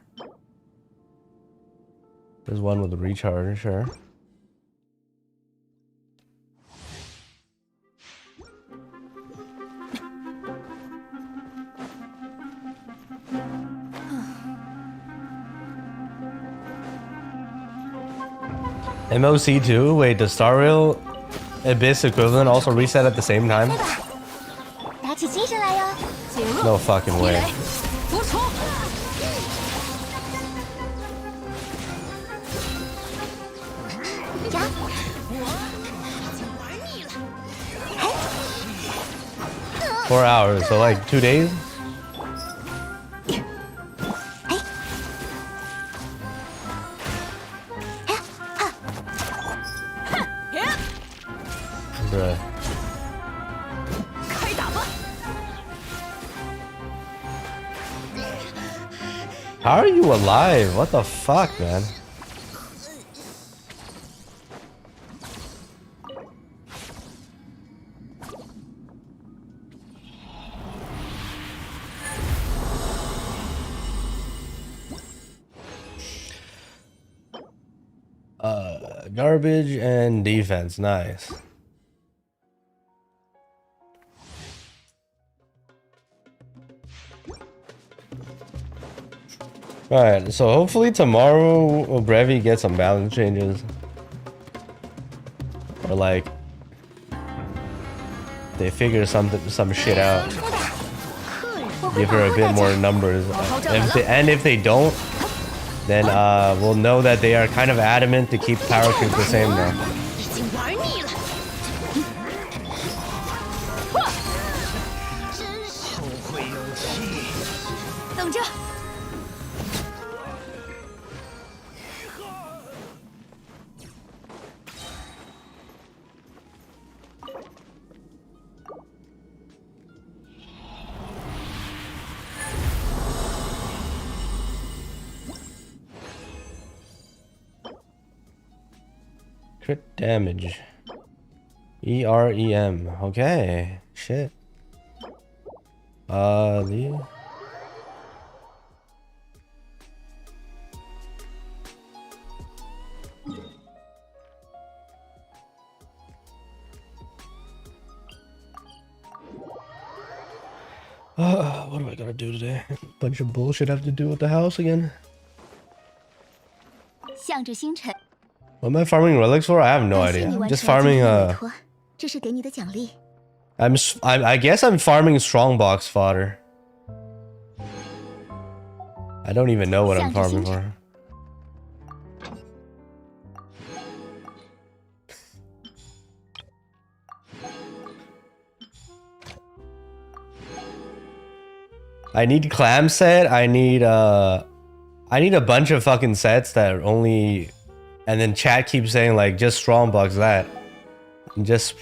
There's one with a recharge, sure. MOC2? Wait, does Star Rail Abyss equivalent also reset at the same time? 打起精神来哟！ No fucking way. 服从。呀！ 4 hours, so like 2 days? Bruh. 开打吧！ How are you alive? What the fuck, man? Garbage and defense, nice. Alright, so hopefully tomorrow brevey get some balance changes. Or like they figure some shit out. Give her a bit more numbers. If they don't, then we'll know that they are kind of adamant to keep power creep the same now. 等着。 Crit damage. EREM. Okay. Shit. The what do I gotta do today? Bunch of bullshit I have to do with the house again. 向着星辰。 What am I farming relics for? I have no idea. I'm just farming I guess I'm farming strongbox fodder. I don't even know what I'm farming for. I need clam set. I need a bunch of fucking sets that are only, and then chat keeps saying like just strongbox that, just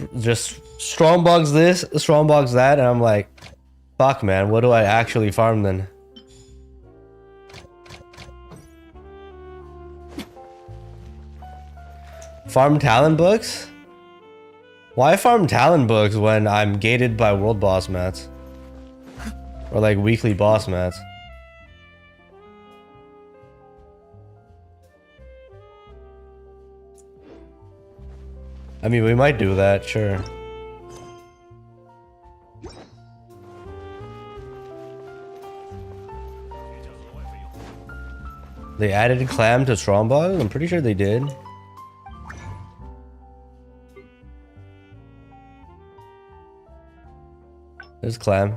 strongbox this, strongbox that, and I'm like, fuck man, what do I actually farm then? Farm talent books? Why farm talent books when I'm gated by world boss mats? Or like weekly boss mats? I mean, we might do that, sure. They added clam to strongbox? I'm pretty sure they did. There's clam.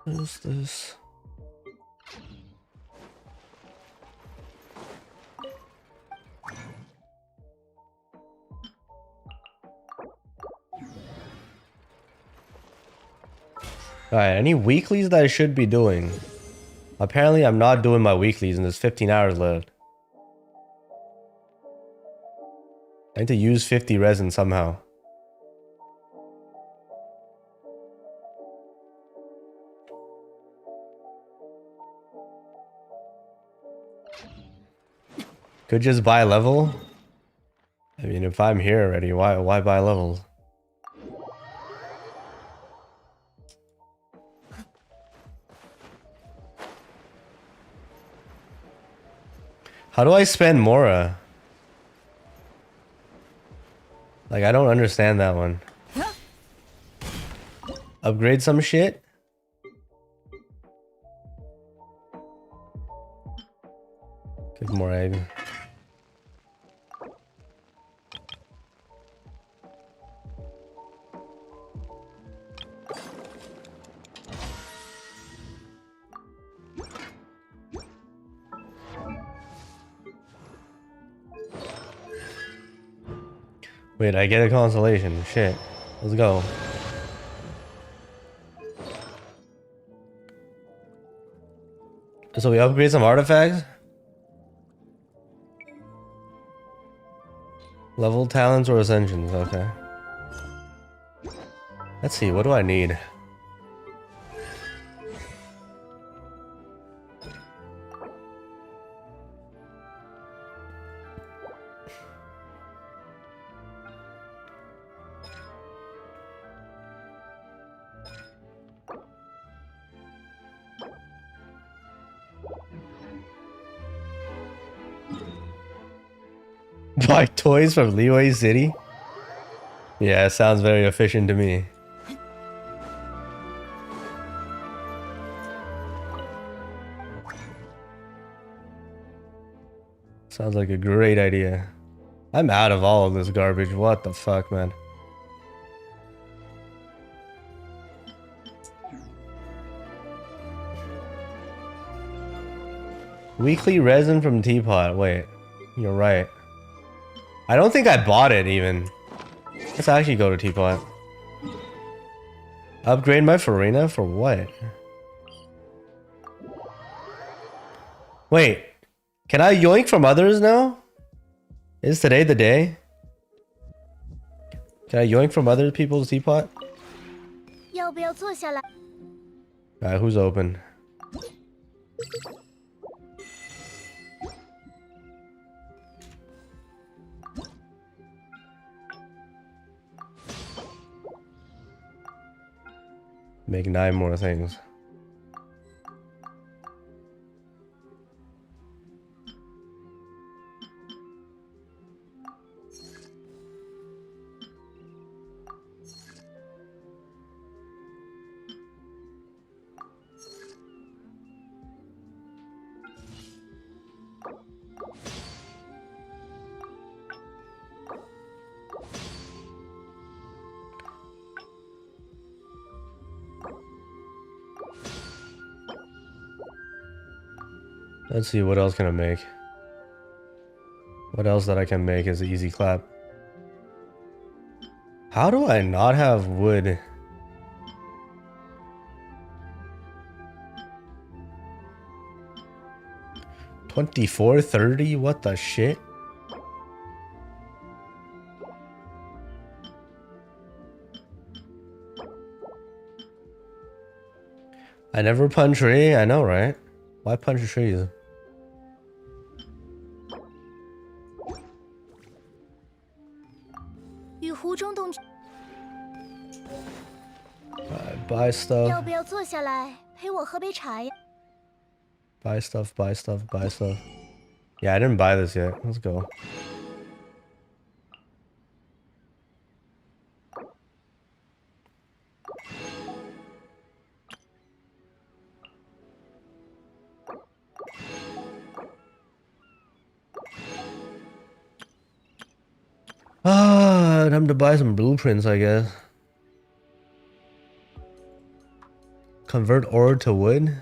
What is this? Alright, any weeklies that I should be doing? Apparently I'm not doing my weeklies and there's 15 hours left. I need to use 50 resin somehow. Could just buy level? I mean, if I'm here already, why buy levels? How do I spend Mora? Like, I don't understand that one. Upgrade some shit? Give more egg. Wait, I get a consolation. Shit. Let's go. So we upgrade some artifacts? Level, talents, or ascensions. Okay. Let's see. What do I need? Buy toys from Leeway City? Yeah, it sounds very efficient to me. Sounds like a great idea. I'm out of all of this garbage. What the fuck, man? Weekly resin from Teapot. Wait, you're right. I don't think I bought it even. Let's actually go to Teapot. Upgrade my Farina for what? Wait, can I yoink from others now? Is today the day? Can I yoink from other people's Teapot? Alright, who's open? Make 9 more things. Let's see, what else can I make? What else that I can make is an easy clap? How do I not have wood? $24.30? What the shit? I never punch tree. I know, right? Why punch trees? Buy stuff. 要不要坐下来陪我喝杯茶呀？ Buy stuff, buy stuff, buy stuff. Yeah, I didn't buy this yet. Let's go. Time to buy some blueprints, I guess. Convert ore to wood?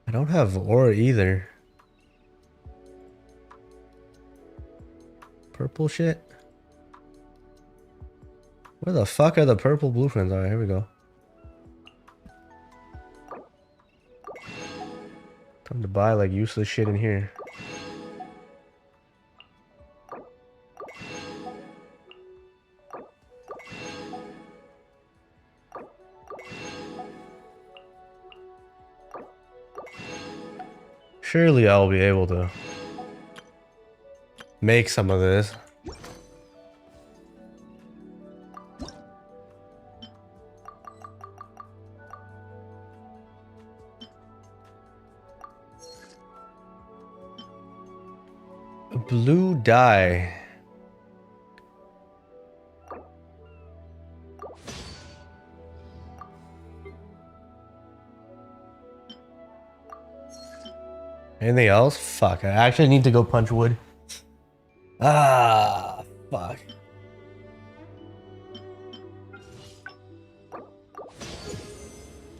I don't have ore either. Purple shit? Where the fuck are the purple blueprints? Alright, here we go. Time to buy like useless shit in here. Surely I'll be able to make some of this. A blue dye. Anything else? Fuck, I actually need to go punch wood. Ah, fuck.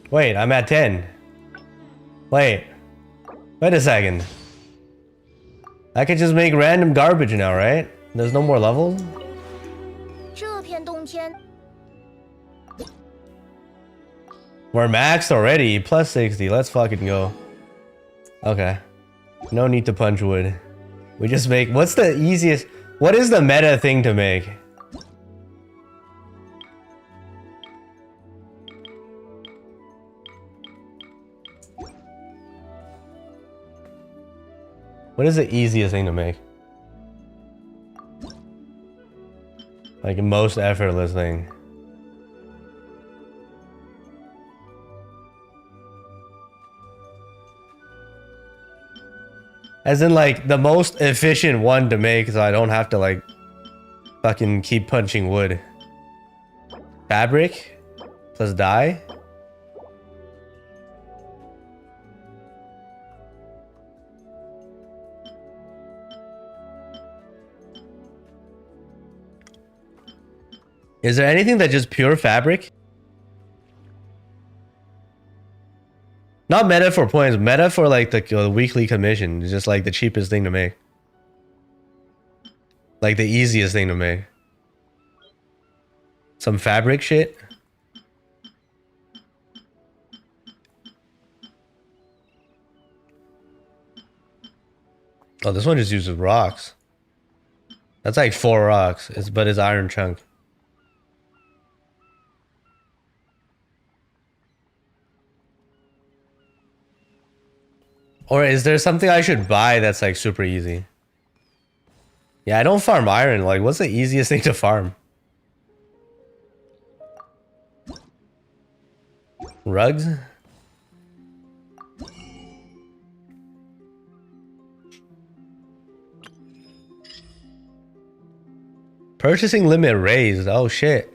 Wait, I'm at 10. Wait a second. I can just make random garbage now, right? There's no more levels? 这片冬天 We're maxed already. Plus 60. Let's fucking go. Okay. No need to punch wood. We just make... What's the easiest... What is the meta thing to make? What is the easiest thing to make? Like, most effortless thing. As in, like, the most efficient one to make so I don't have to, like, fucking keep punching wood. Fabric? Plus dye? Is there anything that's just pure fabric? Not meta for points, meta for like the weekly commission. It's just like the cheapest thing to make. Like the easiest thing to make. Some fabric shit. Oh, this one just uses rocks. That's like 4 rocks, but it's iron chunk. Or is there something I should buy that's like super easy? Yeah, I don't farm iron. Like, what's the easiest thing to farm? Rugs? Purchasing limit raised. Oh shit.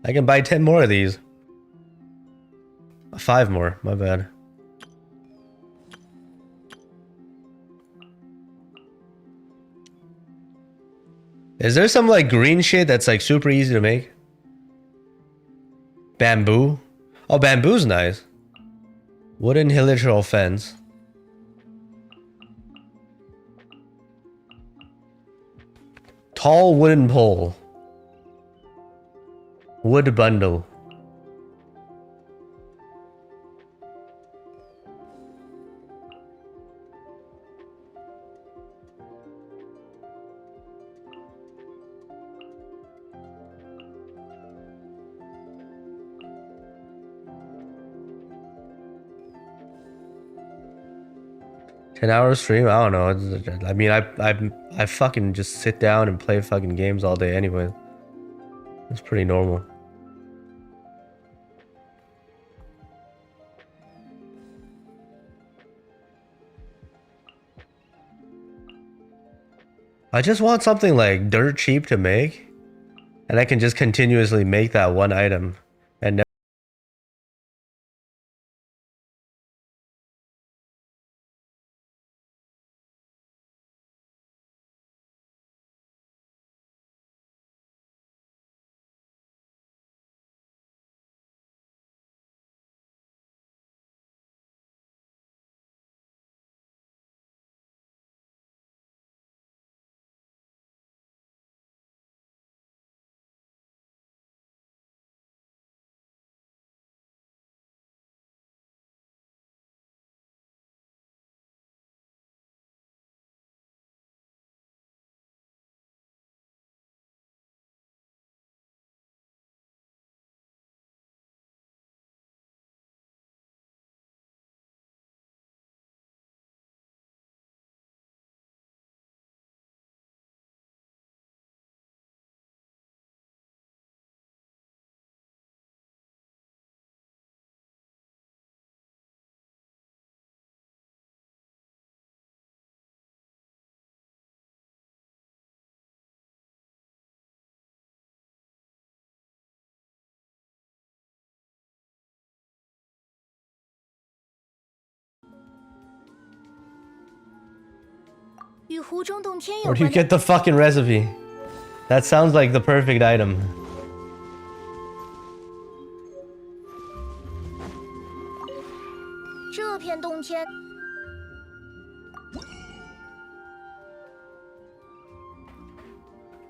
I can buy 10 more of these. 5 more, my bad. Is there some like green shit that's like super easy to make? Bamboo? Oh, bamboo's nice. Wooden hilichurl fence. Tall wooden pole. Wood bundle. Hour stream? I don't know. I mean, I fucking just sit down and play fucking games all day anyway. It's pretty normal. I just want something like dirt cheap to make, and I can just continuously make that one item and never. Where do you get the fucking recipe? That sounds like the perfect item.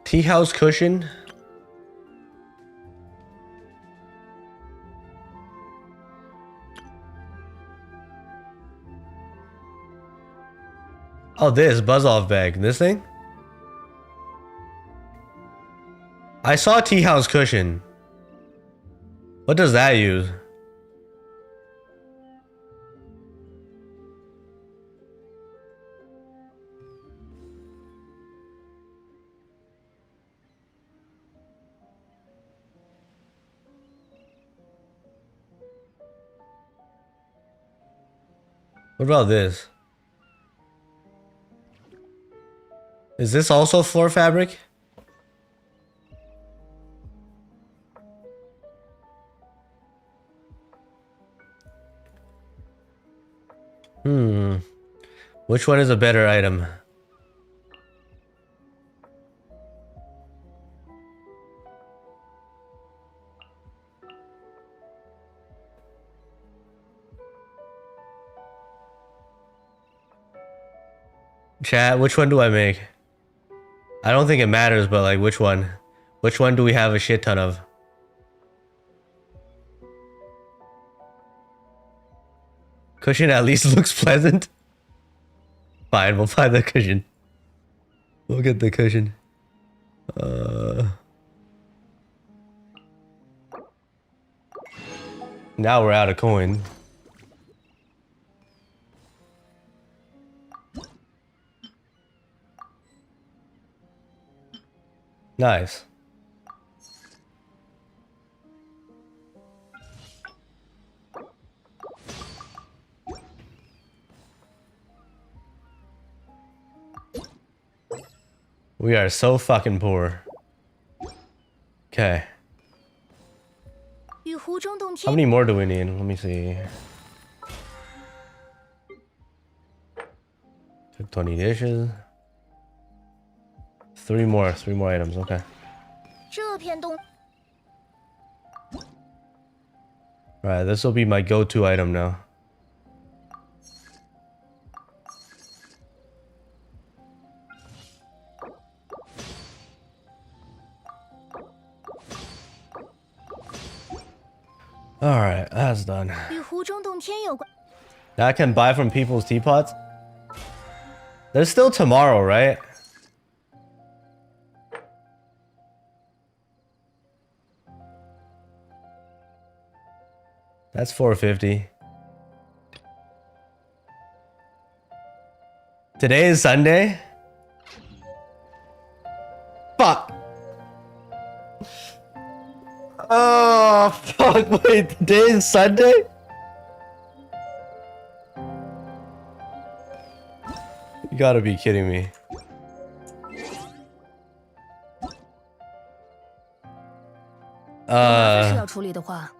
Tea house cushion? Oh, this buzz off bag. This thing? I saw tea house cushion. What does that use? What about this? Is this also floor fabric? Which one is a better item? Chat, which one do I make? I don't think it matters, but like which one? Which one do we have a shit ton of? Cushion at least looks pleasant. Fine, we'll buy the cushion. We'll get the cushion. Now we're out of coin. Nice. We are so fucking poor. Okay. How many more do we need? Let me see. Took 20 dishes. Three more items, okay. Alright, this will be my go-to item now. That's done. 与湖中洞天有关。 Now I can buy from people's teapots? There's still tomorrow, right? That's 450. Today is Sunday? Fuck. Oh, fuck. Wait, today is Sunday? You gotta be kidding me. 是要处理的话，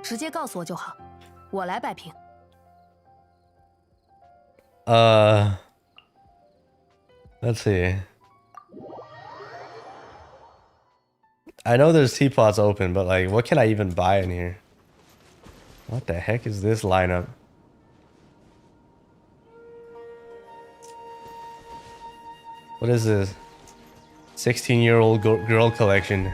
直接告诉我就好，我来摆平。Let's see. I know there's teapots open, but like, what can I even buy in here? What the heck is this lineup? What is this? 16-year-old girl collection.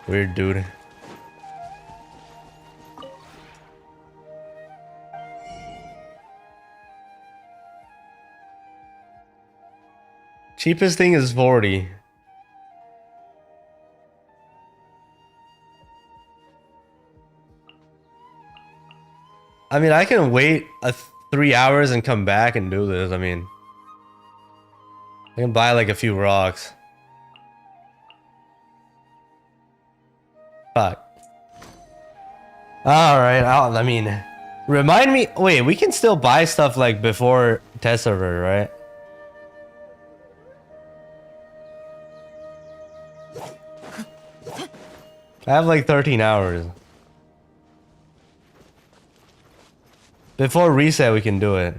Weird dude. Cheapest thing is 40. I mean, I can wait 3 hours and come back and do this. I mean, I can buy like a few rocks. Fuck. Alright, I mean, remind me. Wait, we can still buy stuff like before test server, right? I have like 13 hours. Before reset, we can do it.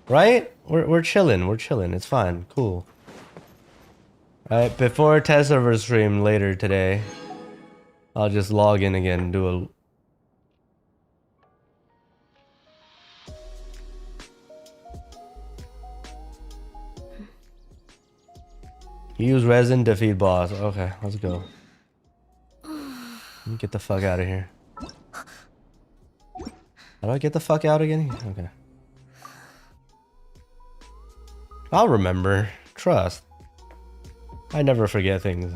Right? We're chilling. We're chilling. It's fine. Cool. Alright, before test server stream later today, I'll just log in again and do a... Use resin, defeat boss. Okay, let's go. Let me get the fuck out of here. How do I get the fuck out again? Okay. I'll remember. Trust. I never forget things.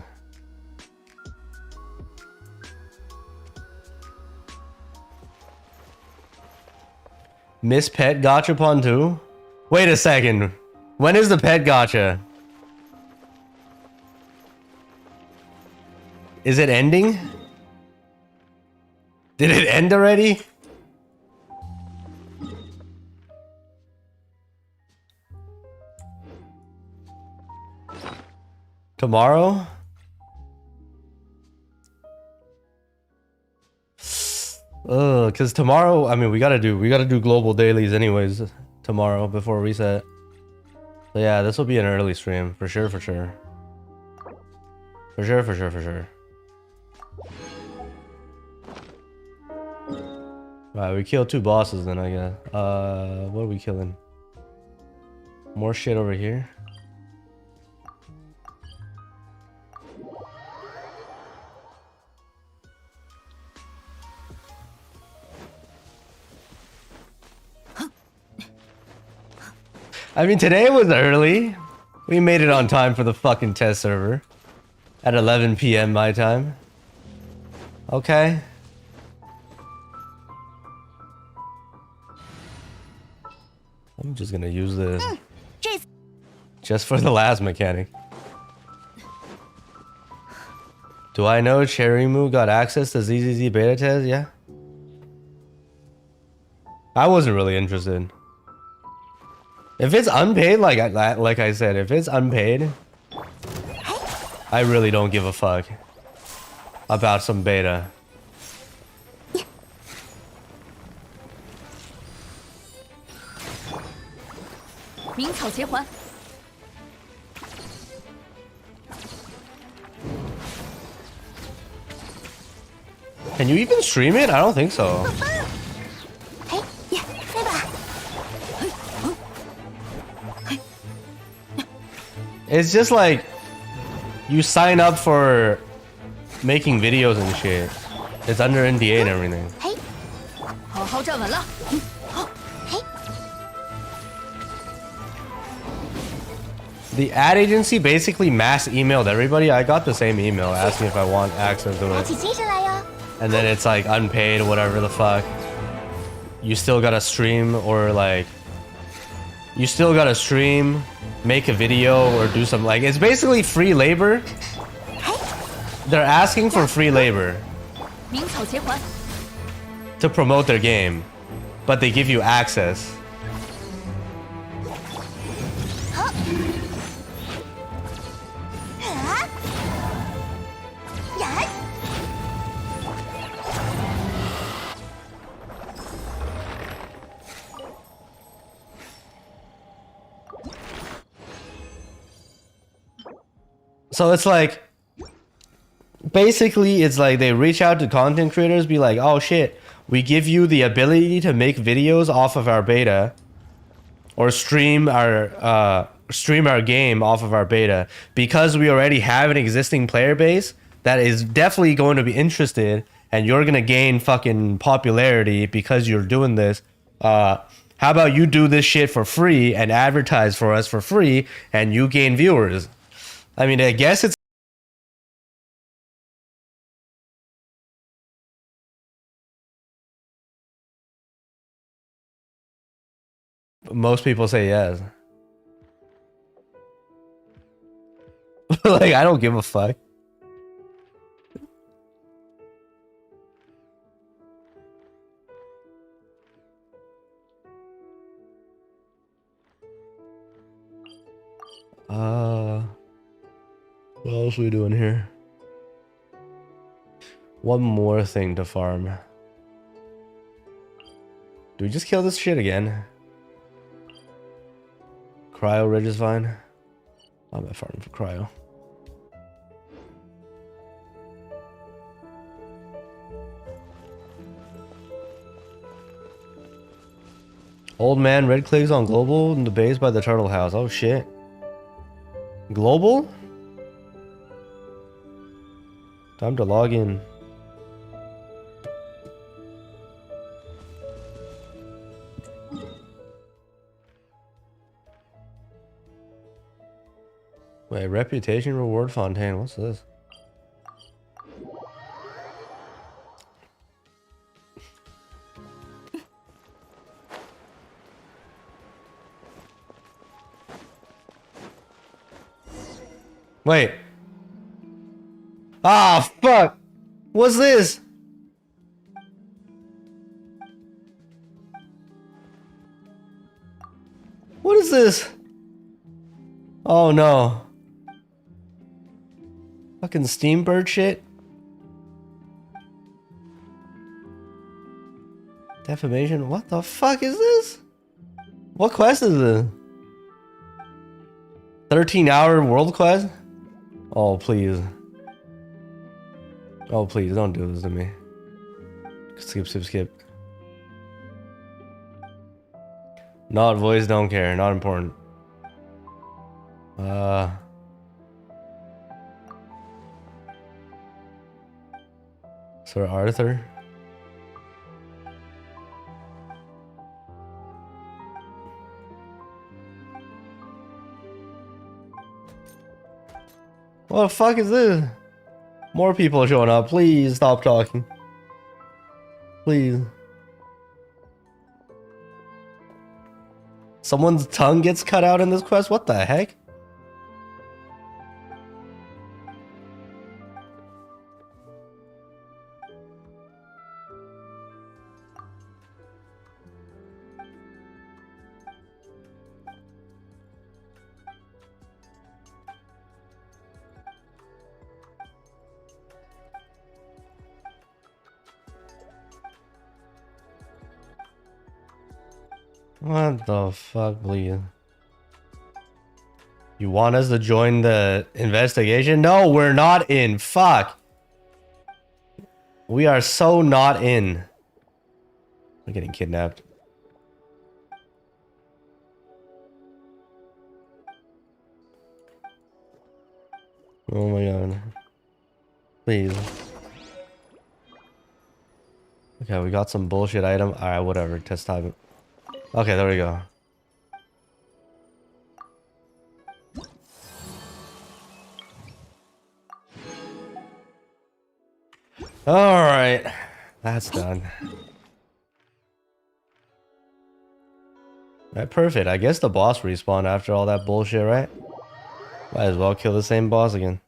Miss Pet Gachapon too? Wait a second. When is the pet gacha? Is it ending? Did it end already? Tomorrow? Cause tomorrow, I mean, we gotta do global dailies anyways tomorrow before reset. So yeah, this will be an early stream for sure, for sure. For sure, for sure, for sure. Right, we killed 2 bosses then, I guess. What are we killing? More shit over here. I mean, today was early. We made it on time for the fucking test server. At 11 PM my time. Okay. I'm just gonna use this. Just for the last mechanic. Do I know Cherrymoo got access to ZZZ beta test? Yeah. I wasn't really interested. If it's unpaid, like I said, if it's unpaid, I really don't give a fuck about some beta. Can you even stream it? I don't think so. It's just like you sign up for making videos and shit. It's under NDA and everything. 好好站稳了。好，嘿。 The ad agency basically mass emailed everybody. I got the same email asking if I want access to 打 it. 起精神来哟！ And then it's like unpaid, whatever the fuck. You still gotta stream or like... You still gotta stream, make a video, or do something. Like, it's basically free labor. They're asking for free labor 鸣草结环。 to promote their game, but they give you access. So it's like, basically it's like they reach out to content creators, be like, oh shit, we give you the ability to make videos off of our beta or stream our game off of our beta because we already have an existing player base that is definitely going to be interested, and you're going to gain fucking popularity because you're doing this. How about you do this shit for free and advertise for us for free and you gain viewers? I mean, I guess it's most people say yes. Like, I don't give a fuck. What else are we doing here? One more thing to farm. Do we just kill this shit again? Cryo Ridge is fine. I'm at farming for cryo. Old man red clicks on global in the base by the turtle house. Oh shit. Global? Time to log in. Wait, reputation reward fontaine. What's this? Wait. Ah, fuck. What's this? What is this? Oh no. Fucking Steambird shit. Defamation? What the fuck is this? What quest is this? 13-hour world quest? Oh, please. Oh, please, don't do this to me. Skip, skip, skip. Not voice, don't care. Not important. Sir Arthur? What the fuck is this? More people are showing up. Please stop talking. Please. Someone's tongue gets cut out in this quest? What the heck? What the fuck, please? You want us to join the investigation? No, we're not in. Fuck. We are so not in. We're getting kidnapped. Oh my god. Please. Okay, we got some bullshit item. Alright, whatever. Test time. Okay, there we go. Alright. That's done. Alright, perfect. I guess the boss respawned after all that bullshit, right? Might as well kill the same boss again.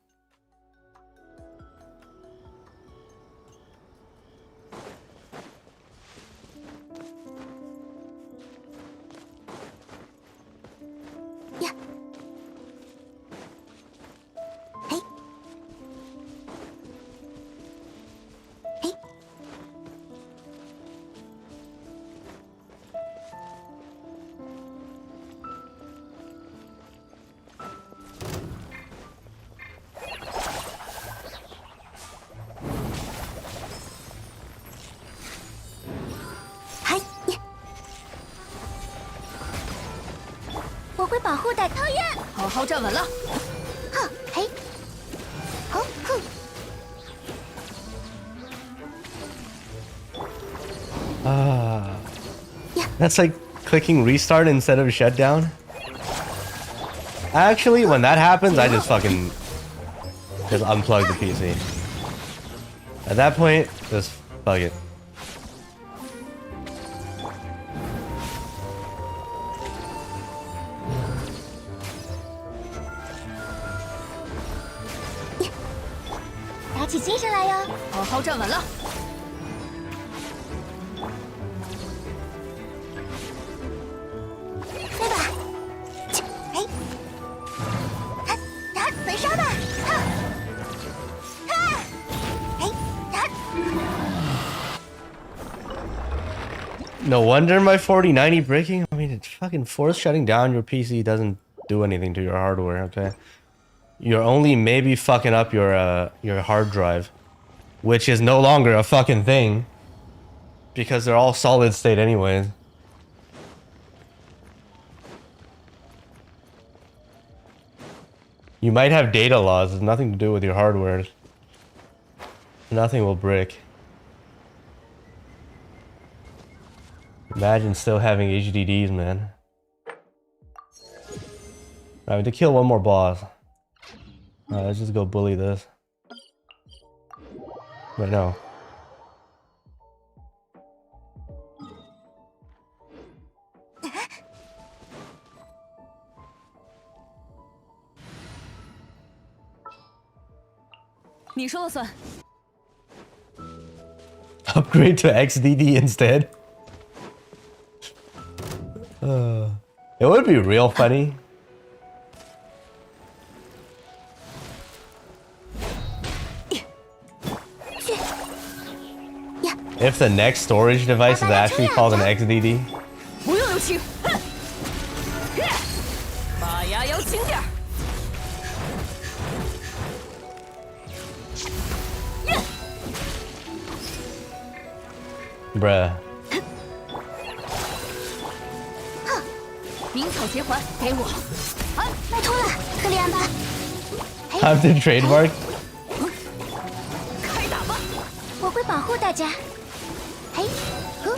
我会保护大讨厌，好好站稳了。哼，嘿，好，哼。That's like clicking restart instead of shutdown. Actually, when that happens, I just fucking just unplug the PC. At that point, just fuck it. Hãy 打起精神来哟！好好站稳了。飞吧！哎，打本杀吧！哈，哈，哎，打。No wonder my 4090 breaking. I mean, it's fucking force shutting down your PC doesn't do anything to your hardware. Okay, you're only maybe fucking up your hard drive, which is no longer a fucking thing because they're all solid state anyways. You might have data loss. It's nothing to do with your hardware. Nothing will break. Imagine still having HDDs, man. Alright, to kill one more boss. Alright, let's just go bully this. But no. Upgrade to XDD instead. It would be real funny. If the next storage device is actually called an XDD. 不用留情，哼！把牙咬紧点儿。Bruh. 鸣草结环，给我！啊，拜托了，克里安吧。Time to trademark. 开打吧！我会保护大家。嘿，呼。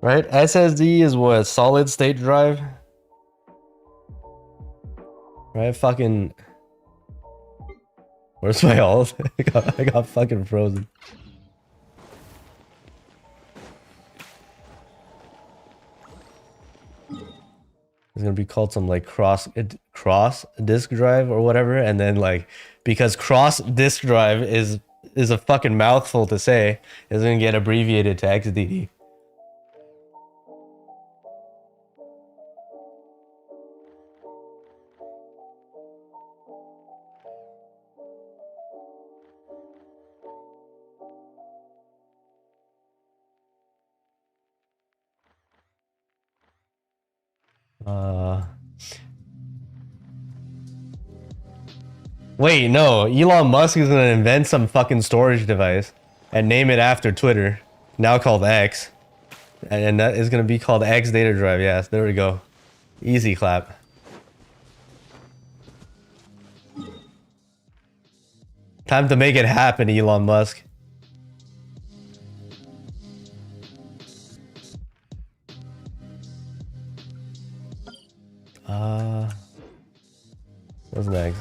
Right? SSD is what? Solid state drive? Right? Fucking... Where's my ult? I got fucking frozen. It's gonna be called some like cross disk drive or whatever, and then like because cross disk drive is a fucking mouthful to say, it's gonna get abbreviated to XDD. Wait, no. Elon Musk is gonna invent some fucking storage device and name it after Twitter, now called X. And that is gonna be called X Data Drive. Yes, there we go. Easy clap. Time to make it happen, Elon Musk. What's next?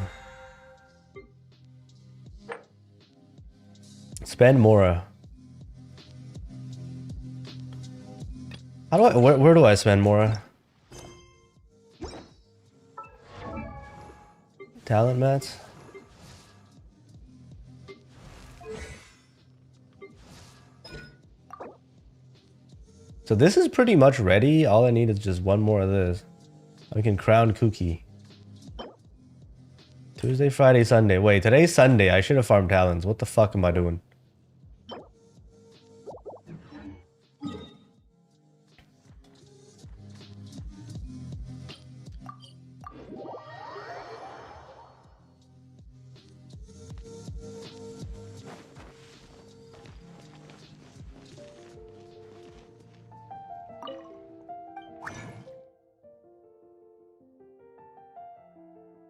Spend more. How do I? Where do I spend more? Talent mats. So this is pretty much ready. All I need is just one more of this. I can crown Cookie. Tuesday, Friday, Sunday. Wait, today's Sunday. I should have farmed talents. What the fuck am I doing?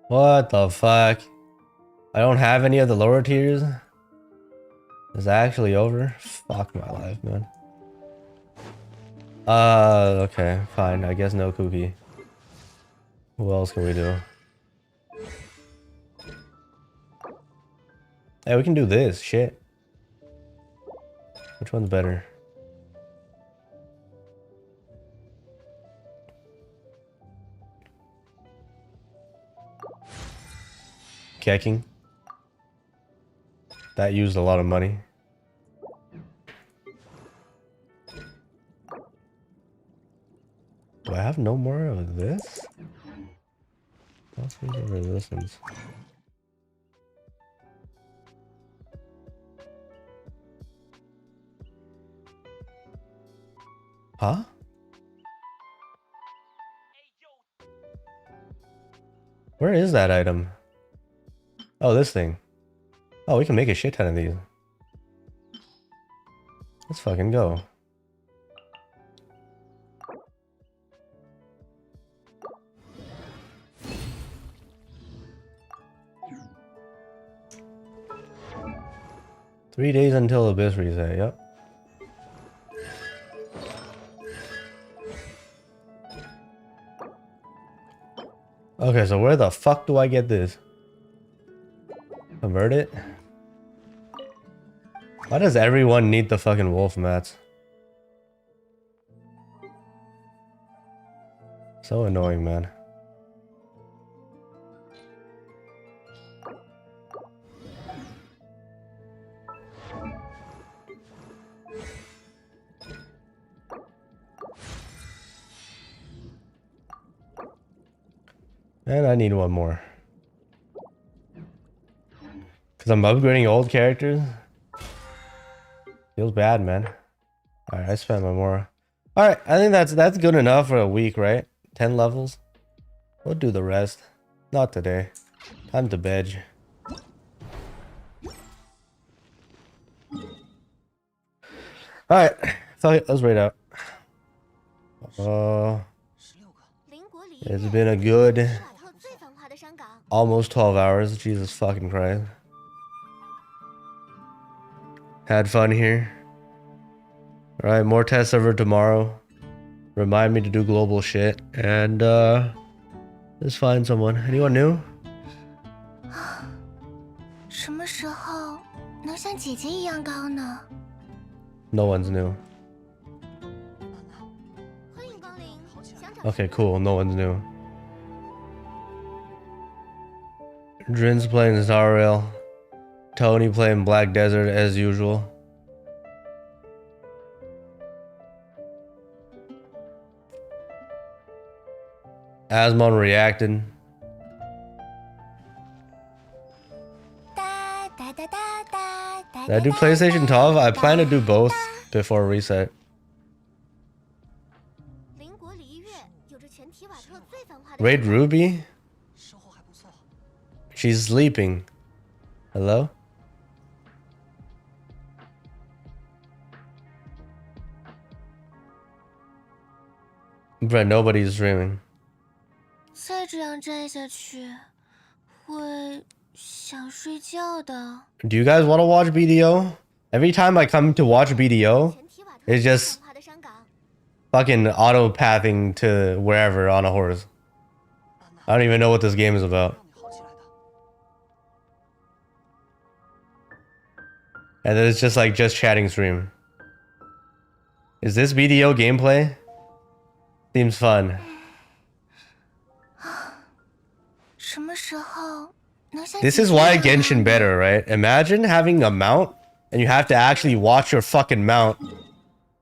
What the fuck? I don't have any of the lower tiers? It's actually over? Fuck my life, man. Okay, fine. I guess no Cookie. What else can we do? Hey, we can do this. Shit. Which one's better? Kecking. That used a lot of money. Do I have no more of this? What's these resistance? Huh? Where is that item? Oh, this thing. Oh, we can make a shit ton of these. Let's fucking go. Three days until Abyss reset, yep. Okay, so where the fuck do I get this? Convert it? Why does everyone need the fucking wolf mats? So annoying, man. And I need one more. Because I'm upgrading old characters. Feels bad, man. Alright, I spent my more. Alright, I think that's good enough for a week, right? 10 levels. We'll do the rest. Not today. Time to bed. Alright, fuck it, let's raid out. It's been a good almost 12 hours. Jesus fucking Christ. Had fun here. Alright, more test server tomorrow. Remind me to do global shit. And let's find someone. Anyone new? 什么时候能像姐姐一样高呢？ No one's new. Okay, cool. No one's new. Drin's playing Star Rail. Tony playing Black Desert as usual. Asmon reacted. Did I do PlayStation 12? I plan to do both before reset. Raid Ruby? She's sleeping. Hello? Bro, nobody's streaming. 再这样站下去，会想睡觉的。 Do you guys want to watch BDO? Every time I come to watch BDO, it's just fucking auto-pathing to wherever on a horse. I don't even know what this game is about. And then it's just like just chatting stream. Is this BDO gameplay? Seems fun. 什么时候能像 This is why Genshin better, right? Imagine having a mount and you have to actually watch your fucking mount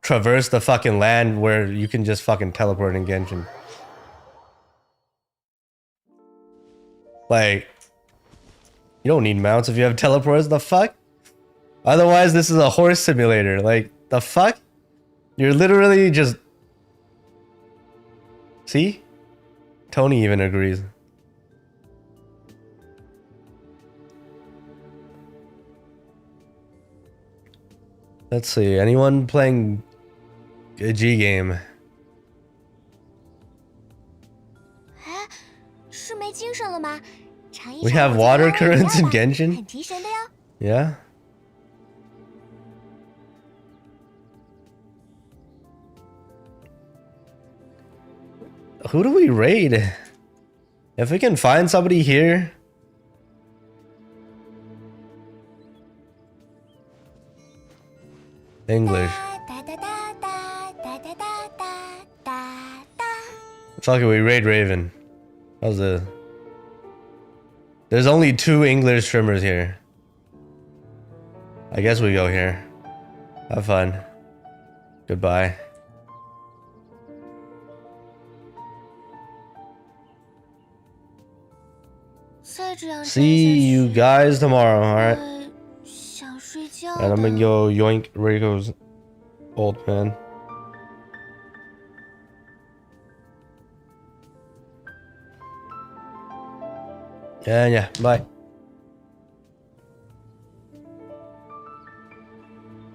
traverse the fucking land where you can just fucking teleport in Genshin. Like, you don't need mounts if you have teleports, the fuck? Otherwise, this is a horse simulator. Like, the fuck? You're literally just... See? Tony even agrees. Let's see, anyone playing a G game? 哎，是没精神了吗？尝一尝 We have water currents in Genshin? 很提神的哟。 Yeah? Who do we raid? If we can find somebody here. English. Fuck it, we raid Raven. How's the... There's only 2 English streamers here. I guess we go here. Have fun. Goodbye. See you guys tomorrow, alright? And I'm gonna go yoink Rico's old man. And yeah, bye.